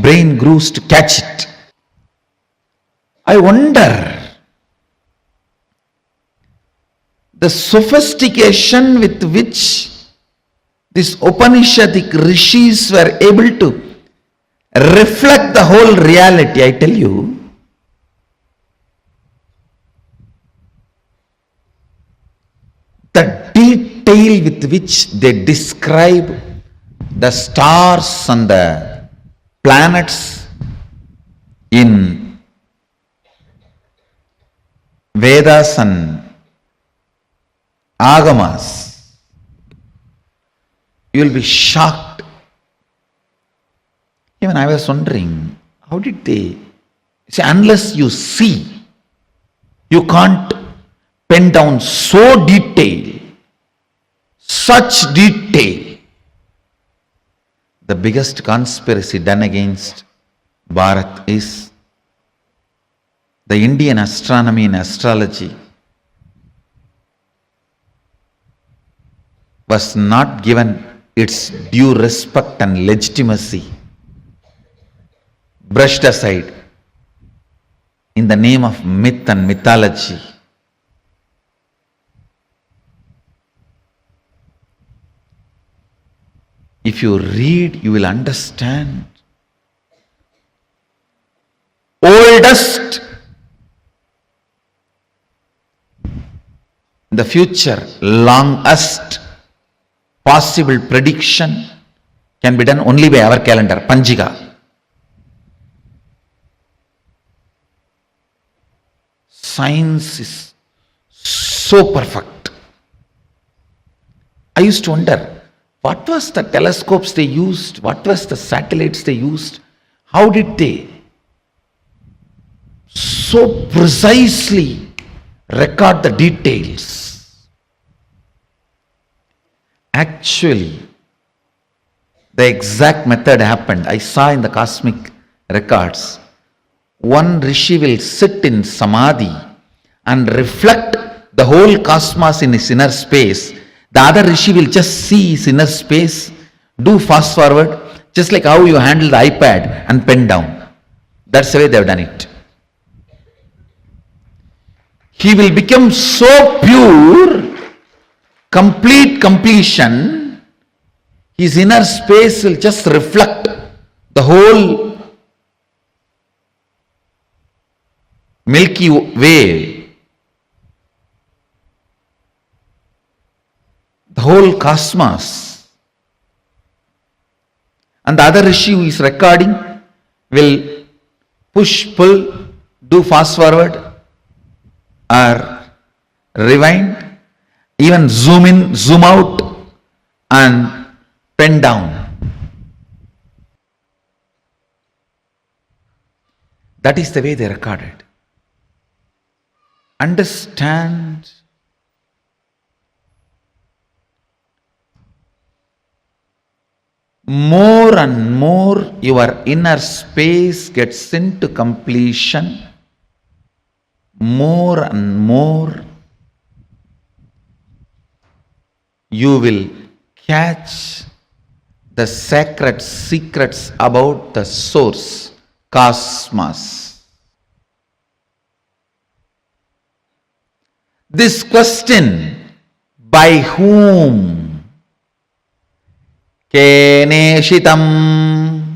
brain grooves to catch it. I wonder the sophistication with which these Upanishadic rishis were able to reflect the whole reality. I tell you, the detail with which they describe the stars and the planets in Vedas and Agamas, you will be shocked. Even I was wondering, how did they say, unless you see, you can't pen down so detail, such detail. The biggest conspiracy done against Bharat is the Indian astronomy and astrology was not given its due respect and legitimacy, brushed aside in the name of myth and mythology. If you read, you will understand. Oldest in the future, longest possible prediction can be done only by our calendar, Panjiga. Science is so perfect. I used to wonder, what was the telescopes they used? What was the satellites they used? How did they so precisely record the details. Actually, the exact method happened. I saw in the cosmic records. One rishi will sit in samadhi and reflect the whole cosmos in his inner space. The other rishi will just see his inner space, do fast forward, just like how you handle the iPad and pen down. That's the way they have done it. He will become so pure, complete completion, his inner space will just reflect the whole Milky Way, the whole cosmos. And the other rishi who is recording will push, pull, do fast forward or rewind, even zoom in, zoom out and pen down. That is the way they recorded. Understand more and more your inner space gets into completion, more and more you will catch the sacred secrets about the source, cosmos. This question, by whom? Keneshitam.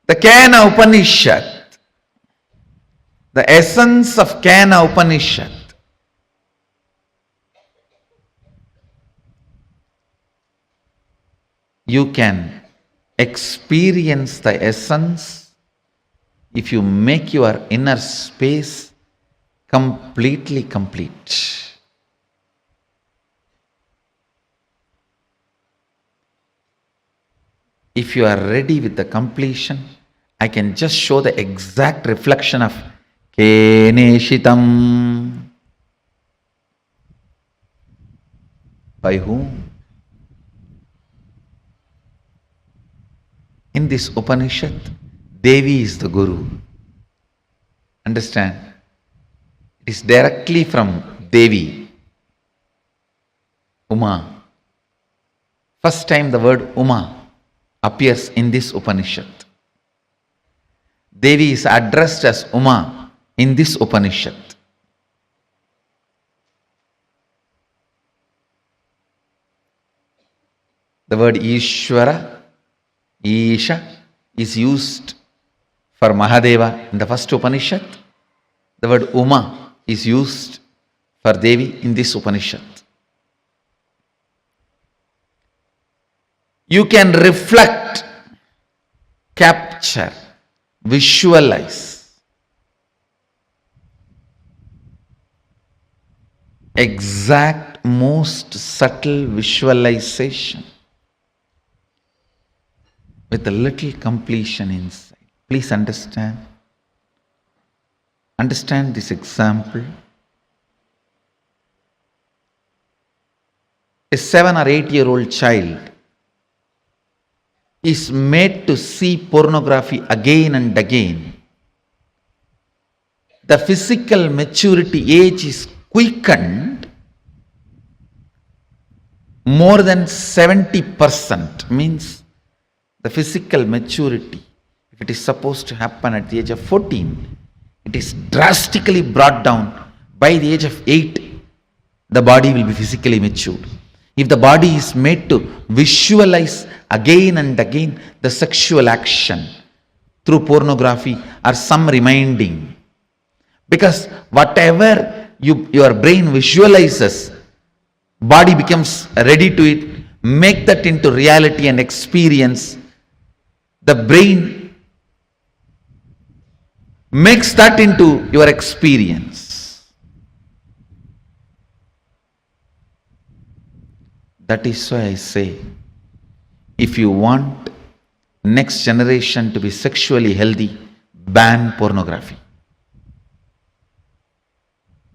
The Kena Upanishad, the essence of Kena Upanishad, you can experience the essence if you make your inner space completely complete. If you are ready with the completion, I can just show the exact reflection of Keneshitam. By whom? In this Upanishad, Devi is the Guru. Understand? It is directly from Devi, Uma. First time the word Uma appears in this Upanishad. Devi is addressed as Uma in this Upanishad. The word Ishvara, Isha, is used for Mahadeva in the first Upanishad. The word Uma is used for Devi in this Upanishad. You can reflect, capture, visualize exact, most subtle visualization with a little completion inside. Please understand. Understand this example. A 7 or 8-year-old child is made to see pornography again and again. The physical maturity age is quickened more than 70%. Means the physical maturity, if it is supposed to happen at the age of 14, it is drastically brought down. By the age of 8, the body will be physically matured. If the body is made to visualize again and again the sexual action through pornography or some reminding, because whatever your brain visualizes, body becomes ready to it, make that into reality and experience. The brain makes that into your experience. That is why I say, if you want next generation to be sexually healthy, ban pornography.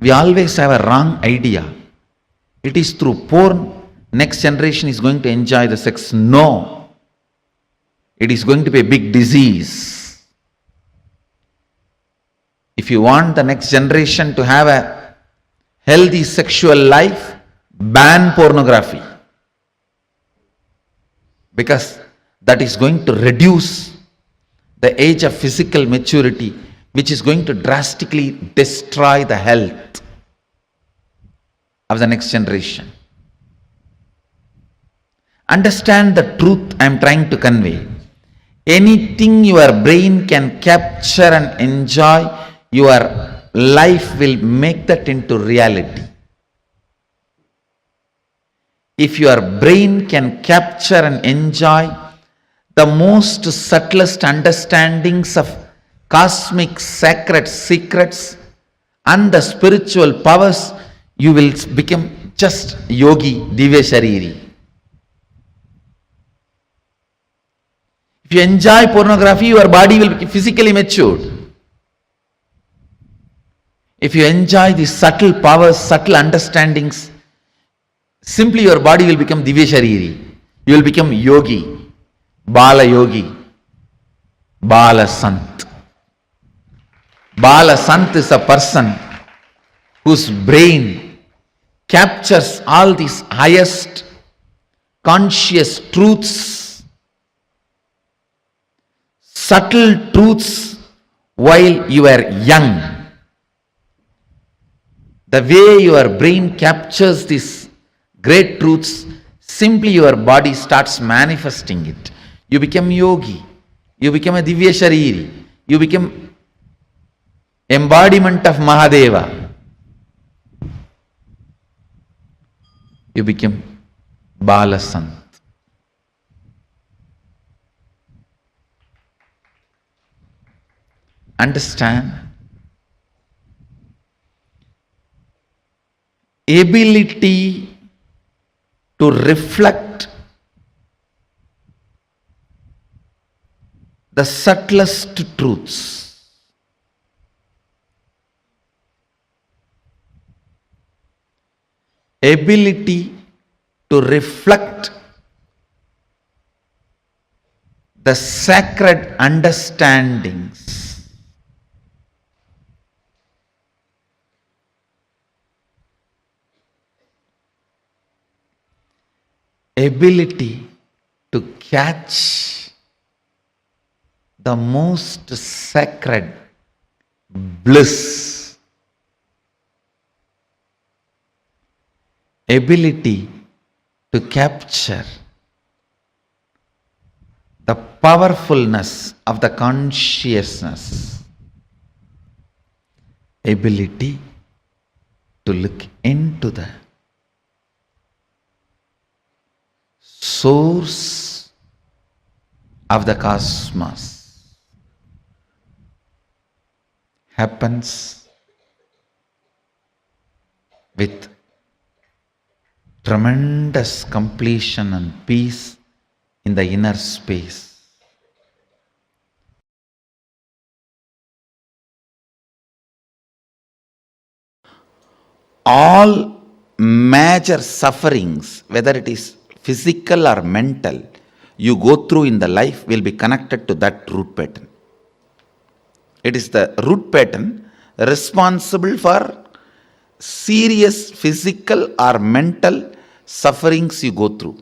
We always have a wrong idea. It is through porn next generation is going to enjoy the sex. No. It is going to be a big disease. If you want the next generation to have a healthy sexual life, ban pornography. Because that is going to reduce the age of physical maturity, which is going to drastically destroy the health of the next generation. Understand the truth I am trying to convey. Anything your brain can capture and enjoy, your life will make that into reality. If your brain can capture and enjoy the most subtlest understandings of cosmic sacred secrets and the spiritual powers, you will become just yogi, divya shariri. If you enjoy pornography, your body will be physically matured. If you enjoy these subtle powers, subtle understandings, simply your body will become divya shariri. You will become yogi, bala yogi, bala sant. Bala sant is a person whose brain captures all these highest conscious truths, subtle truths while you are young. The way your brain captures these great truths, simply your body starts manifesting it. You become yogi, you become a divya shariri, you become embodiment of Mahadeva. You become Bala Sant. Understand? Ability to reflect the subtlest truths. Ability to reflect the sacred understandings. Ability to catch the most sacred bliss. Ability to capture the powerfulness of the consciousness. Ability to look into the source of the cosmos happens with tremendous completion and peace in the inner space. All major sufferings, whether it is physical or mental, you go through in the life will be connected to that root pattern. It is the root pattern responsible for serious physical or mental sufferings you go through.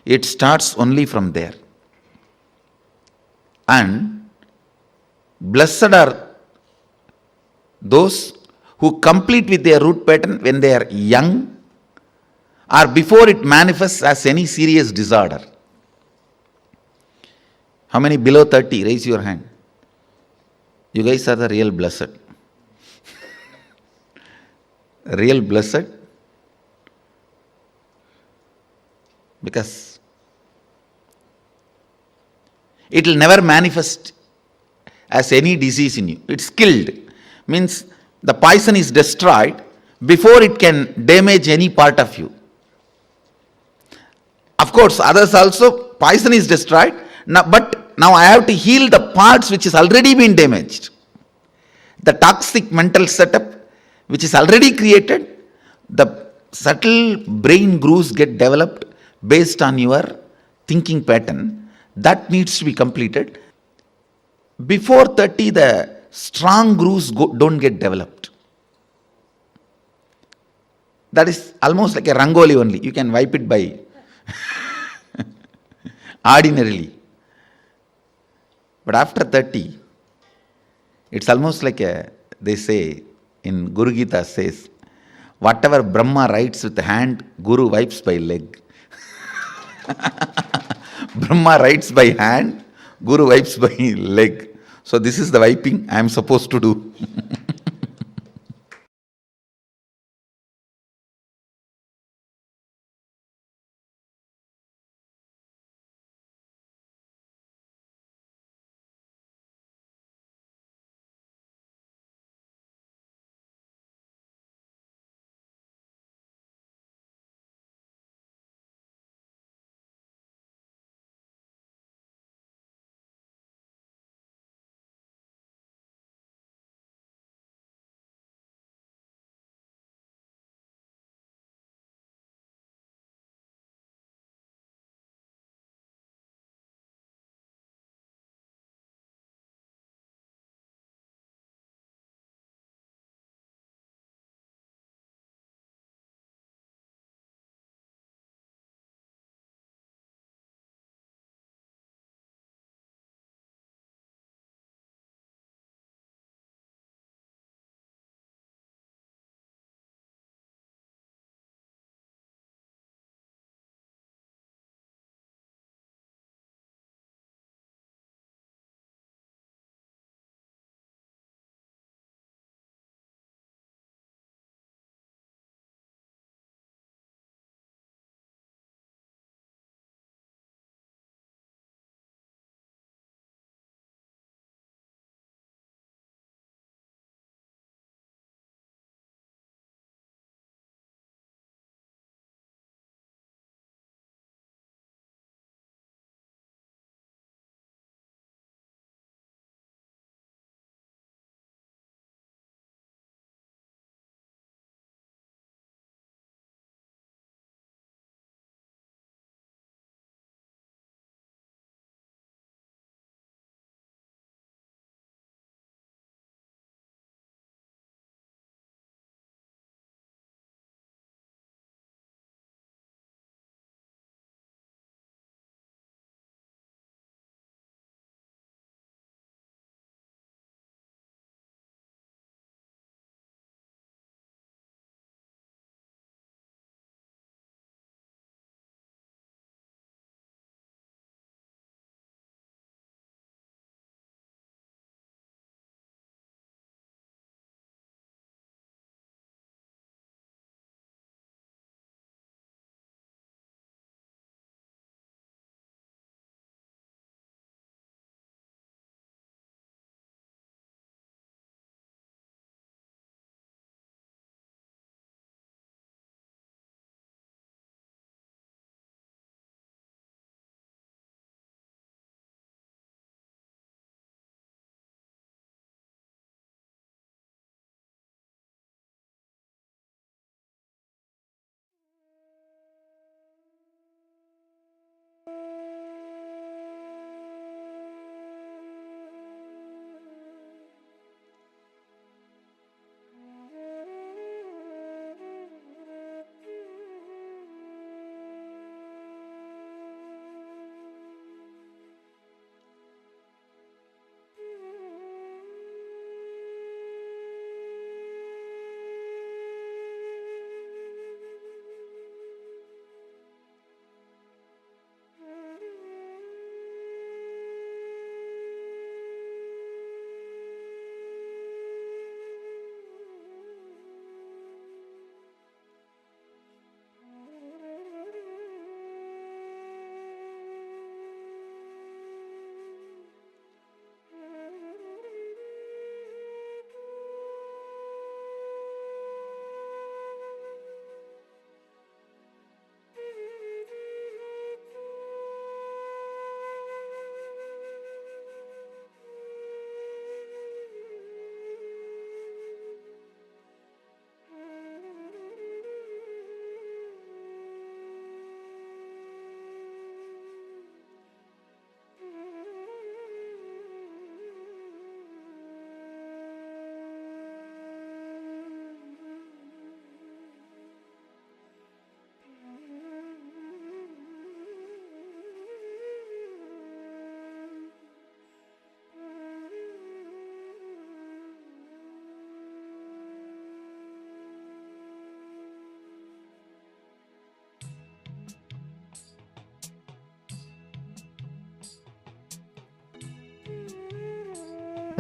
It starts only from there. And blessed are those who complete with their root pattern when they are young or before it manifests as any serious disorder. How many below 30? Raise your hand. You guys are the real blessed. Real blessed. Because it will never manifest as any disease in you. It's killed. Means the poison is destroyed before it can damage any part of you. Of course, others also, poison is destroyed, but now I have to heal the parts which is already been damaged. The toxic mental setup which is already created, the subtle brain grooves get developed based on your thinking pattern. That needs to be completed. Before 30, the strong grooves don't get developed. That is almost like a rangoli only. You can wipe it by ordinarily. But after 30, it's almost like they say in Guru Gita says, whatever Brahma writes with the hand, Guru wipes by leg. Brahma writes by hand, Guru wipes by leg. So this is the wiping I am supposed to do.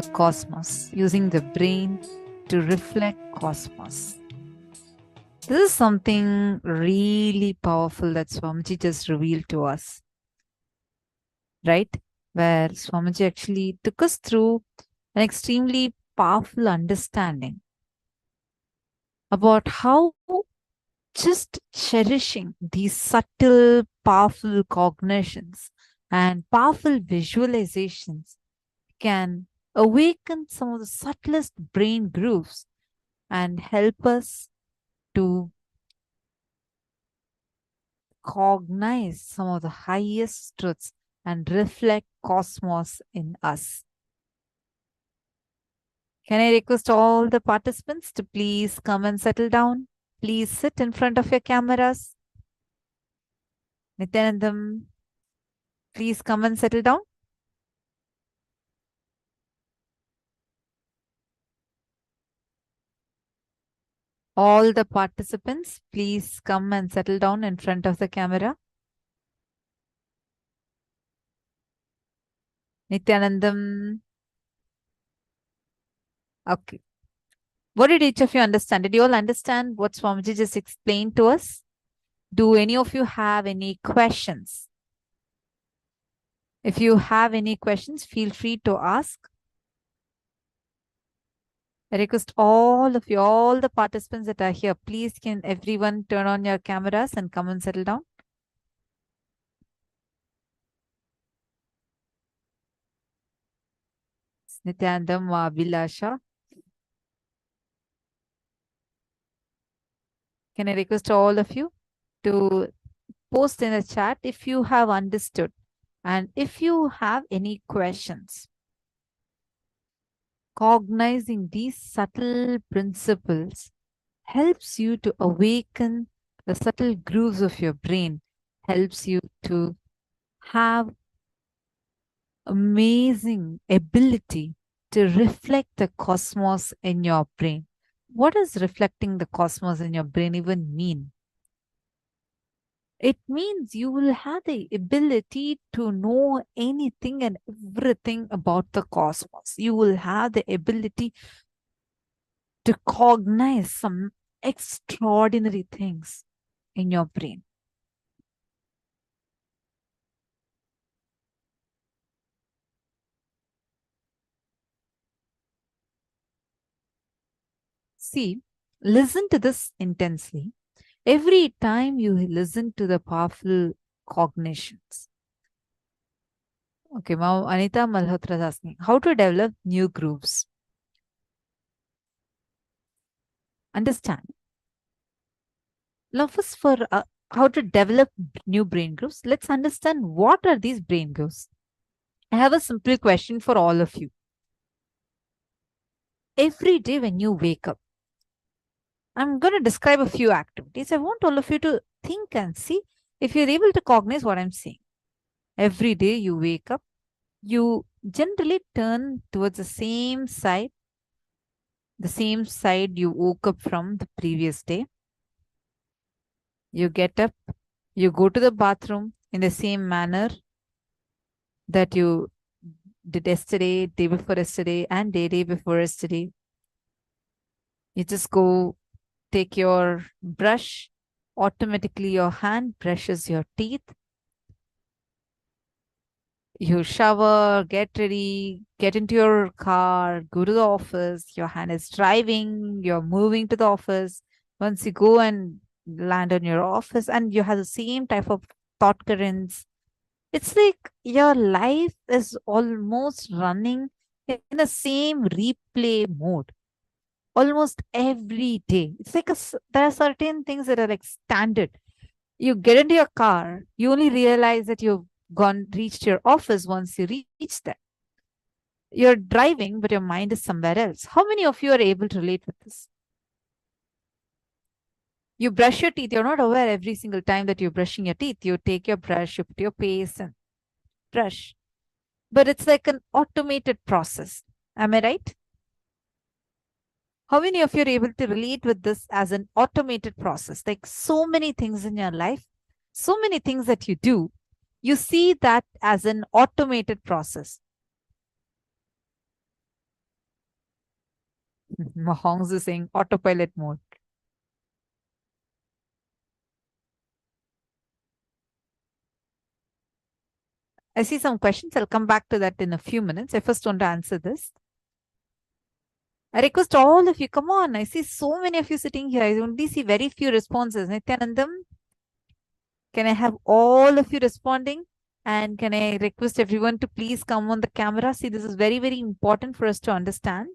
the cosmos, using the brain to reflect cosmos. This is something really powerful that Swamiji just revealed to us, right? Where Swamiji actually took us through an extremely powerful understanding about how just cherishing these subtle, powerful cognitions and powerful visualizations can awaken some of the subtlest brain grooves and help us to cognize some of the highest truths and reflect cosmos in us. Can I request all the participants to please come and settle down? Please sit in front of your cameras. Nithyanandam, please come and settle down. All the participants, please come and settle down in front of the camera. Nithyanandam. Okay. What did each of you understand? Did you all understand what Swamiji just explained to us? Do any of you have any questions? If you have any questions, feel free to ask. I request all of you, all the participants that are here, please can everyone turn on your cameras and come and settle down. Nithyanandam, Abhilasha. Can I request all of you to post in the chat if you have understood and if you have any questions. Cognizing these subtle principles helps you to awaken the subtle grooves of your brain, helps you to have amazing ability to reflect the cosmos in your brain. What does reflecting the cosmos in your brain even mean? It means you will have the ability to know anything and everything about the cosmos. You will have the ability to cognize some extraordinary things in your brain. See, listen to this intensely. Every time you listen to the powerful cognitions. Okay, now Anita Malhotra is asking, how to develop new grooves? Understand. Now first for how to develop new brain grooves, let's understand what are these brain grooves. I have a simple question for all of you. Every day when you wake up, I'm going to describe a few activities. I want all of you to think and see if you're able to cognize what I'm saying. Every day you wake up, you generally turn towards the same side you woke up from the previous day. You get up, you go to the bathroom in the same manner that you did yesterday, day before yesterday, and day before yesterday. You just go take your brush, automatically your hand brushes your teeth. You shower, get ready, get into your car, go to the office. Your hand is driving, you're moving to the office. Once you go and land on your office, and you have the same type of thought currents. It's like your life is almost running in the same replay mode. Almost every day. It's like there are certain things that are like standard. You get into your car, you only realize that you've reached your office once you reach there. You're driving, but your mind is somewhere else. How many of you are able to relate with this? You brush your teeth. You're not aware every single time that you're brushing your teeth. You take your brush, you put your paste and brush. But it's like an automated process. Am I right? How many of you are able to relate with this as an automated process? Like so many things in your life, so many things that you do, you see that as an automated process. Mahongs is saying autopilot mode. I see some questions. I'll come back to that in a few minutes. I first want to answer this. I request all of you, come on. I see so many of you sitting here. I only see very few responses. Nithyanandam, can I have all of you responding? And can I request everyone to please come on the camera? See, this is very, very important for us to understand.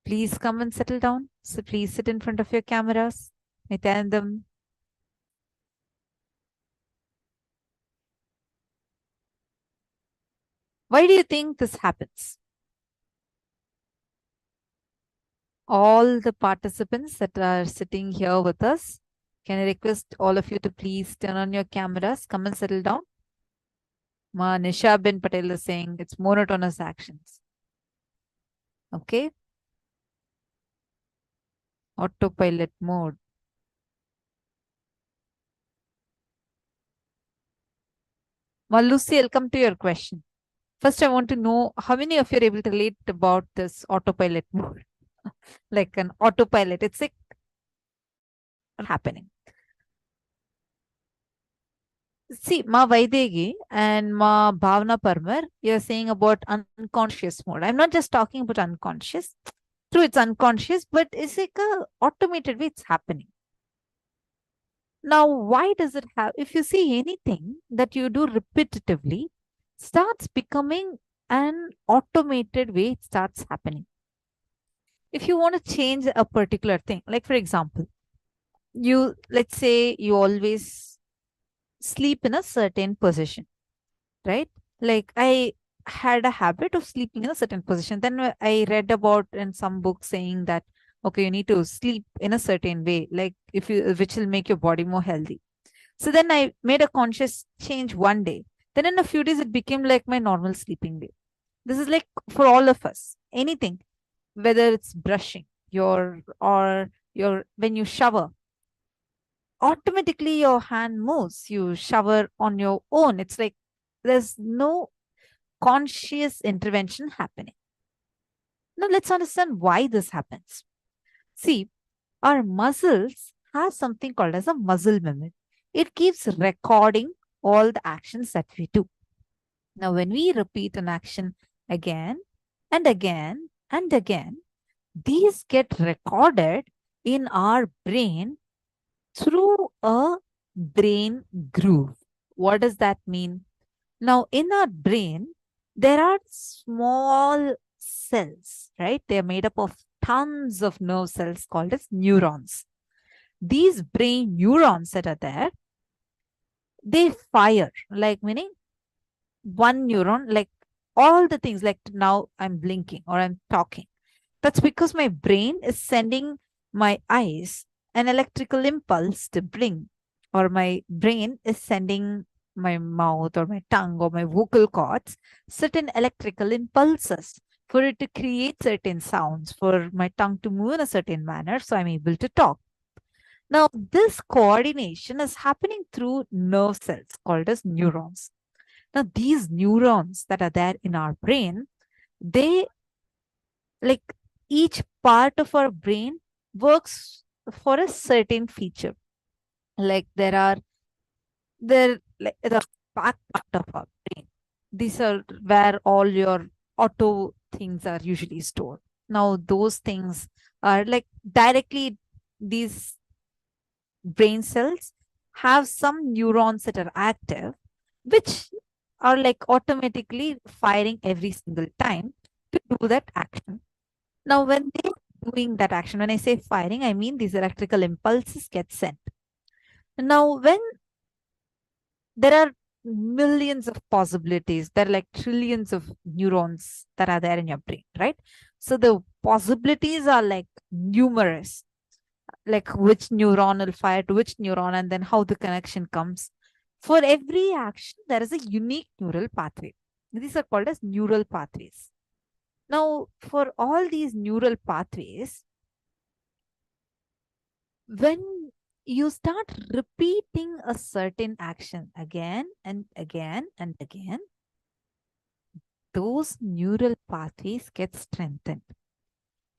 Please come and settle down. So please sit in front of your cameras. Nithyanandam. Why do you think this happens? All the participants that are sitting here with us, can I request all of you to please turn on your cameras, come and settle down? Ma Nisha bin Patel is saying it's monotonous actions. Okay. Autopilot mode. Ma Lucy, I'll come to your question. First, I want to know how many of you are able to relate about this autopilot mode? Like an autopilot. It's like happening. See, Ma Vaidegi and Ma Bhavna Parmar, you're saying about unconscious mode. I'm not just talking about unconscious. True, it's unconscious, but it's like a automated way it's happening. Now, why does it have, if you see anything that you do repetitively, starts becoming an automated way it starts happening. If you want to change a particular thing, like for example, let's say you always sleep in a certain position, right? Like I had a habit of sleeping in a certain position. Then I read about in some book saying that, okay, you need to sleep in a certain way, like which will make your body more healthy. So then I made a conscious change one day. Then in a few days, it became like my normal sleeping way. This is like for all of us, anything, whether it's brushing when you shower, automatically your hand moves. You shower on your own. It's like there's no conscious intervention happening. Now let's understand why this happens. See, our muscles have something called as a muscle memory. It keeps recording all the actions that we do. Now, when we repeat an action again and again and again, these get recorded in our brain through a brain groove. What does that mean? Now, in our brain, there are small cells, right? They are made up of tons of nerve cells called as neurons. These brain neurons that are there, they fire, like meaning one neuron, like all the things, like now I'm blinking or I'm talking. That's because my brain is sending my eyes an electrical impulse to blink, or my brain is sending my mouth or my tongue or my vocal cords certain electrical impulses for it to create certain sounds, for my tongue to move in a certain manner, so I'm able to talk. Now, this coordination is happening through nerve cells called as neurons. Now, these neurons that are there in our brain, they, like each part of our brain works for a certain feature. Like the back part of our brain. These are where all your auto things are usually stored. Now, those things are like directly, these brain cells have some neurons that are active, which are like automatically firing every single time to do that action. Now, when they're doing that action, when I say firing, I mean these electrical impulses get sent. Now, when there are millions of possibilities, there are like trillions of neurons that are there in your brain, right? So the possibilities are like numerous, like which neuron will fire to which neuron and then how the connection comes. For every action, there is a unique neural pathway. These are called as neural pathways. Now, for all these neural pathways, when you start repeating a certain action again and again and again, those neural pathways get strengthened.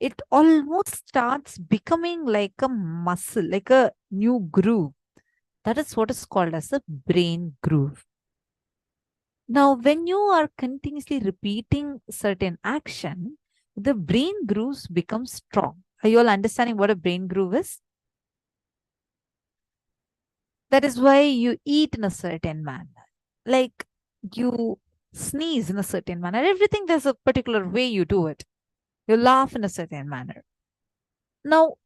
it almost starts becoming like a muscle, like a new groove. That is what is called as a brain groove. Now, when you are continuously repeating certain action, the brain grooves become strong. Are you all understanding what a brain groove is? That is why you eat in a certain manner. Like you sneeze in a certain manner. Everything, there's a particular way you do it. You laugh in a certain manner. Now,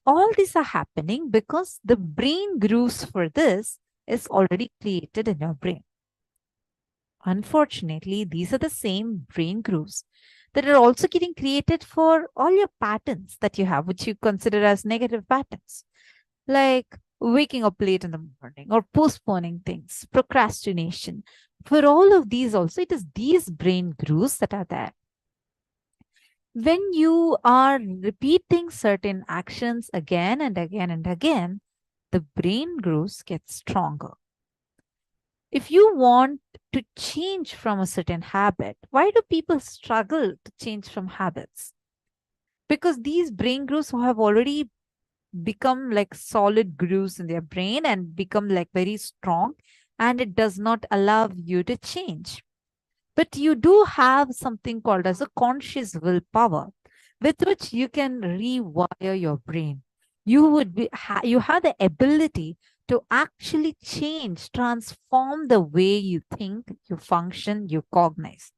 all these are happening because the brain grooves for this is already created in your brain. Unfortunately, these are the same brain grooves that are also getting created for all your patterns that you have, which you consider as negative patterns, like waking up late in the morning or postponing things, procrastination. For all of these also, it is these brain grooves that are there. When you are repeating certain actions again and again and again, the brain grooves get stronger. If you want to change from a certain habit, why do people struggle to change from habits? Because these brain grooves have already become like solid grooves in their brain and become like very strong, and it does not allow you to change. But you do have something called as a conscious willpower with which you can rewire your brain. You have the ability to actually change, transform the way you think, you function, you cognize.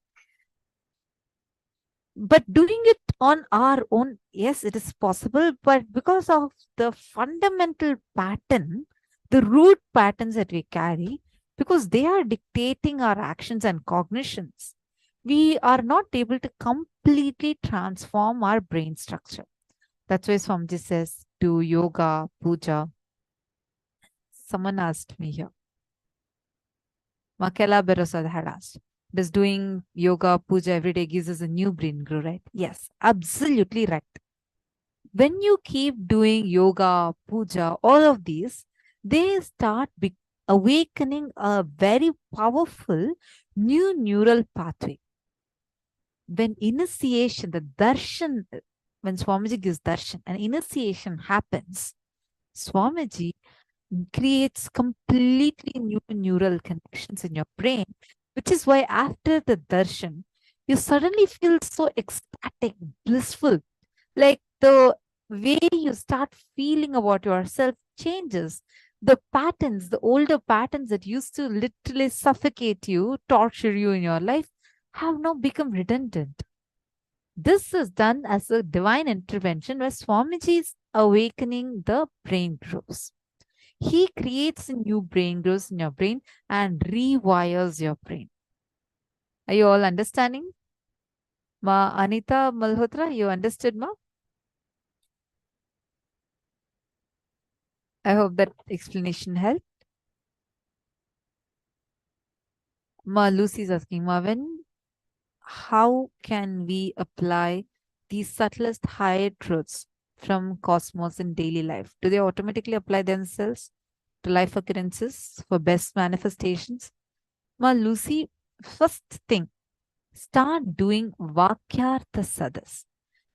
But doing it on our own, yes, it is possible, but because of the fundamental pattern, the root patterns that we carry, because they are dictating our actions and cognitions, we are not able to completely transform our brain structure. That's why Swamiji says, do yoga, puja. Someone asked me here. Makela Berosad had asked, does doing yoga, puja every day gives us a new brain groove, right? Yes, absolutely right. When you keep doing yoga, puja, all of these, they start awakening a very powerful new neural pathway. When initiation, the darshan, when Swamiji gives darshan, an initiation happens, Swamiji creates completely new neural connections in your brain, which is why after the darshan, you suddenly feel so ecstatic, blissful. Like the way you start feeling about yourself changes. The patterns, the older patterns that used to literally suffocate you, torture you in your life, have now become redundant. This is done as a divine intervention where Swamiji is awakening the brain grooves. He creates a new brain grooves in your brain and rewires your brain. Are you all understanding? Ma Anita Malhotra, you understood, ma? I hope that explanation helped. Ma Lucy is asking, ma, how can we apply the subtlest higher truths from cosmos in daily life? Do they automatically apply themselves to life occurrences for best manifestations? Ma Lucy, first thing, start doing Vakyartha Sadas,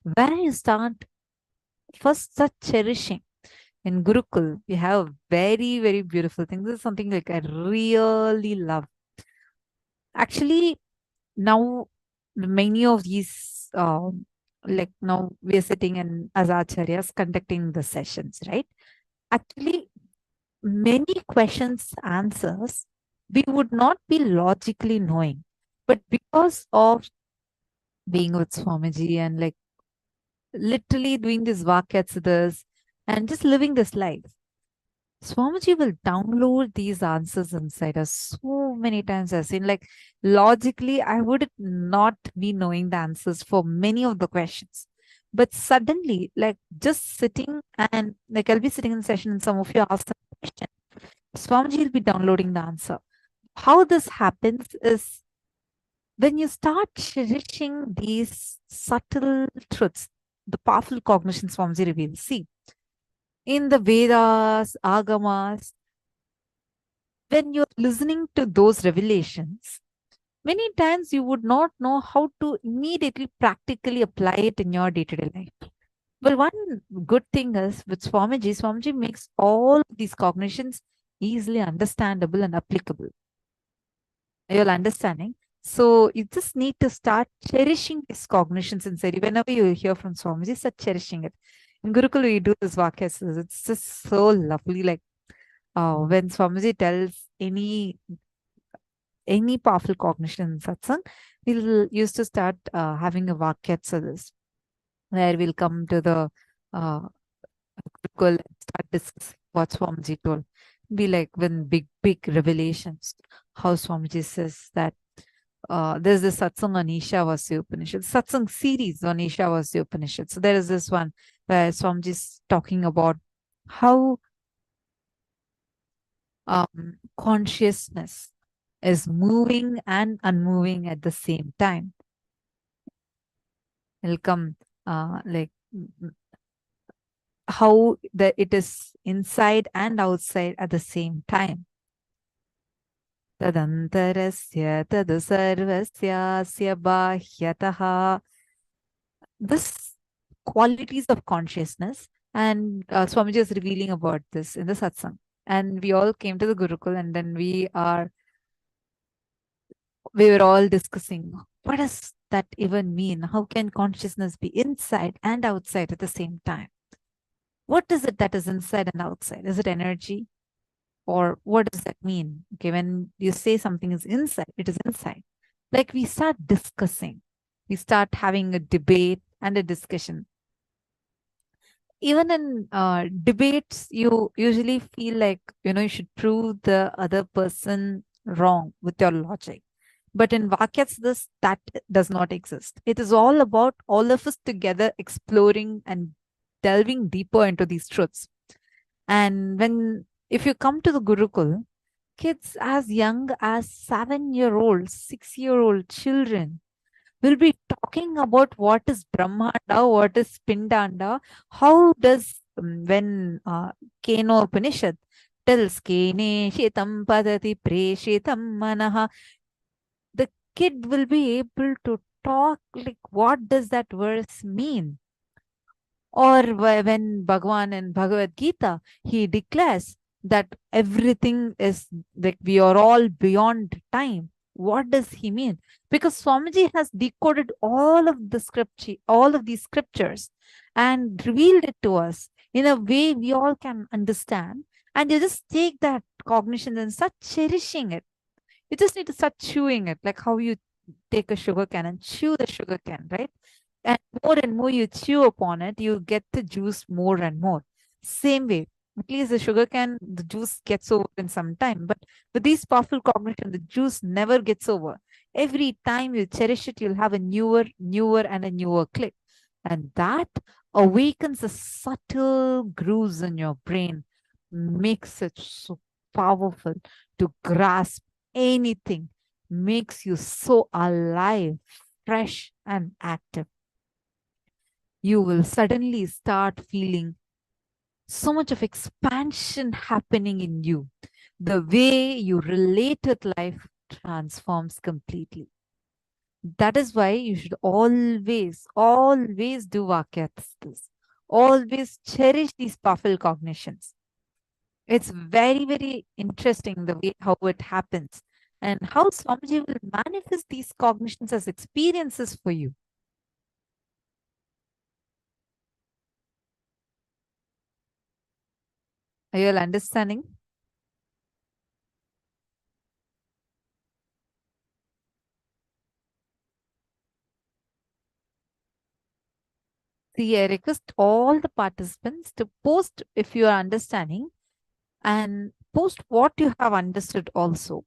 where you start first start cherishing. In Gurukul, we have very, very beautiful things. This is something like I really love. Actually, now many of these, like now we are sitting in as acharyas conducting the sessions, right? Actually, many questions, answers, we would not be logically knowing. But because of being with Swamiji and like literally doing this Vakyatsadas and just living this life, Swamiji will download these answers inside us so many times. I've seen, like, logically, I would not be knowing the answers for many of the questions. But suddenly, like, just sitting and, like, I'll be sitting in session and some of you ask a question. Swamiji will be downloading the answer. How this happens is when you start cherishing these subtle truths, the powerful cognition Swamiji reveals. See, in the Vedas, Agamas, when you're listening to those revelations, many times you would not know how to immediately practically apply it in your day-to-day life. Well, one good thing is with Swamiji makes all these cognitions easily understandable and applicable. You're understanding? So you just need to start cherishing these cognitions inside. Whenever you hear from Swamiji, start cherishing it. In Gurukul, we do this vakyas. It's just so lovely. Like when Swamiji tells any powerful cognition in satsang, we'll used to start having a vakyatsa where we'll come to the Gurukul and start discussing what Swamiji told. Be like when big revelations, how Swamiji says that there's this satsang on Ishavasya Upanishad, satsang series on Ishavasya Upanishad. So there is this one where Swamiji is talking about how consciousness is moving and unmoving at the same time. It'll come like how it is inside and outside at the same time. Tadantarasya tadu sarvasyasya bahyataha. This qualities of consciousness, and Swamiji is revealing about this in the satsang. And we all came to the Gurukul, and then we were all discussing, what does that even mean? How can consciousness be inside and outside at the same time? What is it that is inside and outside? Is it energy? Or what does that mean? Okay, when you say something is inside, it is inside. Like we start discussing, we start having a debate and a discussion. Even in debates, you usually feel like, you should prove the other person wrong with your logic. But in Vakyats, that does not exist. It is all about all of us together exploring and delving deeper into these truths. And if you come to the Gurukul, kids as young as 7-year-old, 6-year-old children will be talking about what is Brahmanda, what is Pindanda, how does, when Keno Upanishad tells Kene Shetam Padati Preshitam Manaha, the kid will be able to talk like, what does that verse mean? Or when Bhagavan in Bhagavad Gita, he declares that everything is like we are all beyond time. What does he mean? Because Swamiji has decoded all of these scriptures and revealed it to us in a way we all can understand. And you just take that cognition and start cherishing it. You just need to start chewing it, like how you take a sugar cane and chew the sugar cane, right? And more you chew upon it, you get the juice more and more. Same way, at least the sugar cane, the juice gets over in some time. But with these powerful cognition, the juice never gets over. Every time you cherish it, you'll have a newer and a newer click. And that awakens the subtle grooves in your brain, makes it so powerful to grasp anything, makes you so alive, fresh, and active. You will suddenly start feeling so much of expansion happening in you. The way you relate with life transforms completely. That is why you should always do Vakyastas. Always cherish these powerful cognitions. It's very, very interesting the way how it happens and how Swamiji will manifest these cognitions as experiences for you. Are you all understanding? See, I request all the participants to post if you are understanding and post what you have understood also.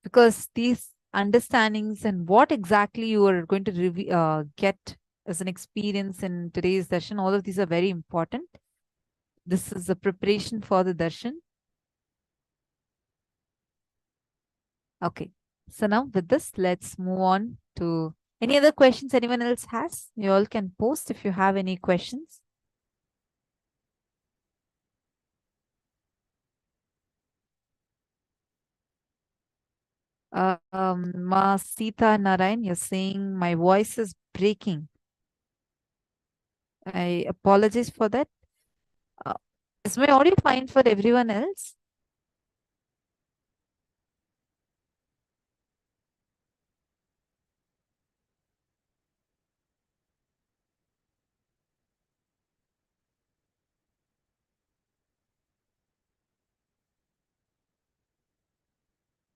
Because these understandings and what exactly you are going to get as an experience in today's darshan, all of these are very important. This is the preparation for the darshan. Okay. So now with this, let's move on to any other questions anyone else has. You all can post if you have any questions. Ma Sita Narayan, you're saying my voice is breaking. I apologize for that. Is my audio fine for everyone else?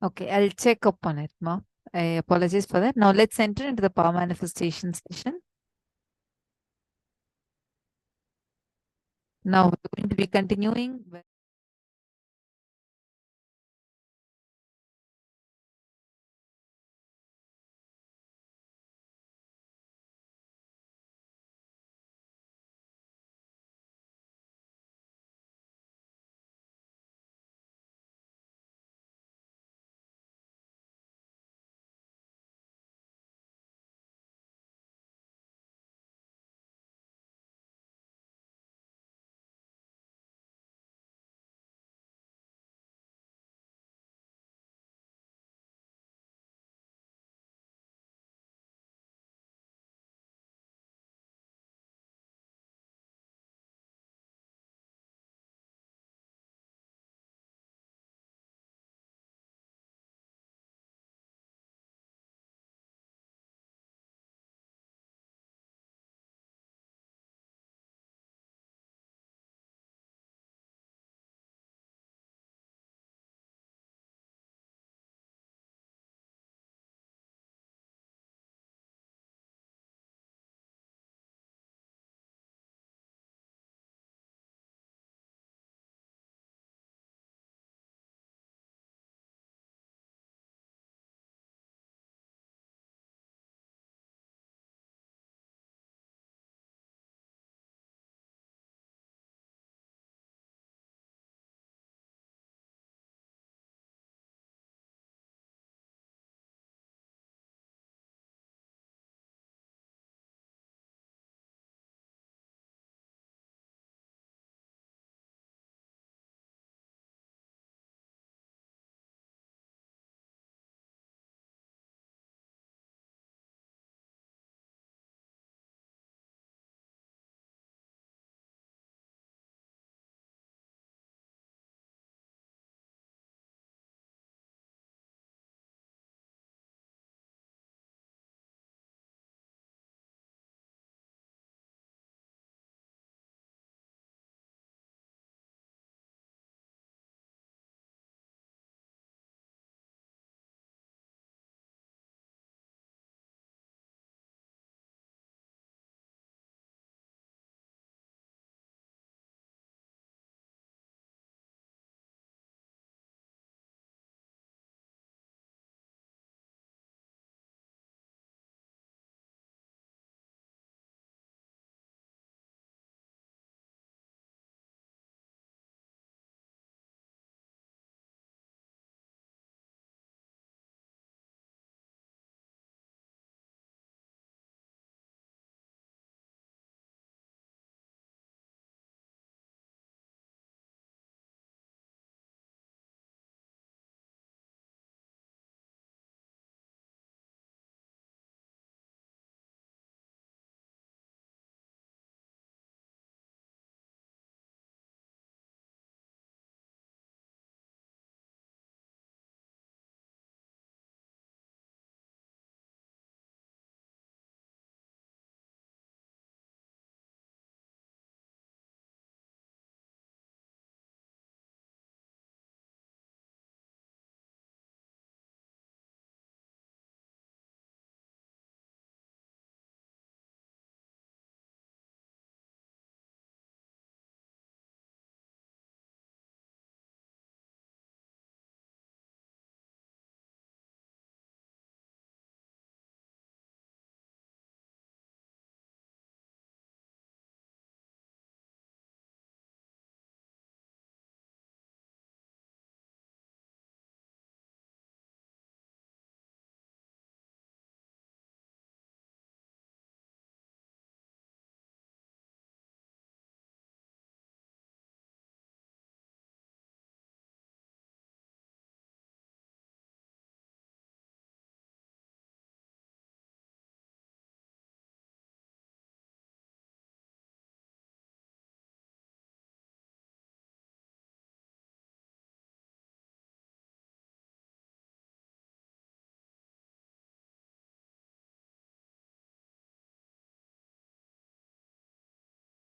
Okay, I'll check up on it, Ma. I apologize for that. Now let's enter into the power manifestation session. Now we're going to be continuing with